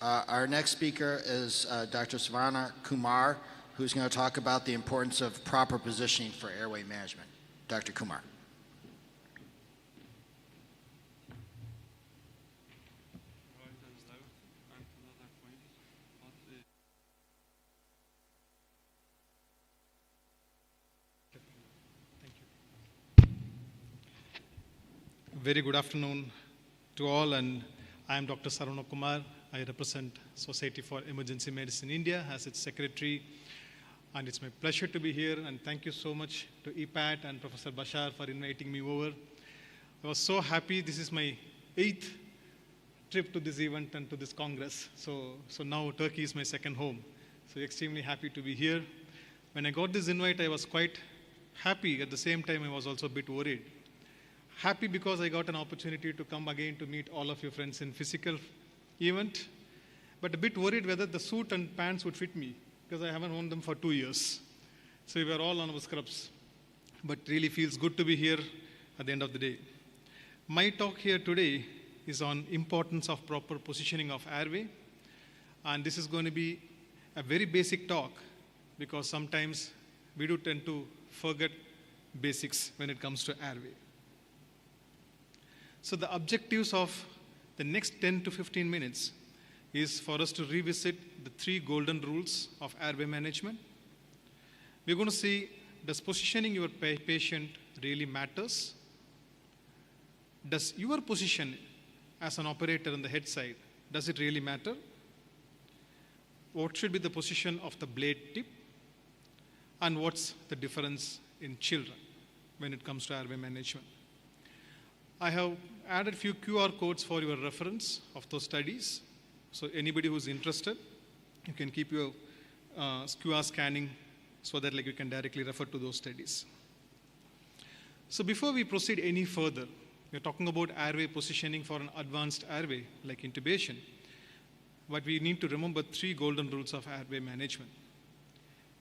Our next speaker is Dr. Savana Kumar, who's going to talk about the importance of proper positioning for airway management. Dr. Kumar. Very good afternoon to all, and I am Dr. Sarana Kumar. I represent Society for Emergency Medicine India as its secretary, and it's my pleasure to be here, and thank you so much to EPAT and Professor Bashar for inviting me over. I was so happy. This is my 8th trip to this event and to this Congress, so now Turkey is my second home. So extremely happy to be here. When I got this invite, I was quite happy. At the same time, I was also a bit worried. Happy because I got an opportunity to come again to meet all of your friends in physical event, but a bit worried whether the suit and pants would fit me, because I haven't worn them for 2 years. So we were all on our scrubs, but really feels good to be here at the end of the day. My talk here today is on importance of proper positioning of airway, and this is going to be a very basic talk, because sometimes we do tend to forget basics when it comes to airway. So the objectives of the next 10 to 15 minutes is for us to revisit the 3 golden rules of airway management. We're going to see, does positioning your patient really matters? Does your position as an operator on the head side, does it really matter? What should be the position of the blade tip? And what's the difference in children when it comes to airway management? I have added a few QR codes for your reference of those studies. So anybody who's interested, you can keep your QR scanning so that you can directly refer to those studies. So before we proceed any further, we're talking about airway positioning for an advanced airway like intubation. But we need to remember 3 golden rules of airway management.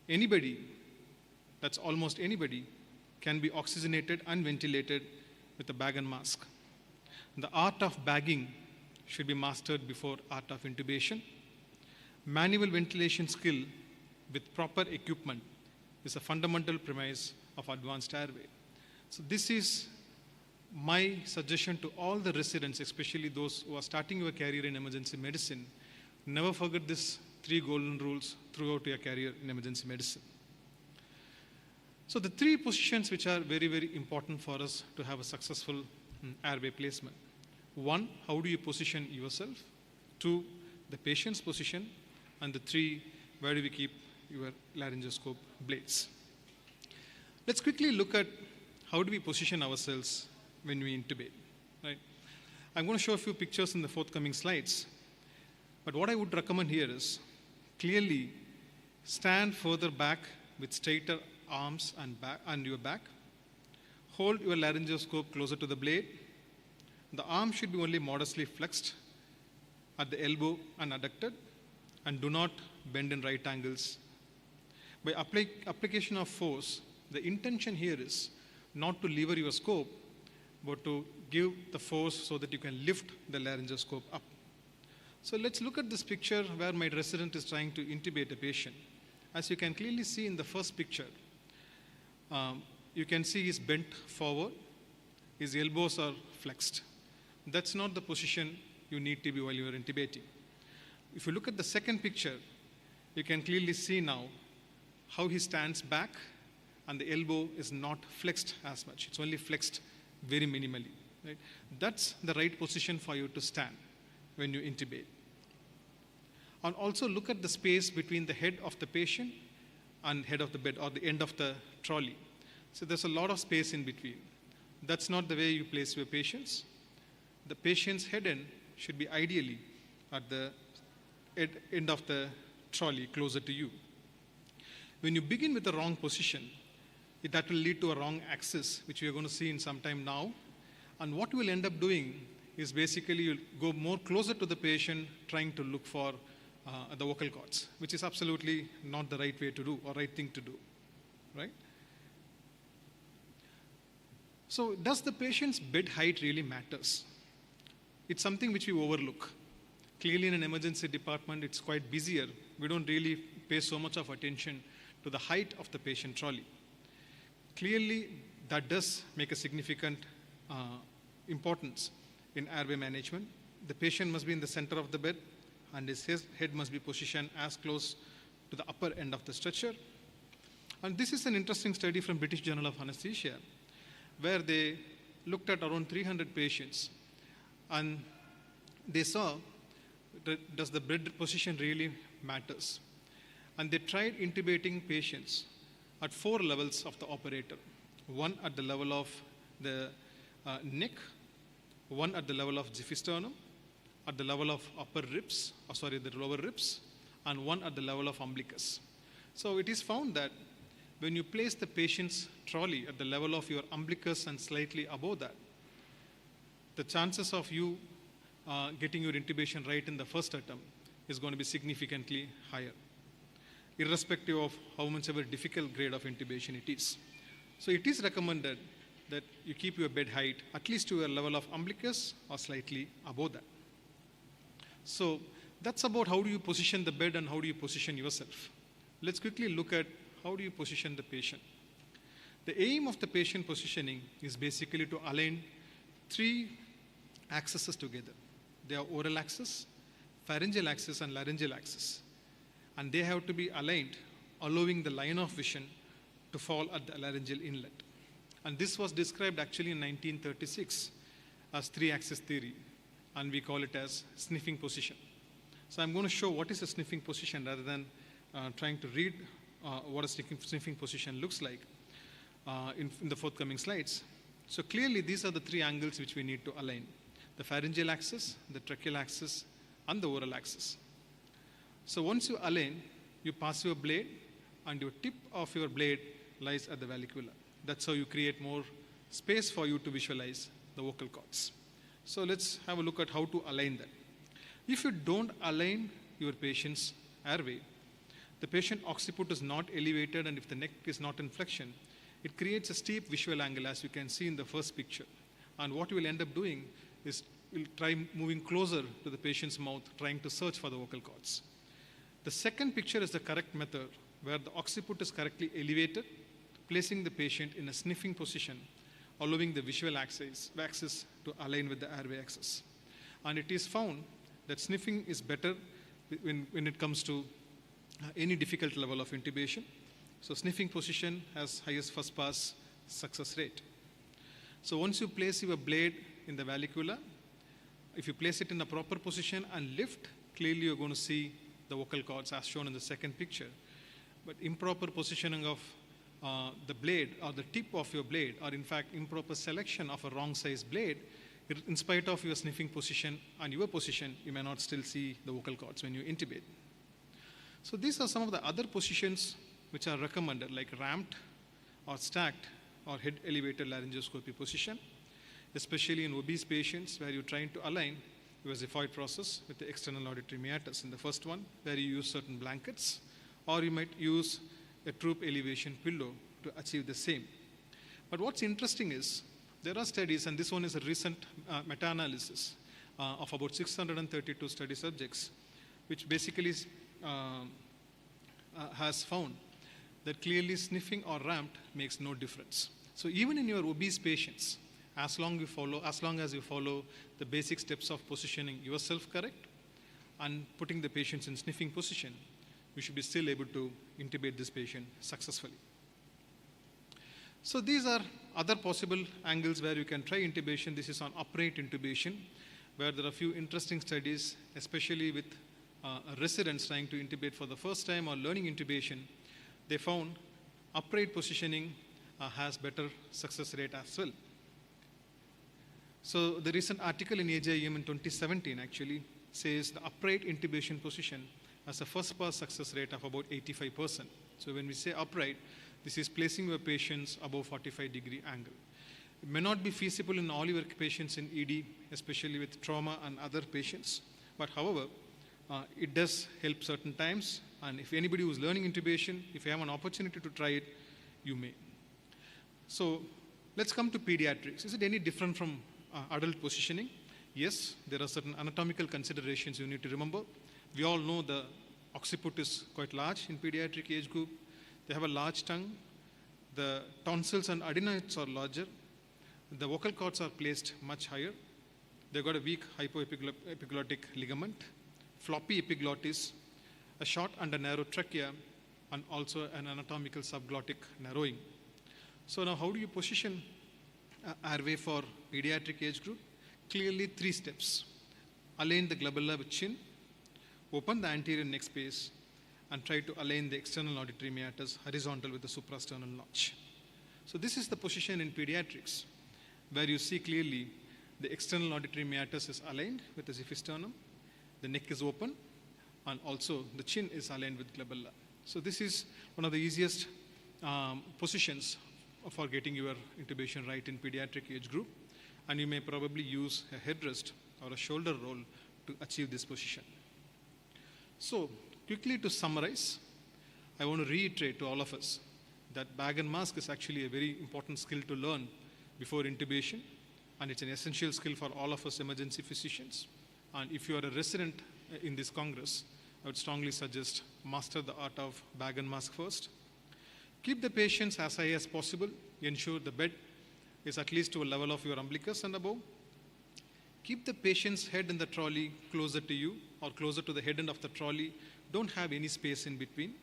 Anybody, that's almost anybody, can be oxygenated and ventilated with a bag and mask. The art of bagging should be mastered before art of intubation. Manual ventilation skill with proper equipment is a fundamental premise of advanced airway. So this is my suggestion to all the residents, especially those who are starting your career in emergency medicine. Never forget these 3 golden rules throughout your career in emergency medicine. So the 3 positions which are very, very important for us to have a successful airway placement. 1, how do you position yourself? 2, the patient's position. And the 3, where do we keep your laryngoscope blades? Let's quickly look at how do we position ourselves when we intubate. Right? I'm going to show a few pictures in the forthcoming slides. But what I would recommend here is clearly stand further back with straighter arms and your back. Hold your laryngoscope closer to the blade. The arm should be only modestly flexed at the elbow and adducted, and do not bend in right angles. By application of force, the intention here is not to lever your scope, but to give the force so that you can lift the laryngoscope up. So let's look at this picture where my resident is trying to intubate a patient. As you can clearly see in the first picture, you can see he's bent forward, his elbows are flexed. That's not the position you need to be while you are intubating. If you look at the second picture, you can clearly see now how he stands back and the elbow is not flexed as much. It's only flexed very minimally. Right? That's the right position for you to stand when you intubate. And also look at the space between the head of the patient and head of the bed or the end of the trolley. So there's a lot of space in between. That's not the way you place your patients. The patient's head end should be ideally at the end of the trolley, closer to you. When you begin with the wrong position, that will lead to a wrong axis, which we are going to see in some time now. And what you will end up doing is basically you'll go more closer to the patient, trying to look for the vocal cords, which is absolutely not the right way to do or right thing to do, right? So does the patient's bed height really matters? It's something which we overlook. Clearly in an emergency department, it's quite busier. We don't really pay so much of attention to the height of the patient trolley. Clearly, that does make a significant importance in airway management. The patient must be in the center of the bed, and his head must be positioned as close to the upper end of the stretcher. And this is an interesting study from British Journal of Anesthesia, where they looked at around 300 patients, and they saw that does the bed position really matters. And they tried intubating patients at 4 levels of the operator. 1 at the level of the neck, 1 at the level of xiphisternum, at the level of the lower ribs, and 1 at the level of umbilicus. So it is found that when you place the patient's trolley at the level of your umbilicus and slightly above that, the chances of you getting your intubation right in the first attempt is going to be significantly higher, irrespective of how much of a difficult grade of intubation it is. So it is recommended that you keep your bed height at least to a level of umbilicus or slightly above that. So that's about how do you position the bed and how do you position yourself. Let's quickly look at how do you position the patient. The aim of the patient positioning is basically to align 3 axes together. They are oral axis, pharyngeal axis, and laryngeal axis. And they have to be aligned, allowing the line of vision to fall at the laryngeal inlet. And this was described actually in 1936 as 3-axis theory, and we call it as sniffing position. So I'm going to show what is a sniffing position rather than trying to read what a sniffing position looks like in the forthcoming slides. So clearly these are the 3 angles which we need to align: the pharyngeal axis, the tracheal axis, and the oral axis. So once you align, you pass your blade, and your tip of your blade lies at the vallecula. That's how you create more space for you to visualize the vocal cords. So let's have a look at how to align that. If you don't align your patient's airway, the patient occiput is not elevated, and if the neck is not in flexion, it creates a steep visual angle, as you can see in the first picture. And what you will end up doing is you'll try moving closer to the patient's mouth, trying to search for the vocal cords. The second picture is the correct method, where the occiput is correctly elevated, placing the patient in a sniffing position, allowing the visual axis to align with the airway axis. And it is found that sniffing is better when it comes to any difficult level of intubation. So sniffing position has highest first pass success rate. So once you place your blade in the valvula, if you place it in a proper position and lift, clearly you're going to see the vocal cords as shown in the second picture. But improper positioning of the blade or the tip of your blade, or in fact improper selection of a wrong size blade, in spite of your sniffing position and your position, you may not still see the vocal cords when you intubate. So these are some of the other positions which are recommended, like ramped or stacked or head elevated laryngoscopy position, especially in obese patients where you're trying to align your xiphoid process with the external auditory meatus. In the first one, where you use certain blankets, or you might use a troop elevation pillow to achieve the same. But what's interesting is, there are studies, and this one is a recent meta-analysis of about 632 study subjects, which basically has found that clearly sniffing or ramped makes no difference. So even in your obese patients, as long as you follow the basic steps of positioning yourself correct and putting the patients in sniffing position, you should be still able to intubate this patient successfully. So these are other possible angles where you can try intubation. This is on upright intubation, where there are a few interesting studies, especially with residents trying to intubate for the first time or learning intubation. They found upright positioning has better success rate as well. So the recent article in AJIM in 2017 actually says the upright intubation position has a first pass success rate of about 85%. So when we say upright, this is placing your patients above 45-degree angle. It may not be feasible in all your patients in ED, especially with trauma and other patients. But however, it does help certain times. And if anybody who's learning intubation, if you have an opportunity to try it, you may. So let's come to pediatrics. Is it any different from adult positioning? Yes, there are certain anatomical considerations you need to remember. We all know the occiput is quite large in pediatric age group. They have a large tongue. The tonsils and adenoids are larger. The vocal cords are placed much higher. They've got a weak hypoepiglottic ligament, floppy epiglottis, a short and a narrow trachea, and also an anatomical subglottic narrowing. So now how do you position airway for pediatric age group? Clearly 3 steps. Align the glabella with chin, open the anterior neck space, and try to align the external auditory meatus horizontal with the suprasternal notch. So this is the position in pediatrics, where you see clearly the external auditory meatus is aligned with the xiphisternum, the neck is open, and also the chin is aligned with glabella. So this is one of the easiest positions for getting your intubation right in pediatric age group, and you may probably use a headrest or a shoulder roll to achieve this position. So quickly to summarize, I want to reiterate to all of us that bag and mask is actually a very important skill to learn before intubation, and it's an essential skill for all of us emergency physicians. And if you are a resident in this Congress, I would strongly suggest master the art of bag and mask first. Keep the patients as high as possible. Ensure the bed is at least to a level of your umbilicus and above. Keep the patient's head in the trolley closer to you or closer to the head end of the trolley. Don't have any space in between.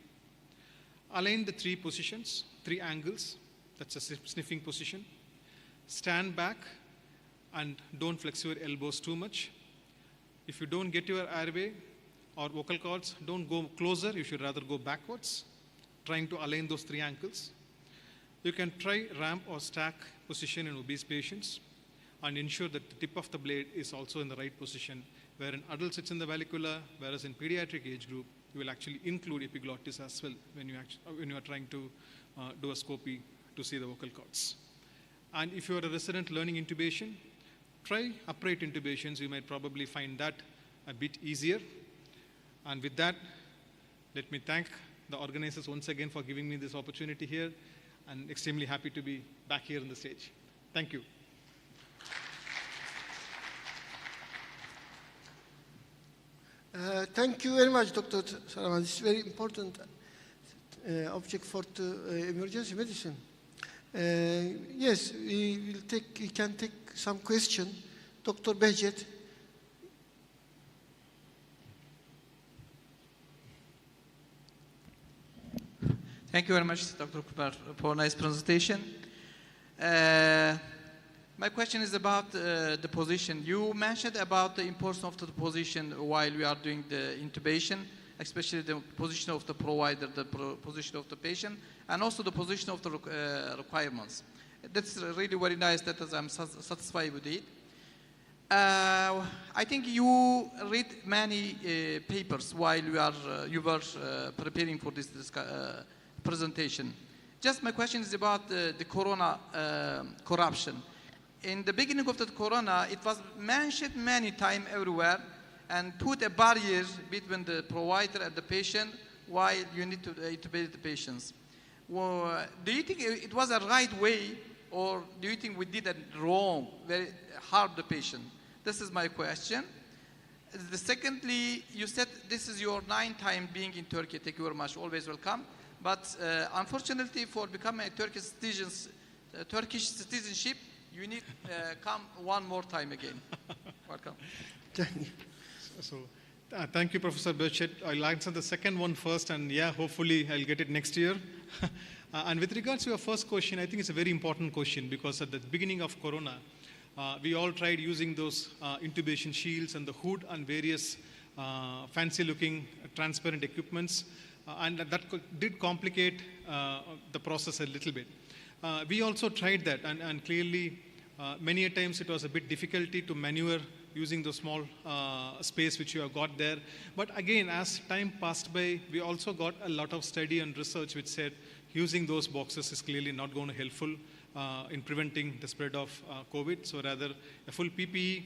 Align the 3 positions, 3 angles. That's a sniffing position. Stand back and don't flex your elbows too much. If you don't get your airway or vocal cords, don't go closer. You should rather go backwards, trying to align those 3 ankles. You can try ramp or stack position in obese patients and ensure that the tip of the blade is also in the right position, where in adults it's in the valvula, whereas in pediatric age group, you will actually include epiglottis as well when you are trying to do a scopy to see the vocal cords. And if you are a resident learning intubation, try upright intubations. You might probably find that a bit easier. And with that, let me thank the organizers once again for giving me this opportunity here, and extremely happy to be back here on the stage. Thank you. Thank you very much, Dr. Saraman. It's very important object for the emergency medicine. Yes, we can take some question. Dr. Behçet. Thank you very much, Dr. Cooper, for a nice presentation. My question is about the position. You mentioned about the importance of the position while we are doing the intubation, especially the position of the provider, the position of the patient, and also the position of the requirements. That's really very nice. That is, I'm satisfied with it. I think you read many papers while you were preparing for this presentation. Just my question is about the corona corruption. In the beginning of the corona, it was mentioned many times everywhere and put a barrier between the provider and the patient while you need to intubate the patients. Well, do you think it was a right way, or do you think we did it wrong, very hard the patient? This is my question. Secondly, you said this is your 9th time being in Turkey. Thank you very much. Always welcome. But unfortunately, for becoming a Turkish citizenship, you need come one more time again. Welcome. Thank you, Professor Behçet. I'll answer the second one first, and yeah, hopefully I'll get it next year. And with regards to your first question, I think it's a very important question because at the beginning of Corona, we all tried using those intubation shields and the hood and various fancy-looking transparent equipments, and that did complicate the process a little bit. We also tried that, and clearly many a times it was a bit difficulty to maneuver using the small space which you have got there. But again, as time passed by, we also got a lot of study and research which said using those boxes is clearly not going to be helpful in preventing the spread of COVID. So rather, a full PPE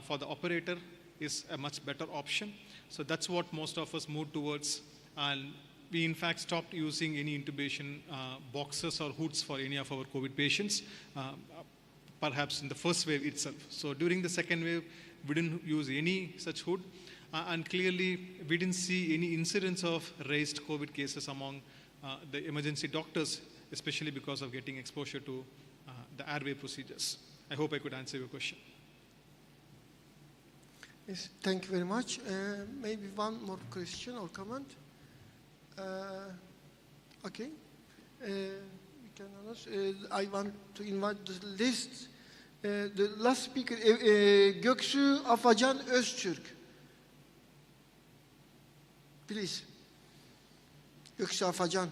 for the operator is a much better option. So that's what most of us moved towards. And we in fact stopped using any intubation boxes or hoods for any of our COVID patients, perhaps in the first wave itself. So during the second wave, we didn't use any such hood. And clearly, we didn't see any incidence of raised COVID cases among the emergency doctors, especially because of getting exposure to the airway procedures. I hope I could answer your question. Yes, thank you very much. Maybe one more question or comment. Okay. We can announce. I want to invite the list. The last speaker, Göksu Afacan Öztürk. Please. Göksu Afacan.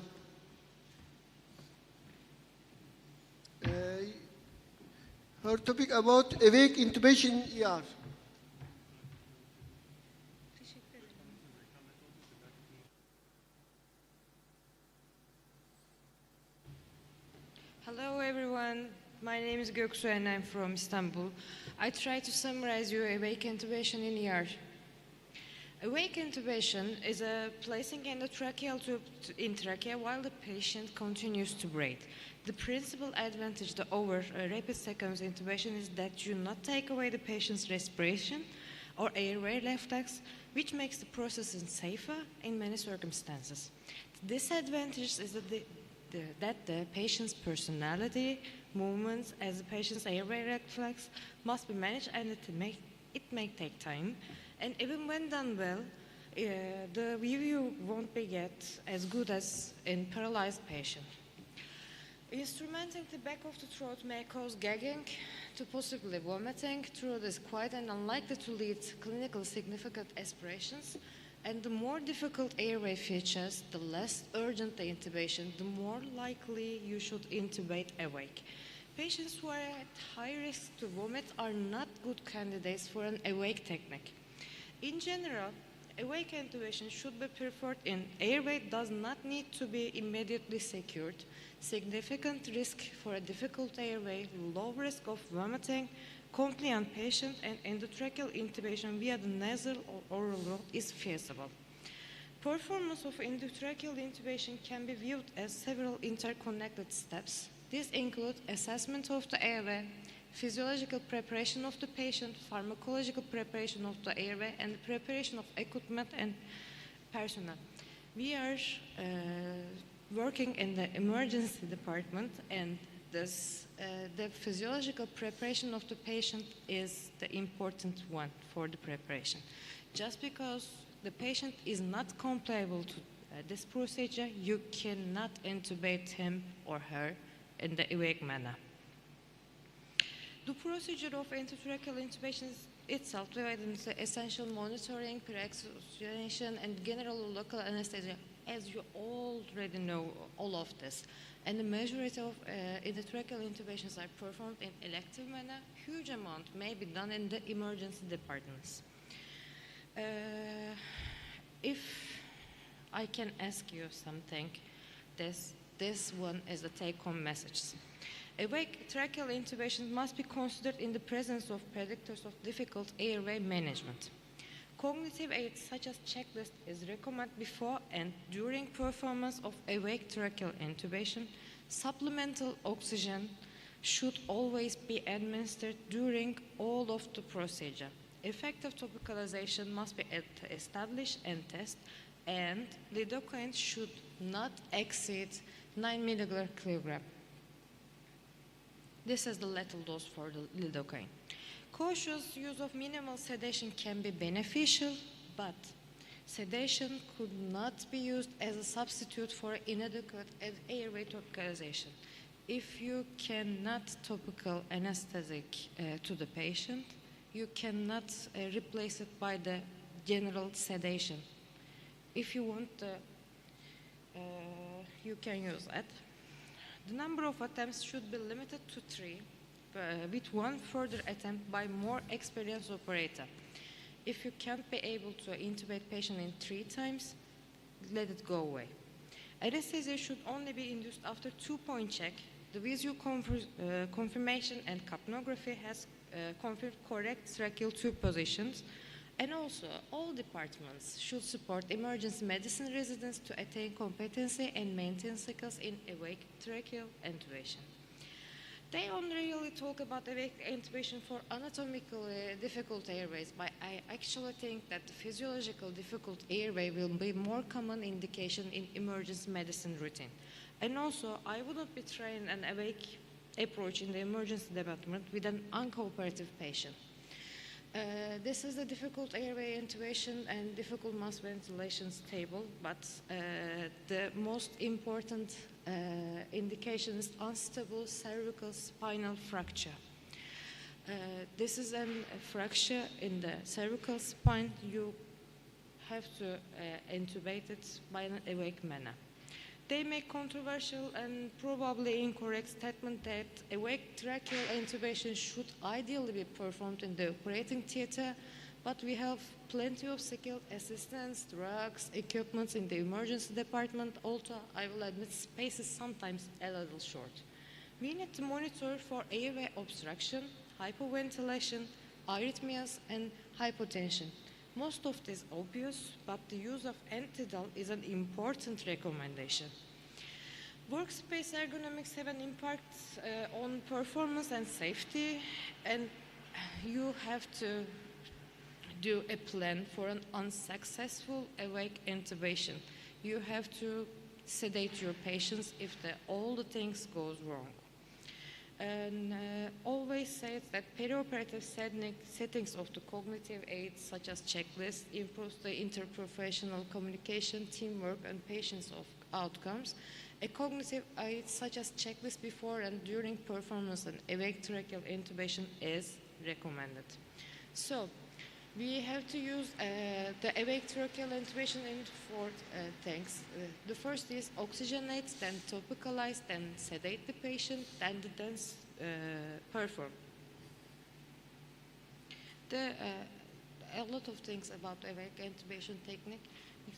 Her topic about awake intubation ER. Hello everyone, my name is Göksu and I'm from Istanbul. I try to summarize your awake intubation in ER. Awake intubation is a placing endotracheal tube in trachea while the patient continues to breathe. The principal advantage over rapid sequence intubation is that you not take away the patient's respiration or airway reflex, which makes the process safer in many circumstances. The disadvantage is that the patient's personality, movements, as the patient's airway reflex must be managed, and it may take time. And even when done well, the review won't be as good as in paralyzed patient. Instrumenting the back of the throat may cause gagging to possibly vomiting. Throat is quiet and unlikely to lead to clinically significant aspirations. And the more difficult airway features, the less urgent the intubation, the more likely you should intubate awake. Patients who are at high risk to vomit are not good candidates for an awake technique. In general, awake intubation should be preferred in airway does not need to be immediately secured. Significant risk for a difficult airway, low risk of vomiting, compliant patient, and endotracheal intubation via the nasal or oral route is feasible. Performance of endotracheal intubation can be viewed as several interconnected steps. These include assessment of the airway, physiological preparation of the patient, pharmacological preparation of the airway, and the preparation of equipment and personnel. We are working in the emergency department, and the physiological preparation of the patient is the important one for the preparation. Just because the patient is not compliable to this procedure, you cannot intubate him or her in the awake manner. The procedure of endotracheal intubation itself provides the essential monitoring, pre-oxygenation, and general local anesthesia, as you already know all of this. And the majority of endotracheal intubations are performed in elective manner. Huge amount may be done in the emergency departments. If I can ask you something, this one is the take-home message. Awake tracheal intubation must be considered in the presence of predictors of difficult airway management. Cognitive aids such as checklist is recommended before and during performance of awake tracheal intubation. Supplemental oxygen should always be administered during all of the procedure. Effective topicalization must be established and tested, and lidocaine should not exceed 9 mg/kg. This is the lethal dose for the lidocaine. Cautious use of minimal sedation can be beneficial, but sedation could not be used as a substitute for inadequate airway topicalization. If you cannot topical anesthetic to the patient, you cannot replace it by the general sedation. If you want, you can use it. The number of attempts should be limited to 3, with one further attempt by more experienced operator. If you can't be able to intubate patient in 3 times, let it go away. Anesthesia should only be induced after 2-point check. The visual confirmation and capnography has confirmed correct tracheal tube positions. And also, all departments should support emergency medicine residents to attain competency and maintain skills in awake tracheal intubation. They only really talk about awake intubation for anatomically difficult airways, but I actually think that the physiological difficult airway will be more common indication in emergency medicine routine. And also, I would not be trying an awake approach in the emergency department with an uncooperative patient. This is the difficult airway intubation and difficult mass ventilation table, but the most important indication is unstable cervical spinal fracture. This is a fracture in the cervical spine. You have to intubate it by an awake manner. They make controversial and probably incorrect statement that awake tracheal intubation should ideally be performed in the operating theater, but we have plenty of skilled assistants, drugs, equipment in the emergency department. Also, I will admit space is sometimes a little short. We need to monitor for airway obstruction, hypoventilation, arrhythmias, and hypotension. Most of this is obvious, but the use of antidote is an important recommendation. Workspace ergonomics have an impact on performance and safety, and you have to do a plan for an unsuccessful awake intubation. You have to sedate your patients if all the things goes wrong. And always says that perioperative settings of the cognitive aids such as checklists improves the interprofessional communication, teamwork, and patients of outcomes. A cognitive aid such as checklist before and during performance and awake tracheal intubation is recommended. So we have to use the awake tracheal intubation in 4 things. The first is oxygenate, then topicalize, then sedate the patient, then perform. A lot of things about awake intubation technique.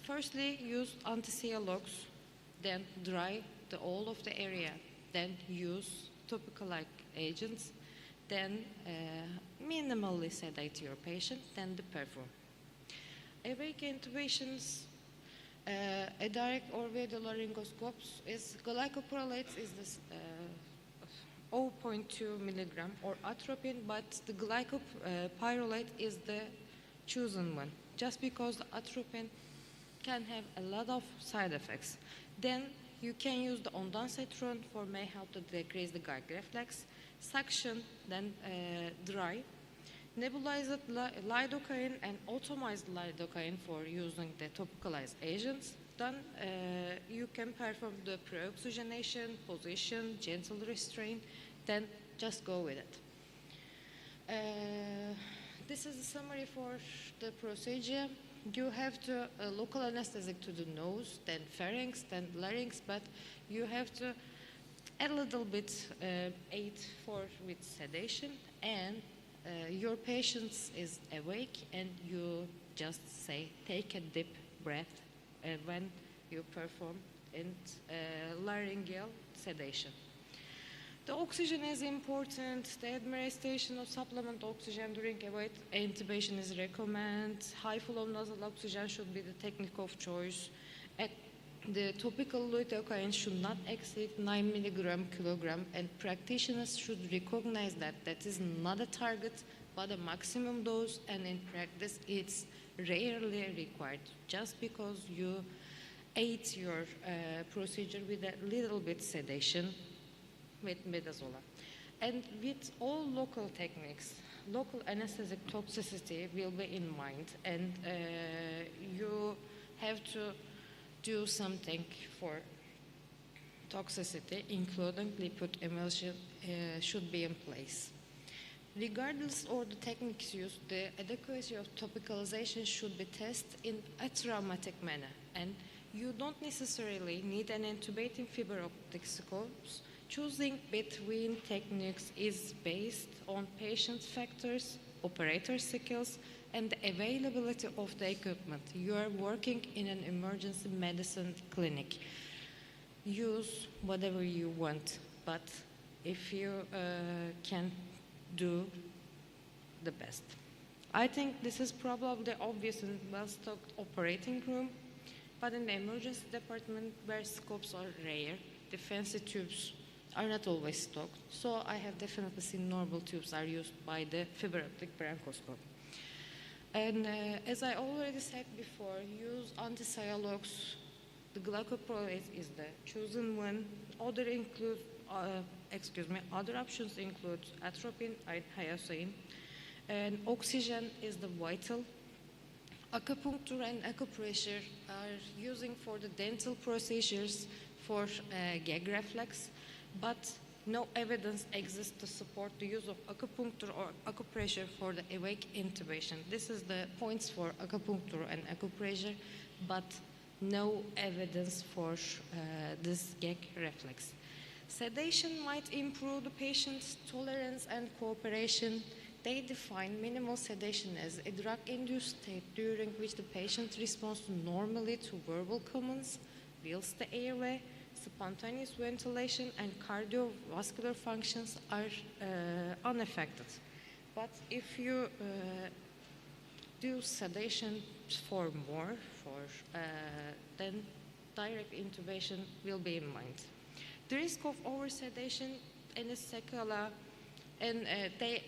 Firstly, use anti-CLOX, then dry all of the area, then use topical-like agents, then minimally sedate your patient, then the perform. Awake intubations, a direct or laryngoscopes is glycopyrrolate is this 0.2 milligram or atropine, but the glycopyrrolate is the chosen one, just because the atropine can have a lot of side effects. Then you can use the ondansetron for may help to decrease the gag reflex, suction, then dry, nebulized lidocaine and atomized lidocaine for using the topicalized agents. Then you can perform the pre-oxygenation, position, gentle restraint, then just go with it. This is a summary for the procedure. You have to local anesthetic to the nose, then pharynx, then larynx, but you have to a little bit aid with sedation, and your patient is awake, and you just say, take a deep breath when you perform in laryngeal sedation. The oxygen is important. The administration of supplement oxygen during await intubation is recommended. High flow nasal oxygen should be the technique of choice. The topical lidocaine should not exceed 9 mg/kg, and practitioners should recognize that that is not a target but a maximum dose, and in practice it's rarely required just because you aid your procedure with a little bit sedation with midazolam. And with all local techniques, local anesthetic toxicity will be in mind, and you have to do something for toxicity, including lipid emulsion should be in place. Regardless of the techniques used, the adequacy of topicalization should be tested in a traumatic manner, and you don't necessarily need an intubating fiber optic scopes. Choosing between techniques is based on patient factors, operator skills, and the availability of the equipment. You are working in an emergency medicine clinic. Use whatever you want, but if you can do the best. I think this is probably obvious in well-stocked operating room, but in the emergency department where scopes are rare, the fancy tubes are not always stocked, so I have definitely seen normal tubes are used by the fiber optic bronchoscope. And as I already said before, use anticyalox. The glycoproline is the chosen one. Other options include atropine and hyoscine. And oxygen is the vital. Acupuncture and acupressure are using for the dental procedures for gag reflex, but no evidence exists to support the use of acupuncture or acupressure for the awake intubation. This is the points for acupuncture and acupressure, but no evidence for this gag reflex. Sedation might improve the patient's tolerance and cooperation. They define minimal sedation as a drug-induced state during which the patient responds normally to verbal commands, fills the airway, spontaneous ventilation, and cardiovascular functions are unaffected. But if you do sedation for more, then direct intubation will be in mind. The risk of over-sedation and sequela, and they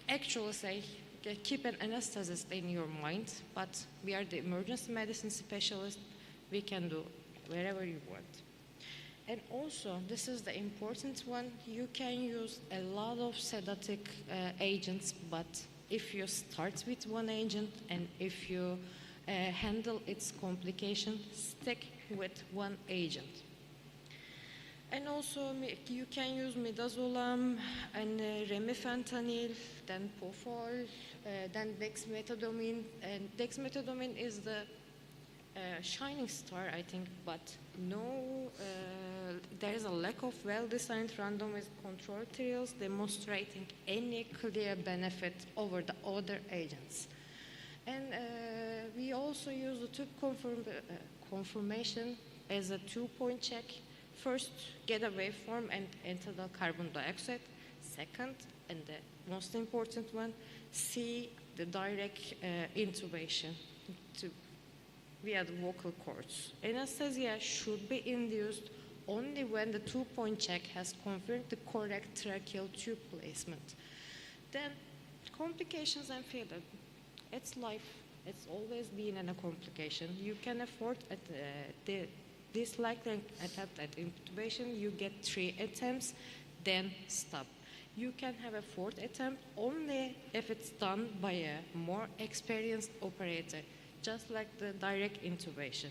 actually say keep an anesthetist in your mind, but we are the emergency medicine specialist. We can do wherever you want. And also, this is the important one, you can use a lot of sedative agents, but if you start with one agent and if you handle its complication, stick with one agent. And also, you can use midazolam and remifentanil, then pofol, then dexmedetomidine. And dexmedetomidine is the shining star, I think, but there is a lack of well-designed randomized control trials demonstrating any clear benefit over the other agents. And we also use the tube conformation as a two-point check. First, get a waveform and enter the carbon dioxide. Second, and the most important one, see the direct intubation via the vocal cords. Anesthesia should be induced only when the two-point check has confirmed the correct tracheal tube placement. Then, complications and failure. It's life. It's always been a complication. You can afford this likely attempt at intubation, you get 3 attempts, then stop. You can have a 4th attempt only if it's done by a more experienced operator, just like the direct intubation.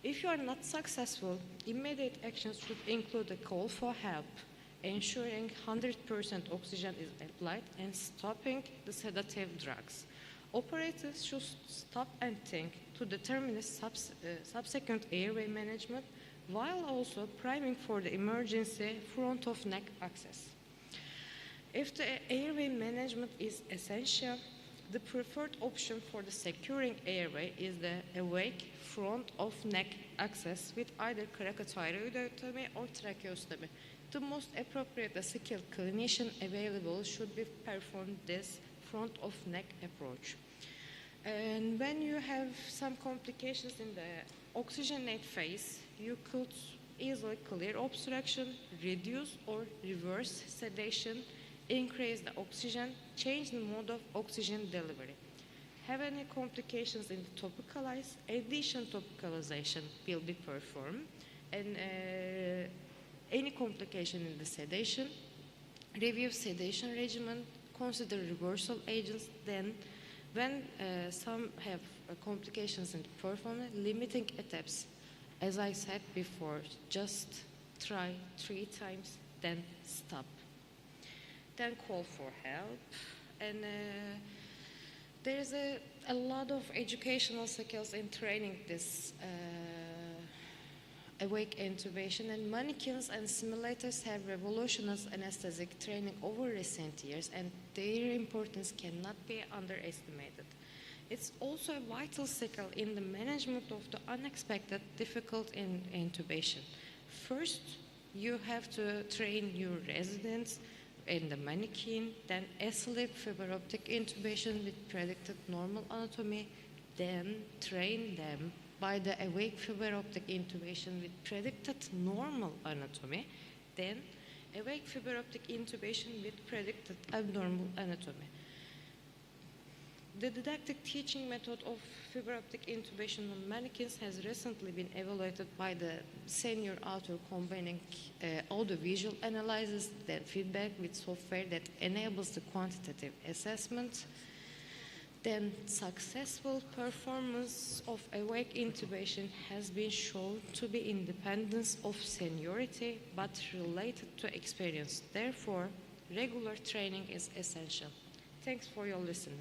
If you are not successful, immediate actions should include a call for help, ensuring 100% oxygen is applied, and stopping the sedative drugs. Operators should stop and think to determine subsequent airway management while also priming for the emergency front of neck access. If the airway management is essential, the preferred option for the securing airway is the awake front of neck access with either cracothyroidotomy or tracheostomy. The most appropriate skilled clinician available should be performed this front of neck approach. And when you have some complications in the oxygenate phase, you could easily clear obstruction, reduce or reverse sedation, increase the oxygen, change the mode of oxygen delivery. Have any complications in the topicalized, additional topicalization will be performed, and any complication in the sedation, review sedation regimen, consider reversal agents, then when some have complications in the performance, limiting attempts. As I said before, just try 3 times, then stop. Then call for help. And there's a lot of educational skills in training this awake intubation, and mannequins and simulators have revolutionized anesthetic training over recent years, and their importance cannot be underestimated. It's also a vital skill in the management of the unexpected difficult intubation. First, you have to train your residents in the mannequin, then Acil fiber optic intubation with predicted normal anatomy, then train them by the awake fiber optic intubation with predicted normal anatomy, then awake fiber optic intubation with predicted abnormal anatomy. The didactic teaching method of fiber optic intubation on mannequins has recently been evaluated by the senior author, combining audio-visual analysis, then feedback with software that enables the quantitative assessment. Then successful performance of awake intubation has been shown to be independent of seniority but related to experience. Therefore, regular training is essential. Thanks for your listening.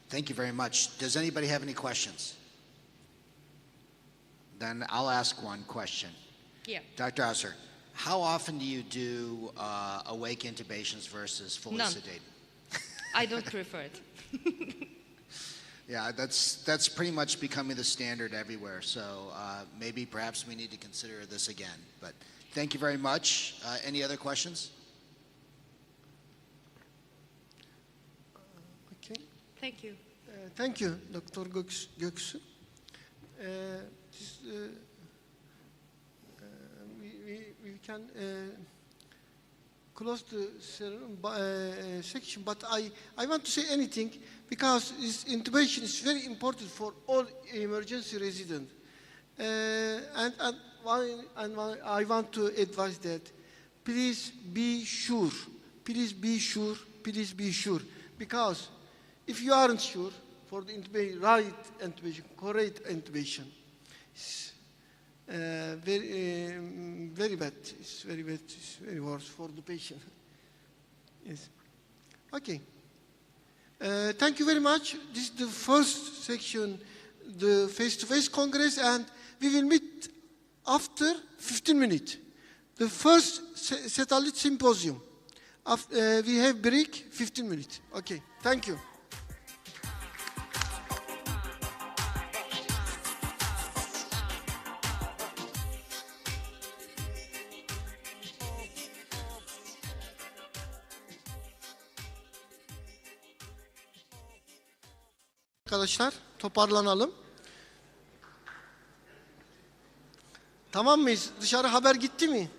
Thank you very much. Does anybody have any questions? Then I'll ask one question. Yeah. Dr. Acil, how often do you do awake intubations versus fully sedated? I don't prefer it. Yeah, that's pretty much becoming the standard everywhere. So maybe perhaps we need to consider this again. But thank you very much. Any other questions? Okay. Thank you. Thank you, Dr. Göksu. We can close the section, but I want to say anything because this intubation is very important for all emergency residents. And I want to advise that please be sure, please be sure, please be sure, because if you aren't sure for the intubation, right intubation, correct intubation, it's very bad. It's very bad. It's very worse for the patient. Yes. Okay. Thank you very much. This is the first section, the face-to-face congress, and we will meet after 15 minutes. The first satellite symposium. We have break 15 minutes. Okay. Thank you. Arkadaşlar toparlanalım. Tamam mıyız? Dışarı haber gitti mi?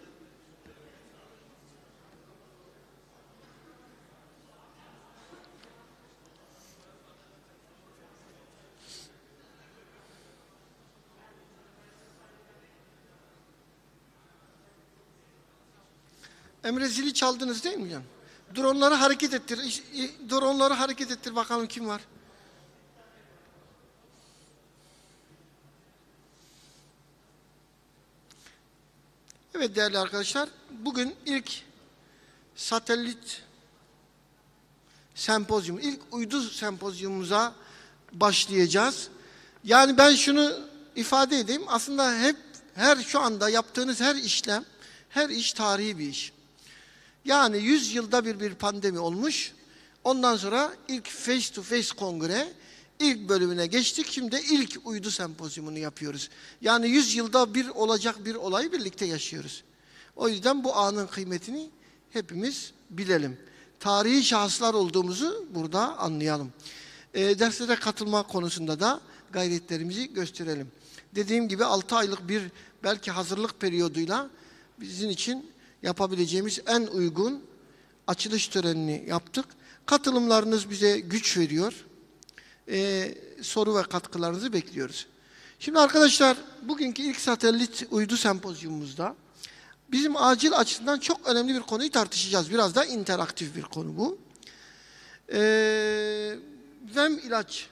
Emre zili çaldınız değil mi canım? Dronları hareket ettir. Dronları hareket ettir bakalım kim var. Evet değerli arkadaşlar, bugün ilk satelit sempozyum, ilk uydu sempozyumumuza başlayacağız. Yani ben şunu ifade edeyim, aslında şu anda yaptığınız her işlem, her iş tarihi bir iş. Yani 100 yılda bir pandemi olmuş, ondan sonra ilk face to face kongre, ilk bölümüne geçtik, şimdi de ilk uydu sempozyumunu yapıyoruz. Yani 100 yılda bir olacak bir olayı birlikte yaşıyoruz. O yüzden bu anın kıymetini hepimiz bilelim. Tarihi şahıslar olduğumuzu burada anlayalım. Derslere katılma konusunda da gayretlerimizi gösterelim. Dediğim gibi 6 aylık bir belki hazırlık periyoduyla bizim için yapabileceğimiz en uygun açılış törenini yaptık. Katılımlarınız bize güç veriyor. Soru ve katkılarınızı bekliyoruz. Şimdi arkadaşlar bugünkü ilk satelit uydu sempozyumumuzda bizim acil açısından çok önemli bir konuyu tartışacağız. Biraz da interaktif bir konu bu. Vem ilaç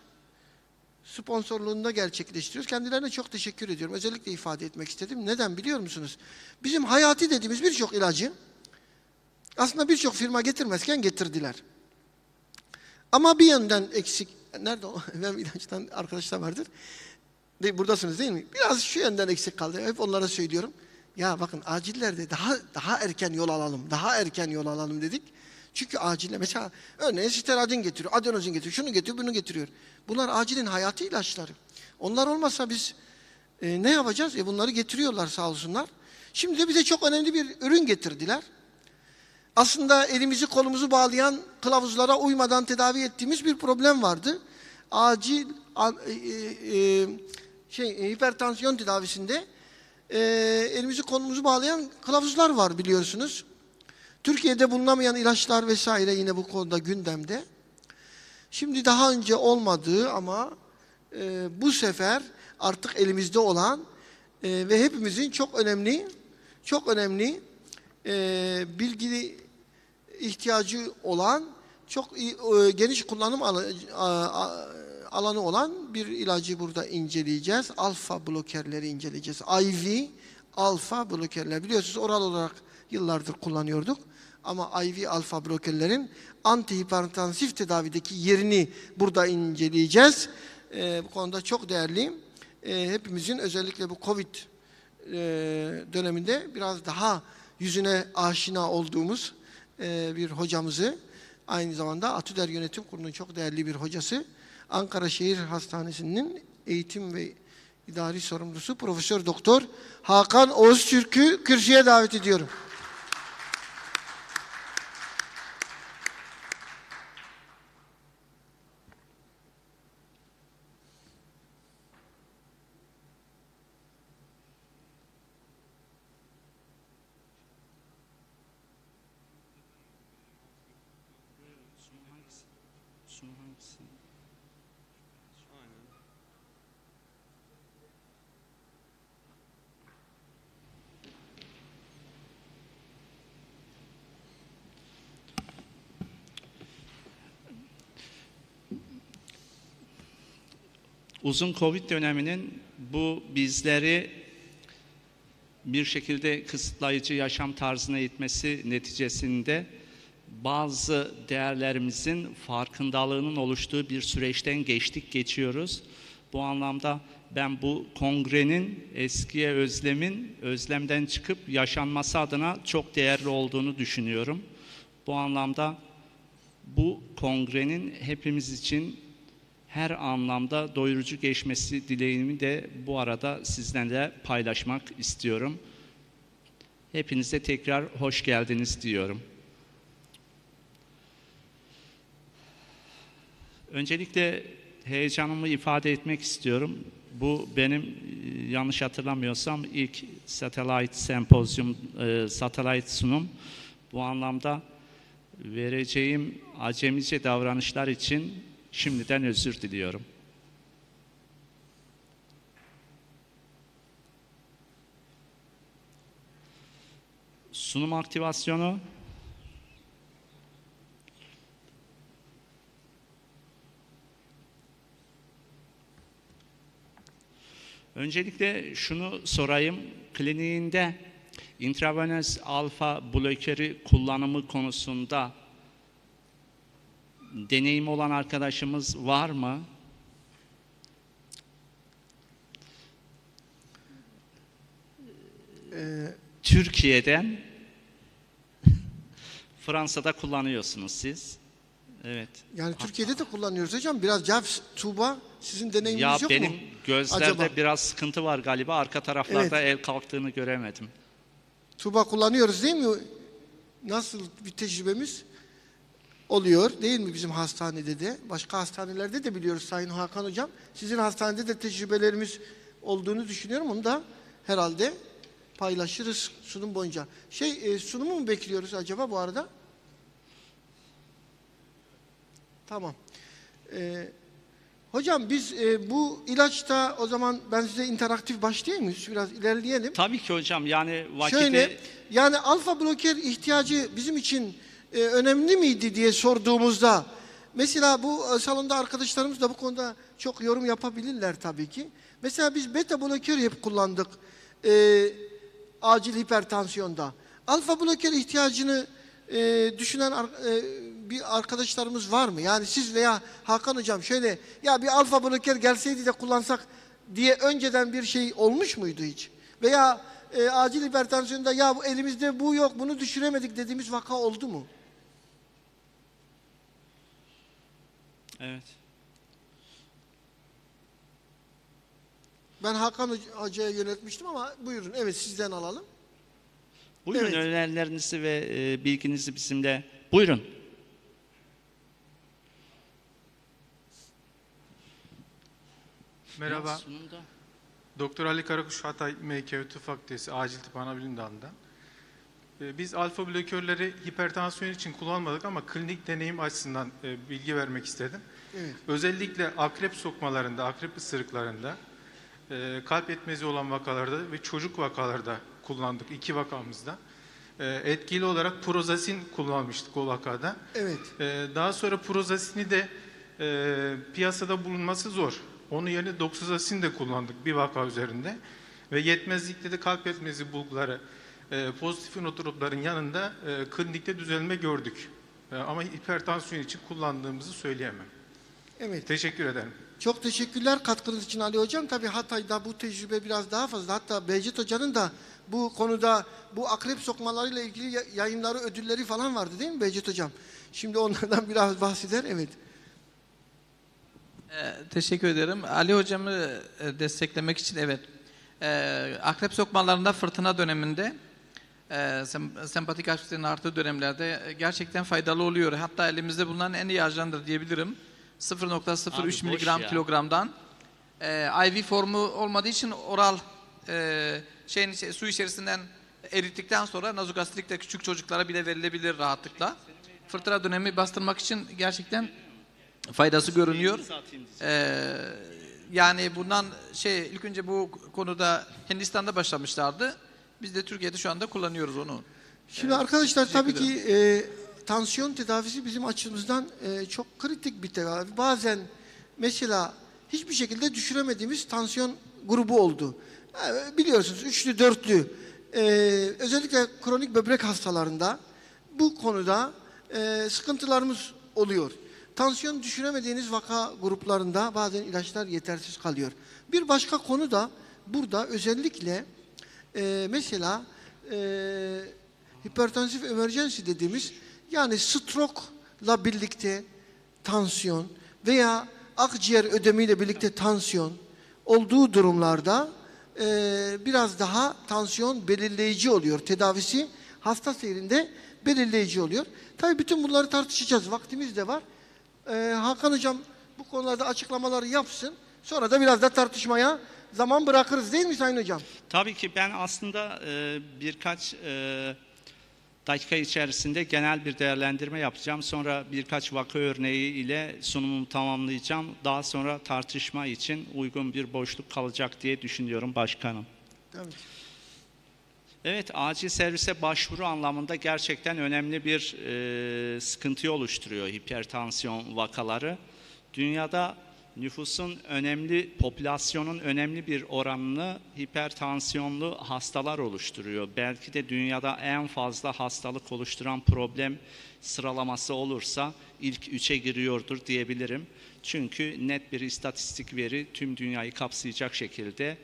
sponsorluğunda gerçekleştiriyoruz. Kendilerine çok teşekkür ediyorum. Özellikle ifade etmek istedim. Neden biliyor musunuz? Bizim hayati dediğimiz birçok ilacı aslında birçok firma getirmezken getirdiler. Ama bir yönden eksik. Nerede o? Vem ilaçtan arkadaşlar vardır. Buradasınız değil mi? Biraz şu yönden eksik kaldı. Hep onlara söylüyorum. Ya bakın acillerde daha erken yol alalım. Daha erken yol alalım dedik. Çünkü acille mesela örneğin steradin getiriyor, adenozin getiriyor, şunu getiriyor, bunu getiriyor. Bunlar acilin hayati ilaçları. Onlar olmazsa biz ne yapacağız? Bunları getiriyorlar sağ olsunlar. Şimdi de bize çok önemli bir ürün getirdiler. Aslında elimizi kolumuzu bağlayan kılavuzlara uymadan tedavi ettiğimiz bir problem vardı. Acil hipertansiyon tedavisinde elimizi kolumuzu bağlayan kılavuzlar var biliyorsunuz. Türkiye'de bulunamayan ilaçlar vesaire yine bu konuda gündemde. Şimdi daha önce olmadığı ama bu sefer artık elimizde olan ve hepimizin çok önemli bilgi ihtiyacı olan, çok geniş kullanım alanı olan bir ilacı burada inceleyeceğiz. Alfa blokerleri inceleyeceğiz. IV alfa blokerler. Biliyorsunuz oral olarak yıllardır kullanıyorduk. Ama IV alfa blokerlerin antihipertansif tedavideki yerini burada inceleyeceğiz. Bu konuda çok değerli. Hepimizin özellikle bu Covid döneminde biraz daha yüzüne aşina olduğumuz bir hocamızı, aynı zamanda Atüder Yönetim Kurulu'nun çok değerli bir hocası, Ankara Şehir Hastanesi'nin eğitim ve idari sorumlusu Profesör Doktor Hakan Öztürk'ü kürsüye davet ediyorum. Uzun Covid döneminin bu bizleri bir şekilde kısıtlayıcı yaşam tarzına itmesi neticesinde bazı değerlerimizin farkındalığının oluştuğu bir süreçten geçiyoruz. Bu anlamda ben bu kongrenin eskiye özlemden çıkıp yaşanması adına çok değerli olduğunu düşünüyorum. Bu anlamda bu kongrenin hepimiz için her anlamda doyurucu geçmesi dileğimi de bu arada sizlerle paylaşmak istiyorum. Hepinize tekrar hoş geldiniz diyorum. Öncelikle heyecanımı ifade etmek istiyorum. Bu benim yanlış hatırlamıyorsam ilk satellite sunum. Bu anlamda vereceğim acemice davranışlar için şimdiden özür diliyorum. Sunum aktivasyonu. Öncelikle şunu sorayım. Kliniğinde intravenöz alfa blokeri kullanımı konusunda deneyim olan arkadaşımız var mı? Türkiye'den Fransa'da kullanıyorsunuz siz. Evet. Yani Türkiye'de de kullanıyoruz hocam. Biraz Cevs, Tuğba sizin deneyiminiz Ya yok mu? benim gözlerde Acaba? biraz sıkıntı var galiba. Arka taraflarda el kalktığını göremedim. Tuğba kullanıyoruz değil mi? Nasıl bir tecrübemiz oluyor değil mi bizim hastanede de? Başka hastanelerde de biliyoruz Sayın Hakan Hocam. Sizin hastanede de tecrübelerimiz olduğunu düşünüyorum. Onu da herhalde paylaşırız sunum boyunca. Sunumu mu bekliyoruz acaba bu arada? Tamam. Hocam biz bu ilaçta o zaman ben size interaktif başlayayım mı? Biraz ilerleyelim. Tabii ki hocam, yani vakiti... Şöyle, yani alfa bloker ihtiyacı bizim için önemli miydi diye sorduğumuzda, mesela bu salonda arkadaşlarımız da bu konuda çok yorum yapabilirler tabii ki. Mesela biz beta bloker hep kullandık acil hipertansiyonda. Alfa bloker ihtiyacını düşünen bir arkadaşlarımız var mı? Yani siz veya Hakan Hocam şöyle, ya bir alfa bloker gelseydi de kullansak diye önceden bir şey olmuş muydu hiç? Veya acil hipertansiyonda ya elimizde bu yok, bunu düşüremedik dediğimiz vaka oldu mu? Evet. Ben Hakan Hoca'ya yöneltmiştim ama buyurun, evet sizden alalım. Buyurun, Evet. önerilerinizi ve bilginizi bizimle. Buyurun. Merhaba. Doktor Ali Karakuş, Hatay MKÜ Tıp Fakültesi Acil Tıp Anabilim Dalı'ndan. Biz alfa blokörleri hipertansiyon için kullanmadık ama klinik deneyim açısından bilgi vermek istedim. Evet. Özellikle akrep sokmalarında, akrep ısırıklarında, kalp yetmezi olan vakalarda ve çocuk vakalarda kullandık, 2 vakamızda. Etkili olarak prozasin kullanmıştık o vakada. Evet. Daha sonra prozasini de piyasada bulunması zor. Onun yerine doksazasin de kullandık bir vaka üzerinde. Ve yetmezlikte de kalp yetmezi bulguları pozitif inotropların yanında klinikte düzelme gördük. Ama hipertansiyon için kullandığımızı söyleyemem. Evet. Teşekkür ederim. Çok teşekkürler katkınız için Ali Hocam. Tabii Hatay'da bu tecrübe biraz daha fazla. Hatta Behçet Hoca'nın da bu konuda bu akrep sokmalarıyla ilgili yayınları, ödülleri falan vardı değil mi Behçet Hocam? Şimdi onlardan biraz bahseder. Evet. Teşekkür ederim. Ali Hocam'ı desteklemek için evet. Akrep sokmalarında fırtına döneminde sempatik aktivitenin arttığı dönemlerde gerçekten faydalı oluyor. Hatta elimizde bulunan en iyi ajandır diyebilirim. 0.03 miligram kilogramdan. IV formu olmadığı için oral su içerisinden erittikten sonra nazogastrik de küçük çocuklara bile verilebilir rahatlıkla. Fırtına dönemi bastırmak için gerçekten faydası görünüyor. Yani bundan ilk önce bu konuda Hindistan'da başlamışlardı. Biz de Türkiye'de şu anda kullanıyoruz onu. Şimdi arkadaşlar tabii ki tansiyon tedavisi bizim açımızdan çok kritik bir tedavi. Bazen mesela hiçbir şekilde düşüremediğimiz tansiyon grubu oldu. Biliyorsunuz 3'lü 4'lü özellikle kronik böbrek hastalarında bu konuda sıkıntılarımız oluyor. Tansiyon düşüremediğiniz vaka gruplarında bazen ilaçlar yetersiz kalıyor. Bir başka konu da burada özellikle mesela hipertansif emergency dediğimiz, yani stroke'la birlikte tansiyon veya akciğer ödemiyle birlikte tansiyon olduğu durumlarda biraz daha tansiyon belirleyici oluyor. Tedavisi hasta seyrinde belirleyici oluyor. Tabii bütün bunları tartışacağız. Vaktimiz de var. Hakan Hocam bu konularda açıklamaları yapsın. Sonra da biraz da tartışmaya zaman bırakırız değil mi Sayın Hocam? Tabii ki ben aslında birkaç dakika içerisinde genel bir değerlendirme yapacağım. Sonra birkaç vaka örneği ile sunumumu tamamlayacağım. Daha sonra tartışma için uygun bir boşluk kalacak diye düşünüyorum başkanım. Tabii. Evet, acil servise başvuru anlamında gerçekten önemli bir sıkıntıyı oluşturuyor hipertansiyon vakaları. Dünyada nüfusun popülasyonun önemli bir oranını hipertansiyonlu hastalar oluşturuyor. Belki de dünyada en fazla hastalık oluşturan problem sıralaması olursa ilk 3'e giriyordur diyebilirim. Çünkü net bir istatistik veri tüm dünyayı kapsayacak şekilde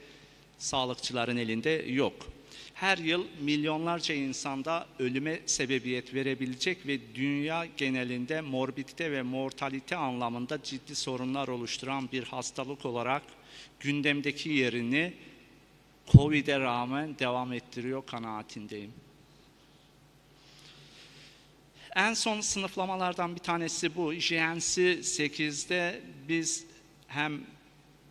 sağlıkçıların elinde yok. Her yıl milyonlarca insanda ölüme sebebiyet verebilecek ve dünya genelinde morbidite ve mortalite anlamında ciddi sorunlar oluşturan bir hastalık olarak gündemdeki yerini Covid'e rağmen devam ettiriyor kanaatindeyim. En son sınıflamalardan bir tanesi bu. JNC 8'de biz hem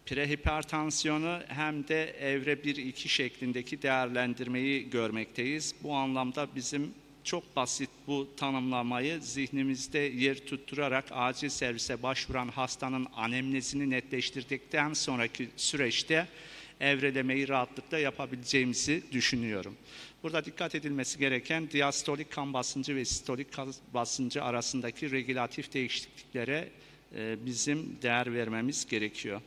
prehipertansiyonu hem de evre 1-2 şeklindeki değerlendirmeyi görmekteyiz. Bu anlamda bizim çok basit bu tanımlamayı zihnimizde yer tutturarak acil servise başvuran hastanın anemnezini netleştirdikten sonraki süreçte evrelemeyi rahatlıkla yapabileceğimizi düşünüyorum. Burada dikkat edilmesi gereken diastolik kan basıncı ve sistolik kan basıncı arasındaki regülatif değişikliklere bizim değer vermemiz gerekiyor.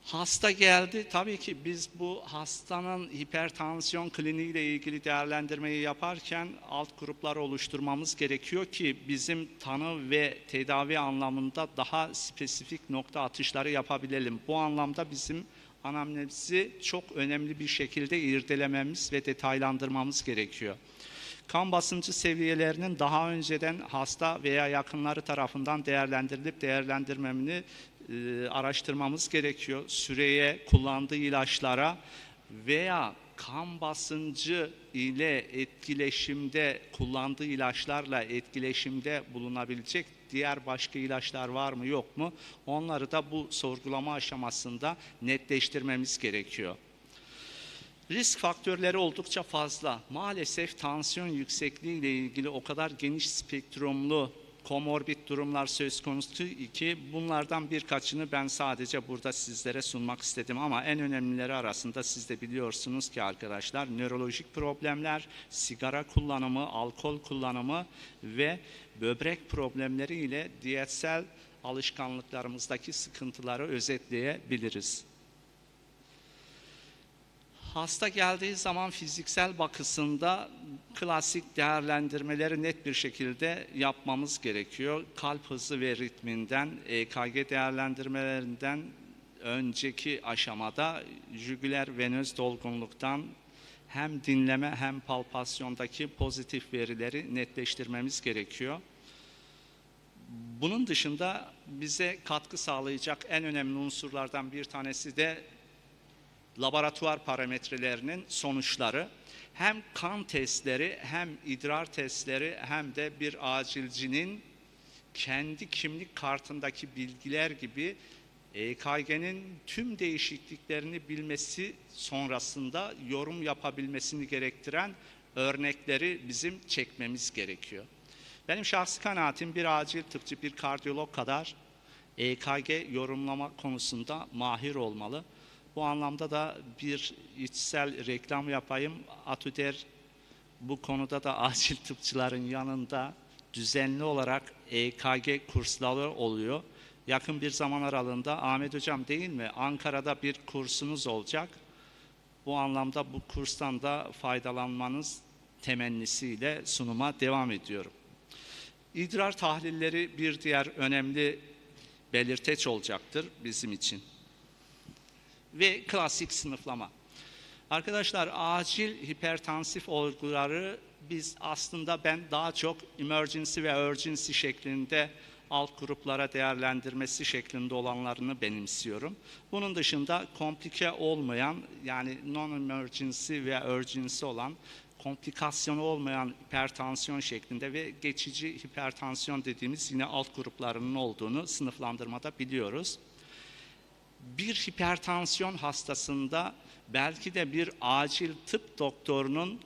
Hasta geldi. Tabii ki biz bu hastanın hipertansiyon kliniğiyle ilgili değerlendirmeyi yaparken alt gruplar oluşturmamız gerekiyor ki bizim tanı ve tedavi anlamında daha spesifik nokta atışları yapabilelim. Bu anlamda bizim anamnezi çok önemli bir şekilde irdelememiz ve detaylandırmamız gerekiyor. Kan basıncı seviyelerinin daha önceden hasta veya yakınları tarafından değerlendirilip değerlendirmemini araştırmamız gerekiyor. Süreye, kullandığı ilaçlara veya kan basıncı ile etkileşimde, kullandığı ilaçlarla etkileşimde bulunabilecek diğer başka ilaçlar var mı yok mu? Onları da bu sorgulama aşamasında netleştirmemiz gerekiyor. Risk faktörleri oldukça fazla. Maalesef tansiyon yüksekliği ile ilgili o kadar geniş spektrumlu komorbid durumlar söz konusu ki bunlardan birkaçını ben sadece burada sizlere sunmak istedim ama en önemlileri arasında siz de biliyorsunuz ki arkadaşlar nörolojik problemler, sigara kullanımı, alkol kullanımı ve böbrek problemleri ile diyetsel alışkanlıklarımızdaki sıkıntıları özetleyebiliriz. Hasta geldiği zaman fiziksel bakısında klasik değerlendirmeleri net bir şekilde yapmamız gerekiyor. Kalp hızı ve ritminden, EKG değerlendirmelerinden önceki aşamada jugüler venöz dolgunluktan hem dinleme hem palpasyondaki pozitif verileri netleştirmemiz gerekiyor. Bunun dışında bize katkı sağlayacak en önemli unsurlardan bir tanesi de laboratuvar parametrelerinin sonuçları. Hem kan testleri hem idrar testleri hem de bir acilcinin kendi kimlik kartındaki bilgiler gibi EKG'nin tüm değişikliklerini bilmesi sonrasında yorum yapabilmesini gerektiren örnekleri bizim çekmemiz gerekiyor. Benim şahsi kanaatim bir acil tıpçı, bir kardiyolog kadar EKG yorumlama konusunda mahir olmalı. Bu anlamda da bir içsel reklam yapayım. Atüder bu konuda da acil tıpçıların yanında düzenli olarak EKG kursları oluyor. Yakın bir zaman aralığında Ahmet Hocam değil mi? Ankara'da bir kursunuz olacak. Bu anlamda bu kurstan da faydalanmanız temennisiyle sunuma devam ediyorum. İdrar tahlilleri bir diğer önemli belirteç olacaktır bizim için. Ve klasik sınıflama. Arkadaşlar acil hipertansif olguları biz aslında ben daha çok emergency ve urgency şeklinde alt gruplara değerlendirmesi şeklinde olanlarını benimsiyorum. Bunun dışında komplike olmayan yani non-emergency ve urgency olan komplikasyonu olmayan hipertansiyon şeklinde ve geçici hipertansiyon dediğimiz yine alt gruplarının olduğunu sınıflandırmada biliyoruz. Bir hipertansiyon hastasında belki de bir acil tıp doktorunun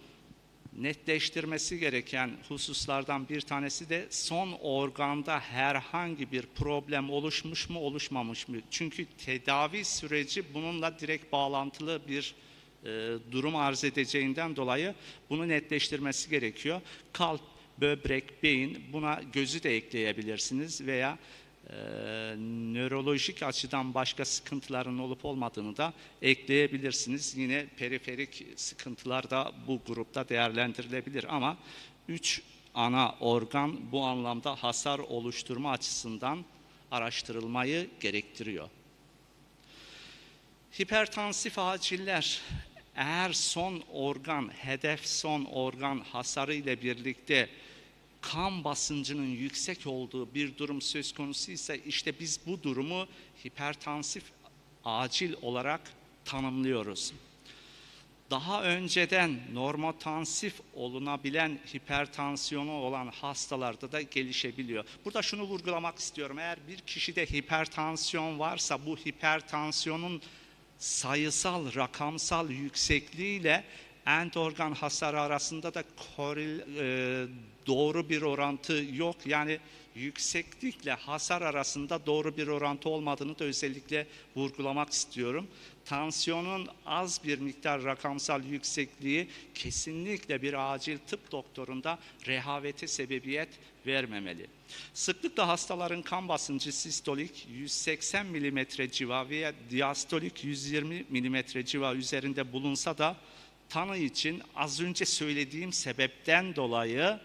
netleştirmesi gereken hususlardan bir tanesi de son organda herhangi bir problem oluşmuş mu oluşmamış mı? Çünkü tedavi süreci bununla direkt bağlantılı bir durum arz edeceğinden dolayı bunu netleştirmesi gerekiyor. Kalp, böbrek, beyin, buna gözü de ekleyebilirsiniz veya nörolojik açıdan başka sıkıntıların olup olmadığını da ekleyebilirsiniz. Yine periferik sıkıntılar da bu grupta değerlendirilebilir ama 3 ana organ bu anlamda hasar oluşturma açısından araştırılmayı gerektiriyor. Hipertansif aciller eğer son organ, hedef son organ hasarı ile birlikte kan basıncının yüksek olduğu bir durum söz konusu ise işte biz bu durumu hipertansif acil olarak tanımlıyoruz. Daha önceden normotansif olunabilen hipertansiyonu olan hastalarda da gelişebiliyor. Burada şunu vurgulamak istiyorum. Eğer bir kişide hipertansiyon varsa bu hipertansiyonun sayısal, rakamsal yüksekliğiyle end organ hasarı arasında da doğru bir orantı yok. Yani yükseklikle hasar arasında doğru bir orantı olmadığını da özellikle vurgulamak istiyorum. Tansiyonun az bir miktar rakamsal yüksekliği kesinlikle bir acil tıp doktorunda rehavete sebebiyet vermemeli. Sıklıkla hastaların kan basıncı sistolik 180 mm civa veya diastolik 120 mm civa üzerinde bulunsa da tanı için az önce söylediğim sebepten dolayı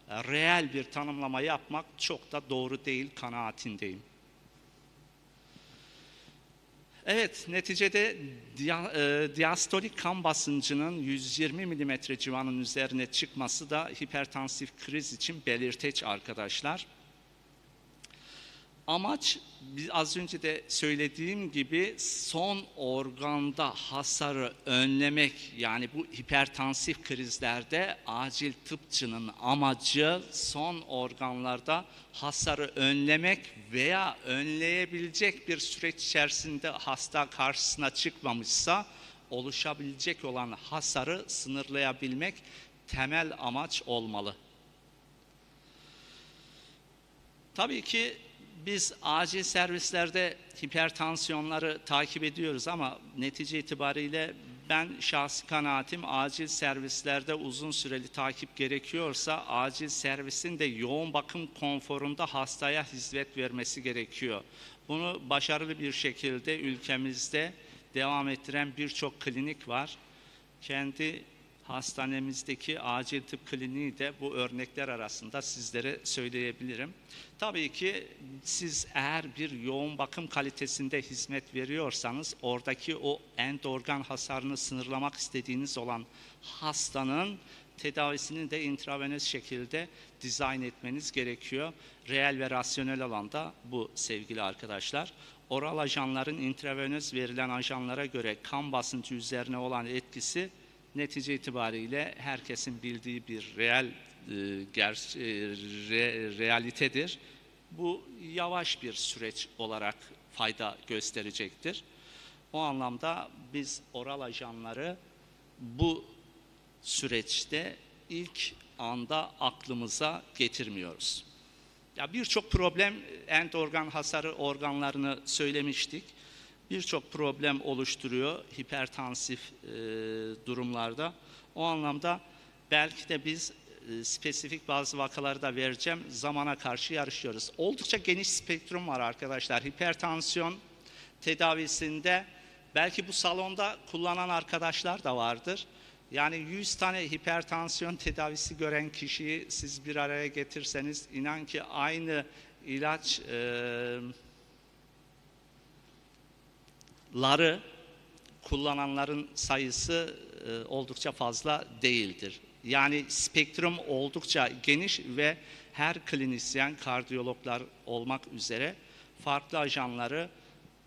reel bir tanımlama yapmak çok da doğru değil kanaatindeyim. Evet, neticede diastolik kan basıncının 120 mm civanın üzerine çıkması da hipertansif kriz için belirteç arkadaşlar. Amaç az önce de söylediğim gibi son organda hasarı önlemek, yani bu hipertansif krizlerde acil tıpçının amacı son organlarda hasarı önlemek veya önleyebilecek bir süreç içerisinde hasta karşısına çıkmamışsa oluşabilecek olan hasarı sınırlayabilmek temel amaç olmalı. Tabii ki biz acil servislerde hipertansiyonları takip ediyoruz ama netice itibariyle ben şahsi kanaatim acil servislerde uzun süreli takip gerekiyorsa acil servisin de yoğun bakım konforunda hastaya hizmet vermesi gerekiyor. Bunu başarılı bir şekilde ülkemizde devam ettiren birçok klinik var. Kendi hastanemizdeki acil tıp kliniği de bu örnekler arasında sizlere söyleyebilirim. Tabii ki siz eğer bir yoğun bakım kalitesinde hizmet veriyorsanız oradaki o end organ hasarını sınırlamak istediğiniz olan hastanın tedavisini de intravenöz şekilde dizayn etmeniz gerekiyor. Reel ve rasyonel alanda bu sevgili arkadaşlar. Oral ajanların intravenöz verilen ajanlara göre kan basıncı üzerine olan etkisi netice itibariyle herkesin bildiği bir realitedir. Bu yavaş bir süreç olarak fayda gösterecektir. O anlamda biz oral ajanları bu süreçte ilk anda aklımıza getirmiyoruz. Ya birçok problem, end organ hasarı organlarını söylemiştik. Birçok problem oluşturuyor hipertansif durumlarda. O anlamda belki de biz spesifik bazı vakaları da vereceğim, zamana karşı yarışıyoruz. Oldukça geniş spektrum var arkadaşlar. Hipertansiyon tedavisinde belki bu salonda kullanan arkadaşlar da vardır. Yani 100 tane hipertansiyon tedavisi gören kişiyi siz bir araya getirseniz inan ki aynı ilaç kullananların sayısı oldukça fazla değildir. Yani spektrum oldukça geniş ve her klinisyen, kardiyologlar olmak üzere farklı ajanları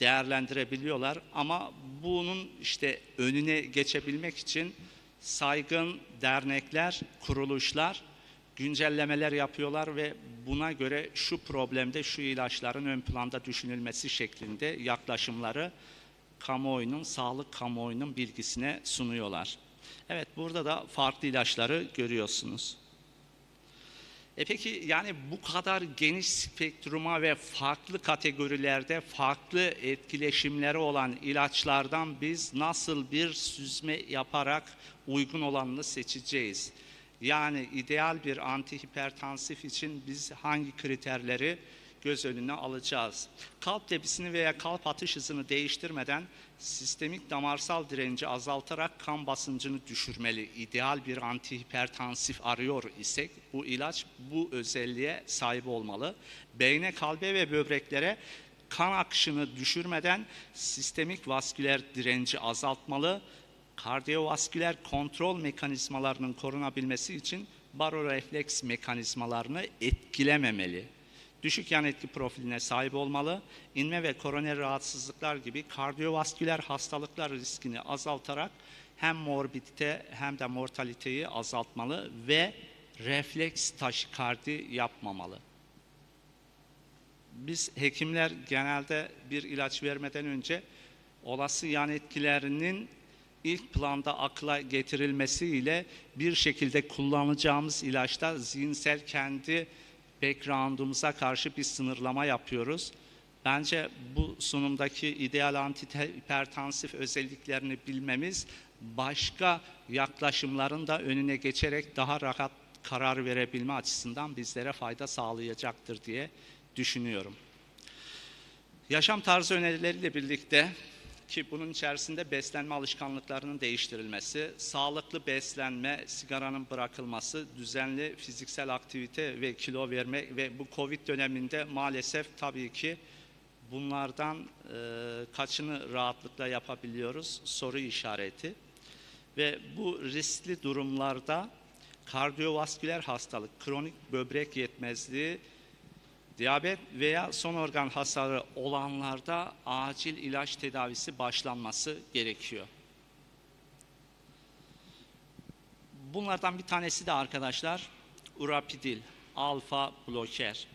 değerlendirebiliyorlar. Ama bunun işte önüne geçebilmek için saygın dernekler, kuruluşlar güncellemeler yapıyorlar ve buna göre şu problemde şu ilaçların ön planda düşünülmesi şeklinde yaklaşımları kamuoyunun, sağlık kamuoyunun bilgisine sunuyorlar. Evet, burada da farklı ilaçları görüyorsunuz. Peki yani bu kadar geniş spektruma ve farklı kategorilerde farklı etkileşimleri olan ilaçlardan biz nasıl bir süzme yaparak uygun olanını seçeceğiz? Yani ideal bir antihipertansif için biz hangi kriterleri göz önüne alacağız? Kalp tepkisini veya kalp atış hızını değiştirmeden sistemik damarsal direnci azaltarak kan basıncını düşürmeli. İdeal bir antihipertansif arıyor isek bu ilaç bu özelliğe sahip olmalı. Beyne, kalbe ve böbreklere kan akışını düşürmeden sistemik vasküler direnci azaltmalı. Kardiyovasküler kontrol mekanizmalarının korunabilmesi için barorefleks mekanizmalarını etkilememeli. Düşük yan etki profiline sahip olmalı. İnme ve koroner rahatsızlıklar gibi kardiyovasküler hastalıklar riskini azaltarak hem morbidite hem de mortaliteyi azaltmalı ve refleks taşikardi yapmamalı. Biz hekimler genelde bir ilaç vermeden önce olası yan etkilerinin ilk planda akla getirilmesiyle bir şekilde kullanacağımız ilaçta zihinsel kendi background'umuza karşı bir sınırlama yapıyoruz. Bence bu sunumdaki ideal antihipertansif özelliklerini bilmemiz başka yaklaşımların da önüne geçerek daha rahat karar verebilme açısından bizlere fayda sağlayacaktır diye düşünüyorum. Yaşam tarzı önerileriyle birlikte ki bunun içerisinde beslenme alışkanlıklarının değiştirilmesi, sağlıklı beslenme, sigaranın bırakılması, düzenli fiziksel aktivite ve kilo verme ve bu Covid döneminde maalesef tabii ki bunlardan kaçını rahatlıkla yapabiliyoruz? Soru işareti. Ve bu riskli durumlarda kardiyovasküler hastalık, kronik böbrek yetmezliği, diyabet veya son organ hasarı olanlarda acil ilaç tedavisi başlanması gerekiyor. Bunlardan bir tanesi de arkadaşlar urapidil, alfa bloker.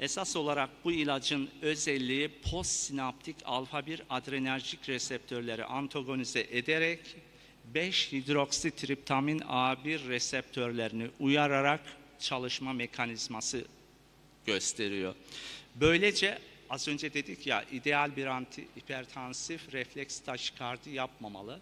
Esas olarak bu ilacın özelliği postsinaptik alfa-1 adrenerjik reseptörleri antagonize ederek 5-hidroksitriptamin A1 reseptörlerini uyararak çalışma mekanizması gösteriyor. Böylece az önce dedik ya ideal bir antihipertansif refleks taşikardi yapmamalı.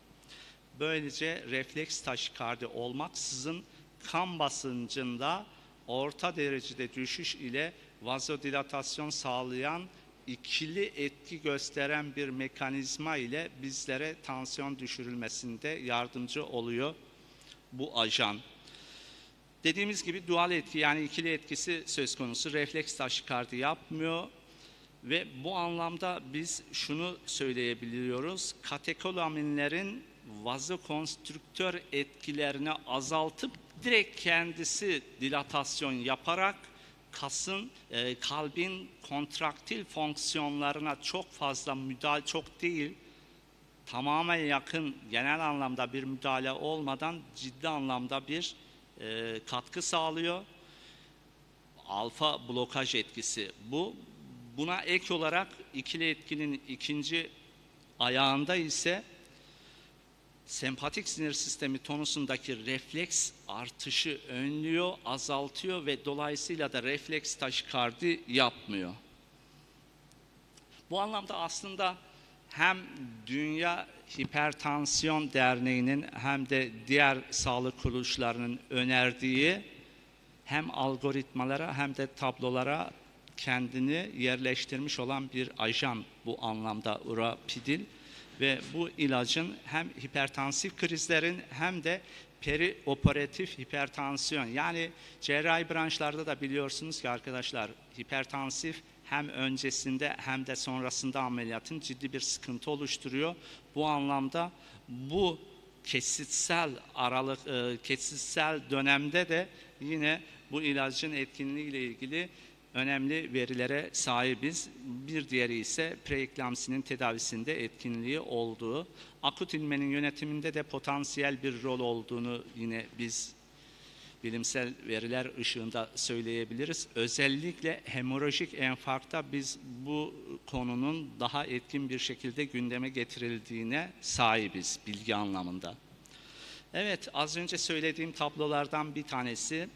Böylece refleks taşikardi olmaksızın kan basıncında orta derecede düşüş ile vazodilatasyon sağlayan ikili etki gösteren bir mekanizma ile bizlere tansiyon düşürülmesinde yardımcı oluyor bu ajan. Dediğimiz gibi dual etki yani ikili etkisi söz konusu, refleks taşikardi yapmıyor ve bu anlamda biz şunu söyleyebiliyoruz. Katekolaminlerin vazokonstrüktör etkilerini azaltıp direkt kendisi dilatasyon yaparak kasın, kalbin kontraktil fonksiyonlarına çok fazla müdahale, çok değil, tamamen yakın genel anlamda bir müdahale olmadan ciddi anlamda bir katkı sağlıyor. Alfa blokaj etkisi bu. Buna ek olarak ikili etkinin ikinci ayağında ise sempatik sinir sistemi tonusundaki refleks artışı önlüyor, azaltıyor ve dolayısıyla da refleks taşikardi yapmıyor. Bu anlamda aslında hem Dünya Hipertansiyon Derneği'nin hem de diğer sağlık kuruluşlarının önerdiği hem algoritmalara hem de tablolara kendini yerleştirmiş olan bir ajan bu anlamda urapidil ve bu ilacın hem hipertansif krizlerin hem de perioperatif hipertansiyon yani cerrahi branşlarda da biliyorsunuz ki arkadaşlar hipertansif hem öncesinde hem de sonrasında ameliyatın ciddi bir sıkıntı oluşturuyor. Bu anlamda bu kesitsel dönemde de yine bu ilacın etkinliği ile ilgili önemli verilere sahibiz. Bir diğeri ise preeklamsinin tedavisinde etkinliği olduğu. Akut inmenin yönetiminde de potansiyel bir rol olduğunu yine biz bilimsel veriler ışığında söyleyebiliriz. Özellikle hemorajik enfarkta biz bu konunun daha etkin bir şekilde gündeme getirildiğine sahibiz bilgi anlamında. Evet, az önce söylediğim tablolardan bir tanesi.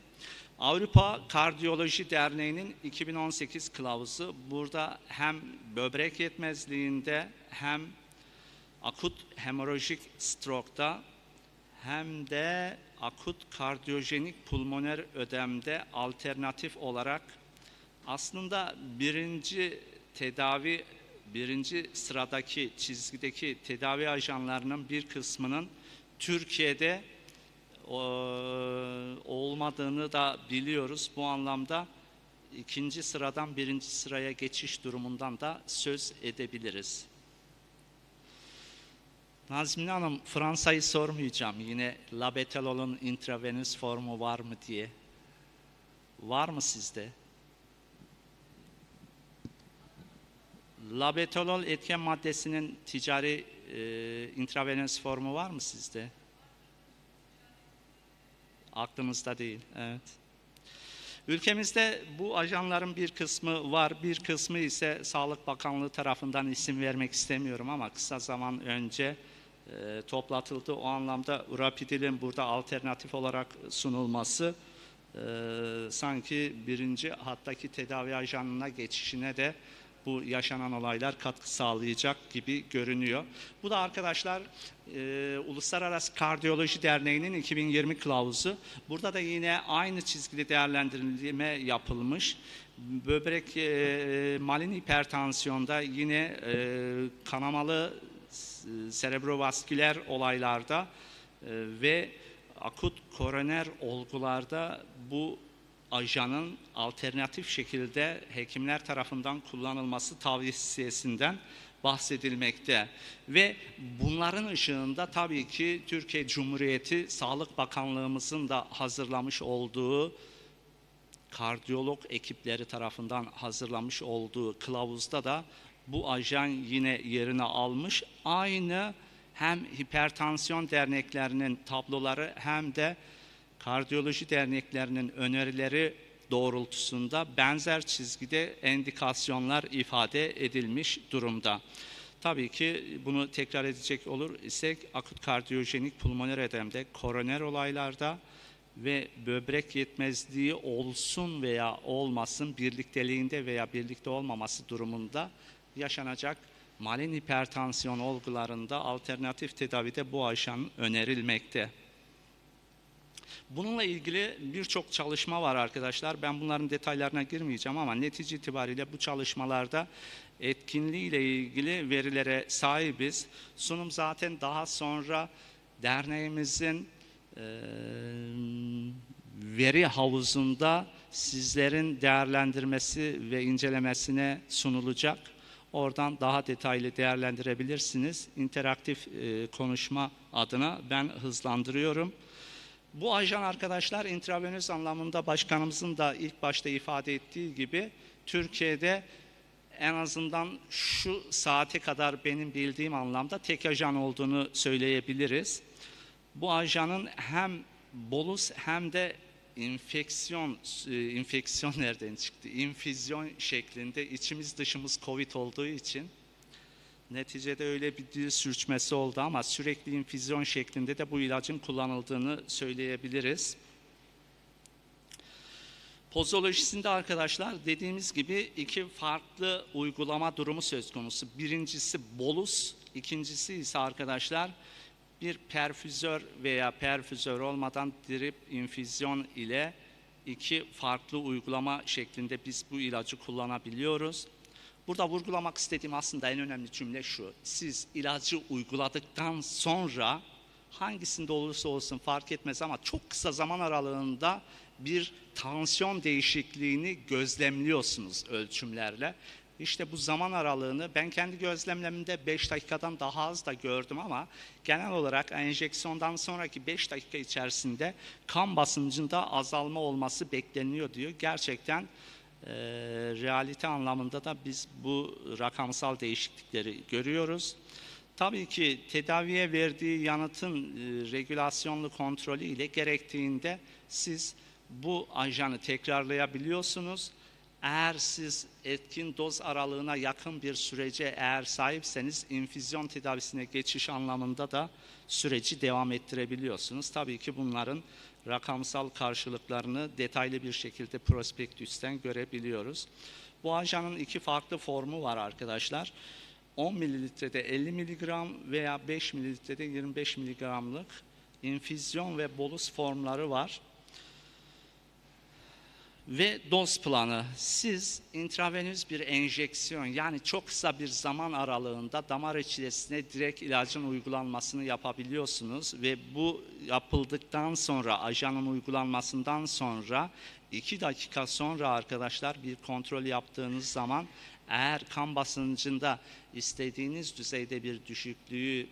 Avrupa Kardiyoloji Derneği'nin 2018 kılavuzu burada hem böbrek yetmezliğinde hem akut hemorajik stroke'da hem de akut kardiyojenik pulmoner ödemde alternatif olarak aslında birinci sıradaki çizgideki tedavi ajanlarının bir kısmının Türkiye'de olmadığını da biliyoruz. Bu anlamda ikinci sıradan birinci sıraya geçiş durumundan da söz edebiliriz. Nazmine Hanım, Fransa'yı sormayacağım. Yine labetalolun intravenöz formu var mı diye. Var mı sizde? Labetalol etken maddesinin ticari intravenöz formu var mı sizde? Aklınızda değil, evet. Ülkemizde bu ajanların bir kısmı var, bir kısmı ise Sağlık Bakanlığı tarafından isim vermek istemiyorum ama kısa zaman önce toplatıldı. O anlamda Urapidil'in burada alternatif olarak sunulması sanki birinci hattaki tedavi ajanına geçişine de bu yaşanan olaylar katkı sağlayacak gibi görünüyor. Bu da arkadaşlar Uluslararası Kardiyoloji Derneği'nin 2020 kılavuzu. Burada da yine aynı çizgili değerlendirme yapılmış. Böbrek malin hipertansiyonda yine kanamalı serebrovasküler olaylarda ve akut koroner olgularda bu ajanın alternatif şekilde hekimler tarafından kullanılması tavsiyesinden bahsedilmekte. Ve bunların ışığında tabii ki Türkiye Cumhuriyeti Sağlık Bakanlığımızın da hazırlamış olduğu kardiyolog ekipleri tarafından hazırlamış olduğu kılavuzda da bu ajan yine yerini almış. Aynı hem hipertansiyon derneklerinin tabloları hem de kardiyoloji derneklerinin önerileri doğrultusunda benzer çizgide endikasyonlar ifade edilmiş durumda. Tabii ki bunu tekrar edecek olur isek akut kardiyojenik pulmoner ödemde, koroner olaylarda ve böbrek yetmezliği olsun veya olmasın birlikteliğinde veya birlikte olmaması durumunda yaşanacak malin hipertansiyon olgularında alternatif tedavide bu ajan önerilmekte. Bununla ilgili birçok çalışma var arkadaşlar. Ben bunların detaylarına girmeyeceğim ama netice itibariyle bu çalışmalarda etkinliği ile ilgili verilere sahibiz. Sunum zaten daha sonra derneğimizin veri havuzunda sizlerin değerlendirmesi ve incelemesine sunulacak. Oradan daha detaylı değerlendirebilirsiniz. İnteraktif konuşma adına ben hızlandırıyorum. Bu ajan arkadaşlar intravenöz anlamında başkanımızın da ilk başta ifade ettiği gibi Türkiye'de en azından şu saate kadar benim bildiğim anlamda tek ajan olduğunu söyleyebiliriz. Bu ajanın hem bolus hem de infeksiyon nereden çıktı? İnfüzyon şeklinde içimiz dışımız Covid olduğu için neticede öyle bir dil sürçmesi oldu ama sürekli infüzyon şeklinde de bu ilacın kullanıldığını söyleyebiliriz. Pozolojisinde arkadaşlar dediğimiz gibi iki farklı uygulama durumu söz konusu. Birincisi bolus, ikincisi ise arkadaşlar bir perfüzör veya perfüzör olmadan drip infüzyon ile iki farklı uygulama şeklinde biz bu ilacı kullanabiliyoruz. Burada vurgulamak istediğim aslında en önemli cümle şu. Siz ilacı uyguladıktan sonra hangisinde olursa olsun fark etmez ama çok kısa zaman aralığında bir tansiyon değişikliğini gözlemliyorsunuz ölçümlerle. İşte bu zaman aralığını ben kendi gözlemlerimde 5 dakikadan daha az da gördüm ama genel olarak enjeksiyondan sonraki 5 dakika içerisinde kan basıncında azalma olması bekleniyor diyor. Gerçekten realite anlamında da biz bu rakamsal değişiklikleri görüyoruz. Tabii ki tedaviye verdiği yanıtın regülasyonlu kontrolü ile gerektiğinde siz bu ajanı tekrarlayabiliyorsunuz. Eğer siz etkin doz aralığına yakın bir sürece eğer sahipseniz infüzyon tedavisine geçiş anlamında da süreci devam ettirebiliyorsunuz. Tabii ki bunların rakamsal karşılıklarını detaylı bir şekilde prospektüsten görebiliyoruz. Bu ajanın iki farklı formu var arkadaşlar. 10 mililitrede 50 miligram veya 5 mililitrede 25 miligramlık infüzyon ve bolus formları var. Ve doz planı. Siz intravenöz bir enjeksiyon, yani çok kısa bir zaman aralığında damar içerisine direkt ilacın uygulanmasını yapabiliyorsunuz ve bu yapıldıktan sonra, ajanın uygulanmasından sonra 2 dakika sonra arkadaşlar bir kontrol yaptığınız zaman eğer kan basıncında istediğiniz düzeyde bir düşüklüğü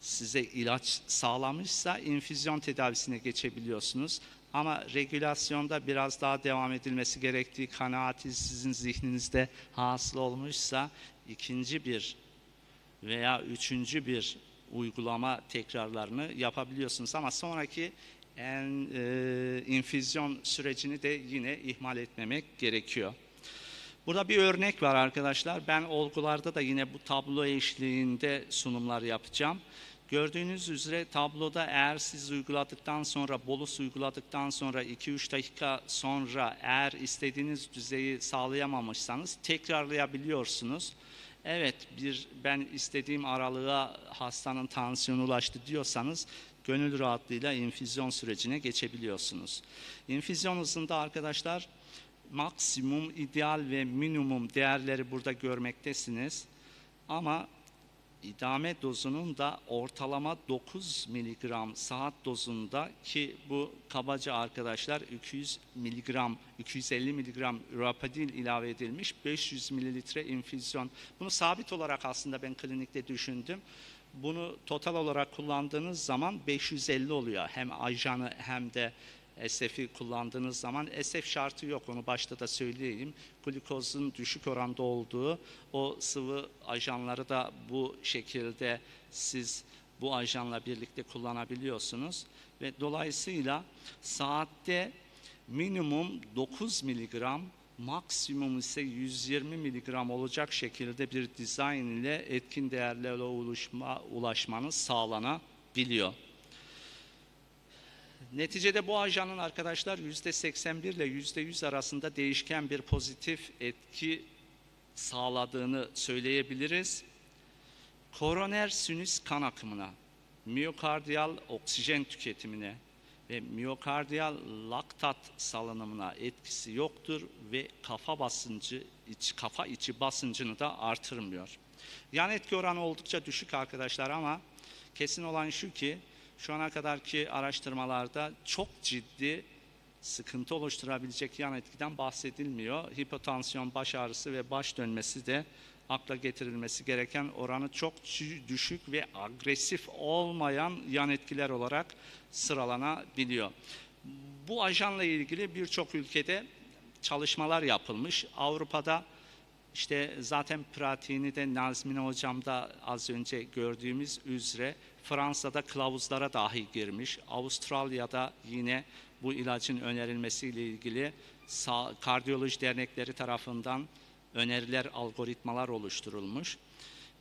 size ilaç sağlamışsa infüzyon tedavisine geçebiliyorsunuz. Ama regülasyonda biraz daha devam edilmesi gerektiği kanaati sizin zihninizde hasıl olmuşsa ikinci bir veya üçüncü bir uygulama tekrarlarını yapabiliyorsunuz. Ama sonraki infüzyon sürecini de yine ihmal etmemek gerekiyor. Burada bir örnek var arkadaşlar. Ben olgularda da yine bu tablo eşliğinde sunumlar yapacağım. Gördüğünüz üzere tabloda eğer siz uyguladıktan sonra, bolus uyguladıktan sonra 2-3 dakika sonra eğer istediğiniz düzeyi sağlayamamışsanız tekrarlayabiliyorsunuz. Evet, ben istediğim aralığa hastanın tansiyonu ulaştı diyorsanız gönül rahatlığıyla infüzyon sürecine geçebiliyorsunuz. İnfüzyon hızında arkadaşlar maksimum, ideal ve minimum değerleri burada görmektesiniz. Ama idame dozunun da ortalama 9 miligram saat dozunda, ki bu kabaca arkadaşlar 250 miligram urapadil ilave edilmiş 500 mililitre infüzyon. Bunu sabit olarak aslında ben klinikte düşündüm. Bunu total olarak kullandığınız zaman 550 oluyor. Hem ajanı hem de SF'i kullandığınız zaman. SF şartı yok, onu başta da söyleyeyim. Glukozun düşük oranda olduğu o sıvı ajanları da bu şekilde siz bu ajanla birlikte kullanabiliyorsunuz. Ve dolayısıyla saatte minimum 9 miligram, maksimum ise 120 miligram olacak şekilde bir dizayn ile etkin değerlere ulaşmanız sağlanabiliyor. Neticede bu ajanın arkadaşlar %81 ile %100 arasında değişken bir pozitif etki sağladığını söyleyebiliriz. Koroner sinüs kan akımına, miyokardiyal oksijen tüketimine ve miyokardiyal laktat salınımına etkisi yoktur ve kafa içi basıncını da artırmıyor. Yan etki oranı oldukça düşük arkadaşlar ama kesin olan şu ki şu ana kadarki araştırmalarda çok ciddi sıkıntı oluşturabilecek yan etkiden bahsedilmiyor. Hipotansiyon, baş ağrısı ve baş dönmesi de akla getirilmesi gereken oranı çok düşük ve agresif olmayan yan etkiler olarak sıralanabiliyor. Bu ajanla ilgili birçok ülkede çalışmalar yapılmış. Avrupa'da işte zaten pratiğini de Nazmine hocamda az önce gördüğümüz üzere Fransa'da kılavuzlara dahi girmiş. Avustralya'da yine bu ilacın önerilmesiyle ilgili kardiyoloji dernekleri tarafından öneriler, algoritmalar oluşturulmuş.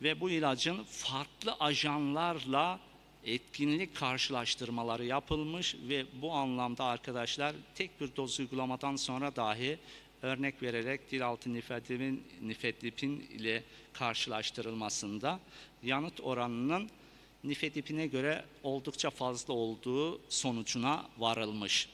Ve bu ilacın farklı ajanlarla etkinlik karşılaştırmaları yapılmış ve bu anlamda arkadaşlar tek bir doz uygulamadan sonra dahi örnek vererek dilaltı nifedipin ile karşılaştırılmasında yanıt oranının nifedipine göre oldukça fazla olduğu sonucuna varılmış.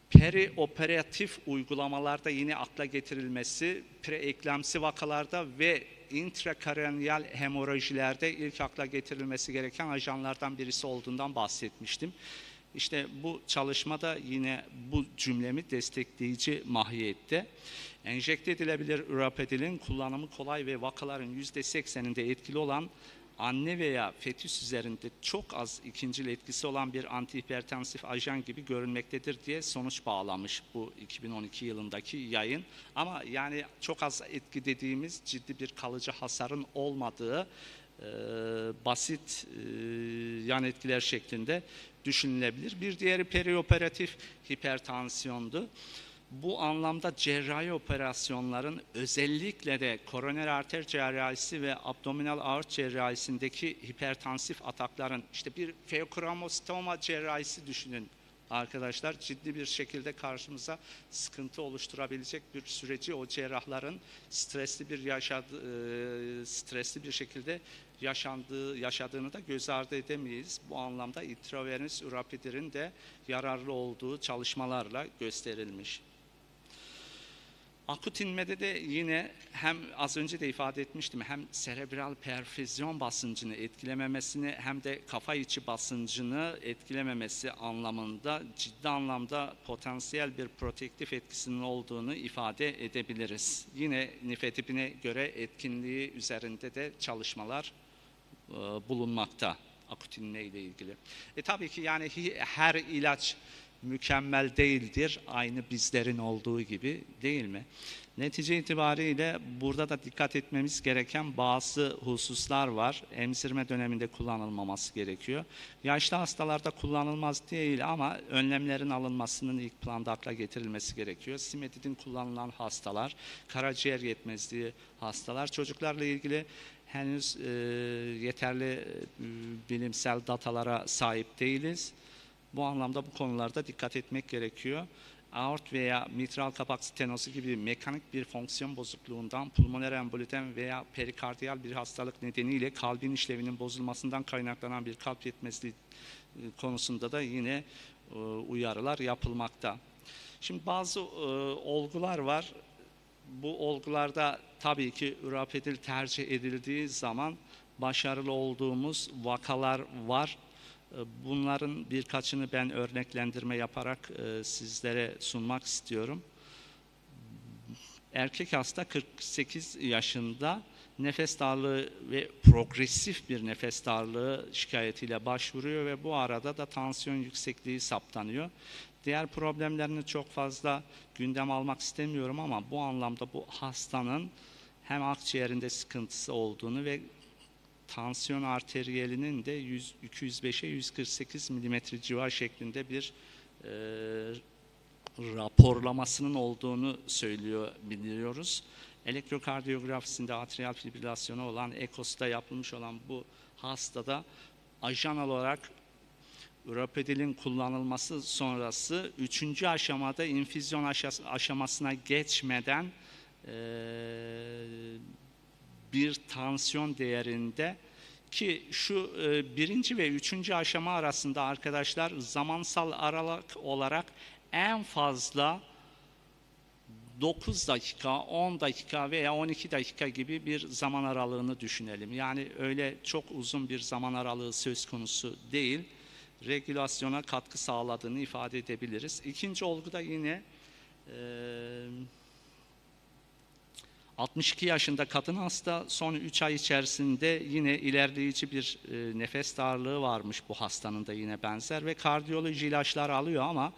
Perioperatif uygulamalarda yine akla getirilmesi, preeklemsi vakalarda ve intrakraniyal hemorajilerde ilk akla getirilmesi gereken ajanlardan birisi olduğundan bahsetmiştim. İşte bu çalışmada yine bu cümlemi destekleyici mahiyette. Enjekte edilebilir urapadilin kullanımı kolay ve vakaların %80'inde etkili olan anne veya fetüs üzerinde çok az ikincil etkisi olan bir antihipertansif ajan gibi görünmektedir diye sonuç bağlamış bu 2012 yılındaki yayın. Ama yani çok az etki dediğimiz ciddi bir kalıcı hasarın olmadığı basit yan etkiler şeklinde düşünülebilir. Bir diğeri perioperatif hipertansiyondu. Bu anlamda cerrahi operasyonların özellikle de koroner arter cerrahisi ve abdominal aort cerrahisindeki hipertansif atakların, işte bir feokramostoma cerrahisi düşünün arkadaşlar, ciddi bir şekilde karşımıza sıkıntı oluşturabilecek bir süreci o cerrahların stresli bir şekilde yaşadığını da göz ardı edemeyiz. Bu anlamda intravenöz urapidirin de yararlı olduğu çalışmalarla gösterilmiş. Akut inmede de yine hem az önce de ifade etmiştim, hem serebral perfüzyon basıncını etkilememesini hem de kafa içi basıncını etkilememesi anlamında ciddi anlamda potansiyel bir protektif etkisinin olduğunu ifade edebiliriz. Yine nifetipine göre etkinliği üzerinde de çalışmalar bulunmakta akut inme ile ilgili. Tabii ki yani her ilaç mükemmel değildir. Aynı bizlerin olduğu gibi, değil mi? Netice itibariyle burada da dikkat etmemiz gereken bazı hususlar var. Emzirme döneminde kullanılmaması gerekiyor. Yaşlı hastalarda kullanılmaz değil ama önlemlerin alınmasının ilk planda akla getirilmesi gerekiyor. Simetidin kullanılan hastalar, karaciğer yetmezliği hastalar, çocuklarla ilgili henüz yeterli bilimsel datalara sahip değiliz. Bu anlamda bu konularda dikkat etmek gerekiyor. Aort veya mitral kapak stenozu gibi mekanik bir fonksiyon bozukluğundan, pulmoner emboliden veya perikardiyal bir hastalık nedeniyle kalbin işlevinin bozulmasından kaynaklanan bir kalp yetmezliği konusunda da yine uyarılar yapılmakta. Şimdi bazı olgular var. Bu olgularda tabii ki ürapedil tercih edildiği zaman başarılı olduğumuz vakalar var. Bunların birkaçını ben örneklendirme yaparak sizlere sunmak istiyorum. Erkek hasta 48 yaşında nefes darlığı ve progresif bir nefes darlığı şikayetiyle başvuruyor ve bu arada da tansiyon yüksekliği saptanıyor. Diğer problemlerini çok fazla gündem almak istemiyorum ama bu anlamda bu hastanın hem akciğerinde sıkıntısı olduğunu ve tansiyon arteriyelinin de 205'e 148 milimetre civar şeklinde bir raporlamasının olduğunu biliyoruz. Elektrokardiyografisinde atrial fibrilasyonu olan, EKOS'ta yapılmış olan bu hastada ajan olarak ürapedilin kullanılması sonrası 3. aşamada infüzyon aşamasına geçmeden bir tansiyon değerinde, ki şu 1. ve 3. aşama arasında arkadaşlar zamansal aralık olarak en fazla 9 dakika, 10 dakika veya 12 dakika gibi bir zaman aralığını düşünelim. Yani öyle çok uzun bir zaman aralığı söz konusu değil. Regülasyona katkı sağladığını ifade edebiliriz. İkinci olgu da yine 62 yaşında kadın hasta, son 3 ay içerisinde yine ilerleyici bir nefes darlığı varmış bu hastanın da yine benzer ve kardiyoloji ilaçlar alıyor ama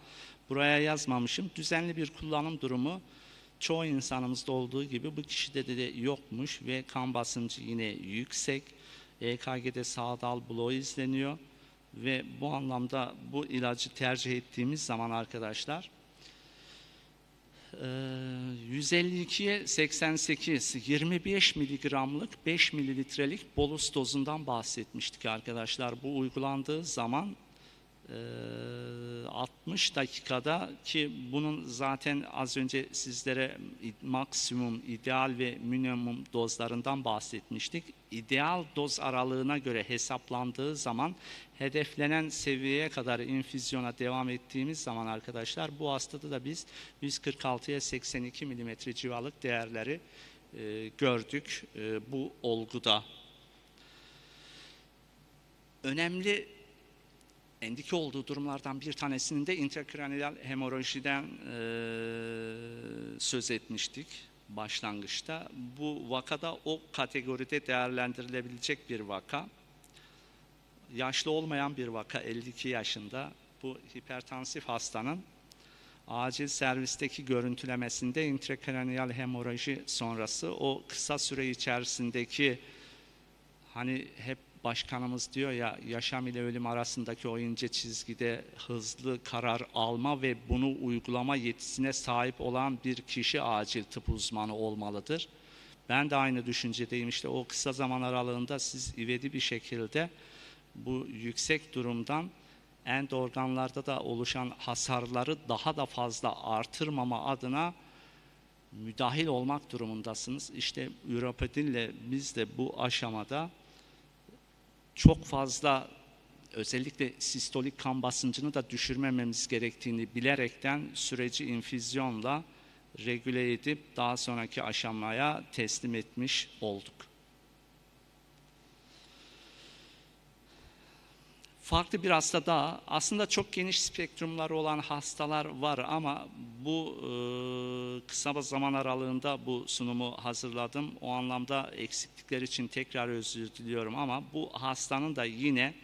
buraya yazmamışım. Düzenli bir kullanım durumu çoğu insanımızda olduğu gibi bu kişide de yokmuş ve kan basıncı yine yüksek. EKG'de sağdal bloğu izleniyor ve bu anlamda bu ilacı tercih ettiğimiz zaman arkadaşlar 152'ye 88, 25 miligramlık 5 mililitrelik bolus dozundan bahsetmiştik arkadaşlar. Bu uygulandığı zaman 60 dakikada, ki bunun zaten az önce sizlere maksimum, ideal ve minimum dozlarından bahsetmiştik. İdeal doz aralığına göre hesaplandığı zaman hedeflenen seviyeye kadar infüzyona devam ettiğimiz zaman arkadaşlar bu hastada da biz 146'ya 82 milimetre civarlık değerleri gördük bu olguda. Önemli endike olduğu durumlardan bir tanesinin de intrakraniyal hemorajiden söz etmiştik başlangıçta. Bu vakada o kategoride değerlendirilebilecek bir vaka. Yaşlı olmayan bir vaka, 52 yaşında. Bu hipertansif hastanın acil servisteki görüntülemesinde intrakraniyal hemorajı sonrası o kısa süre içerisindeki, hani hep başkanımız diyor ya, yaşam ile ölüm arasındaki o ince çizgide hızlı karar alma ve bunu uygulama yetisine sahip olan bir kişi acil tıp uzmanı olmalıdır. Ben de aynı düşüncedeyim. İşte o kısa zaman aralığında siz ivedi bir şekilde bu yüksek durumdan end organlarda da oluşan hasarları daha da fazla artırmama adına müdahil olmak durumundasınız. İşte ürapedinle biz de bu aşamada çok fazla, özellikle sistolik kan basıncını da düşürmememiz gerektiğini bilerekten süreci infüzyonla regüle edip daha sonraki aşamaya teslim etmiş olduk. Farklı bir hasta daha, aslında çok geniş spektrumları olan hastalar var ama bu kısa zaman aralığında bu sunumu hazırladım. O anlamda eksiklikler için tekrar özür diliyorum ama bu hastanın da yine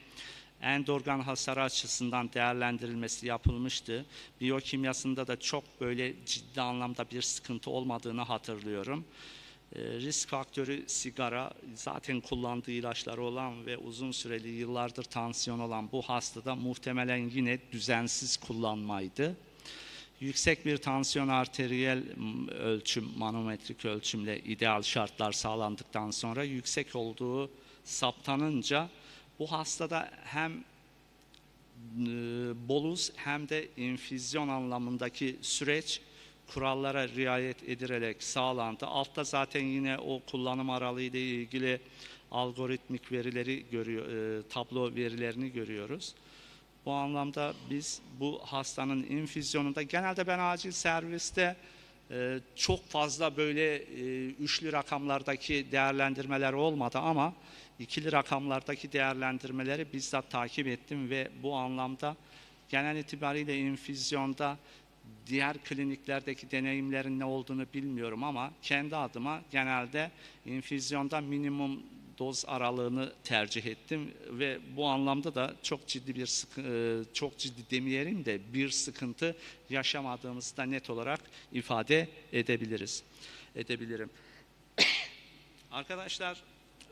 end organ hasarı açısından değerlendirilmesi yapılmıştı. Biyokimyasında da çok böyle ciddi anlamda bir sıkıntı olmadığını hatırlıyorum. Risk faktörü sigara, zaten kullandığı ilaçları olan ve uzun süreli yıllardır tansiyon olan bu hastada muhtemelen yine düzensiz kullanmaydı. Yüksek bir tansiyon arteriyel ölçüm, manometrik ölçümle ideal şartlar sağlandıktan sonra yüksek olduğu saptanınca bu hastada hem bolus hem de infüzyon anlamındaki süreç kurallara riayet edilerek sağlandı. Altta zaten yine o kullanım aralığı ile ilgili algoritmik verileri tablo verilerini görüyoruz. Bu anlamda biz bu hastanın infüzyonunda, genelde ben acil serviste çok fazla böyle üçlü rakamlardaki değerlendirmeler olmadı ama ikili rakamlardaki değerlendirmeleri bizzat takip ettim ve bu anlamda genel itibariyle infüzyonda diğer kliniklerdeki deneyimlerin ne olduğunu bilmiyorum ama kendi adıma genelde infüzyonda minimum doz aralığını tercih ettim ve bu anlamda da çok ciddi bir çok ciddi demeyelim de bir sıkıntı yaşamadığımızı da net olarak ifade edebilirim. Arkadaşlar,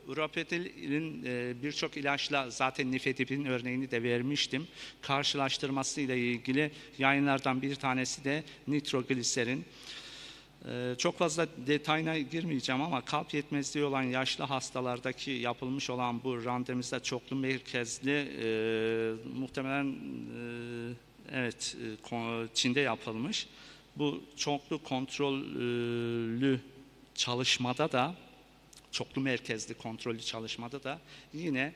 Urapetil'in birçok ilaçla, zaten nifedipin örneğini de vermiştim. Karşılaştırması ile ilgili yayınlardan bir tanesi de nitrogliserin. Çok fazla detayına girmeyeceğim ama kalp yetmezliği olan yaşlı hastalardaki yapılmış olan bu randomize çoklu merkezli, muhtemelen evet Çin'de yapılmış. Bu çoklu kontrollü çalışmada da, çoklu merkezli kontrollü çalışmada da yine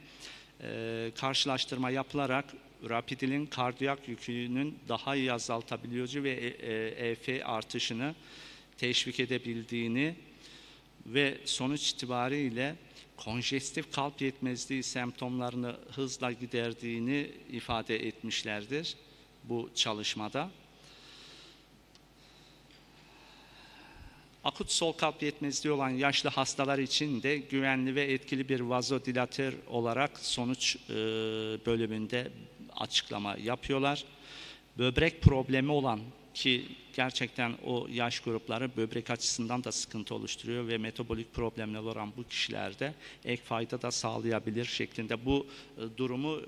karşılaştırma yapılarak Rapidil'in kardiyak yükünün daha iyi azaltabiliyorcu ve EF artışını teşvik edebildiğini ve sonuç itibariyle konjestif kalp yetmezliği semptomlarını hızla giderdiğini ifade etmişlerdir bu çalışmada. Akut sol kalp yetmezliği olan yaşlı hastalar için de güvenli ve etkili bir vazodilatör olarak sonuç bölümünde açıklama yapıyorlar. Böbrek problemi olan, ki gerçekten o yaş grupları böbrek açısından da sıkıntı oluşturuyor ve metabolik problemler olan bu kişilerde ek fayda da sağlayabilir şeklinde bu durumu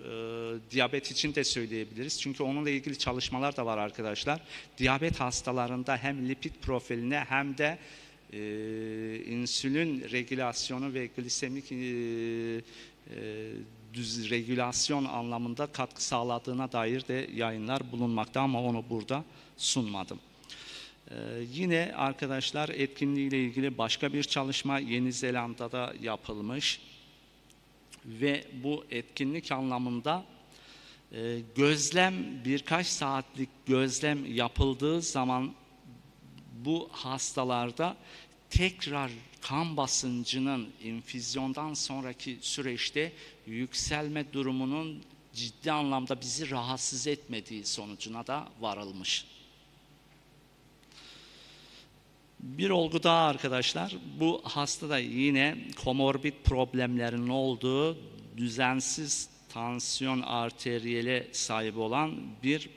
diyabet için de söyleyebiliriz. Çünkü onunla ilgili çalışmalar da var arkadaşlar. Diyabet hastalarında hem lipid profiline hem de insülin regülasyonu ve glisemik düz regülasyon anlamında katkı sağladığına dair de yayınlar bulunmakta ama onu burada sunmadım. Yine arkadaşlar etkinliği ile ilgili başka bir çalışma Yeni Zelanda'da yapılmış ve bu etkinlik anlamında gözlem, birkaç saatlik gözlem yapıldığı zaman bu hastalarda tekrar kan basıncının infüzyondan sonraki süreçte yükselme durumunun ciddi anlamda bizi rahatsız etmediği sonucuna da varılmış. Bir olgu daha arkadaşlar, bu hastada yine komorbid problemlerin olduğu, düzensiz tansiyon arteriyele sahip olan bir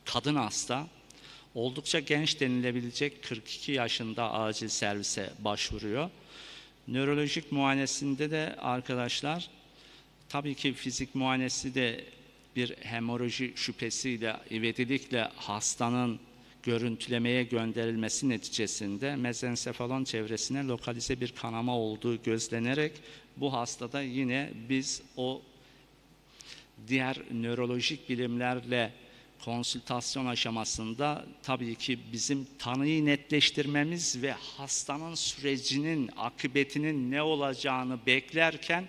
kadın hasta. Oldukça genç denilebilecek, 42 yaşında acil servise başvuruyor. Nörolojik muayenesinde de arkadaşlar Tabii ki fizik muayenesi de bir hemoroji şüphesiyle, ivedilikle hastanın görüntülemeye gönderilmesi neticesinde mezensefalon çevresine lokalize bir kanama olduğu gözlenerek bu hastada yine biz o diğer nörolojik bilimlerle konsültasyon aşamasında tabii ki bizim tanıyı netleştirmemiz ve hastanın sürecinin, akıbetinin ne olacağını beklerken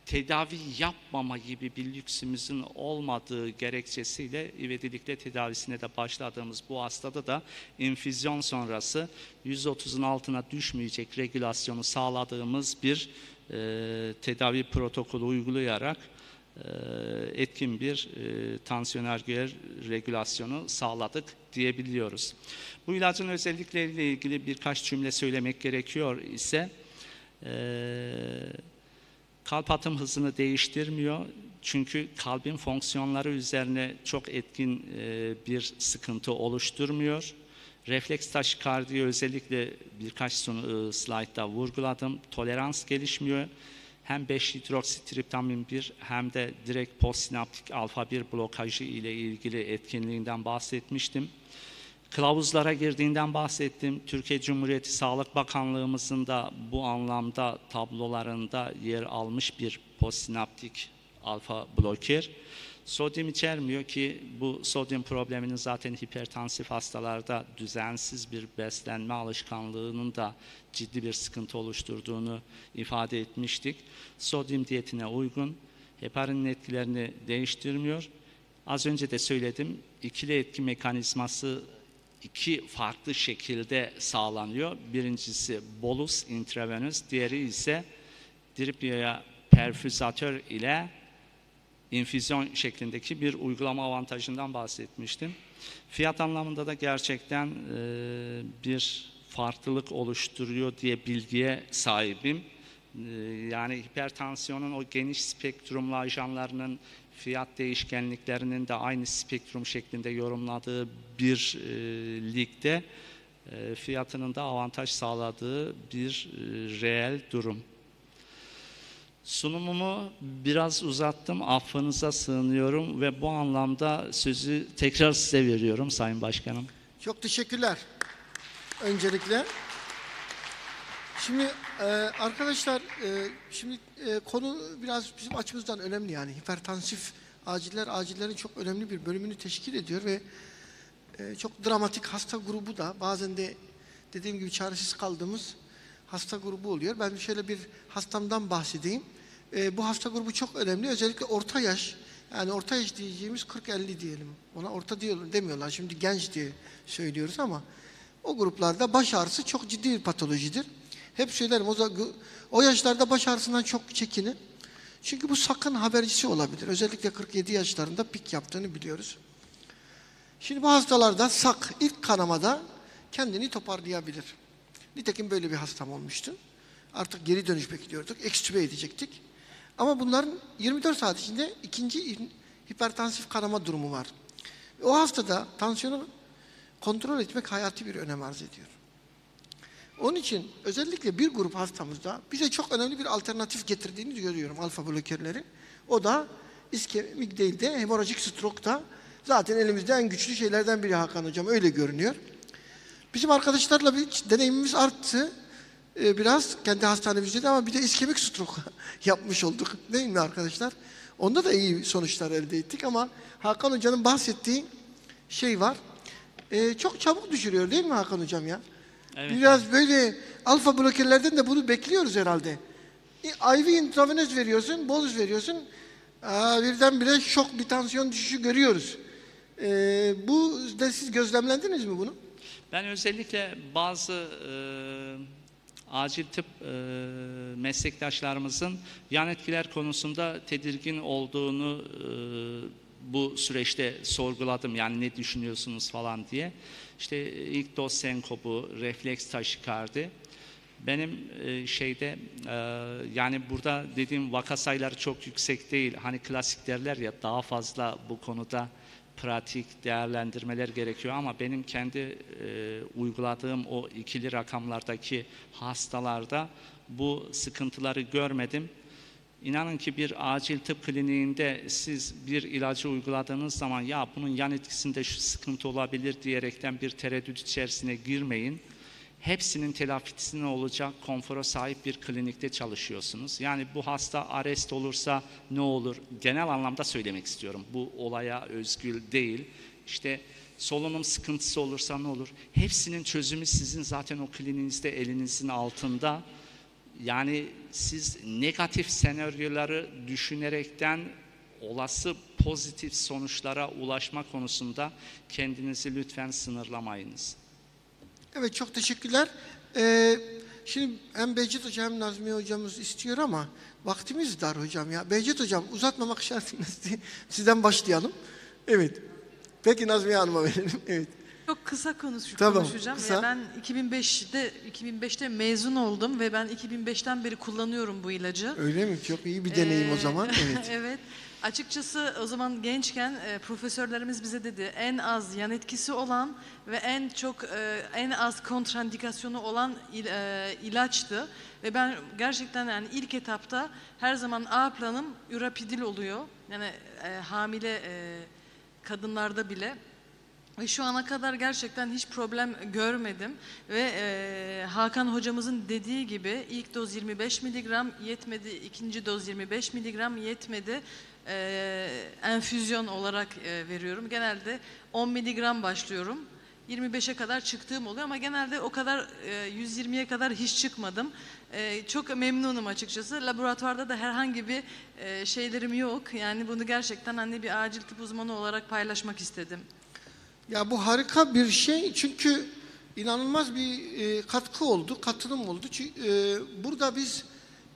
tedavi yapmama gibi bir lüksümüzün olmadığı gerekçesiyle ivedilikle tedavisine de başladığımız bu hastada da infüzyon sonrası 130'un altına düşmeyecek regülasyonu sağladığımız bir tedavi protokolü uygulayarak etkin bir tansiyon ergoyer regülasyonu sağladık diyebiliyoruz. Bu ilacın özellikleriyle ilgili birkaç cümle söylemek gerekiyor ise kalp atım hızını değiştirmiyor. Çünkü kalbin fonksiyonları üzerine çok etkin bir sıkıntı oluşturmuyor. Refleks taşikardiyi özellikle birkaç slaytta vurguladım. Tolerans gelişmiyor. Hem 5-hidroksitriptamin 1 hem de direkt postsinaptik alfa 1 blokajı ile ilgili etkinliğinden bahsetmiştim. Kılavuzlara girdiğinden bahsettim. Türkiye Cumhuriyeti Sağlık Bakanlığımızın da bu anlamda tablolarında yer almış bir postsinaptik alfa bloker. Sodyum içermiyor ki bu sodyum probleminin zaten hipertansif hastalarda düzensiz bir beslenme alışkanlığının da ciddi bir sıkıntı oluşturduğunu ifade etmiştik. Sodyum diyetine uygun, heparinin etkilerini değiştirmiyor. Az önce de söyledim, ikili etki mekanizması iki farklı şekilde sağlanıyor. Birincisi bolus intravenöz, diğeri ise driplioya perfüzatör ile infüzyon şeklindeki bir uygulama avantajından bahsetmiştim. Fiyat anlamında da gerçekten bir farklılık oluşturuyor diye bilgiye sahibim. Yani hipertansiyonun o geniş spektrumlu ajanlarının fiyat değişkenliklerinin de aynı spektrum şeklinde yorumladığı bir ligde fiyatının da avantaj sağladığı bir reel durum. Sunumumu biraz uzattım, affınıza sığınıyorum ve bu anlamda sözü tekrar size veriyorum Sayın Başkanım. Çok teşekkürler. Öncelikle. Şimdi arkadaşlar, şimdi konu biraz bizim açımızdan önemli yani. Hipertansif acillerin çok önemli bir bölümünü teşkil ediyor ve çok dramatik hasta grubu da bazen de dediğim gibi çaresiz kaldığımız hasta grubu oluyor. Ben şöyle bir hastamdan bahsedeyim. Bu hasta grubu çok önemli. Özellikle orta yaş, yani orta yaş diyeceğimiz 40-50 diyelim. Ona orta demiyorlar. Şimdi genç diye söylüyoruz ama o gruplarda baş ağrısı çok ciddi bir patolojidir. Hep söylerim, o yaşlarda baş ağrısından çok çekinin. Çünkü bu sakın habercisi olabilir. Özellikle 47 yaşlarında pik yaptığını biliyoruz. Şimdi bu hastalarda sak ilk kanamada kendini toparlayabilir. Nitekim böyle bir hastam olmuştu. Artık geri dönüş bekliyorduk. Ekstübe edecektik. Ama bunların 24 saat içinde ikinci hipertansif kanama durumu var. O hastada tansiyonu kontrol etmek hayati bir önem arz ediyor. Onun için özellikle bir grup hastamızda bize çok önemli bir alternatif getirdiğini görüyorum alfa blokerlerin. O da iskemik değil de hemorajik stroke'da zaten elimizde en güçlü şeylerden biri Hakan Hocam, öyle görünüyor. Bizim arkadaşlarla bir deneyimimiz arttı. Biraz kendi hastanemizde de ama bir de iskemik stroke yapmış olduk. Değil mi arkadaşlar? Onda da iyi sonuçlar elde ettik ama Hakan Hoca'nın bahsettiği şey var. Çok çabuk düşürüyor değil mi Hakan Hocam ya? Evet. Biraz böyle alfa blokerlerden de bunu bekliyoruz herhalde. IV intravenöz veriyorsun, bolus veriyorsun. Birdenbire şok bir tansiyon düşüşü görüyoruz. Bu da siz gözlemlendiniz mi bunu? Ben özellikle bazı acil tıp meslektaşlarımızın yan etkiler konusunda tedirgin olduğunu bu süreçte sorguladım. Yani ne düşünüyorsunuz falan diye. İşte ilk doz senkopu, refleks taşikardi. Benim yani burada dediğim vaka sayıları çok yüksek değil. Hani klasik derler ya, daha fazla bu konuda pratik değerlendirmeler gerekiyor ama benim kendi uyguladığım o ikili rakamlardaki hastalarda bu sıkıntıları görmedim. İnanın ki bir acil tıp kliniğinde siz bir ilacı uyguladığınız zaman ya bunun yan etkisinde şu sıkıntı olabilir diyerekten bir tereddüt içerisine girmeyin. Hepsinin telafisine olacak konfora sahip bir klinikte çalışıyorsunuz. Yani bu hasta arrest olursa ne olur? Genel anlamda söylemek istiyorum. Bu olaya özgül değil. İşte solunum sıkıntısı olursa ne olur? Hepsinin çözümü sizin zaten o kliniğinizde elinizin altında. Yani siz negatif senaryoları düşünerekten olası pozitif sonuçlara ulaşma konusunda kendinizi lütfen sınırlamayınız. Evet, çok teşekkürler. Şimdi hem Behçet Hocam hem Nazmiye Hocamız istiyor ama vaktimiz dar hocam ya. Behçet Hocam uzatmamak şartıyla sizden başlayalım. Evet. Peki Nazmiye Hanım'a verelim. Evet. Çok kısa Tamam, konuşacağım. kısa. Ya ben 2005'te mezun oldum ve ben 2005'ten beri kullanıyorum bu ilacı. Öyle mi? Çok iyi bir deneyim o zaman. Evet. Evet. Açıkçası o zaman gençken profesörlerimiz bize dedi en az yan etkisi olan ve en az kontraindikasyonu olan ilaçtı. Ve ben gerçekten yani ilk etapta her zaman A planım ürapidil oluyor. Yani hamile kadınlarda bile. Ve şu ana kadar gerçekten hiç problem görmedim. Ve Hakan hocamızın dediği gibi ilk doz 25 miligram yetmedi, ikinci doz 25 miligram yetmedi. Enfüzyon olarak veriyorum. Genelde 10 miligram başlıyorum. 25'e kadar çıktığım oluyor ama genelde o kadar 120'ye kadar hiç çıkmadım. Çok memnunum açıkçası. Laboratuvarda da herhangi bir şeylerim yok. Yani bunu gerçekten hani bir acil tıp uzmanı olarak paylaşmak istedim. Ya bu harika bir şey çünkü inanılmaz bir katkı oldu, katılım oldu. Çünkü burada biz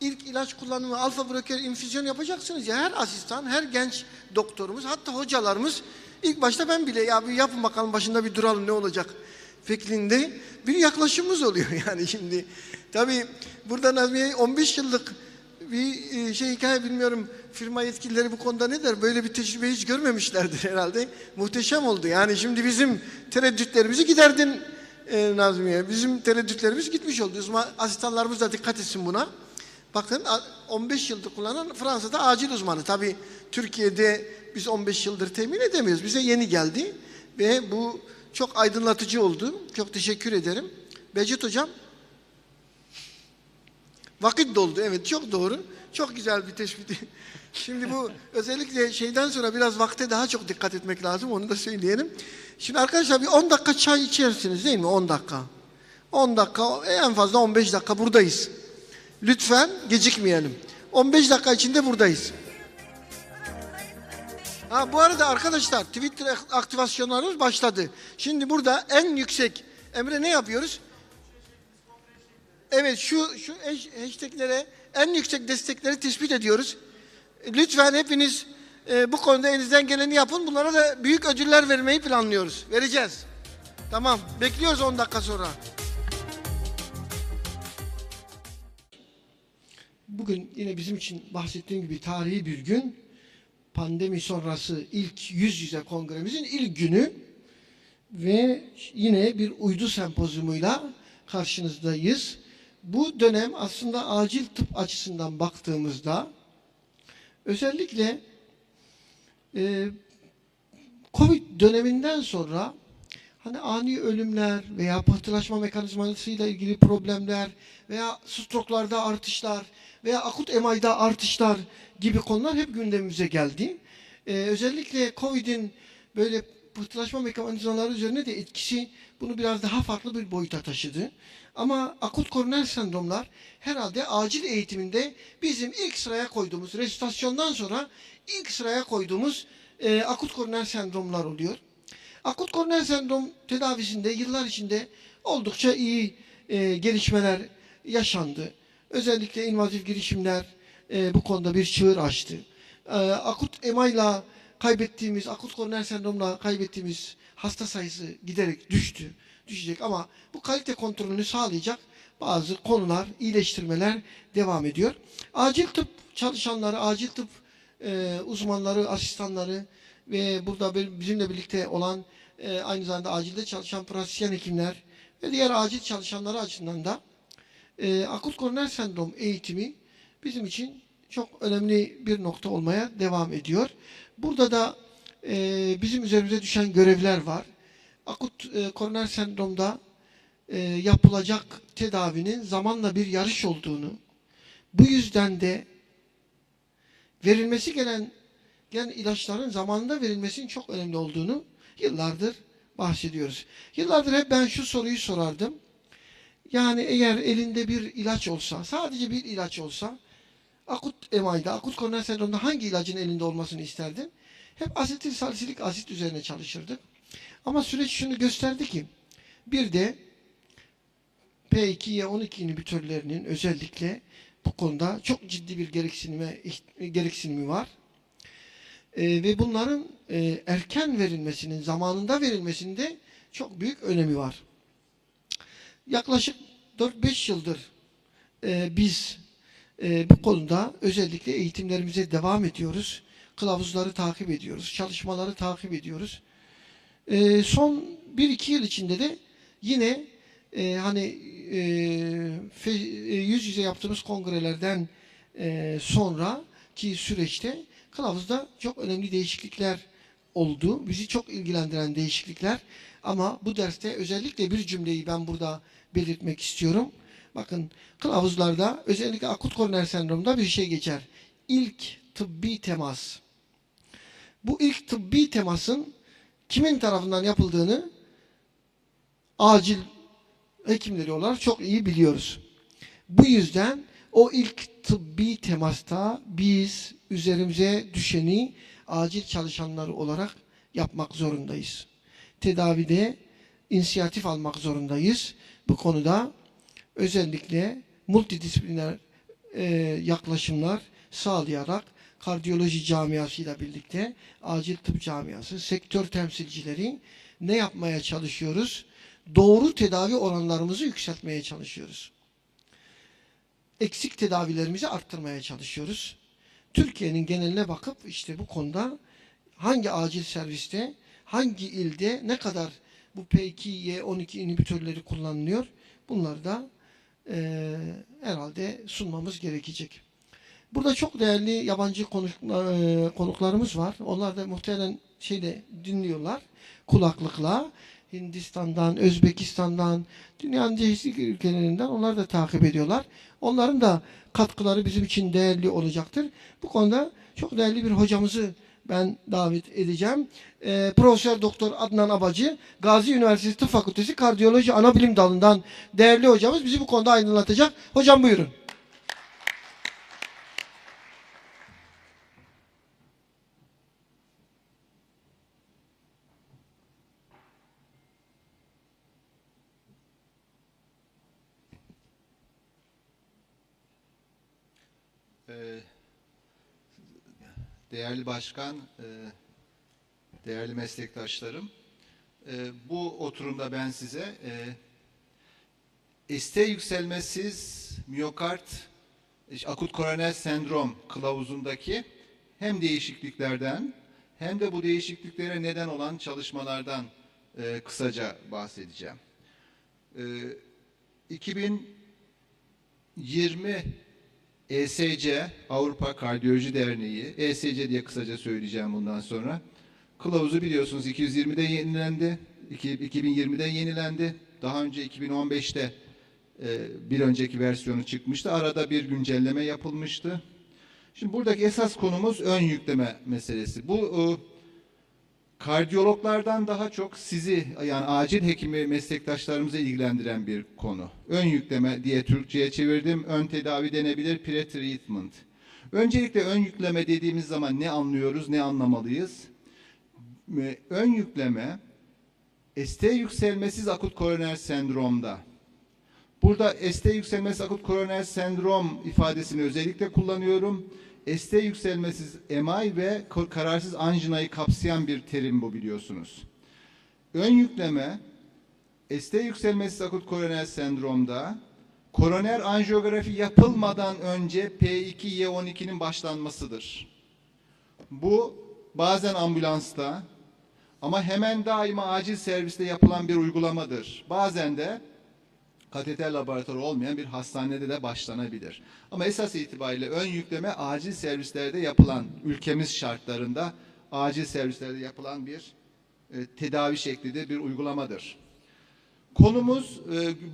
ilk ilaç kullanımı alfa bloker infüzyon yapacaksınız ya her asistan, her genç doktorumuz hatta hocalarımız ilk başta ben bile ya bir yapın bakalım başında bir duralım ne olacak fikrinde bir yaklaşımımız oluyor yani şimdi. Tabii burada Nazmiye 15 yıllık bir hikaye bilmiyorum firma yetkilileri bu konuda ne der? Böyle bir tecrübe hiç görmemişlerdir herhalde. Muhteşem oldu. Yani şimdi bizim tereddütlerimizi giderdin Nazmiye. Bizim tereddütlerimiz gitmiş oldu. Asistanlarımız da dikkat etsin buna. Bakın 15 yıldır kullanan Fransa'da acil uzmanı. Tabii Türkiye'de biz 15 yıldır temin edemiyoruz. Bize yeni geldi ve bu çok aydınlatıcı oldu. Çok teşekkür ederim. Behçet Hocam. Vakit doldu. Evet çok doğru. Çok güzel bir tespit. Şimdi bu özellikle şeyden sonra biraz vakte daha çok dikkat etmek lazım. Onu da söyleyelim. Şimdi arkadaşlar bir 10 dakika çay içersiniz değil mi? 10 dakika. 10 dakika en fazla 15 dakika buradayız. Lütfen gecikmeyelim. 15 dakika içinde buradayız. Ha, bu arada arkadaşlar Twitter aktivasyonlarımız başladı. Şimdi burada en yüksek Emre ne yapıyoruz? Evet şu hashtaglere en yüksek destekleri tespit ediyoruz. Lütfen hepiniz bu konuda elinizden geleni yapın. Bunlara da büyük ödüller vermeyi planlıyoruz. Vereceğiz. Tamam. Bekliyoruz 10 dakika sonra. Bugün yine bizim için bahsettiğim gibi tarihi bir gün. Pandemi sonrası ilk yüz yüze kongremizin ilk günü. Ve yine bir uydu sempozyumuyla karşınızdayız. Bu dönem aslında acil tıp açısından baktığımızda özellikle Covid döneminden sonra hani ani ölümler veya pıhtılaşma mekanizmasıyla ilgili problemler veya stroke'larda artışlar veya akut MI'da artışlar gibi konular hep gündemimize geldi. Özellikle Covid'in böyle pıhtılaşma mekanizmaları üzerine de etkisi bunu biraz daha farklı bir boyuta taşıdı. Ama akut koroner sendromlar herhalde acil eğitiminde bizim ilk sıraya koyduğumuz, resüsitasyondan sonra ilk sıraya koyduğumuz akut koroner sendromlar oluyor. Akut koroner sendrom tedavisinde yıllar içinde oldukça iyi gelişmeler yaşandı. Özellikle invazif girişimler bu konuda bir çığır açtı. Akut EMA'yla kaybettiğimiz, akut koroner sendromla kaybettiğimiz hasta sayısı giderek düşecek ama bu kalite kontrolünü sağlayacak bazı konular, iyileştirmeler devam ediyor. Acil tıp çalışanları, acil tıp uzmanları, asistanları ve burada bizimle birlikte olan aynı zamanda acilde çalışan pratisyen hekimler ve diğer acil çalışanları açısından da akut koroner sendrom eğitimi bizim için çok önemli bir nokta olmaya devam ediyor. Burada da bizim üzerimize düşen görevler var. Akut koroner sendromda yapılacak tedavinin zamanla bir yarış olduğunu, bu yüzden de verilmesi gelen ilaçların zamanında verilmesinin çok önemli olduğunu yıllardır bahsediyoruz. Yıllardır hep ben şu soruyu sorardım. Yani eğer elinde bir ilaç olsa, sadece bir ilaç olsa, akut MI'da, akut koroner sendromda hangi ilacın elinde olmasını isterdin? Hep asetilsalisilik asit üzerine çalışırdık. Ama süreç şunu gösterdi ki, bir de P2Y12 inhibitörlerinin özellikle bu konuda çok ciddi bir gereksinimi var. Ve bunların erken verilmesinin, zamanında verilmesinde çok büyük önemi var. Yaklaşık 4-5 yıldır biz bu konuda özellikle eğitimlerimize devam ediyoruz. Kılavuzları takip ediyoruz, çalışmaları takip ediyoruz. Son 1-2 yıl içinde de yine yüz yüze yaptığımız kongrelerden sonraki süreçte kılavuzda çok önemli değişiklikler oldu. Bizi çok ilgilendiren değişiklikler. Ama bu derste özellikle bir cümleyi ben burada belirtmek istiyorum. Bakın, kılavuzlarda özellikle akut koroner sendromda bir şey geçer. İlk tıbbi temas. Bu ilk tıbbi temasın kimin tarafından yapıldığını acil hekimleri olarak çok iyi biliyoruz. Bu yüzden o ilk tıbbi temasta biz üzerimize düşeni acil çalışanları olarak yapmak zorundayız. Tedavide inisiyatif almak zorundayız. Bu konuda özellikle multidisipliner yaklaşımlar sağlayarak kardiyoloji camiasıyla birlikte acil tıp camiası, sektör temsilcileri ne yapmaya çalışıyoruz? Doğru tedavi oranlarımızı yükseltmeye çalışıyoruz. Eksik tedavilerimizi arttırmaya çalışıyoruz. Türkiye'nin geneline bakıp işte bu konuda hangi acil serviste, hangi ilde ne kadar bu P2Y12 inhibitörleri kullanılıyor, bunları da herhalde sunmamız gerekecek. Burada çok değerli yabancı konuklarımız var. Onlar da muhtemelen dinliyorlar kulaklıkla. Hindistan'dan, Özbekistan'dan, dünyanın çeşitli ülkelerinden onlar da takip ediyorlar. Onların da katkıları bizim için değerli olacaktır. Bu konuda çok değerli bir hocamızı ben davet edeceğim. Profesör Doktor Adnan Abacı, Gazi Üniversitesi Tıp Fakültesi Kardiyoloji Anabilim Dalı'ndan değerli hocamız bizi bu konuda aydınlatacak. Hocam buyurun. Değerli başkan, değerli meslektaşlarım, bu oturumda ben size ST yükselmesiz miyokard akut koroner sendrom kılavuzundaki hem değişikliklerden hem de bu değişikliklere neden olan çalışmalardan kısaca bahsedeceğim. 2020 ESC, Avrupa Kardiyoloji Derneği, ESC diye kısaca söyleyeceğim bundan sonra. Kılavuzu biliyorsunuz 220'de yenilendi, 2020'de yenilendi. Daha önce 2015'te bir önceki versiyonu çıkmıştı. Arada bir güncelleme yapılmıştı. Şimdi buradaki esas konumuz ön yükleme meselesi. Bu kardiyologlardan daha çok sizi, yani acil hekimi meslektaşlarımızı ilgilendiren bir konu. Ön yükleme diye Türkçe'ye çevirdim. Ön tedavi denebilir, pre-treatment. Öncelikle ön yükleme dediğimiz zaman ne anlıyoruz, ne anlamalıyız? Ön yükleme, ST yükselmesiz akut koroner sendromda. Burada ST yükselmesiz akut koroner sendrom ifadesini özellikle kullanıyorum. ST yükselmesiz MI ve kararsız anjinayı kapsayan bir terim bu, biliyorsunuz. Ön yükleme, ST yükselmesiz akut koroner sendromda koroner anjiyografi yapılmadan önce P2Y12'nin başlanmasıdır. Bu bazen ambulansta ama hemen daima acil serviste yapılan bir uygulamadır. Bazen de kateter laboratuvarı olmayan bir hastanede de başlanabilir. Ama esas itibariyle ön yükleme acil servislerde yapılan, ülkemiz şartlarında acil servislerde yapılan bir tedavi şeklidir, bir uygulamadır. Konumuz,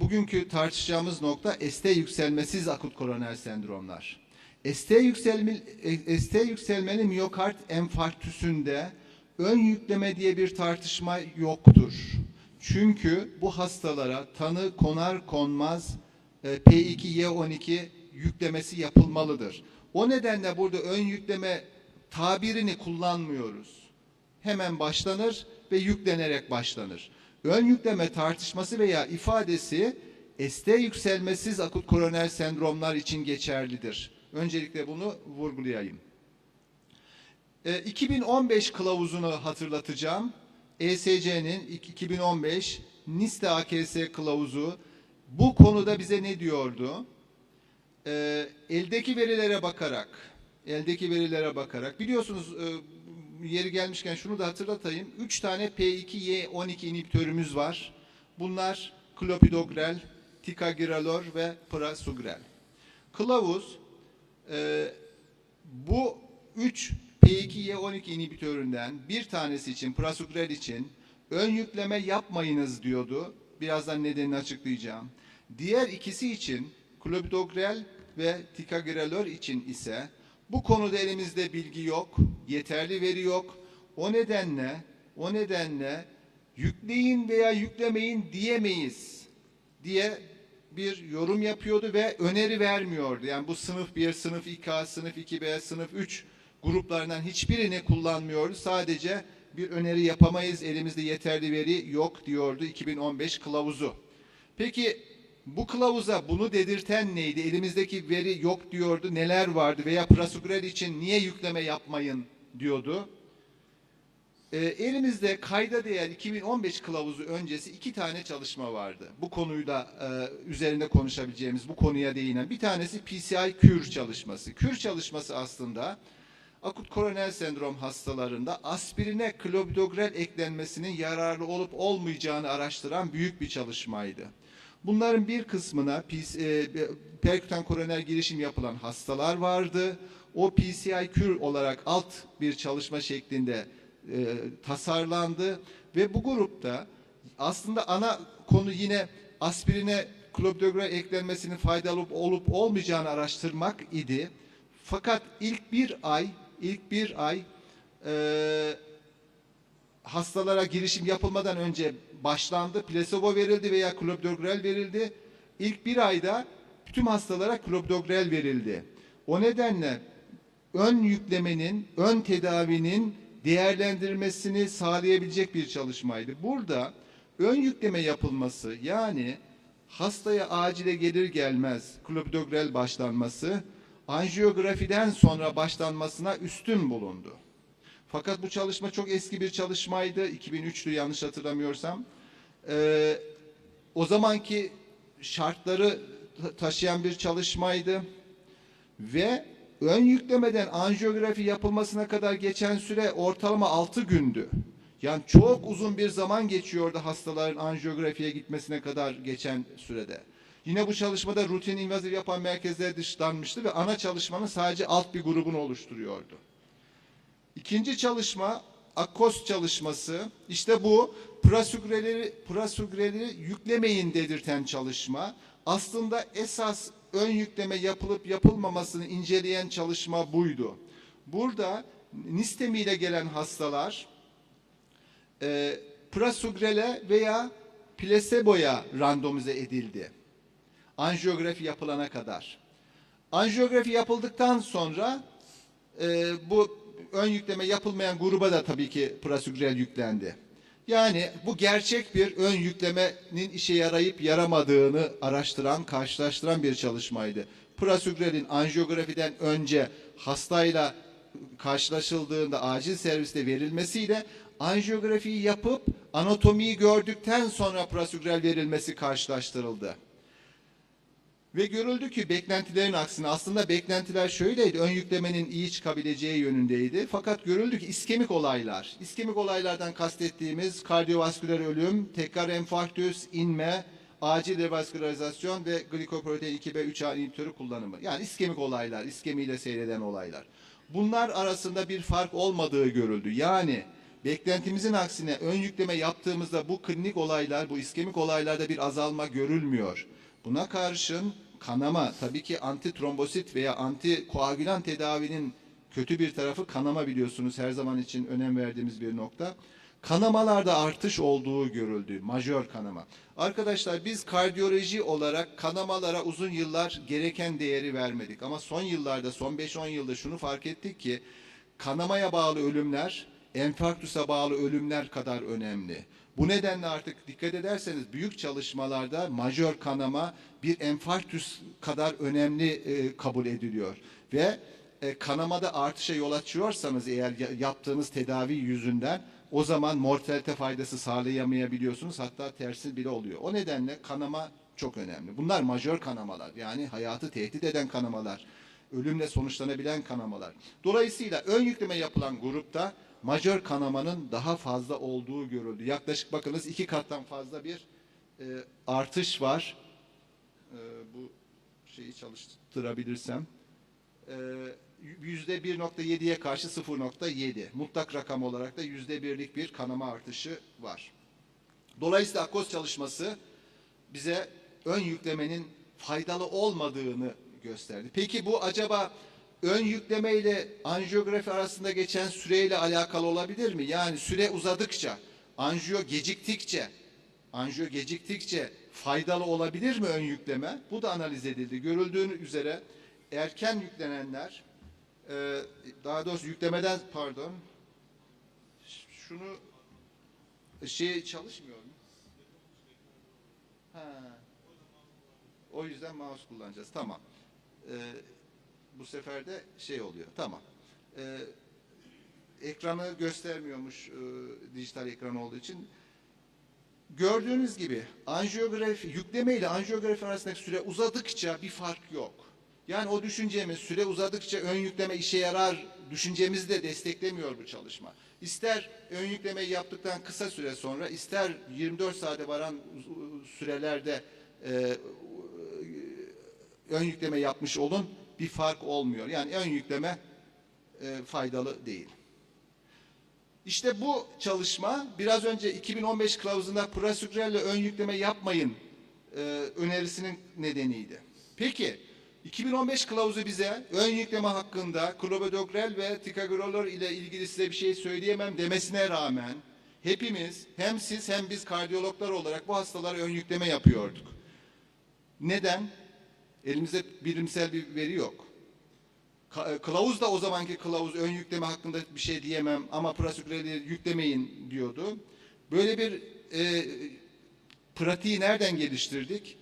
bugünkü tartışacağımız nokta ST yükselmesiz akut koroner sendromlar. ST yükselmeli miyokard enfarktüsünde ön yükleme diye bir tartışma yoktur. Çünkü bu hastalara tanı konar konmaz P2Y12 yüklemesi yapılmalıdır. O nedenle burada ön yükleme tabirini kullanmıyoruz. Hemen başlanır ve yüklenerek başlanır. Ön yükleme tartışması veya ifadesi ST yükselmesiz akut koroner sendromlar için geçerlidir. Öncelikle bunu vurgulayayım. 2015 kılavuzunu hatırlatacağım. ESC'nin 2015 NIST AKS kılavuzu bu konuda bize ne diyordu? Eldeki verilere bakarak biliyorsunuz, yeri gelmişken şunu da hatırlatayım. 3 tane P2Y12 inhibitörümüz var. Bunlar klopidogrel, ticagrelor ve prasugrel. Kılavuz bu 3 P2Y12 inhibitöründen bir tanesi için, prasugrel için ön yükleme yapmayınız diyordu. Birazdan nedenini açıklayacağım. Diğer ikisi için, klopidogrel ve ticagrelor için ise bu konuda elimizde bilgi yok, yeterli veri yok. O nedenle yükleyin veya yüklemeyin diyemeyiz diye bir yorum yapıyordu ve öneri vermiyordu. Yani bu sınıf 1, sınıf 2A, sınıf 2B, sınıf 3 gruplarından hiçbirini kullanmıyordu. Sadece bir öneri yapamayız, elimizde yeterli veri yok diyordu 2015 kılavuzu. Peki bu kılavuza bunu dedirten neydi? Elimizdeki veri yok diyordu, neler vardı veya prasugrel için niye yükleme yapmayın diyordu. Elimizde kayda değer 2015 kılavuzu öncesi 2 tane çalışma vardı. Bu konuyu da üzerinde konuşabileceğimiz, bu konuya değinen. Bir tanesi PCI Cure çalışması. Cure çalışması aslında akut koroner sendrom hastalarında aspirine klopidogrel eklenmesinin yararlı olup olmayacağını araştıran büyük bir çalışmaydı. Bunların bir kısmına perkütan koroner girişim yapılan hastalar vardı. O PCI Cure olarak alt bir çalışma şeklinde tasarlandı ve bu grupta aslında ana konu yine aspirine klopidogrel eklenmesinin faydalı olup olmayacağını araştırmak idi. Fakat ilk bir ay hastalara girişim yapılmadan önce başlandı. Plasebo verildi veya klopidogrel verildi. İlk bir ayda tüm hastalara klopidogrel verildi. O nedenle ön yüklemenin, ön tedavinin değerlendirmesini sağlayabilecek bir çalışmaydı. Burada ön yükleme yapılması, yani hastaya acile gelir gelmez klopidogrel başlanması, anjiyografiden sonra başlanmasına üstün bulundu. Fakat bu çalışma çok eski bir çalışmaydı. 2003'lü yanlış hatırlamıyorsam. O zamanki şartları taşıyan bir çalışmaydı. Ve ön yüklemeden anjiyografi yapılmasına kadar geçen süre ortalama 6 gündü. Yani çok uzun bir zaman geçiyordu hastaların anjiyografiye gitmesine kadar geçen sürede. Yine bu çalışmada rutin invaziv yapan merkezler dışlanmıştı ve ana çalışmanın sadece alt bir grubunu oluşturuyordu. İkinci çalışma Akkos çalışması. İşte bu prasugreli yüklemeyin dedirten çalışma. Aslında esas ön yükleme yapılıp yapılmamasını inceleyen çalışma buydu. Burada nistemiyle gelen hastalar prasugrele veya plaseboya randomize edildi. Anjiyografi yapılana kadar. Anjiyografi yapıldıktan sonra bu ön yükleme yapılmayan gruba da tabii ki prasugrel yüklendi. Yani bu gerçek bir ön yüklemenin işe yarayıp yaramadığını araştıran, karşılaştıran bir çalışmaydı. Prasugrelin anjiyografiden önce hastayla karşılaşıldığında acil serviste verilmesiyle anjiyografiyi yapıp anatomiyi gördükten sonra prasugrel verilmesi karşılaştırıldı. Ve görüldü ki beklentilerin aksine, aslında beklentiler şöyleydi, ön yüklemenin iyi çıkabileceği yönündeydi. Fakat görüldü ki iskemik olaylardan kastettiğimiz kardiyovasküler ölüm, tekrar enfarktüs, inme, acil revaskülarizasyon ve glikoprotein 2B3A inhibitörü kullanımı. Yani iskemik olaylar, iskemiyle seyreden olaylar. Bunlar arasında bir fark olmadığı görüldü. Yani beklentimizin aksine ön yükleme yaptığımızda bu klinik olaylar, bu iskemik olaylarda bir azalma görülmüyor. Buna karşın kanama, tabii ki antitrombosit veya antikoagülan tedavinin kötü bir tarafı kanama, biliyorsunuz her zaman için önem verdiğimiz bir nokta. Kanamalarda artış olduğu görüldü, majör kanama. Arkadaşlar biz kardiyoloji olarak kanamalara uzun yıllar gereken değeri vermedik. Ama son yıllarda, son 5-10 yılda şunu fark ettik ki kanamaya bağlı ölümler, enfarktüse bağlı ölümler kadar önemli. Bu nedenle artık dikkat ederseniz büyük çalışmalarda majör kanama bir enfarktüs kadar önemli kabul ediliyor. Ve kanamada artışa yol açıyorsanız eğer yaptığınız tedavi yüzünden o zaman mortalite faydası sağlayamayabiliyorsunuz. Hatta tersi bile oluyor. O nedenle kanama çok önemli. Bunlar majör kanamalar. Yani hayatı tehdit eden kanamalar. Ölümle sonuçlanabilen kanamalar. Dolayısıyla ön yükleme yapılan grupta majör kanamanın daha fazla olduğu görüldü. Yaklaşık bakınız 2 kattan fazla bir artış var. Bu şeyi çalıştırabilirsem. %1.7'ye karşı 0.7. Mutlak rakam olarak da %1'lik bir kanama artışı var. Dolayısıyla akkoz çalışması bize ön yüklemenin faydalı olmadığını gösterdi. Peki bu acaba ön yükleme ile anjiyografi arasında geçen süreyle alakalı olabilir mi? Yani süre uzadıkça, anjiyo geciktikçe faydalı olabilir mi ön yükleme? Bu da analiz edildi. Görüldüğü üzere erken yüklenenler, daha doğrusu yüklemeden, pardon, şunu çalışmıyor mu? O yüzden mouse kullanacağız. Tamam. Bu sefer de oluyor. Tamam. Ekranı göstermiyormuş dijital ekran olduğu için. Gördüğünüz gibi anjiyografi, yükleme ile anjiyografi arasındaki süre uzadıkça bir fark yok. Yani o düşüncemiz süre uzadıkça ön yükleme işe yarar düşüncemizi de desteklemiyor bu çalışma. İster ön yüklemeyi yaptıktan kısa süre sonra, ister 24 saate varan sürelerde ön yükleme yapmış olun, bir fark olmuyor. Yani ön yükleme faydalı değil. İşte bu çalışma biraz önce 2015 kılavuzunda prasugrelle ön yükleme yapmayın önerisinin nedeniydi. Peki 2015 kılavuzu bize ön yükleme hakkında clopidogrel ve ticagrelor ile ilgili size bir şey söyleyemem demesine rağmen hepimiz, hem siz hem biz kardiyologlar olarak bu hastalara ön yükleme yapıyorduk. Neden? Elimizde bilimsel bir veri yok. Kılavuz da o zamanki kılavuz ön yükleme hakkında bir şey diyemem ama prasugreli yüklemeyin diyordu. Böyle bir pratiği nereden geliştirdik?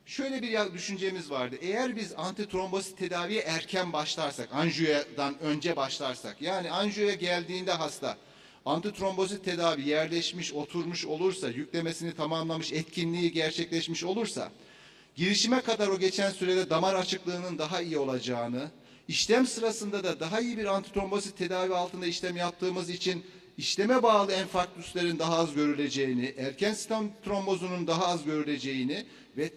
Şöyle bir düşüncemiz vardı. Eğer biz antitrombosit tedaviye erken başlarsak, anjiyodan önce başlarsak, yani anjiyoya geldiğinde hasta antitrombosit tedavi yerleşmiş, oturmuş olursa, yüklemesini tamamlamış, etkinliği gerçekleşmiş olursa, girişime kadar o geçen sürede damar açıklığının daha iyi olacağını, işlem sırasında da daha iyi bir antitrombosit tedavi altında işlem yaptığımız için işleme bağlı enfarktüslerin daha az görüleceğini, erken stent trombozunun daha az görüleceğini ve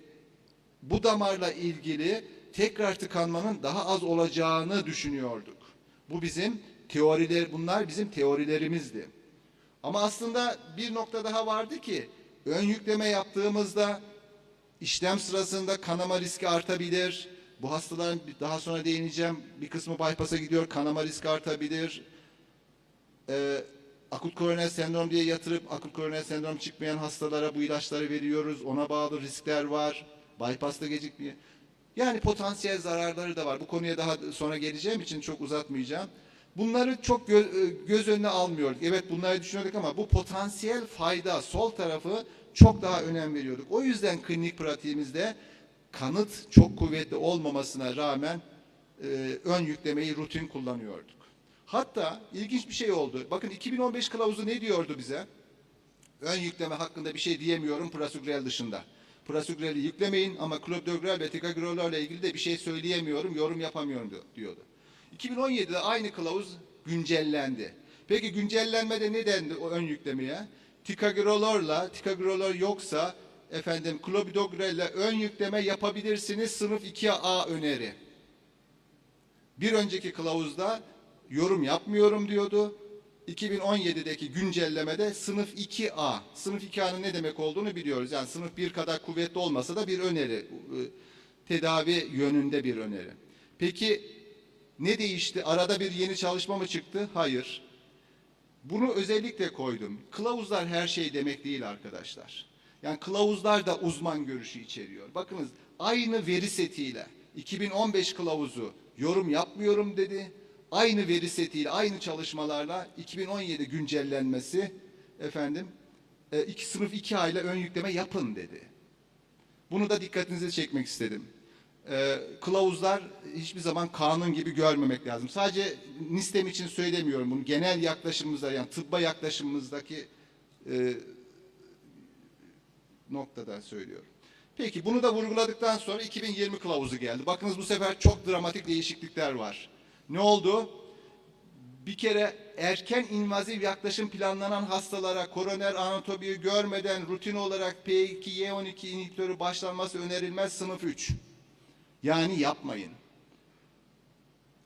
bu damarla ilgili tekrar tıkanmanın daha az olacağını düşünüyorduk. Bu bizim bunlar bizim teorilerimizdi. Ama aslında bir nokta daha vardı ki ön yükleme yaptığımızda işlem sırasında kanama riski artabilir. Bu hastaların daha sonra değineceğim bir kısmı bypass'a gidiyor, kanama riski artabilir. Akut koroner sendrom diye yatırıp akut koroner sendrom çıkmayan hastalara bu ilaçları veriyoruz. Ona bağlı riskler var. Bypass'ta gecikmiyor. Yani potansiyel zararları da var. Bu konuya daha sonra geleceğim için çok uzatmayacağım. Bunları çok göz önüne almıyorduk. Evet bunları düşünüyorduk ama bu potansiyel fayda, sol tarafı çok daha önem veriyorduk. O yüzden klinik pratiğimizde kanıt çok kuvvetli olmamasına rağmen ön yüklemeyi rutin kullanıyorduk. Hatta ilginç bir şey oldu. Bakın 2015 kılavuzu ne diyordu bize? Ön yükleme hakkında bir şey diyemiyorum prasugrel dışında. Prasugrel'i yüklemeyin ama clopidogrel ve ticagrelorla ilgili de bir şey söyleyemiyorum, yorum yapamıyorum diyordu. 2017'de aynı kılavuz güncellendi. Peki güncellenmede ne dendi o ön yüklemeye? Ticagrelor yoksa efendim klopidogrelle ön yükleme yapabilirsiniz sınıf 2A öneri. Bir önceki kılavuzda yorum yapmıyorum diyordu. 2017'deki güncellemede sınıf 2A. Sınıf 2A'nın ne demek olduğunu biliyoruz. Yani sınıf 1 kadar kuvvetli olmasa da bir öneri. Tedavi yönünde bir öneri. Peki ne değişti? Arada bir yeni çalışma mı çıktı? Hayır. Bunu özellikle koydum. Kılavuzlar her şey demek değil arkadaşlar. Yani kılavuzlar da uzman görüşü içeriyor. Bakınız aynı veri setiyle 2015 kılavuzu yorum yapmıyorum dedi. Aynı veri setiyle, aynı çalışmalarla 2017 güncellenmesi efendim sınıf 2A ile ön yükleme yapın dedi. Bunu da dikkatinize çekmek istedim. Kılavuzlar hiçbir zaman kanun gibi görmemek lazım. Sadece NISTEM için söylemiyorum bunu. Genel yaklaşımımızda yani tıbba yaklaşımımızdaki noktada söylüyorum. Peki bunu da vurguladıktan sonra 2020 kılavuzu geldi. Bakınız bu sefer çok dramatik değişiklikler var. Ne oldu? Bir kere erken invaziv yaklaşım planlanan hastalara koroner anatomiyi görmeden rutin olarak P2Y12 inhibitörü başlanması önerilmez sınıf 3. Yani yapmayın.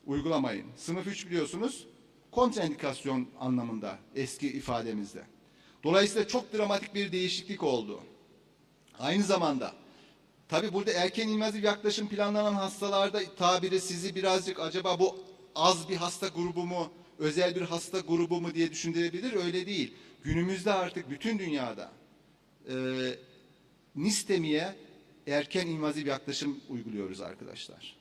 Uygulamayın. Sınıf 3 biliyorsunuz kontraindikasyon anlamında eski ifademizde. Dolayısıyla çok dramatik bir değişiklik oldu. Aynı zamanda tabii burada erken invaziv yaklaşım planlanan hastalarda tabiri sizi birazcık acaba bu az bir hasta grubu mu, özel bir hasta grubu mu diye düşündürebilir. Öyle değil. Günümüzde artık bütün dünyada NISTEM'iye erken invaziv yaklaşım uyguluyoruz arkadaşlar.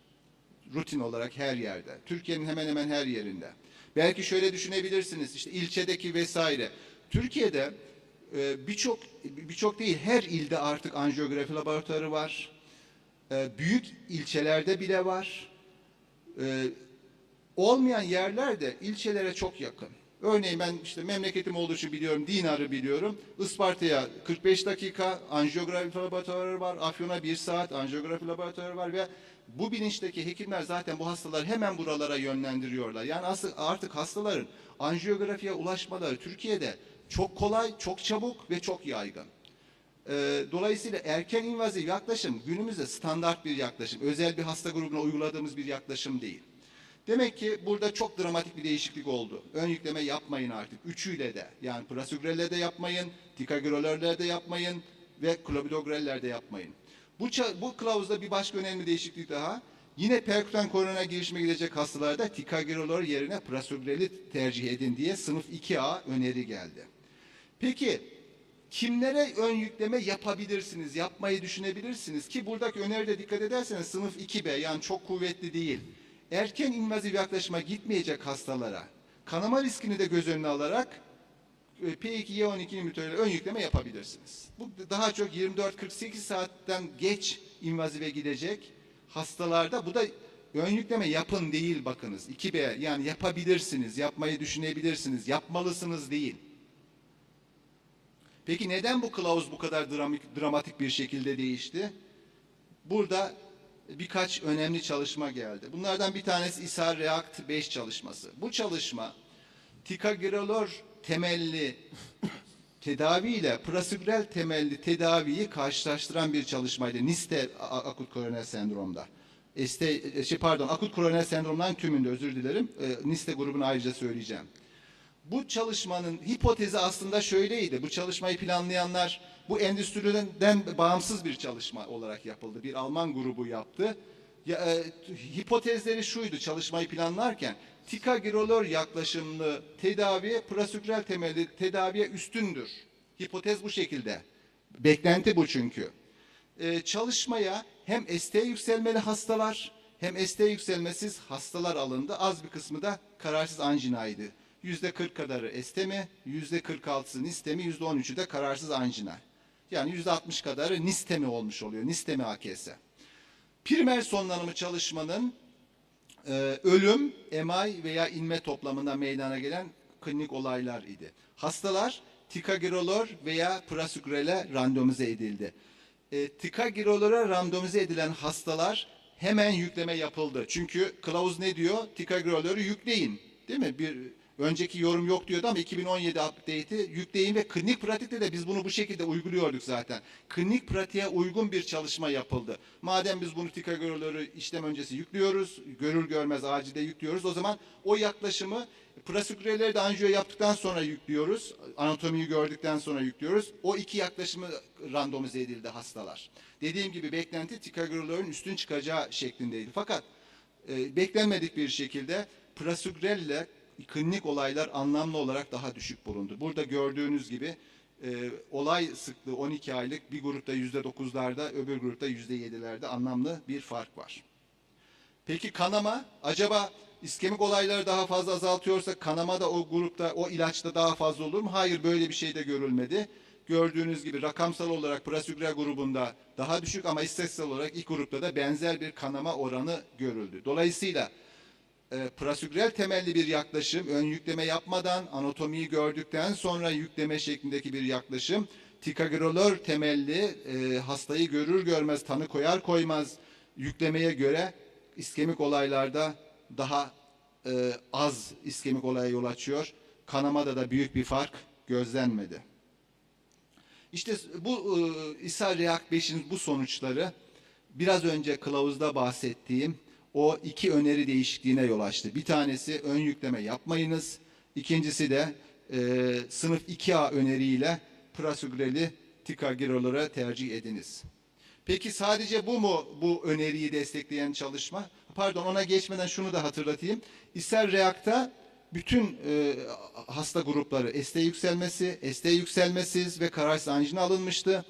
Rutin olarak her yerde. Türkiye'nin hemen hemen her yerinde. Belki şöyle düşünebilirsiniz. İşte ilçedeki vesaire. Türkiye'de birçok değil her ilde artık anjiyografi laboratuvarı var. Büyük ilçelerde bile var. Olmayan yerlerde ilçelere çok yakın. Örneğin ben işte memleketim olduğu için biliyorum, Dinar'ı biliyorum. Isparta'ya 45 dakika anjiyografi laboratuvarı var. Afyon'a 1 saat anjiyografi laboratuvarı var ve bu bilinçteki hekimler zaten bu hastaları hemen buralara yönlendiriyorlar. Yani artık hastaların anjiyografiye ulaşmaları Türkiye'de çok kolay, çok çabuk ve çok yaygın. Dolayısıyla erken invaziv yaklaşım günümüzde standart bir yaklaşım. Özel bir hasta grubuna uyguladığımız bir yaklaşım değil. Demek ki burada çok dramatik bir değişiklik oldu. Ön yükleme yapmayın artık. Üçüyle de yani prasugrelle de yapmayın, ticagrelor'le de yapmayın ve klopidogrelle de yapmayın. Bu kılavuzda bir başka önemli değişiklik daha. Yine perkütan koroner girişime gidecek hastalarda ticagrelor yerine prasugreli tercih edin diye sınıf 2A öneri geldi. Peki kimlere ön yükleme yapabilirsiniz, yapmayı düşünebilirsiniz ki buradaki öneride dikkat ederseniz sınıf 2B yani çok kuvvetli değil. Erken invaziv yaklaşıma gitmeyecek hastalara kanama riskini de göz önüne alarak P2Y12 inhibitörüyle ön yükleme yapabilirsiniz. Bu daha çok 24-48 saatten geç invazive gidecek hastalarda bu da ön yükleme yapın değil bakınız. 2B yani yapabilirsiniz, yapmayı düşünebilirsiniz, yapmalısınız değil. Peki neden bu kılavuz bu kadar dramatik bir şekilde değişti? Burada birkaç önemli çalışma geldi. Bunlardan bir tanesi ISAR React 5 çalışması. Bu çalışma ticagrelor temelli tedavi ile prasugrel temelli tedaviyi karşılaştıran bir çalışmaydı. NIST akut koroner sendromda. Akut koroner sendromların tümünde özür dilerim. NIST grubunu ayrıca söyleyeceğim. Bu çalışmanın hipotezi aslında şöyleydi. Bu çalışmayı planlayanlar bu endüstriden bağımsız bir çalışma olarak yapıldı. Bir Alman grubu yaptı. Hipotezleri şuydu çalışmayı planlarken. Ticagrelor yaklaşımlı tedavi prasugrel temelli tedaviye üstündür. Hipotez bu şekilde. Beklenti bu çünkü. Çalışmaya hem ST yükselmeli hastalar hem ST yükselmesiz hastalar alındı. Az bir kısmı da kararsız anjinaydı. %40 kadarı STEMI, %46'sı NISTEMI, %13'ü de kararsız anjina. Yani %60 kadarı NISTEMI olmuş oluyor. NISTEMI AKS. Primer sonlanımı çalışmanın ölüm, MI veya inme toplamında meydana gelen klinik olaylar idi. Hastalar ticagrelor veya prasugrel'e randomize edildi. Ticagrelor'a randomize edilen hastalar hemen yükleme yapıldı. Çünkü kılavuz ne diyor? Ticagrelor'u yükleyin. Değil mi? Önceki yorum yok diyordu ama 2017 update'i yükleyin ve klinik pratikte de biz bunu bu şekilde uyguluyorduk zaten. Klinik pratiğe uygun bir çalışma yapıldı. Madem biz bunu ticagrelor'u işlem öncesi yüklüyoruz, görür görmez acilde yüklüyoruz, o zaman o yaklaşımı prasugrelleri de anjiyo yaptıktan sonra yüklüyoruz. Anatomiyi gördükten sonra yüklüyoruz. O iki yaklaşımı randomize edildi hastalar. Dediğim gibi beklenti ticagrelor'un üstün çıkacağı şeklindeydi. Fakat beklenmedik bir şekilde prasugrelle klinik olaylar anlamlı olarak daha düşük bulundu. Burada gördüğünüz gibi olay sıklığı 12 aylık, bir grupta %9'larda, öbür grupta %7'lerde anlamlı bir fark var. Peki kanama? Acaba iskemik olayları daha fazla azaltıyorsa kanama da o grupta, o ilaçta daha fazla olur mu? Hayır, böyle bir şey de görülmedi. Gördüğünüz gibi rakamsal olarak prasugrel grubunda daha düşük ama istatistiksel olarak ilk grupta da benzer bir kanama oranı görüldü. Dolayısıyla prasugrel temelli bir yaklaşım, ön yükleme yapmadan, anatomiyi gördükten sonra yükleme şeklindeki bir yaklaşım, ticagrelor temelli hastayı görür görmez, tanı koyar koymaz yüklemeye göre iskemik olaylarda daha az iskemik olaya yol açıyor. Kanamada da büyük bir fark gözlenmedi. İşte bu ishal reak 5'in bu sonuçları biraz önce kılavuzda bahsettiğim o iki öneri değişikliğine yol açtı. Bir tanesi ön yükleme yapmayınız. İkincisi de sınıf 2A öneriyle prasugreli ticagrelor'a tercih ediniz. Peki sadece bu mu bu öneriyi destekleyen çalışma? Pardon, ona geçmeden şunu da hatırlatayım. İshal reakta bütün hasta grupları ST yükselmesi, ST yükselmesiz ve kararsız anjina alınmıştı.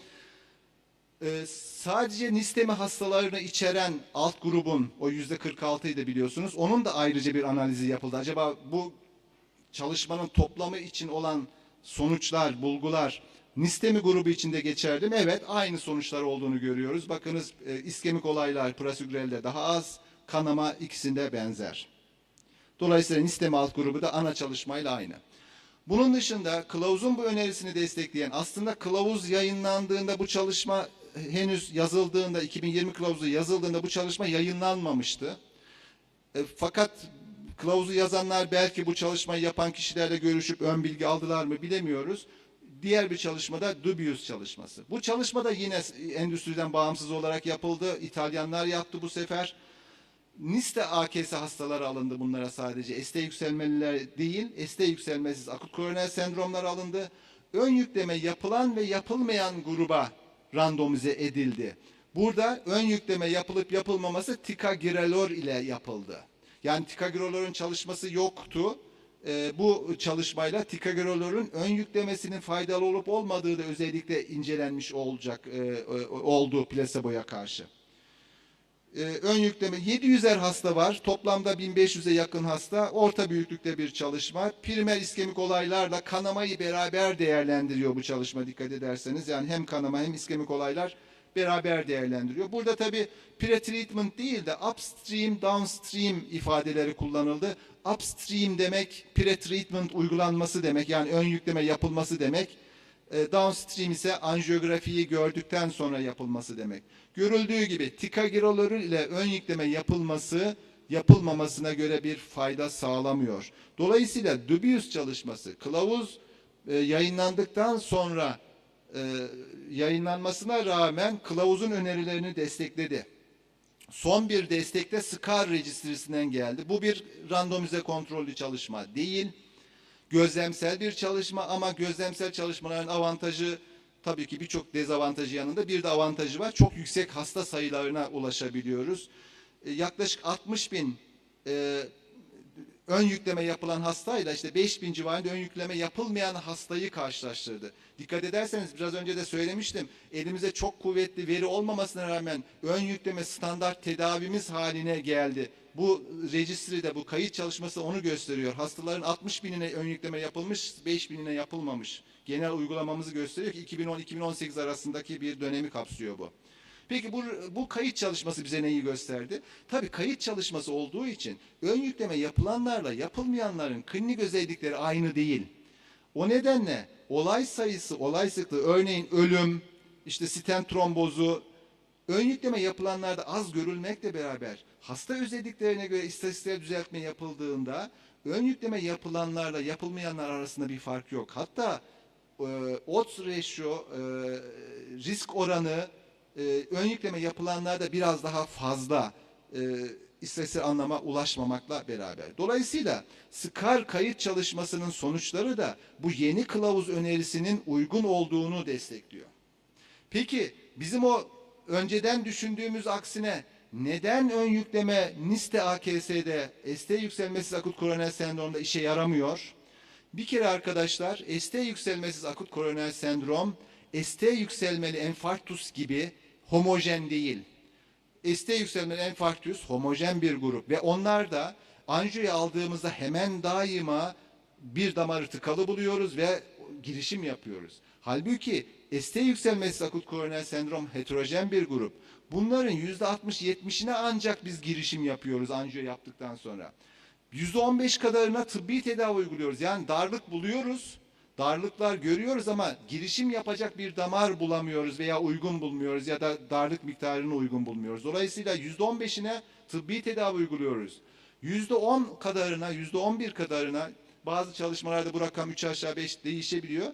Sadece nistemi hastalarını içeren alt grubun o %46'ydı biliyorsunuz. Onun da ayrıca bir analizi yapıldı. Acaba bu çalışmanın toplamı için olan sonuçlar, bulgular nistemi grubu içinde geçerli mi? Evet, aynı sonuçlar olduğunu görüyoruz. Bakınız iskemik olaylar prasugrelde daha az, kanama ikisinde benzer. Dolayısıyla nistemi alt grubu da ana çalışmayla aynı. Bunun dışında kılavuzun bu önerisini destekleyen, aslında kılavuz yayınlandığında bu çalışma henüz yazıldığında, 2020 kılavuzu yazıldığında bu çalışma yayınlanmamıştı. Fakat kılavuzu yazanlar belki bu çalışmayı yapan kişilerle görüşüp ön bilgi aldılar mı bilemiyoruz. Diğer bir çalışmada Dubius çalışması. Bu çalışma da yine endüstriden bağımsız olarak yapıldı. İtalyanlar yaptı bu sefer. Niste AKS hastaları alındı bunlara sadece. ST yükselmeliler değil, ST yükselmesiz akut koroner sendromlar alındı. Ön yükleme yapılan ve yapılmayan gruba randomize edildi. Burada ön yükleme yapılıp yapılmaması ticagrelor ile yapıldı. Yani ticagrelor'un çalışması yoktu. Bu çalışmayla ticagrelor'un ön yüklemesinin faydalı olup olmadığı da özellikle incelenmiş oldu plaseboya karşı. Ön yükleme 700'er hasta var. Toplamda 1500'e yakın hasta. Orta büyüklükte bir çalışma. Primer iskemik olaylarla kanamayı beraber değerlendiriyor bu çalışma, dikkat ederseniz. Yani hem kanama hem iskemik olaylar beraber değerlendiriyor. Burada tabii pre-treatment değil de upstream, downstream ifadeleri kullanıldı. Upstream demek pre-treatment uygulanması demek. Yani ön yükleme yapılması demek. Downstream ise anjiyografiyi gördükten sonra yapılması demek. Görüldüğü gibi ticagrelor ile ön yükleme yapılması yapılmamasına göre bir fayda sağlamıyor. Dolayısıyla Dubius çalışması, kılavuz yayınlandıktan sonra yayınlanmasına rağmen kılavuzun önerilerini destekledi. Son bir destekte SCAR registrisinden geldi. Bu bir randomize kontrollü çalışma değil. Gözlemsel bir çalışma ama gözlemsel çalışmaların avantajı tabii ki birçok dezavantajı yanında bir de avantajı var. Çok yüksek hasta sayılarına ulaşabiliyoruz. Yaklaşık 60.000 ön yükleme yapılan hastayla işte 5.000 civarında ön yükleme yapılmayan hastayı karşılaştırdı. Dikkat ederseniz biraz önce de söylemiştim. Elimize çok kuvvetli veri olmamasına rağmen ön yükleme standart tedavimiz haline geldi. Bu registride, bu kayıt çalışması onu gösteriyor. Hastaların 60.000'ine ön yükleme yapılmış, 5.000'ine yapılmamış. Genel uygulamamızı gösteriyor ki 2010-2018 arasındaki bir dönemi kapsıyor bu. Peki bu kayıt çalışması bize neyi gösterdi? Tabii kayıt çalışması olduğu için ön yükleme yapılanlarla yapılmayanların klinik özellikleri aynı değil. O nedenle olay sayısı, olay sıklığı, örneğin ölüm, işte stent trombozu, ön yükleme yapılanlarda az görülmekle beraber hasta özelliklerine göre istatistiksel düzeltme yapıldığında ön yükleme yapılanlarla yapılmayanlar arasında bir fark yok. Hatta odds ratio, risk oranı ön yükleme yapılanlarda biraz daha fazla istatistiksel anlama ulaşmamakla beraber. Dolayısıyla SCAR kayıt çalışmasının sonuçları da bu yeni kılavuz önerisinin uygun olduğunu destekliyor. Peki bizim o önceden düşündüğümüz aksine neden ön yükleme NIST AKS'de ST yükselmesiz akut koroner sendromda işe yaramıyor? Bir kere arkadaşlar ST yükselmesiz akut koroner sendrom ST yükselmeli enfarktüs gibi homojen değil. ST yükselmeli enfarktüs homojen bir grup ve onlar da anjiyoyu aldığımızda hemen daima bir damarı tıkalı buluyoruz ve girişim yapıyoruz. Halbuki ST yükselmesi akut koroner sendrom heterojen bir grup. Bunların %60-70'ine ancak biz girişim yapıyoruz anjiyo yaptıktan sonra. %15 kadarına tıbbi tedavi uyguluyoruz. Yani darlık buluyoruz, darlıklar görüyoruz ama girişim yapacak bir damar bulamıyoruz veya uygun bulmuyoruz ya da darlık miktarını uygun bulmuyoruz. Dolayısıyla %15'ine tıbbi tedavi uyguluyoruz. %10 kadarına, %11 kadarına bazı çalışmalarda bu rakam 3 aşağı 5 değişebiliyor.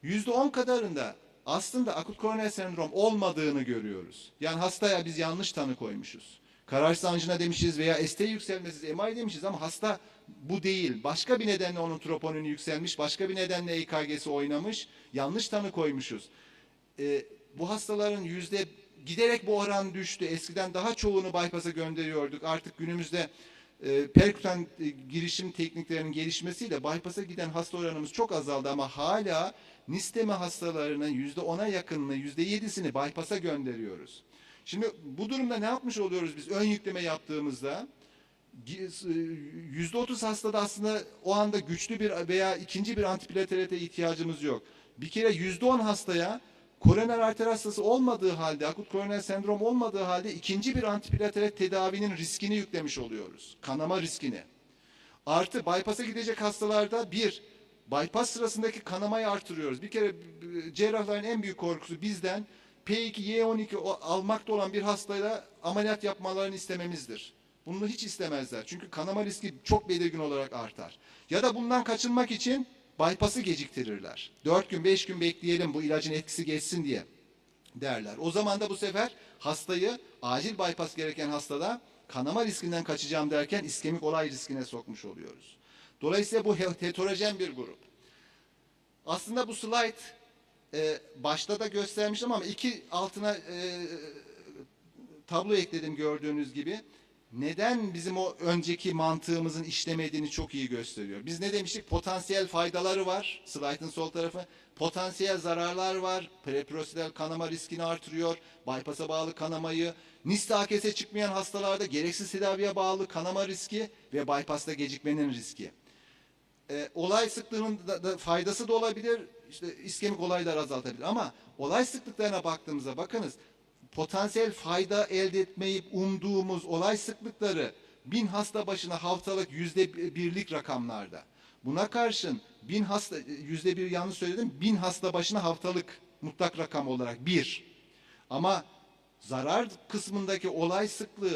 %10 kadarında aslında akut koroner sendrom olmadığını görüyoruz. Yani hastaya biz yanlış tanı koymuşuz. Kararsız angina demişiz veya ST yükselmesiz MI demişiz ama hasta bu değil. Başka bir nedenle onun troponini yükselmiş, başka bir nedenle EKG'si oynamış, yanlış tanı koymuşuz. Bu hastaların giderek bu oran düştü. Eskiden daha çoğunu bypass'a gönderiyorduk. Artık günümüzde perkutan girişim tekniklerinin gelişmesiyle bypass'a giden hasta oranımız çok azaldı ama hala nistemi hastalarının %10'a yakınını, %7'sini bypass'a gönderiyoruz. Şimdi bu durumda ne yapmış oluyoruz biz ön yükleme yaptığımızda? %30 hastada aslında o anda güçlü bir veya ikinci bir antiplatelete ihtiyacımız yok. Bir kere %10 hastaya koroner arter hastası olmadığı halde, akut koroner sendrom olmadığı halde ikinci bir antiplatelet tedavinin riskini yüklemiş oluyoruz. Kanama riskini. Artı bypass'a gidecek hastalarda bypass sırasındaki kanamayı artırıyoruz. Bir kere cerrahların en büyük korkusu bizden P2, Y12 almakta olan bir hastayla ameliyat yapmalarını istememizdir. Bunu hiç istemezler. Çünkü kanama riski çok belirgin olarak artar. Ya da bundan kaçınmak için bypass'ı geciktirirler. 4 gün, 5 gün bekleyelim bu ilacın etkisi geçsin diye derler. O zaman da bu sefer hastayı acil bypass gereken hastada kanama riskinden kaçacağım derken iskemik olay riskine sokmuş oluyoruz. Dolayısıyla bu heterojen bir grup. Aslında bu slide başta da göstermiştim ama altına tablo ekledim gördüğünüz gibi. Neden bizim o önceki mantığımızın işlemediğini çok iyi gösteriyor. Biz ne demiştik? Potansiyel faydaları var. Slide'ın sol tarafı. Potansiyel zararlar var. Preprosidal kanama riskini artırıyor. Bypass'a bağlı kanamayı. NIST AKS çıkmayan hastalarda gereksiz tedaviye bağlı kanama riski ve bypass'ta gecikmenin riski. Olay sıklığının da faydası da olabilir. İşte iskemik olaylar azaltabilir. Ama olay sıklıklarına baktığımızda bakınız. Potansiyel fayda elde etmeyi umduğumuz olay sıklıkları 1000 hasta başına haftalık %1'lik rakamlarda. Buna karşın 1000 hasta, %1 yanlış söyledim, 1000 hasta başına haftalık mutlak rakam olarak 1. Ama zarar kısmındaki olay sıklığı